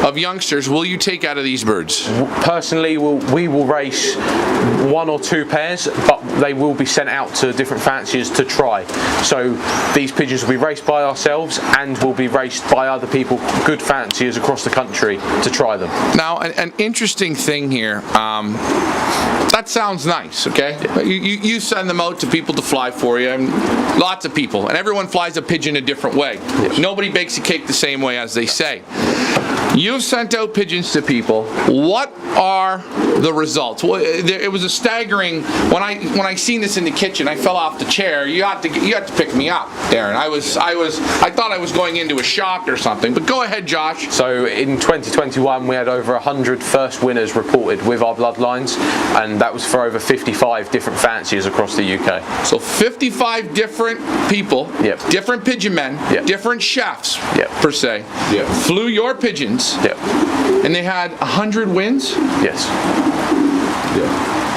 of youngsters will you take out of these birds? Personally, we will race 1 or 2 pairs, but they will be sent out to different fanciers to try. So these pigeons will be raced by ourselves and will be raced by other people, good fanciers across the country, to try them. Now, an interesting thing here, that sounds nice, okay? Yeah. You send them out to people to fly for you, and lots of people, and everyone flies a pigeon a different way. Yes. Nobody bakes a cake the same way, as they say. You've sent out pigeons to people. What are the results? Well, it was a staggering. When I seen this in the kitchen, I fell off the chair. You had to pick me up, Darren. I thought I was going into a shock or something. But go ahead, Josh. So in 2021, we had over 100 first winners reported with our bloodlines, and that was for over 55 different fanciers across the UK. So 55 different people, different pigeon men, different chefs, per se, flew your pigeons. And they had 100 wins? Yes.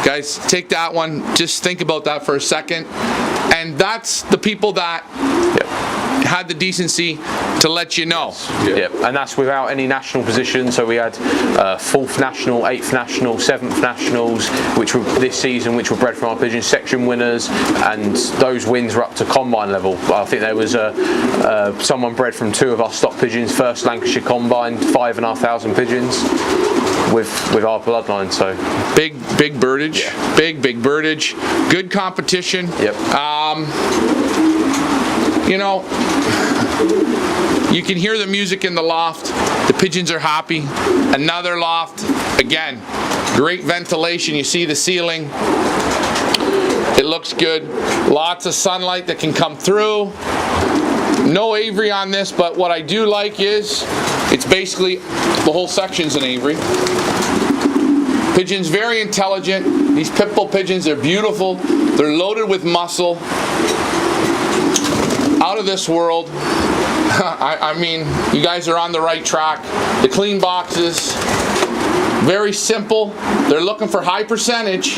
Guys, take that one. Just think about that for a second. And that's the people that had the decency to let you know. And that's without any national position. So we had 4th national, 8th national, 7th nationals, which were this season, which were bred from our pigeon section winners, and those wins were up to combine level. I think there was someone bred from 2 of our stock pigeons, first Lancashire combine, 5,500 pigeons with our bloodline. So big birdage, big birdage, good competition. You know, you can hear the music in the loft. The pigeons are happy. Another loft, again, great ventilation. You see the ceiling. It looks good. Lots of sunlight that can come through. No Avery on this, but what I do like is it's basically the whole section's an Avery. Pigeons very intelligent. These pit bull pigeons are beautiful. They're loaded with muscle. Out of this world. I mean, you guys are on the right track. The clean boxes, very simple. They're looking for high percentage.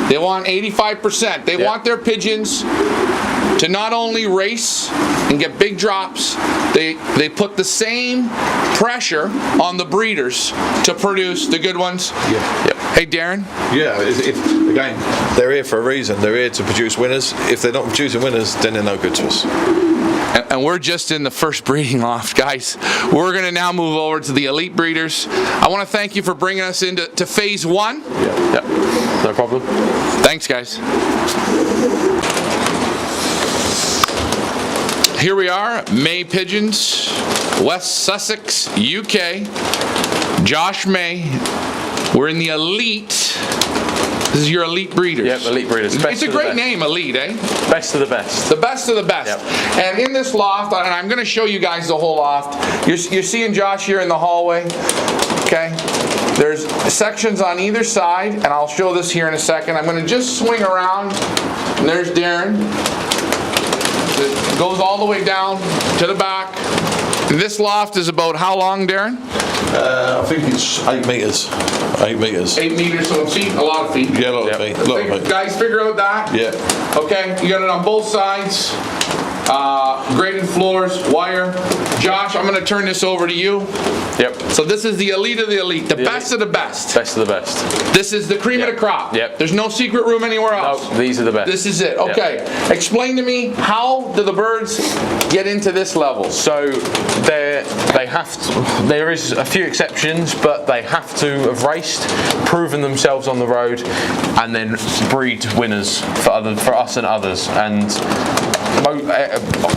They want 85%. They want their pigeons to not only race and get big drops, they put the same pressure on the breeders to produce the good ones. Hey, Darren? Yeah, again, they're here for a reason. They're here to produce winners. If they're not producing winners, then they're no good to us. And we're just in the first breeding loft, guys. We're going to now move over to the elite breeders. I want to thank you for bringing us into phase 1. Yep, no problem. Thanks, guys. Here we are, May Pigeons, West Sussex, UK. Josh May. We're in the elite. This is your elite breeders. Yep, elite breeders. It's a great name, elite, eh? Best of the best. The best of the best. Yep. And in this loft, and I'm going to show you guys the whole loft. You're seeing Josh here in the hallway. Okay. There's sections on either side, and I'll show this here in a second. I'm going to just swing around, and there's Darren. It goes all the way down to the back. This loft is about how long, Darren? I think it's 8 meters. 8 meters. 8 meters, so feet, a lot of feet. Yeah, a lot of feet. A lot of feet. Guys, figure out that. Yeah. Okay, you got it on both sides. Graded floors, wire. Josh, I'm going to turn this over to you. Yep. So this is the elite of the elite, the best of the best. Best of the best. This is the cream of the crop. Yep. There's no secret room anywhere else. No, these are the best. This is it. Okay. Explain to me, how do the birds get into this level? So there is a few exceptions, but they have to have raced, proven themselves on the road, and then breed winners for us and others. And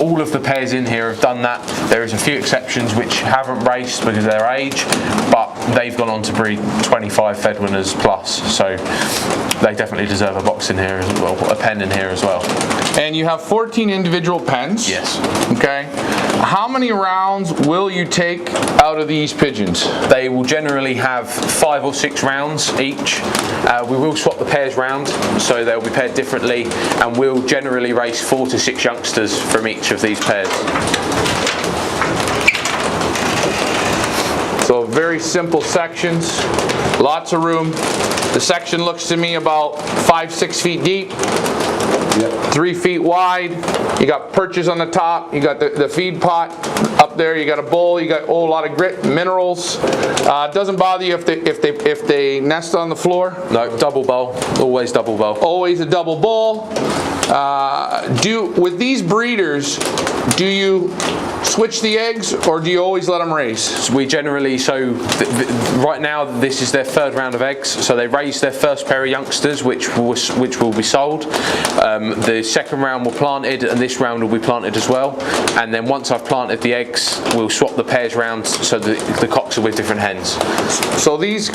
all of the pairs in here have done that. There is a few exceptions which haven't raced because of their age, but they've gone on to breed 25 fed winners plus. So they definitely deserve a box in here as well, a pen in here as well. And you have 14 individual pens. Yes. Okay. How many rounds will you take out of these pigeons? They will generally have 5 or 6 rounds each. We will swap the pairs round, so they'll be paired differently, and we'll generally race 4 to 6 youngsters from each of these pairs. So very simple sections, lots of room. The section looks to me about 5-6 feet deep. 3 feet wide. You got perches on the top. You got the feed pot up there. You got a bowl. You got a lot of grit, minerals. It doesn't bother you if they nest on the floor. No, double bowl. Always double bowl. Always a double bowl. With these breeders, do you switch the eggs, or do you always let them raise? We generally, right now this is their 3rd round of eggs, so they raise their first pair of youngsters which will be sold. The second round will planted, and this round will be planted as well, and then once I've planted the eggs, we'll swap the pairs round so that the cocks are with different hens. So these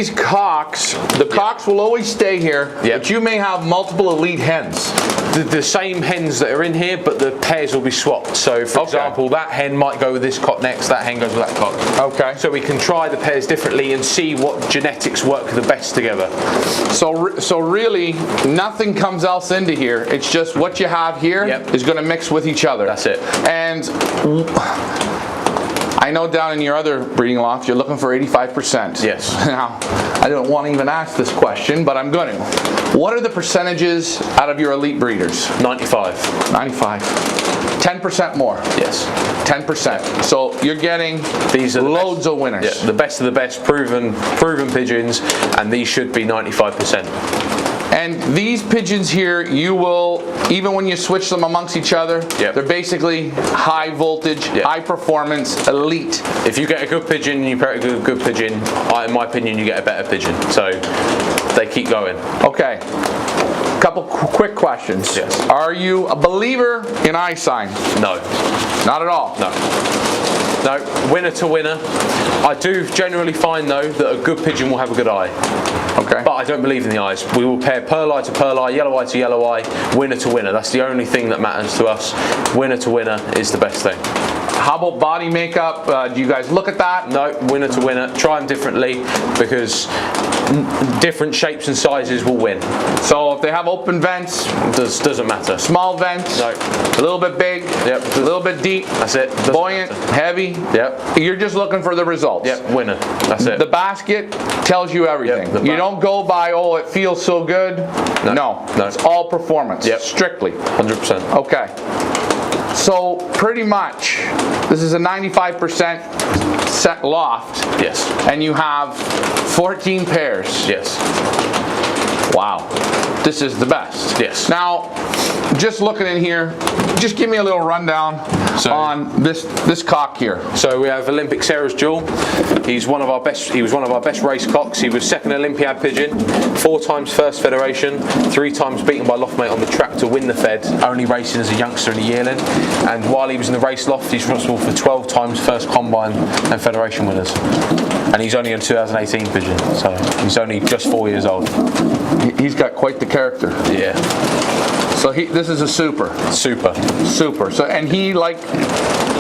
cocks, the cocks will always stay here, but you may have multiple elite hens. The same hens that are in here, but the pairs will be swapped. So for example, that hen might go with this cock next, that hen goes with that cock. Okay. So we can try the pairs differently and see what genetics work the best together. So really, nothing comes else into here. It's just what you have here is going to mix with each other. That's it. And I know down in your other breeding loft, you're looking for 85%. Yes. Now, I don't want to even ask this question, but I'm going to. What are the percentages out of your elite breeders? 95. 95. 10% more. Yes. 10%. So you're getting loads of winners. Yeah, the best of the best, proven pigeons, and these should be 95%. And these pigeons here, you will, even when you switch them amongst each other, they're basically high voltage, high performance, elite. If you get a good pigeon and you pair it with a good pigeon, in my opinion, you get a better pigeon. So they keep going. Okay. Couple quick questions. Yes. Are you a believer in eye sign? No. Not at all? No. No, winner to winner. I do generally find though that a good pigeon will have a good eye. Okay. But I don't believe in the eyes. We will pair pearl eye to pearl eye, yellow eye to yellow eye, winner to winner. That's the only thing that matters to us. Winner to winner is the best thing. How about body makeup? Do you guys look at that? No, winner to winner. Try them differently because different shapes and sizes will win. So if they have open vents, doesn't matter. Small vents, no. A little bit big, yep. A little bit deep, that's it. Buoyant, heavy, yep. You're just looking for the results. Yep, winner. That's it. The basket tells you everything. Yep, you don't go by, oh, it feels so good. No. It's all performance. Yep. Strictly. 100%. Okay. So pretty much, this is a 95% set loft. Yes. And you have 14 pairs. Yes. Wow. This is the best. Yes. Now, just looking in here, just give me a little rundown on this cock here. So we have Olympic Sarah's Jewel. He was one of our best race cocks. He was second Olympiad pigeon, 4 times first federation, 3 times beaten by Loftmate on the track to win the Fed, only racing as a youngster and a yearling. And while he was in the race loft, he's responsible for 12 times first combine and federation winners. And he's only a 2018 pigeon, so he's only just 4 years old. He's got quite the character. Yeah. So this is a super. Super. So, and he, like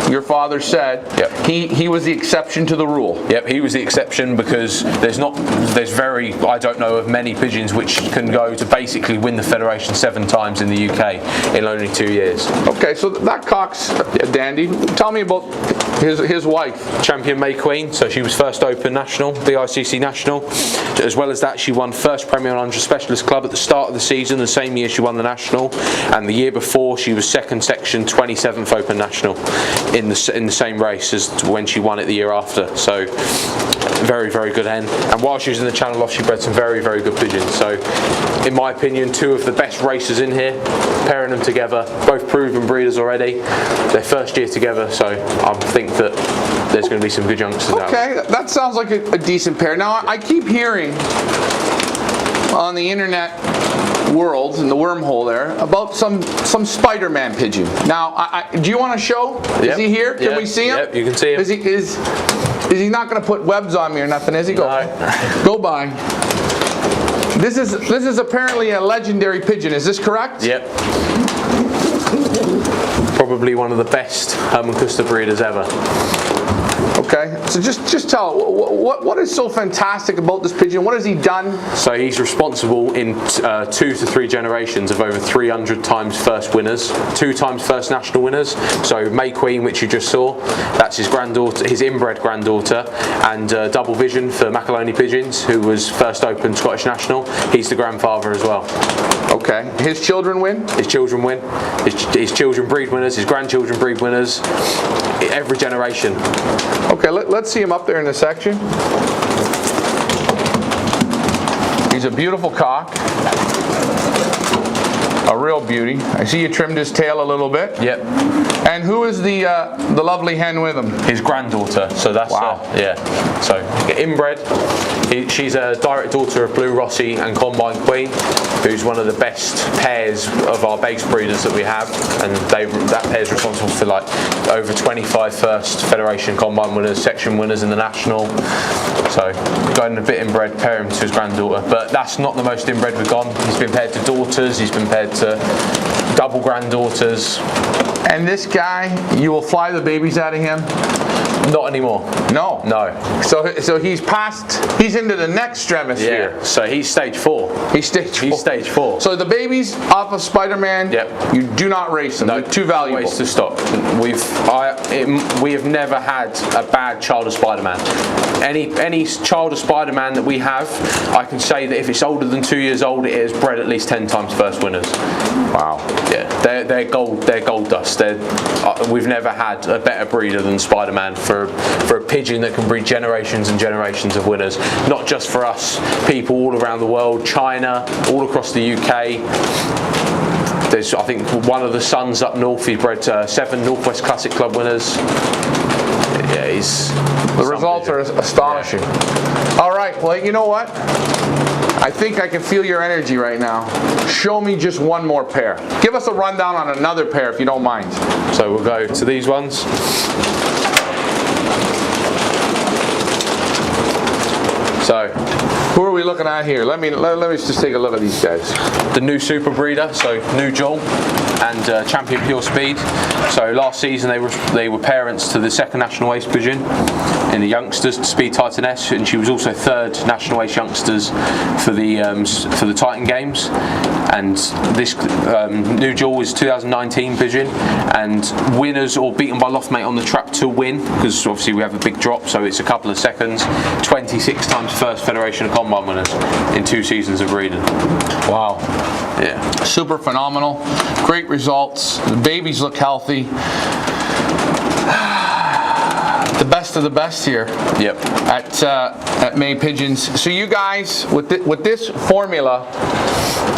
your father said, yep. he was the exception to the rule. Yep, he was the exception because I don't know of many pigeons which can go to basically win the federation 7 times in the UK in only 2 years. Okay, so that cock's a dandy. Tell me about his wife. Champion May Queen, so she was first Open National, BICC National. As well as that, she won first Premier 100 Specialist Club at the start of the season, the same year she won the National. And the year before, she was second section 27th Open National in the same race as when she won it the year after. So very, very good hen. And while she was in the Channel Loft, she bred some very, very good pigeons. So in my opinion, 2 of the best racers in here, pairing them together, both proven breeders already, their first year together. So I think that there's going to be some good youngsters out there. Okay, that sounds like a decent pair. Now I keep hearing on the internet world, in the wormhole there, about some Spider-Man pigeon. Now, do you want to show? Yep. Is he here? Can we see him? Yep, you can see him. Is he not going to put webs on me or nothing? Is he? No. Go by. This is apparently a legendary pigeon. Is this correct? Yep. Probably one of the best Herman Custer breeders ever. Okay, so just tell what is so fantastic about this pigeon? What has he done? So he's responsible in 2 to 3 generations of over 300 times first winners, 2 times first national winners. So May Queen, which you just saw, that's his granddaughter, his inbred granddaughter, and Double Vision for Macaroni Pigeons, who was first Open Scottish National. He's the grandfather as well. Okay, his children win? His children win. His children breed winners. His grandchildren breed winners. Every generation. Okay, let's see him up there in the section. He's a beautiful cock. A real beauty. I see you trimmed his tail a little bit. Yep. And who is the lovely hen with him? His granddaughter. So that's wow. Yeah. So inbred. She's a direct daughter of Blue Rossi and Combine Queen, who's one of the best pairs of our base breeders that we have, and that pair's responsible for like over 25 first Federation Combine winners, section winners in the National. So going a bit inbred, pair him to his granddaughter, but that's not the most inbred we've gone. He's been paired to daughters, he's been paired to double granddaughters. And this guy, you will fly the babies out of him? Not anymore. No. No. So he's into the next stratosphere. Yeah. So he's stage 4. He's stage 4. So the babies off of Spider-Man, yep. You do not race them. No, they're too valuable. Ways to stop. We have never had a bad child of Spider-Man. Any child of Spider-Man that we have, I can say that if it's older than 2 years old, it has bred at least 10 times first winners. Wow. Yeah. They're gold dust. We've never had a better breeder than Spider-Man for a pigeon that can breed generations and generations of winners. Not just for us, people all around the world, China, all across the UK. There's, I think, one of the sons up north, he bred 7 Northwest Classic Club winners. Yeah, the results are astonishing. Yeah. All right, well, you know what? I think I can feel your energy right now. Show me just one more pair. Give us a rundown on another pair if you don't mind. So we'll go to these ones. So Who are we looking at here? Let me just take a look at these guys. The new super breeder, so new Joel and Champion Pure Speed. So last season they were parents to the second national ace pigeon in the youngsters, Speed Titaness, and she was also third national ace youngsters for the Titan Games. And this new Joel is 2019 pigeon, and winners or beaten by Loftmate on the trap to win, because obviously we have a big drop, so it's a couple of seconds. 26 times first Federation of Combine winners in 2 seasons of breeding. Wow. Yeah. Super phenomenal. Great results. The babies look healthy. The best of the best here. Yep. At May Pigeons. So you guys, with this formula,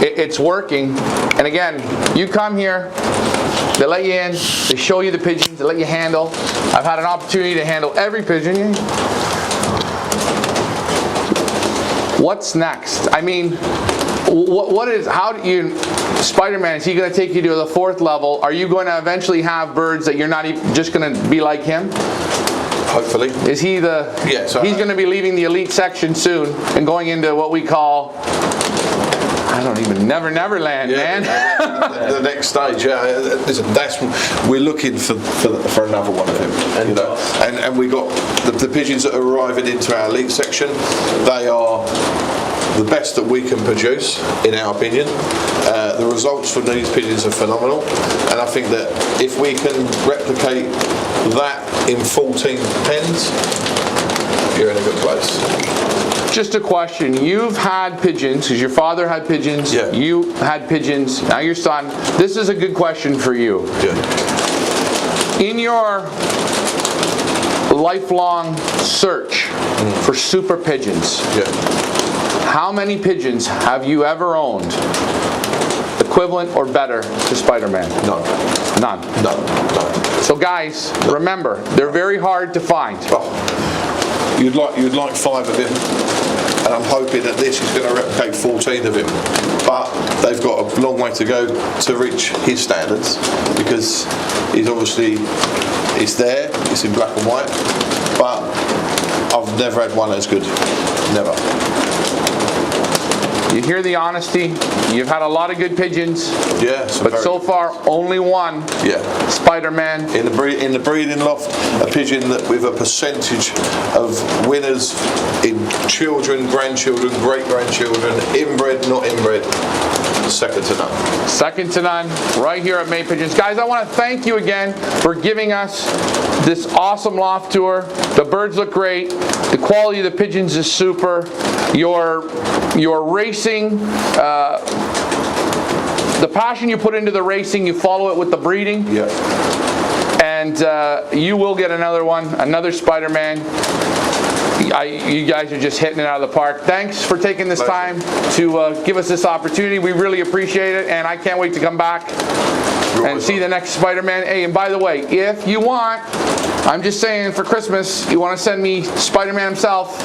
it's working. And again, you come here, they let you in, they show you the pigeons, they let you handle. I've had an opportunity to handle every pigeon. What's next? I mean, how do you, Spider-Man, is he going to take you to the 4th level? Are you going to eventually have birds that you're not even just going to be like him? Hopefully. Is he the, he's going to be leaving the elite section soon and going into what we call, I don't even, Neverland, man. The next stage, listen, we're looking for another one of him, and we got the pigeons that are arriving into our elite section. They are the best that we can produce, in our opinion. The results from these pigeons are phenomenal, and I think that if we can replicate that in 14 pens, you're in a good place. Just a question. You've had pigeons, because your father had pigeons, you had pigeons, now your son. This is a good question for you. In your lifelong search for super pigeons, how many pigeons have you ever owned equivalent or better to Spider-Man? None. None? None. So guys, remember, they're very hard to find. You'd like 5 of him, and I'm hoping that this is going to replicate 14 of him. But they've got a long way to go to reach his standards, because he's obviously, it's there, it's in black and white, but I've never had one as good. Never. You hear the honesty. You've had a lot of good pigeons. Yeah. But so far, only one. Yeah. Spider-Man. In the breeding loft, a pigeon that with a percentage of winners in children, grandchildren, great-grandchildren, inbred, not inbred. Second to none. Second to none, right here at May Pigeons. Guys, I want to thank you again for giving us this awesome loft tour. The birds look great. The quality of the pigeons is super. Your racing, the passion you put into the racing, you follow it with the breeding. Yeah. And you will get another one, another Spider-Man. You guys are just hitting it out of the park. Thanks for taking this time to give us this opportunity. We really appreciate it, and I can't wait to come back and see the next Spider-Man. Hey, and by the way, if you want, I'm just saying for Christmas, you want to send me Spider-Man himself,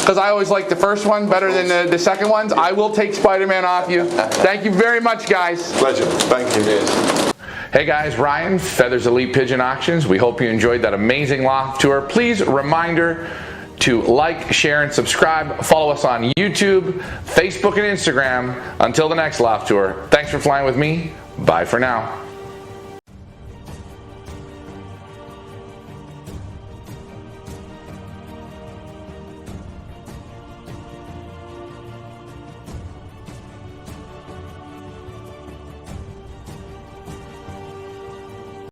because I always like the first one better than the second ones, I will take Spider-Man off you. Thank you very much, guys. Pleasure. Thank you. Hey guys, Ryan, Feathers Elite Pigeon Auctions. We hope you enjoyed that amazing loft tour. Please, reminder to like, share, and subscribe. Follow us on YouTube, Facebook, and Instagram. Until the next loft tour, thanks for flying with me. Bye for now.